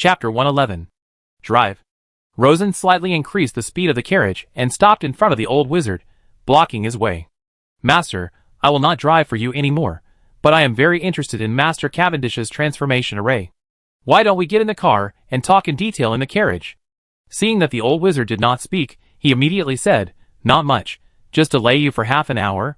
Chapter 111. Drive. Rosen slightly increased the speed of the carriage and stopped in front of the old wizard, blocking his way. Master, I will not drive for you any more, but I am very interested in Master Cavendish's transformation array. Why don't we get in the car and talk in detail in the carriage? Seeing that the old wizard did not speak, he immediately said, Not much, just delay you for half an hour.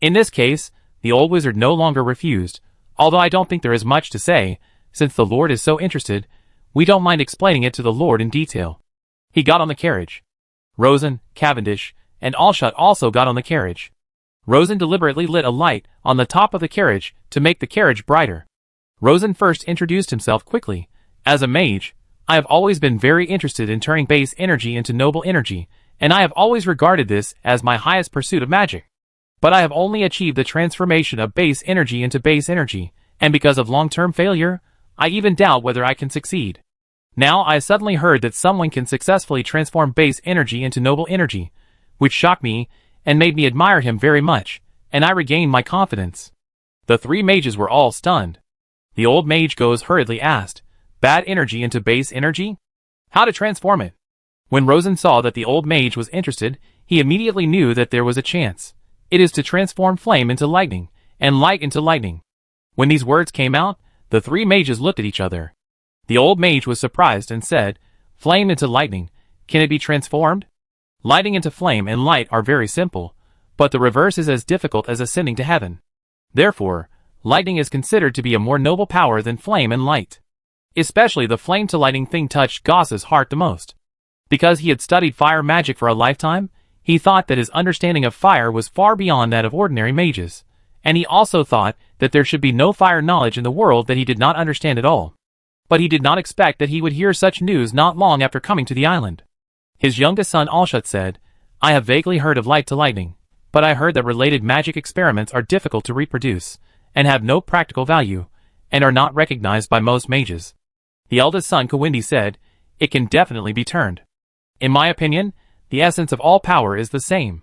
In this case, the old wizard no longer refused, although I don't think there is much to say, since the Lord is so interested, we don't mind explaining it to the Lord in detail. He got on the carriage. Rosen, Cavendish, and Alshut also got on the carriage. Rosen deliberately lit a light on the top of the carriage to make the carriage brighter. Rosen first introduced himself quickly. As a mage, I have always been very interested in turning base energy into noble energy, and I have always regarded this as my highest pursuit of magic. But I have only achieved the transformation of base energy into base energy, and because of long-term failure, I even doubt whether I can succeed. Now I suddenly heard that someone can successfully transform base energy into noble energy, which shocked me and made me admire him very much, and I regained my confidence. The three mages were all stunned. The old mage hurriedly asked, Bad energy into base energy? How to transform it? When Rosen saw that the old mage was interested, he immediately knew that there was a chance. It is to transform flame into lightning, and light into lightning. When these words came out, the three mages looked at each other. The old mage was surprised and said, Flame into lightning, can it be transformed? Lighting into flame and light are very simple, but the reverse is as difficult as ascending to heaven. Therefore, lightning is considered to be a more noble power than flame and light. Especially the flame to lightning thing touched Goss's heart the most. Because he had studied fire magic for a lifetime, he thought that his understanding of fire was far beyond that of ordinary mages, and he also thought that there should be no fire knowledge in the world that he did not understand at all. But he did not expect that he would hear such news not long after coming to the island. His youngest son Alshut said, I have vaguely heard of light to lightning, but I heard that related magic experiments are difficult to reproduce, and have no practical value, and are not recognized by most mages. The eldest son Kawindi said, It can definitely be turned. In my opinion, the essence of all power is the same.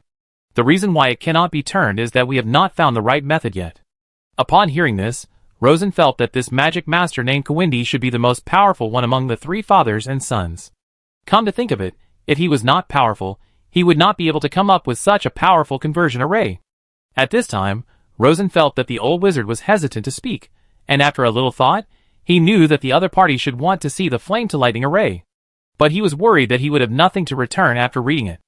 The reason why it cannot be turned is that we have not found the right method yet. Upon hearing this, Rosen felt that this magic master named Kawindi should be the most powerful one among the three fathers and sons. Come to think of it, if he was not powerful, he would not be able to come up with such a powerful conversion array. At this time, Rosen felt that the old wizard was hesitant to speak, and after a little thought, he knew that the other party should want to see the flame to lightning array. But he was worried that he would have nothing to return after reading it.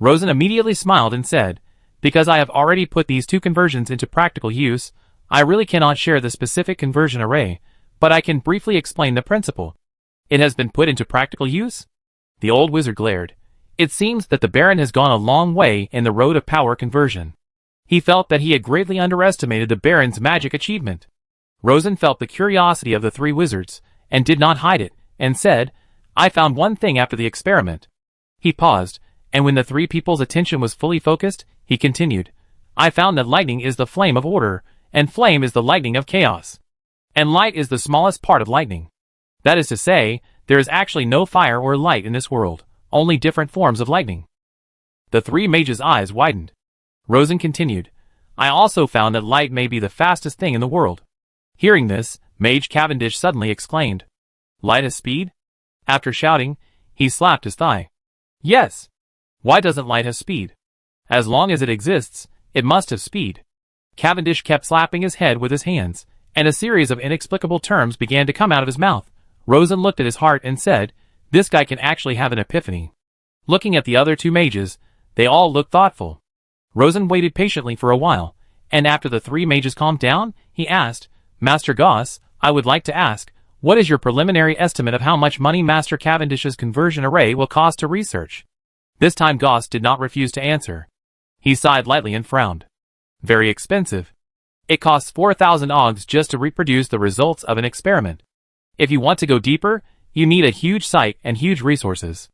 Rosen immediately smiled and said, Because I have already put these two conversions into practical use, I really cannot share the specific conversion array, but I can briefly explain the principle. It has been put into practical use? The old wizard glared. It seems that the Baron has gone a long way in the road of power conversion. He felt that he had greatly underestimated the Baron's magic achievement. Rosen felt the curiosity of the three wizards, and did not hide it, and said, I found one thing after the experiment. He paused, and when the three people's attention was fully focused, he continued, I found that lightning is the flame of order, and flame is the lightning of chaos. And light is the smallest part of lightning. That is to say, there is actually no fire or light in this world, only different forms of lightning. The three mages' eyes widened. Rosen continued, I also found that light may be the fastest thing in the world. Hearing this, Mage Cavendish suddenly exclaimed, Light has speed? After shouting, he slapped his thigh. Yes. Why doesn't light have speed? As long as it exists, it must have speed. Cavendish kept slapping his head with his hands, and a series of inexplicable terms began to come out of his mouth. Rosen looked at his heart and said, This guy can actually have an epiphany. Looking at the other two mages, they all looked thoughtful. Rosen waited patiently for a while, and after the three mages calmed down, he asked, Master Goss, I would like to ask, what is your preliminary estimate of how much money Master Cavendish's conversion array will cost to research? This time Goss did not refuse to answer. He sighed lightly and frowned. Very expensive. It costs 4,000 ogs just to reproduce the results of an experiment. If you want to go deeper, you need a huge site and huge resources.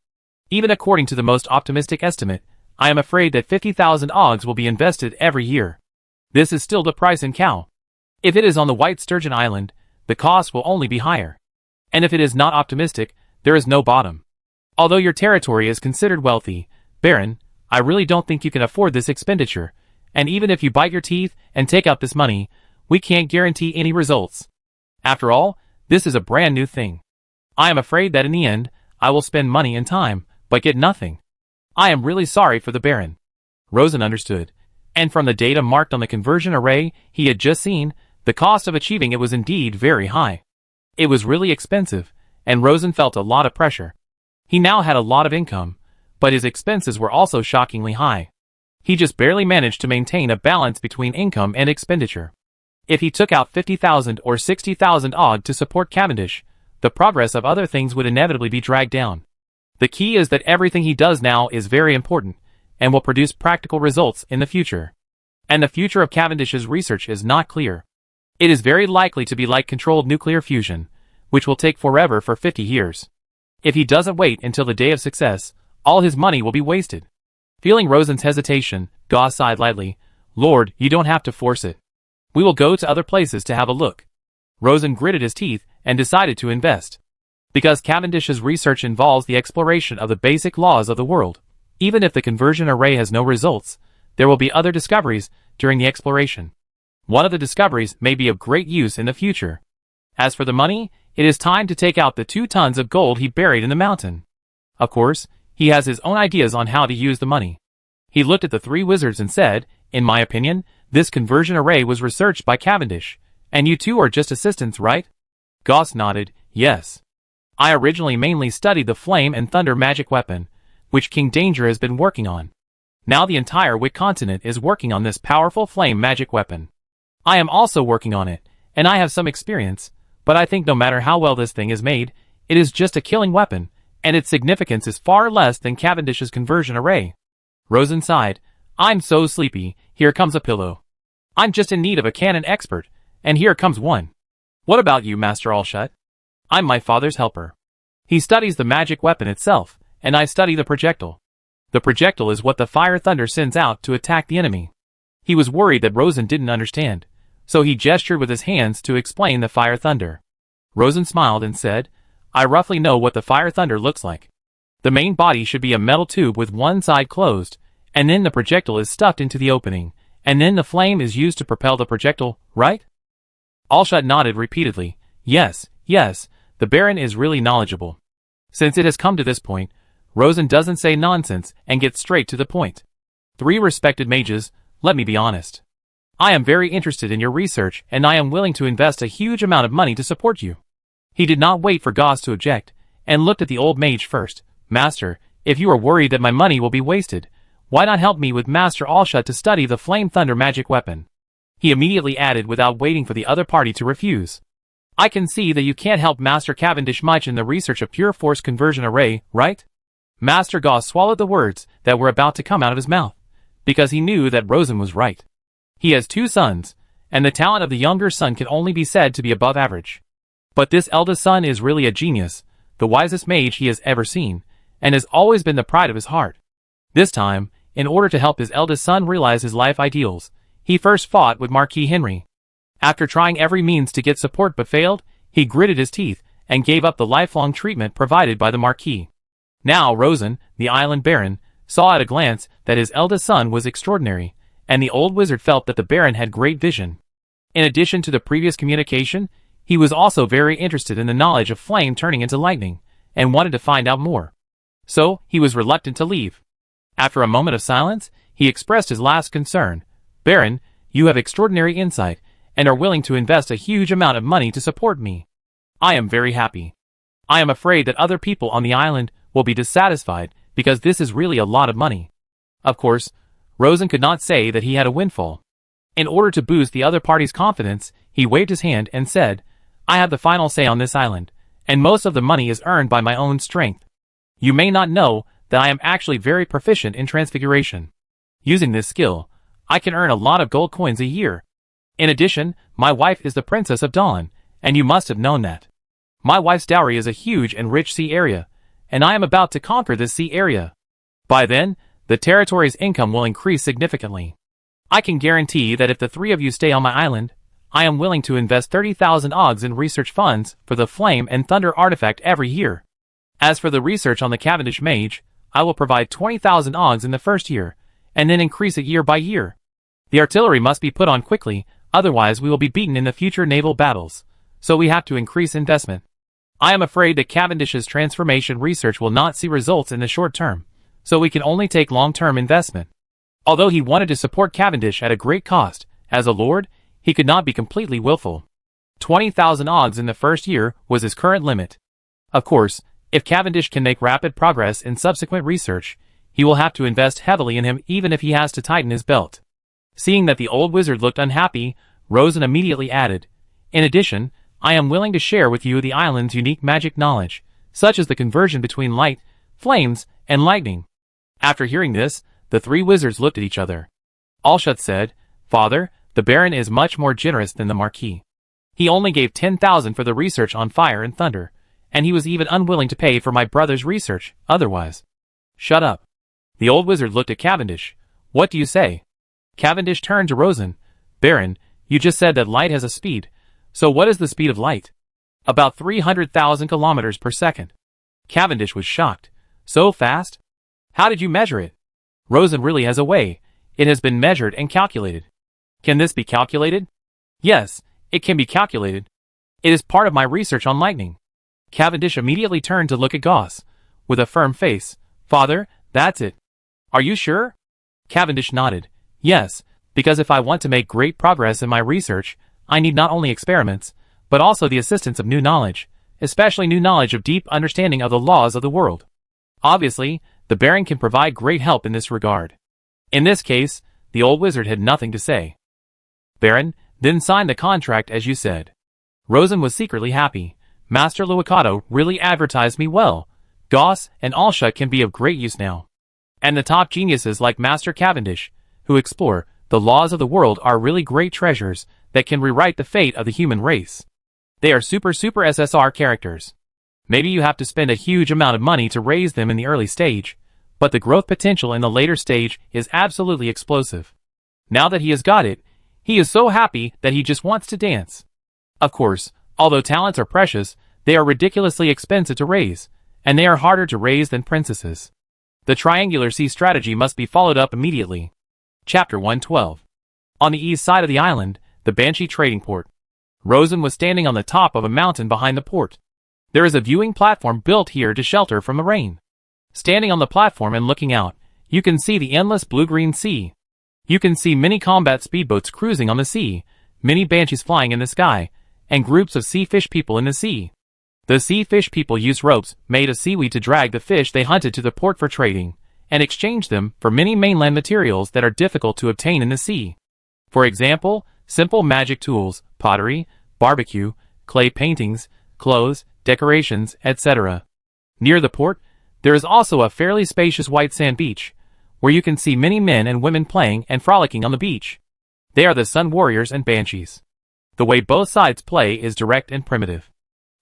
Even according to the most optimistic estimate, I am afraid that 50,000 ogs will be invested every year. This is still the price in cow. If it is on the White Sturgeon Island, the cost will only be higher. And if it is not optimistic, there is no bottom. Although your territory is considered wealthy, Baron, I really don't think you can afford this expenditure, and even if you bite your teeth and take out this money, we can't guarantee any results. After all, this is a brand new thing. I am afraid that in the end, I will spend money and time, but get nothing. I am really sorry for the Baron. Rosen understood. And from the data marked on the conversion array he had just seen, the cost of achieving it was indeed very high. It was really expensive, and Rosen felt a lot of pressure. He now had a lot of income, but his expenses were also shockingly high. He just barely managed to maintain a balance between income and expenditure. If he took out 50,000 or 60,000 odd to support Cavendish, the progress of other things would inevitably be dragged down. The key is that everything he does now is very important, and will produce practical results in the future. And the future of Cavendish's research is not clear. It is very likely to be like controlled nuclear fusion, which will take forever for 50 years. If he doesn't wait until the day of success, all his money will be wasted. Feeling Rosen's hesitation, Goss sighed lightly. Lord, you don't have to force it. We will go to other places to have a look. Rosen gritted his teeth and decided to invest. Because Cavendish's research involves the exploration of the basic laws of the world, even if the conversion array has no results, there will be other discoveries during the exploration. One of the discoveries may be of great use in the future. As for the money, it is time to take out the 2 tons of gold he buried in the mountain. Of course, he has his own ideas on how to use the money. He looked at the 3 wizards and said, in my opinion, this conversion array was researched by Cavendish, and you two are just assistants, right? Goss nodded, yes. I originally mainly studied the flame and thunder magic weapon, which King Danger has been working on. Now the entire Wick continent is working on this powerful flame magic weapon. I am also working on it, and I have some experience, but I think no matter how well this thing is made, it is just a killing weapon, and its significance is far less than Cavendish's conversion array. Rosen sighed. I'm so sleepy, here comes a pillow. I'm just in need of a cannon expert, and here comes one. What about you, Master Allshut? I'm my father's helper. He studies the magic weapon itself, and I study the projectile. The projectile is what the fire thunder sends out to attack the enemy. He was worried that Rosen didn't understand, so he gestured with his hands to explain the fire thunder. Rosen smiled and said, I roughly know what the fire thunder looks like. The main body should be a metal tube with one side closed, and then the projectile is stuffed into the opening, and then the flame is used to propel the projectile, right? Allshut nodded repeatedly. Yes, yes, the Baron is really knowledgeable. Since it has come to this point, Rosen doesn't say nonsense and gets straight to the point. 3 respected mages, let me be honest. I am very interested in your research and I am willing to invest a huge amount of money to support you. He did not wait for Goss to object, and looked at the old mage first. Master, if you are worried that my money will be wasted, why not help me with Master Allshut to study the flame thunder magic weapon? He immediately added without waiting for the other party to refuse. I can see that you can't help Master Cavendish much in the research of pure force conversion array, right? Master Goss swallowed the words that were about to come out of his mouth, because he knew that Rosen was right. He has 2 sons, and the talent of the younger son can only be said to be above average. But this eldest son is really a genius, the wisest mage he has ever seen, and has always been the pride of his heart. This time, in order to help his eldest son realize his life ideals, he first fought with Marquis Henry. After trying every means to get support but failed, he gritted his teeth and gave up the lifelong treatment provided by the Marquis. Now Rosen, the island Baron, saw at a glance that his eldest son was extraordinary, and the old wizard felt that the Baron had great vision. In addition to the previous communication, he was also very interested in the knowledge of flame turning into lightning, and wanted to find out more. So, he was reluctant to leave. After a moment of silence, he expressed his last concern. Baron, you have extraordinary insight, and are willing to invest a huge amount of money to support me. I am very happy. I am afraid that other people on the island will be dissatisfied, because this is really a lot of money. Of course, Rosen could not say that he had a windfall. In order to boost the other party's confidence, he waved his hand and said, I have the final say on this island, and most of the money is earned by my own strength. You may not know that I am actually very proficient in transfiguration. Using this skill, I can earn a lot of gold coins a year. In addition, my wife is the Princess of Dawn, and you must have known that. My wife's dowry is a huge and rich sea area, and I am about to conquer this sea area. By then, the territory's income will increase significantly. I can guarantee that if the 3 of you stay on my island, I am willing to invest 30,000 OGs in research funds for the Flame and Thunder artifact every year. As for the research on the Cavendish Mage, I will provide 20,000 OGs in the first year, and then increase it year by year. The artillery must be put on quickly, otherwise we will be beaten in the future naval battles, so we have to increase investment. I am afraid that Cavendish's transformation research will not see results in the short term, so we can only take long-term investment. Although he wanted to support Cavendish at a great cost, as a lord, he could not be completely willful. 20,000 odds in the first year was his current limit. Of course, if Cavendish can make rapid progress in subsequent research, he will have to invest heavily in him even if he has to tighten his belt. Seeing that the old wizard looked unhappy, Rosen immediately added, "In addition, I am willing to share with you the island's unique magic knowledge, such as the conversion between light, flames, and lightning." After hearing this, the three wizards looked at each other. Alshut said, "Father, the Baron is much more generous than the Marquis. He only gave 10,000 for the research on fire and thunder, and he was even unwilling to pay for my brother's research, otherwise." "Shut up." The old wizard looked at Cavendish. "What do you say?" Cavendish turned to Rosen. "Baron, you just said that light has a speed. So what is the speed of light?" "About 300,000 kilometers per second." Cavendish was shocked. "So fast? How did you measure it?" "Rosen really has a way. It has been measured and calculated." "Can this be calculated?" "Yes, it can be calculated. It is part of my research on lightning." Cavendish immediately turned to look at Goss. With a firm face, "Father, that's it." "Are you sure?" Cavendish nodded. "Yes, because if I want to make great progress in my research, I need not only experiments, but also the assistance of new knowledge, especially new knowledge of deep understanding of the laws of the world. Obviously, the Baron can provide great help in this regard." In this case, the old wizard had nothing to say. "Baron, then sign the contract as you said." Rosen was secretly happy. Master Luicato really advertised me well. Goss and Alshut can be of great use now. And the top geniuses like Master Cavendish, who explore the laws of the world, are really great treasures that can rewrite the fate of the human race. They are super SSR characters. Maybe you have to spend a huge amount of money to raise them in the early stage, but the growth potential in the later stage is absolutely explosive. Now that he has got it, he is so happy that he just wants to dance. Of course, although talents are precious, they are ridiculously expensive to raise, and they are harder to raise than princesses. The triangular sea strategy must be followed up immediately. Chapter 112. On the east side of the island, the Banshee trading port. Rosen was standing on the top of a mountain behind the port. There is a viewing platform built here to shelter from the rain. Standing on the platform and looking out, you can see the endless blue-green sea. You can see many combat speedboats cruising on the sea, many banshees flying in the sky, and groups of sea fish people in the sea. The sea fish people use ropes made of seaweed to drag the fish they hunted to the port for trading, and exchange them for many mainland materials that are difficult to obtain in the sea. For example, simple magic tools, pottery, barbecue, clay paintings, clothes, decorations, etc. Near the port, there is also a fairly spacious white sand beach, where you can see many men and women playing and frolicking on the beach. They are the Sun Warriors and Banshees. The way both sides play is direct and primitive.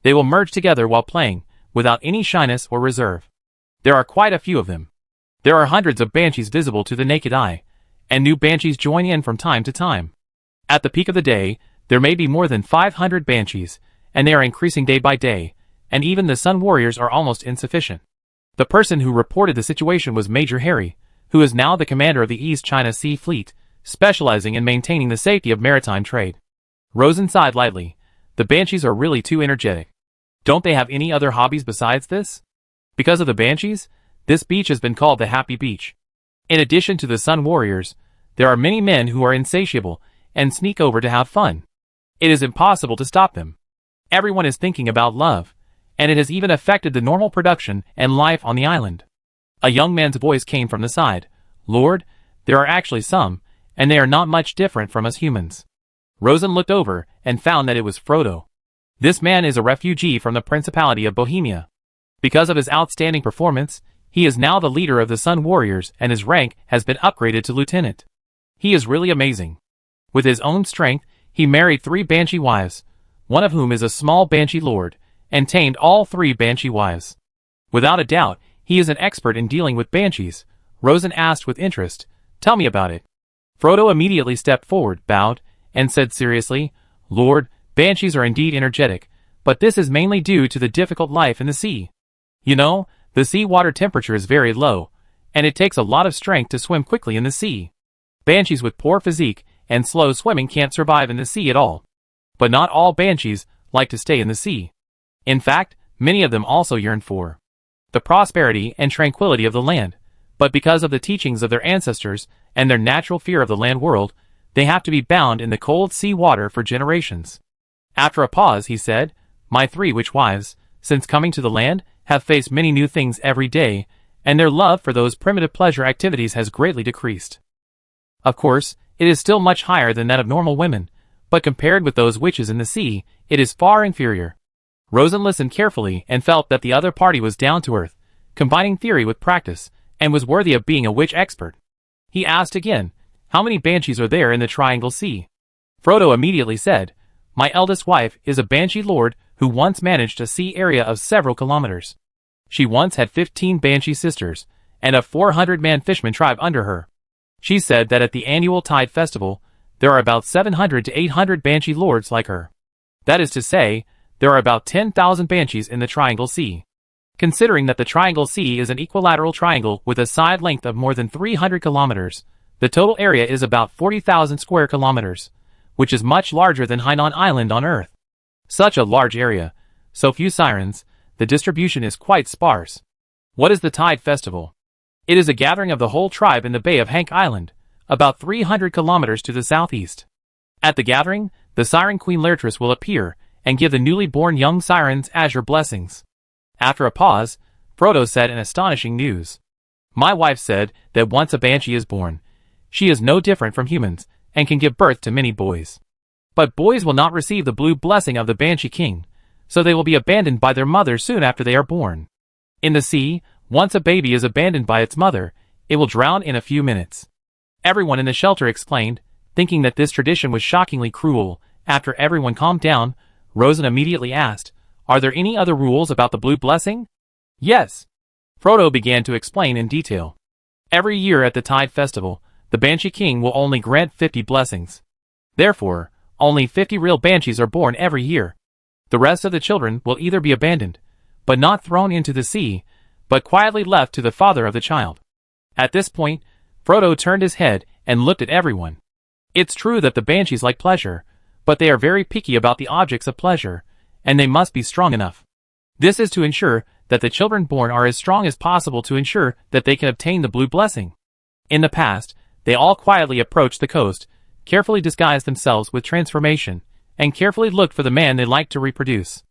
They will merge together while playing, without any shyness or reserve. There are quite a few of them. There are hundreds of Banshees visible to the naked eye, and new Banshees join in from time to time. At the peak of the day, there may be more than 500 Banshees, and they are increasing day by day, and even the Sun Warriors are almost insufficient. The person who reported the situation was Major Harry, who is now the commander of the East China Sea Fleet, specializing in maintaining the safety of maritime trade. Rosen sighed lightly. The Banshees are really too energetic. Don't they have any other hobbies besides this? Because of the Banshees, this beach has been called the Happy Beach. In addition to the Sun Warriors, there are many men who are insatiable and sneak over to have fun. It is impossible to stop them. Everyone is thinking about love, and it has even affected the normal production and life on the island. A young man's voice came from the side. "Lord, there are actually some, and they are not much different from us humans." Rosen looked over and found that it was Frodo. This man is a refugee from the Principality of Bohemia. Because of his outstanding performance, he is now the leader of the Sun Warriors, and his rank has been upgraded to lieutenant. He is really amazing. With his own strength, he married 3 Banshee wives, one of whom is a small Banshee lord, and tamed all 3 Banshee wives. Without a doubt, he is an expert in dealing with Banshees. Rosen asked with interest, "Tell me about it." Frodo immediately stepped forward, bowed, and said seriously, "Lord, Banshees are indeed energetic, but this is mainly due to the difficult life in the sea. You know, the sea water temperature is very low, and it takes a lot of strength to swim quickly in the sea. Banshees with poor physique and slow swimming can't survive in the sea at all. But not all Banshees like to stay in the sea. In fact, Many of them also yearn for the prosperity and tranquility of the land, but because of the teachings of their ancestors and their natural fear of the land world, they have to be bound in the cold sea water for generations. After a pause, he said, "My 3 witch wives, since coming to the land, have faced many new things every day, and their love for those primitive pleasure activities has greatly decreased. Of course, it is still much higher than that of normal women, but compared with those witches in the sea, it is far inferior." Rosen listened carefully and felt that the other party was down to earth, combining theory with practice, and was worthy of being a witch expert. He asked again, "How many banshees are there in the Triangle Sea?" Frodo immediately said, "My eldest wife is a banshee lord who once managed a sea area of several kilometers. She once had 15 banshee sisters, and a 400-man fisherman tribe under her. She said that at the annual Tide Festival, there are about 700 to 800 banshee lords like her. That is to say, there are about 10,000 banshees in the Triangle Sea. Considering that the Triangle Sea is an equilateral triangle with a side length of more than 300 kilometers, the total area is about 40,000 square kilometers, which is much larger than Hainan Island on Earth. Such a large area, so few sirens, the distribution is quite sparse. What is the Tide Festival? It is a gathering of the whole tribe in the Bay of Hank Island, about 300 kilometers to the southeast. At the gathering, the siren Queen Lertris will appear and give the newly born young sirens azure blessings." After a pause, Frodo said in astonishing news, "My wife said that once a banshee is born, she is no different from humans and can give birth to many boys. But boys will not receive the blue blessing of the Banshee King, so they will be abandoned by their mother soon after they are born. In the sea, once a baby is abandoned by its mother, it will drown in a few minutes." Everyone in the shelter exclaimed, thinking that this tradition was shockingly cruel. After everyone calmed down, Rosen immediately asked, "Are there any other rules about the blue blessing?" "Yes." Frodo began to explain in detail. "Every year at the Tide Festival, the Banshee King will only grant 50 blessings. Therefore, only 50 real banshees are born every year. The rest of the children will either be abandoned, but not thrown into the sea, but quietly left to the father of the child." At this point, Frodo turned his head and looked at everyone. It's true that the banshees like pleasure, but they are very picky about the objects of pleasure, and they must be strong enough. This is to ensure that the children born are as strong as possible to ensure that they can obtain the blue blessing. In the past, they all quietly approached the coast, carefully disguised themselves with transformation, and carefully looked for the man they liked to reproduce.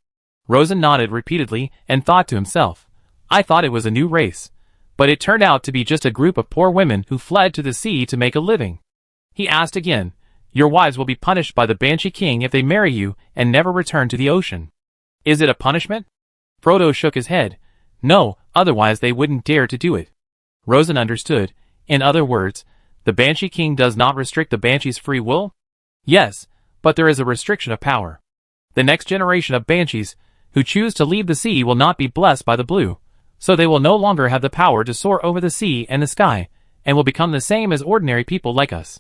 Rosen nodded repeatedly and thought to himself, "I thought it was a new race, but it turned out to be just a group of poor women who fled to the sea to make a living." He asked again, "Your wives will be punished by the Banshee King if they marry you and never return to the ocean. Is it a punishment?" Frodo shook his head. "No, otherwise they wouldn't dare to do it." Rosen understood. In other words, the Banshee King does not restrict the Banshee's free will? Yes, but there is a restriction of power. The next generation of Banshees who choose to leave the sea will not be blessed by the blue, so they will no longer have the power to soar over the sea and the sky, and will become the same as ordinary people like us.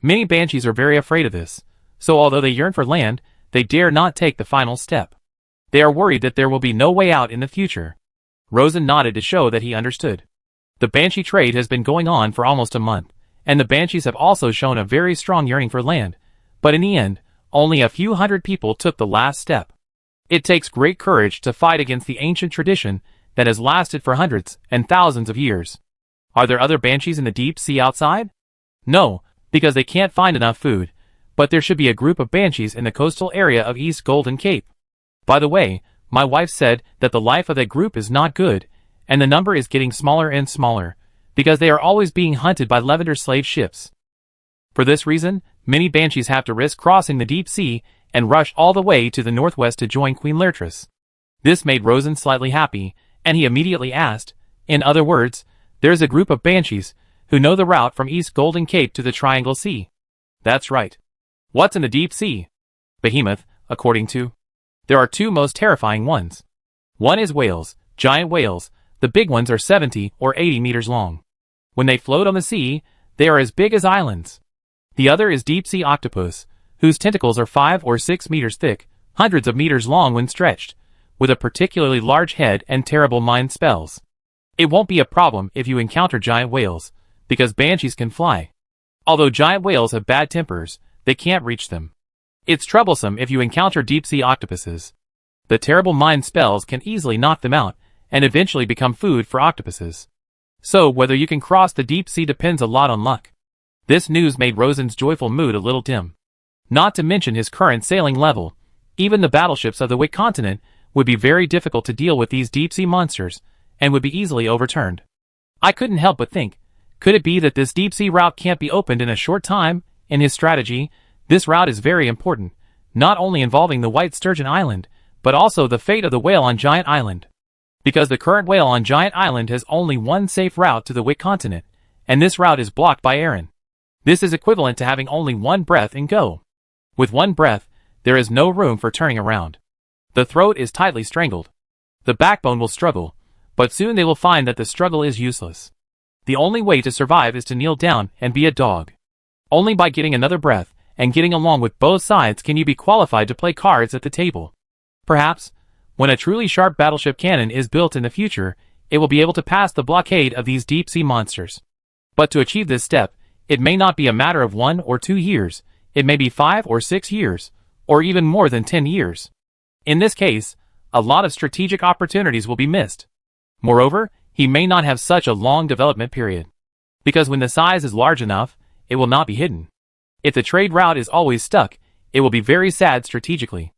Many Banshees are very afraid of this, so although they yearn for land, they dare not take the final step. They are worried that there will be no way out in the future. Rosen nodded to show that he understood. The Banshee trade has been going on for almost a month, and the Banshees have also shown a very strong yearning for land, but in the end, only a few hundred people took the last step. It takes great courage to fight against the ancient tradition that has lasted for hundreds and thousands of years. Are there other Banshees in the deep sea outside? No, because they can't find enough food, but there should be a group of Banshees in the coastal area of East Golden Cape. By the way, my wife said that the life of that group is not good, and the number is getting smaller and smaller, because they are always being hunted by Lavender slave ships. For this reason, many Banshees have to risk crossing the deep sea and rush all the way to the northwest to join Queen Lertris. This made Rosen slightly happy, and he immediately asked, "In other words, there's a group of Banshees who know the route from East Golden Cape to the Triangle Sea." "That's right." "What's in the deep sea?" "Behemoth, according to." "There are two most terrifying ones. One is whales, giant whales. The big ones are 70 or 80 meters long. When they float on the sea, they are as big as islands. The other is deep-sea octopus, whose tentacles are 5 or 6 meters thick, hundreds of meters long when stretched, with a particularly large head and terrible mind spells. It won't be a problem if you encounter giant whales, because Banshees can fly. Although giant whales have bad tempers, they can't reach them. It's troublesome if you encounter deep-sea octopuses. The terrible mind spells can easily knock them out, and eventually become food for octopuses. So whether you can cross the deep sea depends a lot on luck. This news made Rosen's joyful mood a little dim. Not to mention his current sailing level, even the battleships of the Wick continent would be very difficult to deal with these deep-sea monsters, and would be easily overturned. I couldn't help but think, could it be that this deep-sea route can't be opened in a short time? In his strategy, this route is very important, not only involving the White Sturgeon Island, but also the fate of the whale on Giant Island. Because the current whale on Giant Island has only one safe route to the Wick continent, and this route is blocked by Aaron. This is equivalent to having only one breath and go. With one breath, there is no room for turning around. The throat is tightly strangled. The backbone will struggle, but soon they will find that the struggle is useless. The only way to survive is to kneel down and be a dog. Only by getting another breath and getting along with both sides can you be qualified to play cards at the table. Perhaps, when a truly sharp battleship cannon is built in the future, it will be able to pass the blockade of these deep-sea monsters. But to achieve this step, it may not be a matter of 1 or 2 years, it may be 5 or 6 years, or even more than 10 years. In this case, a lot of strategic opportunities will be missed. Moreover, he may not have such a long development period. Because when the size is large enough, it will not be hidden. If the trade route is always stuck, it will be very sad strategically.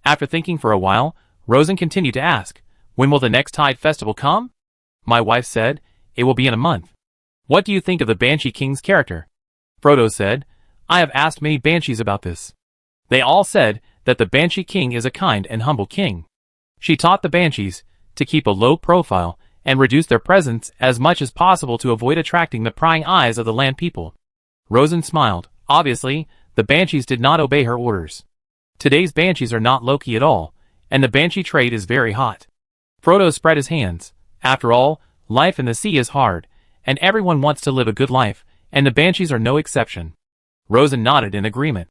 After thinking for a while, Rosen continued to ask, when will the next Tide Festival come? My wife said, it will be in a month. What do you think of the Banshee King's character? Frodo said, I have asked many Banshees about this. They all said that the Banshee King is a kind and humble king. She taught the Banshees to keep a low profile and reduce their presence as much as possible to avoid attracting the prying eyes of the land people. Rosen smiled. Obviously, the Banshees did not obey her orders. Today's Banshees are not low-key at all, and the Banshee trade is very hot. Frodo spread his hands. After all, life in the sea is hard, and everyone wants to live a good life, and the Banshees are no exception. Rosen nodded in agreement.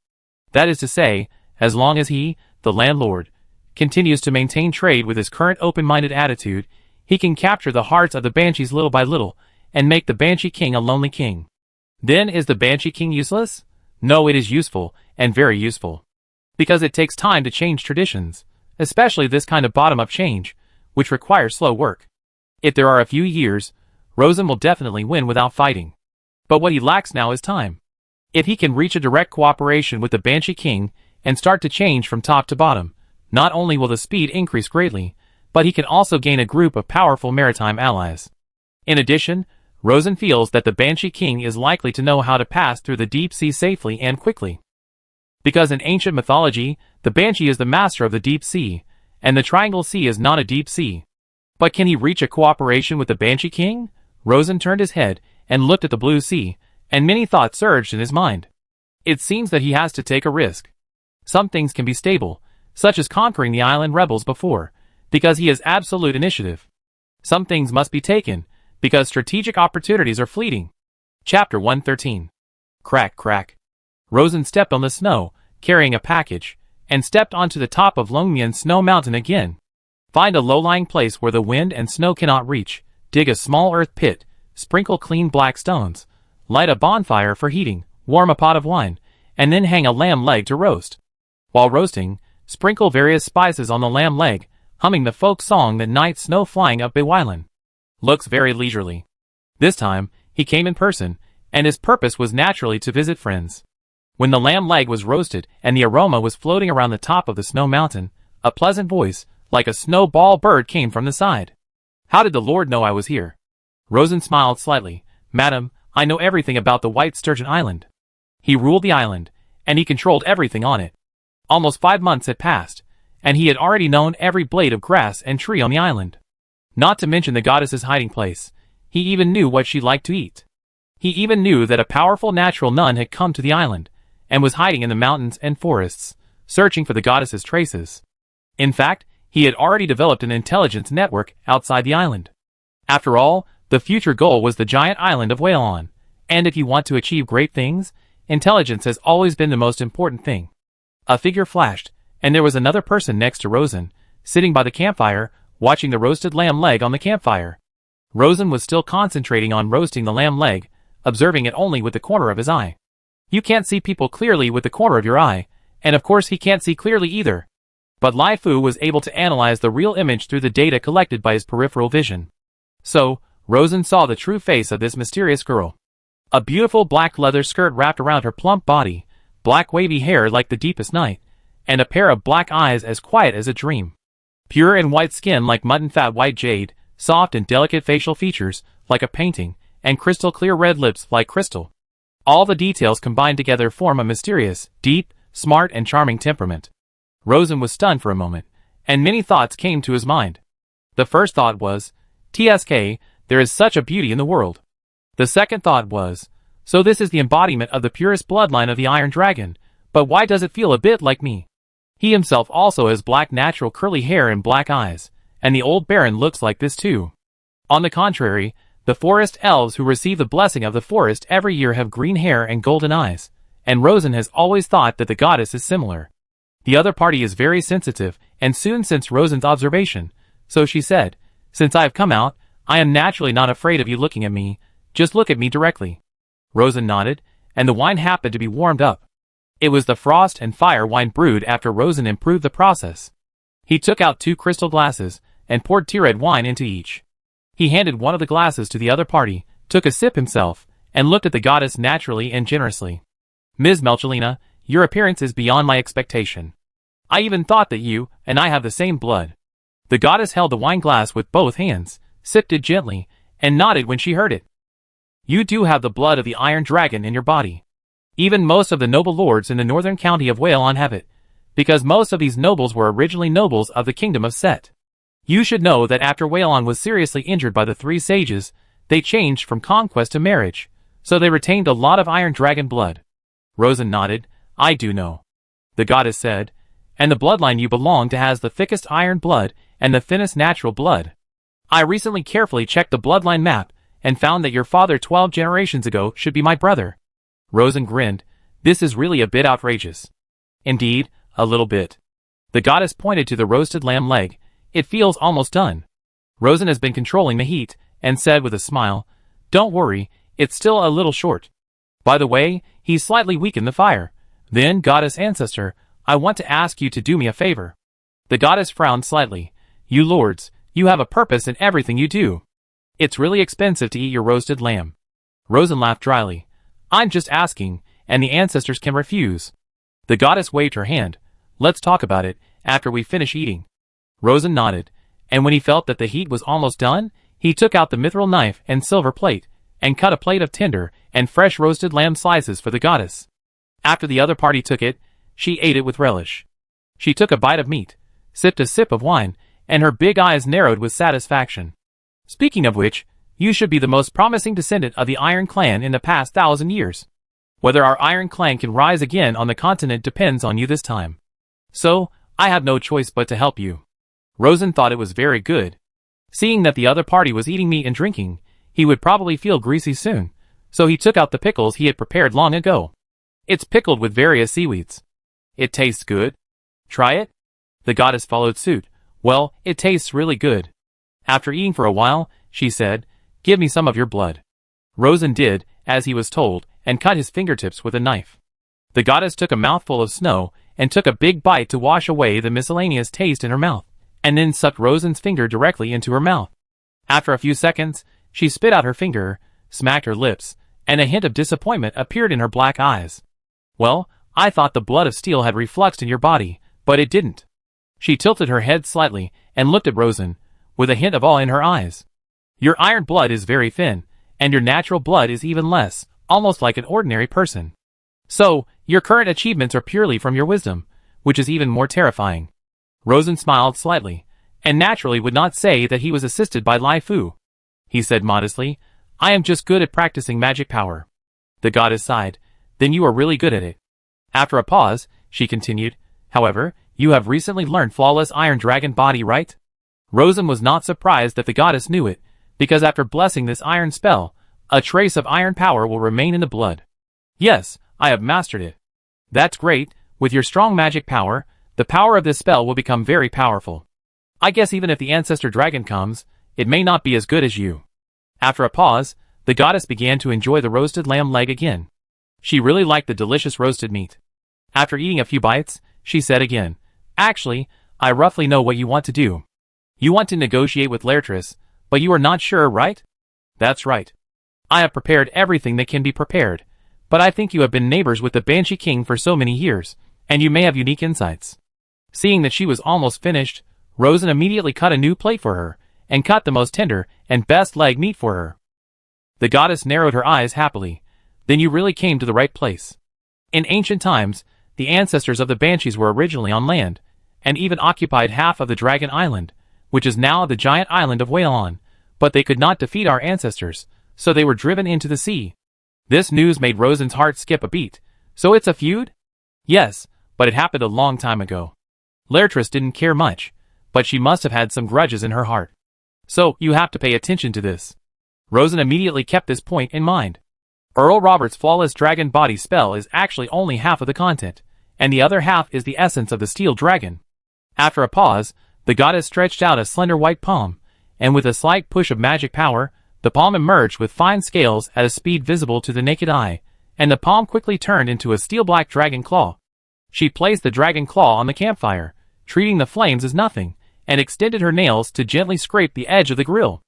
That is to say, as long as he, the landlord, continues to maintain trade with his current open-minded attitude, he can capture the hearts of the Banshees little by little, and make the Banshee King a lonely king. Then is the Banshee King useless? No, it is useful, and very useful. Because it takes time to change traditions, especially this kind of bottom-up change, which requires slow work. If there are a few years, Rosen will definitely win without fighting. But what he lacks now is time. If he can reach a direct cooperation with the Banshee King and start to change from top to bottom, not only will the speed increase greatly, but he can also gain a group of powerful maritime allies. In addition, Rosen feels that the Banshee King is likely to know how to pass through the deep sea safely and quickly. Because in ancient mythology, the Banshee is the master of the deep sea, and the Triangle Sea is not a deep sea. But can he reach a cooperation with the Banshee King? Rosen turned his head and looked at the blue sea, and many thoughts surged in his mind. It seems that he has to take a risk. Some things can be stable, such as conquering the island rebels before, because he has absolute initiative. Some things must be taken, because strategic opportunities are fleeting. Chapter 113. Crack, crack. Rosen stepped on the snow, carrying a package, and stepped onto the top of Longmian Snow Mountain again. Find a low-lying place where the wind and snow cannot reach, dig a small earth pit, sprinkle clean black stones, light a bonfire for heating, warm a pot of wine, and then hang a lamb leg to roast. While roasting, sprinkle various spices on the lamb leg, humming the folk song that night snow flying up Bewailen. Looks very leisurely. This time, he came in person, and his purpose was naturally to visit friends. When the lamb leg was roasted and the aroma was floating around the top of the snow mountain, a pleasant voice, like a snowball bird, came from the side. How did the Lord know I was here? Rosen smiled slightly. Madam, I know everything about the White Sturgeon Island. He ruled the island, and he controlled everything on it. Almost 5 months had passed, and he had already known every blade of grass and tree on the island. Not to mention the goddess's hiding place. He even knew what she liked to eat. He even knew that a powerful natural nun had come to the island, and was hiding in the mountains and forests, searching for the goddess's traces. In fact, he had already developed an intelligence network outside the island. After all, the future goal was the giant island of Whalon, and if you want to achieve great things, intelligence has always been the most important thing. A figure flashed, and there was another person next to Rosen, sitting by the campfire, watching the roasted lamb leg on the campfire. Rosen was still concentrating on roasting the lamb leg, observing it only with the corner of his eye. You can't see people clearly with the corner of your eye, and of course he can't see clearly either. But Lai Fu was able to analyze the real image through the data collected by his peripheral vision. So, Rosen saw the true face of this mysterious girl. A beautiful black leather skirt wrapped around her plump body, black wavy hair like the deepest night, and a pair of black eyes as quiet as a dream. Pure and white skin like mutton fat white jade, soft and delicate facial features like a painting, and crystal clear red lips like crystal. All the details combined together form a mysterious, deep, smart and charming temperament. Rosen was stunned for a moment, and many thoughts came to his mind. The first thought was, TSK, there is such a beauty in the world. The second thought was, so this is the embodiment of the purest bloodline of the Iron Dragon, but why does it feel a bit like me? He himself also has black natural curly hair and black eyes, and the old Baron looks like this too. On the contrary, the forest elves who receive the blessing of the forest every year have green hair and golden eyes, and Rosen has always thought that the goddess is similar. The other party is very sensitive, and soon sensed Rosen's observation, so she said, since I have come out, I am naturally not afraid of you looking at me, just look at me directly. Rosen nodded, and the wine happened to be warmed up. It was the frost and fire wine brewed after Rosen improved the process. He took out 2 crystal glasses, and poured tea-red wine into each. He handed one of the glasses to the other party, took a sip himself, and looked at the goddess naturally and generously. Ms. Melchelina, your appearance is beyond my expectation. I even thought that you and I have the same blood. The goddess held the wine glass with both hands, sipped it gently, and nodded when she heard it. You do have the blood of the Iron Dragon in your body. Even most of the noble lords in the northern county of Whalon have it, because most of these nobles were originally nobles of the kingdom of Set. You should know that after Whalon was seriously injured by the 3 sages, they changed from conquest to marriage, so they retained a lot of Iron Dragon blood. Rosen nodded. I do know. The goddess said, and the bloodline you belong to has the thickest iron blood and the thinnest natural blood. I recently carefully checked the bloodline map and found that your father 12 generations ago should be my brother. Rosen grinned. This is really a bit outrageous. Indeed, a little bit. The goddess pointed to the roasted lamb leg. It feels almost done. Rosen has been controlling the heat, and said with a smile, don't worry, it's still a little short. By the way, he's slightly weakened the fire. Then, goddess ancestor, I want to ask you to do me a favor. The goddess frowned slightly. You lords, you have a purpose in everything you do. It's really expensive to eat your roasted lamb. Rosen laughed dryly. I'm just asking, and the ancestors can refuse. The goddess waved her hand. Let's talk about it, after we finish eating. Rosen nodded, and when he felt that the heat was almost done, he took out the mithril knife and silver plate, and cut a plate of tender and fresh roasted lamb slices for the goddess. After the other party took it, she ate it with relish. She took a bite of meat, sipped a sip of wine, and her big eyes narrowed with satisfaction. Speaking of which, you should be the most promising descendant of the Iron Clan in the past 1,000 years. Whether our Iron Clan can rise again on the continent depends on you this time. So, I have no choice but to help you. Rosen thought it was very good. Seeing that the other party was eating meat and drinking, he would probably feel greasy soon, so he took out the pickles he had prepared long ago. It's pickled with various seaweeds. It tastes good. Try it? The goddess followed suit. Well, it tastes really good. After eating for a while, she said, give me some of your blood. Rosen did, as he was told, and cut his fingertips with a knife. The goddess took a mouthful of snow, and took a big bite to wash away the miscellaneous taste in her mouth, and then sucked Rosen's finger directly into her mouth. After a few seconds, she spit out her finger, smacked her lips, and a hint of disappointment appeared in her black eyes. Well, I thought the blood of steel had refluxed in your body, but it didn't. She tilted her head slightly, and looked at Rosen, with a hint of awe in her eyes. Your iron blood is very thin, and your natural blood is even less, almost like an ordinary person. So, your current achievements are purely from your wisdom, which is even more terrifying. Rosen smiled slightly, and naturally would not say that he was assisted by Lai Fu. He said modestly, I am just good at practicing magic power. The goddess sighed. Then you are really good at it. After a pause, she continued, however, you have recently learned flawless Iron Dragon body, right? Rosen was not surprised that the goddess knew it, because after blessing this iron spell, a trace of iron power will remain in the blood. Yes, I have mastered it. That's great. With your strong magic power, the power of this spell will become very powerful. I guess even if the ancestor dragon comes, it may not be as good as you. After a pause, the goddess began to enjoy the roasted lamb leg again. She really liked the delicious roasted meat. After eating a few bites, she said again, actually, I roughly know what you want to do. You want to negotiate with Laertes, but you are not sure, right? That's right. I have prepared everything that can be prepared, but I think you have been neighbors with the Banshee King for so many years, and you may have unique insights. Seeing that she was almost finished, Rosen immediately cut a new plate for her, and cut the most tender and best leg meat for her. The goddess narrowed her eyes happily. Then you really came to the right place. In ancient times, the ancestors of the Banshees were originally on land, and even occupied half of the Dragon Island, which is now the giant island of Whalon, but they could not defeat our ancestors, so they were driven into the sea. This news made Rosen's heart skip a beat. So it's a feud? Yes, but it happened a long time ago. Laertes didn't care much, but she must have had some grudges in her heart. So, you have to pay attention to this. Rosen immediately kept this point in mind. Earl Robert's flawless dragon body spell is actually only half of the content, and the other half is the essence of the steel dragon. After a pause, the goddess stretched out a slender white palm, and with a slight push of magic power, the palm emerged with fine scales at a speed visible to the naked eye, and the palm quickly turned into a steel-black dragon claw. She placed the dragon claw on the campfire, treating the flames as nothing, and extended her nails to gently scrape the edge of the grill.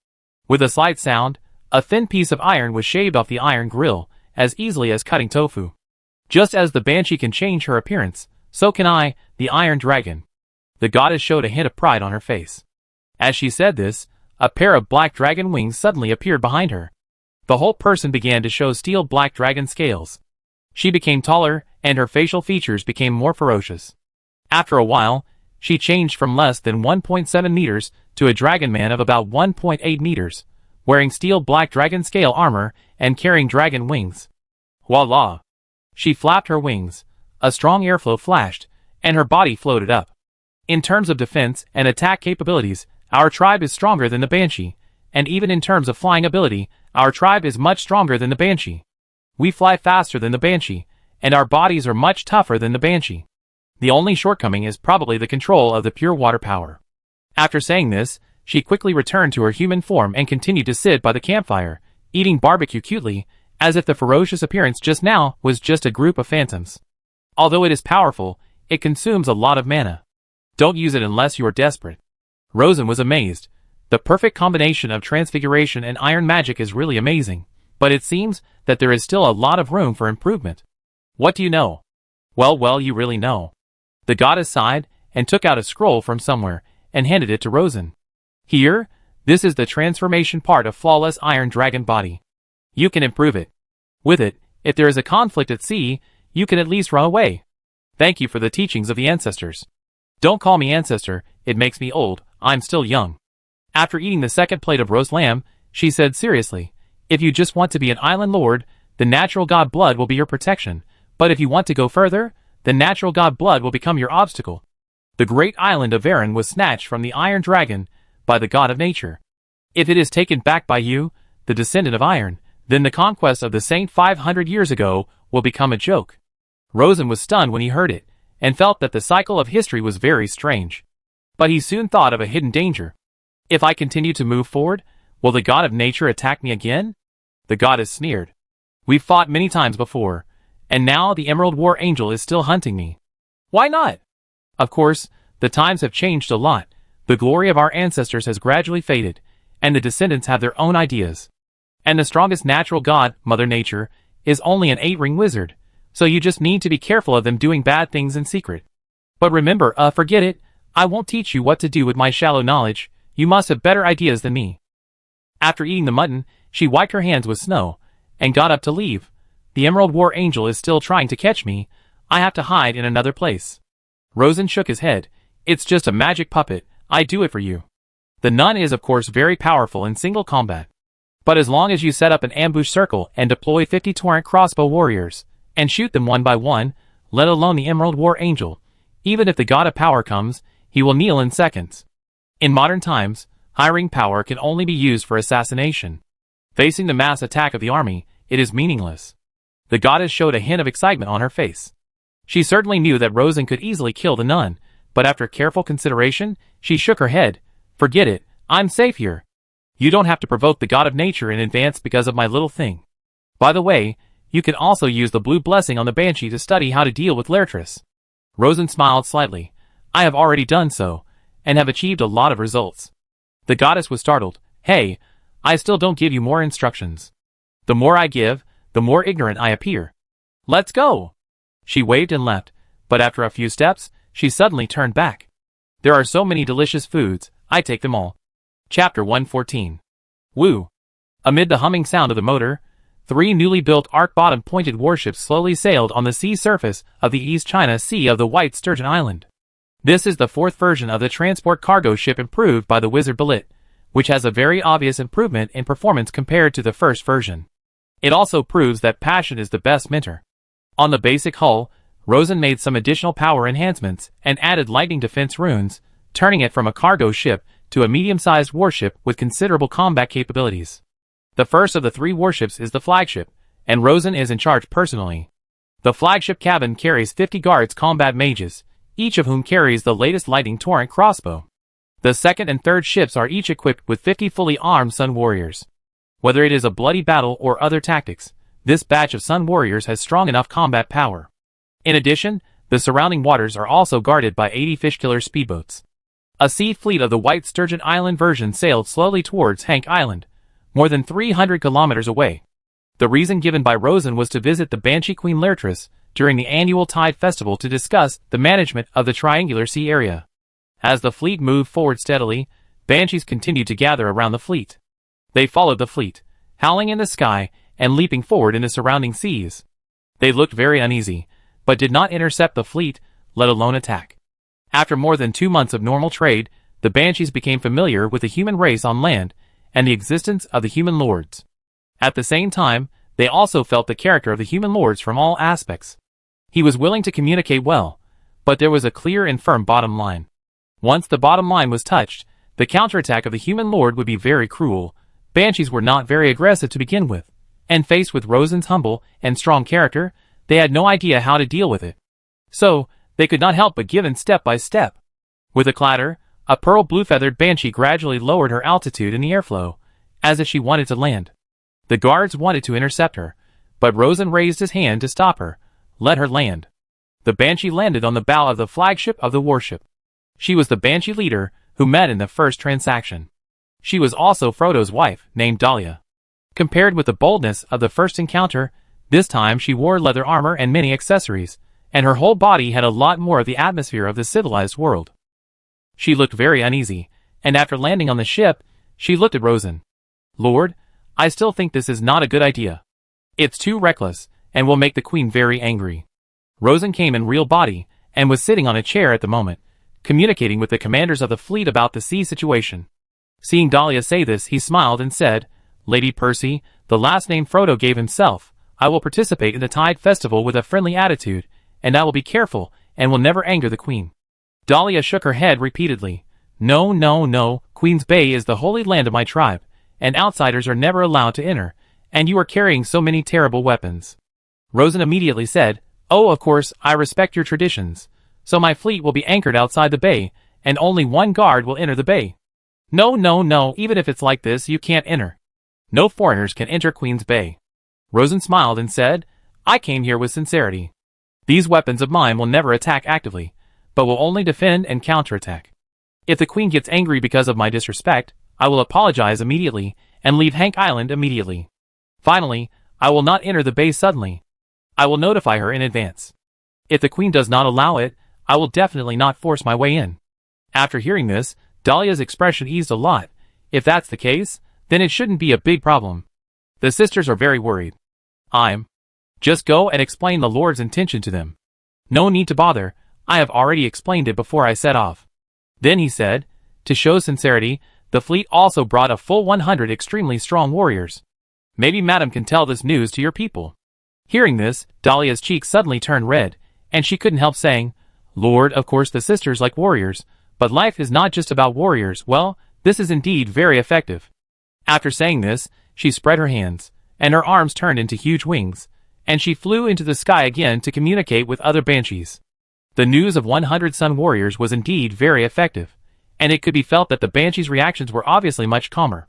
With a slight sound, a thin piece of iron was shaved off the iron grill, as easily as cutting tofu. Just as the Banshee can change her appearance, so can I, the Iron Dragon. The goddess showed a hint of pride on her face. As she said this, a pair of black dragon wings suddenly appeared behind her. The whole person began to show steel black dragon scales. She became taller, and her facial features became more ferocious. After a while, she changed from less than 1.7 meters to a dragon man of about 1.8 meters, wearing steel black dragon scale armor and carrying dragon wings. Voila! She flapped her wings, a strong airflow flashed, and her body floated up. In terms of defense and attack capabilities, our tribe is stronger than the Banshee, and even in terms of flying ability, our tribe is much stronger than the Banshee. We fly faster than the Banshee, and our bodies are much tougher than the Banshee. The only shortcoming is probably the control of the pure water power. After saying this, she quickly returned to her human form and continued to sit by the campfire, eating barbecue cutely, as if the ferocious appearance just now was just a group of phantoms. Although it is powerful, it consumes a lot of mana. Don't use it unless you are desperate. Rosen was amazed. The perfect combination of transfiguration and iron magic is really amazing, but it seems that there is still a lot of room for improvement. What do you know? Well, you really know. The goddess sighed, and took out a scroll from somewhere, and handed it to Rosen. Here, this is the transformation part of flawless iron dragon body. You can improve it. With it, if there is a conflict at sea, you can at least run away. Thank you for the teachings of the ancestors. Don't call me ancestor, it makes me old, I'm still young. After eating the second plate of roast lamb, she said seriously, if you just want to be an island lord, the natural god blood will be your protection, but if you want to go further, the natural god blood will become your obstacle. The great island of Varen was snatched from the Iron Dragon by the god of nature. If it is taken back by you, the descendant of iron, then the conquest of the saint 500 years ago will become a joke. Rosen was stunned when he heard it, and felt that the cycle of history was very strange. But he soon thought of a hidden danger. If I continue to move forward, will the god of nature attack me again? The goddess sneered. We've fought many times before, and now the Emerald War Angel is still hunting me. Why not? Of course, the times have changed a lot. The glory of our ancestors has gradually faded, and the descendants have their own ideas. And the strongest natural god, Mother Nature, is only an 8-ring wizard, so you just need to be careful of them doing bad things in secret. But remember, forget it, I won't teach you what to do with my shallow knowledge, you must have better ideas than me. After eating the mutton, she wiped her hands with snow, and got up to leave. The Emerald War Angel is still trying to catch me, I have to hide in another place. Rosen shook his head. It's just a magic puppet, I do it for you. The nun is of course very powerful in single combat. But as long as you set up an ambush circle and deploy 50 torrent crossbow warriors, and shoot them one by one, let alone the Emerald War Angel, even if the god of power comes, he will kneel in seconds. In modern times, high-ring power can only be used for assassination. Facing the mass attack of the army, it is meaningless. The goddess showed a hint of excitement on her face. She certainly knew that Rosen could easily kill the nun, but after careful consideration, she shook her head. Forget it, I'm safe here. You don't have to provoke the god of nature in advance because of my little thing. By the way, you can also use the blue blessing on the Banshee to study how to deal with Laertes. Rosen smiled slightly. I have already done so, and have achieved a lot of results. The goddess was startled. Hey, I still don't give you more instructions. The more I give, the more ignorant I appear. Let's go! She waved and left, but after a few steps, she suddenly turned back. There are so many delicious foods, I take them all. Chapter 114. Woo! Amid the humming sound of the motor, 3 newly built arc-bottom pointed warships slowly sailed on the sea surface of the East China Sea of the White Sturgeon Island. This is the 4th version of the transport cargo ship improved by the Wizard Bullet, which has a very obvious improvement in performance compared to the first version. It also proves that passion is the best mentor. On the basic hull, Rosen made some additional power enhancements and added lightning defense runes, turning it from a cargo ship to a medium-sized warship with considerable combat capabilities. The first of the 3 warships is the flagship, and Rosen is in charge personally. The flagship cabin carries 50 guards combat mages, each of whom carries the latest lightning torrent crossbow. The 2nd and 3rd ships are each equipped with 50 fully armed Sun Warriors. Whether it is a bloody battle or other tactics, this batch of Sun Warriors has strong enough combat power. In addition, the surrounding waters are also guarded by 80 fishkiller speedboats. A sea fleet of the White Sturgeon Island version sailed slowly towards Hank Island, more than 300 kilometers away. The reason given by Rosen was to visit the Banshee Queen Laertress during the annual Tide Festival to discuss the management of the Triangular Sea area. As the fleet moved forward steadily, Banshees continued to gather around the fleet. They followed the fleet, howling in the sky and leaping forward in the surrounding seas. They looked very uneasy, but did not intercept the fleet, let alone attack. After more than 2 months of normal trade, the Banshees became familiar with the human race on land and the existence of the human lords. At the same time, they also felt the character of the human lords from all aspects. He was willing to communicate well, but there was a clear and firm bottom line. Once the bottom line was touched, the counterattack of the human lord would be very cruel. Banshees were not very aggressive to begin with, and faced with Rosen's humble and strong character, they had no idea how to deal with it. So, they could not help but give in step by step. With a clatter, a pearl blue-feathered banshee gradually lowered her altitude in the airflow, as if she wanted to land. The guards wanted to intercept her, but Rosen raised his hand to stop her. Let her land. The banshee landed on the bow of the flagship of the warship. She was the banshee leader who met in the first transaction. She was also Frodo's wife, named Dahlia. Compared with the boldness of the first encounter, this time she wore leather armor and many accessories, and her whole body had a lot more of the atmosphere of the civilized world. She looked very uneasy, and after landing on the ship, she looked at Rosen. Lord, I still think this is not a good idea. It's too reckless, and will make the queen very angry. Rosen came in real body, and was sitting on a chair at the moment, communicating with the commanders of the fleet about the sea situation. Seeing Dahlia say this, he smiled and said, Lady Percy, the last name Frodo gave himself, I will participate in the Tide Festival with a friendly attitude, and I will be careful, and will never anger the queen. Dahlia shook her head repeatedly. No, no, no, Queen's Bay is the holy land of my tribe, and outsiders are never allowed to enter, and you are carrying so many terrible weapons. Rosen immediately said, Oh, of course, I respect your traditions, so my fleet will be anchored outside the bay, and only 1 guard will enter the bay. No, no, no, even if it's like this, you can't enter. No foreigners can enter Queen's Bay. Rosen smiled and said, I came here with sincerity. These weapons of mine will never attack actively, but will only defend and counterattack. If the queen gets angry because of my disrespect, I will apologize immediately and leave Hank Island immediately. Finally, I will not enter the bay suddenly. I will notify her in advance. If the queen does not allow it, I will definitely not force my way in. After hearing this, Dahlia's expression eased a lot. If that's the case, then it shouldn't be a big problem. The sisters are very worried. Just go and explain the Lord's intention to them. No need to bother, I have already explained it before I set off. Then he said, to show sincerity, the fleet also brought a full 100 extremely strong warriors. Maybe Madam can tell this news to your people. Hearing this, Dahlia's cheeks suddenly turned red, and she couldn't help saying, Lord, of course the sisters like warriors, but life is not just about warriors. Well, this is indeed very effective. After saying this, she spread her hands, and her arms turned into huge wings, and she flew into the sky again to communicate with other banshees. The news of 100 Sun Warriors was indeed very effective, and it could be felt that the banshees' reactions were obviously much calmer.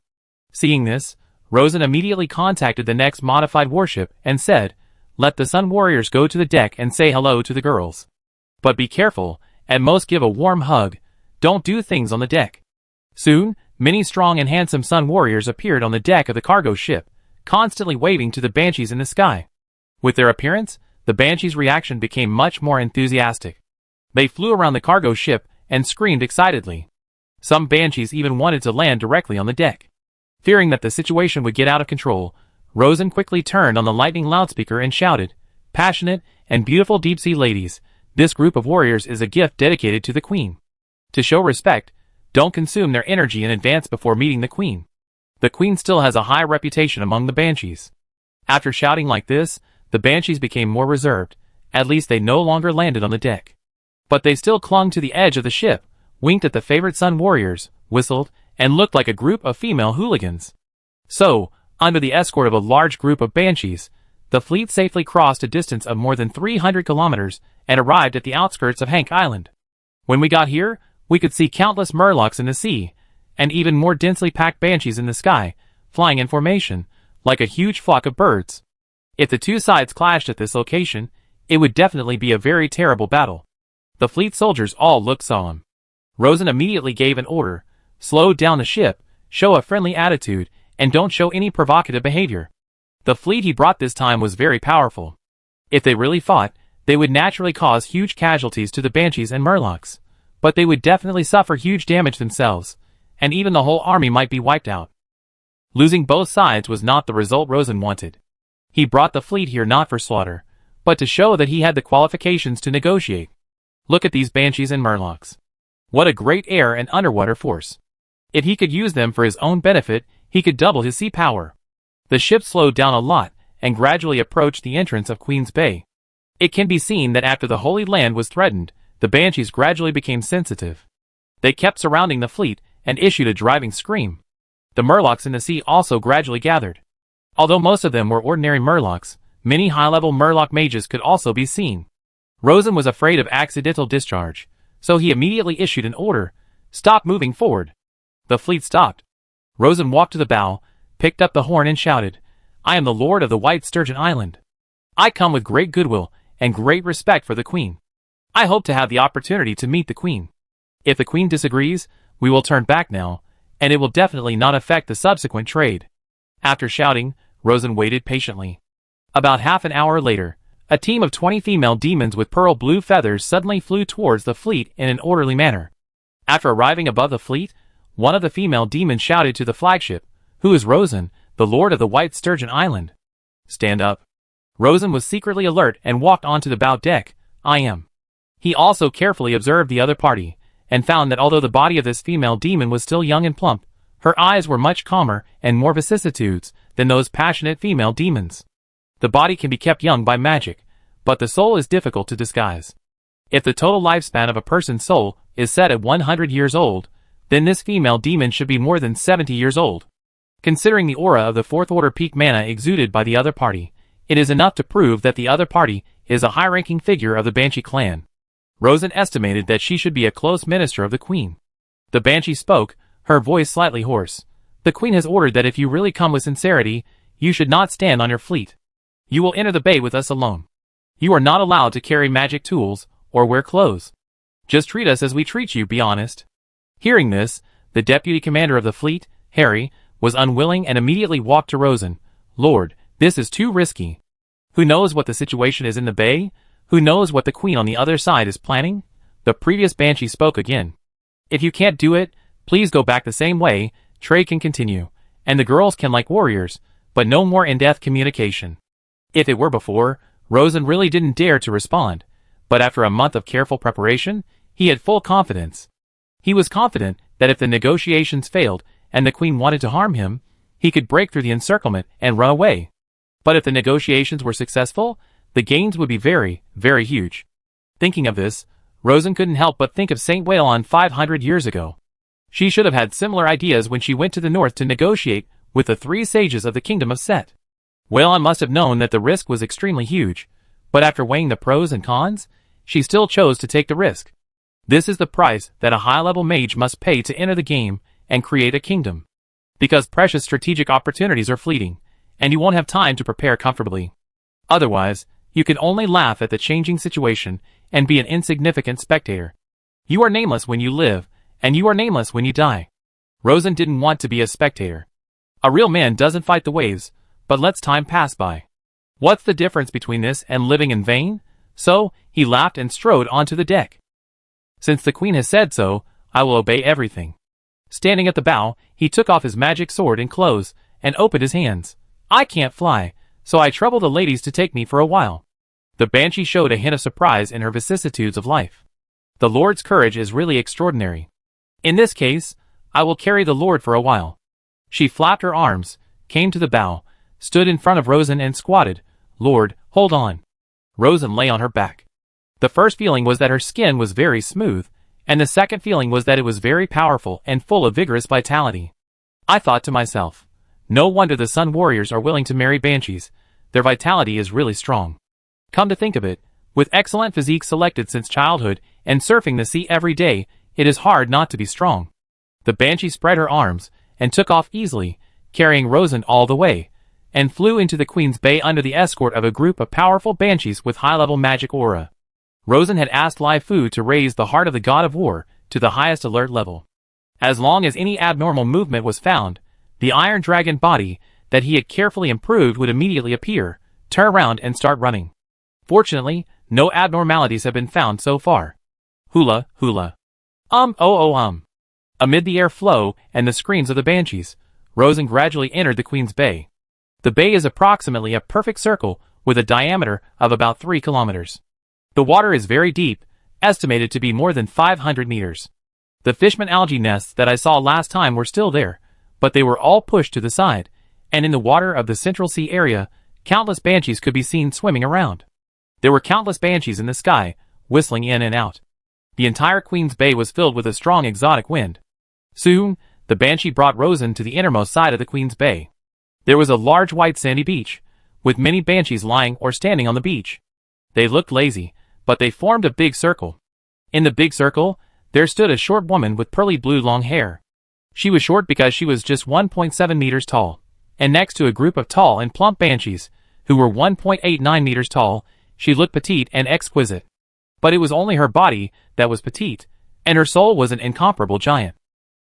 Seeing this, Rosen immediately contacted the next modified warship and said, Let the Sun Warriors go to the deck and say hello to the girls. But be careful, at most give a warm hug, don't do things on the deck. Soon, many strong and handsome sun warriors appeared on the deck of the cargo ship, constantly waving to the banshees in the sky. With their appearance, the banshees' reaction became much more enthusiastic. They flew around the cargo ship and screamed excitedly. Some banshees even wanted to land directly on the deck. Fearing that the situation would get out of control, Rosen quickly turned on the lightning loudspeaker and shouted, "Passionate and beautiful deep-sea ladies, this group of warriors is a gift dedicated to the Queen. To show respect, don't consume their energy in advance before meeting the Queen. The Queen still has a high reputation among the banshees." After shouting like this, the banshees became more reserved. At least they no longer landed on the deck. But they still clung to the edge of the ship, winked at the favorite sun warriors, whistled, and looked like a group of female hooligans. So, under the escort of a large group of banshees, the fleet safely crossed a distance of more than 300 kilometers and arrived at the outskirts of Hank Island. When we got here, we could see countless murlocs in the sea, and even more densely packed banshees in the sky, flying in formation, like a huge flock of birds. If the two sides clashed at this location, it would definitely be a very terrible battle. The fleet soldiers all looked solemn. Rosen immediately gave an order: slow down the ship, show a friendly attitude, and don't show any provocative behavior. The fleet he brought this time was very powerful. If they really fought, they would naturally cause huge casualties to the banshees and murlocs, but they would definitely suffer huge damage themselves, and even the whole army might be wiped out. Losing both sides was not the result Rosen wanted. He brought the fleet here not for slaughter, but to show that he had the qualifications to negotiate. Look at these banshees and murlocs. What a great air and underwater force. If he could use them for his own benefit, he could double his sea power. The ship slowed down a lot and gradually approached the entrance of Queen's Bay. It can be seen that after the Holy Land was threatened, the banshees gradually became sensitive. They kept surrounding the fleet and issued a driving scream. The murlocs in the sea also gradually gathered. Although most of them were ordinary murlocs, many high-level murloc mages could also be seen. Rosen was afraid of accidental discharge, so he immediately issued an order: stop moving forward. The fleet stopped. Rosen walked to the bow, picked up the horn and shouted, "I am the Lord of the White Sturgeon Island. I come with great goodwill and great respect for the Queen. I hope to have the opportunity to meet the Queen. If the Queen disagrees, we will turn back now, and it will definitely not affect the subsequent trade." After shouting, Rosen waited patiently. About half an hour later, a team of 20 female demons with pearl blue feathers suddenly flew towards the fleet in an orderly manner. After arriving above the fleet, one of the female demons shouted to the flagship, "Who is Rosen, the Lord of the White Sturgeon Island?" "Stand up." Rosen was secretly alert and walked onto the bow deck. "I am." He also carefully observed the other party, and found that although the body of this female demon was still young and plump, her eyes were much calmer and more vicissitudes than those passionate female demons. The body can be kept young by magic, but the soul is difficult to disguise. If the total lifespan of a person's soul is set at 100 years old, then this female demon should be more than 70 years old. Considering the aura of the fourth order peak mana exuded by the other party, it is enough to prove that the other party is a high-ranking figure of the Banshee clan. Rosen estimated that she should be a close minister of the Queen. The Banshee spoke, her voice slightly hoarse. "The Queen has ordered that if you really come with sincerity, you should not stand on your fleet. You will enter the bay with us alone. You are not allowed to carry magic tools or wear clothes. Just treat us as we treat you, be honest." Hearing this, the deputy commander of the fleet, Harry, was unwilling and immediately walked to Rosen. "Lord, this is too risky. Who knows what the situation is in the bay? Who knows what the Queen on the other side is planning?" The previous Banshee spoke again. "If you can't do it, please go back the same way. Trade can continue, and the girls can like warriors, but no more in-depth communication." If it were before, Rosen really didn't dare to respond, but after a month of careful preparation, he had full confidence. He was confident that if the negotiations failed and the Queen wanted to harm him, he could break through the encirclement and run away. But if the negotiations were successful, the gains would be very, very huge. Thinking of this, Rosen couldn't help but think of Saint Whalon 500 years ago. She should have had similar ideas when she went to the north to negotiate with the 3 sages of the Kingdom of Set. Whalon must have known that the risk was extremely huge, but after weighing the pros and cons, she still chose to take the risk. This is the price that a high-level mage must pay to enter the game and create a kingdom. Because precious strategic opportunities are fleeting, and you won't have time to prepare comfortably. Otherwise, you can only laugh at the changing situation and be an insignificant spectator. You are nameless when you live, and you are nameless when you die. Rosen didn't want to be a spectator. A real man doesn't fight the waves, but lets time pass by. What's the difference between this and living in vain? So, he laughed and strode onto the deck. Since the queen has said so, I will obey everything. Standing at the bow, he took off his magic sword and clothes, and opened his hands. I can't fly, so I trouble the ladies to take me for a while. The banshee showed a hint of surprise in her vicissitudes of life. The Lord's courage is really extraordinary. In this case, I will carry the Lord for a while. She flapped her arms, came to the bow, stood in front of Rosen and squatted. Lord, hold on. Rosen lay on her back. The first feeling was that her skin was very smooth, and the second feeling was that it was very powerful and full of vigorous vitality. I thought to myself, no wonder the Sun Warriors are willing to marry banshees. Their vitality is really strong. Come to think of it, with excellent physique selected since childhood and surfing the sea every day, it is hard not to be strong. The banshee spread her arms and took off easily, carrying Rosen all the way, and flew into the Queen's Bay under the escort of a group of powerful banshees with high-level magic aura. Rosen had asked Lai Fu to raise the heart of the god of war to the highest alert level. As long as any abnormal movement was found, the iron dragon body that he had carefully improved would immediately appear, turn around and start running. Fortunately, no abnormalities have been found so far. Hula, hula. Amid the airflow and the screams of the banshees, Rosen gradually entered the Queen's Bay. The bay is approximately a perfect circle with a diameter of about 3 kilometers. The water is very deep, estimated to be more than 500 meters. The fishman algae nests that I saw last time were still there, but they were all pushed to the side, and in the water of the Central Sea area, countless banshees could be seen swimming around. There were countless banshees in the sky, whistling in and out. The entire Queen's Bay was filled with a strong exotic wind. Soon, the banshee brought Rosen to the innermost side of the Queen's Bay. There was a large white sandy beach, with many banshees lying or standing on the beach. They looked lazy, but they formed a big circle. In the big circle, there stood a short woman with pearly blue long hair. She was short because she was just 1.7 meters tall, and next to a group of tall and plump banshees, who were 1.89 meters tall, she looked petite and exquisite. But it was only her body that was petite, and her soul was an incomparable giant.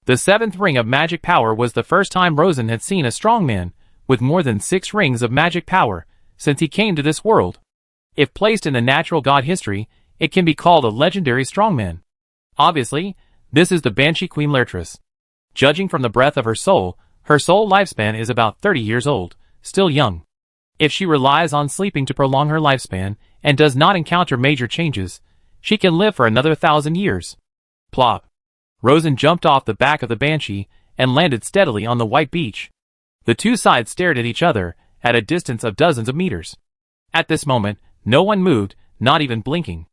The 7th ring of magic power was the first time Rosen had seen a strong man with more than 6 rings of magic power since he came to this world. If placed in the natural god history, it can be called a legendary strongman. Obviously, this is the Banshee Queen Lertris. Judging from the breadth of her soul lifespan is about 30 years old, still young. If she relies on sleeping to prolong her lifespan and does not encounter major changes, she can live for another 1,000 years. Plop. Rosen jumped off the back of the banshee and landed steadily on the white beach. The two sides stared at each other at a distance of dozens of meters. At this moment, no one moved, not even blinking.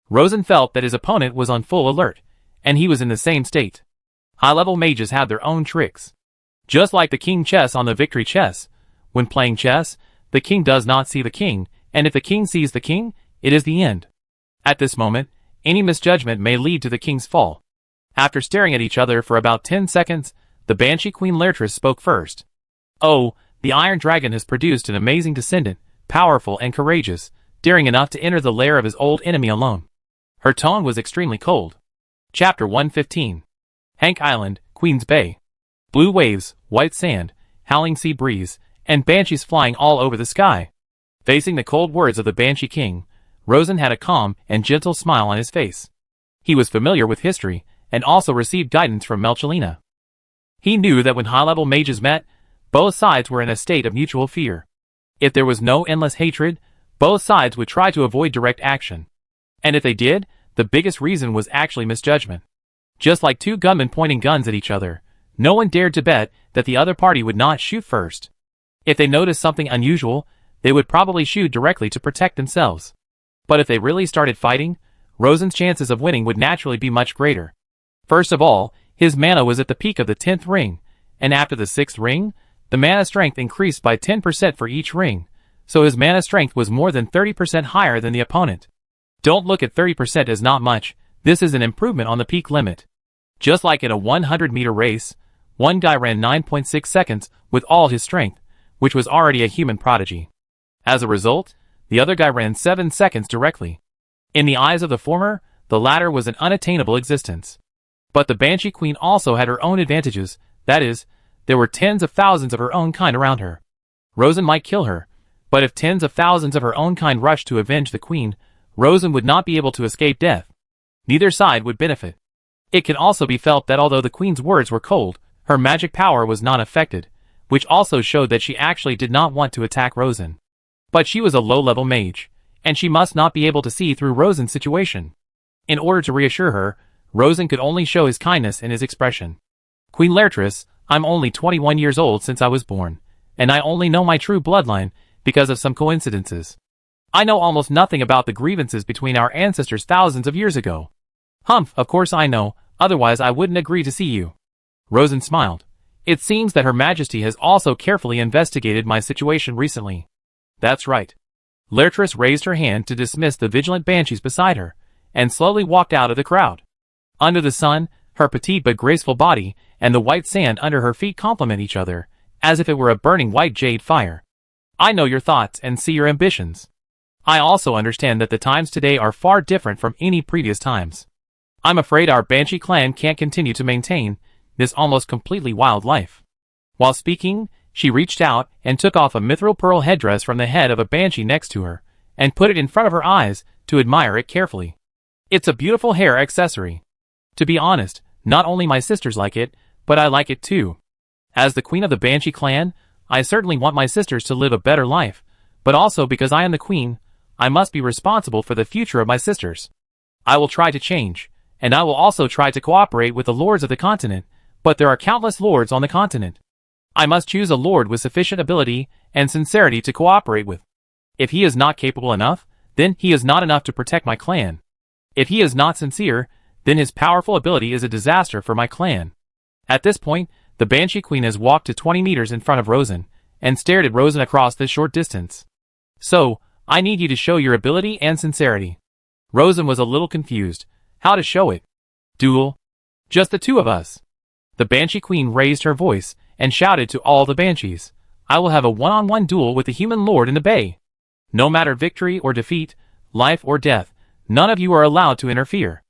Rosen felt that his opponent was on full alert, and he was in the same state. High-level mages have their own tricks. Just like the king chess on the victory chess, when playing chess, the king does not see the king, and if the king sees the king, it is the end. At this moment, any misjudgment may lead to the king's fall. After staring at each other for about 10 seconds, the Banshee Queen Lertris spoke first. Oh, the Iron Dragon has produced an amazing descendant, powerful and courageous, daring enough to enter the lair of his old enemy alone. Her tone was extremely cold. Chapter 115. Hank Island, Queen's Bay. Blue waves, white sand, howling sea breeze, and banshees flying all over the sky. Facing the cold words of the Banshee King, Rosen had a calm and gentle smile on his face. He was familiar with history, and also received guidance from Melchelina. He knew that when high-level mages met, both sides were in a state of mutual fear. If there was no endless hatred, both sides would try to avoid direct action. And if they did, the biggest reason was actually misjudgment. Just like two gunmen pointing guns at each other, no one dared to bet that the other party would not shoot first. If they noticed something unusual, they would probably shoot directly to protect themselves. But if they really started fighting, Rosen's chances of winning would naturally be much greater. First of all, his mana was at the peak of the 10th ring, and after the 6th ring, the mana strength increased by 10% for each ring, so his mana strength was more than 30% higher than the opponent. Don't look at 30% as not much, this is an improvement on the peak limit. Just like in a 100-meter race, one guy ran 9.6 seconds with all his strength, which was already a human prodigy. As a result, the other guy ran 7 seconds directly. In the eyes of the former, the latter was an unattainable existence. But the Banshee Queen also had her own advantages, that is, there were tens of thousands of her own kind around her. Rosen might kill her, but if tens of thousands of her own kind rushed to avenge the Queen, Rosen would not be able to escape death. Neither side would benefit. It can also be felt that although the Queen's words were cold, her magic power was not affected, which also showed that she actually did not want to attack Rosen. But she was a low-level mage, and she must not be able to see through Rosen's situation. In order to reassure her, Rosen could only show his kindness in his expression. Queen Laertes, I'm only 21 years old since I was born, and I only know my true bloodline because of some coincidences. I know almost nothing about the grievances between our ancestors thousands of years ago. Humph, of course I know, otherwise I wouldn't agree to see you. Rosen smiled. It seems that Her Majesty has also carefully investigated my situation recently. That's right. Laertes raised her hand to dismiss the vigilant banshees beside her, and slowly walked out of the crowd. Under the sun, her petite but graceful body and the white sand under her feet complement each other, as if it were a burning white jade fire. I know your thoughts and see your ambitions. I also understand that the times today are far different from any previous times. I'm afraid our Banshee clan can't continue to maintain this almost completely wild life. While speaking, she reached out and took off a mithril pearl headdress from the head of a banshee next to her, and put it in front of her eyes to admire it carefully. It's a beautiful hair accessory. To be honest, not only my sisters like it, but I like it too. As the queen of the Banshee clan, I certainly want my sisters to live a better life, but also because I am the queen, I must be responsible for the future of my sisters. I will try to change, and I will also try to cooperate with the lords of the continent, but there are countless lords on the continent. I must choose a lord with sufficient ability and sincerity to cooperate with. If he is not capable enough, then he is not enough to protect my clan. If he is not sincere, then his powerful ability is a disaster for my clan. At this point, the Banshee Queen has walked to 20 meters in front of Rosen, and stared at Rosen across this short distance. So, I need you to show your ability and sincerity. Rosen was a little confused. How to show it? Duel? Just the two of us. The Banshee Queen raised her voice, and shouted to all the Banshees, I will have a one-on-one duel with the human lord in the bay. No matter victory or defeat, life or death, none of you are allowed to interfere.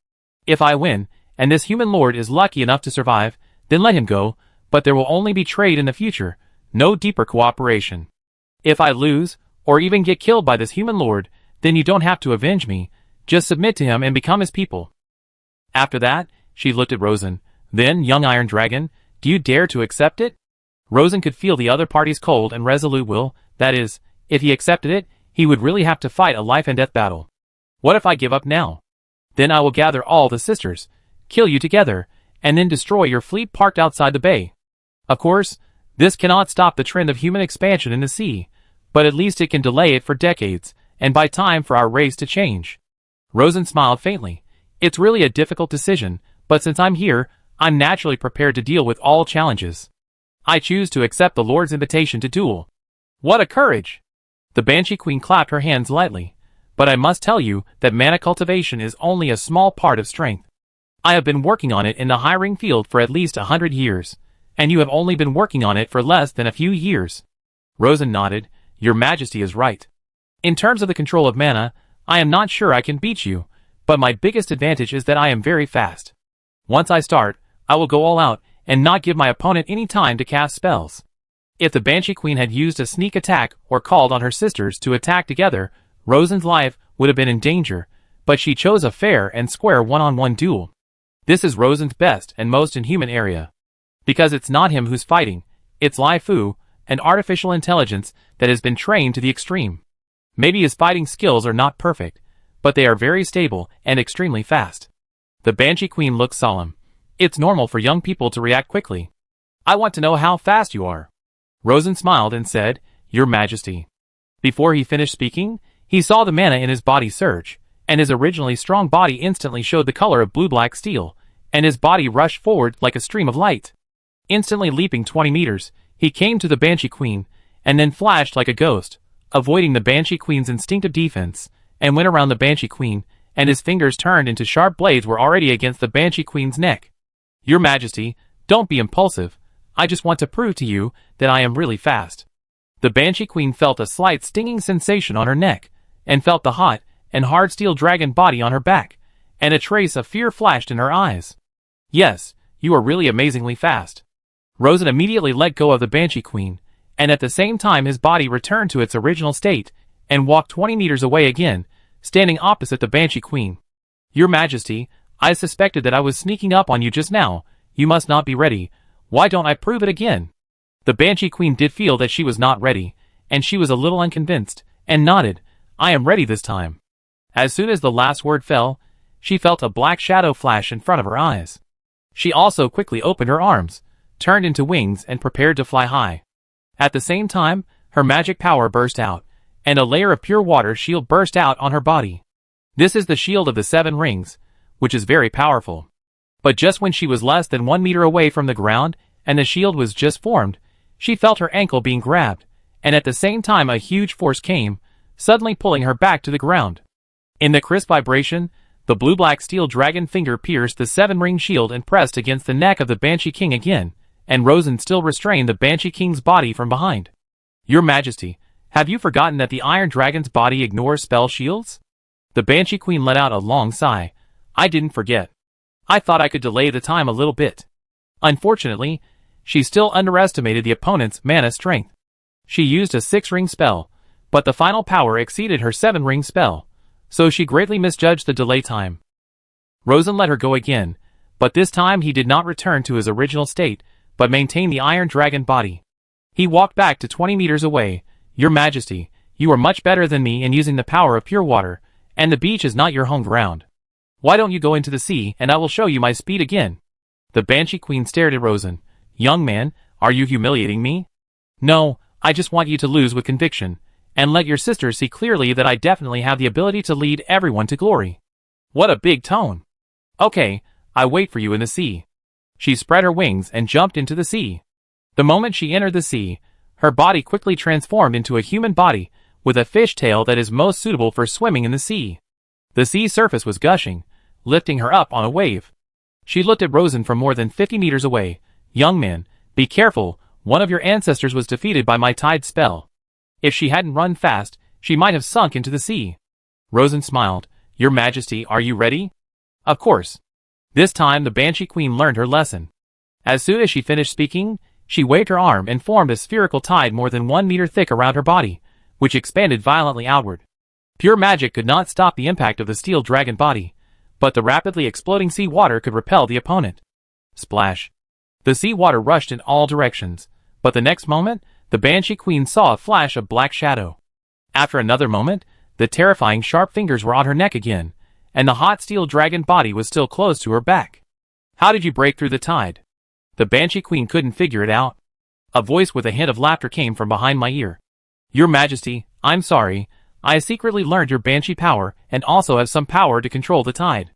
If I win, and this human lord is lucky enough to survive, then let him go, but there will only be trade in the future, no deeper cooperation. If I lose, or even get killed by this human lord, then you don't have to avenge me, just submit to him and become his people. After that, she looked at Rosen. Then, young Iron Dragon, do you dare to accept it? Rosen could feel the other party's cold and resolute will, that is, if he accepted it, he would really have to fight a life-and-death battle. What if I give up now? Then I will gather all the sisters, kill you together, and then destroy your fleet parked outside the bay. Of course, this cannot stop the trend of human expansion in the sea, but at least it can delay it for decades, and buy time for our race to change. Rosen smiled faintly. It's really a difficult decision, but since I'm here, I'm naturally prepared to deal with all challenges. I choose to accept the Lord's invitation to duel. What a courage! The Banshee Queen clapped her hands lightly. But I must tell you that mana cultivation is only a small part of strength. I have been working on it in the hiring field for at least 100 years, and you have only been working on it for less than a few years. Rosen nodded. Your Majesty is right. In terms of the control of mana, I am not sure I can beat you, but my biggest advantage is that I am very fast. Once I start, I will go all out, and not give my opponent any time to cast spells. If the Banshee Queen had used a sneak attack or called on her sisters to attack together, Rosen's life would have been in danger, but she chose a fair and square one-on-one duel. This is Rosen's best and most inhuman area. Because it's not him who's fighting, it's Lai Fu, an artificial intelligence that has been trained to the extreme. Maybe his fighting skills are not perfect, but they are very stable and extremely fast. The Banshee Queen looked solemn. It's normal for young people to react quickly. I want to know how fast you are. Rosen smiled and said, Your Majesty. Before he finished speaking, he saw the mana in his body surge, and his originally strong body instantly showed the color of blue-black steel, and his body rushed forward like a stream of light. Instantly leaping 20 meters, he came to the Banshee Queen, and then flashed like a ghost, avoiding the Banshee Queen's instinctive defense, and went around the Banshee Queen, and his fingers turned into sharp blades were already against the Banshee Queen's neck. Your Majesty, don't be impulsive. I just want to prove to you that I am really fast. The Banshee Queen felt a slight stinging sensation on her neck, and felt the hot and hard steel dragon body on her back, and a trace of fear flashed in her eyes. Yes, you are really amazingly fast. Rosen immediately let go of the Banshee Queen, and at the same time his body returned to its original state, and walked 20 meters away again, standing opposite the Banshee Queen. Your Majesty, I suspected that I was sneaking up on you just now. You must not be ready. Why don't I prove it again? The Banshee Queen did feel that she was not ready, and she was a little unconvinced, and nodded, I am ready this time. As soon as the last word fell, she felt a black shadow flash in front of her eyes. She also quickly opened her arms, turned into wings and prepared to fly high. At the same time, her magic power burst out, and a layer of pure water shield burst out on her body. This is the shield of the 7 rings, which is very powerful. But just when she was less than 1 meter away from the ground, and the shield was just formed, she felt her ankle being grabbed, and at the same time a huge force came, suddenly pulling her back to the ground. In the crisp vibration, the blue-black steel dragon finger pierced the 7-ring shield and pressed against the neck of the Banshee King again, and Rosen still restrained the Banshee King's body from behind. Your Majesty, have you forgotten that the Iron Dragon's body ignores spell shields? The Banshee Queen let out a long sigh. I didn't forget. I thought I could delay the time a little bit. Unfortunately, she still underestimated the opponent's mana strength. She used a 6-ring spell, but the final power exceeded her 7-ring spell, so she greatly misjudged the delay time. Rosen let her go again, but this time he did not return to his original state, but maintained the Iron Dragon body. He walked back to 20 meters away. Your Majesty, you are much better than me in using the power of pure water, and the beach is not your home ground. Why don't you go into the sea and I will show you my speed again? The Banshee Queen stared at Rosen. Young man, are you humiliating me? No, I just want you to lose with conviction, and let your sister see clearly that I definitely have the ability to lead everyone to glory. What a big tone. Okay, I wait for you in the sea. She spread her wings and jumped into the sea. The moment she entered the sea, her body quickly transformed into a human body, with a fish tail that is most suitable for swimming in the sea. The sea surface was gushing, lifting her up on a wave. She looked at Rosen from more than 50 meters away. Young man, be careful, one of your ancestors was defeated by my tide spell. If she hadn't run fast, she might have sunk into the sea. Rosen smiled. Your Majesty, are you ready? Of course. This time the Banshee Queen learned her lesson. As soon as she finished speaking, she waved her arm and formed a spherical tide more than 1 meter thick around her body, which expanded violently outward. Pure magic could not stop the impact of the steel dragon body, but the rapidly exploding sea water could repel the opponent. Splash. The sea water rushed in all directions, but the next moment, the Banshee Queen saw a flash of black shadow. After another moment, the terrifying sharp fingers were on her neck again, and the hot steel dragon body was still close to her back. How did you break through the tide? The Banshee Queen couldn't figure it out. A voice with a hint of laughter came from behind my ear. Your Majesty, I'm sorry, I secretly learned your Banshee power and also have some power to control the tide.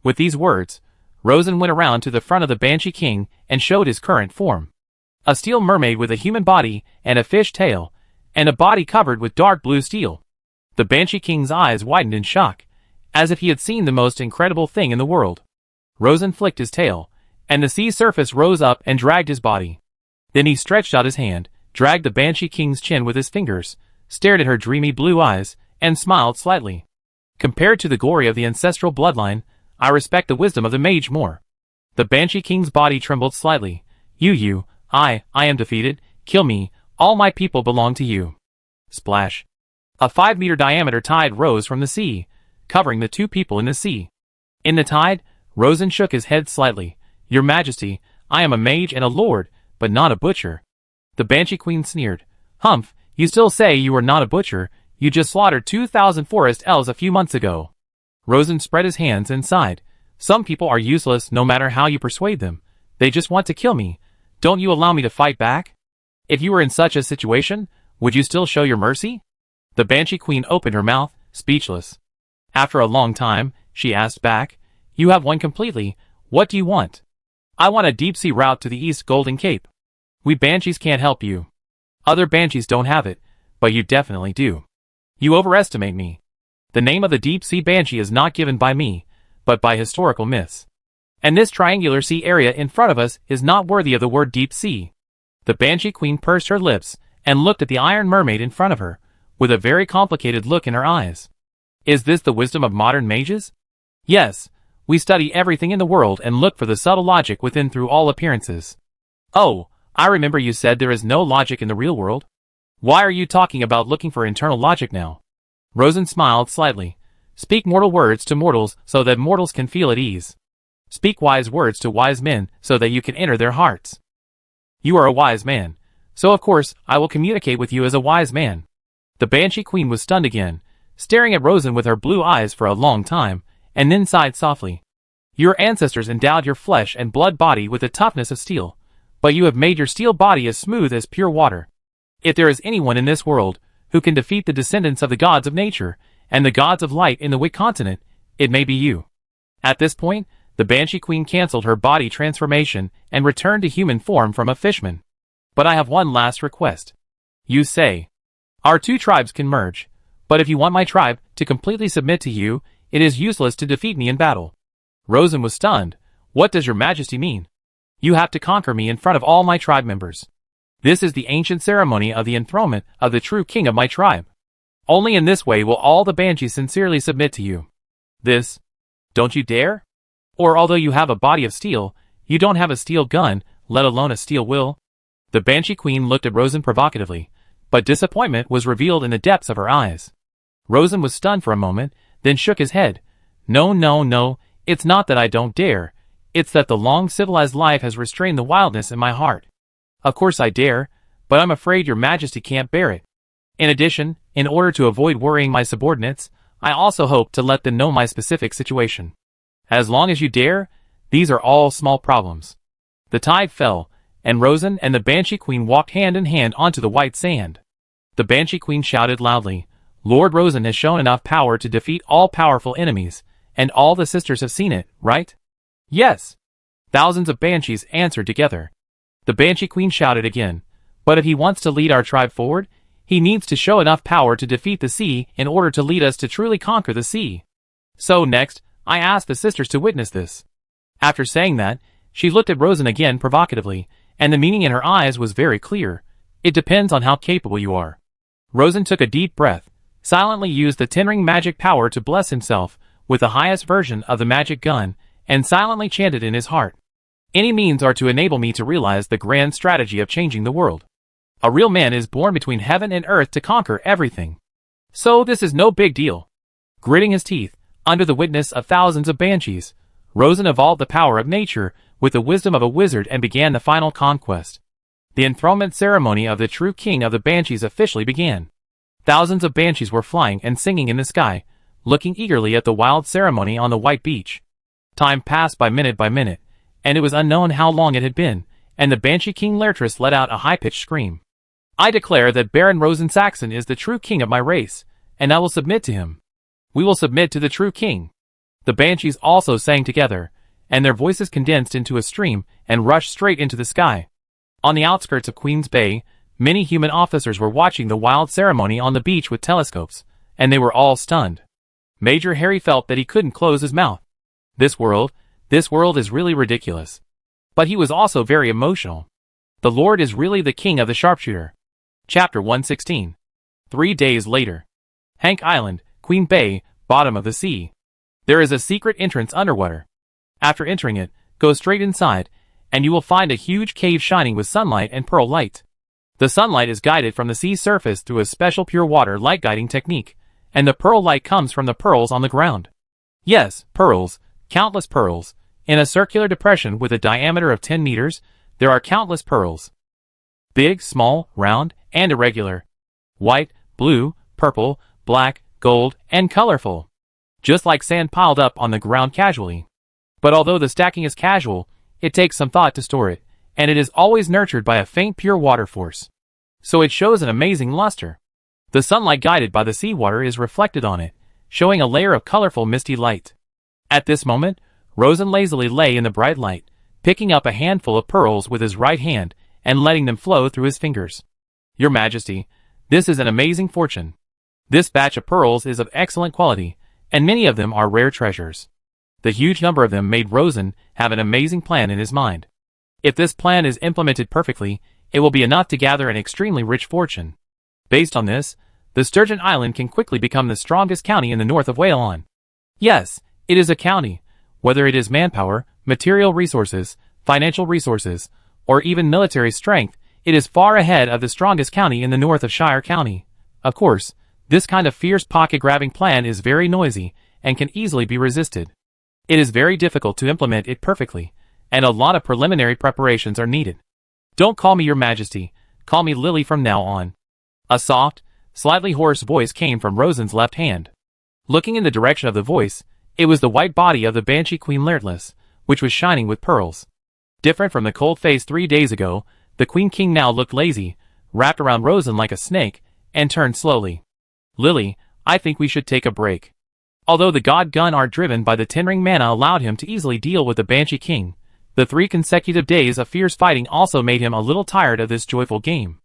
With these words, Rosen went around to the front of the Banshee King and showed his current form. A steel mermaid with a human body and a fish tail, and a body covered with dark blue steel. The Banshee King's eyes widened in shock, as if he had seen the most incredible thing in the world. Rosen flicked his tail, and the sea surface rose up and dragged his body. Then he stretched out his hand, dragged the Banshee King's chin with his fingers, stared at her dreamy blue eyes, and smiled slightly. Compared to the glory of the ancestral bloodline, I respect the wisdom of the mage more. The Banshee King's body trembled slightly. I am defeated. Kill me. All my people belong to you. Splash. A 5-meter diameter tide rose from the sea, covering the 2 people in the sea. In the tide, Rosen shook his head slightly. Your Majesty, I am a mage and a lord, but not a butcher. The Banshee Queen sneered. Humph, you still say you are not a butcher. You just slaughtered 2,000 forest elves a few months ago. Rosen spread his hands and sighed. Some people are useless no matter how you persuade them. They just want to kill me. Don't you allow me to fight back? If you were in such a situation, would you still show your mercy? The Banshee Queen opened her mouth, speechless. After a long time, she asked back, You have won completely. What do you want? I want a deep-sea route to the East Golden Cape. We Banshees can't help you. Other Banshees don't have it, but you definitely do. You overestimate me. The name of the deep-sea Banshee is not given by me, but by historical myths. And this triangular sea area in front of us is not worthy of the word deep sea. The Banshee Queen pursed her lips and looked at the Iron Mermaid in front of her, with a very complicated look in her eyes. Is this the wisdom of modern mages? Yes, We study everything in the world and look for the subtle logic within through all appearances. Oh, I remember you said there is no logic in the real world. Why are you talking about looking for internal logic now? Rosen smiled slightly. Speak mortal words to mortals so that mortals can feel at ease. Speak wise words to wise men so that you can enter their hearts. You are a wise man, so of course I will communicate with you as a wise man. The Banshee Queen was stunned again, staring at Rosen with her blue eyes for a long time, and then sighed softly. Your ancestors endowed your flesh and blood body with the toughness of steel, but you have made your steel body as smooth as pure water. If there is anyone in this world who can defeat the descendants of the gods of nature and the gods of light in the Wick continent, it may be you. At this point, the Banshee Queen cancelled her body transformation and returned to human form from a fishman. But I have one last request. You say, our two tribes can merge, but if you want my tribe to completely submit to you, it is useless to defeat me in battle. Rosen was stunned. What does your majesty mean? You have to conquer me in front of all my tribe members. This is the ancient ceremony of the enthronement of the true king of my tribe. Only in this way will all the banshees sincerely submit to you. This, don't you dare? Or although you have a body of steel, you don't have a steel gun, let alone a steel will? The Banshee Queen looked at Rosen provocatively, but disappointment was revealed in the depths of her eyes. Rosen was stunned for a moment, then shook his head. No, it's not that I don't dare. It's that the long civilized life has restrained the wildness in my heart. Of course I dare, but I'm afraid your majesty can't bear it. In addition, in order to avoid worrying my subordinates, I also hope to let them know my specific situation. As long as you dare, these are all small problems. The tide fell, and Rosen and the Banshee Queen walked hand in hand onto the white sand. The Banshee Queen shouted loudly, Lord Rosen has shown enough power to defeat all powerful enemies, and all the sisters have seen it, right? Yes. Thousands of banshees answered together. The Banshee Queen shouted again, but if he wants to lead our tribe forward, he needs to show enough power to defeat the sea in order to lead us to truly conquer the sea. So next, I asked the sisters to witness this. After saying that, she looked at Rosen again provocatively, and the meaning in her eyes was very clear. It depends on how capable you are. Rosen took a deep breath, silently used the Ten-Ring magic power to bless himself with the highest version of the magic gun, and silently chanted in his heart. Any means are to enable me to realize the grand strategy of changing the world. A real man is born between heaven and earth to conquer everything. So this is no big deal. Gritting his teeth, under the witness of thousands of banshees, Rosen evolved the power of nature with the wisdom of a wizard and began the final conquest. The enthronement ceremony of the true king of the banshees officially began. Thousands of banshees were flying and singing in the sky, looking eagerly at the wild ceremony on the white beach. Time passed by minute, and it was unknown how long it had been, and the Banshee King Laertris let out a high-pitched scream. I declare that Baron Rosen Saxon is the true king of my race, and I will submit to him. We will submit to the true king. The banshees also sang together, and their voices condensed into a stream and rushed straight into the sky. On the outskirts of Queen's Bay, many human officers were watching the wild ceremony on the beach with telescopes, and they were all stunned. Major Harry felt that he couldn't close his mouth. This world is really ridiculous. But he was also very emotional. The Lord is really the king of the sharpshooter. Chapter 116. 3 days later. Hank Island, Queen Bay, bottom of the sea. There is a secret entrance underwater. After entering it, go straight inside, and you will find a huge cave shining with sunlight and pearl light. The sunlight is guided from the sea surface through a special pure water light guiding technique, and the pearl light comes from the pearls on the ground. Yes, pearls, countless pearls. In a circular depression with a diameter of 10 meters, there are countless pearls. Big, small, round, and irregular. White, blue, purple, black, gold, and colorful. Just like sand piled up on the ground casually. But although the stacking is casual, it takes some thought to store it, and it is always nurtured by a faint pure water force. So it shows an amazing luster. The sunlight guided by the seawater is reflected on it, showing a layer of colorful misty light. At this moment, Rosen lazily lay in the bright light, picking up a handful of pearls with his right hand and letting them flow through his fingers. Your Majesty, this is an amazing fortune. This batch of pearls is of excellent quality, and many of them are rare treasures. The huge number of them made Rosen have an amazing plan in his mind. If this plan is implemented perfectly, it will be enough to gather an extremely rich fortune. Based on this, the Sturgeon Island can quickly become the strongest county in the north of Whalon. Yes, it is a county, Whether it is manpower, material resources, financial resources, or even military strength, it is far ahead of the strongest county in the north of Shire County. Of course, this kind of fierce pocket-grabbing plan is very noisy and can easily be resisted. It is very difficult to implement it perfectly, and a lot of preliminary preparations are needed. Don't call me your majesty, call me Lily from now on. A soft, slightly hoarse voice came from Rosen's left hand. Looking in the direction of the voice, it was the white body of the Banshee Queen Lyrtless, which was shining with pearls. Different from the cold face 3 days ago, the Queen King now looked lazy, wrapped around Rosen like a snake, and turned slowly. Lily, I think we should take a break. Although the God Gun art driven by the Ten-Ring mana allowed him to easily deal with the Banshee King, the 3 consecutive days of fierce fighting also made him a little tired of this joyful game.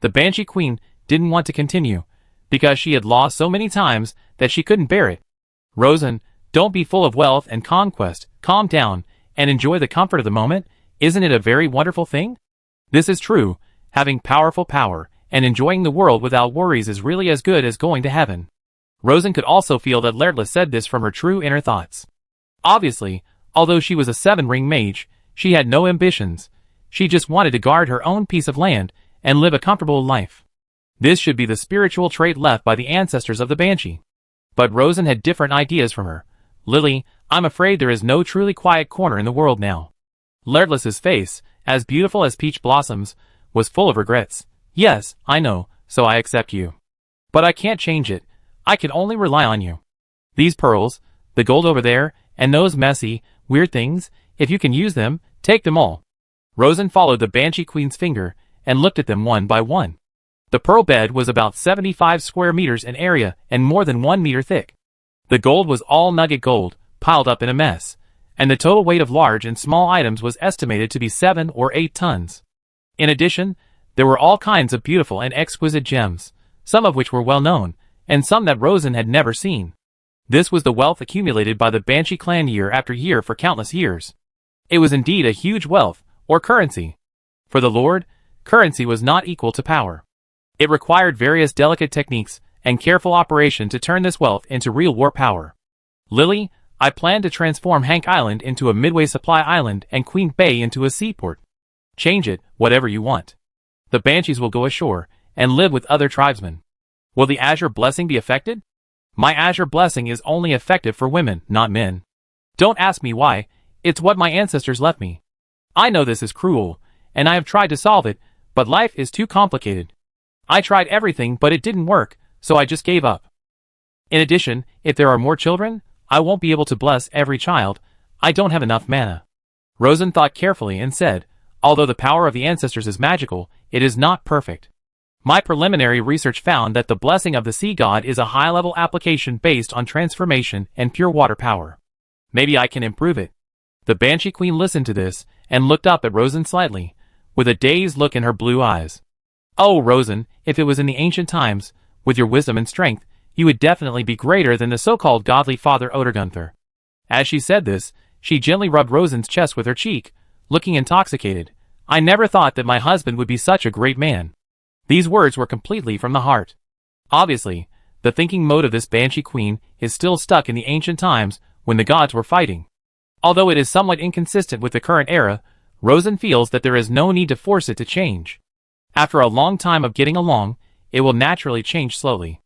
The Banshee Queen didn't want to continue, because she had lost so many times that she couldn't bear it. Rosen, don't be full of wealth and conquest, calm down, and enjoy the comfort of the moment. Isn't it a very wonderful thing? This is true, having powerful power, and enjoying the world without worries is really as good as going to heaven. Rosen could also feel that Lyrtless said this from her true inner thoughts. Obviously, although she was a 7-ring mage, she had no ambitions. She just wanted to guard her own piece of land and live a comfortable life. This should be the spiritual trait left by the ancestors of the Banshee. But Rosen had different ideas from her. Lily, I'm afraid there is no truly quiet corner in the world now. Lyrtless's face, as beautiful as peach blossoms, was full of regrets. Yes, I know, so I accept you. But I can't change it. I can only rely on you. These pearls, the gold over there, and those messy, weird things, if you can use them, take them all. Rosen followed the Banshee Queen's finger and looked at them one by one. The pearl bed was about 75 square meters in area and more than 1 meter thick. The gold was all nugget gold, piled up in a mess, and the total weight of large and small items was estimated to be 7 or 8 tons. In addition, there were all kinds of beautiful and exquisite gems, some of which were well known, and some that Rosen had never seen. This was the wealth accumulated by the Banshee clan year after year for countless years. It was indeed a huge wealth, or currency. For the Lord, currency was not equal to power. It required various delicate techniques and careful operation to turn this wealth into real war power. Lily, I plan to transform Hank Island into a Midway Supply Island and Queen Bay into a seaport. Change it, whatever you want. The Banshees will go ashore and live with other tribesmen. Will the Azure Blessing be affected? My Azure Blessing is only effective for women, not men. Don't ask me why, it's what my ancestors left me. I know this is cruel, and I have tried to solve it, but life is too complicated. I tried everything but it didn't work, so I just gave up. In addition, if there are more children, I won't be able to bless every child. I don't have enough mana. Rosen thought carefully and said, although the power of the ancestors is magical, it is not perfect. My preliminary research found that the blessing of the sea god is a high-level application based on transformation and pure water power. Maybe I can improve it. The Banshee Queen listened to this and looked up at Rosen slightly, with a dazed look in her blue eyes. Oh, Rosen, if it was in the ancient times, with your wisdom and strength, you would definitely be greater than the so-called godly father Odergunther. As she said this, she gently rubbed Rosen's chest with her cheek, looking intoxicated. I never thought that my husband would be such a great man. These words were completely from the heart. Obviously, the thinking mode of this Banshee Queen is still stuck in the ancient times when the gods were fighting. Although it is somewhat inconsistent with the current era, Rosen feels that there is no need to force it to change. After a long time of getting along, it will naturally change slowly.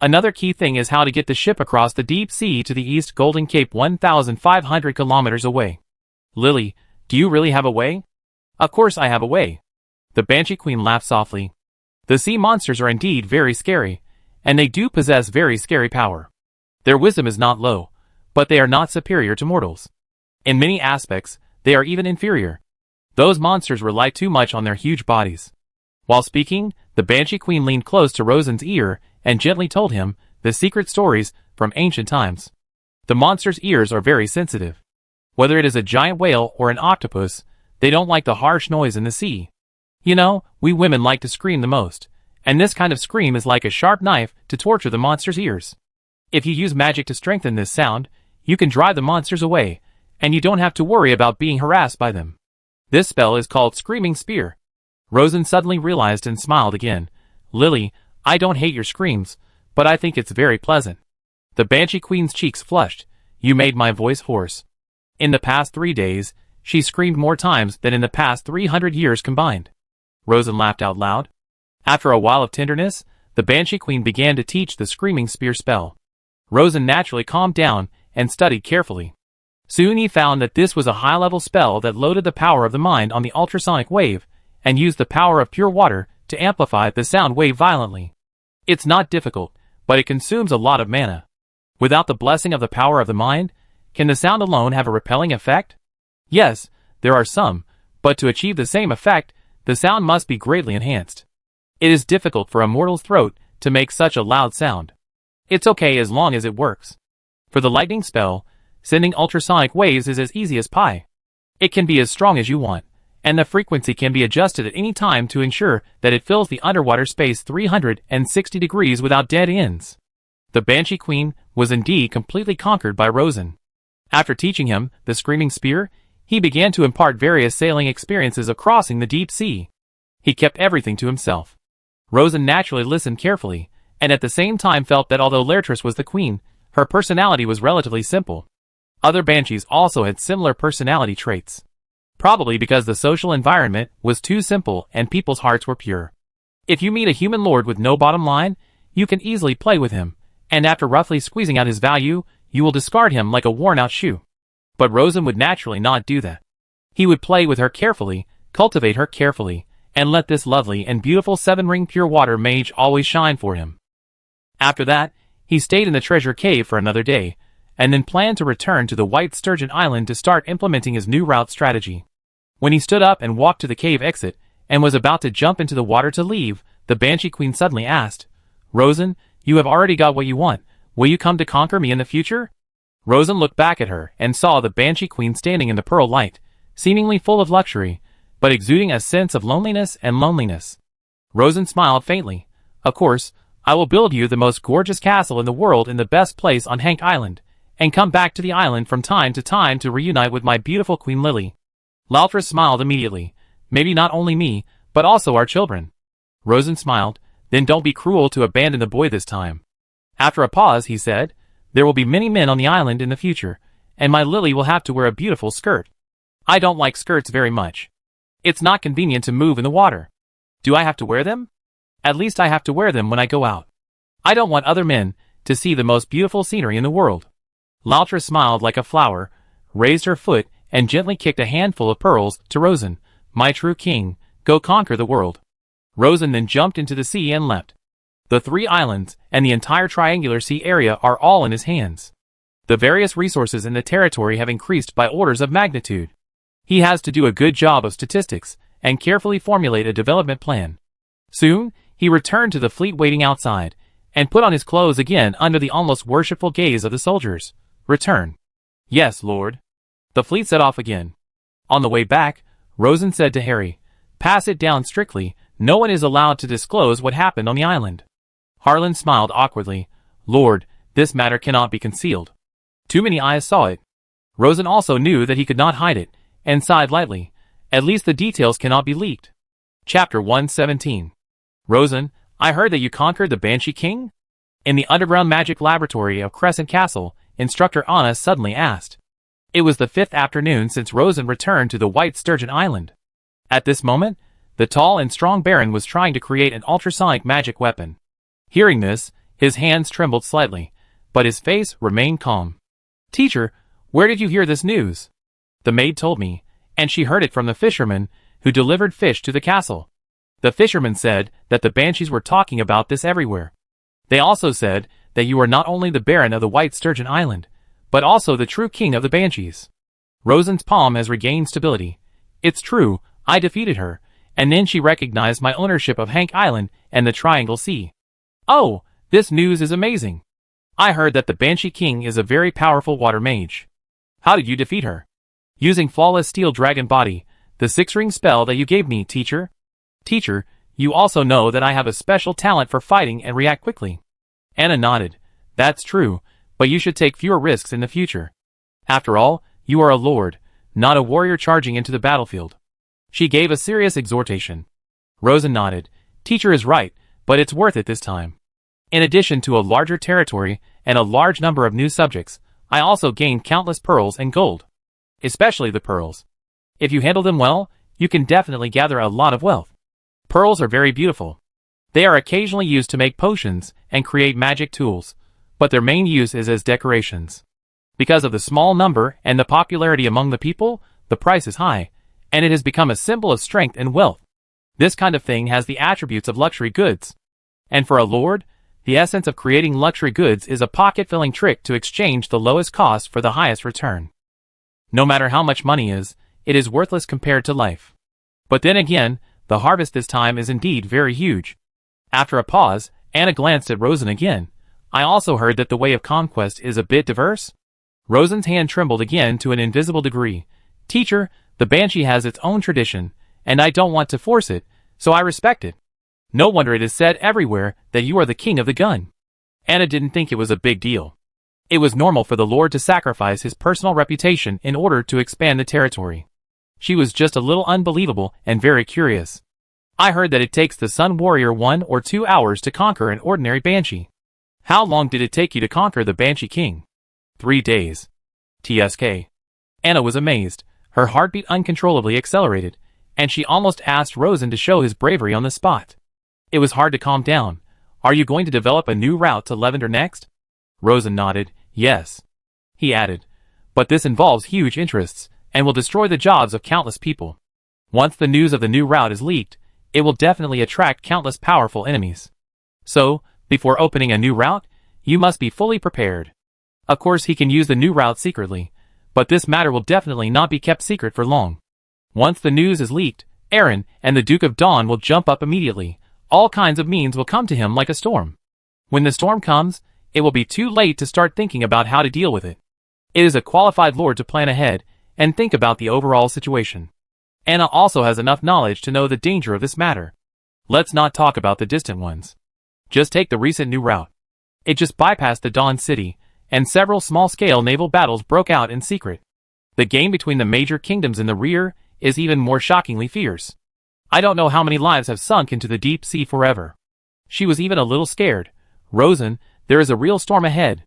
Another key thing is how to get the ship across the deep sea to the East Golden Cape 1,500 kilometers away. Lily, do you really have a way? Of course I have a way. The Banshee Queen laughed softly. The sea monsters are indeed very scary, and they do possess very scary power. Their wisdom is not low, but they are not superior to mortals. In many aspects, they are even inferior. Those monsters rely too much on their huge bodies. While speaking, the Banshee Queen leaned close to Rosen's ear and gently told him the secret stories from ancient times. The monster's ears are very sensitive. Whether it is a giant whale or an octopus, they don't like the harsh noise in the sea. You know, we women like to scream the most, and this kind of scream is like a sharp knife to torture the monster's ears. If you use magic to strengthen this sound, you can drive the monsters away, and you don't have to worry about being harassed by them. This spell is called Screaming Spear. Rosen suddenly realized and smiled again. Lily, I don't hate your screams, but I think it's very pleasant. The Banshee Queen's cheeks flushed. You made my voice hoarse. In the past 3 days, she screamed more times than in the past 300 years combined. Rosen laughed out loud. After a while of tenderness, the Banshee Queen began to teach the screaming spear spell. Rosen naturally calmed down and studied carefully. Soon he found that this was a high-level spell that loaded the power of the mind on the ultrasonic wave and used the power of pure water to amplify the sound wave violently. It's not difficult, but it consumes a lot of mana. Without the blessing of the power of the mind, can the sound alone have a repelling effect? Yes, there are some, but to achieve the same effect, the sound must be greatly enhanced. It is difficult for a mortal's throat to make such a loud sound. It's okay as long as it works. For the lightning spell, sending ultrasonic waves is as easy as pie. It can be as strong as you want, and the frequency can be adjusted at any time to ensure that it fills the underwater space 360 degrees without dead ends. The Banshee Queen was indeed completely conquered by Rosen. After teaching him the screaming spear, he began to impart various sailing experiences of crossing the deep sea. He kept everything to himself. Rosen naturally listened carefully, and at the same time felt that although Laertes was the queen, her personality was relatively simple. Other banshees also had similar personality traits. Probably because the social environment was too simple and people's hearts were pure. If you meet a human lord with no bottom line, you can easily play with him, and after roughly squeezing out his value, you will discard him like a worn-out shoe. But Rosen would naturally not do that. He would play with her carefully, cultivate her carefully, and let this lovely and beautiful 7-ring pure water mage always shine for him. After that, he stayed in the treasure cave for another day, and then planned to return to the White Sturgeon Island to start implementing his new route strategy. When he stood up and walked to the cave exit, and was about to jump into the water to leave, the Banshee Queen suddenly asked, "Rosen, you have already got what you want. Will you come to conquer me in the future?" Rosen looked back at her and saw the Banshee Queen standing in the pearl light, seemingly full of luxury, but exuding a sense of loneliness and loneliness. Rosen smiled faintly. "Of course, I will build you the most gorgeous castle in the world in the best place on Hank Island, and come back to the island from time to time to reunite with my beautiful Queen Lily." Laertes smiled immediately. "Maybe not only me, but also our children." Rosen smiled. "Then don't be cruel to abandon the boy this time." After a pause, he said, "There will be many men on the island in the future, and my Lily will have to wear a beautiful skirt. I don't like skirts very much. It's not convenient to move in the water. Do I have to wear them? At least I have to wear them when I go out. I don't want other men to see the most beautiful scenery in the world." Laertes smiled like a flower, raised her foot, and gently kicked a handful of pearls to Rosen. "My true king, go conquer the world." Rosen then jumped into the sea and leapt. The 3 islands and the entire triangular sea area are all in his hands. The various resources in the territory have increased by orders of magnitude. He has to do a good job of statistics and carefully formulate a development plan. Soon, he returned to the fleet waiting outside, and put on his clothes again under the almost worshipful gaze of the soldiers. "Return." "Yes, Lord." The fleet set off again. On the way back, Rosen said to Harry, "Pass it down strictly. No one is allowed to disclose what happened on the island." Harlan smiled awkwardly. "Lord, this matter cannot be concealed. Too many eyes saw it." Rosen also knew that he could not hide it, and sighed lightly. "At least the details cannot be leaked." Chapter 117. "Rosen, I heard that you conquered the Banshee King?" In the underground magic laboratory of Crescent Castle, Instructor Anna suddenly asked. It was the 5th afternoon since Rosen returned to the White Sturgeon Island. At this moment, the tall and strong Baron was trying to create an ultrasonic magic weapon. Hearing this, his hands trembled slightly, but his face remained calm. "Teacher, where did you hear this news?" "The maid told me, and she heard it from the fisherman who delivered fish to the castle. The fisherman said that the banshees were talking about this everywhere. They also said that you are not only the Baron of the White Sturgeon Island, but also the true king of the banshees." Rosen's palm has regained stability. "It's true, I defeated her, and then she recognized my ownership of Hank Island and the Triangle Sea." "Oh, this news is amazing. I heard that the Banshee King is a very powerful water mage. How did you defeat her?" "Using flawless steel dragon body, the 6-ring spell that you gave me, teacher." "Teacher, you also know that I have a special talent for fighting and react quickly." Anna nodded. "That's true, but you should take fewer risks in the future. After all, you are a lord, not a warrior charging into the battlefield." She gave a serious exhortation. Rosen nodded. "Teacher is right, but it's worth it this time. In addition to a larger territory and a large number of new subjects, I also gained countless pearls and gold. especially the pearls. If you handle them well, you can definitely gather a lot of wealth. Pearls are very beautiful. They are occasionally used to make potions and create magic tools, but their main use is as decorations. Because of the small number and the popularity among the people, the price is high, and it has become a symbol of strength and wealth. This kind of thing has the attributes of luxury goods. And for a lord, the essence of creating luxury goods is a pocket-filling trick to exchange the lowest cost for the highest return. No matter how much money is, it is worthless compared to life. But then again, the harvest this time is indeed very huge. After a pause, Anna glanced at Rosen again. I also heard that the way of conquest is a bit diverse. Rosen's hand trembled again to an invisible degree. Teacher, the Banshee has its own tradition, and I don't want to force it, so I respect it. No wonder it is said everywhere that you are the king of the gun. Anna didn't think it was a big deal. It was normal for the Lord to sacrifice his personal reputation in order to expand the territory. She was just a little unbelievable and very curious. I heard that it takes the Sun Warrior 1 or 2 hours to conquer an ordinary Banshee. How long did it take you to conquer the Banshee King? 3 days. TSK. Anna was amazed. Her heartbeat uncontrollably accelerated, and she almost asked Rosen to show his bravery on the spot. It was hard to calm down. Are you going to develop a new route to Lavender next? Rosen nodded. Yes. He added, but this involves huge interests, and will destroy the jobs of countless people. Once the news of the new route is leaked, it will definitely attract countless powerful enemies. So, before opening a new route, you must be fully prepared. Of course he can use the new route secretly, but this matter will definitely not be kept secret for long. Once the news is leaked, Aaron and the Duke of Dawn will jump up immediately. All kinds of means will come to him like a storm. When the storm comes, it will be too late to start thinking about how to deal with it. It is a qualified lord to plan ahead and think about the overall situation. Anna also has enough knowledge to know the danger of this matter. Let's not talk about the distant ones. Just take the recent new route. It just bypassed the Dawn City, and several small-scale naval battles broke out in secret. The game between the major kingdoms in the rear is even more shockingly fierce. I don't know how many lives have sunk into the deep sea forever. She was even a little scared. Rosen, there is a real storm ahead.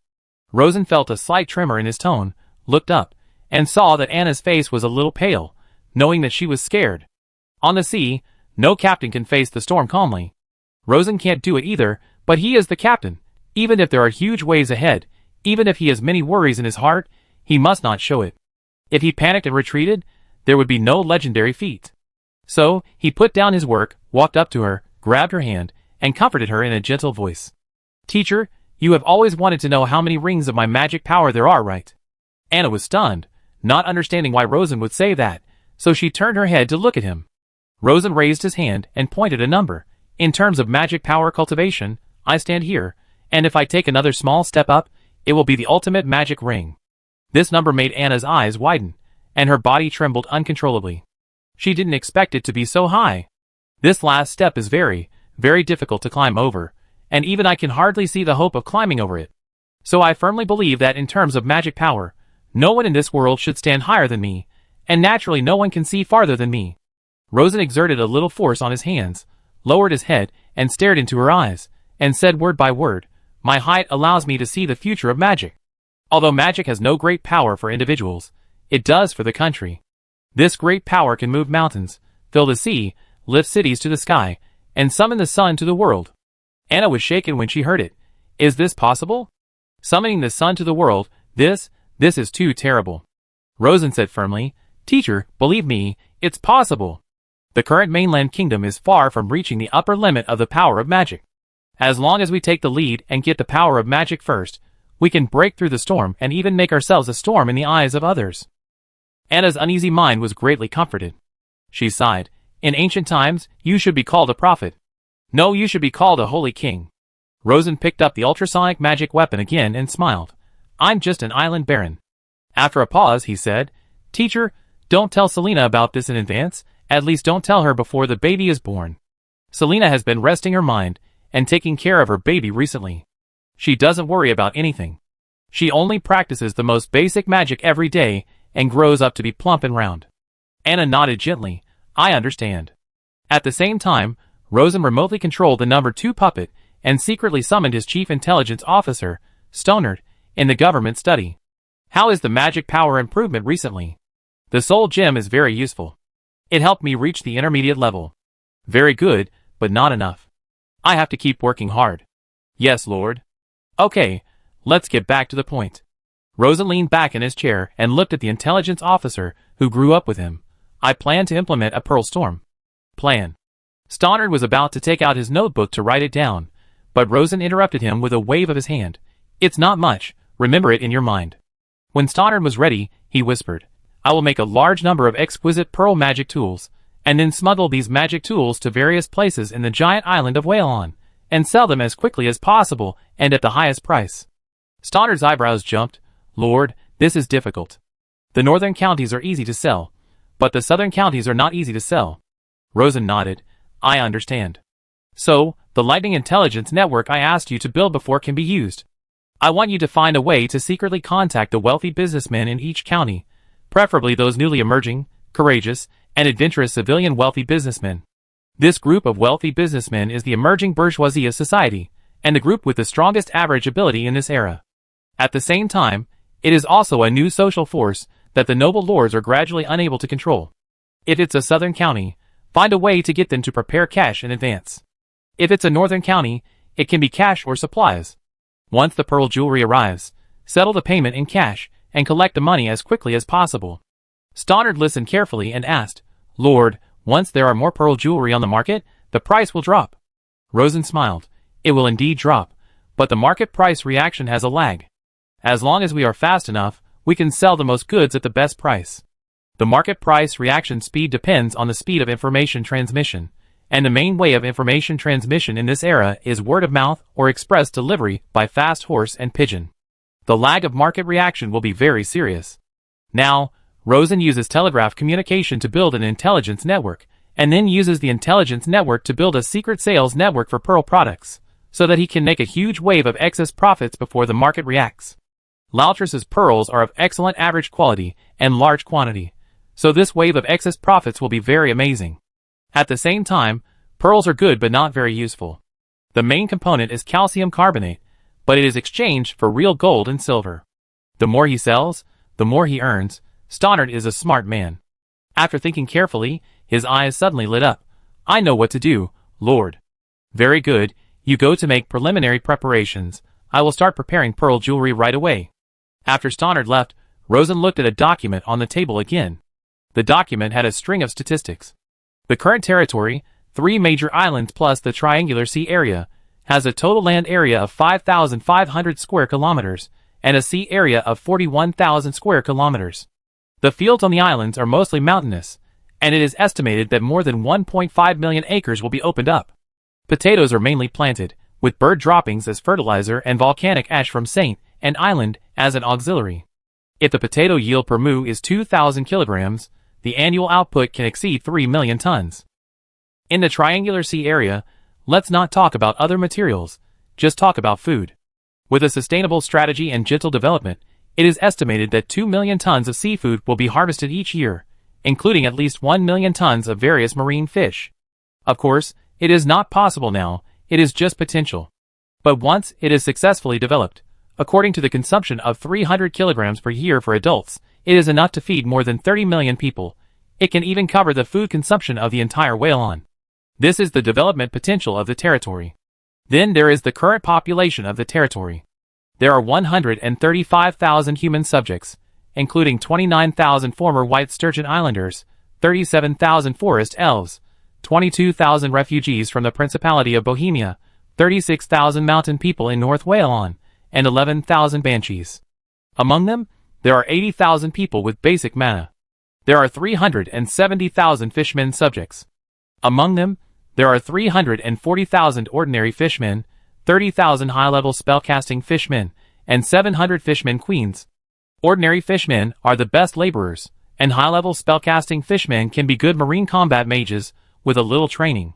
Rosen felt a slight tremor in his tone, looked up, and saw that Anna's face was a little pale, knowing that she was scared. On the sea, no captain can face the storm calmly. Rosen can't do it either, but he is the captain. Even if there are huge waves ahead, even if he has many worries in his heart, he must not show it. If he panicked and retreated, there would be no legendary feat. So, he put down his work, walked up to her, grabbed her hand, and comforted her in a gentle voice. Teacher, you have always wanted to know how many rings of my magic power there are, right? Anna was stunned, not understanding why Rosen would say that, so she turned her head to look at him. Rosen raised his hand and pointed a number. In terms of magic power cultivation, I stand here, and if I take another small step up, it will be the ultimate magic ring. This number made Anna's eyes widen, and her body trembled uncontrollably. She didn't expect it to be so high. This last step is very, very difficult to climb over, and even I can hardly see the hope of climbing over it. So I firmly believe that in terms of magic power, no one in this world should stand higher than me, and naturally no one can see farther than me. Rosen exerted a little force on his hands, lowered his head, and stared into her eyes, and said word by word, my height allows me to see the future of magic. Although magic has no great power for individuals, it does for the country. This great power can move mountains, fill the sea, lift cities to the sky, and summon the sun to the world. Anna was shaken when she heard it. Is this possible? Summoning the sun to the world, this is too terrible. Rosen said firmly, Teacher, believe me, it's possible. The current mainland kingdom is far from reaching the upper limit of the power of magic. As long as we take the lead and get the power of magic first, we can break through the storm and even make ourselves a storm in the eyes of others. Anna's uneasy mind was greatly comforted. She sighed. In ancient times, you should be called a prophet. No, you should be called a holy king. Rosen picked up the ultrasonic magic weapon again and smiled. I'm just an island baron. After a pause, he said, Teacher, don't tell Selena about this in advance, at least don't tell her before the baby is born. Selena has been resting her mind and taking care of her baby recently. She doesn't worry about anything. She only practices the most basic magic every day and grows up to be plump and round. Anna nodded gently. I understand. At the same time, Rosen remotely controlled the number 2 puppet and secretly summoned his chief intelligence officer, Stonard, in the government study. How is the magic power improvement recently? The soul gem is very useful. It helped me reach the intermediate level. Very good, but not enough. I have to keep working hard. Yes, Lord. Okay, let's get back to the point. Rosen leaned back in his chair and looked at the intelligence officer who grew up with him. I plan to implement a Pearl Storm plan. Stoddard was about to take out his notebook to write it down, but Rosen interrupted him with a wave of his hand. It's not much, remember it in your mind. When Stoddard was ready, he whispered, I will make a large number of exquisite pearl magic tools, and then smuggle these magic tools to various places in the giant island of Whalon, and sell them as quickly as possible and at the highest price. Stoddard's eyebrows jumped. Lord, this is difficult. The northern counties are easy to sell, but the southern counties are not easy to sell. Rosen nodded. I understand. So, the lightning intelligence network I asked you to build before can be used. I want you to find a way to secretly contact the wealthy businessmen in each county, preferably those newly emerging, courageous, and adventurous civilian wealthy businessmen. This group of wealthy businessmen is the emerging bourgeoisie of society, and the group with the strongest average ability in this era. At the same time, it is also a new social force that the noble lords are gradually unable to control. If it's a southern county, find a way to get them to prepare cash in advance. If it's a northern county, it can be cash or supplies. Once the pearl jewelry arrives, settle the payment in cash and collect the money as quickly as possible. Stoddard listened carefully and asked, Lord, once there are more pearl jewelry on the market, the price will drop. Rosen smiled. It will indeed drop, but the market price reaction has a lag. As long as we are fast enough, we can sell the most goods at the best price. The market price reaction speed depends on the speed of information transmission, and the main way of information transmission in this era is word of mouth or express delivery by fast horse and pigeon. The lag of market reaction will be very serious. Now, Rosen uses telegraph communication to build an intelligence network, and then uses the intelligence network to build a secret sales network for pearl products, so that he can make a huge wave of excess profits before the market reacts. Loutrus's pearls are of excellent average quality and large quantity, so this wave of excess profits will be very amazing. At the same time, pearls are good but not very useful. The main component is calcium carbonate, but it is exchanged for real gold and silver. The more he sells, the more he earns. Stoddard is a smart man. After thinking carefully, his eyes suddenly lit up. I know what to do, Lord. Very good, you go to make preliminary preparations. I will start preparing pearl jewelry right away. After Stoddard left, Rosen looked at a document on the table again. The document had a string of statistics. The current territory, 3 major islands plus the triangular sea area, has a total land area of 5,500 square kilometers, and a sea area of 41,000 square kilometers. The fields on the islands are mostly mountainous, and it is estimated that more than 1.5 million acres will be opened up. Potatoes are mainly planted, with bird droppings as fertilizer and volcanic ash from Saint and Island as an auxiliary. If the potato yield per moo is 2,000 kilograms, the annual output can exceed 3 million tons. In the triangular sea area, let's not talk about other materials, just talk about food. With a sustainable strategy and gentle development, it is estimated that 2 million tons of seafood will be harvested each year, including at least 1 million tons of various marine fish. Of course, it is not possible now, it is just potential. But once it is successfully developed, according to the consumption of 300 kilograms per year for adults, it is enough to feed more than 30 million people. It can even cover the food consumption of the entire Whalon. This is the development potential of the territory. Then there is the current population of the territory. There are 135,000 human subjects, including 29,000 former white sturgeon islanders, 37,000 forest elves, 22,000 refugees from the Principality of Bohemia, 36,000 mountain people in North Whalon, and 11,000 banshees. Among them, there are 80,000 people with basic mana. There are 370,000 fishmen subjects. Among them, there are 340,000 ordinary fishmen, 30,000 high-level spellcasting fishmen, and 700 fishmen queens. Ordinary fishmen are the best laborers, and high-level spellcasting fishmen can be good marine combat mages with a little training.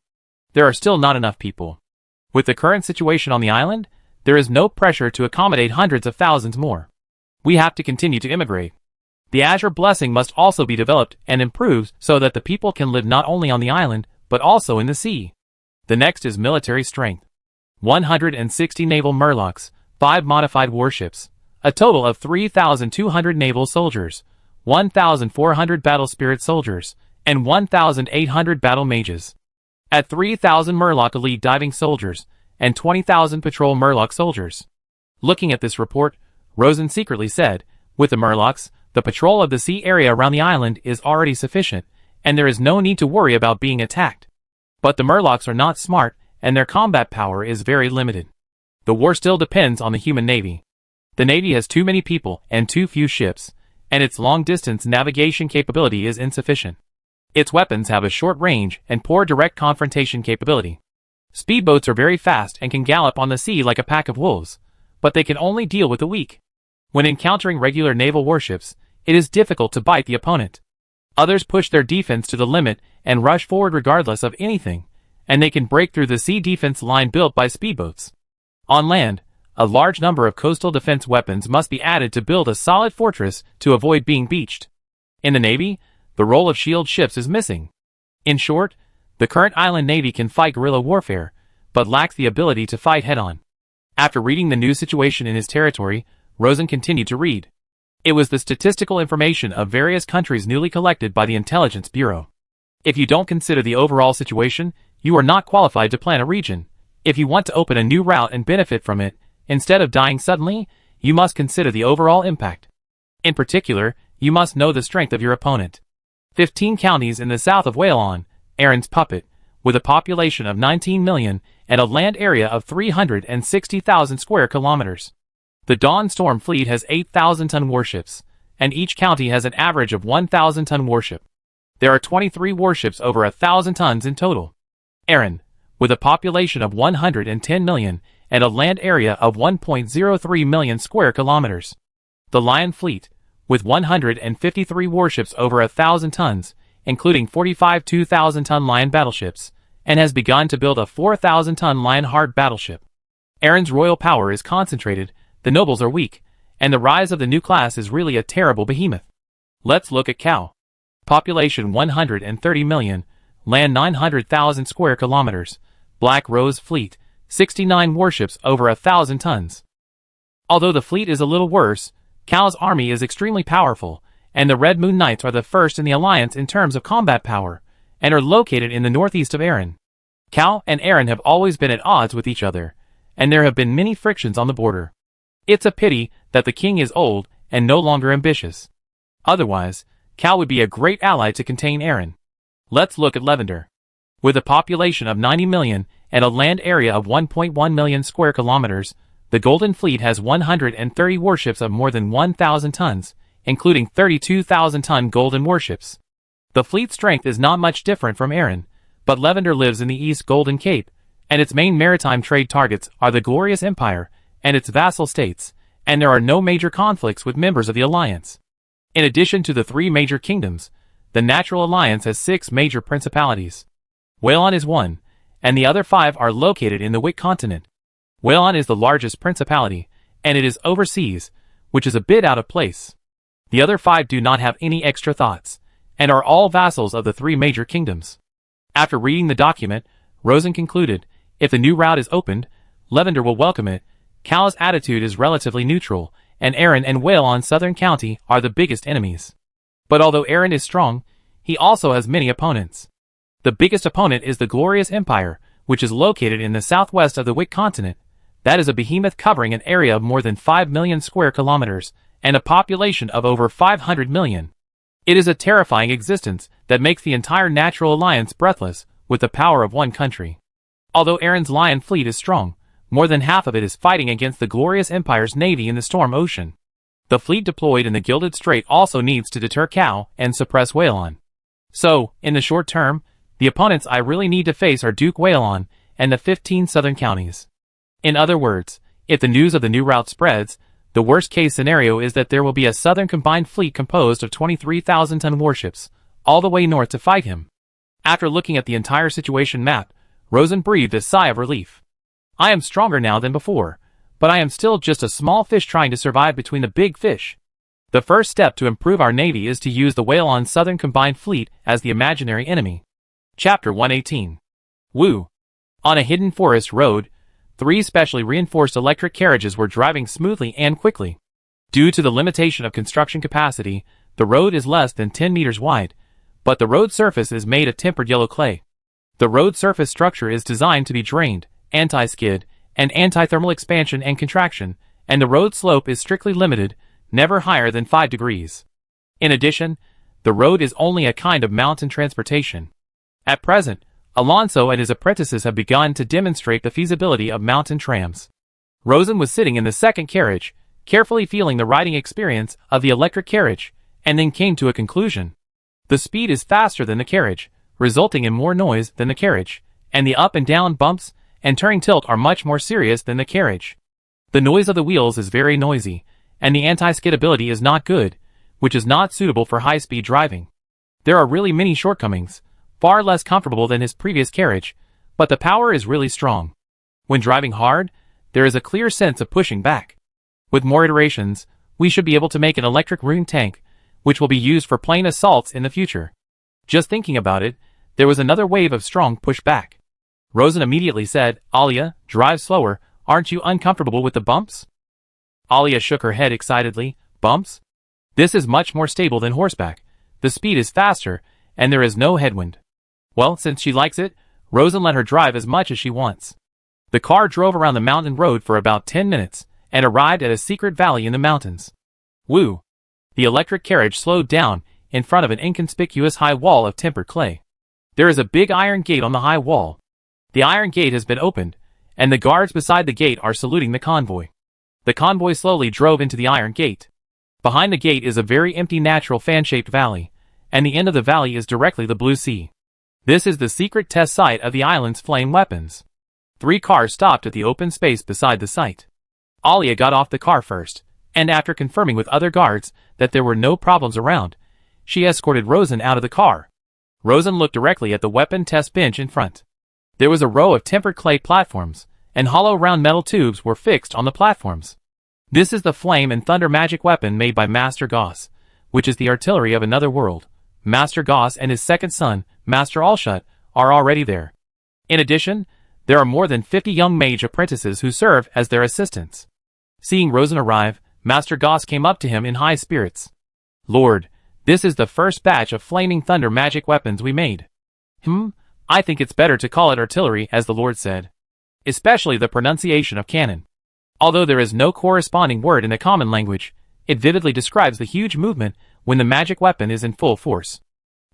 There are still not enough people. With the current situation on the island, there is no pressure to accommodate hundreds of thousands more. We have to continue to immigrate. The Azure Blessing must also be developed and improved so that the people can live not only on the island, but also in the sea. The next is military strength. 160 naval murlocs, 5 modified warships, a total of 3,200 naval soldiers, 1,400 battle spirit soldiers, and 1,800 battle mages. At 3,000 Murloc elite diving soldiers, and 20,000 patrol Murloc soldiers. Looking at this report, Rosen secretly said, with the Murlocs, the patrol of the sea area around the island is already sufficient, and there is no need to worry about being attacked. But the Murlocs are not smart, and their combat power is very limited. The war still depends on the human navy. The navy has too many people and too few ships, and its long-distance navigation capability is insufficient. Its weapons have a short range and poor direct confrontation capability. Speedboats are very fast and can gallop on the sea like a pack of wolves, but they can only deal with the weak. When encountering regular naval warships, it is difficult to bite the opponent. Others push their defense to the limit and rush forward regardless of anything, and they can break through the sea defense line built by speedboats. On land, a large number of coastal defense weapons must be added to build a solid fortress to avoid being beached. In the Navy, the role of shield ships is missing. In short, the current island Navy can fight guerrilla warfare, but lacks the ability to fight head-on. After reading the new situation in his territory, Rosen continued to read. It was the statistical information of various countries newly collected by the Intelligence Bureau. If you don't consider the overall situation, you are not qualified to plan a region. If you want to open a new route and benefit from it, instead of dying suddenly, you must consider the overall impact. In particular, you must know the strength of your opponent. 15 counties in the south of Whalon, Aaron's puppet, with a population of 19 million and a land area of 360,000 square kilometers. The Dawn Storm Fleet has 8,000-ton warships, and each county has an average of 1,000-ton warship. There are 23 warships over 1,000 tons in total. Aaron, with a population of 110 million and a land area of 1.03 million square kilometers. The Lion Fleet, with 153 warships over 1,000 tons, including 45 2,000-ton Lion battleships, and has begun to build a 4,000-ton Lionheart battleship. Aaron's royal power is concentrated, the nobles are weak, and the rise of the new class is really a terrible behemoth. Let's look at Cow. Population 130 million, land 900,000 square kilometers, Black Rose Fleet, 69 warships over 1,000 tons. Although the fleet is a little worse, Cow's army is extremely powerful, and the Red Moon Knights are the first in the alliance in terms of combat power, and are located in the northeast of Aaron. Cow and Aaron have always been at odds with each other, and there have been many frictions on the border. It's a pity that the king is old and no longer ambitious. Otherwise, Cow would be a great ally to contain Aaron. Let's look at Lavender. With a population of 90 million and a land area of 1.1 million square kilometers, the Golden Fleet has 130 warships of more than 1,000 tons, including 32,000-ton Golden warships. The fleet strength is not much different from Aaron, but Lavender lives in the East Golden Cape, and its main maritime trade targets are the Glorious Empire and its vassal states, and there are no major conflicts with members of the Alliance. In addition to the 3 major kingdoms, the Natural Alliance has 6 major principalities. Whalon is one, and the other 5 are located in the Wick continent. Whalon is the largest principality, and it is overseas, which is a bit out of place. The other 5 do not have any extra thoughts, and are all vassals of the 3 major kingdoms. After reading the document, Rosen concluded, if the new route is opened, Lavender will welcome it. Cow's attitude is relatively neutral, and Aaron and Whalon Southern County are the biggest enemies. But although Aaron is strong, he also has many opponents. The biggest opponent is the Glorious Empire, which is located in the southwest of the Wick continent. That is a behemoth covering an area of more than 5 million square kilometers, and a population of over 500 million. It is a terrifying existence that makes the entire Natural Alliance breathless with the power of one country. Although Aaron's Lion Fleet is strong, more than half of it is fighting against the Glorious Empire's navy in the Storm Ocean. The fleet deployed in the Gilded Strait also needs to deter Cow and suppress Whalon. So, in the short term, the opponents I really need to face are Duke Whalon and the 15 southern counties. In other words, if the news of the new route spreads, the worst-case scenario is that there will be a southern combined fleet composed of 23,000-ton warships, all the way north to fight him. After looking at the entire situation map, Rosen breathed a sigh of relief. I am stronger now than before, but I am still just a small fish trying to survive between the big fish. The first step to improve our navy is to use the Whalon Southern Combined Fleet as the imaginary enemy. Chapter 118. Woo. On a hidden forest road, 3 specially reinforced electric carriages were driving smoothly and quickly. Due to the limitation of construction capacity, The road is less than 10 meters wide, but the road surface is made of tempered yellow clay. The road surface structure is designed to be drained, anti-skid, and anti-thermal expansion and contraction, and the road slope is strictly limited, never higher than 5 degrees. In addition, the road is only a kind of mountain transportation. At present, Alonso and his apprentices have begun to demonstrate the feasibility of mountain trams. Rosen was sitting in the second carriage, carefully feeling the riding experience of the electric carriage, and then came to a conclusion. The speed is faster than the carriage, resulting in more noise than the carriage, and the up and down bumps and turning tilt are much more serious than the carriage. The noise of the wheels is very noisy, and the anti-skid ability is not good, which is not suitable for high-speed driving. There are really many shortcomings, far less comfortable than his previous carriage, but the power is really strong. When driving hard, there is a clear sense of pushing back. With more iterations, we should be able to make an electric rune tank, which will be used for plane assaults in the future. Just thinking about it, there was another wave of strong pushback. Rosen immediately said, "Alia, drive slower, aren't you uncomfortable with the bumps?" Alia shook her head excitedly. "Bumps? This is much more stable than horseback. The speed is faster, and there is no headwind." Well, since she likes it, Rosen let her drive as much as she wants. The car drove around the mountain road for about 10 minutes, and arrived at a secret valley in the mountains. Woo! The electric carriage slowed down in front of an inconspicuous high wall of tempered clay. There is a big iron gate on the high wall. The iron gate has been opened, and the guards beside the gate are saluting the convoy. The convoy slowly drove into the iron gate. Behind the gate is a very empty natural fan-shaped valley, and the end of the valley is directly the blue sea. This is the secret test site of the island's flame weapons. 3 cars stopped at the open space beside the site. Alia got off the car first, and after confirming with other guards that there were no problems around, she escorted Rosen out of the car. Rosen looked directly at the weapon test bench in front. There was a row of tempered clay platforms, and hollow round metal tubes were fixed on the platforms. This is the flame and thunder magic weapon made by Master Goss, which is the artillery of another world. Master Goss and his second son, Master Alshut, are already there. In addition, there are more than 50 young mage apprentices who serve as their assistants. Seeing Rosen arrive, Master Goss came up to him in high spirits. "Lord, this is the first batch of flaming thunder magic weapons we made." I think it's better to call it artillery, as the Lord said. Especially the pronunciation of cannon. Although there is no corresponding word in the common language, it vividly describes the huge movement when the magic weapon is in full force.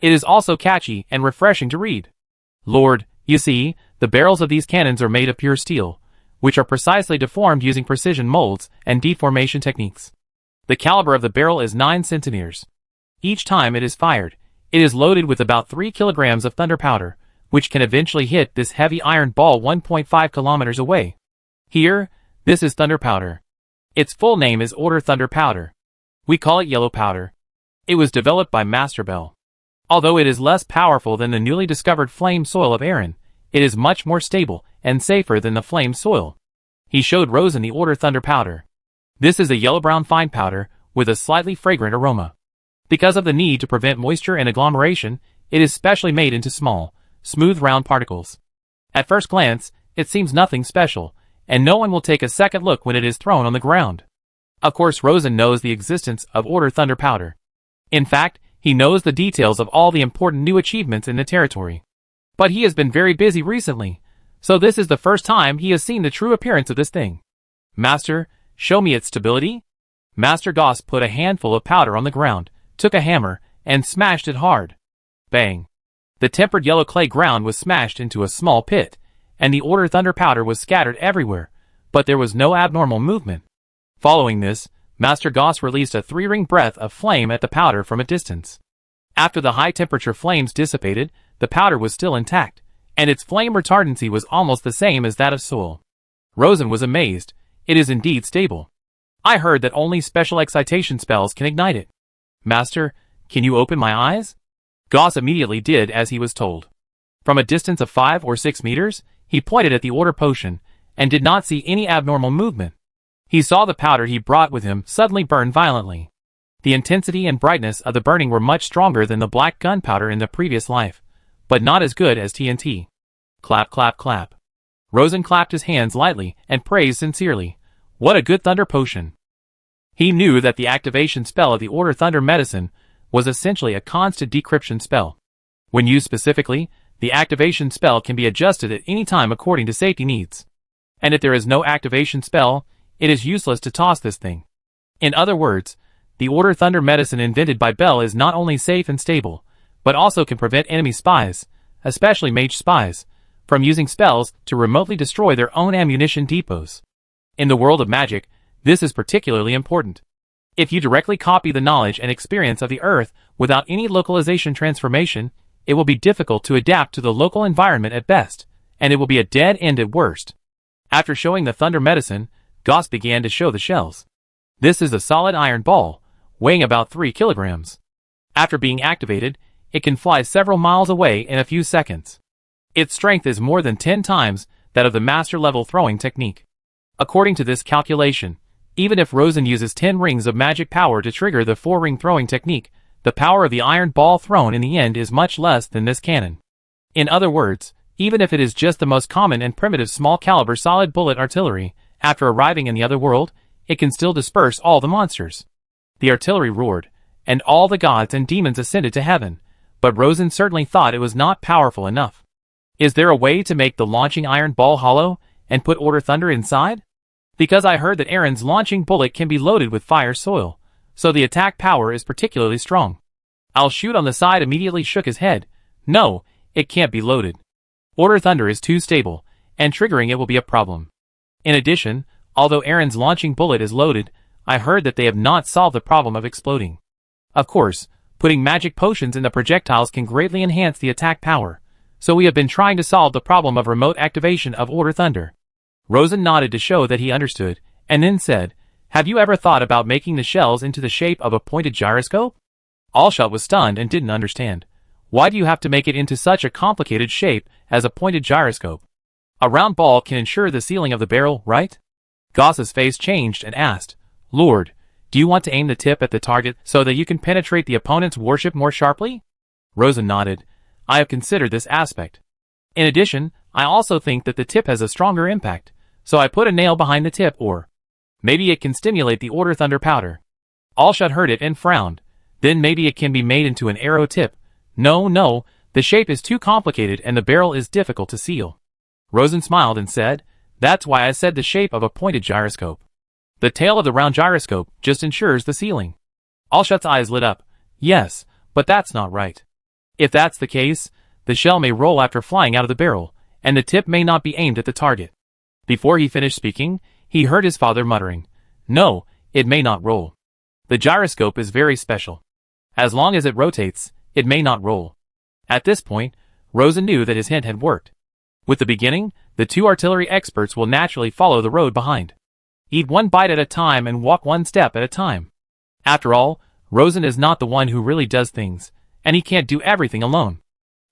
It is also catchy and refreshing to read. "Lord, you see, the barrels of these cannons are made of pure steel, which are precisely deformed using precision molds and deformation techniques. The caliber of the barrel is 9 centimeters. Each time it is fired, it is loaded with about 3 kilograms of thunder powder, which can eventually hit this heavy iron ball 1.5 kilometers away. Here, this is thunder powder. Its full name is Order Thunder Powder. We call it yellow powder. It was developed by Master Bell. Although it is less powerful than the newly discovered flame soil of Aaron, it is much more stable and safer than the flame soil." He showed Rosen the Order Thunder Powder. This is a yellow-brown fine powder with a slightly fragrant aroma. Because of the need to prevent moisture and agglomeration, it is specially made into small, smooth round particles. At first glance, it seems nothing special, and no one will take a second look when it is thrown on the ground. Of course, Rosen knows the existence of Order Thunder Powder. In fact, he knows the details of all the important new achievements in the territory. But he has been very busy recently, so this is the first time he has seen the true appearance of this thing. "Master, show me its stability." Master Goss put a handful of powder on the ground, took a hammer, and smashed it hard. Bang! The tempered yellow clay ground was smashed into a small pit, and the Order Thunder Powder was scattered everywhere, but there was no abnormal movement. Following this, Master Goss released a 3-ring breath of flame at the powder from a distance. After the high-temperature flames dissipated, the powder was still intact, and its flame retardancy was almost the same as that of soil. Rosen was amazed. It is indeed stable. I heard that only special excitation spells can ignite it. "Master, can you open my eyes?" Goss immediately did as he was told. From a distance of 5 or 6 meters, he pointed at the order potion, and did not see any abnormal movement. He saw the powder he brought with him suddenly burn violently. The intensity and brightness of the burning were much stronger than the black gunpowder in the previous life, but not as good as TNT. Clap, clap, clap. Rosen clapped his hands lightly and praised sincerely. What a good thunder potion! He knew that the activation spell of the Order Thunder Medicine was essentially a constant decryption spell. When used specifically, the activation spell can be adjusted at any time according to safety needs. And if there is no activation spell, it is useless to toss this thing. In other words, the Order Thunder medicine invented by Bell is not only safe and stable, but also can prevent enemy spies, especially mage spies, from using spells to remotely destroy their own ammunition depots. In the world of magic, this is particularly important. If you directly copy the knowledge and experience of the Earth without any localization transformation, it will be difficult to adapt to the local environment at best, and it will be a dead end at worst. After showing the Thunder medicine, Goss began to show the shells. This is a solid iron ball, weighing about 3 kilograms. After being activated, it can fly several miles away in a few seconds. Its strength is more than 10 times that of the master-level throwing technique. According to this calculation, even if Rosen uses 10 rings of magic power to trigger the 4-ring throwing technique, the power of the iron ball thrown in the end is much less than this cannon. In other words, even if it is just the most common and primitive small-caliber solid bullet artillery, after arriving in the other world, it can still disperse all the monsters. The artillery roared, and all the gods and demons ascended to heaven, but Rosen certainly thought it was not powerful enough. Is there a way to make the launching iron ball hollow, and put Order Thunder inside? Because I heard that Aaron's launching bullet can be loaded with fire soil, so the attack power is particularly strong. I'll shoot on the side immediately shook his head. No, it can't be loaded. Order Thunder is too stable, and triggering it will be a problem. In addition, although Aaron's launching bullet is loaded, I heard that they have not solved the problem of exploding. Of course, putting magic potions in the projectiles can greatly enhance the attack power, so we have been trying to solve the problem of remote activation of Order Thunder. Rosen nodded to show that he understood, and then said, "Have you ever thought about making the shells into the shape of a pointed gyroscope?" Alshot was stunned and didn't understand. Why do you have to make it into such a complicated shape as a pointed gyroscope? A round ball can ensure the sealing of the barrel, right? Goss's face changed and asked, "Lord, do you want to aim the tip at the target so that you can penetrate the opponent's warship more sharply?" Rosen nodded. "I have considered this aspect. In addition, I also think that the tip has a stronger impact, so I put a nail behind the tip, or maybe it can stimulate the Order Thunder powder." Alshot heard it and frowned. Then maybe it can be made into an arrow tip. No, the shape is too complicated and the barrel is difficult to seal. Rosen smiled and said, "That's why I said the shape of a pointed gyroscope. The tail of the round gyroscope just ensures the sealing." Alshot's eyes lit up. "Yes, but that's not right. If that's the case, the shell may roll after flying out of the barrel, and the tip may not be aimed at the target." Before he finished speaking, he heard his father muttering, "No, it may not roll. The gyroscope is very special. As long as it rotates, it may not roll." At this point, Rosen knew that his hint had worked. With the beginning, the two artillery experts will naturally follow the road behind. Eat one bite at a time and walk one step at a time. After all, Rosen is not the one who really does things, and he can't do everything alone.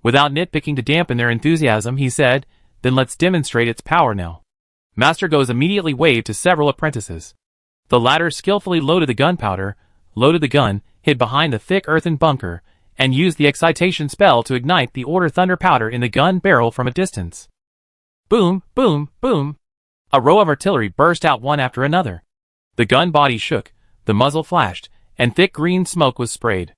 Without nitpicking to dampen their enthusiasm, he said, "Then let's demonstrate its power now." Master Goes immediately waved to several apprentices. The latter skillfully loaded the gunpowder, loaded the gun, hid behind the thick earthen bunker, and used the excitation spell to ignite the Order Thunder powder in the gun barrel from a distance. Boom, boom, boom. A row of artillery burst out one after another. The gun body shook, the muzzle flashed, and thick green smoke was sprayed.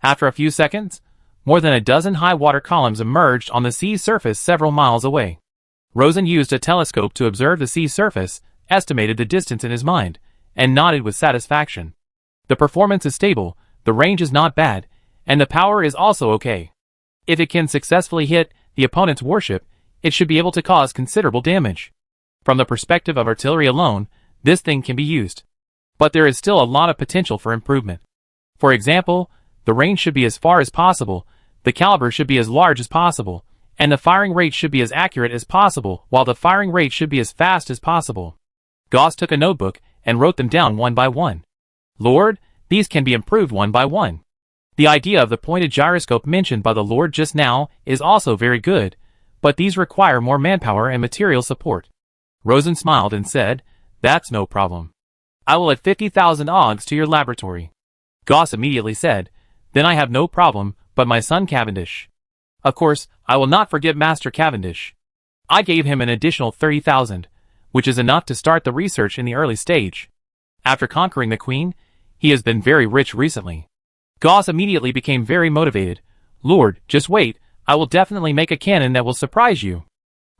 After a few seconds, more than a dozen high water columns emerged on the sea surface several miles away. Rosen used a telescope to observe the sea surface, estimated the distance in his mind, and nodded with satisfaction. The performance is stable, the range is not bad, and the power is also okay. If it can successfully hit the opponent's warship, it should be able to cause considerable damage. From the perspective of artillery alone, this thing can be used. But there is still a lot of potential for improvement. For example, the range should be as far as possible, the caliber should be as large as possible, and the firing rate should be as accurate as possible, while the firing rate should be as fast as possible. Goss took a notebook and wrote them down one by one. "Lord, these can be improved one by one. The idea of the pointed gyroscope mentioned by the Lord just now is also very good, but these require more manpower and material support." Rosen smiled and said, "That's no problem. I will add 50,000 OGs to your laboratory." Goss immediately said, "Then I have no problem, but my son Cavendish. Of course, I will not forget Master Cavendish. I gave him an additional 30,000, which is enough to start the research in the early stage. After conquering the Queen, he has been very rich recently. Gauss immediately became very motivated. Lord, just wait, I will definitely make a cannon that will surprise you.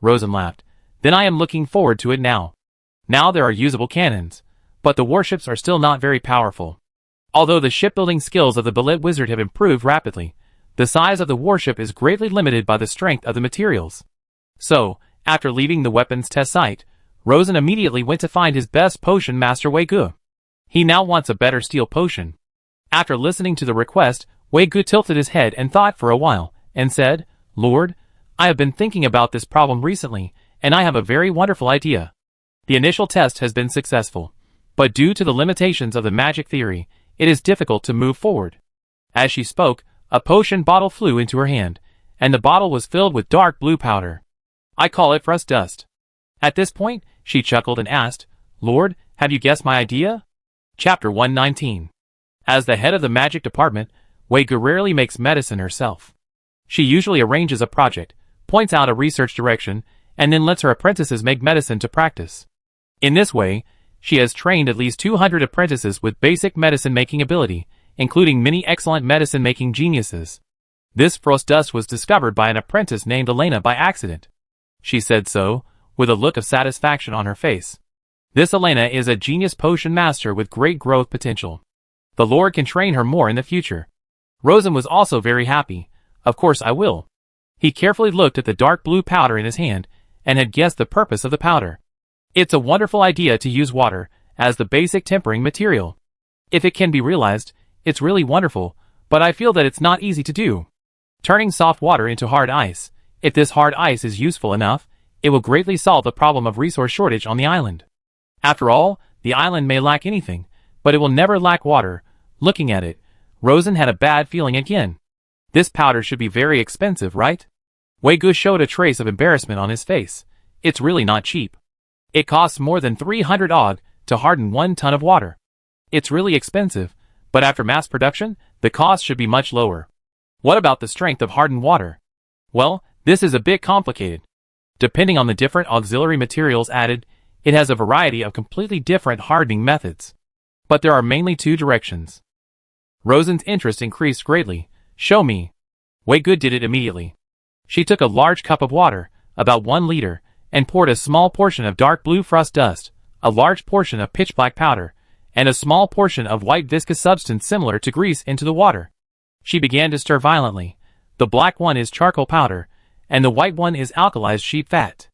Rosen laughed. Then I am looking forward to it now. Now there are usable cannons, but the warships are still not very powerful. Although the shipbuilding skills of the Bullet Wizard have improved rapidly, the size of the warship is greatly limited by the strength of the materials. So, after leaving the weapons test site, Rosen immediately went to find his best potion master Wei Gu. He now wants a better steel potion. After listening to the request, Wei Gu tilted his head and thought for a while, and said, Lord, I have been thinking about this problem recently, and I have a very wonderful idea. The initial test has been successful, but due to the limitations of the magic theory, it is difficult to move forward. As she spoke, a potion bottle flew into her hand, and the bottle was filled with dark blue powder. I call it frost dust. At this point, she chuckled and asked, Lord, have you guessed my idea? Chapter 119. As the head of the magic department, Wei Gu rarely makes medicine herself. She usually arranges a project, points out a research direction, and then lets her apprentices make medicine to practice. In this way, she has trained at least 200 apprentices with basic medicine-making ability, including many excellent medicine-making geniuses. This frost dust was discovered by an apprentice named Elena by accident. She said so, with a look of satisfaction on her face. This Elena is a genius potion master with great growth potential. The Lord can train her more in the future. Rosen was also very happy. Of course I will. He carefully looked at the dark blue powder in his hand, and had guessed the purpose of the powder. It's a wonderful idea to use water as the basic tempering material. If it can be realized, it's really wonderful, but I feel that it's not easy to do. Turning soft water into hard ice, if this hard ice is useful enough, it will greatly solve the problem of resource shortage on the island. After all, the island may lack anything, but it will never lack water. Looking at it, Rosen had a bad feeling again. This powder should be very expensive, right? Wei Gu showed a trace of embarrassment on his face. It's really not cheap. It costs more than 300 odd to harden 1 ton of water. It's really expensive, but after mass production, the cost should be much lower. What about the strength of hardened water? Well, this is a bit complicated. Depending on the different auxiliary materials added, it has a variety of completely different hardening methods. But there are mainly 2 directions. Rosen's interest increased greatly. Show me. Wei Gu did it immediately. She took a large cup of water, about 1 liter, and poured a small portion of dark blue frost dust, a large portion of pitch black powder, and a small portion of white viscous substance similar to grease into the water. She began to stir violently. The black one is charcoal powder, and the white one is alkalized sheep fat.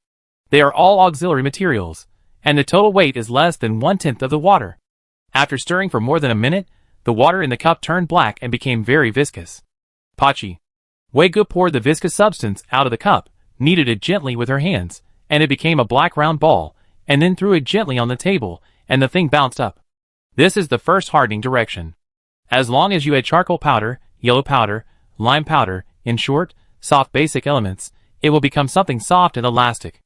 They are all auxiliary materials, and the total weight is less than 1/10 of the water. After stirring for more than a minute, the water in the cup turned black and became very viscous. Pachi. Wei Gu poured the viscous substance out of the cup, kneaded it gently with her hands, and it became a black round ball, and then threw it gently on the table, and the thing bounced up. This is the first hardening direction. As long as you add charcoal powder, yellow powder, lime powder, in short, soft basic elements, it will become something soft and elastic.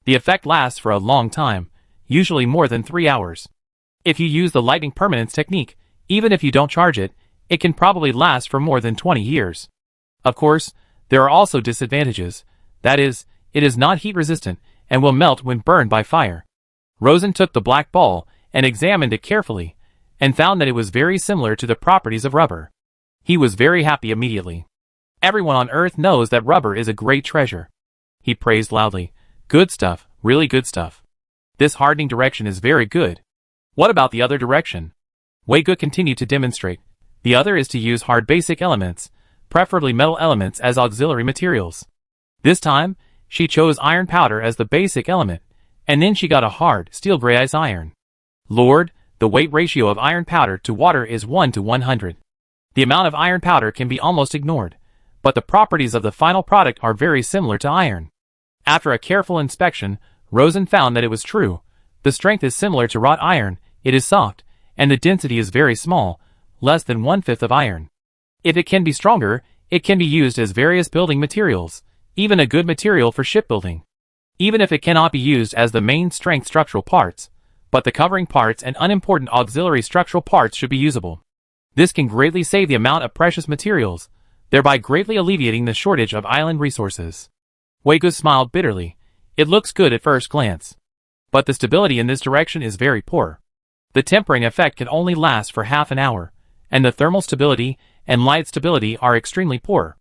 The effect lasts for a long time, usually more than 3 hours. If you use the lightning permanence technique, even if you don't charge it, it can probably last for more than 20 years. Of course, there are also disadvantages. That is, it is not heat resistant and will melt when burned by fire. Rosen took the black ball and examined it carefully, and found that it was very similar to the properties of rubber. He was very happy immediately. Everyone on Earth knows that rubber is a great treasure. He praised loudly. Good stuff, really good stuff. This hardening direction is very good. What about the other direction? Wei Gu continued to demonstrate. The other is to use hard basic elements, preferably metal elements as auxiliary materials. This time, she chose iron powder as the basic element, and then she got a hard, steel gray ice iron. Lord, the weight ratio of iron powder to water is 1 to 100. The amount of iron powder can be almost ignored, but the properties of the final product are very similar to iron. After a careful inspection, Rosen found that it was true. The strength is similar to wrought iron, it is soft, and the density is very small, less than 1/5 of iron. If it can be stronger, it can be used as various building materials, even a good material for shipbuilding. Even if it cannot be used as the main strength structural parts, but the covering parts and unimportant auxiliary structural parts should be usable. This can greatly save the amount of precious materials, thereby greatly alleviating the shortage of island resources. Wei Gu smiled bitterly. It looks good at first glance, but the stability in this direction is very poor. The tempering effect can only last for half an hour, and the thermal stability and light stability are extremely poor.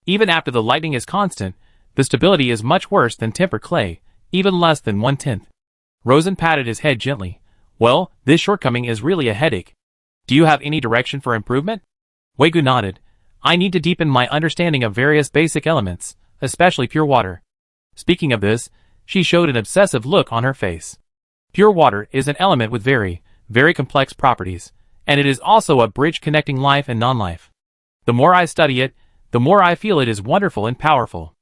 Even after the lighting is constant, the stability is much worse than tempered clay, even less than 1/10. Rosen patted his head gently. Well, this shortcoming is really a headache. Do you have any direction for improvement? Wei-gu nodded. I need to deepen my understanding of various basic elements, especially pure water. Speaking of this, she showed an obsessive look on her face. Pure water is an element with very, very complex properties, and it is also a bridge connecting life and non-life. The more I study it, the more I feel it is wonderful and powerful.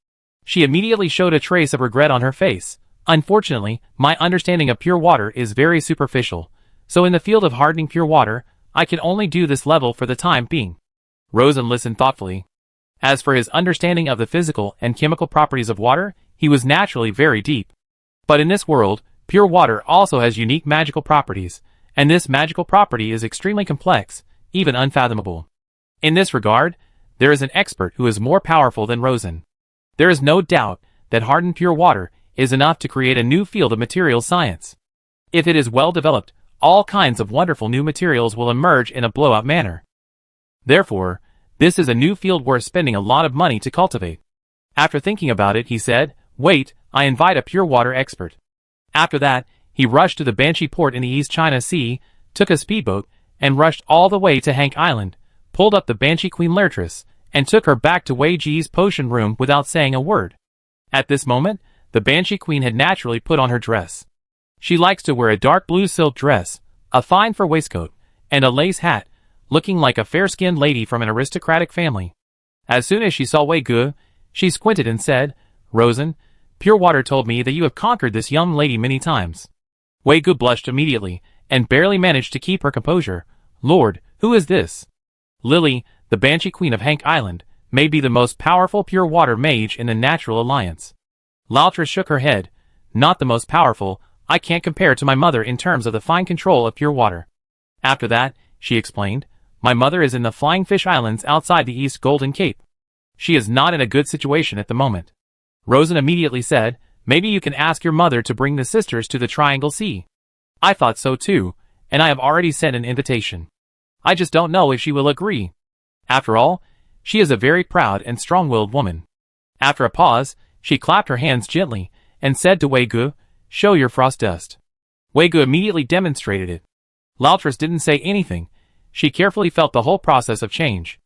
She immediately showed a trace of regret on her face. Unfortunately, my understanding of pure water is very superficial, so in the field of hardening pure water, I can only do this level for the time being. Rosen listened thoughtfully. As for his understanding of the physical and chemical properties of water, he was naturally very deep. But in this world, pure water also has unique magical properties, and this magical property is extremely complex, even unfathomable. In this regard, there is an expert who is more powerful than Rosen. There is no doubt that hardened pure water is enough to create a new field of materials science. If it is well developed, all kinds of wonderful new materials will emerge in a blowout manner. Therefore, this is a new field worth spending a lot of money to cultivate. After thinking about it, he said, Wait, I invite a pure water expert. After that, he rushed to the Banshee port in the East China Sea, took a speedboat, and rushed all the way to Hank Island, pulled up the Banshee Queen Lertris, and took her back to Wei Ji's potion room without saying a word. At this moment, the Banshee Queen had naturally put on her dress. She likes to wear a dark blue silk dress, a fine fur waistcoat, and a lace hat, looking like a fair-skinned lady from an aristocratic family. As soon as she saw Wei-gu, she squinted and said, Rosen, pure water told me that you have conquered this young lady many times. Wei-gu blushed immediately, and barely managed to keep her composure. Lord, who is this? Lily, the Banshee Queen of Hank Island, may be the most powerful pure water mage in the Natural Alliance. Lertris shook her head. Not the most powerful, I can't compare to my mother in terms of the fine control of pure water. After that, she explained, my mother is in the Flying Fish Islands outside the East Golden Cape. She is not in a good situation at the moment. Rosen immediately said, maybe you can ask your mother to bring the sisters to the Triangle Sea. I thought so too, and I have already sent an invitation. I just don't know if she will agree. After all, she is a very proud and strong-willed woman. After a pause, she clapped her hands gently, and said to Wei-gu, show your frost dust. Wei-gu immediately demonstrated it. Lertris didn't say anything. She carefully felt the whole process of change.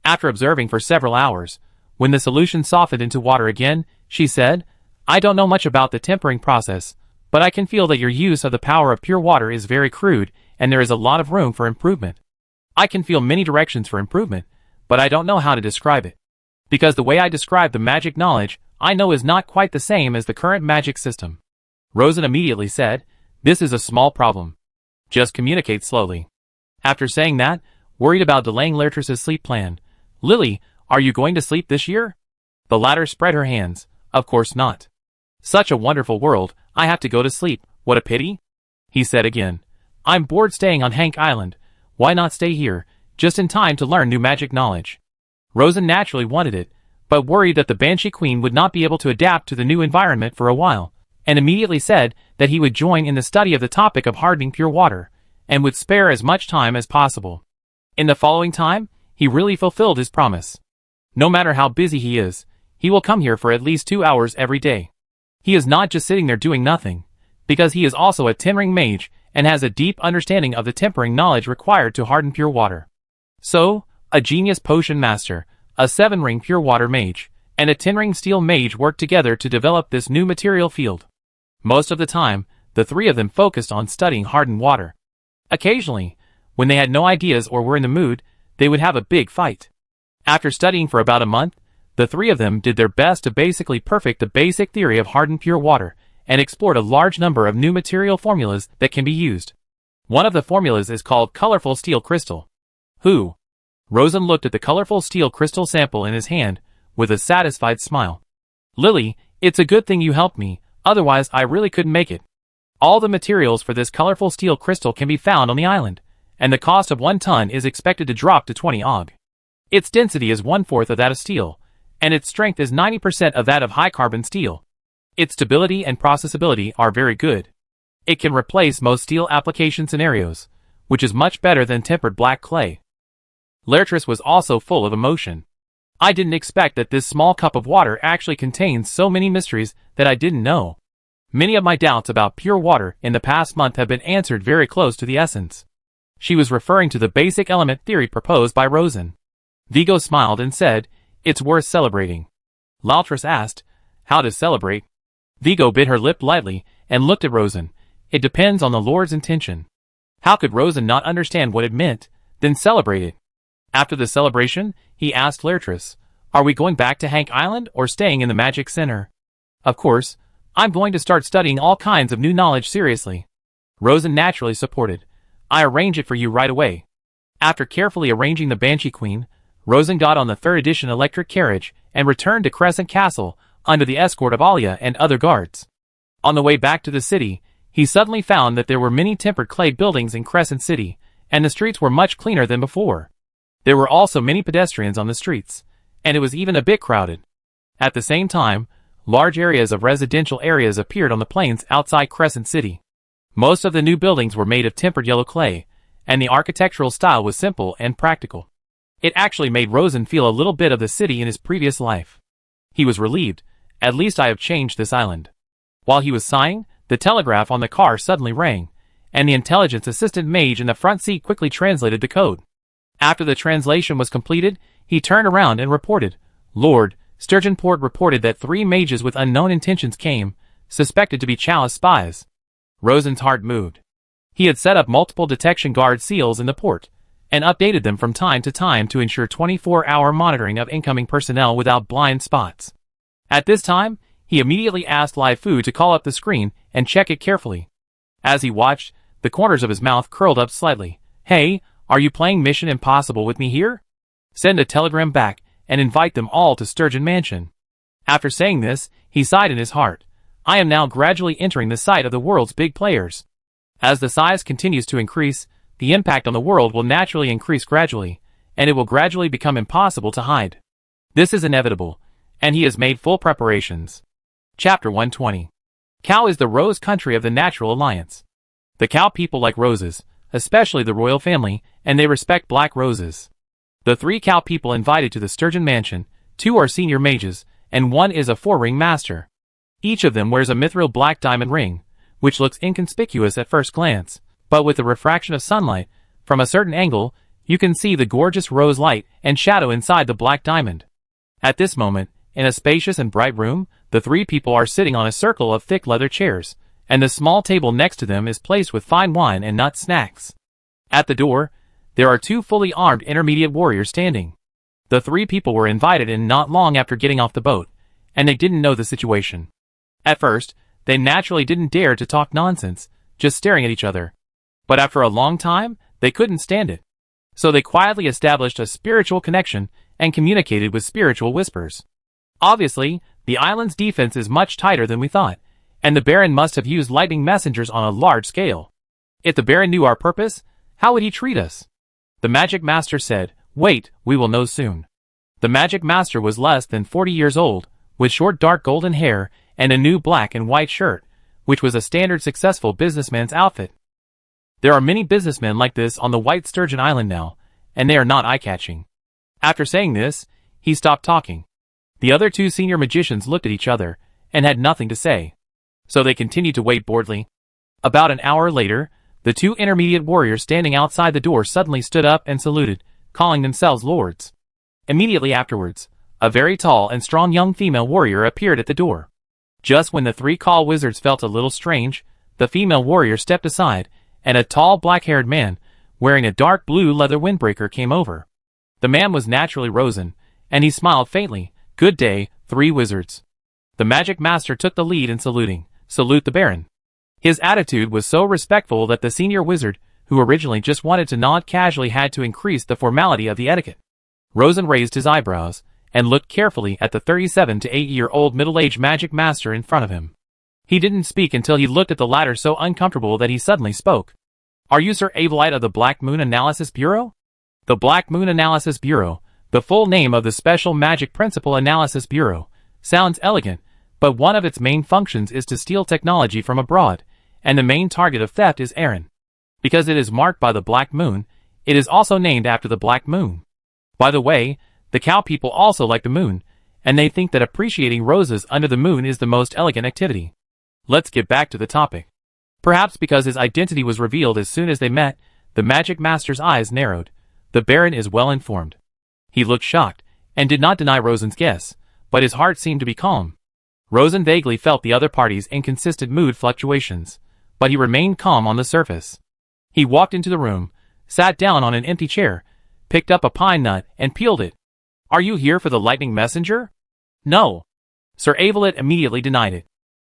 After observing for several hours, when the solution softened into water again, she said, I don't know much about the tempering process, but I can feel that your use of the power of pure water is very crude, and there is a lot of room for improvement. I can feel many directions for improvement, but I don't know how to describe it. Because the way I describe the magic knowledge, I know is not quite the same as the current magic system. Rosen immediately said, this is a small problem. Just communicate slowly. After saying that, worried about delaying Lertris's sleep plan, Lily, are you going to sleep this year? The latter spread her hands. Of course not. Such a wonderful world, I have to go to sleep, what a pity. He said again, I'm bored staying on Hank Island, why not stay here, just in time to learn new magic knowledge. Rosen naturally wanted it, but worried that the Banshee Queen would not be able to adapt to the new environment for a while, and immediately said that he would join in the study of the topic of hardening pure water, and would spare as much time as possible. In the following time, he really fulfilled his promise. No matter how busy he is, he will come here for at least 2 hours every day. He is not just sitting there doing nothing, because he is also a tempering mage and has a deep understanding of the tempering knowledge required to harden pure water. So, a genius potion master, a 7-ring pure water mage, and a 10-ring steel mage worked together to develop this new material field. Most of the time, the three of them focused on studying hardened water. Occasionally, when they had no ideas or were in the mood, they would have a big fight. After studying for about a month, the three of them did their best to basically perfect the basic theory of hardened pure water, and explored a large number of new material formulas that can be used. One of the formulas is called colorful steel crystal. Who? Rosen looked at the colorful steel crystal sample in his hand, with a satisfied smile. Lily, it's a good thing you helped me, otherwise I really couldn't make it. All the materials for this colorful steel crystal can be found on the island, and the cost of 1 ton is expected to drop to 20 og. Its density is 1/4 of that of steel, and its strength is 90% of that of high-carbon steel. Its stability and processability are very good. It can replace most steel application scenarios, which is much better than tempered black clay. Laertes was also full of emotion. I didn't expect that this small cup of water actually contains so many mysteries that I didn't know. Many of my doubts about pure water in the past month have been answered very close to the essence. She was referring to the basic element theory proposed by Rosen. Vigo smiled and said, "It's worth celebrating." Laertes asked, "How to celebrate?" Vigo bit her lip lightly and looked at Rosen. "It depends on the Lord's intention." How could Rosen not understand what it meant, then celebrate it? After the celebration, he asked Laertes, "Are we going back to Hank Island or staying in the Magic Center?" "Of course, I'm going to start studying all kinds of new knowledge seriously." Rosen naturally supported. "I arrange it for you right away." After carefully arranging the Banshee Queen, Rosen got on the 3rd edition electric carriage and returned to Crescent Castle under the escort of Alia and other guards. On the way back to the city, he suddenly found that there were many tempered clay buildings in Crescent City, and the streets were much cleaner than before. There were also many pedestrians on the streets, and it was even a bit crowded. At the same time, large areas of residential areas appeared on the plains outside Crescent City. Most of the new buildings were made of tempered yellow clay, and the architectural style was simple and practical. It actually made Rosen feel a little bit of the city in his previous life. He was relieved. "At least I have changed this island." While he was sighing, the telegraph on the car suddenly rang, and the intelligence assistant mage in the front seat quickly translated the code. After the translation was completed, he turned around and reported, "Lord, Sturgeonport reported that 3 mages with unknown intentions came, suspected to be Chalice spies." Rosen's heart moved. He had set up multiple detection guard seals in the port, and updated them from time to time to ensure 24-hour monitoring of incoming personnel without blind spots. At this time, he immediately asked Lai Fu to call up the screen and check it carefully. As he watched, the corners of his mouth curled up slightly. "Hey, are you playing Mission Impossible with me here? Send a telegram back and invite them all to Sturgeon Mansion." After saying this, he sighed in his heart. "I am now gradually entering the sight of the world's big players. As the size continues to increase, the impact on the world will naturally increase gradually, and it will gradually become impossible to hide. This is inevitable, and he has made full preparations." Chapter 120. Cow is the rose country of the Natural Alliance. The cow people like roses, especially the royal family, and they respect black roses. The 3 cow people invited to the Sturgeon Mansion, 2 are senior mages, and 1 is a 4-ring master. Each of them wears a mithril black diamond ring, which looks inconspicuous at first glance, but with the refraction of sunlight, from a certain angle, you can see the gorgeous rose light and shadow inside the black diamond. At this moment, in a spacious and bright room, the 3 people are sitting on a circle of thick leather chairs, and the small table next to them is placed with fine wine and nut snacks. At the door, there are 2 fully armed intermediate warriors standing. The 3 people were invited in not long after getting off the boat, and they didn't know the situation. At first, they naturally didn't dare to talk nonsense, just staring at each other. But after a long time, they couldn't stand it. So they quietly established a spiritual connection and communicated with spiritual whispers. Obviously, the island's defense is much tighter than we thought, and the Baron must have used lightning messengers on a large scale. If the Baron knew our purpose, how would he treat us? The Magic Master said, "Wait, we will know soon." The Magic Master was less than 40 years old, with short dark golden hair and a new black and white shirt, which was a standard successful businessman's outfit. There are many businessmen like this on the White Sturgeon Island now, and they are not eye-catching. After saying this, he stopped talking. The other 2 senior magicians looked at each other, and had nothing to say. So they continued to wait boredly. About an hour later, the 2 intermediate warriors standing outside the door suddenly stood up and saluted, calling themselves lords. Immediately afterwards, a very tall and strong young female warrior appeared at the door. Just when the 3 call wizards felt a little strange, the female warrior stepped aside, and a tall black-haired man, wearing a dark blue leather windbreaker, came over. The man was naturally Rosen, and he smiled faintly. "Good day, 3 wizards." The Magic Master took the lead in saluting. "Salute the Baron." His attitude was so respectful that the senior wizard, who originally just wanted to nod casually, had to increase the formality of the etiquette. Rosen raised his eyebrows, and looked carefully at the 37 to 8-year-old middle-aged Magic Master in front of him. He didn't speak until he looked at the latter so uncomfortable that he suddenly spoke. "Are you Sir Avelite of the Black Moon Analysis Bureau?" The Black Moon Analysis Bureau, the full name of the Special Magic Principal Analysis Bureau, sounds elegant, but one of its main functions is to steal technology from abroad, and the main target of theft is Erin. Because it is marked by the Black Moon, it is also named after the Black Moon. By the way, the cow people also like the moon, and they think that appreciating roses under the moon is the most elegant activity. Let's get back to the topic. Perhaps because his identity was revealed as soon as they met, the magic master's eyes narrowed. The Baron is well informed. He looked shocked, and did not deny Rosen's guess, but his heart seemed to be calm. Rosen vaguely felt the other party's inconsistent mood fluctuations, but he remained calm on the surface. He walked into the room, sat down on an empty chair, picked up a pine nut, and peeled it. "Are you here for the lightning messenger?" "No." Sir Evelyn immediately denied it.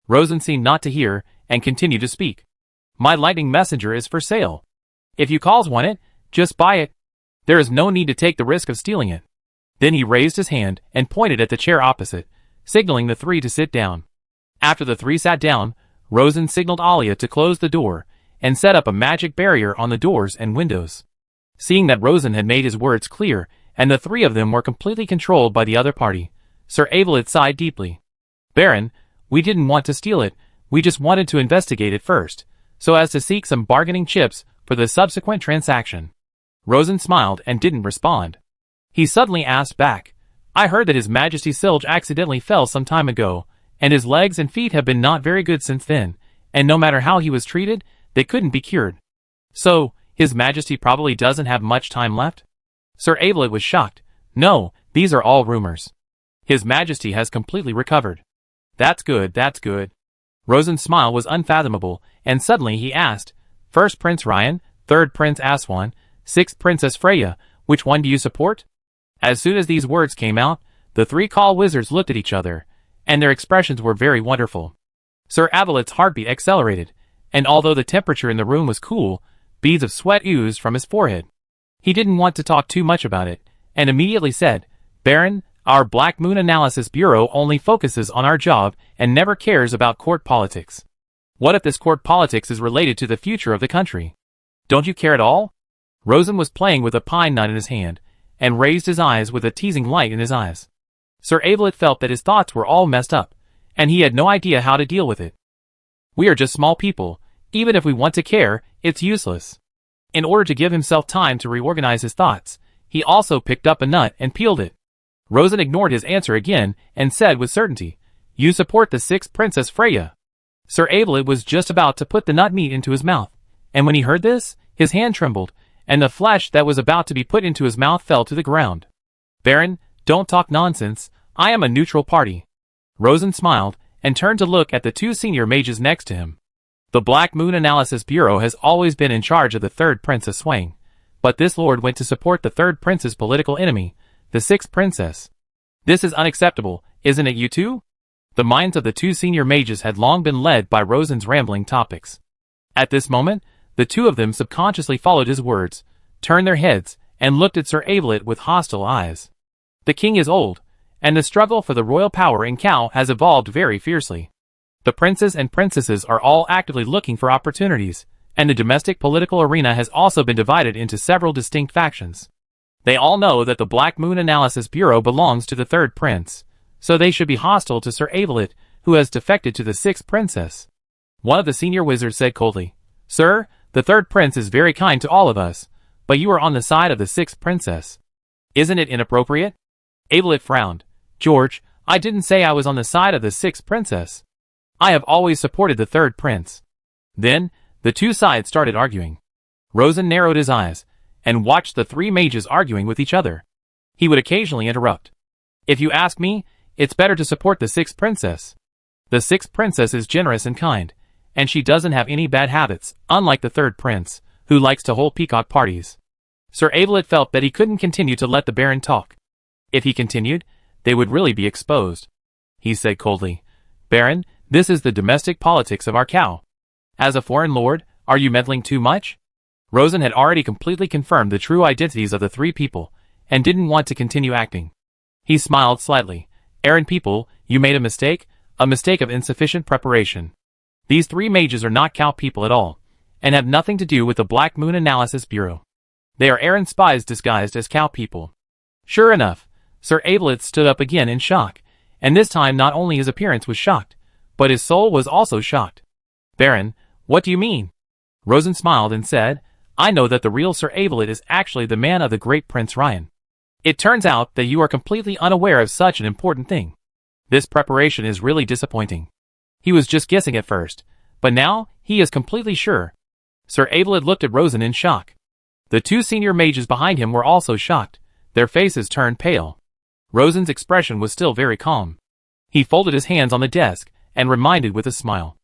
Rosen seemed not to hear, and continued to speak. "My lightning messenger is for sale. If you calls want it, just buy it. There is no need to take the risk of stealing it." Then he raised his hand and pointed at the chair opposite, signaling the three to sit down. After the three sat down, Rosen signaled Alia to close the door, and set up a magic barrier on the doors and windows. Seeing that Rosen had made his words clear, and the three of them were completely controlled by the other party, Sir Evelyn sighed deeply. "Baron, we didn't want to steal it, we just wanted to investigate it first, so as to seek some bargaining chips for the subsequent transaction." Rosen smiled and didn't respond. He suddenly asked back, "I heard that His Majesty Silge accidentally fell some time ago, and his legs and feet have been not very good since then, and no matter how he was treated, they couldn't be cured. So, His Majesty probably doesn't have much time left?" Sir Evelyn was shocked. "No, these are all rumors. His Majesty has completely recovered." That's good, that's good." Rosen's smile was unfathomable, and suddenly he asked, "First Prince Ryan, third Prince Aswan, sixth Princess Freya, which one do you support?" As soon as these words came out, the three call wizards looked at each other, and their expressions were very wonderful. Sir Abelet's heartbeat accelerated, and although the temperature in the room was cool, beads of sweat oozed from his forehead. He didn't want to talk too much about it, and immediately said, "Baron, our Black Moon Analysis Bureau only focuses on our job and never cares about court politics. What if this court politics is related to the future of the country? Don't you care at all?" Rosen was playing with a pine nut in his hand, and raised his eyes with a teasing light in his eyes. Sir Evelyn felt that his thoughts were all messed up, and he had no idea how to deal with it. "We are just small people. Even if we want to care, it's useless." In order to give himself time to reorganize his thoughts, he also picked up a nut and peeled it. Rosen ignored his answer again, and said with certainty, "You support the sixth Princess Freya." Sir Evelyn was just about to put the nut meat into his mouth, and when he heard this, his hand trembled, and the flesh that was about to be put into his mouth fell to the ground. "Baron, don't talk nonsense, I am a neutral party." Rosen smiled, and turned to look at the two senior mages next to him. The Black Moon Analysis Bureau has always been in charge of the third Princess Swang, but this lord went to support the third prince's political enemy, the sixth princess. "This is unacceptable, isn't it, you two?" The minds of the two senior mages had long been led by Rosen's rambling topics. At this moment, the two of them subconsciously followed his words, turned their heads, and looked at Sir Evelyn with hostile eyes. The king is old, and the struggle for the royal power in Cal has evolved very fiercely. The princes and princesses are all actively looking for opportunities, and the domestic political arena has also been divided into several distinct factions. They all know that the Black Moon Analysis Bureau belongs to the third prince, so they should be hostile to Sir Evelyn, who has defected to the sixth princess. One of the senior wizards said coldly, "Sir, the third prince is very kind to all of us, but you are on the side of the sixth princess. Isn't it inappropriate?" Evelyn frowned. "George, I didn't say I was on the side of the sixth princess. I have always supported the third prince." Then, the two sides started arguing. Rosen narrowed his eyes, and watched the three mages arguing with each other. He would occasionally interrupt. "If you ask me, it's better to support the sixth princess. The sixth princess is generous and kind, and she doesn't have any bad habits, unlike the third prince, who likes to hold peacock parties." Sir Evelyn felt that he couldn't continue to let the Baron talk. If he continued, they would really be exposed. He said coldly, "Baron, this is the domestic politics of our cow. As a foreign lord, are you meddling too much?" Rosen had already completely confirmed the true identities of the three people, and didn't want to continue acting. He smiled slightly. "Errand people, you made a mistake of insufficient preparation. These three mages are not cow people at all, and have nothing to do with the Black Moon Analysis Bureau. They are errand spies disguised as cow people." Sure enough, Sir Evelyn stood up again in shock, and this time not only his appearance was shocked, but his soul was also shocked. "Baron, what do you mean?" Rosen smiled and said, "I know that the real Sir Evelyn is actually the man of the great Prince Ryan. It turns out that you are completely unaware of such an important thing. This preparation is really disappointing. He was just guessing at first, but now he is completely sure. Sir Avelid looked at Rosen in shock. The two senior mages behind him were also shocked. Their faces turned pale. Rosen's expression was still very calm. He folded his hands on the desk and reminded with a smile.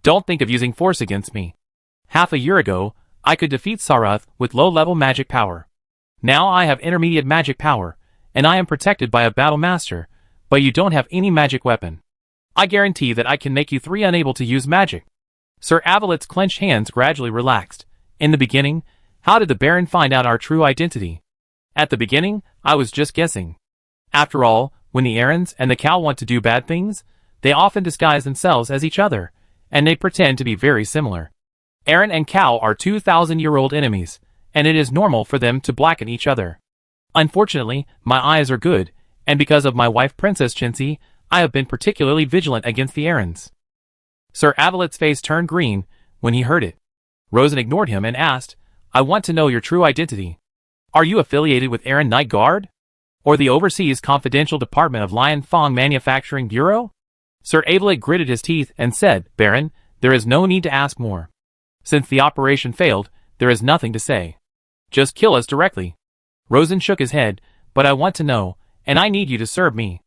Don't think of using force against me. Half a year ago, I could defeat Sarath with low-level magic power. Now I have intermediate magic power, and I am protected by a battle master, but you don't have any magic weapon. I guarantee that I can make you three unable to use magic. Sir Avelid's clenched hands gradually relaxed. In the beginning, how did the Baron find out our true identity? At the beginning, I was just guessing. After all, when the Arryns and the Cow want to do bad things, they often disguise themselves as each other, and they pretend to be very similar. Arryn and Cow are 2,000-year-old enemies, and it is normal for them to blacken each other. Unfortunately, my eyes are good, and because of my wife Princess Chintzy, I have been particularly vigilant against the Arryns. Sir Avelid's face turned green when he heard it. Rosen ignored him and asked, I want to know your true identity. Are you affiliated with Arryn Night Guard? Or the Overseas Confidential Department of Lion Fong Manufacturing Bureau? Sir Avelid gritted his teeth and said, Baron, there is no need to ask more. Since the operation failed, there is nothing to say. Just kill us directly. Rosen shook his head, but I want to know, and I need you to serve me.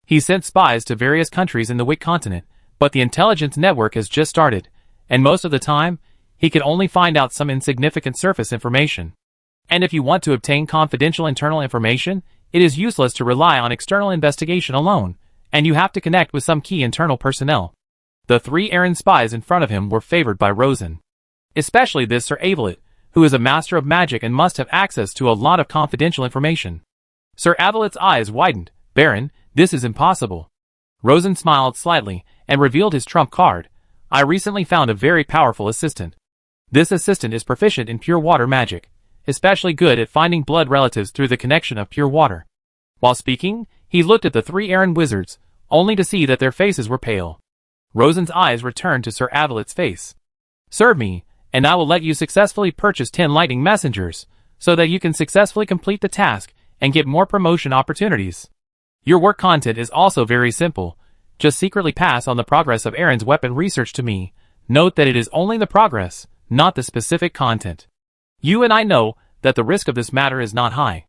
He sent spies to various countries in the Wick continent, but the intelligence network has just started, and most of the time, he can only find out some insignificant surface information. And if you want to obtain confidential internal information, it is useless to rely on external investigation alone, and you have to connect with some key internal personnel. The three Arryn spies in front of him were favored by Rosen. Especially this Sir Avelid, who is a master of magic and must have access to a lot of confidential information. Sir Avelid's eyes widened. Baron, this is impossible. Rosen smiled slightly and revealed his trump card. I recently found a very powerful assistant. This assistant is proficient in pure water magic, especially good at finding blood relatives through the connection of pure water. While speaking, he looked at the three Arryn wizards, only to see that their faces were pale. Rosen's eyes returned to Sir Avelid's face. Serve me, and I will let you successfully purchase 10 lightning messengers, so that you can successfully complete the task and get more promotion opportunities. Your work content is also very simple. Just secretly pass on the progress of Arryn's weapon research to me. Note that it is only the progress, not the specific content. You and I know that the risk of this matter is not high.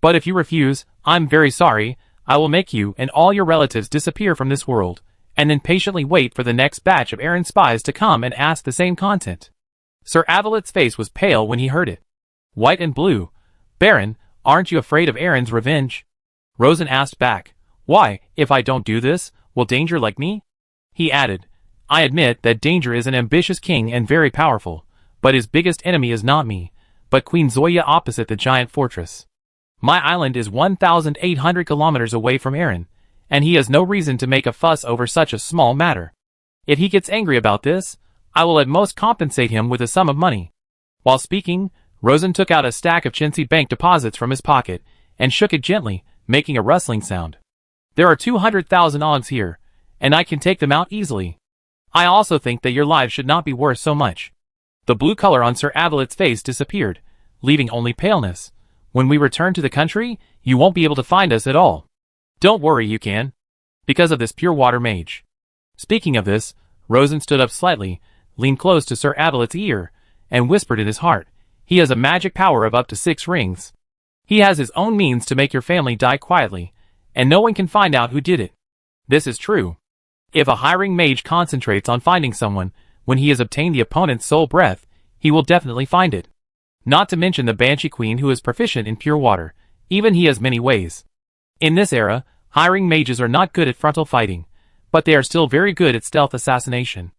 But if you refuse, I'm very sorry, I will make you and all your relatives disappear from this world, and then patiently wait for the next batch of Arryn spies to come and ask the same content. Sir Avelid's face was pale when he heard it. White and blue. Baron, aren't you afraid of Arryn's revenge? Rosen asked back. Why, if I don't do this, will Danger like me? He added, I admit that Danger is an ambitious king and very powerful, but his biggest enemy is not me, but Queen Zoya opposite the giant fortress. My island is 1,800 kilometers away from Arryn, and he has no reason to make a fuss over such a small matter. If he gets angry about this, I will at most compensate him with a sum of money. While speaking, Rosen took out a stack of chintzy bank deposits from his pocket and shook it gently, making a rustling sound. There are 200,000 ogs here, and I can take them out easily. I also think that your lives should not be worth so much. The blue color on Sir Avelid's face disappeared, leaving only paleness. When we return to the country, you won't be able to find us at all. Don't worry, you can. Because of this pure water mage. Speaking of this, Rosen stood up slightly, leaned close to Sir Avelid's ear, and whispered in his heart, he has a magic power of up to 6 rings. He has his own means to make your family die quietly, and no one can find out who did it. This is true. If a high-ring mage concentrates on finding someone, when he has obtained the opponent's soul breath, he will definitely find it. Not to mention the Banshee Queen who is proficient in pure water, even he has many ways. In this era, high-ring mages are not good at frontal fighting, but they are still very good at stealth assassination.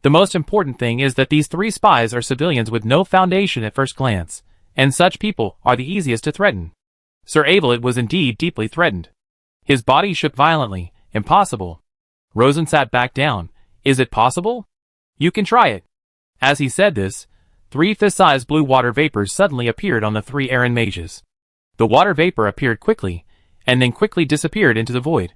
The most important thing is that these 3 spies are civilians with no foundation at first glance, and such people are the easiest to threaten. Sir Avelid was indeed deeply threatened. His body shook violently. Impossible. Rosen sat back down. Is it possible? You can try it. As he said this, 3 fist-sized blue water vapors suddenly appeared on the 3 Arryn mages. The water vapor appeared quickly, and then quickly disappeared into the void.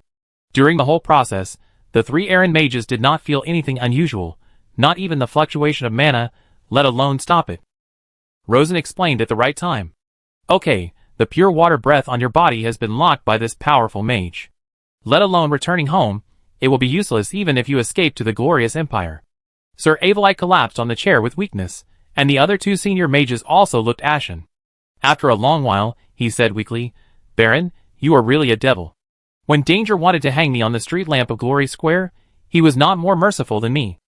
During the whole process, the 3 Arryn mages did not feel anything unusual, not even the fluctuation of mana, let alone stop it. Rosen explained at the right time. Okay, the pure water breath on your body has been locked by this powerful mage. Let alone returning home, it will be useless even if you escape to the glorious empire. Sir Avelite collapsed on the chair with weakness, and the other two senior mages also looked ashen. After a long while, he said weakly, "Baron, you are really a devil. When danger wanted to hang me on the street lamp of Glory Square, he was not more merciful than me."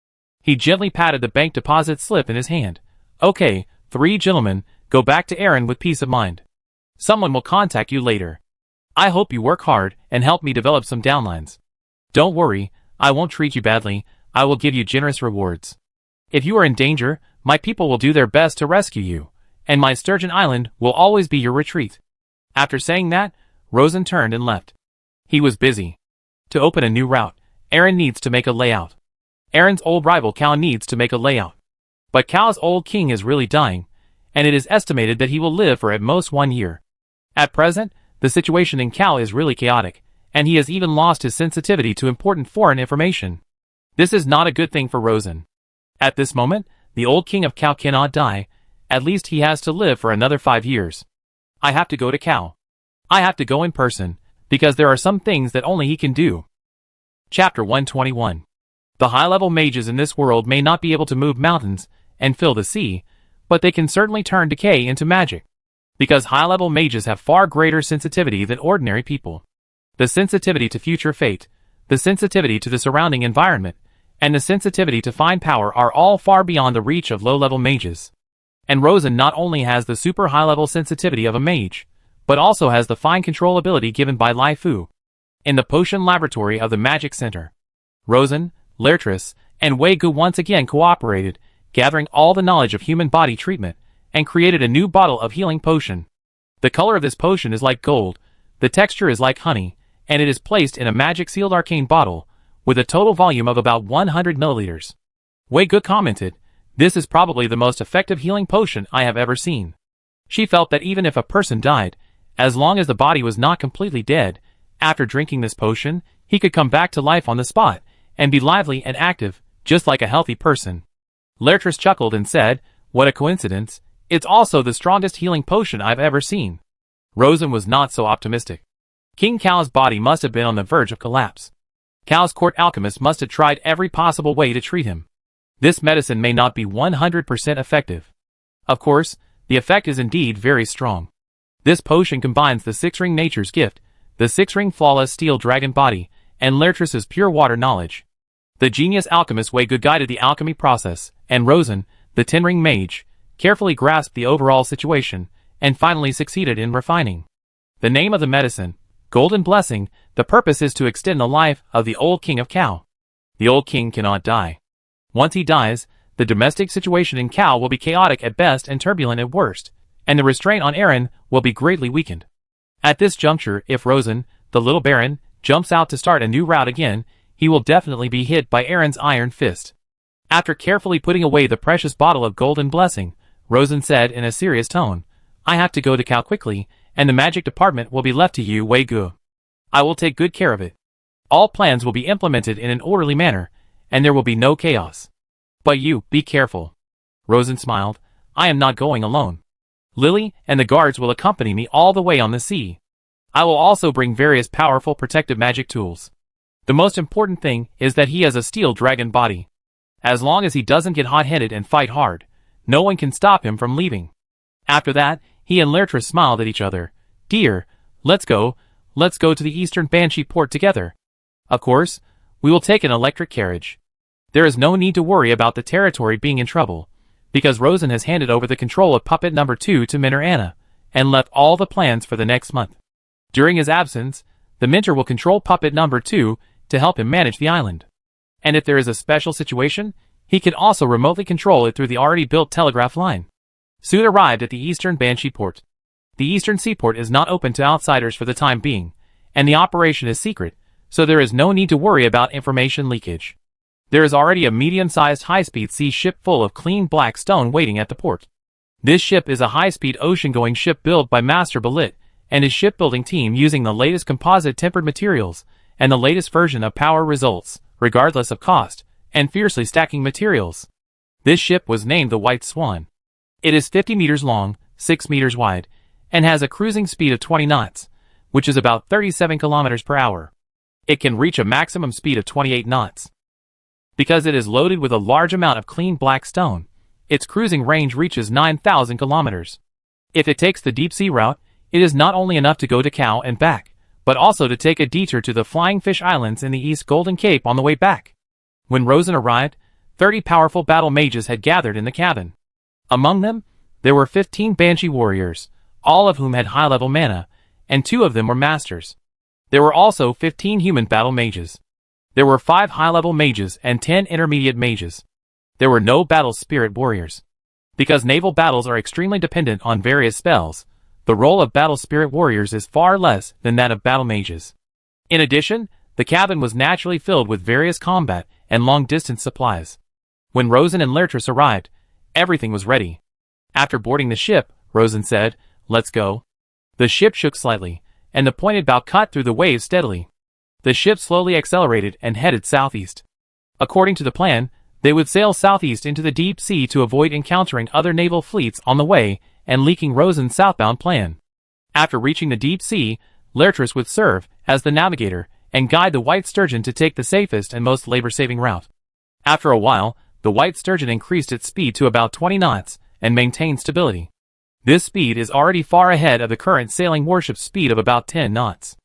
He gently patted the bank deposit slip in his hand. "Okay, 3 gentlemen, go back to Erin with peace of mind. Someone will contact you later. I hope you work hard and help me develop some downlines. Don't worry, I won't treat you badly, I will give you generous rewards. If you are in danger, my people will do their best to rescue you, and my Sturgeon Island will always be your retreat." After saying that, Rosen turned and left. He was busy. To open a new route, Erin needs to make a layout. Erin's old rival Cal needs to make a layout. But Cal's old king is really dying, and it is estimated that he will live for at most 1 year. At present, the situation in Cal is really chaotic, and he has even lost his sensitivity to important foreign information. This is not a good thing for Rosen. At this moment, the old king of Cal cannot die, at least he has to live for another 5 years. I have to go to Cal. I have to go in person, because there are some things that only he can do. Chapter 121. The high-level mages in this world may not be able to move mountains and fill the sea, but they can certainly turn decay into magic. Because high-level mages have far greater sensitivity than ordinary people. The sensitivity to future fate, the sensitivity to the surrounding environment, and the sensitivity to find power are all far beyond the reach of low-level mages. And Rosen not only has the super high-level sensitivity of a mage, but also has the fine control ability given by Lai Fu. In the potion laboratory of the Magic Center, Rosen, Lertris, and Wei Gu once again cooperated, gathering all the knowledge of human body treatment, and created a new bottle of healing potion. The color of this potion is like gold, the texture is like honey, and it is placed in a magic-sealed arcane bottle, with a total volume of about 100 milliliters. Wei Gu commented, "This is probably the most effective healing potion I have ever seen." She felt that even if a person died, as long as the body was not completely dead, after drinking this potion, he could come back to life on the spot, and be lively and active, just like a healthy person. Lertris chuckled and said, "What a coincidence, it's also the strongest healing potion I've ever seen." Rosen was not so optimistic. King Cal's body must have been on the verge of collapse. Cal's court alchemist must have tried every possible way to treat him. This medicine may not be 100% effective. Of course, the effect is indeed very strong. This potion combines the six-ring nature's gift, the six-ring flawless steel dragon body, and Lertris's pure water knowledge. The genius alchemist Wei Gu guided the alchemy process, and Rosen, the 10-ring mage, carefully grasped the overall situation, and finally succeeded in refining the name of the medicine, Golden Blessing. The purpose is to extend the life of the old king of Cal. The old king cannot die. Once he dies, the domestic situation in Cal will be chaotic at best and turbulent at worst, and the restraint on Erin will be greatly weakened. At this juncture, if Rosen, the little baron, jumps out to start a new route again, he will definitely be hit by Erin's iron fist. After carefully putting away the precious bottle of Golden Blessing, Rosen said in a serious tone, "I have to go to Cal quickly, and the magic department will be left to you, Wei Gu. I will take good care of it. All plans will be implemented in an orderly manner, and there will be no chaos. But you, be careful." Rosen smiled, "I am not going alone. Lily and the guards will accompany me all the way on the sea. I will also bring various powerful protective magic tools. The most important thing is that he has a steel dragon body. As long as he doesn't get hot-headed and fight hard, no one can stop him from leaving." After that, he and Lertris smiled at each other. "Dear, let's go to the eastern Banshee port together. Of course, we will take an electric carriage. There is no need to worry about the territory being in trouble, because Rosen has handed over the control of puppet number 2 to Minor Anna, and left all the plans for the next month. During his absence, the Mentor will control puppet number 2 to help him manage the island. And if there is a special situation, he can also remotely control it through the already built telegraph line." Soon arrived at the eastern Banshee port. The eastern seaport is not open to outsiders for the time being, and the operation is secret, so there is no need to worry about information leakage. There is already a medium-sized high-speed sea ship full of clean black stone waiting at the port. This ship is a high-speed ocean-going ship built by Master Balit and his shipbuilding team using the latest composite tempered materials and the latest version of power results, regardless of cost, and fiercely stacking materials. This ship was named the White Swan. It is 50 meters long, 6 meters wide, and has a cruising speed of 20 knots, which is about 37 kilometers per hour. It can reach a maximum speed of 28 knots. Because it is loaded with a large amount of clean black stone, its cruising range reaches 9,000 kilometers. If it takes the deep-sea route, it is not only enough to go to Cau and back, but also to take a detour to the Flying Fish Islands in the East Golden Cape on the way back. When Rosen arrived, 30 powerful battle mages had gathered in the cabin. Among them, there were 15 Banshee warriors, all of whom had high-level mana, and 2 of them were masters. There were also 15 human battle mages. There were 5 high-level mages and 10 intermediate mages. There were no battle spirit warriors. Because naval battles are extremely dependent on various spells, the role of battle spirit warriors is far less than that of battle mages. In addition, the cabin was naturally filled with various combat and long-distance supplies. When Rosen and Lertris arrived, everything was ready. After boarding the ship, Rosen said, "Let's go." The ship shook slightly, and the pointed bow cut through the waves steadily. The ship slowly accelerated and headed southeast. According to the plan, they would sail southeast into the deep sea to avoid encountering other naval fleets on the way and leaking Rosen's southbound plan. After reaching the deep sea, Lertris would serve as the navigator and guide the White Sturgeon to take the safest and most labor-saving route. After a while, the White Sturgeon increased its speed to about 20 knots and maintained stability. This speed is already far ahead of the current sailing warship's speed of about 10 knots.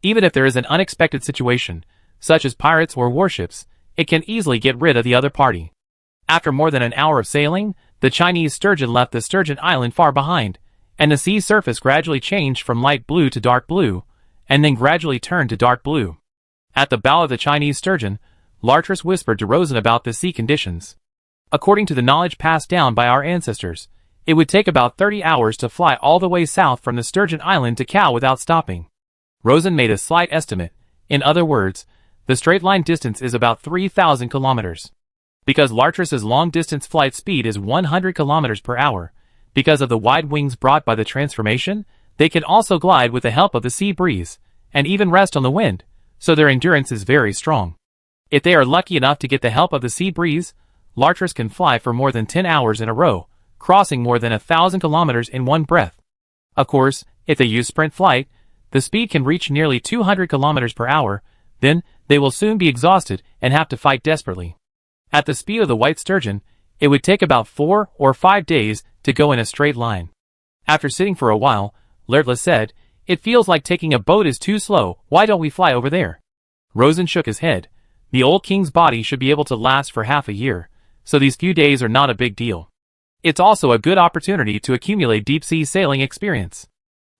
Even if there is an unexpected situation, such as pirates or warships, it can easily get rid of the other party. After more than an hour of sailing, the Chinese sturgeon left the Sturgeon Island far behind, and the sea surface gradually changed from light blue to dark blue, and then gradually turned to dark blue. At the bow of the Chinese sturgeon, Lertris whispered to Rosen about the sea conditions. According to the knowledge passed down by our ancestors, it would take about 30 hours to fly all the way south from the Sturgeon Island to Cau without stopping. Rosen made a slight estimate. In other words, the straight-line distance is about 3,000 kilometers. Because Lertris's long-distance flight speed is 100 kilometers per hour, because of the wide wings brought by the transformation, they can also glide with the help of the sea breeze, and even rest on the wind, so their endurance is very strong. If they are lucky enough to get the help of the sea breeze, Lertris can fly for more than 10 hours in a row, crossing more than 1,000 kilometers in one breath. Of course, if they use sprint flight, the speed can reach nearly 200 kilometers per hour, then they will soon be exhausted and have to fight desperately. At the speed of the White Sturgeon, it would take about 4 or 5 days to go in a straight line. After sitting for a while, Lertlis said, "It feels like taking a boat is too slow, why don't we fly over there?" Rosen shook his head. The old king's body should be able to last for half a year, so these few days are not a big deal. It's also a good opportunity to accumulate deep-sea sailing experience.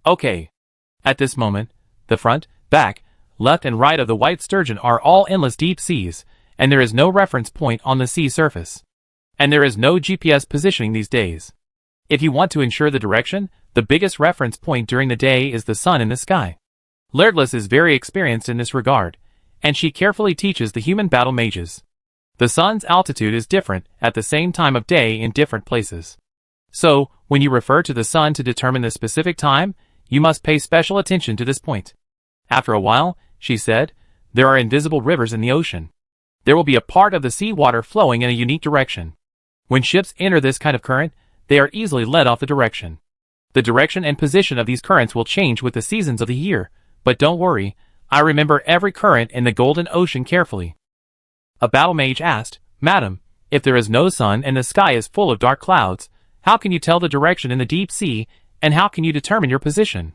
Okay. At this moment, the front, back, left and right of the White Sturgeon are all endless deep seas, and there is no reference point on the sea surface. And there is no GPS positioning these days. If you want to ensure the direction, the biggest reference point during the day is the sun in the sky. Lertlis is very experienced in this regard, and she carefully teaches the human battle mages. The sun's altitude is different at the same time of day in different places. So, when you refer to the sun to determine the specific time, you must pay special attention to this point. After a while, she said, there are invisible rivers in the ocean. There will be a part of the seawater flowing in a unique direction. When ships enter this kind of current, they are easily led off the direction. The direction and position of these currents will change with the seasons of the year, but don't worry, I remember every current in the Golden Ocean carefully. A battle mage asked, "Madam, if there is no sun and the sky is full of dark clouds, how can you tell the direction in the deep sea, and how can you determine your position?"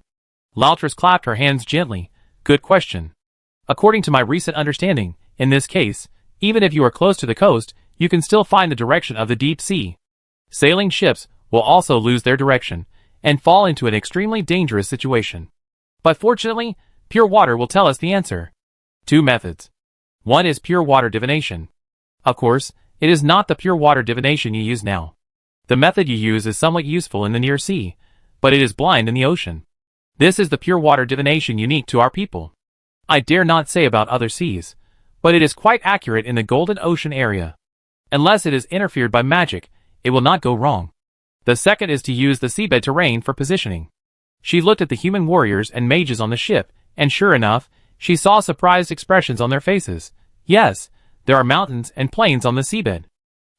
Lertris clapped her hands gently. "Good question. According to my recent understanding, in this case, even if you are close to the coast, you can still find the direction of the deep sea. Sailing ships will also lose their direction and fall into an extremely dangerous situation. But fortunately, pure water will tell us the answer." 2 methods. One is pure water divination. Of course, it is not the pure water divination you use now. The method you use is somewhat useful in the near sea, but it is blind in the ocean. This is the pure water divination unique to our people. I dare not say about other seas, but it is quite accurate in the Golden Ocean area. Unless it is interfered by magic, it will not go wrong. The second is to use the seabed terrain for positioning. She looked at the human warriors and mages on the ship, and sure enough, she saw surprised expressions on their faces. Yes, there are mountains and plains on the seabed.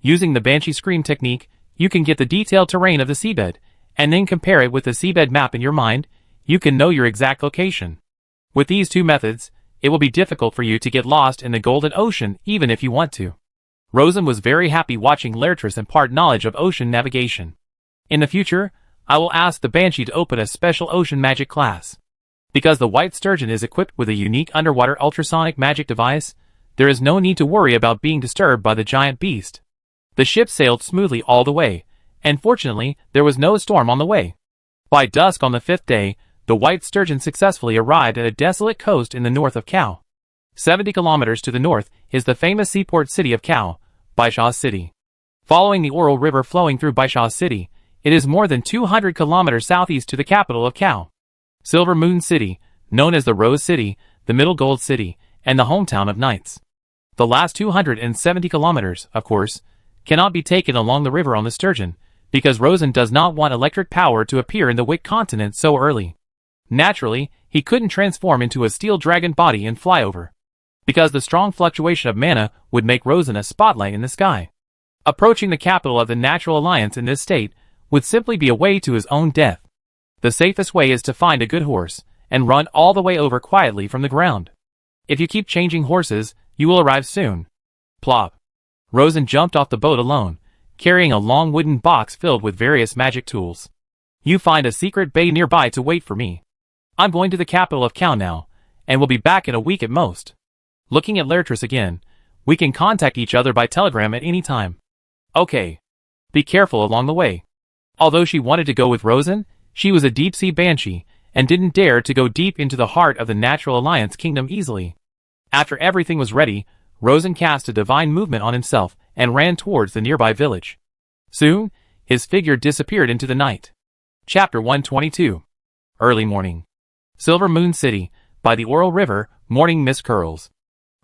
Using the Banshee Scream technique, you can get the detailed terrain of the seabed, and then compare it with the seabed map in your mind, you can know your exact location. With these two methods, it will be difficult for you to get lost in the Golden Ocean even if you want to. Rosen was very happy watching Laertes impart knowledge of ocean navigation. In the future, I will ask the Banshee to open a special ocean magic class. Because the White Sturgeon is equipped with a unique underwater ultrasonic magic device, there is no need to worry about being disturbed by the giant beast. The ship sailed smoothly all the way, and fortunately, there was no storm on the way. By dusk on the 5th day, the White Sturgeon successfully arrived at a desolate coast in the north of Kau. 70 kilometers to the north is the famous seaport city of Kau, Baisha City. Following the Oral River flowing through Baisha City, it is more than 200 kilometers southeast to the capital of Kau. Silver Moon City, known as the Rose City, the Middle Gold City, and the hometown of knights. The last 270 kilometers, of course, cannot be taken along the river on the Sturgeon, because Rosen does not want electric power to appear in the Wick continent so early. Naturally, he couldn't transform into a steel dragon body and fly over, because the strong fluctuation of mana would make Rosen a spotlight in the sky. Approaching the capital of the Natural Alliance in this state would simply be a way to his own death. The safest way is to find a good horse, and run all the way over quietly from the ground. If you keep changing horses, you will arrive soon. Plop. Rosen jumped off the boat alone, carrying a long wooden box filled with various magic tools. You find a secret bay nearby to wait for me. I'm going to the capital of Kau now, and will be back in a week at most. Looking at Laertes again, we can contact each other by telegram at any time. Okay. Be careful along the way. Although she wanted to go with Rosen, she was a deep-sea banshee, and didn't dare to go deep into the heart of the Natural Alliance kingdom easily. After everything was ready, Rosen cast a divine movement on himself and ran towards the nearby village. Soon, his figure disappeared into the night. Chapter 122. Early morning. Silver Moon City, by the Oral River, morning mist curls.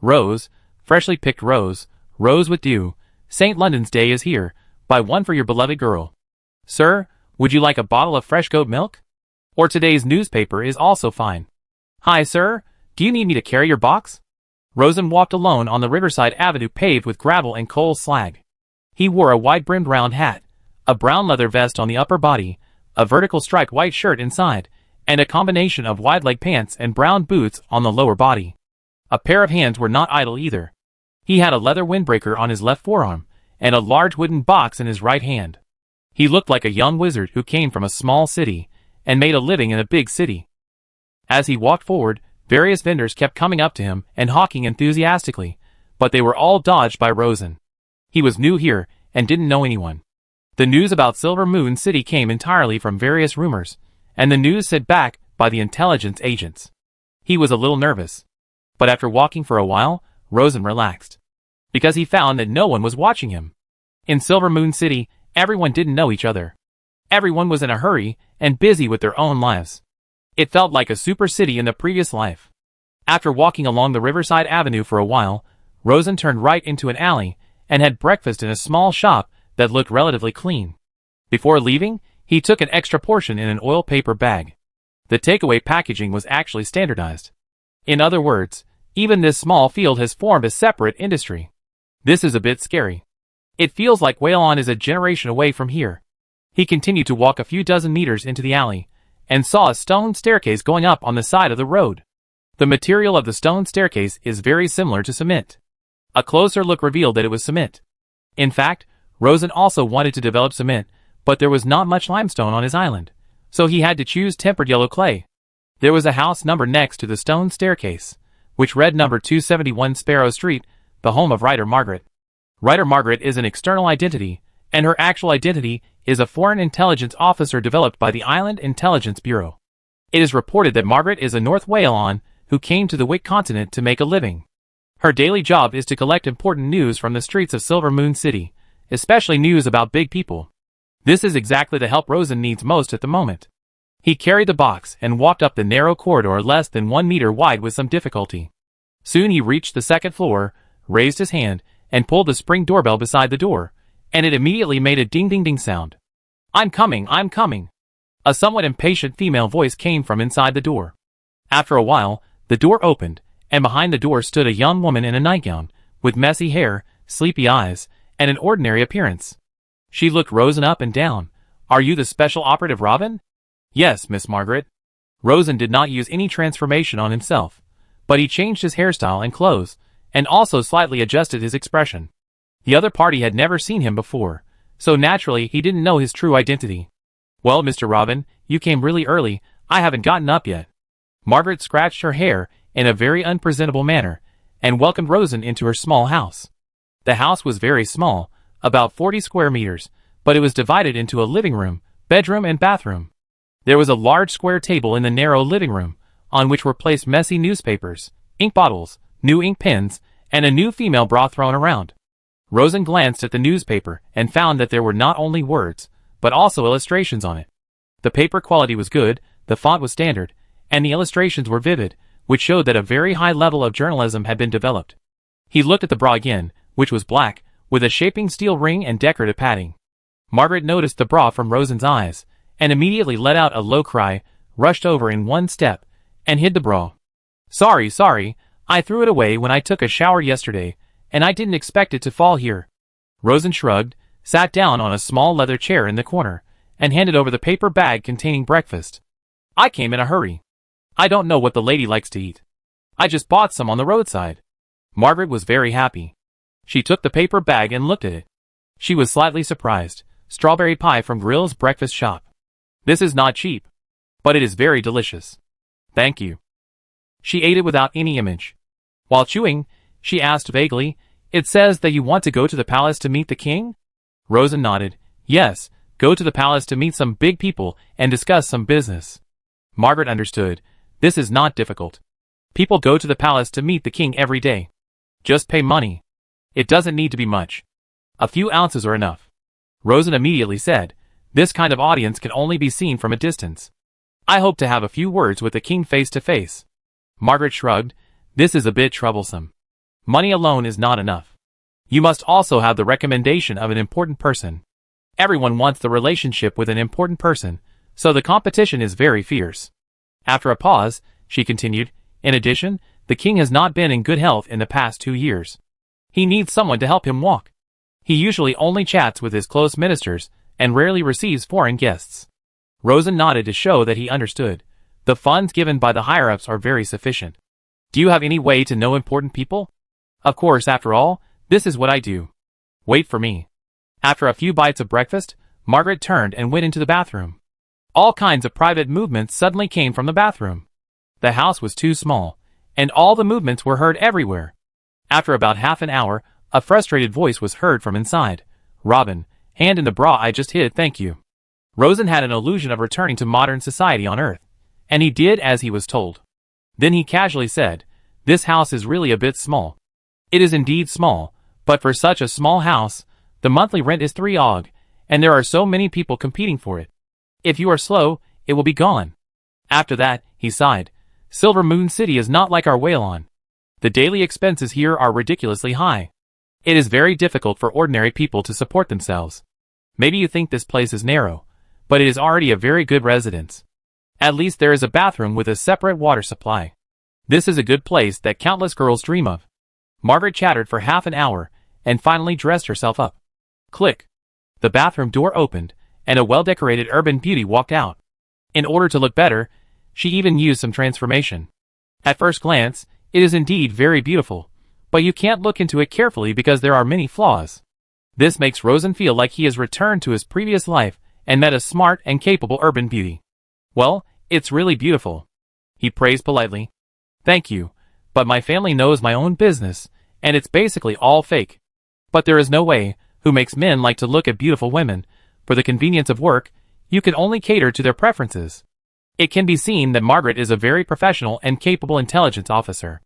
Rose, freshly picked rose, rose with dew, St. London's Day is here, buy one for your beloved girl. Sir, would you like a bottle of fresh goat milk? Or today's newspaper is also fine. Hi sir, do you need me to carry your box? Rosen walked alone on the riverside avenue paved with gravel and coal slag. He wore a wide-brimmed round hat, a brown leather vest on the upper body, a vertical striped white shirt inside, and a combination of wide-leg pants and brown boots on the lower body. A pair of hands were not idle either. He had a leather windbreaker on his left forearm, and a large wooden box in his right hand. He looked like a young wizard who came from a small city, and made a living in a big city. As he walked forward, various vendors kept coming up to him and hawking enthusiastically, but they were all dodged by Rosen. He was new here, and didn't know anyone. The news about Silver Moon City came entirely from various rumors, and the news sent back by the intelligence agents. He was a little nervous. But after walking for a while, Rosen relaxed. Because he found that no one was watching him. In Silver Moon City, everyone didn't know each other. Everyone was in a hurry, and busy with their own lives. It felt like a super city in the previous life. After walking along the Riverside Avenue for a while, Rosen turned right into an alley, and had breakfast in a small shop that looked relatively clean. Before leaving, he took an extra portion in an oil paper bag. The takeaway packaging was actually standardized. In other words, even this small field has formed a separate industry. This is a bit scary. It feels like Whalon is a generation away from here. He continued to walk a few dozen meters into the alley, and saw a stone staircase going up on the side of the road. The material of the stone staircase is very similar to cement. A closer look revealed that it was cement. In fact, Rosen also wanted to develop cement, but there was not much limestone on his island, so he had to choose tempered yellow clay. There was a house number next to the stone staircase, which read number 271 Sparrow Street, the home of Writer Margaret. Writer Margaret is an external identity, and her actual identity is a foreign intelligence officer developed by the Island Intelligence Bureau. It is reported that Margaret is a North Whalon who came to the Wick continent to make a living. Her daily job is to collect important news from the streets of Silver Moon City, especially news about big people. This is exactly the help Rosen needs most at the moment. He carried the box and walked up the narrow corridor less than 1 meter wide with some difficulty. Soon he reached the second floor, raised his hand, and pulled the spring doorbell beside the door, and it immediately made a ding-ding-ding sound. I'm coming, I'm coming. A somewhat impatient female voice came from inside the door. After a while, the door opened, and behind the door stood a young woman in a nightgown, with messy hair, sleepy eyes, and an ordinary appearance. She looked Rosen up and down, Are you the special operative Robin? Yes, Miss Margaret. Rosen did not use any transformation on himself, but he changed his hairstyle and clothes, and also slightly adjusted his expression. The other party had never seen him before, so naturally he didn't know his true identity. Well, Mr. Robin, you came really early, I haven't gotten up yet. Margaret scratched her hair in a very unpresentable manner, and welcomed Rosen into her small house. The house was very small, about 40 square meters, but it was divided into a living room, bedroom and bathroom. There was a large square table in the narrow living room, on which were placed messy newspapers, ink bottles, new ink pens, and a new female bra thrown around. Rosen glanced at the newspaper and found that there were not only words, but also illustrations on it. The paper quality was good, the font was standard, and the illustrations were vivid, which showed that a very high level of journalism had been developed. He looked at the bra again, which was black, with a shaping steel ring and decorative padding. Margaret noticed the bra from Rosen's eyes, and immediately let out a low cry, rushed over in one step, and hid the bra. Sorry, I threw it away when I took a shower yesterday, and I didn't expect it to fall here. Rosen shrugged, sat down on a small leather chair in the corner, and handed over the paper bag containing breakfast. I came in a hurry. I don't know what the lady likes to eat. I just bought some on the roadside. Margaret was very happy. She took the paper bag and looked at it. She was slightly surprised. Strawberry pie from Grill's breakfast shop. This is not cheap, but it is very delicious. Thank you. She ate it without any image. While chewing, she asked vaguely, It says that you want to go to the palace to meet the king? Rosen nodded. Yes, go to the palace to meet some big people and discuss some business. Margaret understood. This is not difficult. People go to the palace to meet the king every day. Just pay money. It doesn't need to be much. A few ounces are enough. Rosen immediately said, This kind of audience can only be seen from a distance. I hope to have a few words with the king face to face. Margaret shrugged. This is a bit troublesome. Money alone is not enough. You must also have the recommendation of an important person. Everyone wants the relationship with an important person, so the competition is very fierce. After a pause, she continued, In addition, the king has not been in good health in the past 2 years. He needs someone to help him walk. He usually only chats with his close ministers and rarely receives foreign guests. Rosen nodded to show that he understood. The funds given by the higher-ups are very sufficient. Do you have any way to know important people? Of course, after all, this is what I do. Wait for me. After a few bites of breakfast, Margaret turned and went into the bathroom. All kinds of private movements suddenly came from the bathroom. The house was too small, and all the movements were heard everywhere. After about half an hour, a frustrated voice was heard from inside. Robin, hand in the bra I just hid, thank you. Rosen had an illusion of returning to modern society on Earth, and he did as he was told. Then he casually said, This house is really a bit small. It is indeed small, but for such a small house, the monthly rent is 3 og, and there are so many people competing for it. If you are slow, it will be gone. After that, he sighed, Silver Moon City is not like our Whalon. The daily expenses here are ridiculously high. It is very difficult for ordinary people to support themselves. Maybe you think this place is narrow, but it is already a very good residence. At least there is a bathroom with a separate water supply. This is a good place that countless girls dream of. Margaret chattered for half an hour, and finally dressed herself up. Click. The bathroom door opened, and a well-decorated urban beauty walked out. In order to look better, she even used some transformation. At first glance, it is indeed very beautiful, but you can't look into it carefully because there are many flaws. This makes Rosen feel like he has returned to his previous life and met a smart and capable urban beauty. Well, it's really beautiful. He praised politely. Thank you, but my family knows my own business, and it's basically all fake. But there is no way, who makes men like to look at beautiful women. For the convenience of work, you can only cater to their preferences. It can be seen that Margaret is a very professional and capable intelligence officer.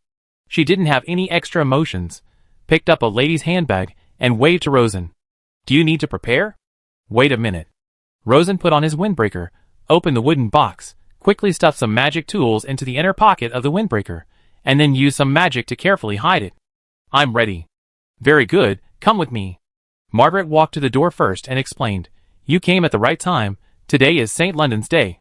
She didn't have any extra emotions, picked up a lady's handbag, and waved to Rosen. Do you need to prepare? Wait a minute. Rosen put on his windbreaker, opened the wooden box, quickly stuffed some magic tools into the inner pocket of the windbreaker, and then used some magic to carefully hide it. I'm ready. Very good, come with me. Margaret walked to the door first and explained, You came at the right time, today is St. London's Day.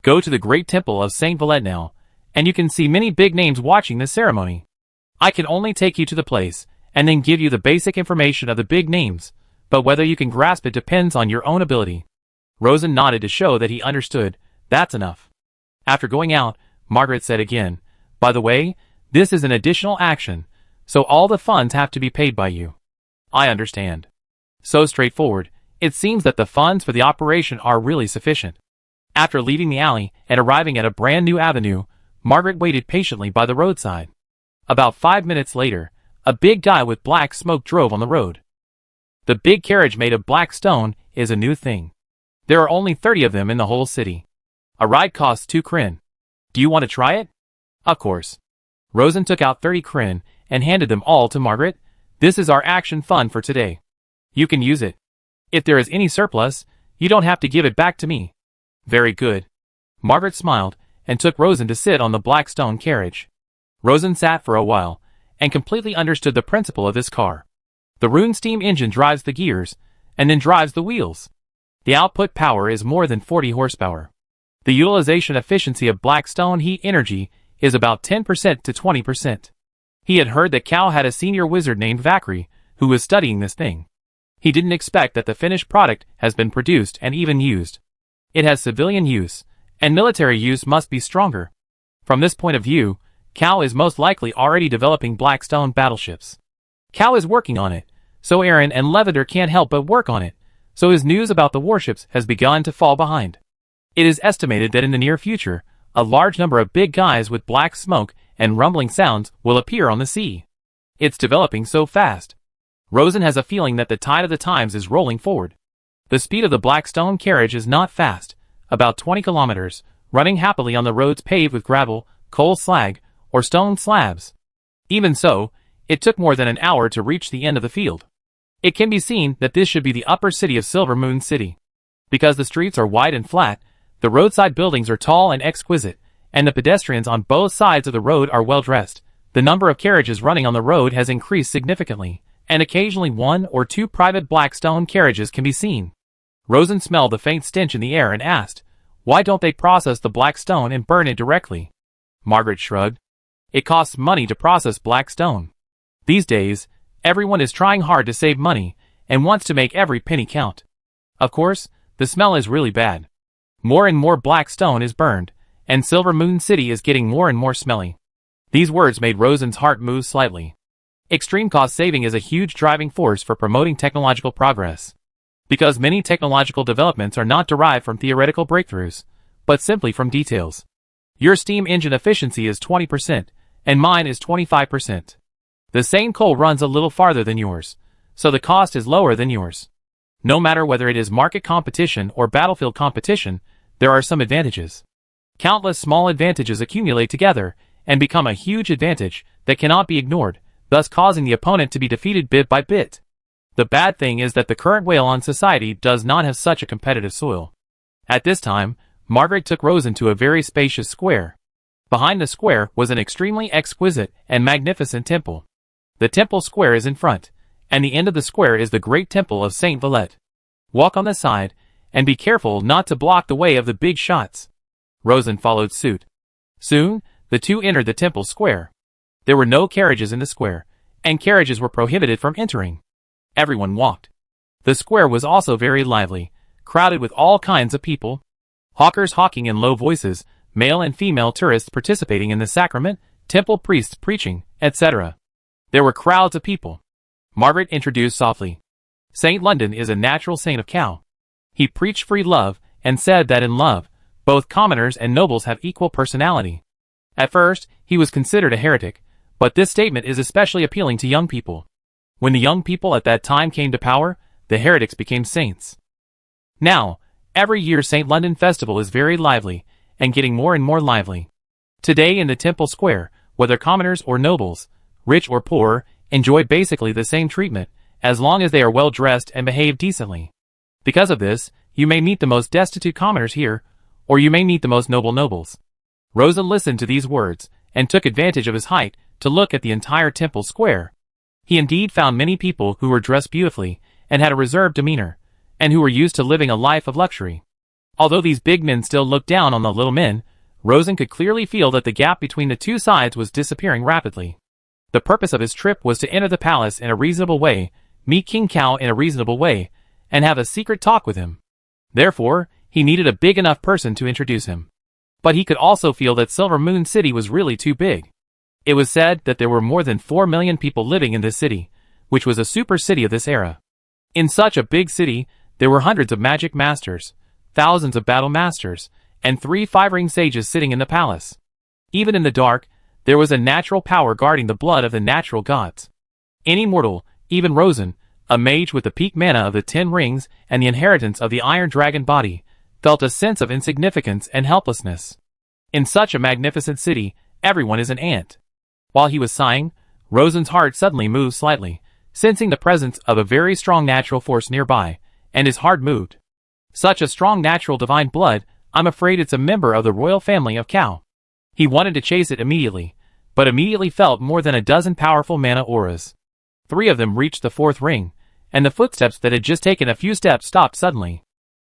Go to the great temple of St. Violet now, and you can see many big names watching this ceremony. I can only take you to the place, and then give you the basic information of the big names, but whether you can grasp it depends on your own ability. Rosen nodded to show that he understood. That's enough. After going out, Margaret said again, by the way, this is an additional action, so all the funds have to be paid by you. I understand. So straightforward, it seems that the funds for the operation are really sufficient. After leaving the alley and arriving at a brand new avenue, Margaret waited patiently by the roadside. About 5 minutes later, a big guy with black smoke drove on the road. The big carriage made of black stone is a new thing. There are only 30 of them in the whole city. A ride costs 2 krin. Do you want to try it? Of course. Rosen took out 30 krin and handed them all to Margaret. This is our action fund for today. You can use it. If there is any surplus, you don't have to give it back to me. Very good. Margaret smiled and took Rosen to sit on the black stone carriage. Rosen sat for a while and completely understood the principle of this car. The Rune steam engine drives the gears and then drives the wheels. The output power is more than 40 horsepower. The utilization efficiency of black stone heat energy is about 10% to 20%. He had heard that Cal had a senior wizard named Vakri who was studying this thing. He didn't expect that the finished product has been produced and even used. It has civilian use, and military use must be stronger. From this point of view, Cal is most likely already developing black stone battleships. Cal is working on it, so Aaron and Levender can't help but work on it, so his news about the warships has begun to fall behind. It is estimated that in the near future, a large number of big guys with black smoke and rumbling sounds will appear on the sea. It's developing so fast. Rosen has a feeling that the tide of the times is rolling forward. The speed of the black stone carriage is not fast, about 20 kilometers, running happily on the roads paved with gravel, coal slag, or stone slabs. Even so, it took more than an hour to reach the end of the field. It can be seen that this should be the upper city of Silver Moon City. Because the streets are wide and flat, the roadside buildings are tall and exquisite, and the pedestrians on both sides of the road are well dressed. The number of carriages running on the road has increased significantly, and occasionally 1 or 2 private black stone carriages can be seen. Rosen smelled the faint stench in the air and asked, why don't they process the black stone and burn it directly? Margaret shrugged. It costs money to process black stone. These days, everyone is trying hard to save money and wants to make every penny count. Of course, the smell is really bad. More and more black stone is burned, and Silver Moon City is getting more and more smelly. These words made Rosen's heart move slightly. Extreme cost saving is a huge driving force for promoting technological progress. Because many technological developments are not derived from theoretical breakthroughs, but simply from details. Your steam engine efficiency is 20%, and mine is 25%. The same coal runs a little farther than yours, so the cost is lower than yours. No matter whether it is market competition or battlefield competition, there are some advantages. Countless small advantages accumulate together and become a huge advantage that cannot be ignored, thus causing the opponent to be defeated bit by bit. The bad thing is that the current Whalon society does not have such a competitive soil. At this time, Margaret took Rosen to a very spacious square. Behind the square was an extremely exquisite and magnificent temple. The temple square is in front, and the end of the square is the great temple of Saint Valette. Walk on the side, and be careful not to block the way of the big shots. Rosen followed suit. Soon, the two entered the temple square. There were no carriages in the square, and carriages were prohibited from entering. Everyone walked. The square was also very lively, crowded with all kinds of people. Hawkers hawking in low voices, male and female tourists participating in the sacrament, temple priests preaching, etc. There were crowds of people. Margaret introduced softly. Saint London is a natural saint of Cal. He preached free love and said that in love, both commoners and nobles have equal personality. At first, he was considered a heretic, but this statement is especially appealing to young people. When the young people at that time came to power, the heretics became saints. Now, every year St. London Festival is very lively, and getting more and more lively. Today in the Temple Square, whether commoners or nobles, rich or poor, enjoy basically the same treatment, as long as they are well dressed and behave decently. Because of this, you may meet the most destitute commoners here, or you may meet the most noble nobles. Rosen listened to these words, and took advantage of his height to look at the entire Temple Square. He indeed found many people who were dressed beautifully, and had a reserved demeanor, and who were used to living a life of luxury. Although these big men still looked down on the little men, Rosen could clearly feel that the gap between the two sides was disappearing rapidly. The purpose of his trip was to enter the palace in a reasonable way, meet King Cao in a reasonable way, and have a secret talk with him. Therefore, he needed a big enough person to introduce him. But he could also feel that Silver Moon City was really too big. It was said that there were more than 4 million people living in this city, which was a super city of this era. In such a big city, there were hundreds of magic masters, thousands of battle masters, and 3 five-ring sages sitting in the palace. Even in the dark, there was a natural power guarding the blood of the natural gods. Any mortal, even Rosen, a mage with the peak mana of the 10 rings and the inheritance of the Iron Dragon body, felt a sense of insignificance and helplessness. In such a magnificent city, everyone is an ant. While he was sighing, Rosen's heart suddenly moved slightly, sensing the presence of a very strong natural force nearby, and his heart moved. Such a strong natural divine blood, I'm afraid it's a member of the royal family of Cow. He wanted to chase it immediately, but immediately felt more than a dozen powerful mana auras. 3 of them reached the 4th ring, and the footsteps that had just taken a few steps stopped suddenly.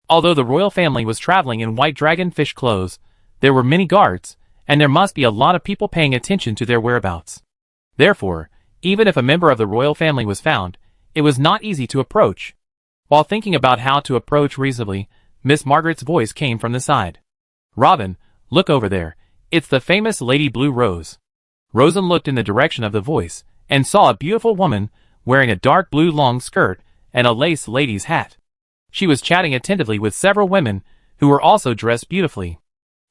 Although the royal family was traveling in white dragonfish clothes, there were many guards, and there must be a lot of people paying attention to their whereabouts. Therefore, even if a member of the royal family was found, it was not easy to approach. While thinking about how to approach reasonably, Miss Margaret's voice came from the side. "Robin, look over there. It's the famous Lady Blue Rose." Rosen looked in the direction of the voice, and saw a beautiful woman, wearing a dark blue long skirt, and a lace lady's hat. She was chatting attentively with several women, who were also dressed beautifully.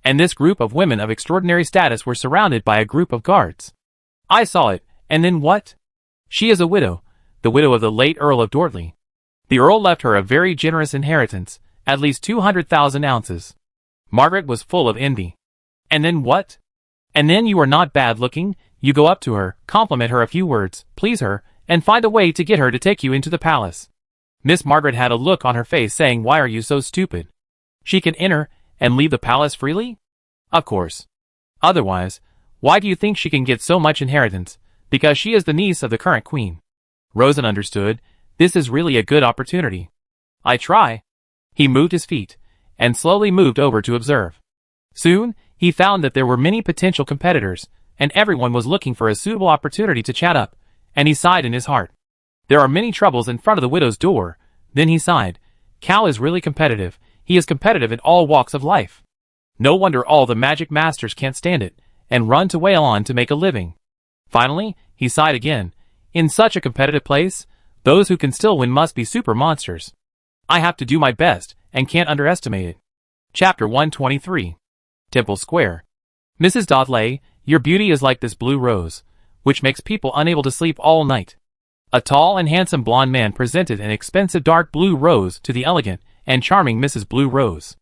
And this group of women of extraordinary status were surrounded by a group of guards. I saw it, and then what? She is a widow, the widow of the late Earl of Dortley. The Earl left her a very generous inheritance, at least 200,000 ounces. Margaret was full of envy. And then what? And then you are not bad looking, you go up to her, compliment her a few words, please her, and find a way to get her to take you into the palace. Miss Margaret had a look on her face saying, why are you so stupid? She can enter and leave the palace freely? Of course. Otherwise, why do you think she can get so much inheritance? Because she is the niece of the current queen. Rosen understood, this is really a good opportunity. I try. He moved his feet, and slowly moved over to observe. Soon, he found that there were many potential competitors, and everyone was looking for a suitable opportunity to chat up, and he sighed in his heart. There are many troubles in front of the widow's door. Then he sighed. Cal is really competitive. He is competitive in all walks of life. No wonder all the magic masters can't stand it, and run to Whale on to make a living. Finally, he sighed again. In such a competitive place, those who can still win must be super monsters. I have to do my best, and can't underestimate it. Chapter 123. Temple Square. Mrs. Dudley, your beauty is like this blue rose, which makes people unable to sleep all night. A tall and handsome blonde man presented an expensive dark blue rose to the elegant and charming Mrs. Blue Rose.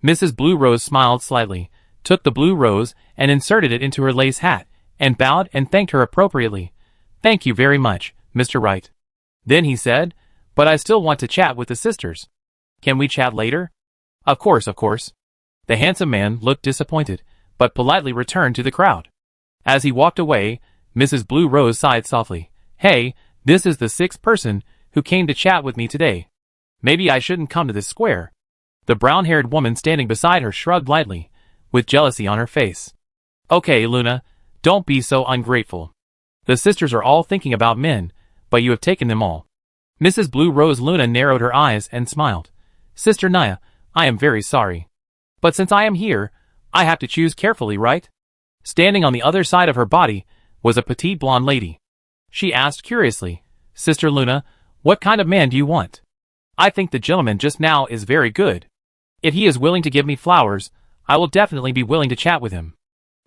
Mrs. Blue Rose smiled slightly, took the blue rose and inserted it into her lace hat, and bowed and thanked her appropriately. Thank you very much, Mr. Wright. Then he said, but I still want to chat with the sisters. Can we chat later? Of course, of course. The handsome man looked disappointed, but politely returned to the crowd. As he walked away, Mrs. Blue Rose sighed softly. Hey, this is the 6th person who came to chat with me today. Maybe I shouldn't come to this square. The brown-haired woman standing beside her shrugged lightly, with jealousy on her face. Okay, Luna, don't be so ungrateful. The sisters are all thinking about men, but you have taken them all. Mrs. Blue Rose Luna narrowed her eyes and smiled. Sister Naya, I am very sorry. But since I am here, I have to choose carefully, right? Standing on the other side of her body was a petite blonde lady. She asked curiously, Sister Luna, what kind of man do you want? I think the gentleman just now is very good. If he is willing to give me flowers, I will definitely be willing to chat with him.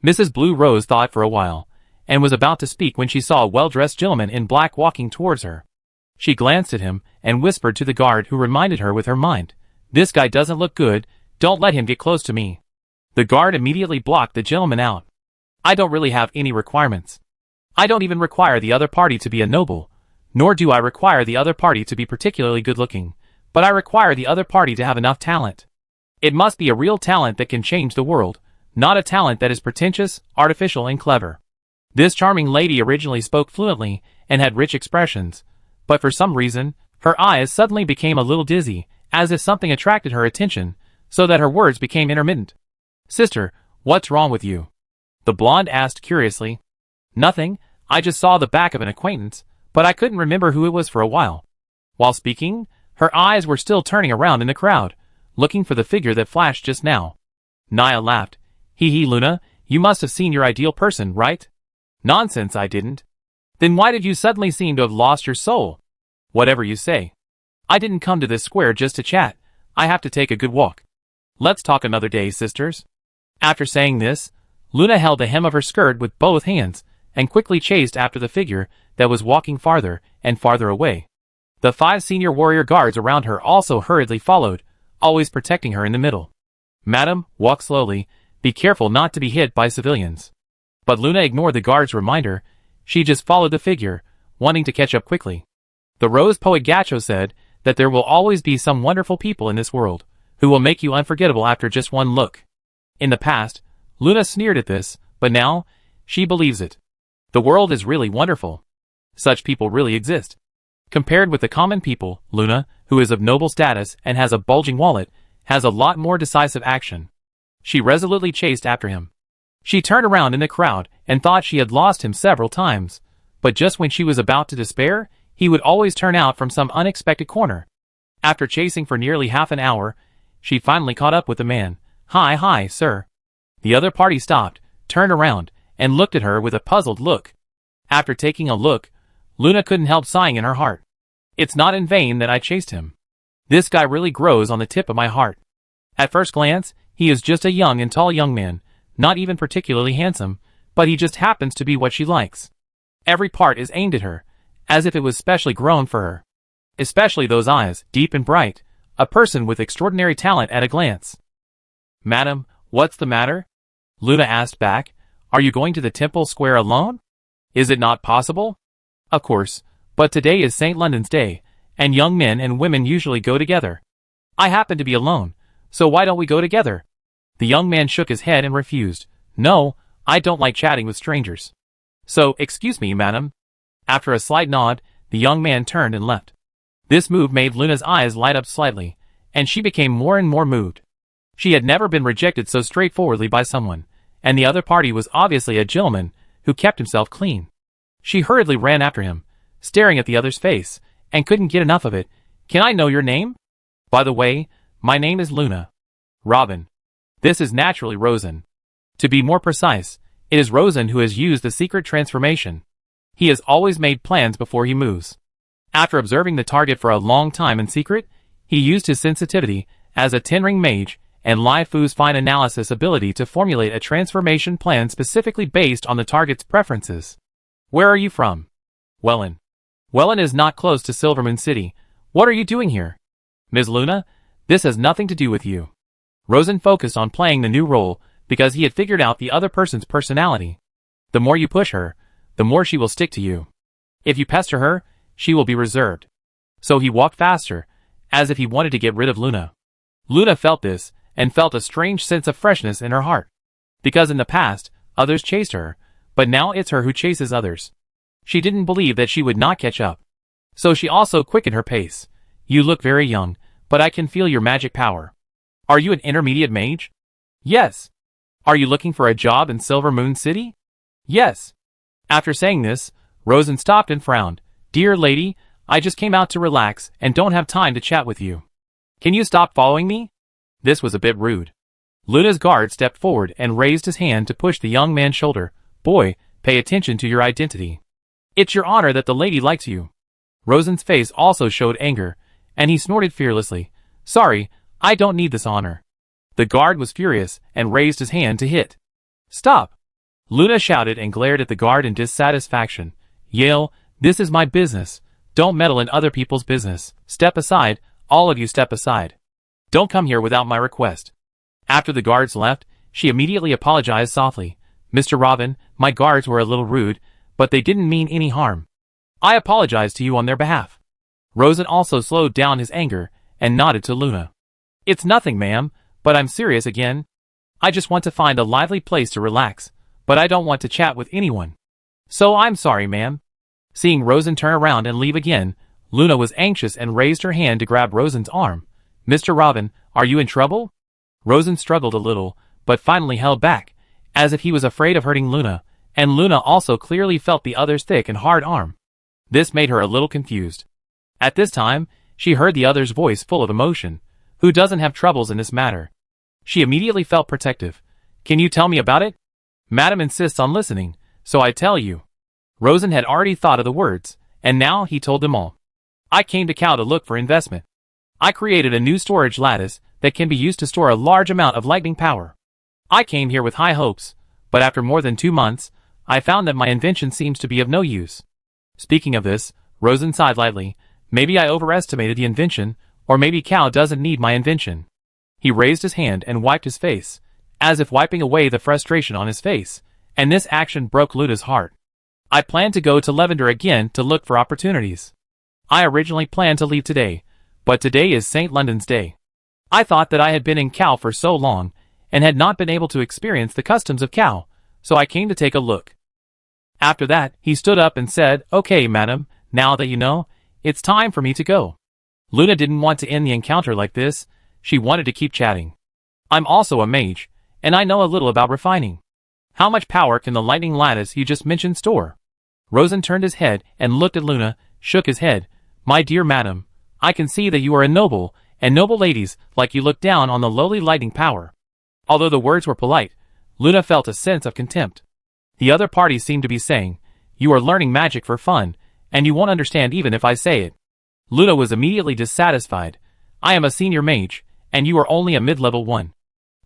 Mrs. Blue Rose thought for a while, and was about to speak when she saw a well-dressed gentleman in black walking towards her. She glanced at him and whispered to the guard, who reminded her with her mind, this guy doesn't look good, don't let him get close to me. The guard immediately blocked the gentleman out. I don't really have any requirements. I don't even require the other party to be a noble, nor do I require the other party to be particularly good-looking, but I require the other party to have enough talent. It must be a real talent that can change the world, not a talent that is pretentious, artificial, and clever. This charming lady originally spoke fluently and had rich expressions, but for some reason, her eyes suddenly became a little dizzy, as if something attracted her attention, so that her words became intermittent. Sister, what's wrong with you? The blonde asked curiously. Nothing, I just saw the back of an acquaintance, but I couldn't remember who it was for a while. While speaking, her eyes were still turning around in the crowd, looking for the figure that flashed just now. Naya laughed. Hee hee, Luna, you must have seen your ideal person, right? Nonsense, I didn't. Then why did you suddenly seem to have lost your soul? Whatever you say. I didn't come to this square just to chat. I have to take a good walk. Let's talk another day, sisters. After saying this, Luna held the hem of her skirt with both hands and quickly chased after the figure that was walking farther and farther away. The 5 senior warrior guards around her also hurriedly followed, always protecting her in the middle. Madam, walk slowly. Be careful not to be hit by civilians. But Luna ignored the guard's reminder. She just followed the figure, wanting to catch up quickly. The rose poet Gacho said that there will always be some wonderful people in this world who will make you unforgettable after just one look. In the past, Luna sneered at this, but now, she believes it. The world is really wonderful. Such people really exist. Compared with the common people, Luna, who is of noble status and has a bulging wallet, has a lot more decisive action. She resolutely chased after him. She turned around in the crowd and thought she had lost him several times, but just when she was about to despair, he would always turn out from some unexpected corner. After chasing for nearly half an hour, she finally caught up with the man. Hi, sir. The other party stopped, turned around, and looked at her with a puzzled look. After taking a look, Luna couldn't help sighing in her heart. It's not in vain that I chased him. This guy really grows on the tip of my heart. At first glance, he is just a young and tall young man, not even particularly handsome, but he just happens to be what she likes. Every part is aimed at her, as if it was specially grown for her. Especially those eyes, deep and bright, a person with extraordinary talent at a glance. Madam, what's the matter? Luna asked back. Are you going to the temple square alone? Is it not possible? Of course, but today is St. London's Day, and young men and women usually go together. I happen to be alone, so why don't we go together? The young man shook his head and refused. No, I don't like chatting with strangers. So, excuse me, madam. After a slight nod, the young man turned and left. This move made Luna's eyes light up slightly, and she became more and more moved. She had never been rejected so straightforwardly by someone, and the other party was obviously a gentleman who kept himself clean. She hurriedly ran after him, staring at the other's face, and couldn't get enough of it. Can I know your name? By the way, my name is Luna. Robin. This is naturally Rosen. To be more precise, it is Rosen who has used the secret transformation. He has always made plans before he moves. After observing the target for a long time in secret, he used his sensitivity as a Tenring mage and Lai Fu's fine analysis ability to formulate a transformation plan specifically based on the target's preferences. Where are you from? Welland. Welland is not close to Silvermoon City. What are you doing here? Ms. Luna, this has nothing to do with you. Rosen focused on playing the new role because he had figured out the other person's personality. The more you push her, the more she will stick to you. If you pester her, she will be reserved. So he walked faster, as if he wanted to get rid of Luna. Luna felt this, and felt a strange sense of freshness in her heart. Because in the past, others chased her, but now it's her who chases others. She didn't believe that she would not catch up. So she also quickened her pace. You look very young, but I can feel your magic power. Are you an intermediate mage? Yes. Are you looking for a job in Silvermoon City? Yes. After saying this, Rosen stopped and frowned. Dear lady, I just came out to relax and don't have time to chat with you. Can you stop following me? This was a bit rude. Luna's guard stepped forward and raised his hand to push the young man's shoulder. Boy, pay attention to your identity. It's your honor that the lady likes you. Rosen's face also showed anger, and he snorted fearlessly. Sorry, I don't need this honor. The guard was furious and raised his hand to hit. Stop! Luna shouted and glared at the guard in dissatisfaction. Yale, this is my business. Don't meddle in other people's business. Step aside, all of you step aside. Don't come here without my request. After the guards left, she immediately apologized softly. Mr. Robin, my guards were a little rude, but they didn't mean any harm. I apologize to you on their behalf. Rosen also slowed down his anger and nodded to Luna. It's nothing, ma'am, but I'm serious again. I just want to find a lively place to relax, but I don't want to chat with anyone. So I'm sorry, ma'am. Seeing Rosen turn around and leave again, Luna was anxious and raised her hand to grab Rosen's arm. Mr. Robin, are you in trouble? Rosen struggled a little, but finally held back, as if he was afraid of hurting Luna, and Luna also clearly felt the other's thick and hard arm. This made her a little confused. At this time, she heard the other's voice full of emotion. Who doesn't have troubles in this matter? She immediately felt protective. Can you tell me about it? Madam insists on listening, so I tell you. Rosen had already thought of the words, and now he told them all. I came to Cal to look for investment. I created a new storage lattice that can be used to store a large amount of lightning power. I came here with high hopes, but after more than 2 months, I found that my invention seems to be of no use. Speaking of this, Rosen sighed lightly. Maybe I overestimated the invention, or maybe Cal doesn't need my invention. He raised his hand and wiped his face, as if wiping away the frustration on his face, and this action broke Luna's heart. I plan to go to Lavender again to look for opportunities. I originally planned to leave today, but today is St. London's Day. I thought that I had been in Cal for so long, and had not been able to experience the customs of Cal, so I came to take a look. After that, he stood up and said, Okay, madam, now that you know, it's time for me to go. Luna didn't want to end the encounter like this. She wanted to keep chatting. I'm also a mage, and I know a little about refining. How much power can the lightning lattice you just mentioned store? Rosen turned his head and looked at Luna, shook his head. My dear madam, I can see that you are a noble, and noble ladies like you look down on the lowly lightning power. Although the words were polite, Luna felt a sense of contempt. The other party seemed to be saying, You are learning magic for fun, and you won't understand even if I say it. Luna was immediately dissatisfied. I am a senior mage, and you are only a mid-level one.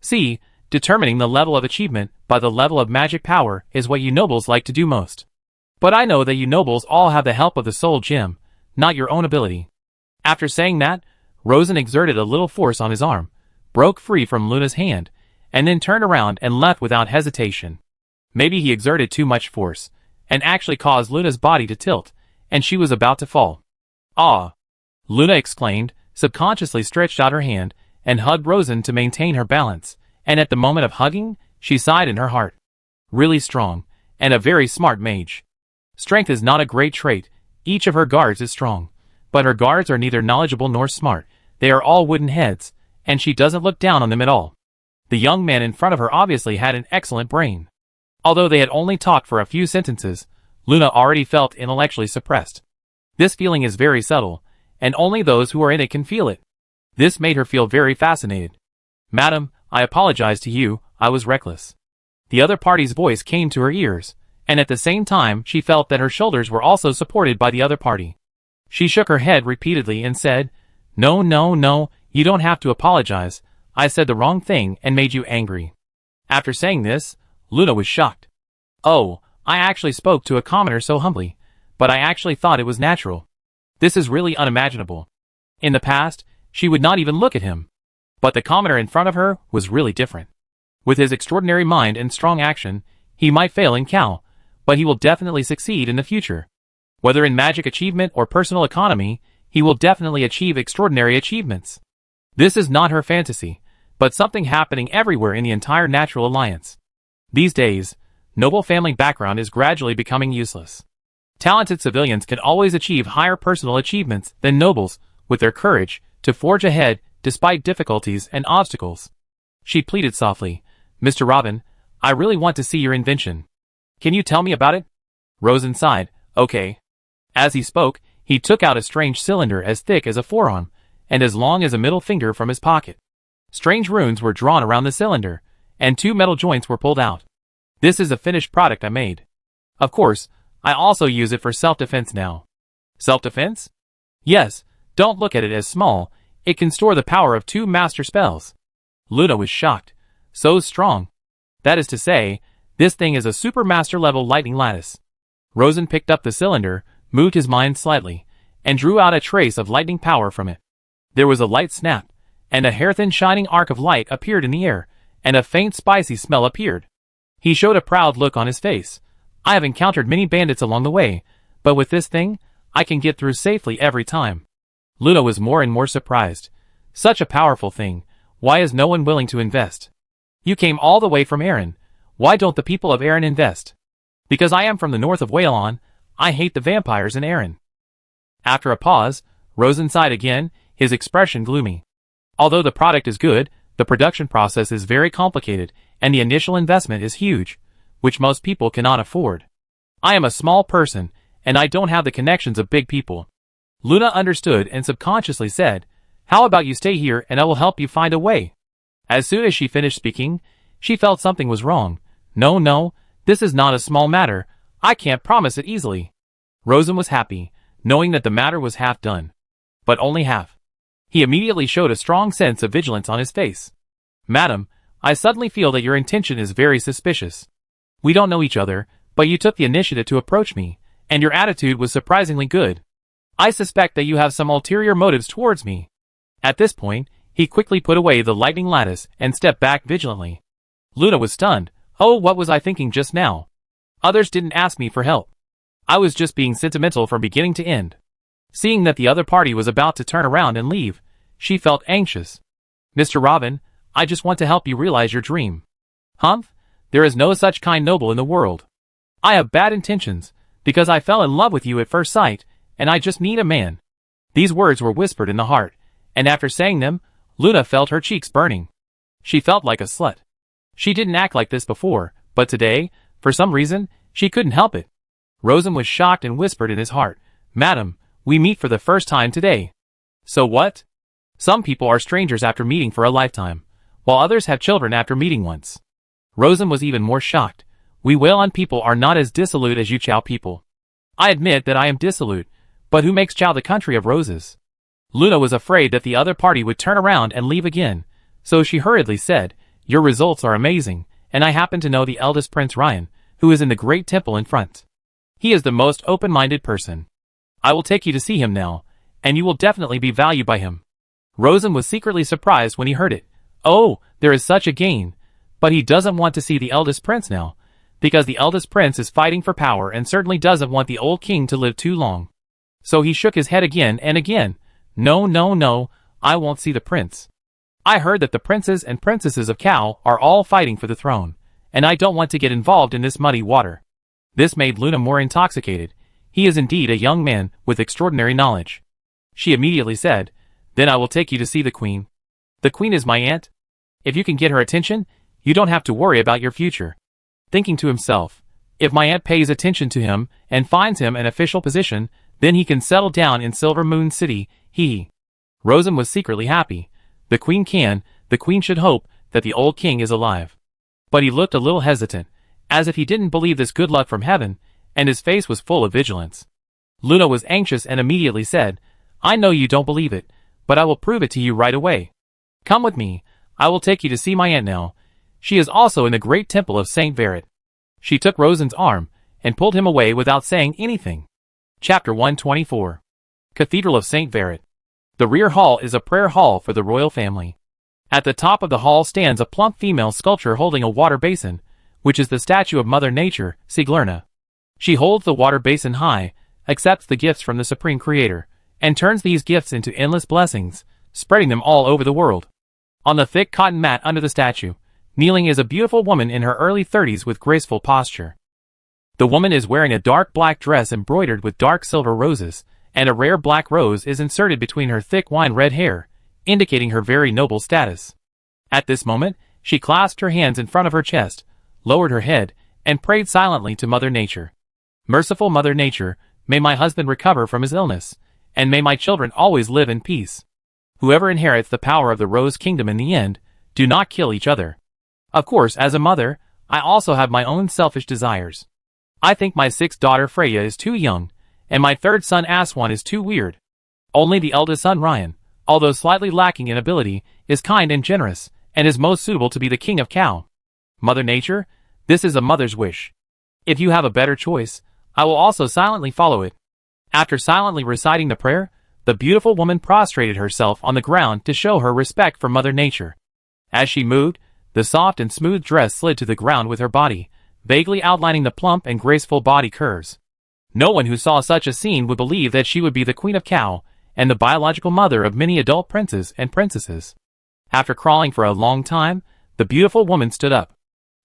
See, determining the level of achievement by the level of magic power is what you nobles like to do most. But I know that you nobles all have the help of the soul gem, not your own ability. After saying that, Rosen exerted a little force on his arm, broke free from Luna's hand, and then turned around and left without hesitation. Maybe he exerted too much force, and actually caused Luna's body to tilt, and she was about to fall. Ah! Luna exclaimed, subconsciously stretched out her hand, and hugged Rosen to maintain her balance, and at the moment of hugging, she sighed in her heart. Really strong, and a very smart mage. Strength is not a great trait, each of her guards is strong, but her guards are neither knowledgeable nor smart, they are all wooden heads, and she doesn't look down on them at all. The young man in front of her obviously had an excellent brain. Although they had only talked for a few sentences, Luna already felt intellectually suppressed. This feeling is very subtle, and only those who are in it can feel it. This made her feel very fascinated. Madam, I apologize to you, I was reckless. The other party's voice came to her ears, and at the same time she felt that her shoulders were also supported by the other party. She shook her head repeatedly and said, No, no, no, you don't have to apologize. I said the wrong thing and made you angry. After saying this, Luna was shocked. Oh, I actually spoke to a commoner so humbly, but I actually thought it was natural. This is really unimaginable. In the past, she would not even look at him. But the commoner in front of her was really different. With his extraordinary mind and strong action, he might fail in Cal, but he will definitely succeed in the future. Whether in magic achievement or personal economy, he will definitely achieve extraordinary achievements. This is not her fantasy, but something happening everywhere in the entire Natural Alliance. These days, noble family background is gradually becoming useless. Talented civilians can always achieve higher personal achievements than nobles, with their courage to forge ahead despite difficulties and obstacles. She pleaded softly, Mr. Robin, I really want to see your invention. Can you tell me about it? Rosen sighed, Okay. As he spoke, he took out a strange cylinder as thick as a forearm, and as long as a middle finger from his pocket. Strange runes were drawn around the cylinder, and 2 metal joints were pulled out. This is a finished product I made. Of course, I also use it for self-defense now. Self-defense? Yes, don't look at it as small, it can store the power of 2 master spells. Luna was shocked. So strong. That is to say, this thing is a super master level lightning lattice. Rosen picked up the cylinder, moved his mind slightly, and drew out a trace of lightning power from it. There was a light snap, and a hair-thin shining arc of light appeared in the air, and a faint spicy smell appeared. He showed a proud look on his face. I have encountered many bandits along the way, but with this thing, I can get through safely every time. Luna was more and more surprised. Such a powerful thing, why is no one willing to invest? You came all the way from Erin, why don't the people of Erin invest? Because I am from the north of Whalon, I hate the vampires in Erin. After a pause, Rosen sighed again, his expression gloomy. Although the product is good, the production process is very complicated, and the initial investment is huge, which most people cannot afford. I am a small person, and I don't have the connections of big people. Luna understood and subconsciously said, How about you stay here and I will help you find a way? As soon as she finished speaking, she felt something was wrong. No, no, this is not a small matter. I can't promise it easily. Rosen was happy, knowing that the matter was half done. But only half. He immediately showed a strong sense of vigilance on his face. Madam, I suddenly feel that your intention is very suspicious. We don't know each other, but you took the initiative to approach me, and your attitude was surprisingly good. I suspect that you have some ulterior motives towards me. At this point, he quickly put away the lightning lattice and stepped back vigilantly. Luna was stunned. Oh, what was I thinking just now? Others didn't ask me for help. I was just being sentimental from beginning to end. Seeing that the other party was about to turn around and leave, she felt anxious. Mr. Robin, I just want to help you realize your dream. Humph, there is no such kind noble in the world. I have bad intentions, because I fell in love with you at first sight, and I just need a man. These words were whispered in the heart, and after saying them, Luna felt her cheeks burning. She felt like a slut. She didn't act like this before, but today, for some reason, she couldn't help it. Rosen was shocked and whispered in his heart, Madam, we meet for the first time today. So what? Some people are strangers after meeting for a lifetime, while others have children after meeting once. Rosen was even more shocked. We Whalon people are not as dissolute as you Chow people. I admit that I am dissolute, but who makes Chow the country of roses? Luna was afraid that the other party would turn around and leave again, so she hurriedly said, Your results are amazing, and I happen to know the eldest Prince Ryan, who is in the great temple in front. He is the most open-minded person. I will take you to see him now, and you will definitely be valued by him. Rosen was secretly surprised when he heard it. Oh, there is such a gain. But he doesn't want to see the eldest prince now, because the eldest prince is fighting for power and certainly doesn't want the old king to live too long. So he shook his head again and again. No, no, no, I won't see the prince. I heard that the princes and princesses of Cao are all fighting for the throne, and I don't want to get involved in this muddy water. This made Luna more intoxicated. He is indeed a young man with extraordinary knowledge. She immediately said, Then I will take you to see the queen. The queen is my aunt. If you can get her attention, you don't have to worry about your future. Thinking to himself, if my aunt pays attention to him and finds him an official position, then he can settle down in Silver Moon City, Rosen was secretly happy. The queen should hope that the old king is alive. But he looked a little hesitant, as if he didn't believe this good luck from heaven, and his face was full of vigilance. Luna was anxious and immediately said, I know you don't believe it, but I will prove it to you right away. Come with me, I will take you to see my aunt now. She is also in the great temple of Saint Verret. She took Rosen's arm, and pulled him away without saying anything. Chapter 124. Cathedral of Saint Verret. The rear hall is a prayer hall for the royal family. At the top of the hall stands a plump female sculpture holding a water basin, which is the statue of Mother Nature, Siglerna. She holds the water basin high, accepts the gifts from the Supreme Creator, and turns these gifts into endless blessings, spreading them all over the world. On the thick cotton mat under the statue, kneeling is a beautiful woman in her early 30s with graceful posture. The woman is wearing a dark black dress embroidered with dark silver roses, and a rare black rose is inserted between her thick wine-red hair, indicating her very noble status. At this moment, she clasped her hands in front of her chest, lowered her head, and prayed silently to Mother Nature. Merciful Mother Nature, may my husband recover from his illness, and may my children always live in peace. Whoever inherits the power of the Rose Kingdom in the end, do not kill each other. Of course, as a mother, I also have my own selfish desires. I think my sixth daughter Freya is too young, and my third son Aswan is too weird. Only the eldest son Ryan, although slightly lacking in ability, is kind and generous, and is most suitable to be the king of Cao. Mother Nature, this is a mother's wish. If you have a better choice, I will also silently follow it. After silently reciting the prayer, the beautiful woman prostrated herself on the ground to show her respect for Mother Nature. As she moved, the soft and smooth dress slid to the ground with her body, vaguely outlining the plump and graceful body curves. No one who saw such a scene would believe that she would be the Queen of Cao, and the biological mother of many adult princes and princesses. After crawling for a long time, the beautiful woman stood up.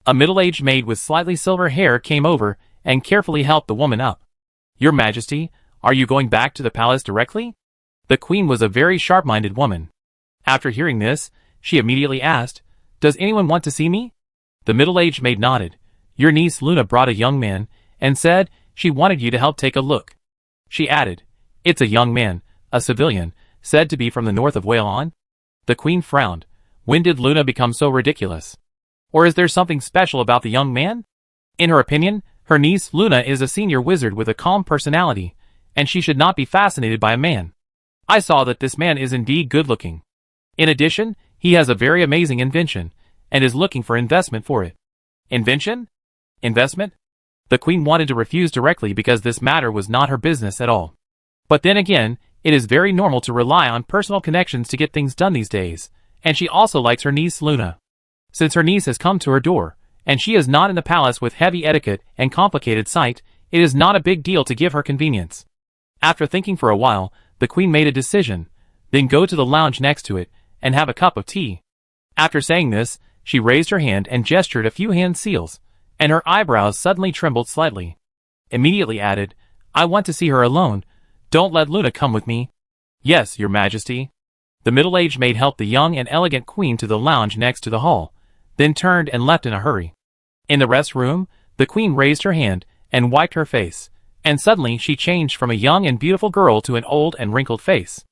A middle-aged maid with slightly silver hair came over and carefully helped the woman up. Your Majesty, are you going back to the palace directly? The queen was a very sharp-minded woman. After hearing this, she immediately asked, Does anyone want to see me? The middle-aged maid nodded. Your niece Luna brought a young man, and said she wanted you to help take a look. She added, It's a young man, a civilian, said to be from the north of Wales? The queen frowned. When did Luna become so ridiculous? Or is there something special about the young man? In her opinion, her niece Luna is a senior wizard with a calm personality, and she should not be fascinated by a man. I saw that this man is indeed good-looking. In addition, he has a very amazing invention, and is looking for investment for it. Invention? Investment? The queen wanted to refuse directly because this matter was not her business at all. But then again, it is very normal to rely on personal connections to get things done these days, and she also likes her niece Luna. Since her niece has come to her door, and she is not in the palace with heavy etiquette and complicated sight, it is not a big deal to give her convenience. After thinking for a while, the queen made a decision, then go to the lounge next to it, and have a cup of tea. After saying this, she raised her hand and gestured a few hand seals, and her eyebrows suddenly trembled slightly. Immediately added, I want to see her alone, don't let Luna come with me. Yes, your majesty. The middle-aged maid helped the young and elegant queen to the lounge next to the hall, then turned and left in a hurry. In the rest room, the queen raised her hand and wiped her face, and suddenly she changed from a young and beautiful girl to an old and wrinkled face.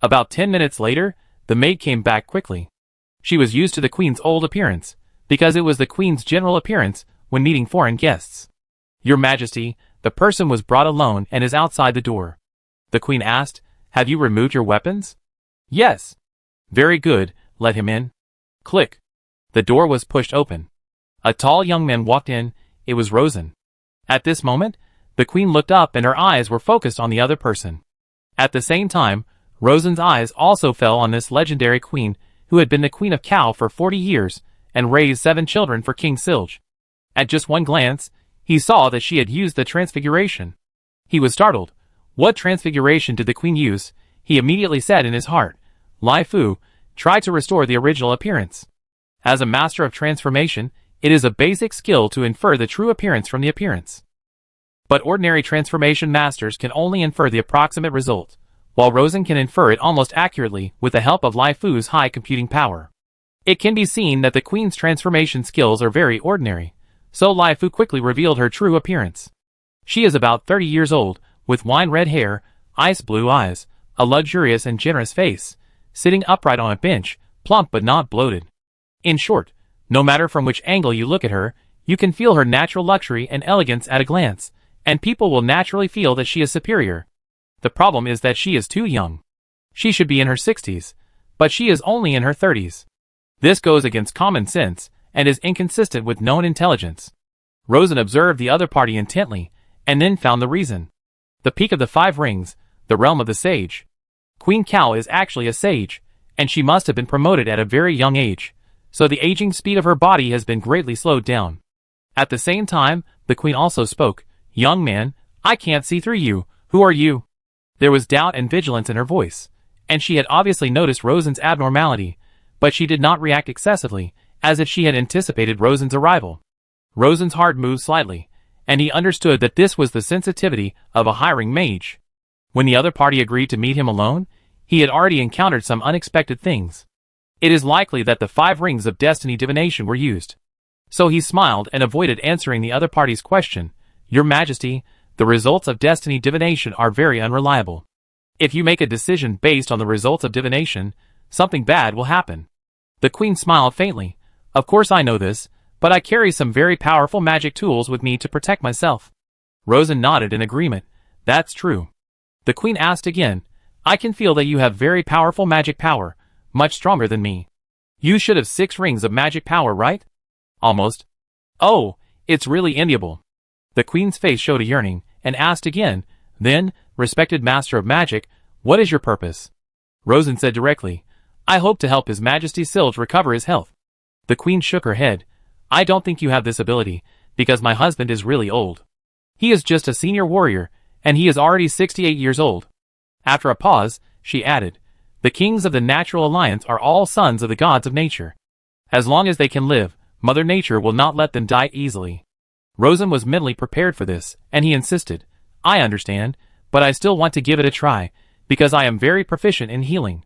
About 10 minutes later, the maid came back quickly. She was used to the queen's old appearance, because it was the queen's general appearance when meeting foreign guests. Your majesty, the person was brought alone and is outside the door. The queen asked, have you removed your weapons? Yes. Very good, let him in. Click. The door was pushed open. A tall young man walked in, it was Rosen. At this moment, the queen looked up and her eyes were focused on the other person. At the same time, Rosen's eyes also fell on this legendary queen who had been the Queen of Cow for 40 years and raised 7 children for King Silge. At just one glance, he saw that she had used the transfiguration. He was startled. What transfiguration did the queen use? He immediately said in his heart, Lai Fu, try to restore the original appearance. As a master of transformation, it is a basic skill to infer the true appearance from the appearance. But ordinary transformation masters can only infer the approximate result, while Rosen can infer it almost accurately with the help of Lai Fu's high computing power. It can be seen that the queen's transformation skills are very ordinary, so Lai Fu quickly revealed her true appearance. She is about 30 years old, with wine-red hair, ice blue eyes, a luxurious and generous face, sitting upright on a bench, plump but not bloated. In short, no matter from which angle you look at her, you can feel her natural luxury and elegance at a glance, and people will naturally feel that she is superior. The problem is that she is too young. She should be in her 60s, but she is only in her 30s. This goes against common sense, and is inconsistent with known intelligence. Rosen observed the other party intently, and then found the reason. The peak of the 5 rings, the realm of the sage. Queen Cow is actually a sage, and she must have been promoted at a very young age, so the aging speed of her body has been greatly slowed down. At the same time, the queen also spoke, Young man, I can't see through you, who are you? There was doubt and vigilance in her voice, and she had obviously noticed Rosen's abnormality, but she did not react excessively, as if she had anticipated Rosen's arrival. Rosen's heart moved slightly, and he understood that this was the sensitivity of a hiring mage. When the other party agreed to meet him alone, he had already encountered some unexpected things. It is likely that the 5 rings of destiny divination were used. So he smiled and avoided answering the other party's question. Your Majesty, the results of destiny divination are very unreliable. If you make a decision based on the results of divination, something bad will happen. The queen smiled faintly. Of course I know this, but I carry some very powerful magic tools with me to protect myself. Rosen nodded in agreement. That's true. The queen asked again, I can feel that you have very powerful magic power, much stronger than me. You should have 6 rings of magic power, right? Almost. Oh, it's really enviable. The queen's face showed a yearning, and asked again, then, respected master of magic, what is your purpose? Rosen said directly, I hope to help His Majesty Silge recover his health. The queen shook her head. I don't think you have this ability, because my husband is really old. He is just a senior warrior, and he is already 68 years old. After a pause, she added, the kings of the Natural Alliance are all sons of the gods of nature. As long as they can live, Mother Nature will not let them die easily. Rosen was mentally prepared for this, and he insisted, I understand, but I still want to give it a try, because I am very proficient in healing.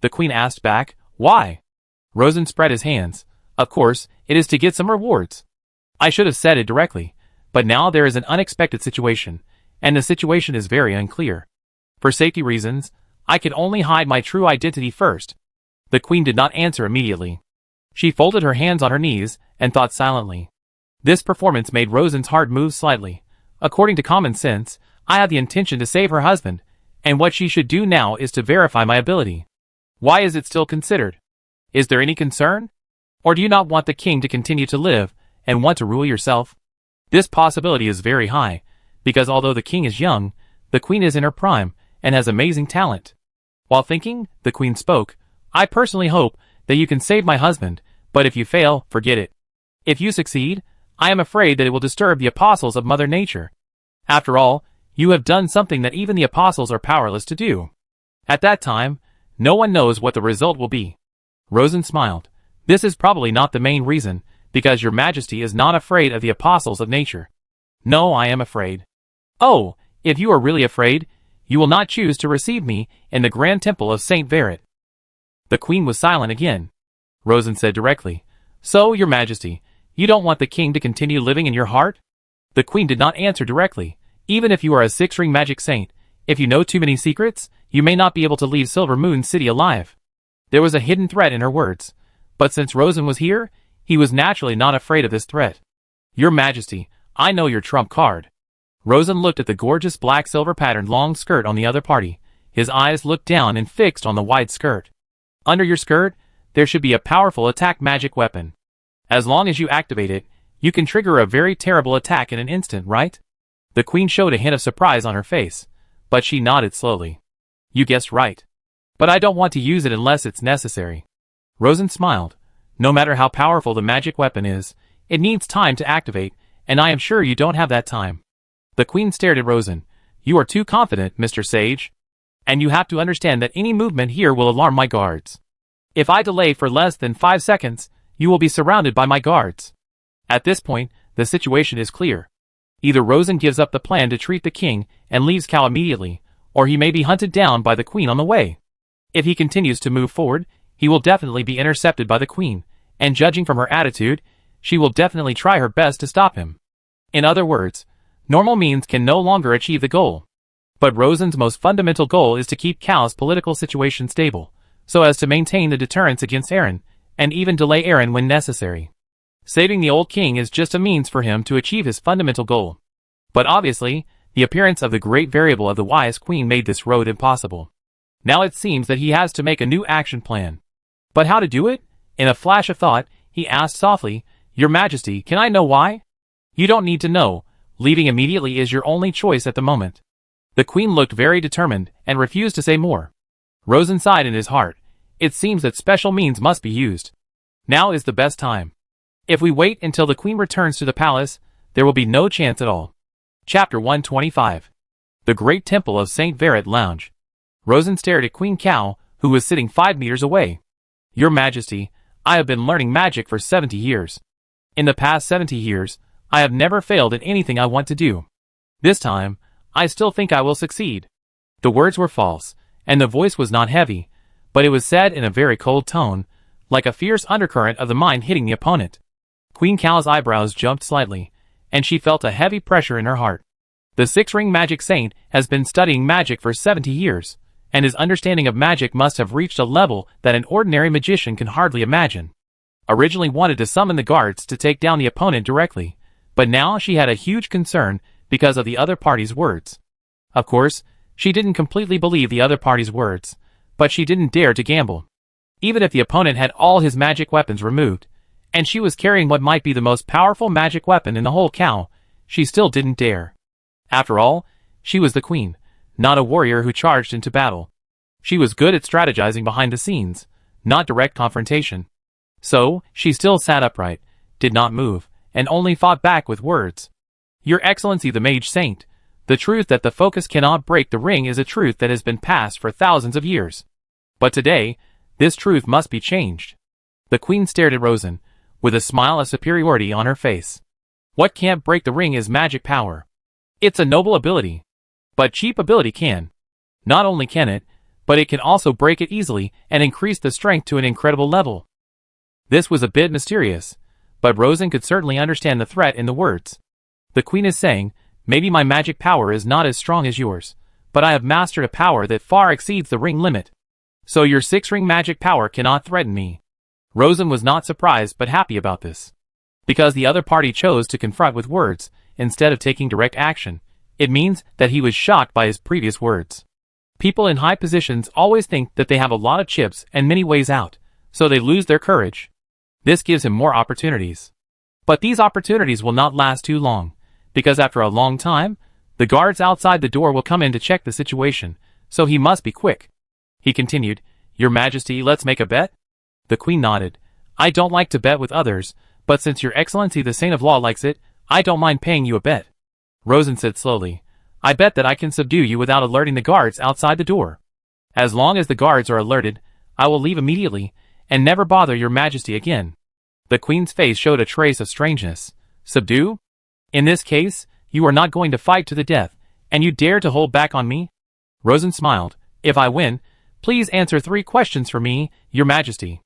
The queen asked back, why? Rosen spread his hands. Of course, it is to get some rewards. I should have said it directly, but now there is an unexpected situation, and the situation is very unclear. For safety reasons, I could only hide my true identity first. The queen did not answer immediately. She folded her hands on her knees and thought silently. This performance made Rosen's heart move slightly. According to common sense, I had the intention to save her husband, and what she should do now is to verify my ability. Why is it still considered? Is there any concern? Or do you not want the king to continue to live, and want to rule yourself? This possibility is very high, because although the king is young, the queen is in her prime, and has amazing talent. While thinking, the queen spoke, I personally hope that you can save my husband, but if you fail, forget it. If you succeed, I am afraid that it will disturb the apostles of Mother Nature. After all, you have done something that even the apostles are powerless to do. At that time, no one knows what the result will be. Rosen smiled. This is probably not the main reason, because your majesty is not afraid of the apostles of nature. No, I am afraid. Oh, if you are really afraid, you will not choose to receive me in the grand temple of Saint Verit. The queen was silent again. Rosen said directly, So, your majesty, you don't want the king to continue living in your heart? The queen did not answer directly. Even if you are a six-ring magic saint, if you know too many secrets, you may not be able to leave Silver Moon City alive. There was a hidden threat in her words. But since Rosen was here, he was naturally not afraid of this threat. Your majesty, I know your trump card. Rosen looked at the gorgeous black silver patterned long skirt on the other party. His eyes looked down and fixed on the wide skirt. Under your skirt, there should be a powerful attack magic weapon. As long as you activate it, you can trigger a very terrible attack in an instant, right? The queen showed a hint of surprise on her face, but she nodded slowly. You guessed right. But I don't want to use it unless it's necessary. Rosen smiled. No matter how powerful the magic weapon is, it needs time to activate, and I am sure you don't have that time. The queen stared at Rosen. You are too confident, Mr. Sage. And you have to understand that any movement here will alarm my guards. If I delay for less than 5 seconds, you will be surrounded by my guards. At this point, the situation is clear. Either Rosen gives up the plan to treat the king and leaves Cal immediately, or he may be hunted down by the queen on the way. If he continues to move forward, he will definitely be intercepted by the queen, and judging from her attitude, she will definitely try her best to stop him. In other words, normal means can no longer achieve the goal. But Rosen's most fundamental goal is to keep Cal's political situation stable, so as to maintain the deterrence against Aaron, and even delay Aaron when necessary. Saving the old king is just a means for him to achieve his fundamental goal. But obviously, the appearance of the great variable of the wise queen made this road impossible. Now it seems that he has to make a new action plan. But how to do it? In a flash of thought, he asked softly, Your Majesty, can I know why? You don't need to know. Leaving immediately is your only choice at the moment. The queen looked very determined and refused to say more. Rosen sighed in his heart. It seems that special means must be used. Now is the best time. If we wait until the queen returns to the palace, there will be no chance at all. Chapter 125. The Great Temple of Saint Verit Lounge. Rosen stared at Queen Cal, who was sitting 5 meters away. Your Majesty, I have been learning magic for 70 years. In the past 70 years, I have never failed at anything I want to do. This time, I still think I will succeed. The words were false, and the voice was not heavy, but it was said in a very cold tone, like a fierce undercurrent of the mind hitting the opponent. Queen Cal's eyebrows jumped slightly, and she felt a heavy pressure in her heart. The six-ring magic saint has been studying magic for 70 years, and his understanding of magic must have reached a level that an ordinary magician can hardly imagine. Originally wanted to summon the guards to take down the opponent directly, but now she had a huge concern because of the other party's words. Of course, she didn't completely believe the other party's words, but she didn't dare to gamble. Even if the opponent had all his magic weapons removed, and she was carrying what might be the most powerful magic weapon in the whole Cal, she still didn't dare. After all, she was the queen, not a warrior who charged into battle. She was good at strategizing behind the scenes, not direct confrontation. So, she still sat upright, did not move, and only fought back with words. Your Excellency the Mage Saint, the truth that the focus cannot break the ring is a truth that has been passed for thousands of years. But today, this truth must be changed. The queen stared at Rosen, with a smile of superiority on her face. What can't break the ring is magic power. It's a noble ability. But cheap ability can. Not only can it, but it can also break it easily and increase the strength to an incredible level. This was a bit mysterious, but Rosen could certainly understand the threat in the words. The queen is saying, maybe my magic power is not as strong as yours, but I have mastered a power that far exceeds the ring limit. So your 6-ring magic power cannot threaten me." Rosen was not surprised but happy about this. Because the other party chose to confront with words, instead of taking direct action, it means that he was shocked by his previous words. People in high positions always think that they have a lot of chips and many ways out, so they lose their courage. This gives him more opportunities. But these opportunities will not last too long, because after a long time, the guards outside the door will come in to check the situation, so he must be quick. He continued, "Your Majesty, let's make a bet?" The Queen nodded. "I don't like to bet with others, but since Your Excellency the Saint of Law likes it, I don't mind paying you a bet." Rosen said slowly, "I bet that I can subdue you without alerting the guards outside the door. As long as the guards are alerted, I will leave immediately, and never bother Your Majesty again." The Queen's face showed a trace of strangeness. "Subdue? In this case, you are not going to fight to the death, and you dare to hold back on me?" Rosen smiled. "If I win, please answer 3 questions for me, Your Majesty."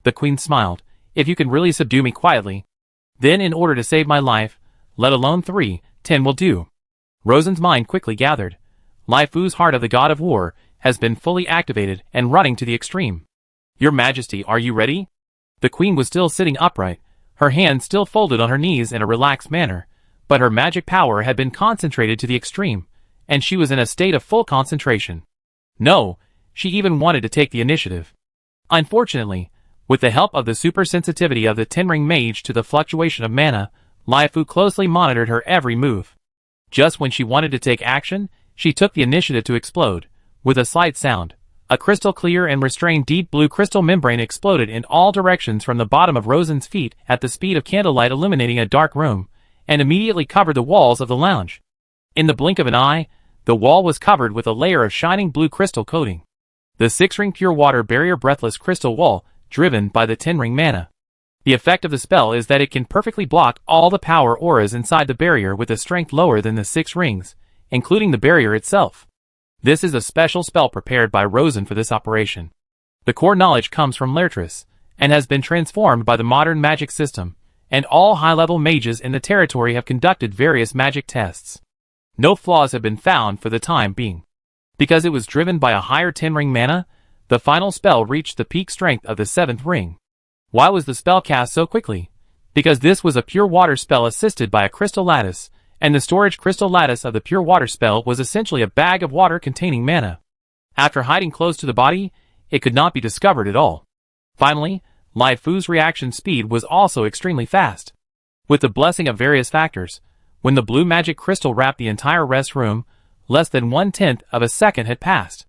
The Queen smiled. "If you can really subdue me quietly, then in order to save my life, let alone 3, 10 will do." Rosen's mind quickly gathered. Lai Fu's heart of the god of war has been fully activated and running to the extreme. "Your Majesty, are you ready?" The Queen was still sitting upright, her hands still folded on her knees in a relaxed manner, but her magic power had been concentrated to the extreme, and she was in a state of full concentration. No, she even wanted to take the initiative. Unfortunately, with the help of the super sensitivity of the 10-ring mage to the fluctuation of mana, Lai Fu closely monitored her every move. Just when she wanted to take action, she took the initiative to explode. With a slight sound, a crystal clear and restrained deep blue crystal membrane exploded in all directions from the bottom of Rosen's feet at the speed of candlelight illuminating a dark room, and immediately covered the walls of the lounge. In the blink of an eye, the wall was covered with a layer of shining blue crystal coating. The 6-ring pure water barrier breathless crystal wall, driven by the 10-ring mana. The effect of the spell is that it can perfectly block all the power auras inside the barrier with a strength lower than the 6 rings, including the barrier itself. This is a special spell prepared by Rosen for this operation. The core knowledge comes from Lertris, and has been transformed by the modern magic system, and all high-level mages in the territory have conducted various magic tests. No flaws have been found for the time being. Because it was driven by a higher 10-ring mana, the final spell reached the peak strength of the 7th ring. Why was the spell cast so quickly? Because this was a pure water spell assisted by a crystal lattice, and the storage crystal lattice of the pure water spell was essentially a bag of water containing mana. After hiding close to the body, it could not be discovered at all. Finally, Lai Fu's reaction speed was also extremely fast. With the blessing of various factors, when the blue magic crystal wrapped the entire rest room, less than 1/10 of a second had passed.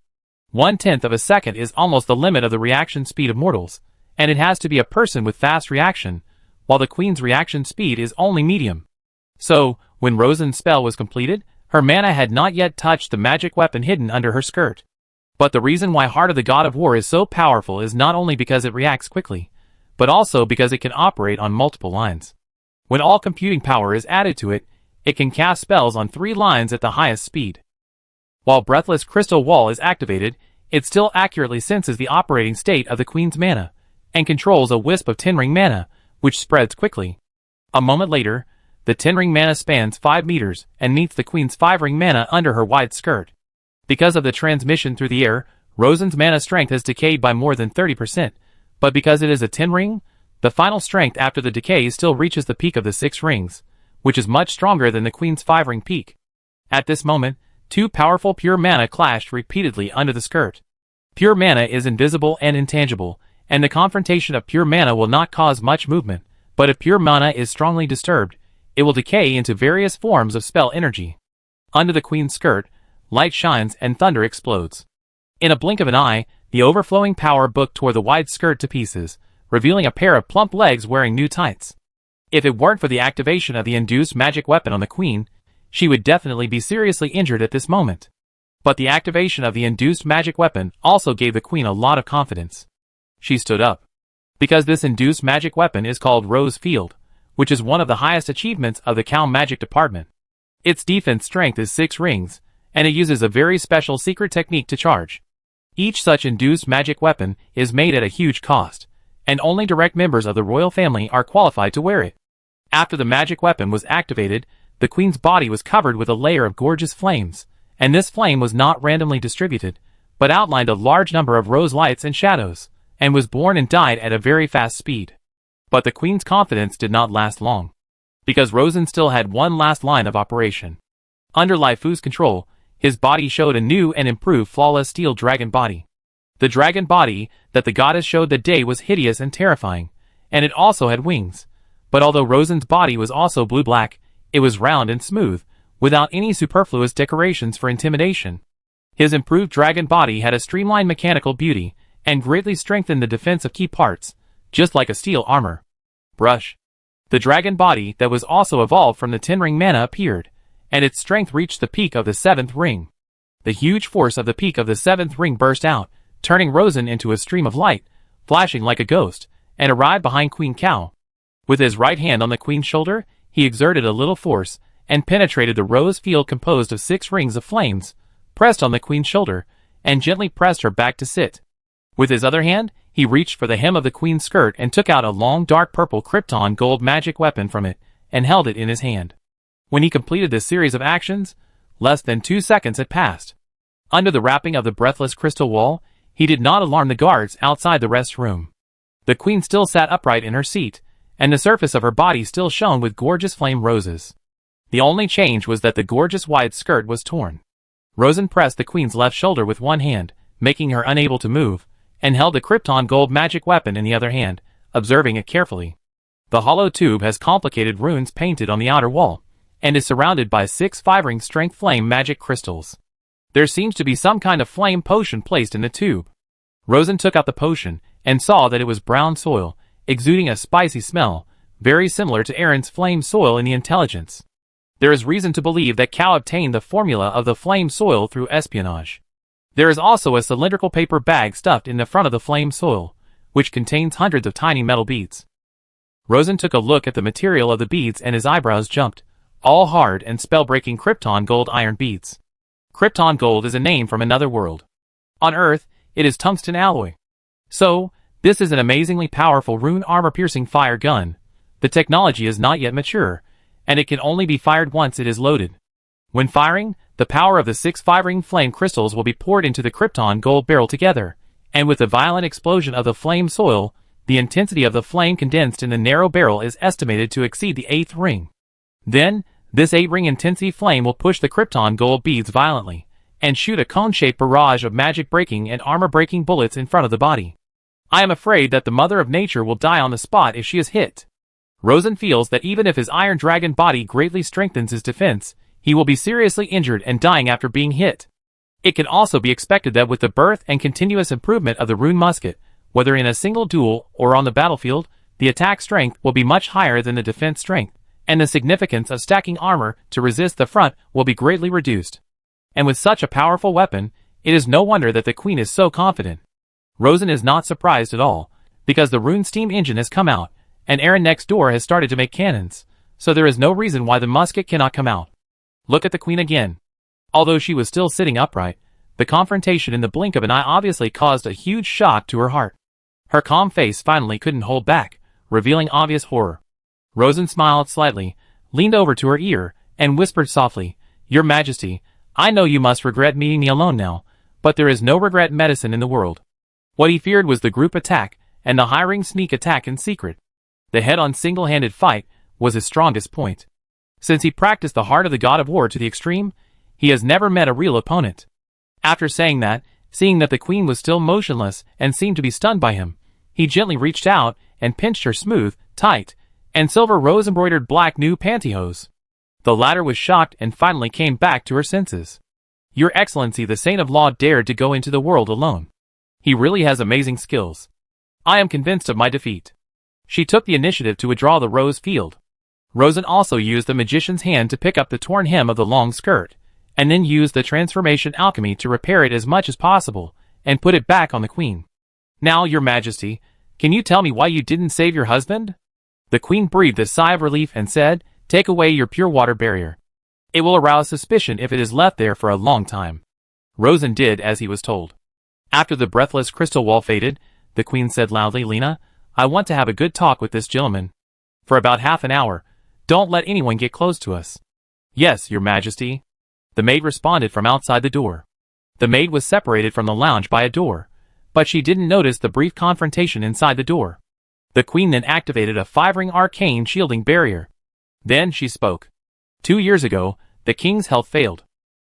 1/10 of a second is almost the limit of the reaction speed of mortals, and it has to be a person with fast reaction, while the Queen's reaction speed is only medium. So, when Rosen's spell was completed, her mana had not yet touched the magic weapon hidden under her skirt. But the reason why Heart of the God of War is so powerful is not only because it reacts quickly, but also because it can operate on multiple lines. When all computing power is added to it, it can cast spells on 3 lines at the highest speed. While Breathless Crystal Wall is activated, it still accurately senses the operating state of the Queen's mana, and controls a wisp of 10-ring mana, which spreads quickly. A moment later, the 10-ring mana spans 5 meters and meets the Queen's 5-ring mana under her wide skirt. Because of the transmission through the air, Rosen's mana strength has decayed by more than 30%, but because it is a 10-ring, the final strength after the decay still reaches the peak of the 6 rings, which is much stronger than the Queen's 5-ring peak. At this moment, 2 powerful pure mana clashed repeatedly under the skirt. Pure mana is invisible and intangible, and the confrontation of pure mana will not cause much movement, but if pure mana is strongly disturbed, it will decay into various forms of spell energy. Under the Queen's skirt, light shines and thunder explodes. In a blink of an eye, the overflowing power book tore the wide skirt to pieces, revealing a pair of plump legs wearing new tights. If it weren't for the activation of the induced magic weapon on the Queen, she would definitely be seriously injured at this moment. But the activation of the induced magic weapon also gave the Queen a lot of confidence. She stood up. Because this induced magic weapon is called Rose Field, which is one of the highest achievements of the Cal Magic Department. Its defense strength is 6 rings, and it uses a very special secret technique to charge. Each such induced magic weapon is made at a huge cost, and only direct members of the royal family are qualified to wear it. After the magic weapon was activated, the Queen's body was covered with a layer of gorgeous flames, and this flame was not randomly distributed, but outlined a large number of rose lights and shadows, and was born and died at a very fast speed. But the queen's confidence did not last long, because Rosen still had one last line of operation. Under Lai Fu's control, his body showed a new and improved flawless steel dragon body. The dragon body that the goddess showed that day was hideous and terrifying, and it also had wings. But although Rosen's body was also blue-black, it was round and smooth, without any superfluous decorations for intimidation. His improved dragon body had a streamlined mechanical beauty, and greatly strengthened the defense of key parts, just like a steel armor. Brush. The dragon body that was also evolved from the 10-ring mana appeared, and its strength reached the peak of the 7th ring. The huge force of the peak of the 7th ring burst out, turning Rosen into a stream of light, flashing like a ghost, and arrived behind Queen Cow. With his right hand on the queen's shoulder, he exerted a little force, and penetrated the rose field composed of 6 rings of flames, pressed on the queen's shoulder, and gently pressed her back to sit. With his other hand, he reached for the hem of the queen's skirt and took out a long dark purple Krypton gold magic weapon from it, and held it in his hand. When he completed this series of actions, less than 2 seconds had passed. Under the wrapping of the breathless crystal wall, he did not alarm the guards outside the rest room. The queen still sat upright in her seat, and the surface of her body still shone with gorgeous flame roses. The only change was that the gorgeous wide skirt was torn. Rosen pressed the queen's left shoulder with one hand, making her unable to move, and held the Krypton gold magic weapon in the other hand, observing it carefully. The hollow tube has complicated runes painted on the outer wall, and is surrounded by 6 5-ring strength flame magic crystals. There seems to be some kind of flame potion placed in the tube. Rosen took out the potion, and saw that it was brown soil, exuding a spicy smell, very similar to Aaron's flame soil in the intelligence. There is reason to believe that Cow obtained the formula of the flame soil through espionage. There is also a cylindrical paper bag stuffed in the front of the flame soil, which contains hundreds of tiny metal beads. Rosen took a look at the material of the beads and his eyebrows jumped, all hard and spell-breaking Krypton gold iron beads. Krypton gold is a name from another world. On Earth, it is tungsten alloy. So, this is an amazingly powerful rune armor-piercing fire gun. The technology is not yet mature, and it can only be fired once it is loaded. When firing, the power of the 6 5-ring flame crystals will be poured into the Krypton gold barrel together, and with the violent explosion of the flame soil, the intensity of the flame condensed in the narrow barrel is estimated to exceed the 8th ring. Then, this 8-ring intensity flame will push the Krypton gold beads violently, and shoot a cone-shaped barrage of magic-breaking and armor-breaking bullets in front of the body. I am afraid that the Mother of Nature will die on the spot if she is hit. Rosen feels that even if his Iron Dragon body greatly strengthens his defense, he will be seriously injured and dying after being hit. It can also be expected that with the birth and continuous improvement of the rune musket, whether in a single duel or on the battlefield, the attack strength will be much higher than the defense strength, and the significance of stacking armor to resist the front will be greatly reduced. And with such a powerful weapon, it is no wonder that the queen is so confident. Rosen is not surprised at all, because the rune steam engine has come out, and Aaron next door has started to make cannons, so there is no reason why the musket cannot come out. Look at the queen again. Although she was still sitting upright, the confrontation in the blink of an eye obviously caused a huge shock to her heart. Her calm face finally couldn't hold back, revealing obvious horror. Rosen smiled slightly, leaned over to her ear, and whispered softly, "Your Majesty, I know you must regret meeting me alone now, but there is no regret medicine in the world." What he feared was the group attack, and the high-ring sneak attack in secret. The head-on single-handed fight was his strongest point. Since he practiced the heart of the god of war to the extreme, he has never met a real opponent. After saying that, seeing that the queen was still motionless and seemed to be stunned by him, he gently reached out and pinched her smooth, tight, and silver rose-embroidered black new pantyhose. The latter was shocked and finally came back to her senses. "Your Excellency, the Saint of Law dared to go into the world alone. He really has amazing skills. I am convinced of my defeat." She took the initiative to withdraw the rose field. Rosen also used the magician's hand to pick up the torn hem of the long skirt, and then used the transformation alchemy to repair it as much as possible, and put it back on the queen. "Now, Your Majesty, can you tell me why you didn't save your husband?" The queen breathed a sigh of relief and said, "Take away your pure water barrier. It will arouse suspicion if it is left there for a long time." Rosen did as he was told. After the breathless crystal wall faded, the queen said loudly, "Lena, I want to have a good talk with this gentleman. For about half an hour. Don't let anyone get close to us." "Yes, Your Majesty." The maid responded from outside the door. The maid was separated from the lounge by a door, but she didn't notice the brief confrontation inside the door. The queen then activated a 5-ring arcane shielding barrier. Then she spoke. 2 years ago, the king's health failed.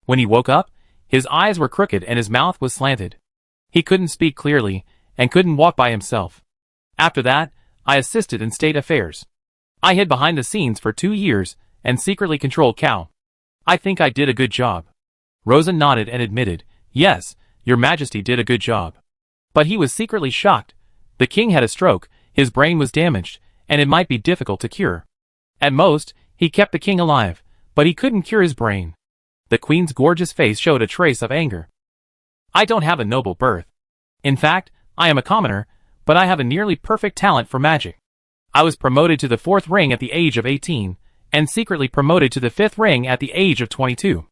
When he woke up, his eyes were crooked and his mouth was slanted. He couldn't speak clearly and couldn't walk by himself. After that, I assisted in state affairs. I hid behind the scenes for 2 years and secretly controlled Cao. I think I did a good job. Rosen nodded and admitted, yes, your majesty did a good job. But he was secretly shocked. The king had a stroke, his brain was damaged, and it might be difficult to cure. At most, he kept the king alive, but he couldn't cure his brain. The queen's gorgeous face showed a trace of anger. I don't have a noble birth. In fact, I am a commoner, but I have a nearly perfect talent for magic. I was promoted to the 4th ring at the age of 18, and secretly promoted to the 5th ring at the age of 22.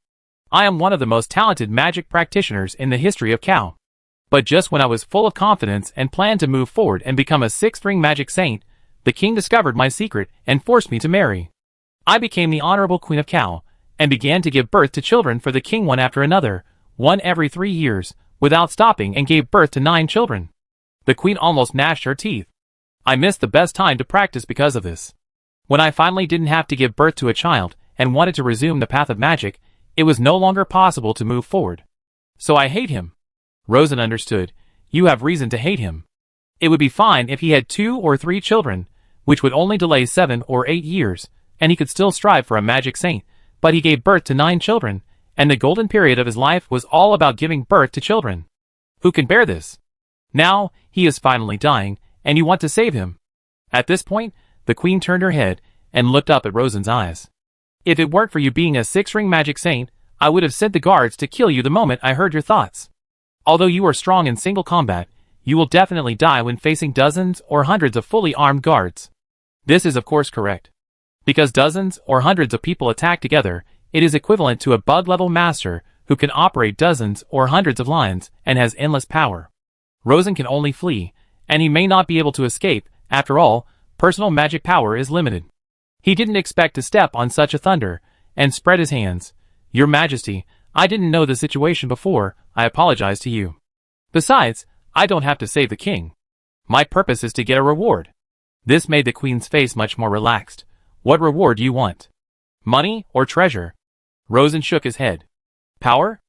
I am one of the most talented magic practitioners in the history of Cao. But just when I was full of confidence and planned to move forward and become a 6th ring magic saint, the king discovered my secret and forced me to marry. I became the honorable queen of Cao, and began to give birth to children for the king one after another, one every 3 years, without stopping, and gave birth to 9 children. The queen almost gnashed her teeth. I missed the best time to practice because of this. When I finally didn't have to give birth to a child, and wanted to resume the path of magic, it was no longer possible to move forward. So I hate him. Rosen understood. You have reason to hate him. It would be fine if he had 2 or 3 children, which would only delay 7 or 8 years, and he could still strive for a magic saint, but he gave birth to 9 children, and the golden period of his life was all about giving birth to children. Who can bear this? Now, he is finally dying, and you want to save him. At this point, the queen turned her head and looked up at Rosen's eyes. If it weren't for you being a 6-ring magic saint, I would have sent the guards to kill you the moment I heard your thoughts. Although you are strong in single combat, you will definitely die when facing dozens or hundreds of fully armed guards. This is of course correct. Because dozens or hundreds of people attack together, it is equivalent to a bug-level master who can operate dozens or hundreds of lines and has endless power. Rosen can only flee, and he may not be able to escape. After all, personal magic power is limited. He didn't expect to step on such a thunder, and spread his hands. Your Majesty, I didn't know the situation before, I apologize to you. Besides, I don't have to save the king. My purpose is to get a reward. This made the queen's face much more relaxed. What reward do you want? Money or treasure? Rosen shook his head. Power?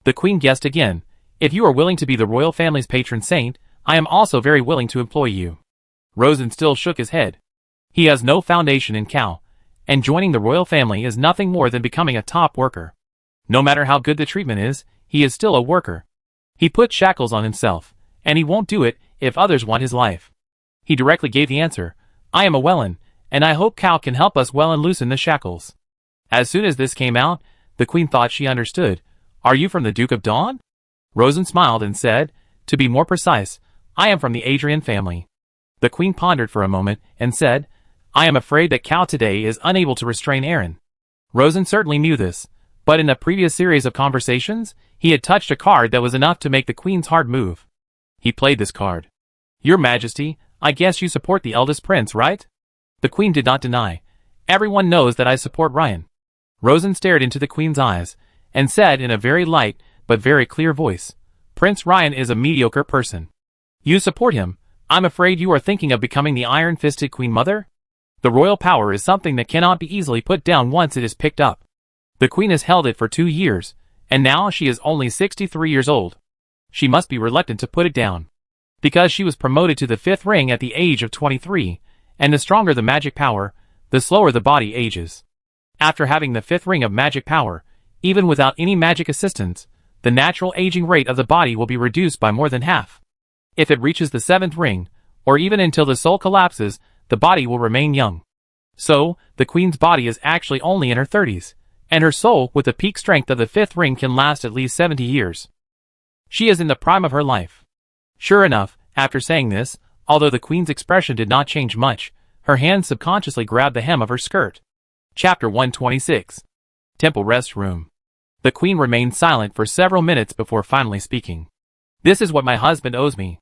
The queen guessed again. If you are willing to be the royal family's patron saint, I am also very willing to employ you. Rosen still shook his head. He has no foundation in Cao, and joining the royal family is nothing more than becoming a top worker. No matter how good the treatment is, he is still a worker. He put shackles on himself, and he won't do it if others want his life. He directly gave the answer, I am a Wellan, and I hope Cao can help us well and loosen the shackles. As soon as this came out, the queen thought she understood. Are you from the Duke of Dawn? Rosen smiled and said, to be more precise, I am from the Adrian family. The queen pondered for a moment and said, I am afraid that Cao today is unable to restrain Aaron. Rosen certainly knew this, but in a previous series of conversations, he had touched a card that was enough to make the queen's heart move. He played this card. Your Majesty, I guess you support the eldest prince, right? The queen did not deny. Everyone knows that I support Ryan. Rosen stared into the queen's eyes, and said in a very light, but very clear voice, Prince Ryan is a mediocre person. You support him. I'm afraid you are thinking of becoming the iron-fisted queen mother? The royal power is something that cannot be easily put down once it is picked up. The queen has held it for 2 years, and now she is only 63 years old. She must be reluctant to put it down. Because she was promoted to the 5th ring at the age of 23, and the stronger the magic power, the slower the body ages. After having the 5th ring of magic power, even without any magic assistance, the natural aging rate of the body will be reduced by more than half. If it reaches the 7th ring, or even until the soul collapses, the body will remain young. So, the queen's body is actually only in her 30s, and her soul with the peak strength of the 5th ring can last at least 70 years. She is in the prime of her life. Sure enough, after saying this, although the queen's expression did not change much, her hand subconsciously grabbed the hem of her skirt. Chapter 126. Temple Rest Room. The queen remained silent for several minutes before finally speaking. This is what my husband owes me.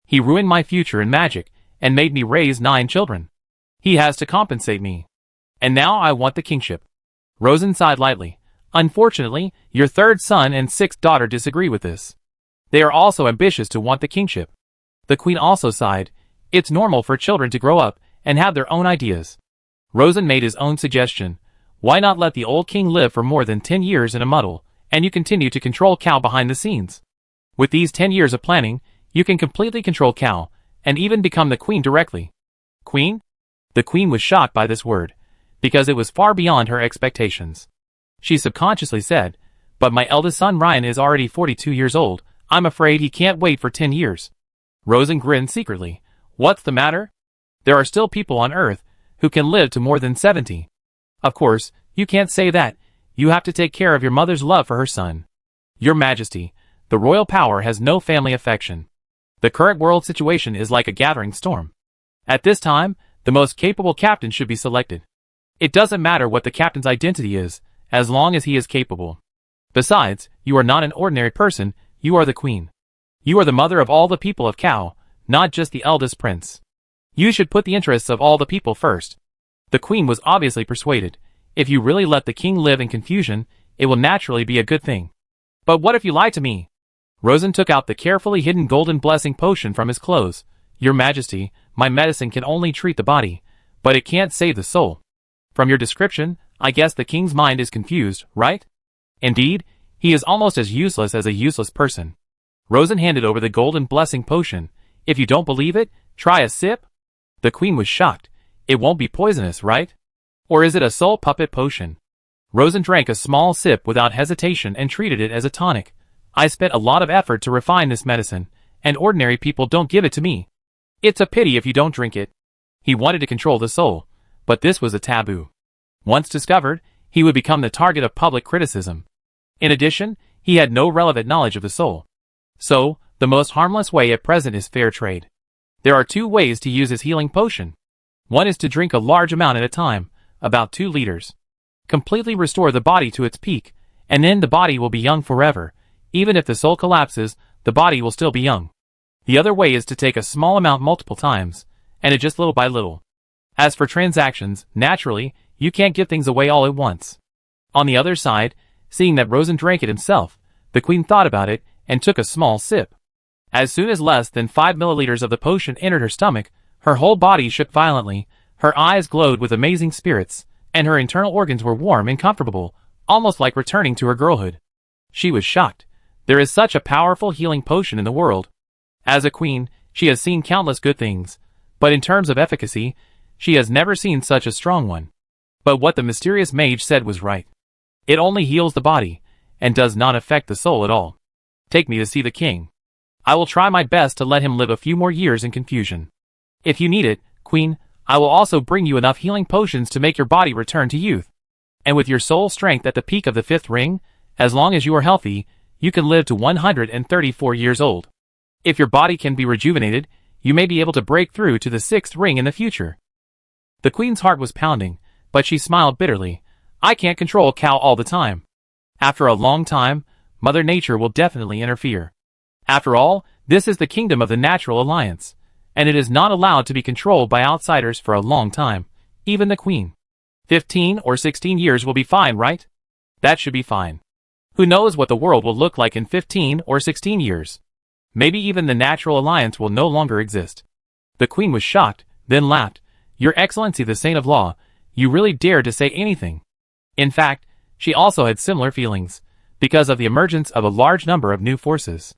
He ruined my future in magic, and made me raise 9 children. He has to compensate me. And now I want the kingship. Rosen sighed lightly. Unfortunately, your third son and sixth daughter disagree with this. They are also ambitious to want the kingship. The queen also sighed. It's normal for children to grow up and have their own ideas. Rosen made his own suggestion. Why not let the old king live for more than 10 years in a muddle, and you continue to control Cal behind the scenes? With these 10 years of planning, you can completely control Cal, and even become the queen directly. Queen? The queen was shocked by this word, because it was far beyond her expectations. She subconsciously said, but my eldest son Ryan is already 42 years old, I'm afraid he can't wait for 10 years. Rosen grinned secretly. What's the matter? There are still people on Earth who can live to more than 70. Of course, you can't say that. You have to take care of your mother's love for her son. Your Majesty, the royal power has no family affection. The current world situation is like a gathering storm. At this time, the most capable captain should be selected. It doesn't matter what the captain's identity is, as long as he is capable. Besides, you are not an ordinary person, you are the queen. You are the mother of all the people of Cal, not just the eldest prince. You should put the interests of all the people first. The queen was obviously persuaded. If you really let the king live in confusion, it will naturally be a good thing. But what if you lie to me? Rosen took out the carefully hidden golden blessing potion from his clothes. Your Majesty, my medicine can only treat the body, but it can't save the soul. From your description, I guess the king's mind is confused, right? Indeed, he is almost as useless as a useless person. Rosen handed over the golden blessing potion. If you don't believe it, try a sip. The queen was shocked. It won't be poisonous, right? Or is it a soul puppet potion? Rosen drank a small sip without hesitation and treated it as a tonic. I spent a lot of effort to refine this medicine, and ordinary people don't give it to me. It's a pity if you don't drink it. He wanted to control the soul, but this was a taboo. Once discovered, he would become the target of public criticism. In addition, he had no relevant knowledge of the soul. So, the most harmless way at present is fair trade. There are two ways to use his healing potion. One is to drink a large amount at a time, about 2 liters. Completely restore the body to its peak, and then the body will be young forever. Even if the soul collapses, the body will still be young. The other way is to take a small amount multiple times, and adjust little by little. As for transactions, naturally, you can't give things away all at once. On the other side, seeing that Rosen drank it himself, the queen thought about it and took a small sip. As soon as less than 5 milliliters of the potion entered her stomach, her whole body shook violently, her eyes glowed with amazing spirits, and her internal organs were warm and comfortable, almost like returning to her girlhood. She was shocked. There is such a powerful healing potion in the world. As a queen, she has seen countless good things, but in terms of efficacy, she has never seen such a strong one. But what the mysterious mage said was right. It only heals the body, and does not affect the soul at all. Take me to see the king. I will try my best to let him live a few more years in confusion. If you need it, Queen, I will also bring you enough healing potions to make your body return to youth. And with your soul strength at the peak of the 5th ring, as long as you are healthy, you can live to 134 years old. If your body can be rejuvenated, you may be able to break through to the 6th ring in the future. The queen's heart was pounding, but she smiled bitterly. I can't control Cal all the time. After a long time, Mother Nature will definitely interfere. After all, this is the kingdom of the Natural Alliance, and it is not allowed to be controlled by outsiders for a long time, even the queen. 15 or 16 years will be fine, right? That should be fine. Who knows what the world will look like in 15 or 16 years? Maybe even the Natural Alliance will no longer exist. The queen was shocked, then laughed. Your Excellency the Saint of Law, you really dared to say anything. In fact, she also had similar feelings, because of the emergence of a large number of new forces.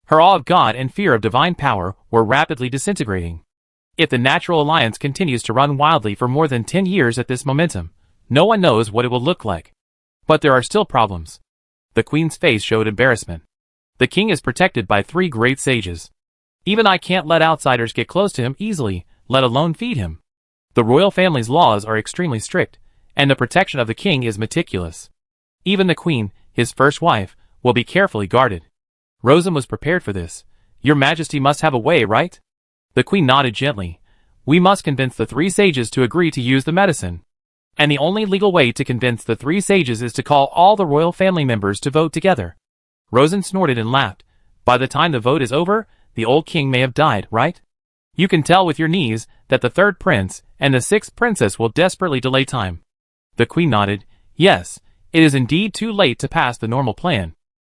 Her awe of God and fear of divine power were rapidly disintegrating. If the Natural Alliance continues to run wildly for more than 10 years at this momentum, no one knows what it will look like. But there are still problems. The queen's face showed embarrassment. The king is protected by 3 great sages. Even I can't let outsiders get close to him easily, let alone feed him. The royal family's laws are extremely strict, and the protection of the king is meticulous. Even the queen, his first wife, will be carefully guarded. Rosen was prepared for this. Your Majesty must have a way, right? The queen nodded gently. We must convince the 3 sages to agree to use the medicine. And the only legal way to convince the 3 sages is to call all the royal family members to vote together. Rosen snorted and laughed. By the time the vote is over, the old king may have died, right? You can tell with your knees that the 3rd prince and the 6th princess will desperately delay time. The queen nodded. Yes, it is indeed too late to pass the normal plan.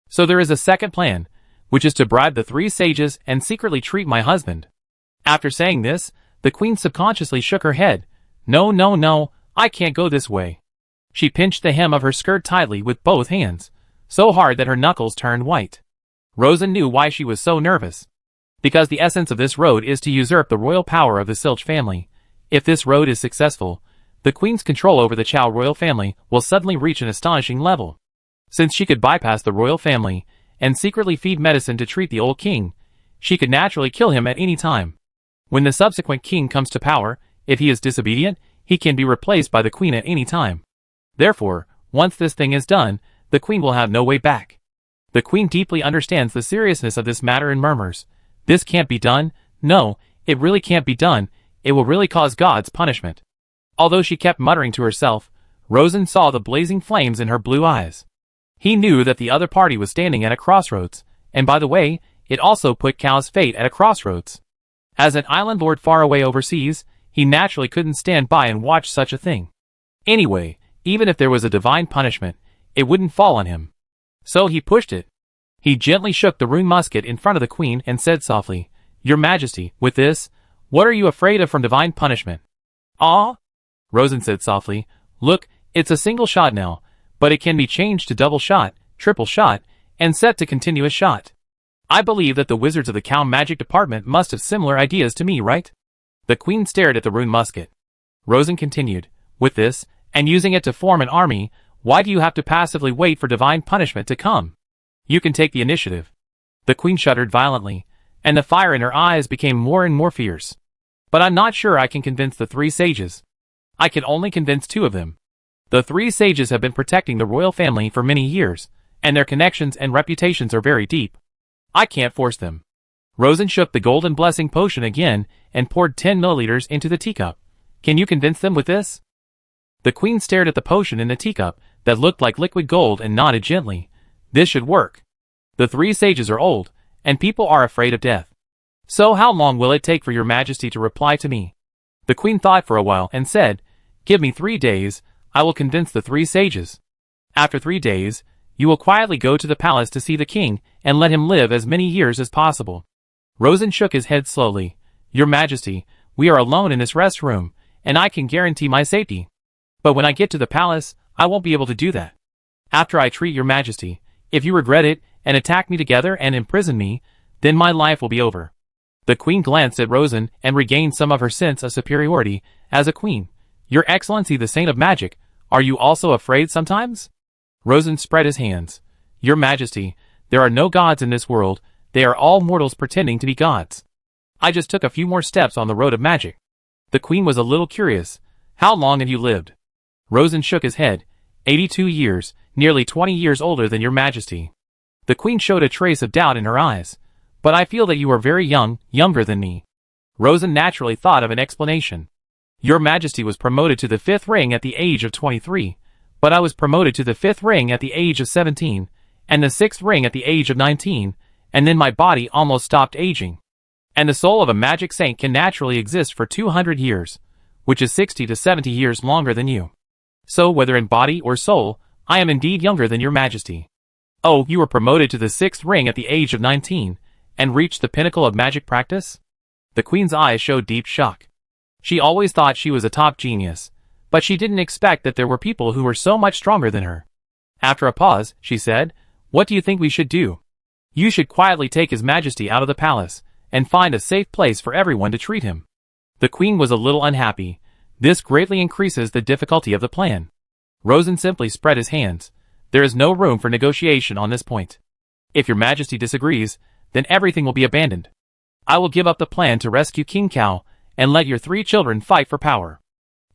So there is a second plan, which is to bribe the 3 sages and secretly treat my husband. After saying this, the queen subconsciously shook her head. No, no, no, I can't go this way. She pinched the hem of her skirt tightly with both hands, so hard that her knuckles turned white. Rosen knew why she was so nervous. Because the essence of this road is to usurp the royal power of the Silch family. If this road is successful, the queen's control over the Chow royal family will suddenly reach an astonishing level. Since she could bypass the royal family and secretly feed medicine to treat the old king, she could naturally kill him at any time. When the subsequent king comes to power, if he is disobedient, he can be replaced by the queen at any time. Therefore, once this thing is done, the queen will have no way back. The queen deeply understands the seriousness of this matter and murmurs, "This can't be done. No, it really can't be done. It will really cause God's punishment." Although she kept muttering to herself, Rosen saw the blazing flames in her blue eyes. He knew that the other party was standing at a crossroads, and by the way, it also put Cao's fate at a crossroads. As an island lord far away overseas, he naturally couldn't stand by and watch such a thing. Anyway, even if there was a divine punishment, it wouldn't fall on him. So he pushed it. He gently shook the rune musket in front of the queen and said softly, "Your Majesty, with this, what are you afraid of from divine punishment?" "Ah?" Rosen said softly, "Look, it's a single shot now, but it can be changed to double shot, triple shot, and set to continuous shot. I believe that the wizards of the Cao magic department must have similar ideas to me, right?" The queen stared at the rune musket. Rosen continued, "With this, and using it to form an army, why do you have to passively wait for divine punishment to come? You can take the initiative." The queen shuddered violently, and the fire in her eyes became more and more fierce. "But I'm not sure I can convince the 3 sages. I can only convince 2 of them. The 3 sages have been protecting the royal family for many years, and their connections and reputations are very deep. I can't force them." Rosen shook the golden blessing potion again and poured 10 milliliters into the teacup. "Can you convince them with this?" The queen stared at the potion in the teacup that looked like liquid gold and nodded gently. "This should work. The 3 sages are old, and people are afraid of death. So how long will it take for your Majesty to reply to me?" The queen thought for a while and said, "Give me 3 days, I will convince the 3 sages. After 3 days, you will quietly go to the palace to see the king and let him live as many years as possible." Rosen shook his head slowly. "Your Majesty, we are alone in this rest room, and I can guarantee my safety. But when I get to the palace, I won't be able to do that. After I treat your Majesty, if you regret it and attack me together and imprison me, then my life will be over." The queen glanced at Rosen and regained some of her sense of superiority as a queen. "Your Excellency the Saint of Magic, are you also afraid sometimes?" Rosen spread his hands. "Your Majesty, there are no gods in this world, they are all mortals pretending to be gods. I just took a few more steps on the road of magic." The queen was a little curious. "How long have you lived?" Rosen shook his head. 82 years, nearly 20 years older than your Majesty." The queen showed a trace of doubt in her eyes. "But I feel that you are very young, younger than me." Rosen naturally thought of an explanation. "Your Majesty was promoted to the 5th ring at the age of 23, but I was promoted to the 5th ring at the age of 17, and the 6th ring at the age of 19, and then my body almost stopped aging. And the soul of a magic saint can naturally exist for 200 years, which is 60 to 70 years longer than you. So whether in body or soul, I am indeed younger than your Majesty." "Oh, you were promoted to the 6th ring at the age of 19, and reached the pinnacle of magic practice?" The queen's eyes showed deep shock. She always thought she was a top genius, but she didn't expect that there were people who were so much stronger than her. After a pause, she said, "What do you think we should do?" "You should quietly take His Majesty out of the palace, and find a safe place for everyone to treat him." The queen was a little unhappy. This greatly increases the difficulty of the plan. Rosen simply spread his hands. "There is no room for negotiation on this point. If your Majesty disagrees, then everything will be abandoned. I will give up the plan to rescue King Cao, and let your 3 children fight for power.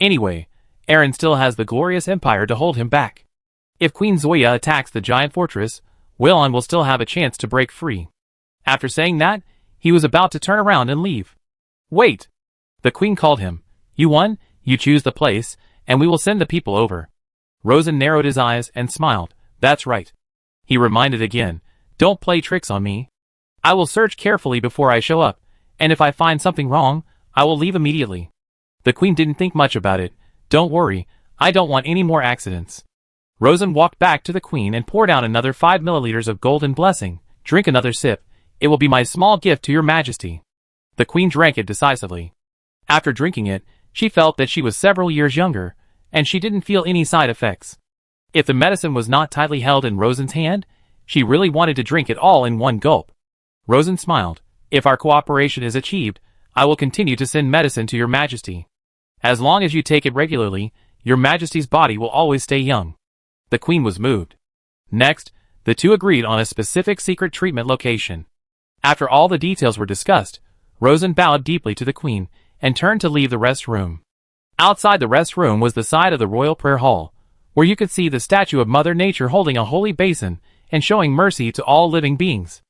Anyway, Aaron still has the glorious empire to hold him back. If Queen Zoya attacks the giant fortress, Weilon will still have a chance to break free." After saying that, he was about to turn around and leave. "Wait!" The queen called him. "You won, you choose the place, and we will send the people over." Rosen narrowed his eyes and smiled. "That's right." He reminded again, "Don't play tricks on me. I will search carefully before I show up, and if I find something wrong, I will leave immediately." The queen didn't think much about it. "Don't worry, I don't want any more accidents." Rosen walked back to the queen and poured out another 5 milliliters of golden blessing. Drink another sip. It will be my small gift to your majesty. The queen drank it decisively. After drinking it, she felt that she was several years younger, and she didn't feel any side effects. If the medicine was not tightly held in Rosen's hand, she really wanted to drink it all in one gulp. Rosen smiled. If our cooperation is achieved, I will continue to send medicine to your majesty. As long as you take it regularly, your majesty's body will always stay young. The queen was moved. Next, the two agreed on a specific secret treatment location. After all the details were discussed, Rosen bowed deeply to the queen and turned to leave the rest room. Outside the rest room was the side of the royal prayer hall, where you could see the statue of Mother Nature holding a holy basin and showing mercy to all living beings.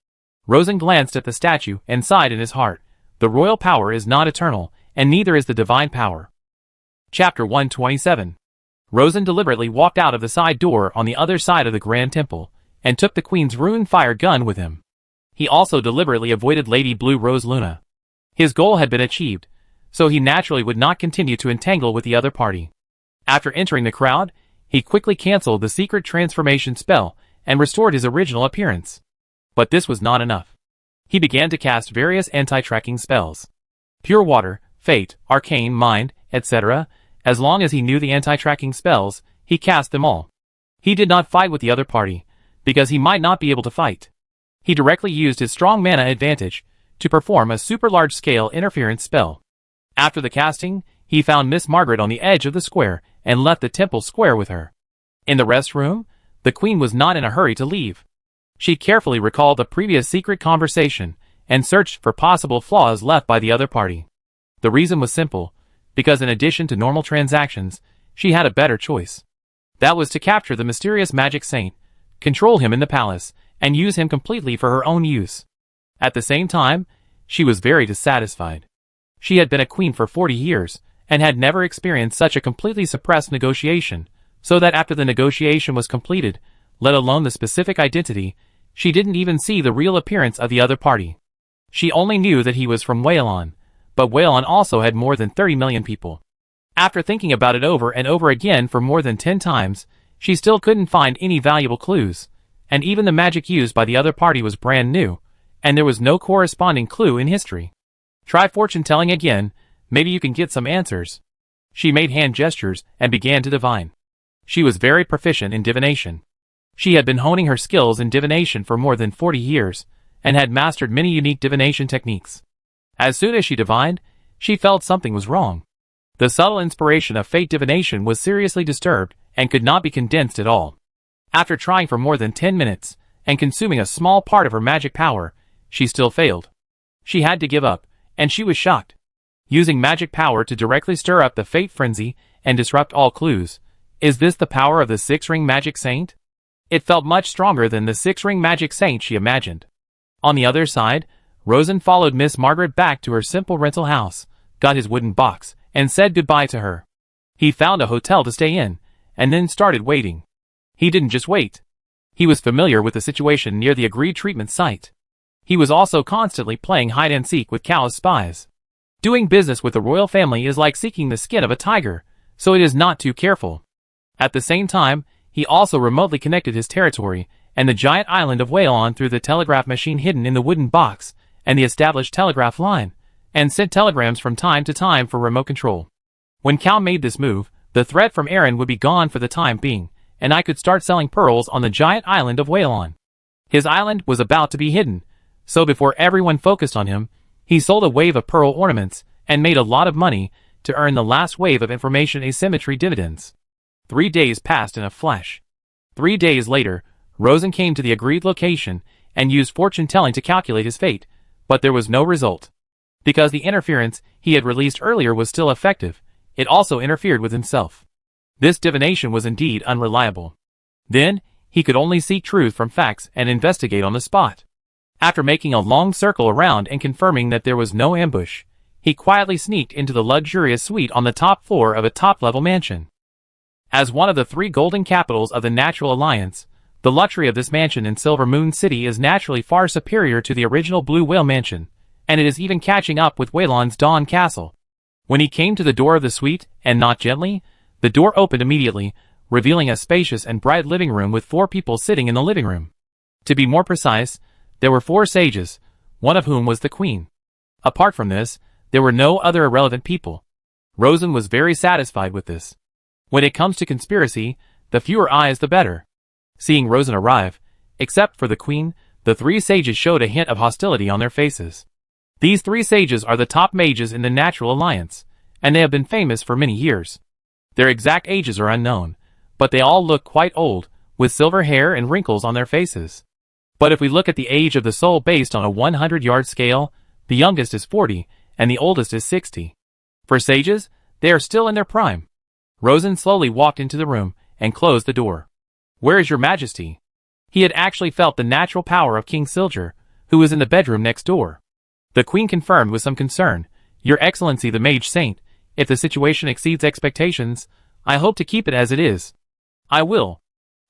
Rosen glanced at the statue and sighed in his heart. The royal power is not eternal, and neither is the divine power. Chapter 127. Rosen deliberately walked out of the side door on the other side of the Grand Temple, and took the Queen's rune fire gun with him. He also deliberately avoided Lady Blue Rose Luna. His goal had been achieved, so he naturally would not continue to entangle with the other party. After entering the crowd, he quickly cancelled the secret transformation spell and restored his original appearance. But this was not enough. He began to cast various anti-tracking spells. Pure Water, Fate, Arcane, Mind, etc. As long as he knew the anti-tracking spells, he cast them all. He did not fight with the other party, because he might not be able to fight. He directly used his strong mana advantage to perform a super large-scale interference spell. After the casting, he found Miss Margaret on the edge of the square and left the temple square with her. In the rest room, the queen was not in a hurry to leave. She carefully recalled the previous secret conversation and searched for possible flaws left by the other party. The reason was simple, because in addition to normal transactions, she had a better choice. That was to capture the mysterious magic saint, control him in the palace, and use him completely for her own use. At the same time, she was very dissatisfied. She had been a queen for 40 years, and had never experienced such a completely suppressed negotiation, so that after the negotiation was completed, let alone the specific identity, she didn't even see the real appearance of the other party. She only knew that he was from Waylon, but Waylon also had more than 30 million people. After thinking about it over and over again for more than 10 times, she still couldn't find any valuable clues, and even the magic used by the other party was brand new, and there was no corresponding clue in history. Try fortune-telling again, maybe you can get some answers. She made hand gestures and began to divine. She was very proficient in divination. She had been honing her skills in divination for more than 40 years, and had mastered many unique divination techniques. As soon as she divined, she felt something was wrong. The subtle inspiration of fate divination was seriously disturbed and could not be condensed at all. After trying for more than 10 minutes, and consuming a small part of her magic power, she still failed. She had to give up, and she was shocked. Using magic power to directly stir up the fate frenzy and disrupt all clues, is this the power of the six-ring magic saint? It felt much stronger than the six-ring magic saint she imagined. On the other side, Rosen followed Miss Margaret back to her simple rental house, got his wooden box, and said goodbye to her. He found a hotel to stay in, and then started waiting. He didn't just wait. He was familiar with the situation near the agreed treatment site. He was also constantly playing hide-and-seek with Cow's spies. Doing business with the royal family is like seeking the skin of a tiger, so it is not too careful. At the same time, he also remotely connected his territory and the giant island of Waylon through the telegraph machine hidden in the wooden box and the established telegraph line, and sent telegrams from time to time for remote control. When Cow made this move, the threat from Aaron would be gone for the time being, and I could start selling pearls on the giant island of Waylon. His island was about to be hidden, so before everyone focused on him, he sold a wave of pearl ornaments and made a lot of money to earn the last wave of information asymmetry dividends. 3 days passed in a flash. 3 days later, Rosen came to the agreed location and used fortune-telling to calculate his fate, but there was no result. Because the interference he had released earlier was still effective, it also interfered with himself. This divination was indeed unreliable. Then, he could only seek truth from facts and investigate on the spot. After making a long circle around and confirming that there was no ambush, he quietly sneaked into the luxurious suite on the top floor of a top-level mansion. As one of the 3 golden capitals of the Natural Alliance, the luxury of this mansion in Silver Moon City is naturally far superior to the original Blue Whale Mansion, and it is even catching up with Waylon's Dawn Castle. When he came to the door of the suite, and knocked gently, the door opened immediately, revealing a spacious and bright living room with 4 people sitting in the living room. To be more precise, there were 4 sages, one of whom was the queen. Apart from this, there were no other irrelevant people. Rosen was very satisfied with this. When it comes to conspiracy, the fewer eyes the better. Seeing Rosen arrive, except for the queen, the 3 sages showed a hint of hostility on their faces. These 3 sages are the top mages in the Natural Alliance, and they have been famous for many years. Their exact ages are unknown, but they all look quite old, with silver hair and wrinkles on their faces. But if we look at the age of the soul based on a 100-yard scale, the youngest is 40, and the oldest is 60. For sages, they are still in their prime. Rosen slowly walked into the room, and closed the door. "Where is your majesty?" He had actually felt the natural power of King Silger, who was in the bedroom next door. The queen confirmed with some concern, "Your Excellency the Mage Saint, if the situation exceeds expectations, I hope to keep it as it is." "I will."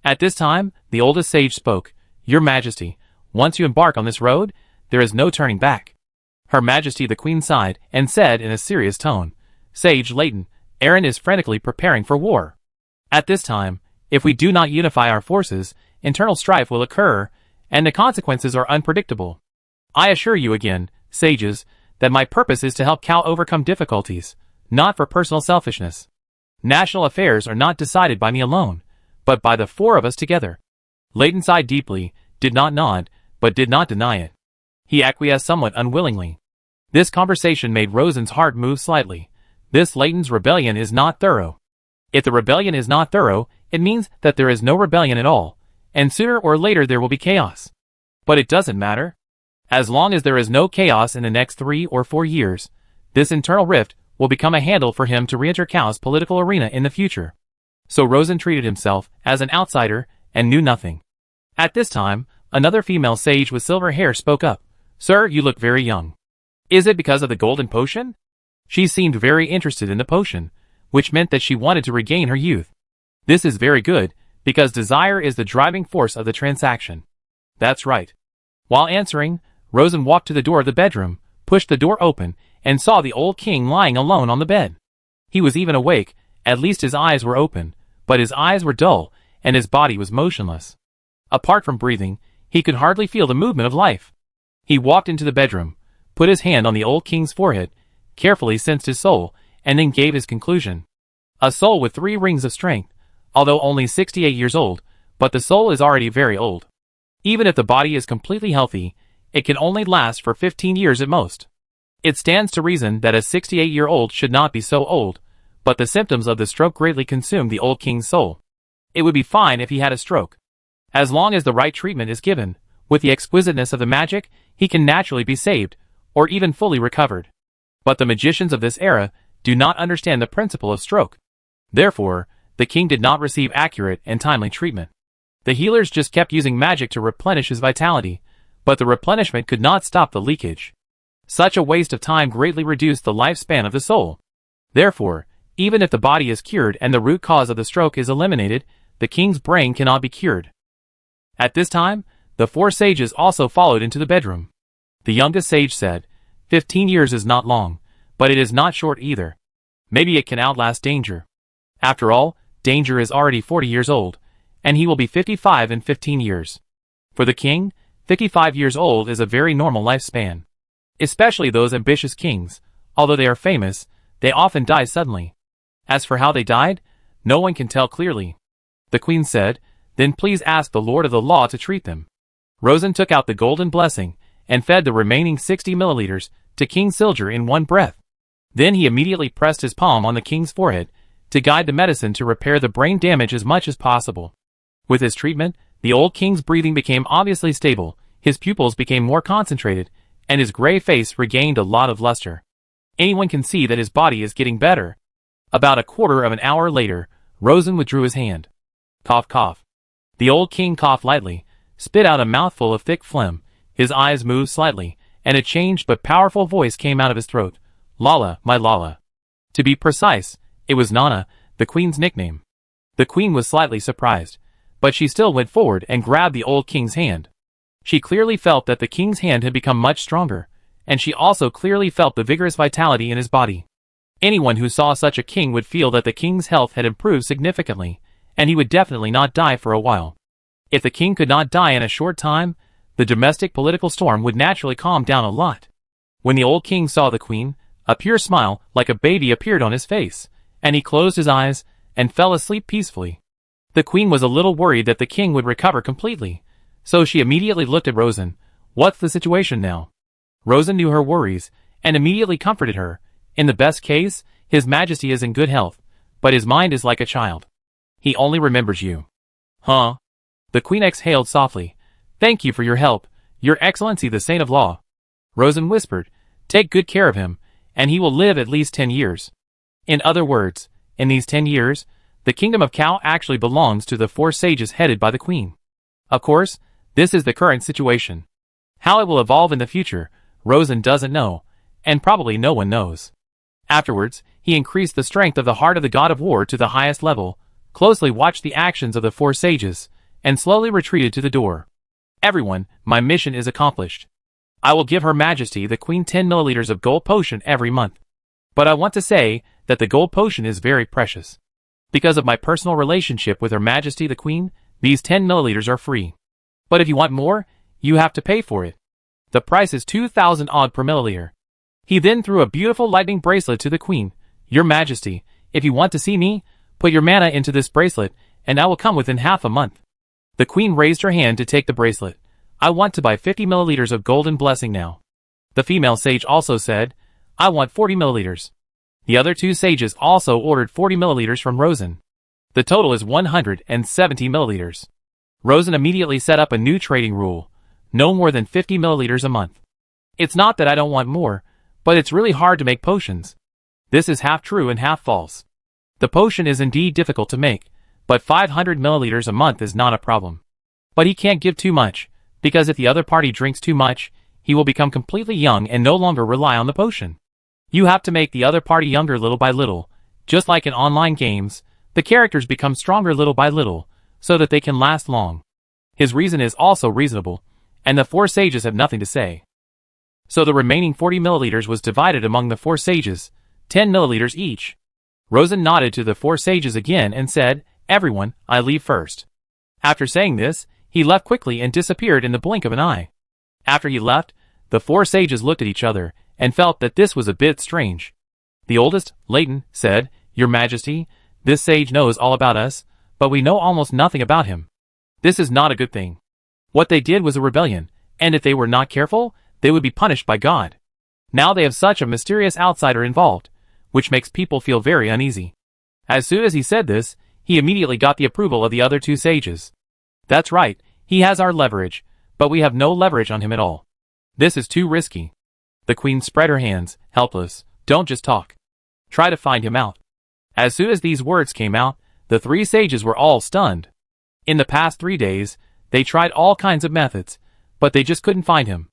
At this time, the oldest sage spoke, "Your Majesty, once you embark on this road, there is no turning back." Her Majesty the Queen sighed, and said in a serious tone, "Sage Leighton, Aaron is frantically preparing for war. At this time, if we do not unify our forces, internal strife will occur, and the consequences are unpredictable. I assure you again, sages, that my purpose is to help Cal overcome difficulties, not for personal selfishness. National affairs are not decided by me alone, but by the 4 of us together." Leighton sighed deeply, did not nod, but did not deny it. He acquiesced somewhat unwillingly. This conversation made Rosen's heart move slightly. This Leighton's rebellion is not thorough. If the rebellion is not thorough, it means that there is no rebellion at all, and sooner or later there will be chaos. But it doesn't matter. As long as there is no chaos in the next 3 or 4 years, this internal rift will become a handle for him to re-enter Cal's political arena in the future. So Rosen treated himself as an outsider and knew nothing. At this time, another female sage with silver hair spoke up. "Sir, you look very young. Is it because of the golden potion?" She seemed very interested in the potion, which meant that she wanted to regain her youth. "This is very good, because desire is the driving force of the transaction." "That's right." While answering, Rosen walked to the door of the bedroom, pushed the door open, and saw the old king lying alone on the bed. He was even awake, at least his eyes were open, but his eyes were dull, and his body was motionless. Apart from breathing, he could hardly feel the movement of life. He walked into the bedroom, put his hand on the old king's forehead, carefully sensed his soul, and then gave his conclusion. A soul with 3 rings of strength, although only 68 years old, but the soul is already very old. Even if the body is completely healthy, it can only last for 15 years at most. It stands to reason that a 68-year-old should not be so old, but the symptoms of the stroke greatly consumed the old king's soul. It would be fine if he had a stroke. As long as the right treatment is given, with the exquisiteness of the magic, he can naturally be saved, or even fully recovered. But the magicians of this era do not understand the principle of stroke. Therefore, the king did not receive accurate and timely treatment. The healers just kept using magic to replenish his vitality, but the replenishment could not stop the leakage. Such a waste of time greatly reduced the lifespan of the soul. Therefore, even if the body is cured and the root cause of the stroke is eliminated, the king's brain cannot be cured. At this time, the 4 sages also followed into the bedroom. The youngest sage said, 15 years is not long, but it is not short either. Maybe it can outlast danger. After all, danger is already 40 years old, and he will be 55 in 15 years. For the king, 55 years old is a very normal lifespan. Especially those ambitious kings, although they are famous, they often die suddenly. As for how they died, no one can tell clearly. The queen said, "Then please ask the Lord of the Law to treat them." Rosen took out the golden blessing, and fed the remaining 60 milliliters to King Silger in one breath. Then he immediately pressed his palm on the king's forehead, to guide the medicine to repair the brain damage as much as possible. With his treatment, the old king's breathing became obviously stable, his pupils became more concentrated, and his gray face regained a lot of luster. Anyone can see that his body is getting better. About a quarter of an hour later, Rosen withdrew his hand. Cough, cough. The old king coughed lightly, spit out a mouthful of thick phlegm, his eyes moved slightly, and a changed but powerful voice came out of his throat. "Lala, my Lala." To be precise, it was Nana, the queen's nickname. The queen was slightly surprised, but she still went forward and grabbed the old king's hand. She clearly felt that the king's hand had become much stronger, and she also clearly felt the vigorous vitality in his body. Anyone who saw such a king would feel that the king's health had improved significantly, and he would definitely not die for a while. If the king could not die in a short time, the domestic political storm would naturally calm down a lot. When the old king saw the queen, a pure smile like a baby appeared on his face, and he closed his eyes and fell asleep peacefully. The queen was a little worried that the king would recover completely, so she immediately looked at Rosen. "What's the situation now?" Rosen knew her worries, and immediately comforted her. "In the best case, His Majesty is in good health, but his mind is like a child. He only remembers you." "Huh?" The queen exhaled softly. "Thank you for your help, Your Excellency the Saint of Law." Rosen whispered, "Take good care of him, and he will live at least 10 years. In other words, in these 10 years, the kingdom of Cao actually belongs to the 4 sages headed by the queen. Of course, this is the current situation. How it will evolve in the future, Rosen doesn't know, and probably no one knows." Afterwards, he increased the strength of the heart of the god of war to the highest level, closely watched the actions of the 4 sages, and slowly retreated to the door. "Everyone, my mission is accomplished. I will give Her Majesty the Queen 10 milliliters of gold potion every month. But I want to say that the gold potion is very precious. Because of my personal relationship with Her Majesty the Queen, these 10 milliliters are free. But if you want more, you have to pay for it. The price is 2,000 odd per milliliter." He then threw a beautiful lightning bracelet to the queen. "Your Majesty, if you want to see me, put your mana into this bracelet, and I will come within half a month." The queen raised her hand to take the bracelet. "I want to buy 50 milliliters of golden blessing now." The female sage also said, "I want 40 milliliters. The other 2 sages also ordered 40 milliliters from Rosen. The total is 170 milliliters. Rosen immediately set up a new trading rule: no more than 50 milliliters a month. It's not that I don't want more, but it's really hard to make potions. This is half true and half false. The potion is indeed difficult to make, but 500 milliliters a month is not a problem. But he can't give too much, because if the other party drinks too much, he will become completely young and no longer rely on the potion. You have to make the other party younger little by little, just like in online games. The characters become stronger little by little, so that they can last long. His reason is also reasonable, and the 4 sages have nothing to say. So the remaining 40 milliliters was divided among the 4 sages, 10 milliliters each. Rosen nodded to the 4 sages again and said, "Everyone, I leave first." After saying this, he left quickly and disappeared in the blink of an eye. After he left, the 4 sages looked at each other and felt that this was a bit strange. The oldest, Leighton, said, "Your Majesty, this sage knows all about us, but we know almost nothing about him. This is not a good thing. What they did was a rebellion, and if they were not careful, they would be punished by God. Now they have such a mysterious outsider involved, which makes people feel very uneasy." As soon as he said this, he immediately got the approval of the other 2 sages. "That's right, he has our leverage, but we have no leverage on him at all. This is too risky." The queen spread her hands, helpless. "Don't just talk. Try to find him out." As soon as these words came out, the 3 sages were all stunned. In the past 3 days, they tried all kinds of methods, but they just couldn't find him.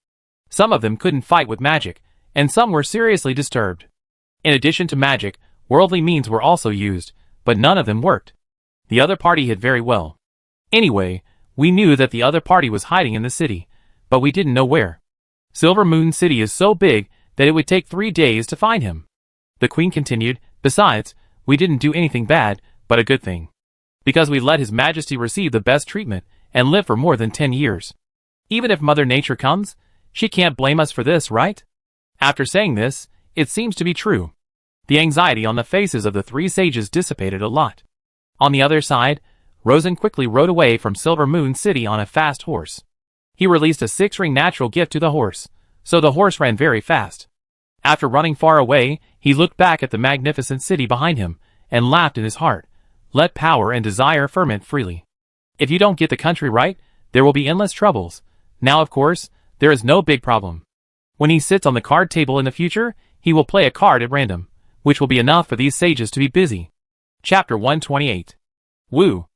Some of them couldn't fight with magic, and some were seriously disturbed. In addition to magic, worldly means were also used, but none of them worked. The other party hid very well. Anyway, we knew that the other party was hiding in the city, but we didn't know where. Silver Moon City is so big that it would take 3 days to find him. The queen continued, "Besides, we didn't do anything bad, but a good thing. Because we let His Majesty receive the best treatment and live for more than 10 years. Even if Mother Nature comes, she can't blame us for this, right?" After saying this, it seems to be true. The anxiety on the faces of the 3 sages dissipated a lot. On the other side, Rosen quickly rode away from Silver Moon City on a fast horse. He released a 6-ring natural gift to the horse, so the horse ran very fast. After running far away, he looked back at the magnificent city behind him, and laughed in his heart. Let power and desire ferment freely. If you don't get the country right, there will be endless troubles. Now of course, there is no big problem. When he sits on the card table in the future, he will play a card at random, which will be enough for these sages to be busy. Chapter 128. Woo!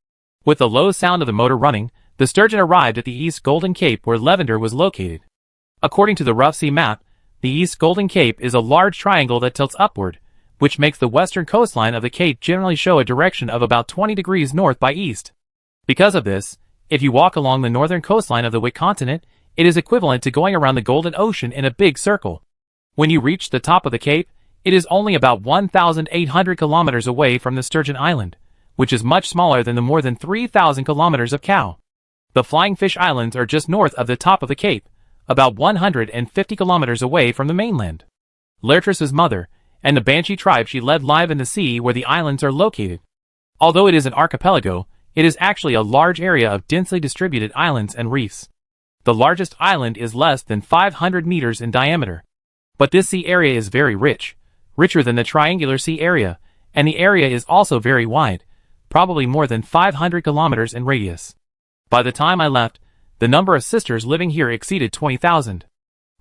With the low sound of the motor running, the sturgeon arrived at the East Golden Cape where Lavender was located. According to the rough sea map, the East Golden Cape is a large triangle that tilts upward, which makes the western coastline of the cape generally show a direction of about 20 degrees north by east. Because of this, if you walk along the northern coastline of the Wick continent, it is equivalent to going around the Golden Ocean in a big circle. When you reach the top of the cape, it is only about 1,800 kilometers away from the Sturgeon Island, which is much smaller than the more than 3,000 kilometers of Cow. The Flying Fish Islands are just north of the top of the cape, about 150 kilometers away from the mainland. Laertris's mother, and the Banshee tribe she led live in the sea where the islands are located. Although it is an archipelago, it is actually a large area of densely distributed islands and reefs. The largest island is less than 500 meters in diameter. But this sea area is very rich, richer than the triangular sea area, and the area is also very wide, probably more than 500 kilometers in radius. By the time I left, the number of sisters living here exceeded 20,000.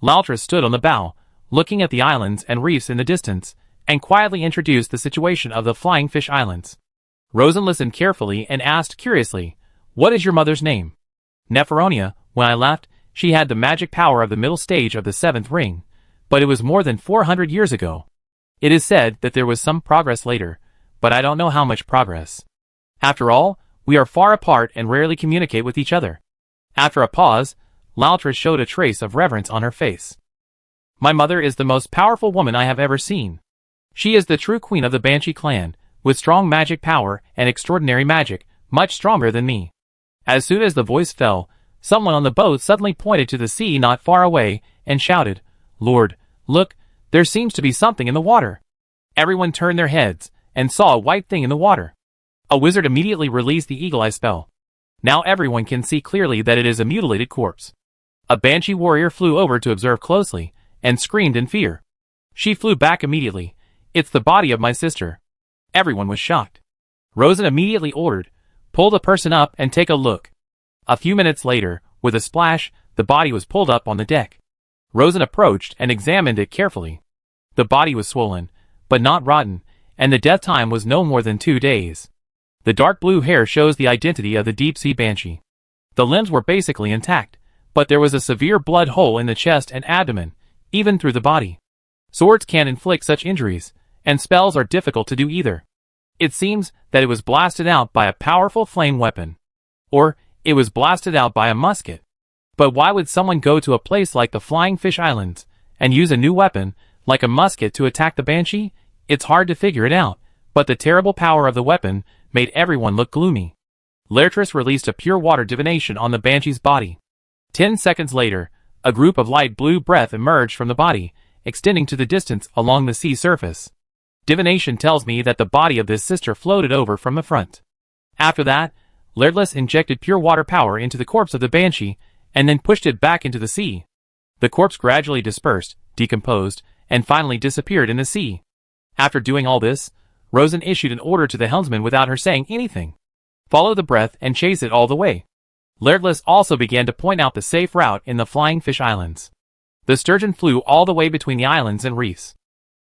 Laertris stood on the bow, looking at the islands and reefs in the distance, and quietly introduced the situation of the Flying Fish Islands. Rosen listened carefully and asked curiously, "What is your mother's name?" Nephronia. When I left, she had the magic power of the middle stage of the seventh ring, but it was more than 400 years ago. It is said that there was some progress later, but I don't know how much progress. After all, we are far apart and rarely communicate with each other. After a pause, Laertris showed a trace of reverence on her face. My mother is the most powerful woman I have ever seen. She is the true queen of the Banshee clan, with strong magic power and extraordinary magic, much stronger than me. As soon as the voice fell, someone on the boat suddenly pointed to the sea not far away and shouted, "Lord, look, there seems to be something in the water." Everyone turned their heads and saw a white thing in the water. A wizard immediately released the eagle eye spell. Now everyone can see clearly that it is a mutilated corpse. A Banshee warrior flew over to observe closely and screamed in fear. She flew back immediately. "It's the body of my sister." Everyone was shocked. Rosen immediately ordered, "Pull the person up and take a look." A few minutes later, with a splash, the body was pulled up on the deck. Rosen approached and examined it carefully. The body was swollen, but not rotten, and the death time was no more than 2 days. The dark blue hair shows the identity of the deep-sea banshee. The limbs were basically intact, but there was a severe blood hole in the chest and abdomen, even through the body. Swords can't inflict such injuries, and spells are difficult to do either. It seems that it was blasted out by a powerful flame weapon. Or, it was blasted out by a musket. But why would someone go to a place like the Flying Fish Islands, and use a new weapon, like a musket to attack the banshee? It's hard to figure it out, but the terrible power of the weapon made everyone look gloomy. Laertris released a pure water divination on the banshee's body. 10 seconds later, a group of light blue breath emerged from the body, extending to the distance along the sea surface. Divination tells me that the body of this sister floated over from the front. After that, Laertris injected pure water power into the corpse of the banshee, and then pushed it back into the sea. The corpse gradually dispersed, decomposed, and finally disappeared in the sea. After doing all this, Rosen issued an order to the helmsman without her saying anything. Follow the breath and chase it all the way. Laertris also began to point out the safe route in the Flying Fish Islands. The sturgeon flew all the way between the islands and reefs.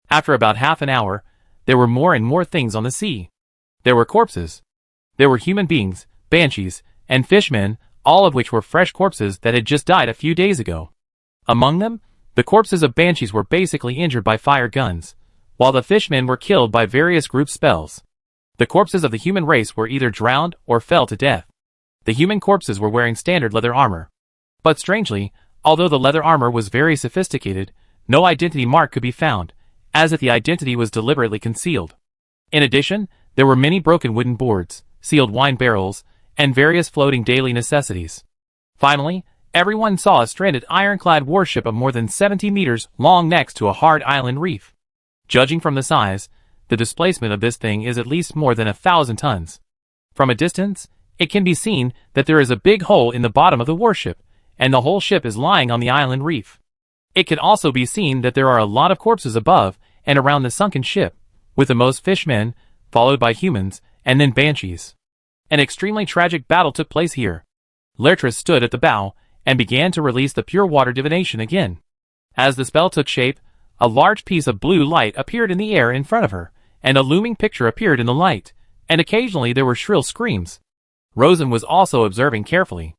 After about half an hour, there were more and more things on the sea. There were corpses. There were human beings, banshees, and fishmen, all of which were fresh corpses that had just died a few days ago. Among them, the corpses of banshees were basically injured by fire guns, while the fishmen were killed by various group spells. The corpses of the human race were either drowned or fell to death. The human corpses were wearing standard leather armor. But strangely, although the leather armor was very sophisticated, no identity mark could be found, as if the identity was deliberately concealed. In addition, there were many broken wooden boards, sealed wine barrels, and various floating daily necessities. Finally, everyone saw a stranded ironclad warship of more than 70 meters long next to a hard island reef. Judging from the size, the displacement of this thing is at least more than 1,000 tons. From a distance, it can be seen that there is a big hole in the bottom of the warship, and the whole ship is lying on the island reef. It can also be seen that there are a lot of corpses above and around the sunken ship, with the most fishmen, followed by humans, and then banshees. An extremely tragic battle took place here. Laertris stood at the bow, and began to release the pure water divination again. As the spell took shape, a large piece of blue light appeared in the air in front of her, and a looming picture appeared in the light, and occasionally there were shrill screams. Rosen was also observing carefully.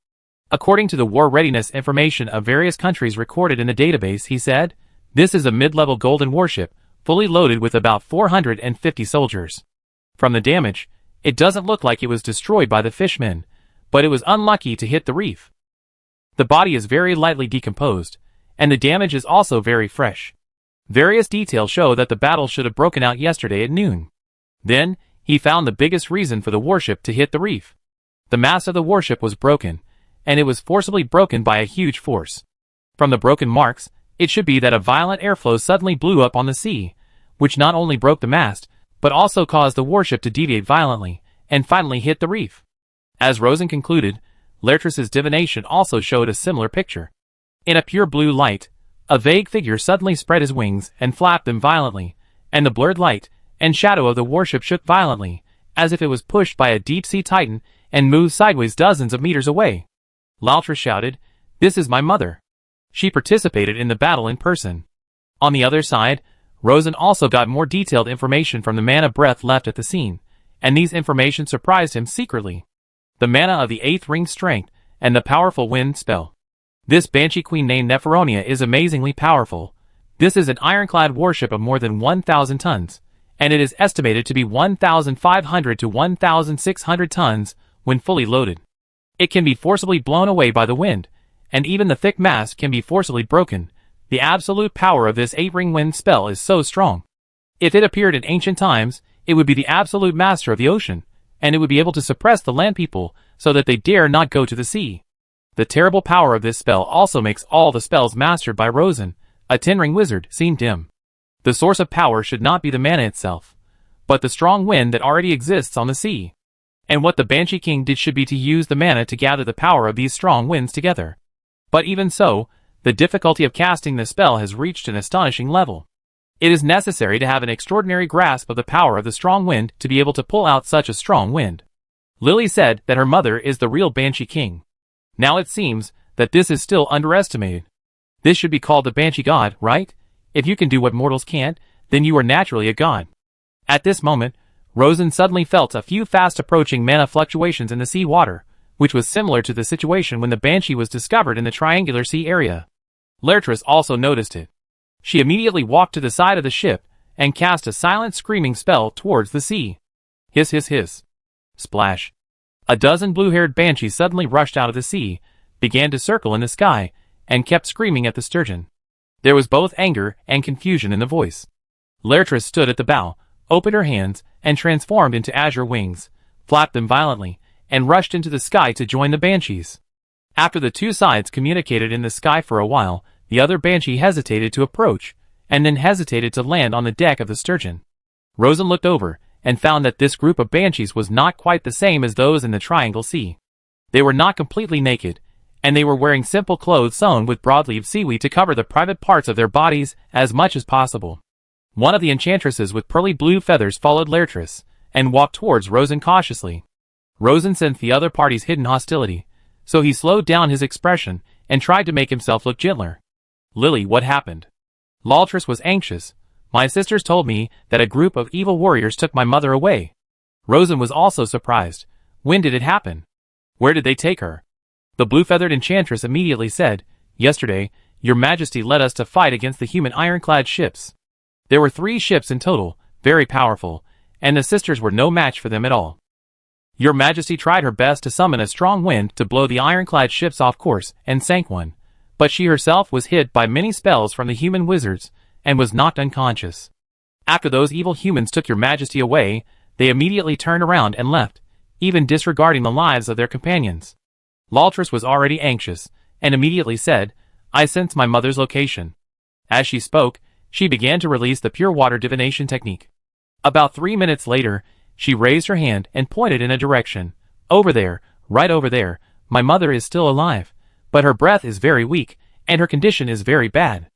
According to the war readiness information of various countries recorded in the database, he said, "This is a mid-level golden warship, fully loaded with about 450 soldiers. From the damage, it doesn't look like it was destroyed by the fishmen, but it was unlucky to hit the reef. The body is very lightly decomposed, and the damage is also very fresh. Various details show that the battle should have broken out yesterday at noon. Then, he found the biggest reason for the warship to hit the reef. The mast of the warship was broken, and it was forcibly broken by a huge force. From the broken marks, it should be that a violent airflow suddenly blew up on the sea, which not only broke the mast, but also caused the warship to deviate violently, and finally hit the reef. As Rosen concluded, Laertes' divination also showed a similar picture. In a pure blue light, a vague figure suddenly spread his wings and flapped them violently, and the blurred light and shadow of the warship shook violently, as if it was pushed by a deep-sea titan and moved sideways dozens of meters away. Laertes shouted, "This is my mother. She participated in the battle in person." On the other side, Rosen also got more detailed information from the mana breath left at the scene, and these information surprised him secretly. The mana of the 8th ring strength, and the powerful wind spell. This Banshee Queen named Neferonia is amazingly powerful. This is an ironclad warship of more than 1,000 tons, and it is estimated to be 1,500 to 1,600 tons when fully loaded. It can be forcibly blown away by the wind, and even the thick mast can be forcibly broken. The absolute power of this 8-ring wind spell is so strong. If it appeared in ancient times, it would be the absolute master of the ocean, and it would be able to suppress the land people so that they dare not go to the sea. The terrible power of this spell also makes all the spells mastered by Rosen, a 10-ring wizard, seem dim. The source of power should not be the mana itself, but the strong wind that already exists on the sea. And what the Banshee King did should be to use the mana to gather the power of these strong winds together. But even so, the difficulty of casting the spell has reached an astonishing level. It is necessary to have an extraordinary grasp of the power of the strong wind to be able to pull out such a strong wind. Lily said that her mother is the real Banshee King. Now it seems that this is still underestimated. This should be called the Banshee God, right? If you can do what mortals can't, then you are naturally a god. At this moment, Rosen suddenly felt a few fast-approaching mana fluctuations in the sea water, which was similar to the situation when the Banshee was discovered in the Triangular Sea area. Laertes also noticed it. She immediately walked to the side of the ship and cast a silent screaming spell towards the sea. Hiss hiss hiss. Splash. A dozen blue-haired banshees suddenly rushed out of the sea, began to circle in the sky, and kept screaming at the sturgeon. There was both anger and confusion in the voice. Laertes stood at the bow, opened her hands, and transformed into azure wings, flapped them violently, and rushed into the sky to join the banshees. After the two sides communicated in the sky for a while, the other banshee hesitated to approach, and then hesitated to land on the deck of the sturgeon. Rosen looked over, and found that this group of banshees was not quite the same as those in the Triangle Sea. They were not completely naked, and they were wearing simple clothes sewn with broadleaf seaweed to cover the private parts of their bodies as much as possible. One of the enchantresses with pearly blue feathers followed Laertes, and walked towards Rosen cautiously. Rosen sensed the other party's hidden hostility, so he slowed down his expression and tried to make himself look gentler. "Lily, what happened?" Laertes was anxious. "My sisters told me that a group of evil warriors took my mother away." Rosen was also surprised. "When did it happen? Where did they take her?" The blue-feathered enchantress immediately said, "Yesterday, your majesty led us to fight against the human ironclad ships. There were 3 ships in total, very powerful, and the sisters were no match for them at all. Your majesty tried her best to summon a strong wind to blow the ironclad ships off course, and sank one, but she herself was hit by many spells from the human wizards, and was knocked unconscious. After those evil humans took your majesty away, they immediately turned around and left, even disregarding the lives of their companions." Laertes was already anxious, and immediately said, "I sense my mother's location." As she spoke, she began to release the pure water divination technique. About 3 minutes later, she raised her hand and pointed in a direction. "Over there, right over there, my mother is still alive, but her breath is very weak, and her condition is very bad."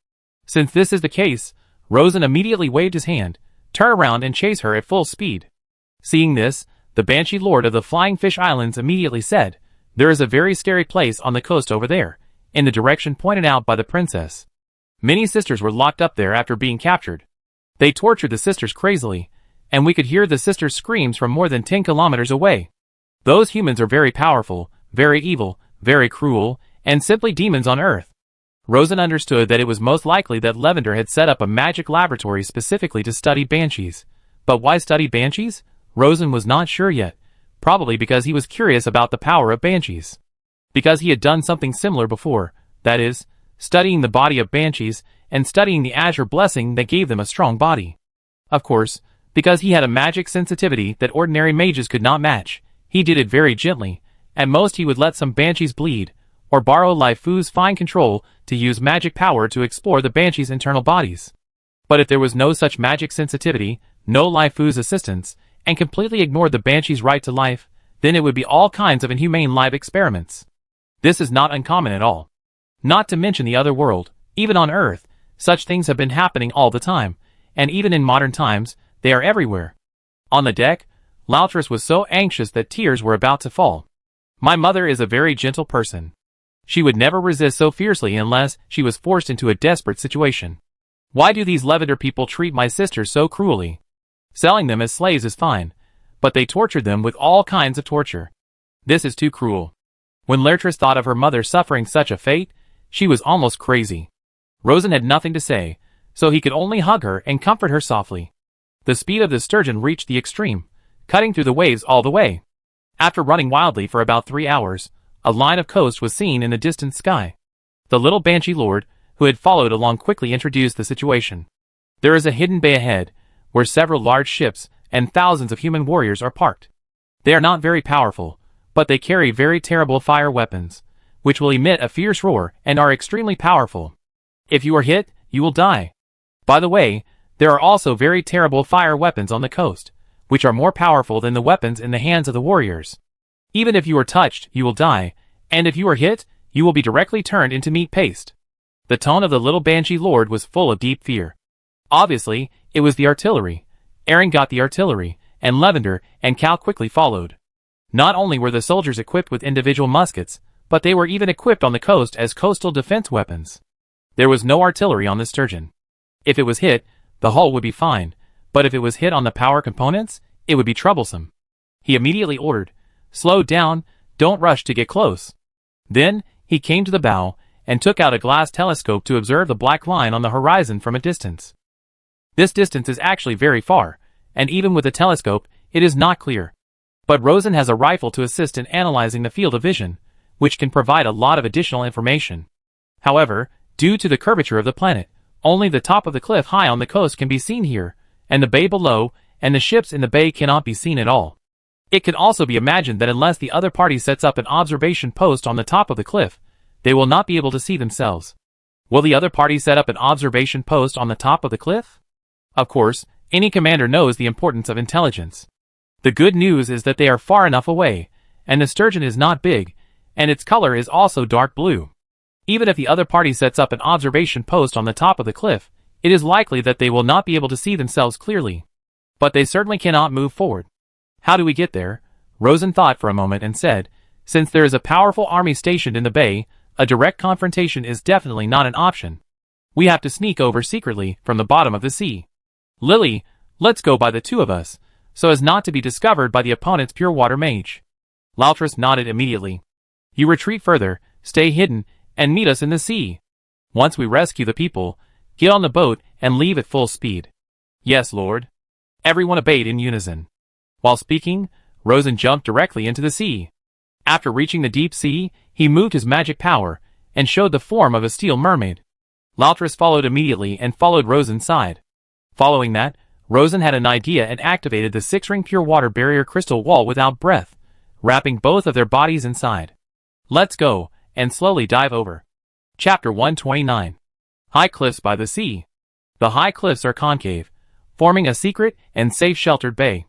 Since this is the case, Rosen immediately waved his hand, "Turn around and chase her at full speed." Seeing this, the Banshee Lord of the Flying Fish Islands immediately said, "There is a very scary place on the coast over there, in the direction pointed out by the princess. Many sisters were locked up there after being captured. They tortured the sisters crazily, and we could hear the sisters' screams from more than 10 kilometers away. Those humans are very powerful, very evil, very cruel, and simply demons on Earth." Rosen understood that it was most likely that Lavender had set up a magic laboratory specifically to study banshees. But why study banshees? Rosen was not sure yet, probably because he was curious about the power of banshees. Because he had done something similar before, that is, studying the body of banshees and studying the azure blessing that gave them a strong body. Of course, Because he had a magic sensitivity that ordinary mages could not match, he did it very gently. At most he would let some banshees bleed, or borrow Lai Fu's fine control to use magic power to explore the banshees' internal bodies. But if there was no such magic sensitivity, no Lai Fu's assistance, and completely ignored the banshees' right to life, then it would be all kinds of inhumane live experiments. This is not uncommon at all. Not to mention the other world, even on Earth, such things have been happening all the time, and even in modern times, they are everywhere. On the deck, Loutrus was so anxious that tears were about to fall. My mother is a very gentle person. She would never resist so fiercely unless she was forced into a desperate situation. Why do these Lavender people treat my sisters so cruelly? Selling them as slaves is fine, but they tortured them with all kinds of torture. This is too cruel. When Loutrus thought of her mother suffering such a fate, she was almost crazy. Rosen had nothing to say, so he could only hug her and comfort her softly. The speed of the sturgeon reached the extreme, cutting through the waves all the way. After running wildly for about 3 hours, a line of coast was seen in the distant sky. The little Banshee Lord, who had followed along, quickly introduced the situation. There is a hidden bay ahead, where several large ships and thousands of human warriors are parked. They are not very powerful, but they carry very terrible fire weapons, which will emit a fierce roar and are extremely powerful. If you are hit, you will die. By the way, there are also very terrible fire weapons on the coast, which are more powerful than the weapons in the hands of the warriors. Even if you are touched, you will die, and if you are hit, you will be directly turned into meat paste. The tone of the little Banshee Lord was full of deep fear. Obviously, it was the artillery. Aaron got the artillery, and Lavender and Cal quickly followed. Not only were the soldiers equipped with individual muskets, but they were even equipped on the coast as coastal defense weapons. There was no artillery on the sturgeon. If it was hit, the hull would be fine, but if it was hit on the power components, it would be troublesome. He immediately ordered, "Slow down, don't rush to get close." Then, he came to the bow, and took out a glass telescope to observe the black line on the horizon from a distance. This distance is actually very far, and even with a telescope, it is not clear. But Rosen has a rifle to assist in analyzing the field of vision, which can provide a lot of additional information. However, due to the curvature of the planet, only the top of the cliff high on the coast can be seen here, and the bay below, and the ships in the bay cannot be seen at all. It can also be imagined that unless the other party sets up an observation post on the top of the cliff, they will not be able to see themselves. Will the other party set up an observation post on the top of the cliff? Of course, any commander knows the importance of intelligence. The good news is that they are far enough away, and the sturgeon is not big, and its color is also dark blue. Even if the other party sets up an observation post on the top of the cliff, it is likely that they will not be able to see themselves clearly. But they certainly cannot move forward. How do we get there? Rosen thought for a moment and said, since there is a powerful army stationed in the bay, a direct confrontation is definitely not an option. We have to sneak over secretly from the bottom of the sea. Lily, let's go by the two of us, so as not to be discovered by the opponent's pure water mage. Loutrus nodded immediately. You retreat further, stay hidden, and meet us in the sea. Once we rescue the people, get on the boat and leave at full speed. Yes, Lord. Everyone obeyed in unison. While speaking, Rosen jumped directly into the sea. After reaching the deep sea, he moved his magic power, and showed the form of a steel mermaid. Loutrus followed immediately and followed Rosen's side. Following that, Rosen had an idea and activated the 6-ring pure water barrier crystal wall without breath, wrapping both of their bodies inside. Let's go, and slowly dive over. Chapter 129. High Cliffs by the Sea. The high cliffs are concave, forming a secret and safe sheltered bay.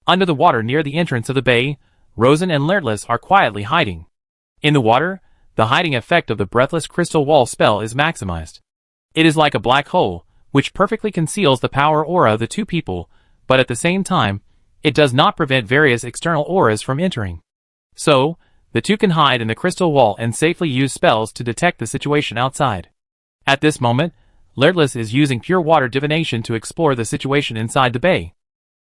Under the water near the entrance of the bay, Rosen and Lertless are quietly hiding. In the water, the hiding effect of the breathless crystal wall spell is maximized. It is like a black hole, which perfectly conceals the power aura of the two people, but at the same time, it does not prevent various external auras from entering. So, the two can hide in the crystal wall and safely use spells to detect the situation outside. At this moment, Lertless is using pure water divination to explore the situation inside the bay.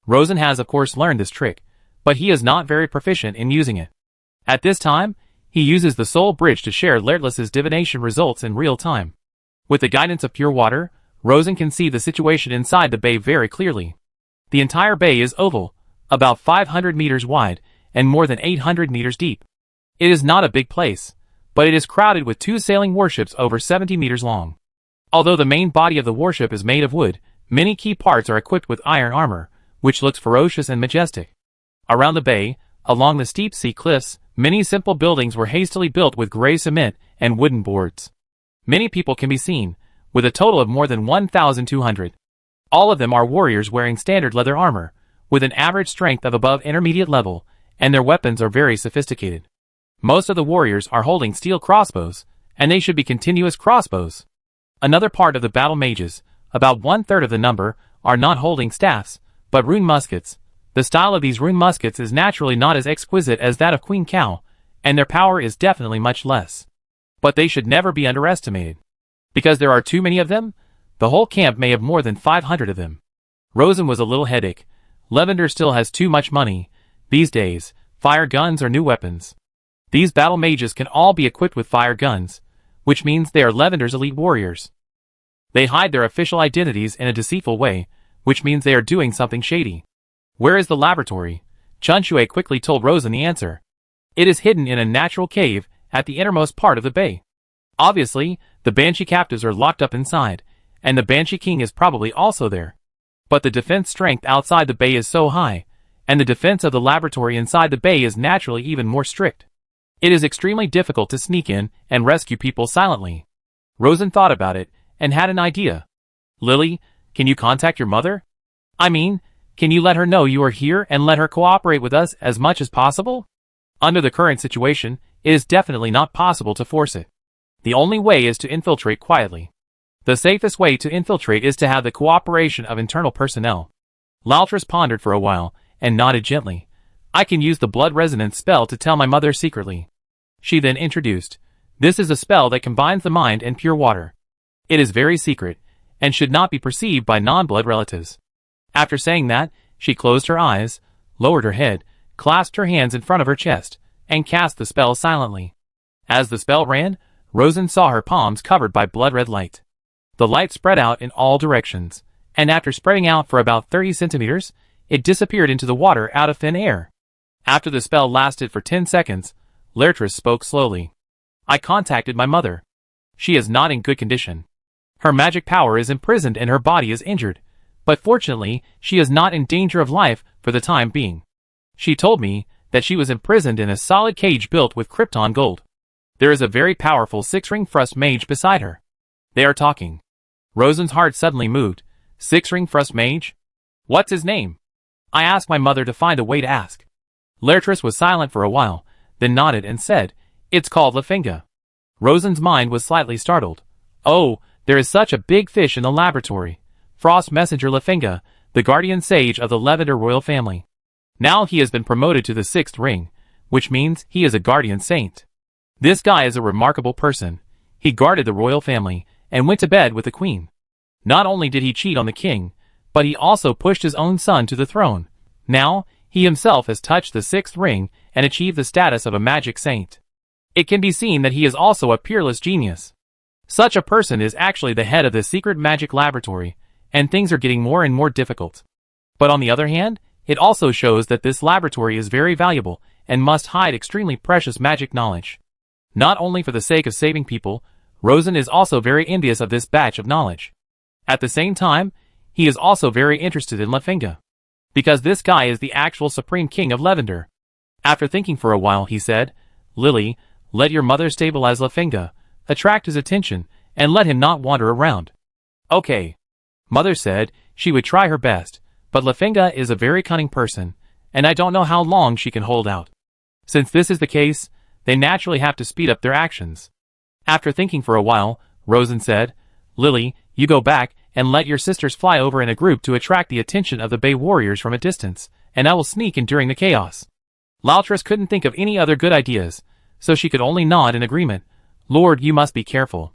Rosen has of course learned this trick, but he is not very proficient in using it. At this time, he uses the soul bridge to share Lertless's divination results in real time. With the guidance of pure water, Rosen can see the situation inside the bay very clearly. The entire bay is oval, about 500 meters wide, and more than 800 meters deep. It is not a big place, but it is crowded with 2 sailing warships over 70 meters long. Although the main body of the warship is made of wood, many key parts are equipped with iron armor, which looks ferocious and majestic. Around the bay, along the steep sea cliffs, many simple buildings were hastily built with gray cement and wooden boards. Many people can be seen, with a total of more than 1,200. All of them are warriors wearing standard leather armor, with an average strength of above intermediate level, and their weapons are very sophisticated. Most of the warriors are holding steel crossbows, and they should be continuous crossbows. Another part of the battle mages, about 1/3 of the number, are not holding staffs, but rune muskets. The style of these rune muskets is naturally not as exquisite as that of Queen Cow, and their power is definitely much less. But they should never be underestimated. Because there are too many of them, the whole camp may have more than 500 of them. Rosen was a little headache. Lavender still has too much money. These days, fire guns are new weapons. These battle mages can all be equipped with fire guns, which means they are Lavender's elite warriors. They hide their official identities in a deceitful way, which means they are doing something shady. Where is the laboratory? Chunshui quickly told Rosen the answer. It is hidden in a natural cave at the innermost part of the bay. Obviously, the Banshee captives are locked up inside, and the Banshee King is probably also there. But the defense strength outside the bay is so high, and the defense of the laboratory inside the bay is naturally even more strict. It is extremely difficult to sneak in and rescue people silently. Rosen thought about it, and had an idea. Lily, can you contact your mother? I mean, can you let her know you are here and let her cooperate with us as much as possible? Under the current situation, it is definitely not possible to force it. The only way is to infiltrate quietly. The safest way to infiltrate is to have the cooperation of internal personnel. Laltris pondered for a while, and nodded gently. I can use the blood resonance spell to tell my mother secretly. She then introduced. This is a spell that combines the mind and pure water. It is very secret, and should not be perceived by non-blood relatives. After saying that, she closed her eyes, lowered her head, clasped her hands in front of her chest, and cast the spell silently. As the spell ran, Rosen saw her palms covered by blood-red light. The light spread out in all directions, and after spreading out for about 30 centimeters, it disappeared into the water out of thin air. After the spell lasted for 10 seconds, Lertris spoke slowly. I contacted my mother. She is not in good condition. Her magic power is imprisoned and her body is injured, but fortunately, she is not in danger of life for the time being. She told me that she was imprisoned in a solid cage built with Krypton gold. There is a very powerful six-ring Frust mage beside her. They are talking. Rosen's heart suddenly moved. Six-ring Frust mage? What's his name? I asked my mother to find a way to ask. Lertris was silent for a while, then nodded and said, It's called Lafinga. Rosen's mind was slightly startled. Oh, there is such a big fish in the laboratory. Frost Messenger Lafinga, the guardian sage of the Lavender royal family. Now he has been promoted to the 6th ring, which means he is a guardian saint. This guy is a remarkable person. He guarded the royal family, and went to bed with the queen. Not only did he cheat on the king, but he also pushed his own son to the throne. Now, he himself has touched the 6th ring and achieved the status of a magic saint. It can be seen that he is also a peerless genius. Such a person is actually the head of the secret magic laboratory, and things are getting more and more difficult. But on the other hand, it also shows that this laboratory is very valuable and must hide extremely precious magic knowledge. Not only for the sake of saving people, Rosen is also very envious of this batch of knowledge. At the same time, he is also very interested in Lafinga. Because this guy is the actual supreme king of Lavender. After thinking for a while, he said, Lily, let your mother stabilize Lafinga, attract his attention, and let him not wander around. Okay. Mother said she would try her best, but Lafinga is a very cunning person, and I don't know how long she can hold out. Since this is the case, they naturally have to speed up their actions. After thinking for a while, Rosen said, Lily, you go back and let your sisters fly over in a group to attract the attention of the Bay warriors from a distance, and I will sneak in during the chaos. Laltris couldn't think of any other good ideas, so she could only nod in agreement. Lord, you must be careful.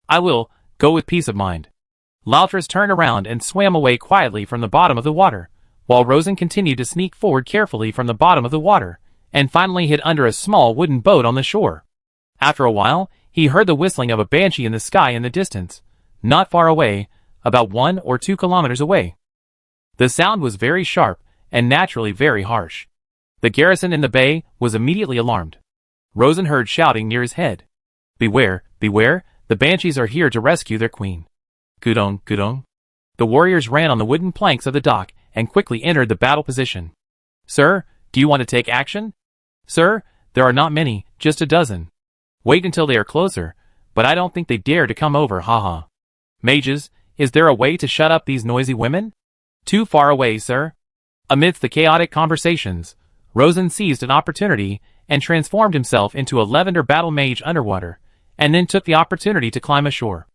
I will, go with peace of mind. Laltris turned around and swam away quietly from the bottom of the water, while Rosen continued to sneak forward carefully from the bottom of the water, and finally hid under a small wooden boat on the shore. After a while, he heard the whistling of a banshee in the sky in the distance, not far away, about 1 or 2 kilometers away. The sound was very sharp, and naturally very harsh. The garrison in the bay was immediately alarmed. Rosen heard shouting near his head. Beware, beware, the banshees are here to rescue their queen. Gudong, gudong. The warriors ran on the wooden planks of the dock, and quickly entered the battle position. "Sir, do you want to take action?" "Sir, there are not many, just a dozen." "Wait until they are closer, but I don't think they dare to come over, haha." "Mages, is there a way to shut up these noisy women?" "Too far away, sir." Amidst the chaotic conversations, Rosen seized an opportunity and transformed himself into a lavender battle mage underwater, and then took the opportunity to climb ashore.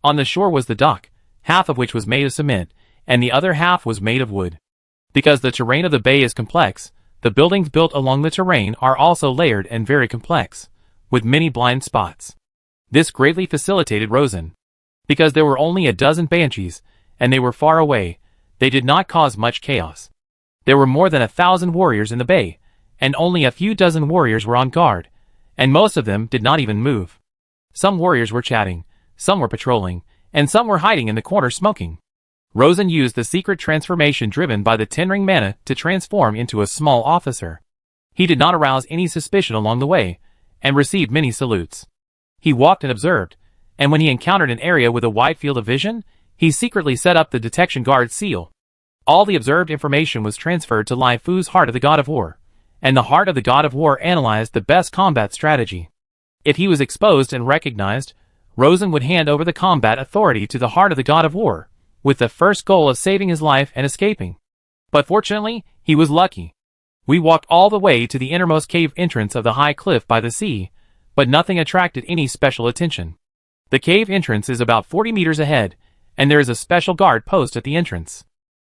On the shore was the dock, half of which was made of cement, and the other half was made of wood. Because the terrain of the bay is complex, the buildings built along the terrain are also layered and very complex, with many blind spots. This greatly facilitated Rosen. Because there were only a dozen banshees, and they were far away, they did not cause much chaos. There were more than 1,000 warriors in the bay, and only a few dozen warriors were on guard, and most of them did not even move. Some warriors were chatting, some were patrolling, and some were hiding in the corner smoking. Rosen used the secret transformation driven by the 10-ring mana to transform into a small officer. He did not arouse any suspicion along the way, and received many salutes. He walked and observed, and when he encountered an area with a wide field of vision, he secretly set up the detection guard seal. All the observed information was transferred to Lai Fu's Heart of the God of War, and the Heart of the God of War analyzed the best combat strategy. If he was exposed and recognized, Rosen would hand over the combat authority to the Heart of the God of War, with the first goal of saving his life and escaping. But fortunately, he was lucky. We walked all the way to the innermost cave entrance of the high cliff by the sea, but nothing attracted any special attention. The cave entrance is about 40 meters ahead, and there is a special guard post at the entrance.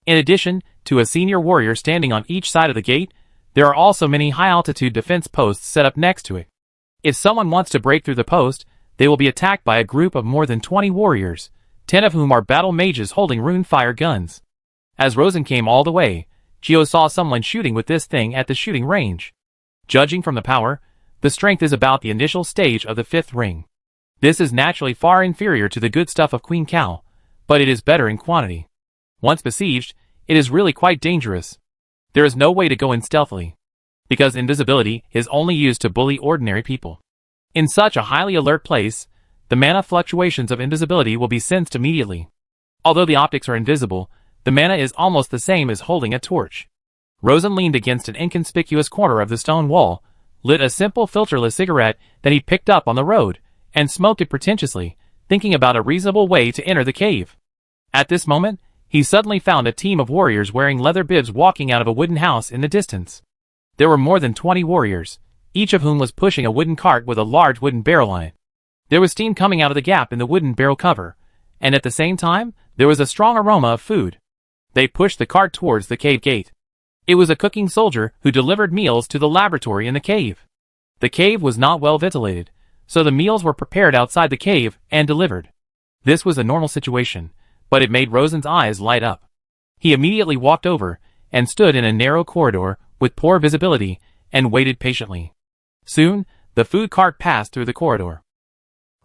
In addition to a senior warrior standing on each side of the gate, there are also many high-altitude defense posts set up next to it. If someone wants to break through the post, they will be attacked by a group of more than 20 warriors, 10 of whom are battle mages holding rune fire guns. As Rosen came all the way, Gio saw someone shooting with this thing at the shooting range. Judging from the power, the strength is about the initial stage of the 5th ring. This is naturally far inferior to the good stuff of Queen Cow, but it is better in quantity. Once besieged, it is really quite dangerous. There is no way to go in stealthily, because invisibility is only used to bully ordinary people. In such a highly alert place, the mana fluctuations of invisibility will be sensed immediately. Although the optics are invisible, the mana is almost the same as holding a torch. Rosen leaned against an inconspicuous corner of the stone wall, lit a simple filterless cigarette that he picked up on the road, and smoked it pretentiously, thinking about a reasonable way to enter the cave. At this moment, he suddenly found a team of warriors wearing leather bibs walking out of a wooden house in the distance. There were more than 20 warriors, each of whom was pushing a wooden cart with a large wooden barrel on it. There was steam coming out of the gap in the wooden barrel cover, and at the same time, there was a strong aroma of food. They pushed the cart towards the cave gate. It was a cooking soldier who delivered meals to the laboratory in the cave. The cave was not well ventilated, so the meals were prepared outside the cave and delivered. This was a normal situation, but it made Rosen's eyes light up. He immediately walked over and stood in a narrow corridor with poor visibility and waited patiently. Soon, the food cart passed through the corridor.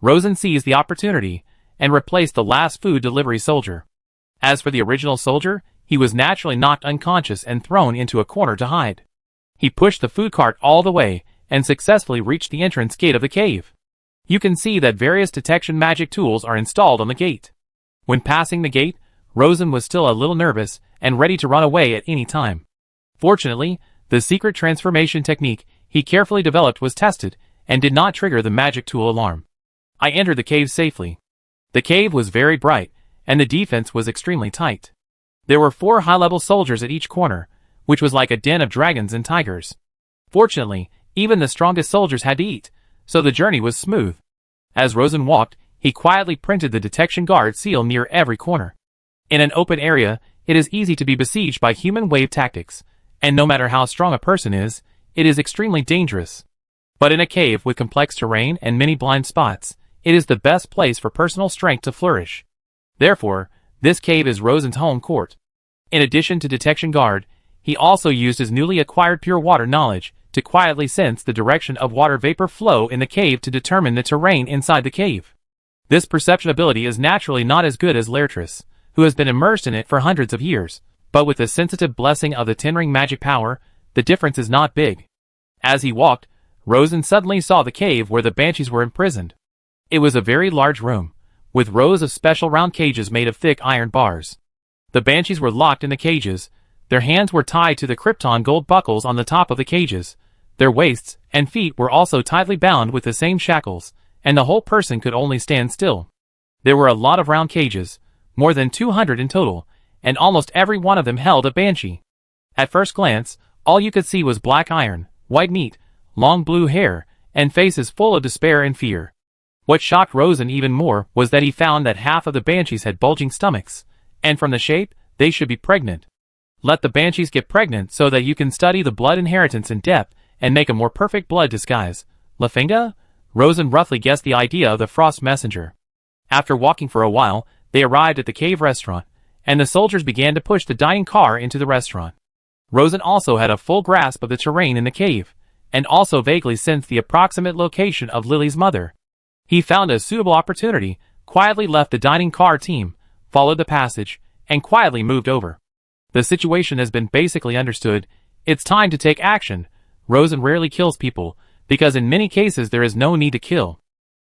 Rosen seized the opportunity and replaced the last food delivery soldier. As for the original soldier, he was naturally knocked unconscious and thrown into a corner to hide. He pushed the food cart all the way and successfully reached the entrance gate of the cave. You can see that various detection magic tools are installed on the gate. When passing the gate, Rosen was still a little nervous and ready to run away at any time. Fortunately, the secret transformation technique he carefully developed was tested and did not trigger the magic tool alarm. I entered the cave safely. The cave was very bright, and the defense was extremely tight. There were 4 high-level soldiers at each corner, which was like a den of dragons and tigers. Fortunately, even the strongest soldiers had to eat, so the journey was smooth. As Rosen walked, he quietly printed the detection guard seal near every corner. In an open area, it is easy to be besieged by human wave tactics, and no matter how strong a person is, it is extremely dangerous. But in a cave with complex terrain and many blind spots, it is the best place for personal strength to flourish. Therefore, this cave is Rosen's home court. In addition to detection guard, he also used his newly acquired pure water knowledge to quietly sense the direction of water vapor flow in the cave to determine the terrain inside the cave. This perception ability is naturally not as good as Laertris, who has been immersed in it for hundreds of years, but with the sensitive blessing of the 10-ring magic power, the difference is not big. As he walked, Rosen suddenly saw the cave where the banshees were imprisoned. It was a very large room, with rows of special round cages made of thick iron bars. The banshees were locked in the cages, Their hands were tied to the Krypton gold buckles on the top of the cages. Their waists and feet were also tightly bound with the same shackles, and the whole person could only stand still. There were a lot of round cages, more than 200 in total, and almost every one of them held a banshee. At first glance, all you could see was black iron, white meat, long blue hair, and faces full of despair and fear. What shocked Rosen even more was that he found that half of the banshees had bulging stomachs, and from the shape, they should be pregnant. Let the banshees get pregnant so that you can study the blood inheritance in depth and make a more perfect blood disguise. Lafinga? Rosen roughly guessed the idea of the Frost Messenger. After walking for a while, they arrived at the cave restaurant, and the soldiers began to push the dining car into the restaurant. Rosen also had a full grasp of the terrain in the cave, and also vaguely sensed the approximate location of Lily's mother. He found a suitable opportunity, quietly left the dining car team, followed the passage, and quietly moved over. The situation has been basically understood. It's time to take action. Rosen rarely kills people, because in many cases there is no need to kill.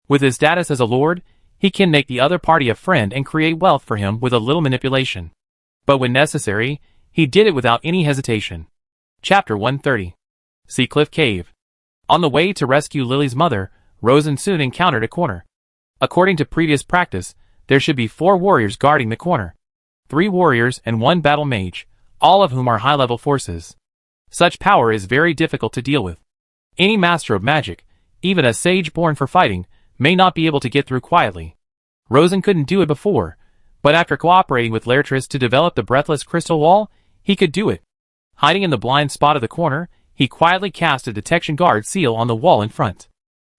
With his status as a lord, he can make the other party a friend and create wealth for him with a little manipulation. But when necessary, he did it without any hesitation. Chapter 130. Sea Cliff Cave. On the way to rescue Lily's mother, Rosen soon encountered a corner. According to previous practice, there should be 4 warriors guarding the corner. 3 warriors and 1 battle mage, all of whom are high-level forces. Such power is very difficult to deal with. Any master of magic, even a sage born for fighting, may not be able to get through quietly. Rosen couldn't do it before, but after cooperating with Laertes to develop the breathless crystal wall, he could do it. Hiding in the blind spot of the corner, he quietly cast a detection guard seal on the wall in front.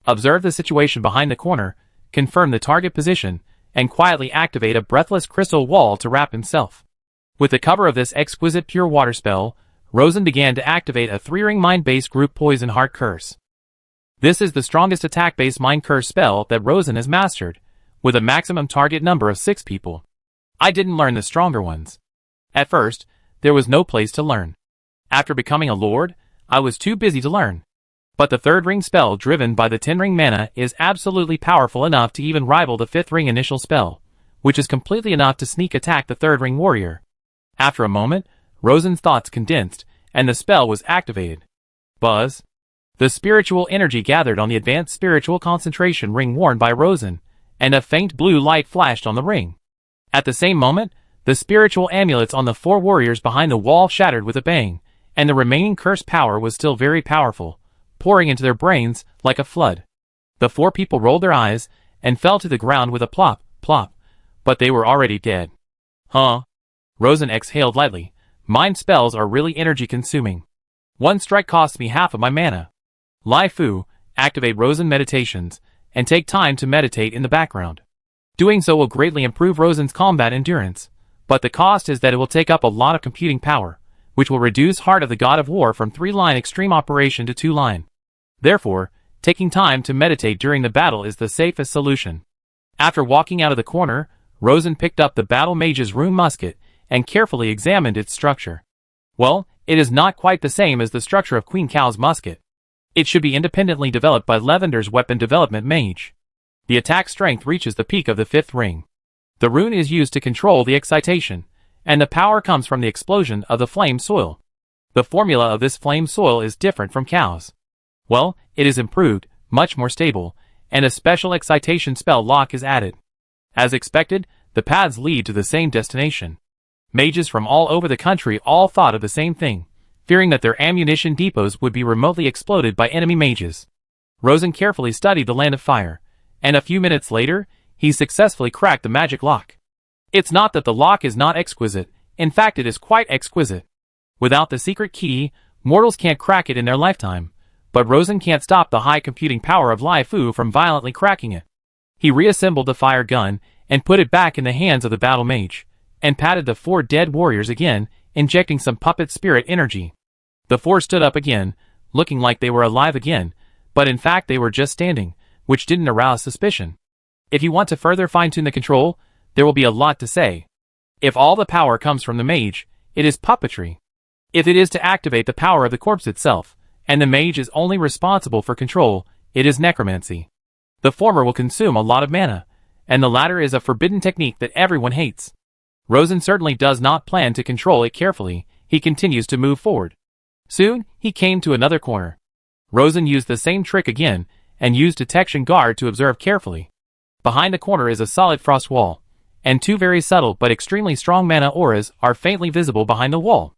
Observe the situation behind the corner, confirm the target position, and quietly activate a breathless crystal wall to wrap himself. With the cover of this exquisite pure water spell, Rosen began to activate a 3-ring mind-based group poison heart curse. This is the strongest attack-based mind curse spell that Rosen has mastered, with a maximum target number of 6 people. I didn't learn the stronger ones. At first, there was no place to learn. After becoming a lord, I was too busy to learn. But the 3rd ring spell driven by the 10-ring mana is absolutely powerful enough to even rival the 5th ring initial spell, which is completely enough to sneak attack the 3rd ring warrior. After a moment, Rosen's thoughts condensed, and the spell was activated. Buzz. The spiritual energy gathered on the advanced spiritual concentration ring worn by Rosen, and a faint blue light flashed on the ring. At the same moment, the spiritual amulets on the 4 warriors behind the wall shattered with a bang, and the remaining curse power was still very powerful, pouring into their brains like a flood. The 4 people rolled their eyes and fell to the ground with a plop, plop, but they were already dead. Huh? Rosen exhaled lightly. Mind spells are really energy-consuming. 1 strike costs me half of my mana. Lai Fu, activate Rosen meditations, and take time to meditate in the background. Doing so will greatly improve Rosen's combat endurance, but the cost is that it will take up a lot of computing power, which will reduce Heart of the God of War from 3-line extreme operation to 2-line. Therefore, taking time to meditate during the battle is the safest solution. After walking out of the corner, Rosen picked up the battle mage's rune musket and carefully examined its structure. Well, it is not quite the same as the structure of Queen Cow's musket. It should be independently developed by Levender's weapon development mage. The attack strength reaches the peak of the 5th ring. The rune is used to control the excitation, and the power comes from the explosion of the flame soil. The formula of this flame soil is different from Cow's. Well, it is improved, much more stable, and a special excitation spell lock is added. As expected, the paths lead to the same destination. Mages from all over the country all thought of the same thing, fearing that their ammunition depots would be remotely exploded by enemy mages. Rosen carefully studied the Land of Fire, and a few minutes later, he successfully cracked the magic lock. It's not that the lock is not exquisite, in fact it is quite exquisite. Without the secret key, mortals can't crack it in their lifetime, but Rosen can't stop the high computing power of Lai Fu from violently cracking it. He reassembled the fire gun, and put it back in the hands of the battle mage, and patted the 4 dead warriors again, injecting some puppet spirit energy. The 4 stood up again, looking like they were alive again, but in fact they were just standing, which didn't arouse suspicion. If you want to further fine-tune the control, there will be a lot to say. If all the power comes from the mage, it is puppetry. If it is to activate the power of the corpse itself, and the mage is only responsible for control, it is necromancy. The former will consume a lot of mana, and the latter is a forbidden technique that everyone hates. Rosen certainly does not plan to control it carefully, He continues to move forward. Soon, he came to another corner. Rosen used the same trick again, and used detection guard to observe carefully. Behind the corner is a solid frost wall, and two very subtle but extremely strong mana auras are faintly visible behind the wall.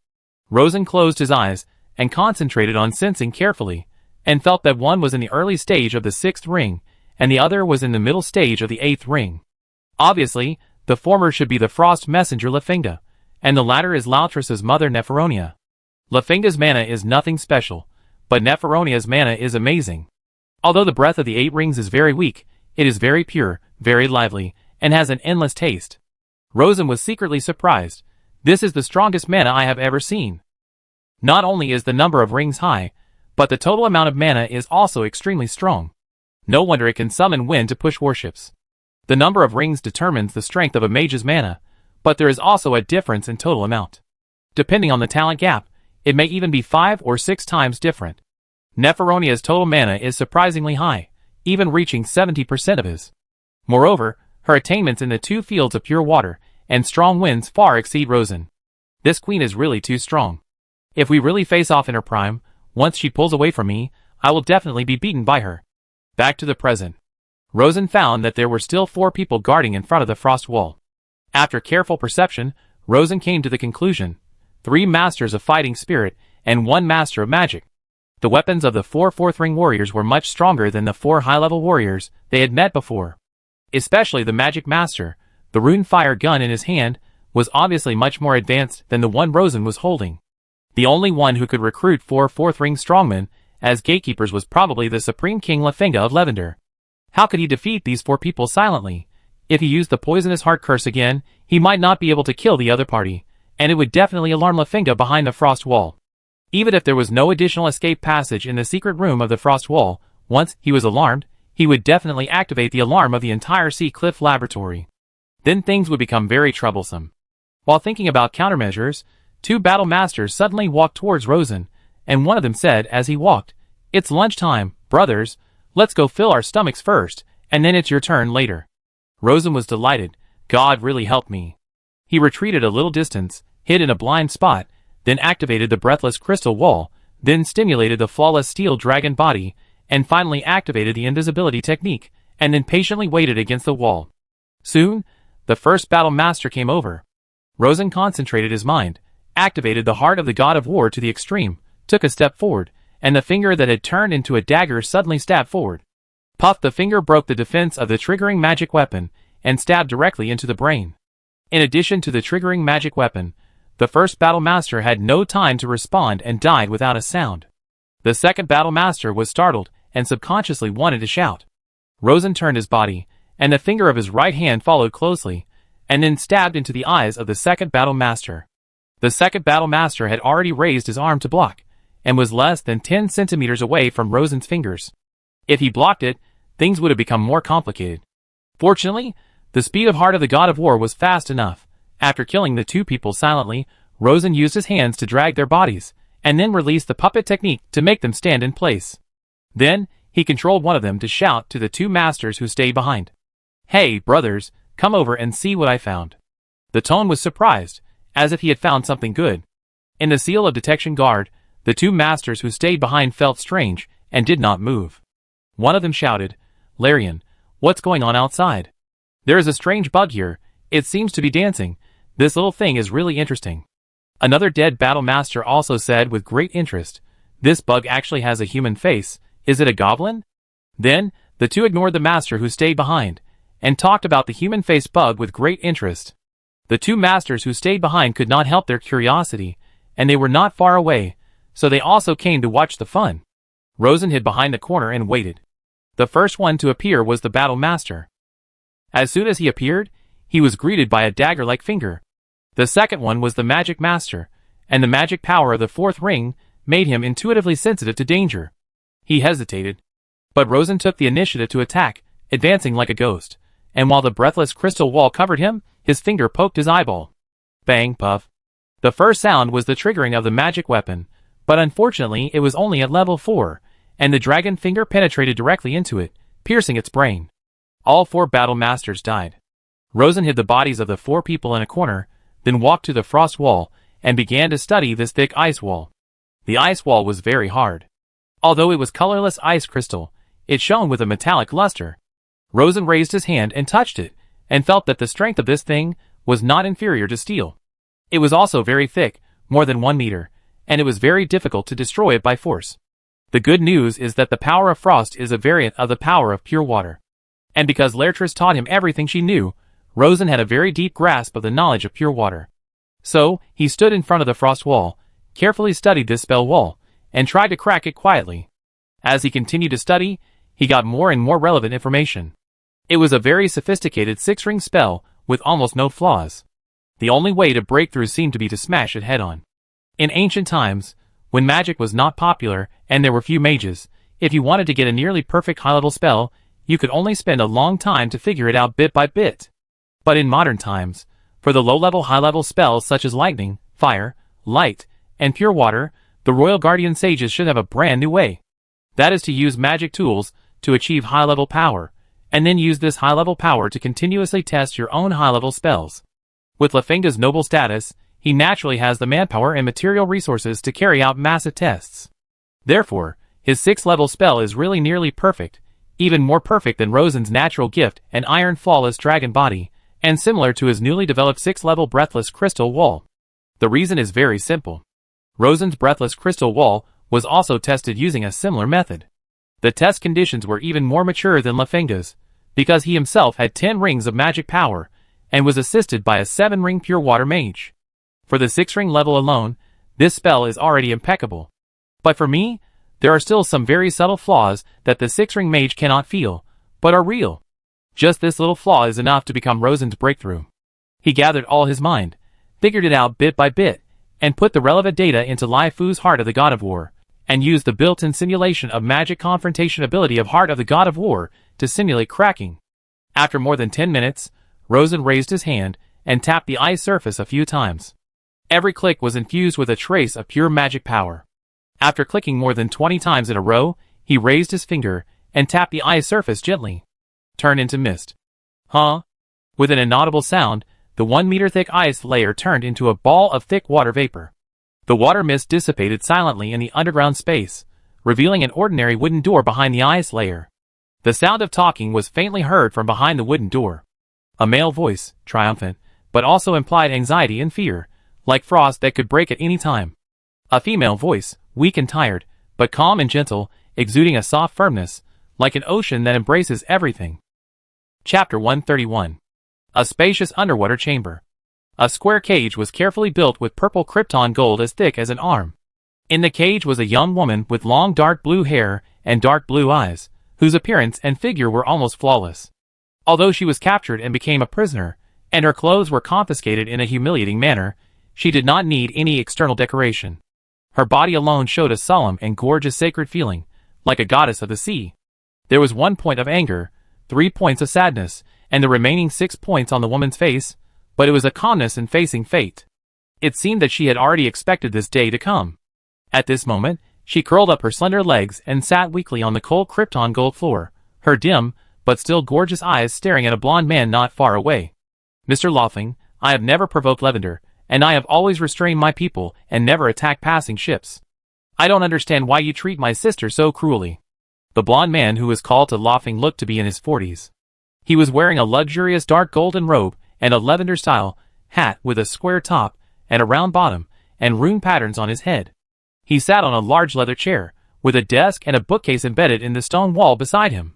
Rosen closed his eyes, and concentrated on sensing carefully, and felt that one was in the early stage of the 6th ring, and the other was in the middle stage of the 8th ring. Obviously, the former should be the frost messenger Lafinga, and the latter is Lautras's mother Neferonia. Lafinga's mana is nothing special, but Neferonia's mana is amazing. Although the breath of the 8 rings is very weak, it is very pure, very lively, and has an endless taste. Rosen was secretly surprised. This is the strongest mana I have ever seen. Not only is the number of rings high, but the total amount of mana is also extremely strong. No wonder it can summon wind to push warships. The number of rings determines the strength of a mage's mana, but there is also a difference in total amount. Depending on the talent gap, it may even be 5 or 6 times different. Neferonia's total mana is surprisingly high, even reaching 70% of his. Moreover, her attainments in the 2 fields of pure water and strong winds far exceed Rosen. This queen is really too strong. If we really face off in her prime, once she pulls away from me, I will definitely be beaten by her. Back to the present. Rosen found that there were still 4 people guarding in front of the frost wall. After careful perception, Rosen came to the conclusion: 3 masters of fighting spirit and 1 master of magic. The weapons of the 4 4th ring warriors were much stronger than the 4 high-level warriors they had met before. Especially the magic master, the rune fire gun in his hand, was obviously much more advanced than the one Rosen was holding. The only one who could recruit 4 4th ring strongmen as gatekeepers was probably the Supreme King Lafinga of Lavender. How could he defeat these 4 people silently? If he used the poisonous heart curse again, he might not be able to kill the other party, and it would definitely alarm Lafinga behind the frost wall. Even if there was no additional escape passage in the secret room of the frost wall, once he was alarmed, he would definitely activate the alarm of the entire Sea Cliff laboratory. Then things would become very troublesome. While thinking about countermeasures, 2 battle masters suddenly walked towards Rosen, and one of them said as he walked, "It's lunchtime, brothers, let's go fill our stomachs first, and then it's your turn later." Rosen was delighted. God really helped me. He retreated a little distance, hid in a blind spot, then activated the breathless crystal wall, then stimulated the flawless steel dragon body, and finally activated the invisibility technique, and then patiently waited against the wall. Soon, the first battle master came over. Rosen concentrated his mind, activated the heart of the god of war to the extreme, took a step forward, and the finger that had turned into a dagger suddenly stabbed forward. Puff! The finger broke the defense of the triggering magic weapon, and stabbed directly into the brain. In addition to the triggering magic weapon, the first battle master had no time to respond and died without a sound. The second battle master was startled, and subconsciously wanted to shout. Rosen turned his body, and the finger of his right hand followed closely, and then stabbed into the eyes of the second battle master. The second battle master had already raised his arm to block, and was less than 10 centimeters away from Rosen's fingers. If he blocked it, things would have become more complicated. Fortunately, the speed of heart of the god of war was fast enough. After killing the 2 people silently, Rosen used his hands to drag their bodies, and then released the puppet technique to make them stand in place. Then, he controlled one of them to shout to the 2 masters who stayed behind. "Hey, brothers, come over and see what I found." The tone was surprised, as if he had found something good. In the seal of detection guard, the 2 masters who stayed behind felt strange, and did not move. One of them shouted, "Larian, what's going on outside? There is a strange bug here, it seems to be dancing. This little thing is really interesting." Another dead battle master also said with great interest, "This bug actually has a human face, is it a goblin?" Then, the 2 ignored the master who stayed behind, and talked about the human face bug with great interest. The 2 masters who stayed behind could not help their curiosity, and they were not far away, so they also came to watch the fun. Rosen hid behind the corner and waited. The first one to appear was the battle master. As soon as he appeared, he was greeted by a dagger-like finger. The second one was the magic master, and the magic power of the 4th ring made him intuitively sensitive to danger. He hesitated, but Rosen took the initiative to attack, advancing like a ghost, and while the breathless crystal wall covered him, his finger poked his eyeball. Bang! Puff! The first sound was the triggering of the magic weapon, but unfortunately it was only at level 4, and the dragon finger penetrated directly into it, piercing its brain. All 4 battle masters died. Rosen hid the bodies of the 4 people in a corner, then walked to the frost wall, and began to study this thick ice wall. The ice wall was very hard. Although it was colorless ice crystal, it shone with a metallic luster. Rosen raised his hand and touched it, and felt that the strength of this thing was not inferior to steel. It was also very thick, more than 1 meter, and it was very difficult to destroy it by force. The good news is that the power of frost is a variant of the power of pure water. And because Laertes taught him everything she knew, Rosen had a very deep grasp of the knowledge of pure water. So, he stood in front of the frost wall, carefully studied this spell wall, and tried to crack it quietly. As he continued to study, he got more and more relevant information. It was a very sophisticated 6-ring spell, with almost no flaws. The only way to break through seemed to be to smash it head-on. In ancient times, when magic was not popular and there were few mages, if you wanted to get a nearly perfect high-level spell, you could only spend a long time to figure it out bit by bit. But in modern times, for the low-level high-level spells such as lightning, fire, light, and pure water, the royal guardian sages should have a brand new way. That is to use magic tools to achieve high-level power, and then use this high-level power to continuously test your own high-level spells. With Lefenga's noble status, he naturally has the manpower and material resources to carry out massive tests. Therefore, his 6th-level spell is really nearly perfect, even more perfect than Rosen's natural gift and iron flawless dragon body, and similar to his newly developed 6th-level breathless crystal wall. The reason is very simple. Rosen's breathless crystal wall was also tested using a similar method. The test conditions were even more mature than Lefenga's, because he himself had 10 rings of magic power, and was assisted by a 7-ring pure water mage. For the 6-ring level alone, this spell is already impeccable. But for me, there are still some very subtle flaws that the 6-ring mage cannot feel, but are real. Just this little flaw is enough to become Rosen's breakthrough. He gathered all his mind, figured it out bit by bit, and put the relevant data into Lai Fu's Heart of the God of War, and used the built-in simulation of magic confrontation ability of Heart of the God of War to simulate cracking. After more than 10 minutes, Rosen raised his hand and tapped the ice surface a few times. Every click was infused with a trace of pure magic power. After clicking more than 20 times in a row, he raised his finger and tapped the ice surface gently. Turn into mist. Huh? With an inaudible sound, the 1-meter-thick ice layer turned into a ball of thick water vapor. The water mist dissipated silently in the underground space, revealing an ordinary wooden door behind the ice layer. The sound of talking was faintly heard from behind the wooden door. A male voice, triumphant, but also implied anxiety and fear, like frost that could break at any time. A female voice, weak and tired, but calm and gentle, exuding a soft firmness, like an ocean that embraces everything. Chapter 131. A spacious underwater chamber. A square cage was carefully built with purple krypton gold as thick as an arm. In the cage was a young woman with long dark blue hair and dark blue eyes, whose appearance and figure were almost flawless. Although she was captured and became a prisoner, and her clothes were confiscated in a humiliating manner, she did not need any external decoration. Her body alone showed a solemn and gorgeous sacred feeling, like a goddess of the sea. There was 1 point of anger, 3 points of sadness, and the remaining 6 points on the woman's face, but it was a calmness in facing fate. It seemed that she had already expected this day to come. At this moment, she curled up her slender legs and sat weakly on the cold krypton gold floor, her dim, but still gorgeous eyes staring at a blond man not far away. Mr. Lothing, I have never provoked Lavender, and I have always restrained my people and never attacked passing ships. I don't understand why you treat my sister so cruelly. The blond man who was called to Lothing looked to be in his 40s. He was wearing a luxurious dark golden robe and a lavender-style hat with a square top and a round bottom and rune patterns on his head. He sat on a large leather chair, with a desk and a bookcase embedded in the stone wall beside him.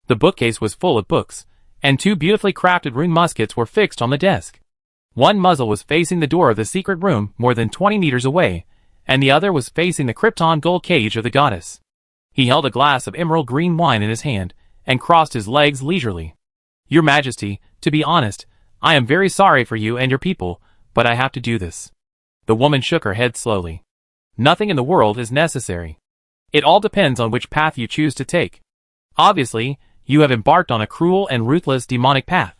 The bookcase was full of books, and 2 beautifully crafted rune muskets were fixed on the desk. One muzzle was facing the door of the secret room more than 20 meters away, and the other was facing the krypton gold cage of the goddess. He held a glass of emerald green wine in his hand, and crossed his legs leisurely. Your Majesty, to be honest, I am very sorry for you and your people, but I have to do this. The woman shook her head slowly. Nothing in the world is necessary. It all depends on which path you choose to take. Obviously, you have embarked on a cruel and ruthless demonic path.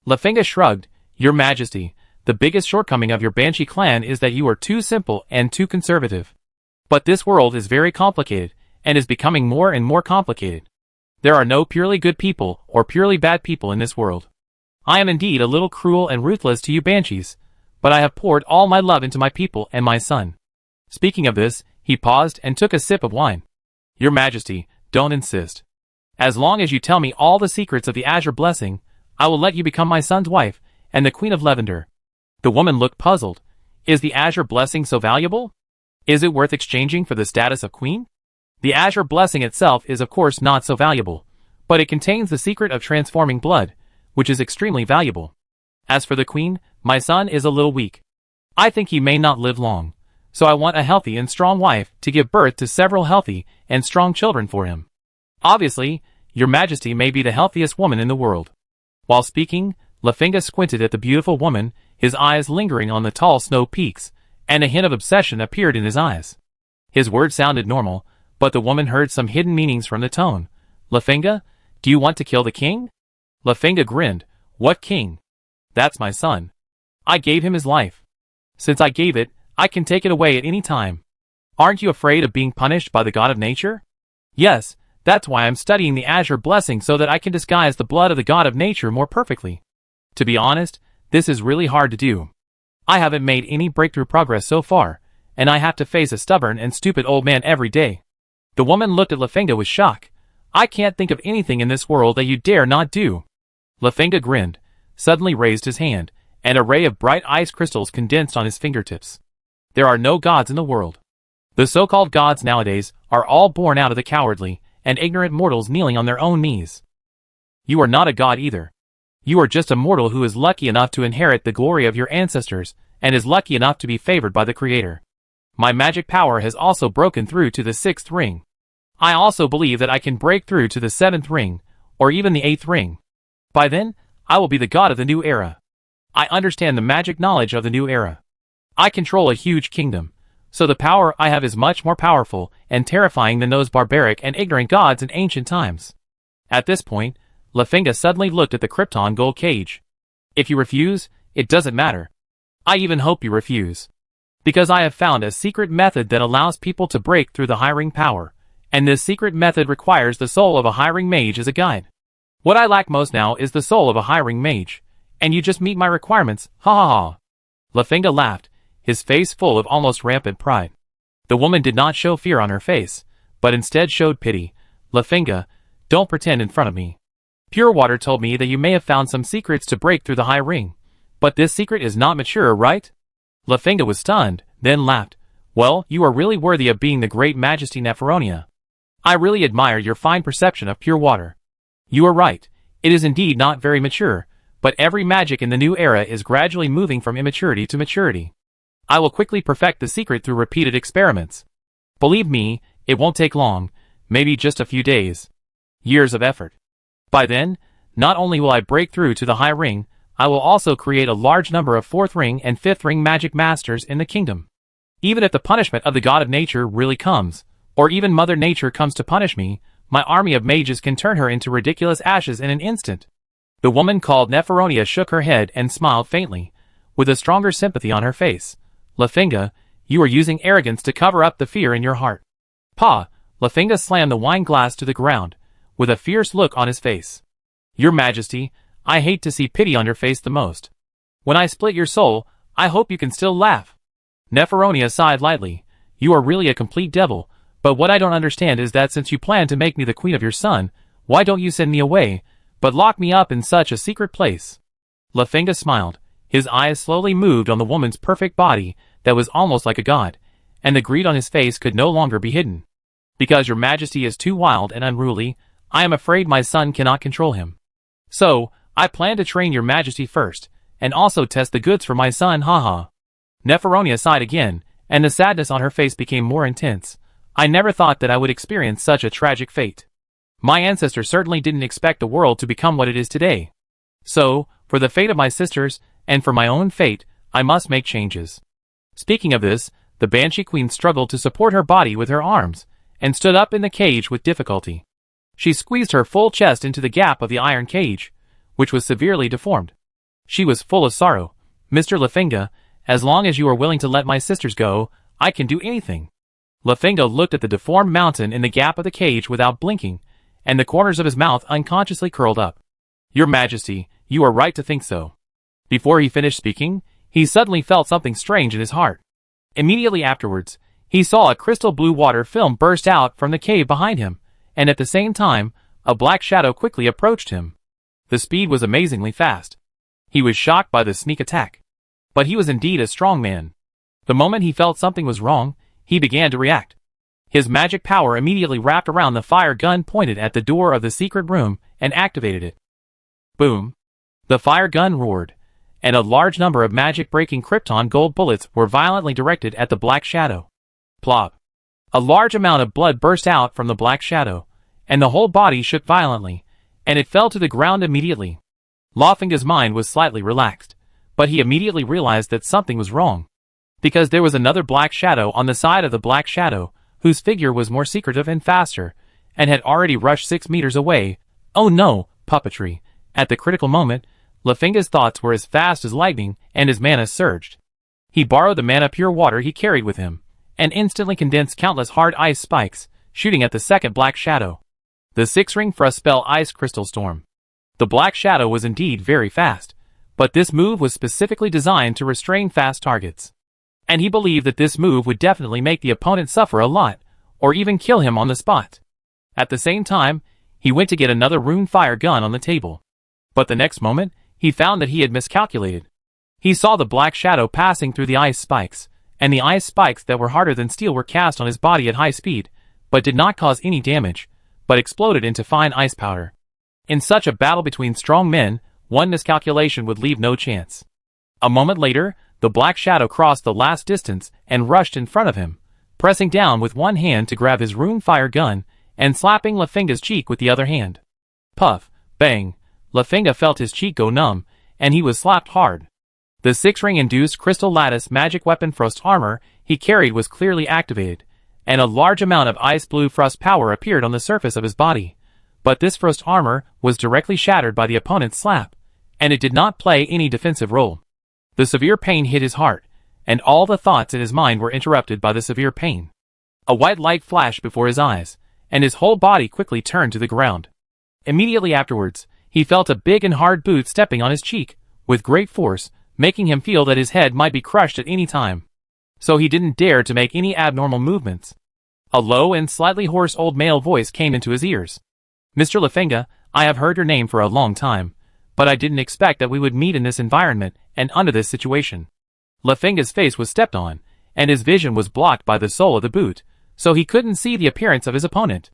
Lefenga shrugged. Your Majesty, the biggest shortcoming of your Banshee clan is that you are too simple and too conservative. But this world is very complicated, and is becoming more and more complicated. There are no purely good people or purely bad people in this world. I am indeed a little cruel and ruthless to you Banshees, but I have poured all my love into my people and my son. Speaking of this, he paused and took a sip of wine. Your Majesty, don't insist. As long as you tell me all the secrets of the Azure Blessing, I will let you become my son's wife and the Queen of Lavender. The woman looked puzzled. Is the Azure Blessing so valuable? Is it worth exchanging for the status of queen? The Azure Blessing itself is of course not so valuable, but it contains the secret of transforming blood, which is extremely valuable. As for the queen, my son is a little weak. I think he may not live long, so I want a healthy and strong wife to give birth to several healthy and strong children for him. Obviously, your Majesty may be the healthiest woman in the world. While speaking, Lafinga squinted at the beautiful woman, his eyes lingering on the tall snow peaks, and a hint of obsession appeared in his eyes. His words sounded normal, but the woman heard some hidden meanings from the tone. Lafinga, do you want to kill the king? Lafinga grinned. What king? That's my son. I gave him his life. Since I gave it, I can take it away at any time. Aren't you afraid of being punished by the god of nature? Yes, that's why I'm studying the Azure Blessing so that I can disguise the blood of the god of nature more perfectly. To be honest, this is really hard to do. I haven't made any breakthrough progress so far, and I have to face a stubborn and stupid old man every day. The woman looked at Lafinga with shock. I can't think of anything in this world that you dare not do. Lafinga grinned, suddenly raised his hand, and a ray of bright ice crystals condensed on his fingertips. There are no gods in the world. The so-called gods nowadays are all born out of the cowardly and ignorant mortals kneeling on their own knees. You are not a god either. You are just a mortal who is lucky enough to inherit the glory of your ancestors and is lucky enough to be favored by the Creator. My magic power has also broken through to the 6th ring. I also believe that I can break through to the 7th ring, or even the 8th ring. By then, I will be the god of the new era. I understand the magic knowledge of the new era. I control a huge kingdom, so the power I have is much more powerful and terrifying than those barbaric and ignorant gods in ancient times. At this point, Lafinga suddenly looked at the Krypton gold cage. If you refuse, it doesn't matter. I even hope you refuse. Because I have found a secret method that allows people to break through the high ring power, and this secret method requires the soul of a high ring mage as a guide. What I lack most now is the soul of a high ring mage, and you just meet my requirements, ha ha ha. Lafinga laughed, his face full of almost rampant pride. The woman did not show fear on her face, but instead showed pity. Lafinga, don't pretend in front of me. Pure Water told me that you may have found some secrets to break through the high ring, but this secret is not mature, right? Lafinga was stunned, then laughed. Well, you are really worthy of being the great Majesty Neferonia. I really admire your fine perception of pure water. You are right, it is indeed not very mature, but every magic in the new era is gradually moving from immaturity to maturity. I will quickly perfect the secret through repeated experiments. Believe me, it won't take long, maybe just a few days. Years of effort. By then, not only will I break through to the high ring, I will also create a large number of 4th ring and 5th ring magic masters in the kingdom. Even if the punishment of the god of nature really comes, or even Mother Nature comes to punish me, my army of mages can turn her into ridiculous ashes in an instant. The woman called Neferonia shook her head and smiled faintly, with a stronger sympathy on her face. Lafinga, you are using arrogance to cover up the fear in your heart. Pa! Lafinga slammed the wine glass to the ground, with a fierce look on his face. Your Majesty, I hate to see pity on your face the most. When I split your soul, I hope you can still laugh. Neferonia sighed lightly. You are really a complete devil, but what I don't understand is that since you plan to make me the queen of your son, why don't you send me away, but lock me up in such a secret place? Lafinga smiled. His eyes slowly moved on the woman's perfect body that was almost like a god, and the greed on his face could no longer be hidden. Because your Majesty is too wild and unruly, I am afraid my son cannot control him. So, I plan to train your Majesty first, and also test the goods for my son, haha. Neferonia sighed again, and the sadness on her face became more intense. I never thought that I would experience such a tragic fate. My ancestors certainly didn't expect the world to become what it is today. So, for the fate of my sisters, and for my own fate, I must make changes. Speaking of this, the Banshee Queen struggled to support her body with her arms, and stood up in the cage with difficulty. She squeezed her full chest into the gap of the iron cage, which was severely deformed. She was full of sorrow. Mr. Lafinga, as long as you are willing to let my sisters go, I can do anything. Lafinga looked at the deformed mountain in the gap of the cage without blinking, and the corners of his mouth unconsciously curled up. Your Majesty, you are right to think so. Before he finished speaking, he suddenly felt something strange in his heart. Immediately afterwards, he saw a crystal blue water film burst out from the cave behind him, and at the same time, a black shadow quickly approached him. The speed was amazingly fast. He was shocked by the sneak attack. But he was indeed a strong man. The moment he felt something was wrong, he began to react. His magic power immediately wrapped around the fire gun pointed at the door of the secret room and activated it. Boom! The fire gun roared, and a large number of magic-breaking Krypton gold bullets were violently directed at the black shadow. Plop! A large amount of blood burst out from the black shadow, and the whole body shook violently, and it fell to the ground immediately. Lafinga's mind was slightly relaxed, but he immediately realized that something was wrong. Because there was another black shadow on the side of the black shadow, whose figure was more secretive and faster, and had already rushed 6 meters away. Oh no, puppetry! At the critical moment, Lafinga's thoughts were as fast as lightning, and his mana surged. He borrowed the mana pure water he carried with him, and instantly condensed countless hard ice spikes, shooting at the second black shadow. The 6-ring Frost spell Ice Crystal Storm. The black shadow was indeed very fast, but this move was specifically designed to restrain fast targets. And he believed that this move would definitely make the opponent suffer a lot, or even kill him on the spot. At the same time, he went to get another rune fire gun on the table. But the next moment, he found that he had miscalculated. He saw the black shadow passing through the ice spikes, and the ice spikes that were harder than steel were cast on his body at high speed, but did not cause any damage, but exploded into fine ice powder. In such a battle between strong men, one miscalculation would leave no chance. A moment later, the black shadow crossed the last distance and rushed in front of him, pressing down with one hand to grab his rune fire gun and slapping Lafinga's cheek with the other hand. Puff, bang, Lafinga felt his cheek go numb, and he was slapped hard. The 6-ring induced crystal lattice magic weapon Frost armor he carried was clearly activated, and a large amount of ice blue Frost power appeared on the surface of his body. But this Frost armor was directly shattered by the opponent's slap, and it did not play any defensive role. The severe pain hit his heart, and all the thoughts in his mind were interrupted by the severe pain. A white light flashed before his eyes, and his whole body quickly turned to the ground. Immediately afterwards, he felt a big and hard boot stepping on his cheek, with great force, making him feel that his head might be crushed at any time. So he didn't dare to make any abnormal movements. A low and slightly hoarse old male voice came into his ears. "Mr. Lafinga, I have heard your name for a long time, but I didn't expect that we would meet in this environment and under this situation." Lafinga's face was stepped on, and his vision was blocked by the sole of the boot, so he couldn't see the appearance of his opponent.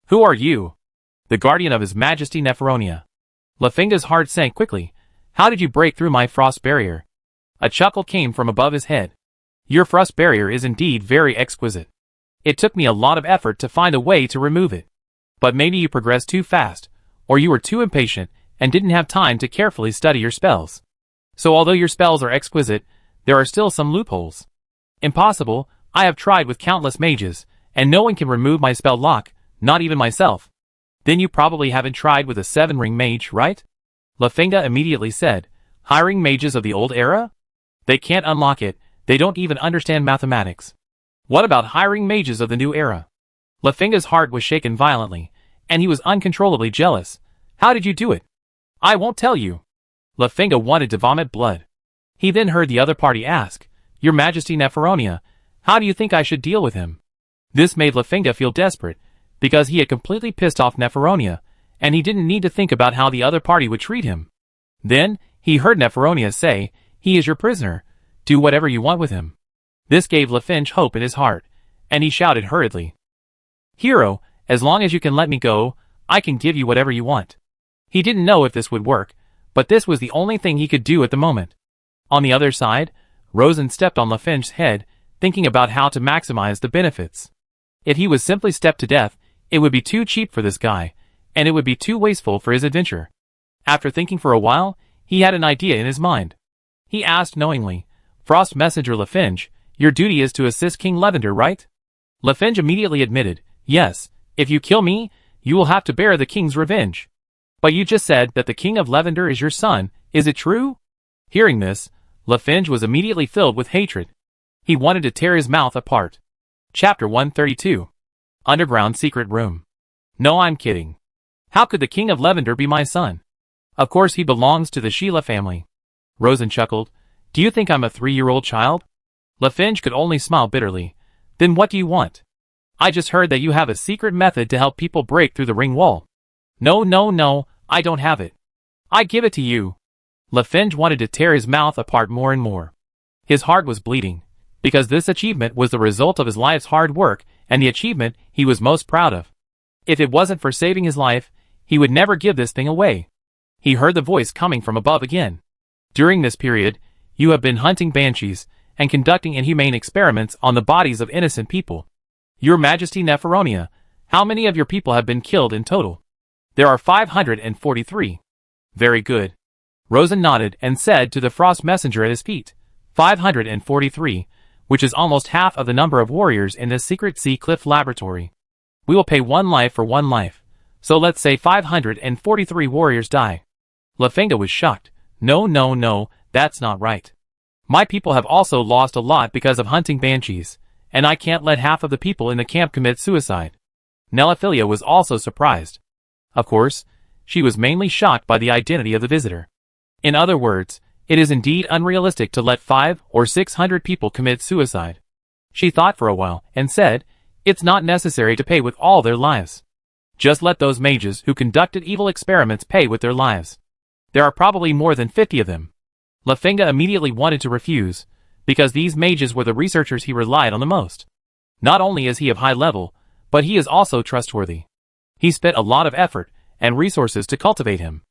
"Who are you?" "The guardian of His Majesty Neferonia." Lafinga's heart sank quickly. "How did you break through my frost barrier?" A chuckle came from above his head. "Your frost barrier is indeed very exquisite. It took me a lot of effort to find a way to remove it. But maybe you progressed too fast, or you were too impatient and didn't have time to carefully study your spells. So although your spells are exquisite, there are still some loopholes." "Impossible, I have tried with countless mages, and no one can remove my spell lock, not even myself." "Then you probably haven't tried with a 7-ring mage, right?" Lafinga immediately said. "Hiring mages of the old era? They can't unlock it, they don't even understand mathematics. What about hiring mages of the new era?" Lafinga's heart was shaken violently, and he was uncontrollably jealous. "How did you do it?" "I won't tell you." Lafinga wanted to vomit blood. He then heard the other party ask, "Your Majesty Neferonia, how do you think I should deal with him?" This made Lafinga feel desperate, because he had completely pissed off Neferonia, and he didn't need to think about how the other party would treat him. Then, he heard Neferonia say, "He is your prisoner. Do whatever you want with him." This gave Lafinge hope in his heart, and he shouted hurriedly, "Hero, as long as you can let me go, I can give you whatever you want." He didn't know if this would work, but this was the only thing he could do at the moment. On the other side, Rosen stepped on Lafinge's head, thinking about how to maximize the benefits. If he was simply stepped to death, it would be too cheap for this guy, and it would be too wasteful for his adventure. After thinking for a while, he had an idea in his mind. He asked knowingly, "Frost Messenger Lafinge, your duty is to assist King Lavender, right?" Lafinge immediately admitted, "Yes, if you kill me, you will have to bear the king's revenge." "But you just said that the king of Lavender is your son, is it true?" Hearing this, Lafinge was immediately filled with hatred. He wanted to tear his mouth apart. Chapter 132. Underground Secret Room. "No, I'm kidding. How could the king of Lavender be my son? Of course he belongs to the Sheila family." Rosen chuckled. Do you think I'm a 3-year-old child? LaFinge could only smile bitterly. Then what do you want? I just heard that you have a secret method to help people break through the ring wall. No, no, no, I don't have it. I give it to you. LaFinge wanted to tear his mouth apart more and more. His heart was bleeding, because this achievement was the result of his life's hard work and the achievement he was most proud of. If it wasn't for saving his life, he would never give this thing away. He heard the voice coming from above again. During this period, you have been hunting banshees and conducting inhumane experiments on the bodies of innocent people. Your Majesty Neferonia, how many of your people have been killed in total? There are 543. Very good. Rosen nodded and said to the frost messenger at his feet, 543, which is almost half of the number of warriors in this secret sea cliff laboratory. We will pay 1 life for 1 life, so let's say 543 warriors die. LaFinga was shocked. No, no, no, that's not right. My people have also lost a lot because of hunting banshees, and I can't let half of the people in the camp commit suicide. Nelophilia was also surprised. Of course, she was mainly shocked by the identity of the visitor. In other words, it is indeed unrealistic to let 500 or 600 people commit suicide. She thought for a while and said, it's not necessary to pay with all their lives. Just let those mages who conducted evil experiments pay with their lives. There are probably more than 50 of them. LaFinga immediately wanted to refuse, because these mages were the researchers he relied on the most. Not only is he of high level, but he is also trustworthy. He spent a lot of effort and resources to cultivate him.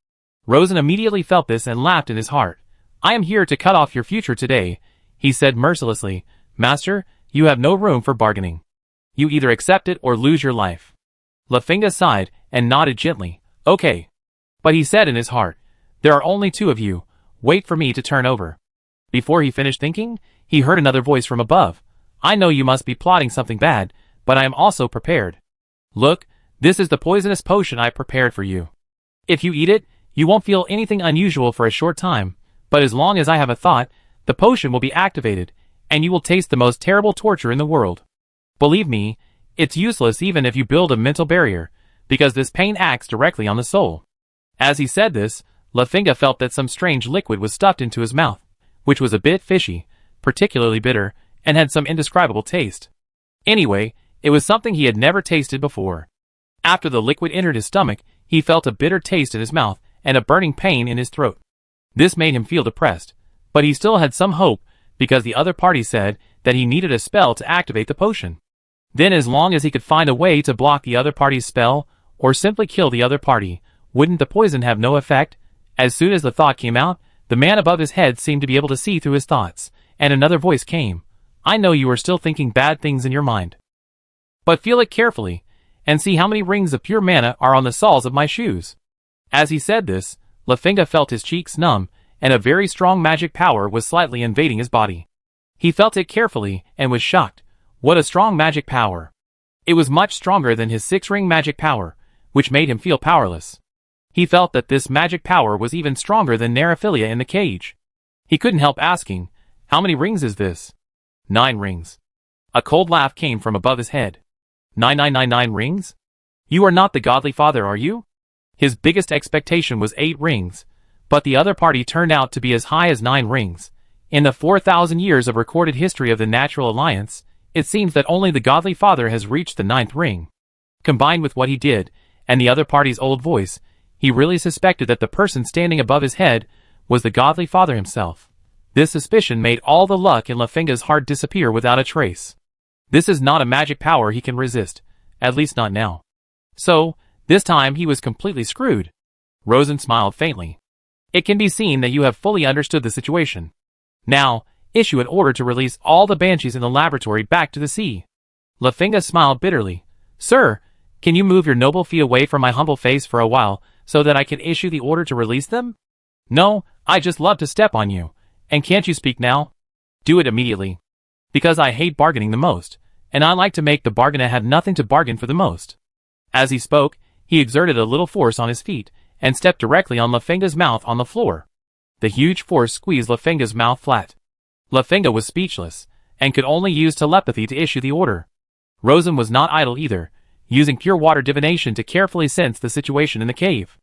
Rosen immediately felt this and laughed in his heart. I am here to cut off your future today, he said mercilessly. Master, you have no room for bargaining. You either accept it or lose your life. LaFinga sighed and nodded gently. Okay. But he said in his heart, there are only 2 of you. Wait for me to turn over. Before he finished thinking, he heard another voice from above. I know you must be plotting something bad, but I am also prepared. Look, this is the poisonous potion I prepared for you. If you eat it, you won't feel anything unusual for a short time, but as long as I have a thought, the potion will be activated, and you will taste the most terrible torture in the world. Believe me, it's useless even if you build a mental barrier, because this pain acts directly on the soul. As he said this, LaFinga felt that some strange liquid was stuffed into his mouth, which was a bit fishy, particularly bitter, and had some indescribable taste. Anyway, it was something he had never tasted before. After the liquid entered his stomach, he felt a bitter taste in his mouth and a burning pain in his throat. This made him feel depressed, but he still had some hope because the other party said that he needed a spell to activate the potion. Then as long as he could find a way to block the other party's spell, or simply kill the other party, wouldn't the poison have no effect? As soon as the thought came out, the man above his head seemed to be able to see through his thoughts, and another voice came. I know you are still thinking bad things in your mind. But feel it carefully, and see how many rings of pure mana are on the soles of my shoes. As he said this, LaFinga felt his cheeks numb, and a very strong magic power was slightly invading his body. He felt it carefully, and was shocked. What a strong magic power. It was much stronger than his 6-ring magic power, which made him feel powerless. He felt that this magic power was even stronger than Nerophilia in the cage. He couldn't help asking, how many rings is this? 9 rings. A cold laugh came from above his head. 9999 rings? You are not the godly father, are you? His biggest expectation was 8 rings, but the other party turned out to be as high as 9 rings. In the 4,000 years of recorded history of the Natural Alliance, it seems that only the godly father has reached the 9th ring. Combined with what he did, and the other party's old voice, he really suspected that the person standing above his head was the godly father himself. This suspicion made all the luck in LaFinga's heart disappear without a trace. This is not a magic power he can resist, at least not now. So, this time he was completely screwed. Rosen smiled faintly. It can be seen that you have fully understood the situation. Now, issue an order to release all the banshees in the laboratory back to the sea. LaFinga smiled bitterly. Sir, can you move your noble feet away from my humble face for a while, so that I can issue the order to release them? No, I just love to step on you. And can't you speak now? Do it immediately. Because I hate bargaining the most, and I like to make the bargainer have nothing to bargain for the most. As he spoke, he exerted a little force on his feet, and stepped directly on LaFinga's mouth on the floor. The huge force squeezed LaFinga's mouth flat. LaFinga was speechless, and could only use telepathy to issue the order. Rosen was not idle either, using pure water divination to carefully sense the situation in the cave.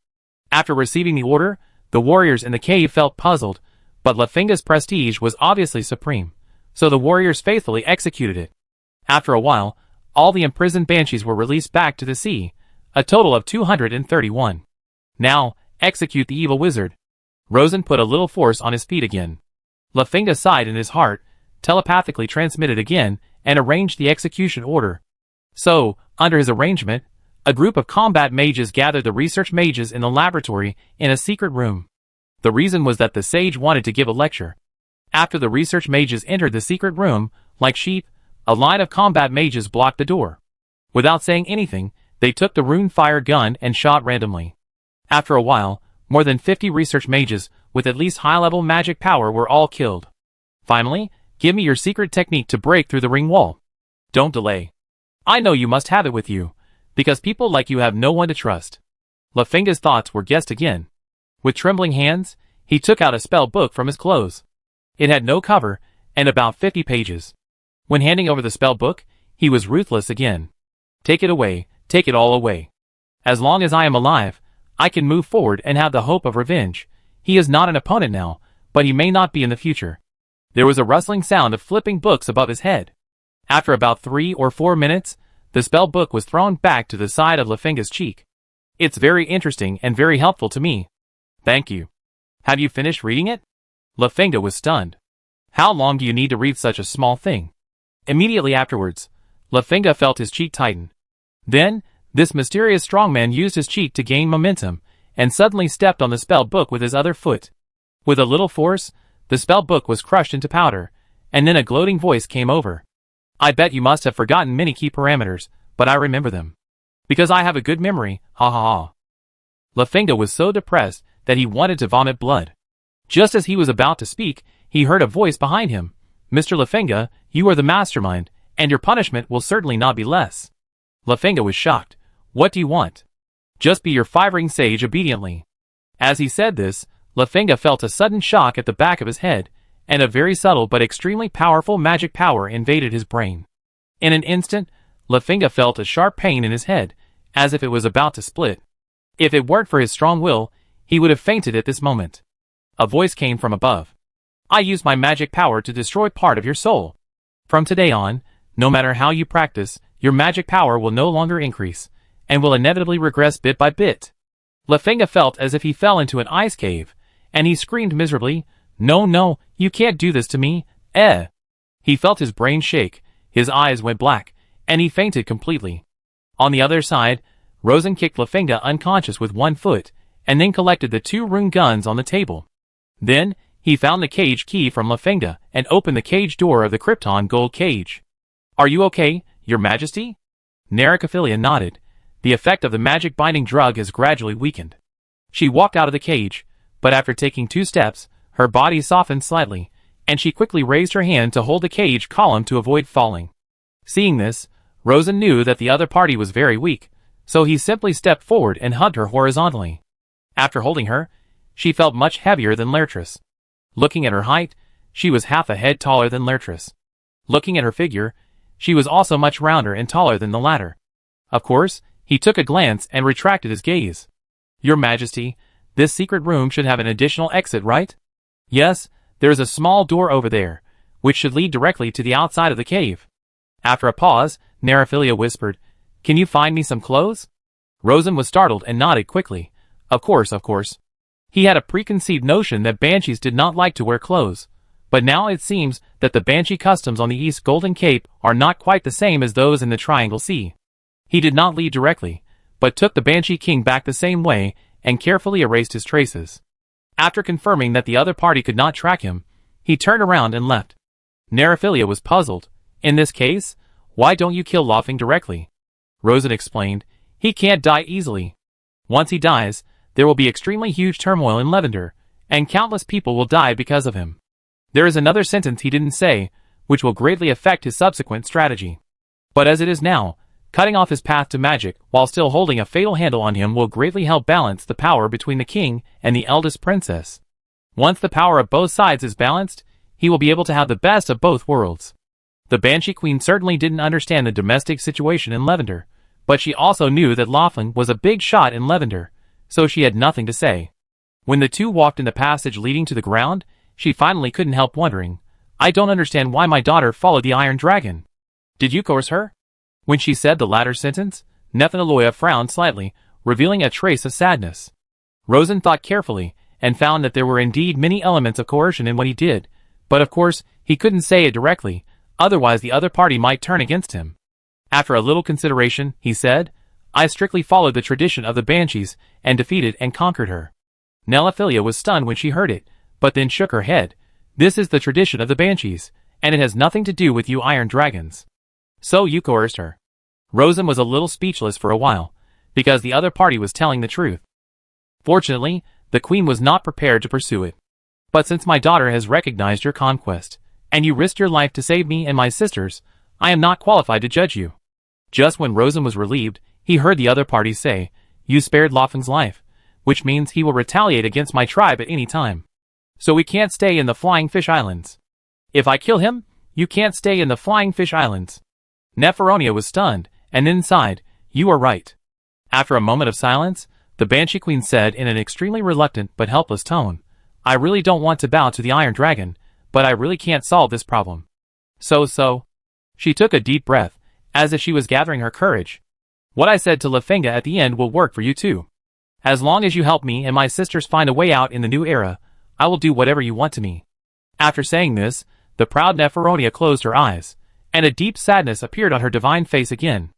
After receiving the order, the warriors in the cave felt puzzled, But Lafinga's prestige was obviously supreme, so the warriors faithfully executed it. After a while, all the imprisoned banshees were released back to the sea, a total of 231. Now, execute the evil wizard. Rosen put a little force on his feet again. Lafinga sighed in his heart, telepathically transmitted again, and arranged the execution order. So, under his arrangement, a group of combat mages gathered the research mages in the laboratory in a secret room. The reason was that the sage wanted to give a lecture. After the research mages entered the secret room, like sheep, a line of combat mages blocked the door. Without saying anything, they took the rune fire gun and shot randomly. After a while, more than 50 research mages, with at least high-level magic power, were all killed. Finally, give me your secret technique to break through the ring wall. Don't delay. I know you must have it with you, because people like you have no one to trust. Lafinga's thoughts were guessed again. With trembling hands, he took out a spell book from his clothes. It had no cover, and about 50 pages. When handing over the spell book, he was ruthless again. Take it away, take it all away. As long as I am alive, I can move forward and have the hope of revenge. He is not an opponent now, but he may not be in the future. There was a rustling sound of flipping books above his head. After about 3 or 4 minutes, the spell book was thrown back to the side of Lafinga's cheek. It's very interesting and very helpful to me. Thank you. Have you finished reading it? Lafinga was stunned. How long do you need to read such a small thing? Immediately afterwards, Lafinga felt his cheek tighten. Then, this mysterious strongman used his cheek to gain momentum, and suddenly stepped on the spell book with his other foot. With a little force, the spell book was crushed into powder, and then a gloating voice came over. I bet you must have forgotten many key parameters, but I remember them. Because I have a good memory, ha ha ha. Lafinga was so depressed that he wanted to vomit blood. Just as he was about to speak, he heard a voice behind him. Mr. Lafinga, you are the mastermind, and your punishment will certainly not be less. Lafinga was shocked. What do you want? Just be your 5-ring sage obediently. As he said this, Lafinga felt a sudden shock at the back of his head, and a very subtle but extremely powerful magic power invaded his brain. In an instant, Lafinga felt a sharp pain in his head, as if it was about to split. If it weren't for his strong will, he would have fainted at this moment. A voice came from above. I use my magic power to destroy part of your soul. From today on, no matter how you practice, your magic power will no longer increase, and will inevitably regress bit by bit. Lafinga felt as if he fell into an ice cave, and he screamed miserably, No, no, you can't do this to me, eh. He felt his brain shake, his eyes went black, and he fainted completely. On the other side, Rosen kicked Lafinga unconscious with one foot, and then collected the 2 rune guns on the table. Then, he found the cage key from Lafinga, and opened the cage door of the Krypton gold cage. Are you okay, your majesty? Naricophilia nodded. The effect of the magic binding drug has gradually weakened. She walked out of the cage, but after taking 2 steps, her body softened slightly, and she quickly raised her hand to hold the cage column to avoid falling. Seeing this, Rosen knew that the other party was very weak, so he simply stepped forward and hugged her horizontally. After holding her, she felt much heavier than Lertris. Looking at her height, she was half a head taller than Lertris. Looking at her figure, she was also much rounder and taller than the latter. Of course, he took a glance and retracted his gaze. Your Majesty, this secret room should have an additional exit, right? Yes, there is a small door over there, which should lead directly to the outside of the cave. After a pause, Nariphilia whispered, Can you find me some clothes? Rosen was startled and nodded quickly. Of course, of course. He had a preconceived notion that banshees did not like to wear clothes, but now it seems that the banshee customs on the East Golden Cape are not quite the same as those in the Triangle Sea. He did not lead directly, but took the Banshee King back the same way and carefully erased his traces. After confirming that the other party could not track him, he turned around and left. Nariphilia was puzzled. In this case, why don't you kill Laughing directly? Rosen explained, he can't die easily. Once he dies, there will be extremely huge turmoil in Lavender, and countless people will die because of him. There is another sentence he didn't say, which will greatly affect his subsequent strategy. But as it is now, cutting off his path to magic while still holding a fatal handle on him will greatly help balance the power between the king and the eldest princess. Once the power of both sides is balanced, he will be able to have the best of both worlds. The Banshee Queen certainly didn't understand the domestic situation in Lavender, but she also knew that Laughlin was a big shot in Lavender, so she had nothing to say. When the two walked in the passage leading to the ground, she finally couldn't help wondering. I don't understand why my daughter followed the Iron Dragon. Did you coerce her? When she said the latter sentence, Nephanolia frowned slightly, revealing a trace of sadness. Rosen thought carefully, and found that there were indeed many elements of coercion in what he did, but of course, he couldn't say it directly, otherwise the other party might turn against him. After a little consideration, he said, I strictly followed the tradition of the Banshees, and defeated and conquered her. Nelophilia was stunned when she heard it, but then shook her head. This is the tradition of the Banshees, and it has nothing to do with you Iron Dragons. So you coerced her. Rosen was a little speechless for a while, because the other party was telling the truth. Fortunately, the queen was not prepared to pursue it. But since my daughter has recognized your conquest, and you risked your life to save me and my sisters, I am not qualified to judge you. Just when Rosen was relieved, he heard the other party say, You spared Lofeng's life, which means he will retaliate against my tribe at any time. So we can't stay in the Flying Fish Islands. If I kill him, you can't stay in the Flying Fish Islands. Nephronia was stunned, and then sighed, You are right. After a moment of silence, the Banshee Queen said in an extremely reluctant but helpless tone, I really don't want to bow to the Iron Dragon, but I really can't solve this problem. So. She took a deep breath, as if she was gathering her courage. What I said to Lofenga at the end will work for you too. As long as you help me and my sisters find a way out in the new era, I will do whatever you want to me. After saying this, the proud Nephronia closed her eyes, and a deep sadness appeared on her divine face again.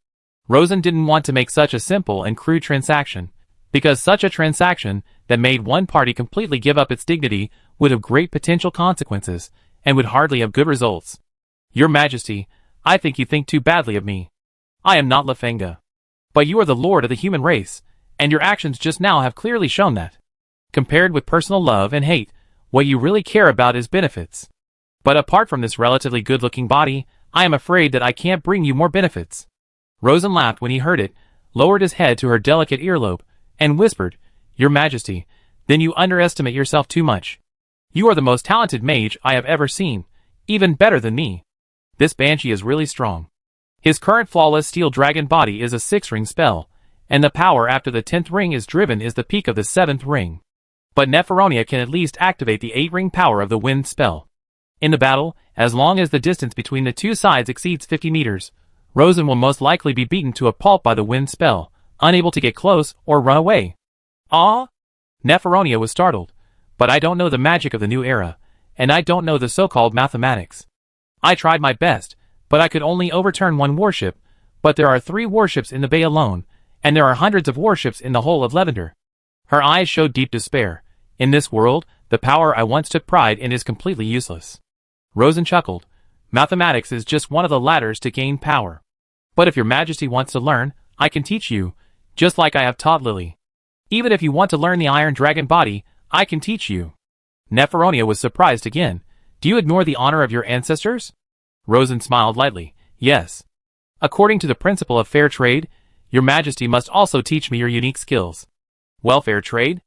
Rosen didn't want to make such a simple and crude transaction, because such a transaction that made one party completely give up its dignity would have great potential consequences, and would hardly have good results. Your Majesty, I think you think too badly of me. I am not Lofenga. But you are the lord of the human race, and your actions just now have clearly shown that. Compared with personal love and hate, what you really care about is benefits. But apart from this relatively good-looking body, I am afraid that I can't bring you more benefits. Rosen laughed when he heard it, lowered his head to her delicate earlobe, and whispered, Your Majesty, then you underestimate yourself too much. You are the most talented mage I have ever seen, even better than me. This Banshee is really strong. His current flawless steel dragon body is a 6-ring spell, and the power after the 10th ring is driven is the peak of the 7th ring. But Nephronia can at least activate the 8-ring power of the wind spell. In the battle, as long as the distance between the two sides exceeds 50 meters, Rosen will most likely be beaten to a pulp by the wind spell, unable to get close or run away. Ah? Nephronia was startled, but I don't know the magic of the new era, and I don't know the so-called mathematics. I tried my best, but I could only overturn one warship, but there are 3 warships in the bay alone, and there are hundreds of warships in the whole of Lavender. Her eyes showed deep despair. In this world, the power I once took pride in is completely useless. Rosen chuckled. Mathematics is just one of the ladders to gain power. But if your Majesty wants to learn, I can teach you, just like I have taught Lily. Even if you want to learn the Iron Dragon body, I can teach you. Nephronia was surprised again. Do you ignore the honor of your ancestors? Rosen smiled lightly. Yes. According to the principle of fair trade, your Majesty must also teach me your unique skills. Well, fair trade?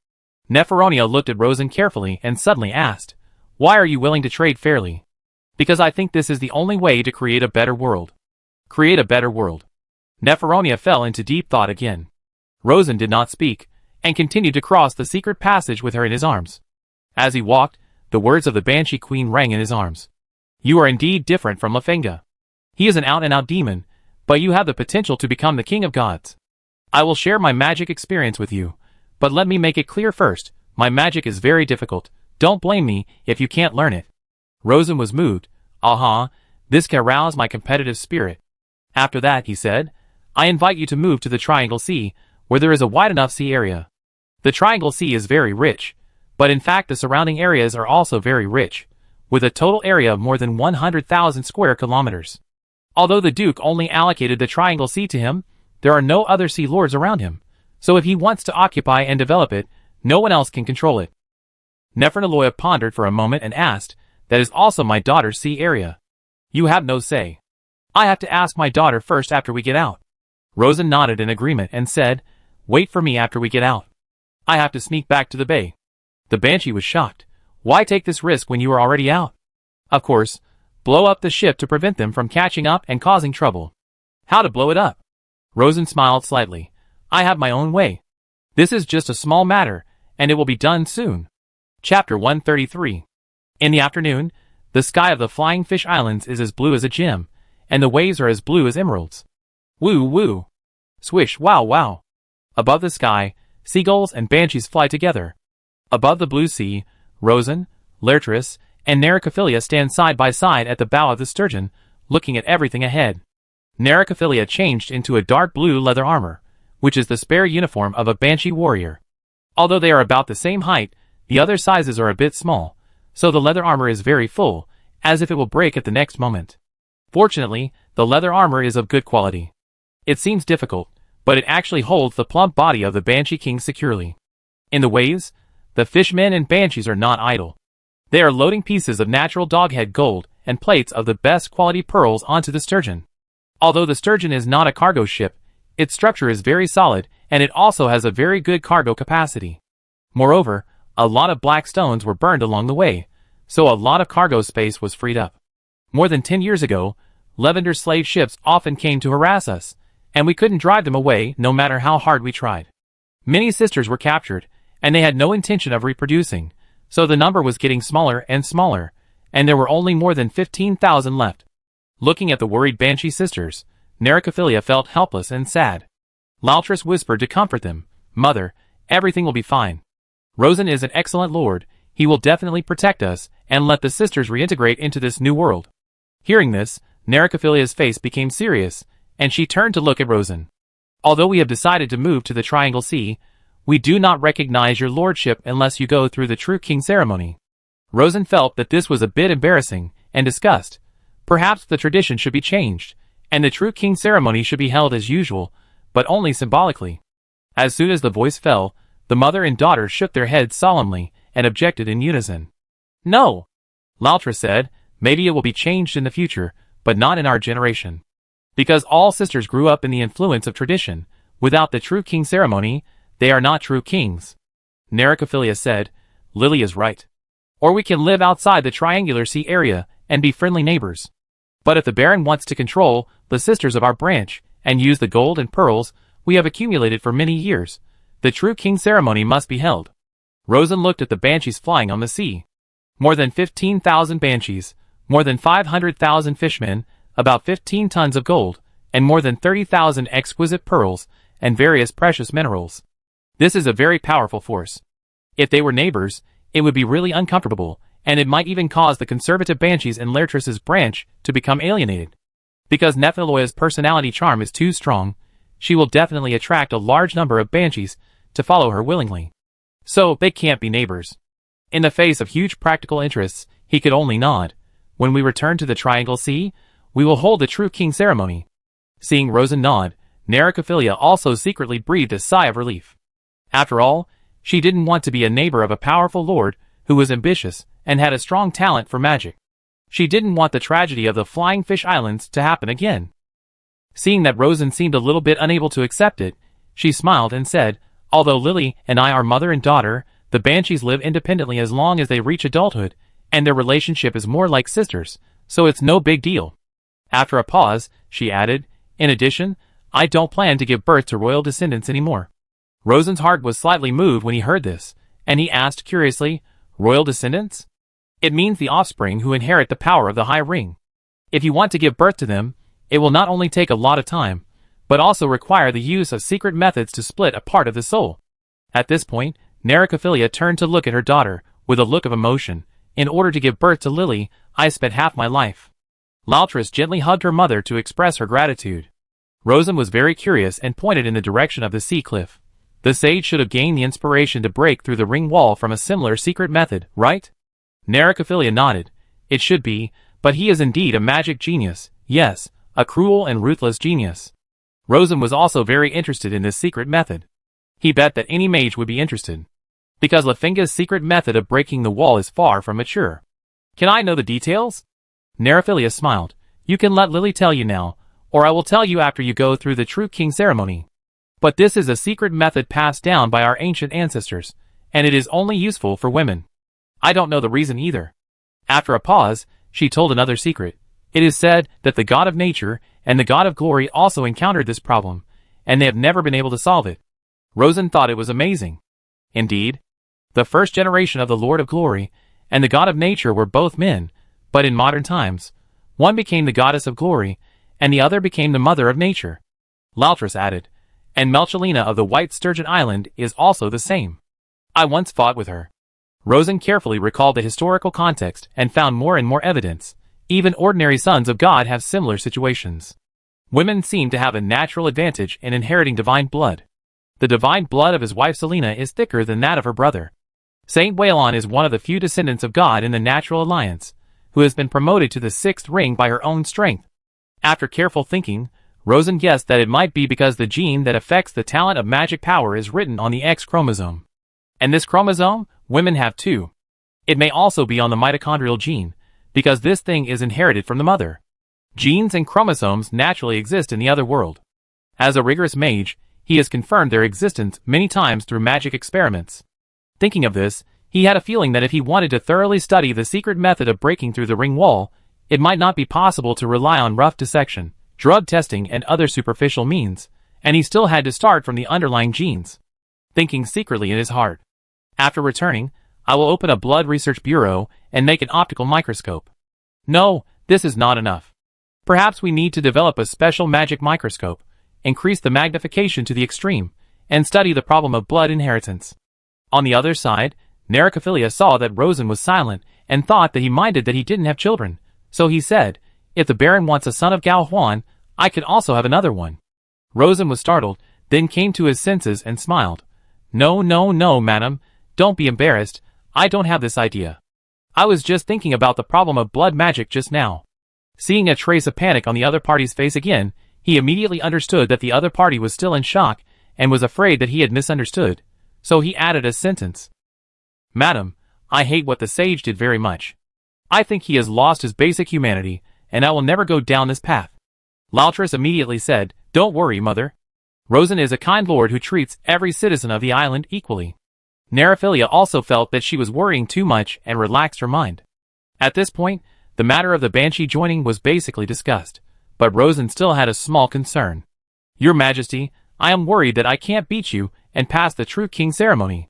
Nephronia looked at Rosen carefully and suddenly asked, Why are you willing to trade fairly? Because I think this is the only way to create a better world. Create a better world. Nephronia fell into deep thought again. Rosen did not speak, and continued to cross the secret passage with her in his arms. As he walked, the words of the Banshee Queen rang in his arms. You are indeed different from Lofenga. He is an out-and-out demon, but you have the potential to become the king of gods. I will share my magic experience with you, but let me make it clear first, my magic is very difficult. Don't blame me if you can't learn it. Rosen was moved. This can arouse my competitive spirit. After that, he said, I invite you to move to the Triangle Sea, where there is a wide enough sea area. The Triangle Sea is very rich, but in fact the surrounding areas are also very rich, with a total area of more than 100,000 square kilometers. Although the Duke only allocated the Triangle Sea to him, there are no other sea lords around him, so if he wants to occupy and develop it, no one else can control it. Nephronia pondered for a moment and asked, That is also my daughter's sea area. You have no say. I have to ask my daughter first after we get out. Rosen nodded in agreement and said, Wait for me after we get out. I have to sneak back to the bay. The Banshee was shocked. Why take this risk when you are already out? Of course, blow up the ship to prevent them from catching up and causing trouble. How to blow it up? Rosen smiled slightly. I have my own way. This is just a small matter, and it will be done soon. Chapter 133. In the afternoon, the sky of the Flying Fish Islands is as blue as a gem, and the waves are as blue as emeralds. Woo woo. Swish wow wow. Above the sky, seagulls and banshees fly together. Above the blue sea, Rosen, Laertius, and Naricophilia stand side by side at the bow of the sturgeon, looking at everything ahead. Naricophilia changed into a dark blue leather armor, which is the spare uniform of a banshee warrior. Although they are about the same height, the other sizes are a bit small, so the leather armor is very full, as if it will break at the next moment. Fortunately, the leather armor is of good quality. It seems difficult, but it actually holds the plump body of the Banshee King securely. In the waves, the fishmen and banshees are not idle. They are loading pieces of natural doghead gold and plates of the best quality pearls onto the sturgeon. Although the sturgeon is not a cargo ship, its structure is very solid and it also has a very good cargo capacity. Moreover, a lot of black stones were burned along the way, so a lot of cargo space was freed up. More than 10 years ago, Lavender slave ships often came to harass us, and we couldn't drive them away no matter how hard we tried. Many sisters were captured, and they had no intention of reproducing, so the number was getting smaller and smaller, and there were only more than 15,000 left. Looking at the worried Banshee sisters, Naricophilia felt helpless and sad. Laertius whispered to comfort them, "Mother, everything will be fine. Rosen is an excellent lord, he will definitely protect us and let the sisters reintegrate into this new world." Hearing this, Naricophilia's face became serious, and she turned to look at Rosen. "Although we have decided to move to the Triangle Sea, we do not recognize your lordship unless you go through the True King ceremony." Rosen felt that this was a bit embarrassing and discussed. Perhaps the tradition should be changed, and the True King ceremony should be held as usual, but only symbolically. As soon as the voice fell, the mother and daughter shook their heads solemnly and objected in unison. "No," Laertius said, "maybe it will be changed in the future, but not in our generation. Because all sisters grew up in the influence of tradition, without the True King ceremony, they are not true kings." Naricophilia said, "Lily is right. Or we can live outside the Triangular Sea area and be friendly neighbors. But if the Baron wants to control the sisters of our branch and use the gold and pearls we have accumulated for many years, the True King ceremony must be held." Rosen looked at the banshees flying on the sea. More than 15,000 banshees, more than 500,000 fishmen, about 15 tons of gold, and more than 30,000 exquisite pearls and various precious minerals. This is a very powerful force. If they were neighbors, it would be really uncomfortable, and it might even cause the conservative banshees in Laertius's branch to become alienated. Because Nephaloia's personality charm is too strong, she will definitely attract a large number of banshees to follow her willingly. So, they can't be neighbors. In the face of huge practical interests, he could only nod. "When we return to the Triangle Sea, we will hold the True King ceremony." Seeing Rosen nod, Naricophilia also secretly breathed a sigh of relief. After all, she didn't want to be a neighbor of a powerful lord who was ambitious and had a strong talent for magic. She didn't want the tragedy of the Flying Fish Islands to happen again. Seeing that Rosen seemed a little bit unable to accept it, she smiled and said, "Although Lily and I are mother and daughter, the banshees live independently as long as they reach adulthood, and their relationship is more like sisters, so it's no big deal." After a pause, she added, "In addition, I don't plan to give birth to royal descendants anymore." Rosen's heart was slightly moved when he heard this, and he asked curiously, "Royal descendants?" "It means the offspring who inherit the power of the High Ring. If you want to give birth to them, it will not only take a lot of time, but also require the use of secret methods to split a part of the soul." At this point, Naricophilia turned to look at her daughter, with a look of emotion. "In order to give birth to Lily, I spent half my life." Laertius gently hugged her mother to express her gratitude. Rosen was very curious and pointed in the direction of the sea cliff. The sage should have gained the inspiration to break through the ring wall from a similar secret method, right? Naricophilia nodded. "It should be, but he is indeed a magic genius, yes, a cruel and ruthless genius." Rosen was also very interested in this secret method. He bet that any mage would be interested. Because Lafinga's secret method of breaking the wall is far from mature. "Can I know the details?" Naricophilia smiled. "You can let Lily tell you now, or I will tell you after you go through the True King ceremony. But this is a secret method passed down by our ancient ancestors, and it is only useful for women. I don't know the reason either." After a pause, she told another secret. "It is said that the god of nature and the god of glory also encountered this problem, and they have never been able to solve it." Rosen thought it was amazing. Indeed, the first generation of the Lord of Glory and the god of nature were both men, but in modern times, one became the goddess of glory, and the other became the mother of nature. Laltris added, and Melchelina of the White Sturgeon Island is also the same. I once fought with her. Rosen carefully recalled the historical context and found more and more evidence. Even ordinary sons of God have similar situations. Women seem to have a natural advantage in inheriting divine blood. The divine blood of his wife Selena is thicker than that of her brother. Saint Waelon is one of the few descendants of God in the natural alliance, who has been promoted to the 6th ring by her own strength. After careful thinking, Rosen guessed that it might be because the gene that affects the talent of magic power is written on the X chromosome. And this chromosome, women have too. It may also be on the mitochondrial gene, because this thing is inherited from the mother. Genes and chromosomes naturally exist in the other world. As a rigorous mage, he has confirmed their existence many times through magic experiments. Thinking of this, he had a feeling that if he wanted to thoroughly study the secret method of breaking through the ring wall, it might not be possible to rely on rough dissection, drug testing, and other superficial means, and he still had to start from the underlying genes. Thinking secretly in his heart, after returning, I will open a blood research bureau and make an optical microscope. No, this is not enough. Perhaps we need to develop a special magic microscope, increase the magnification to the extreme, and study the problem of blood inheritance. On the other side, Naricophilia saw that Rosen was silent and thought that he minded that he didn't have children, so he said, if the Baron wants a son of Gao Huan, I can also have another one. Rosen was startled, then came to his senses and smiled. No, no, no, madam, don't be embarrassed, I don't have this idea. I was just thinking about the problem of blood magic just now. Seeing a trace of panic on the other party's face again, he immediately understood that the other party was still in shock and was afraid that he had misunderstood, so he added a sentence. Madam, I hate what the sage did very much. I think he has lost his basic humanity, and I will never go down this path. Laltris immediately said, Don't worry, mother. Rosen is a kind lord who treats every citizen of the island equally. Nariphilia also felt that she was worrying too much and relaxed her mind. At this point, the matter of the Banshee joining was basically discussed, but Rosen still had a small concern. Your Majesty, I am worried that I can't beat you and pass the True King ceremony.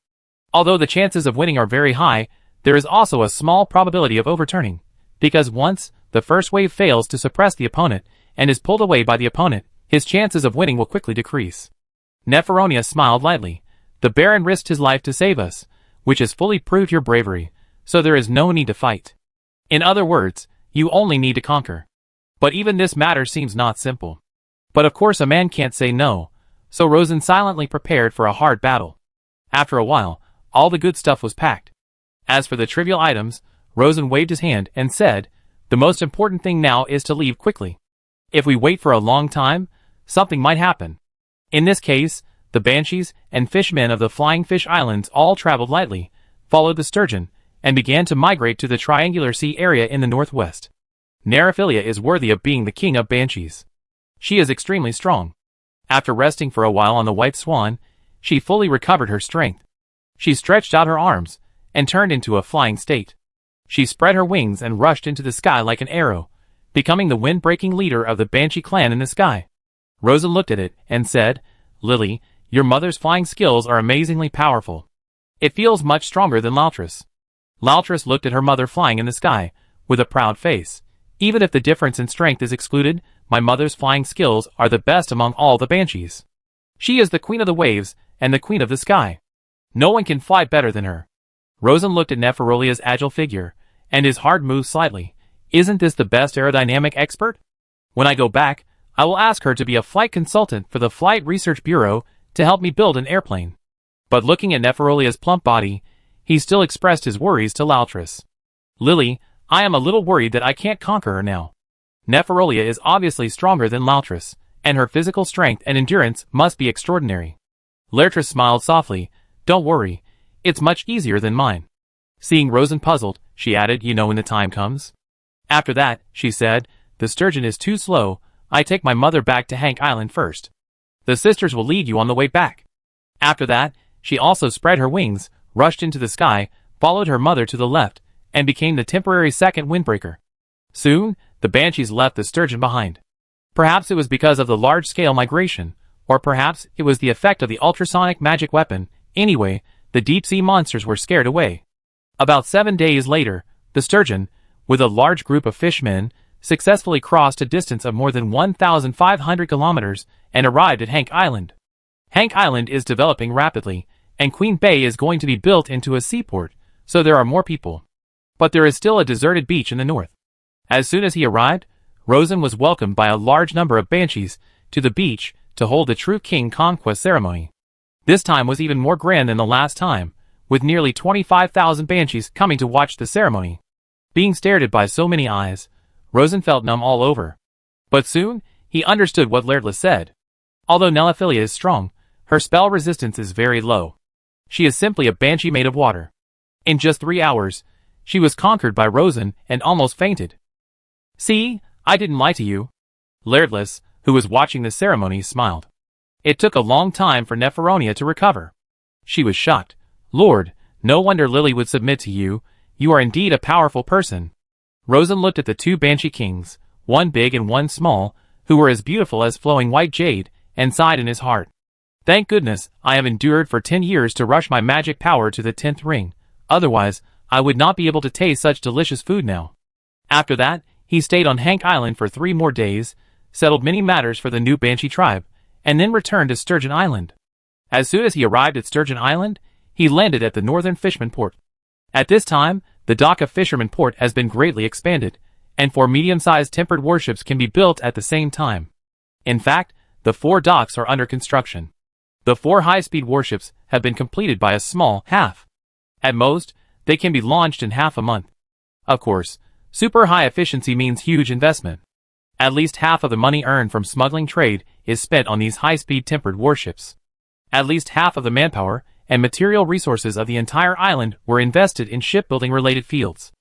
Although the chances of winning are very high, there is also a small probability of overturning, because once the first wave fails to suppress the opponent and is pulled away by the opponent, his chances of winning will quickly decrease. Neferonia smiled lightly. The Baron risked his life to save us, which has fully proved your bravery, so there is no need to fight. In other words, you only need to conquer. But even this matter seems not simple. But of course a man can't say no, so Rosen silently prepared for a hard battle. After a while, all the good stuff was packed. As for the trivial items, Rosen waved his hand and said, the most important thing now is to leave quickly. If we wait for a long time, something might happen. In this case, the Banshees and fishmen of the Flying Fish Islands all traveled lightly, followed the sturgeon, and began to migrate to the Triangular Sea area in the northwest. Nariphilia is worthy of being the king of Banshees. She is extremely strong. After resting for a while on the White Swan, she fully recovered her strength. She stretched out her arms, and turned into a flying state. She spread her wings and rushed into the sky like an arrow, becoming the wind-breaking leader of the Banshee clan in the sky. Rosen looked at it, and said, Lily, your mother's flying skills are amazingly powerful. It feels much stronger than Laltris. Laltris looked at her mother flying in the sky, with a proud face. Even if the difference in strength is excluded, my mother's flying skills are the best among all the Banshees. She is the queen of the waves, and the queen of the sky. No one can fly better than her. Rosen looked at Neferolia's agile figure, and his heart moved slightly. Isn't this the best aerodynamic expert? When I go back, I will ask her to be a flight consultant for the Flight Research Bureau to help me build an airplane. But looking at Neferolia's plump body, he still expressed his worries to Laltris. Lily, I am a little worried that I can't conquer her now. Neferolia is obviously stronger than Laltris, and her physical strength and endurance must be extraordinary. Laltris smiled softly. Don't worry, it's much easier than mine. Seeing Rosen puzzled, she added, you know when the time comes. After that, she said, the sturgeon is too slow, I take my mother back to Hank Island first. The sisters will lead you on the way back. After that, she also spread her wings, rushed into the sky, followed her mother to the left, and became the temporary second windbreaker. Soon, the Banshees left the sturgeon behind. Perhaps it was because of the large-scale migration, or perhaps it was the effect of the ultrasonic magic weapon. Anyway, the deep-sea monsters were scared away. About 7 days later, the sturgeon, with a large group of fishermen, successfully crossed a distance of more than 1,500 kilometers and arrived at Hank Island. Hank Island is developing rapidly, and Queen Bay is going to be built into a seaport, so there are more people. But there is still a deserted beach in the north. As soon as he arrived, Rosen was welcomed by a large number of banshees to the beach to hold the true king conquest ceremony. This time was even more grand than the last time, with nearly 25,000 banshees coming to watch the ceremony. Being stared at by so many eyes, Rosen felt numb all over. But soon, he understood what Lairdless said. Although Nelophilia is strong, her spell resistance is very low. She is simply a banshee made of water. In just 3 hours, she was conquered by Rosen and almost fainted. "See, I didn't lie to you." Lairdless, who was watching the ceremony, smiled. It took a long time for Neferonia to recover. She was shocked. "Lord, no wonder Lily would submit to you. You are indeed a powerful person." Rosen looked at the two banshee kings, one big and one small, who were as beautiful as flowing white jade, and sighed in his heart. "Thank goodness I have endured for 10 years to rush my magic power to the 10th ring. Otherwise, I would not be able to taste such delicious food now." After that, he stayed on Hank Island for 3 more days, settled many matters for the new Banshee tribe, and then returned to Sturgeon Island. As soon as he arrived at Sturgeon Island, he landed at the northern fisherman port. At this time, the dock of Fisherman Port has been greatly expanded, and 4 medium-sized tempered warships can be built at the same time. In fact, the 4 docks are under construction. The 4 high-speed warships have been completed by a small half. At most, they can be launched in half a month. Of course, super high efficiency means huge investment. At least half of the money earned from smuggling trade is spent on these high-speed tempered warships. At least half of the manpower and material resources of the entire island were invested in shipbuilding-related fields.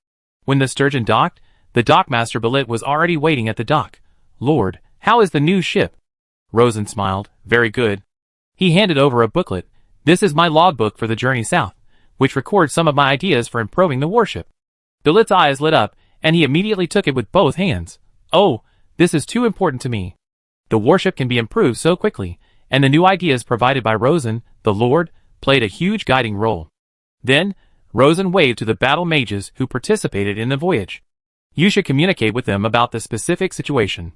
When the Sturgeon docked, the dockmaster Belit was already waiting at the dock. "Lord, how is the new ship?" Rosen smiled. "Very good." He handed over a booklet. "This is my logbook for the journey south, which records some of my ideas for improving the warship." Belit's eyes lit up, and he immediately took it with both hands. "Oh, this is too important to me. The warship can be improved so quickly, and the new ideas provided by Rosen, the Lord, played a huge guiding role." Then, Rosen waved to the battle mages who participated in the voyage. "You should communicate with them about the specific situation.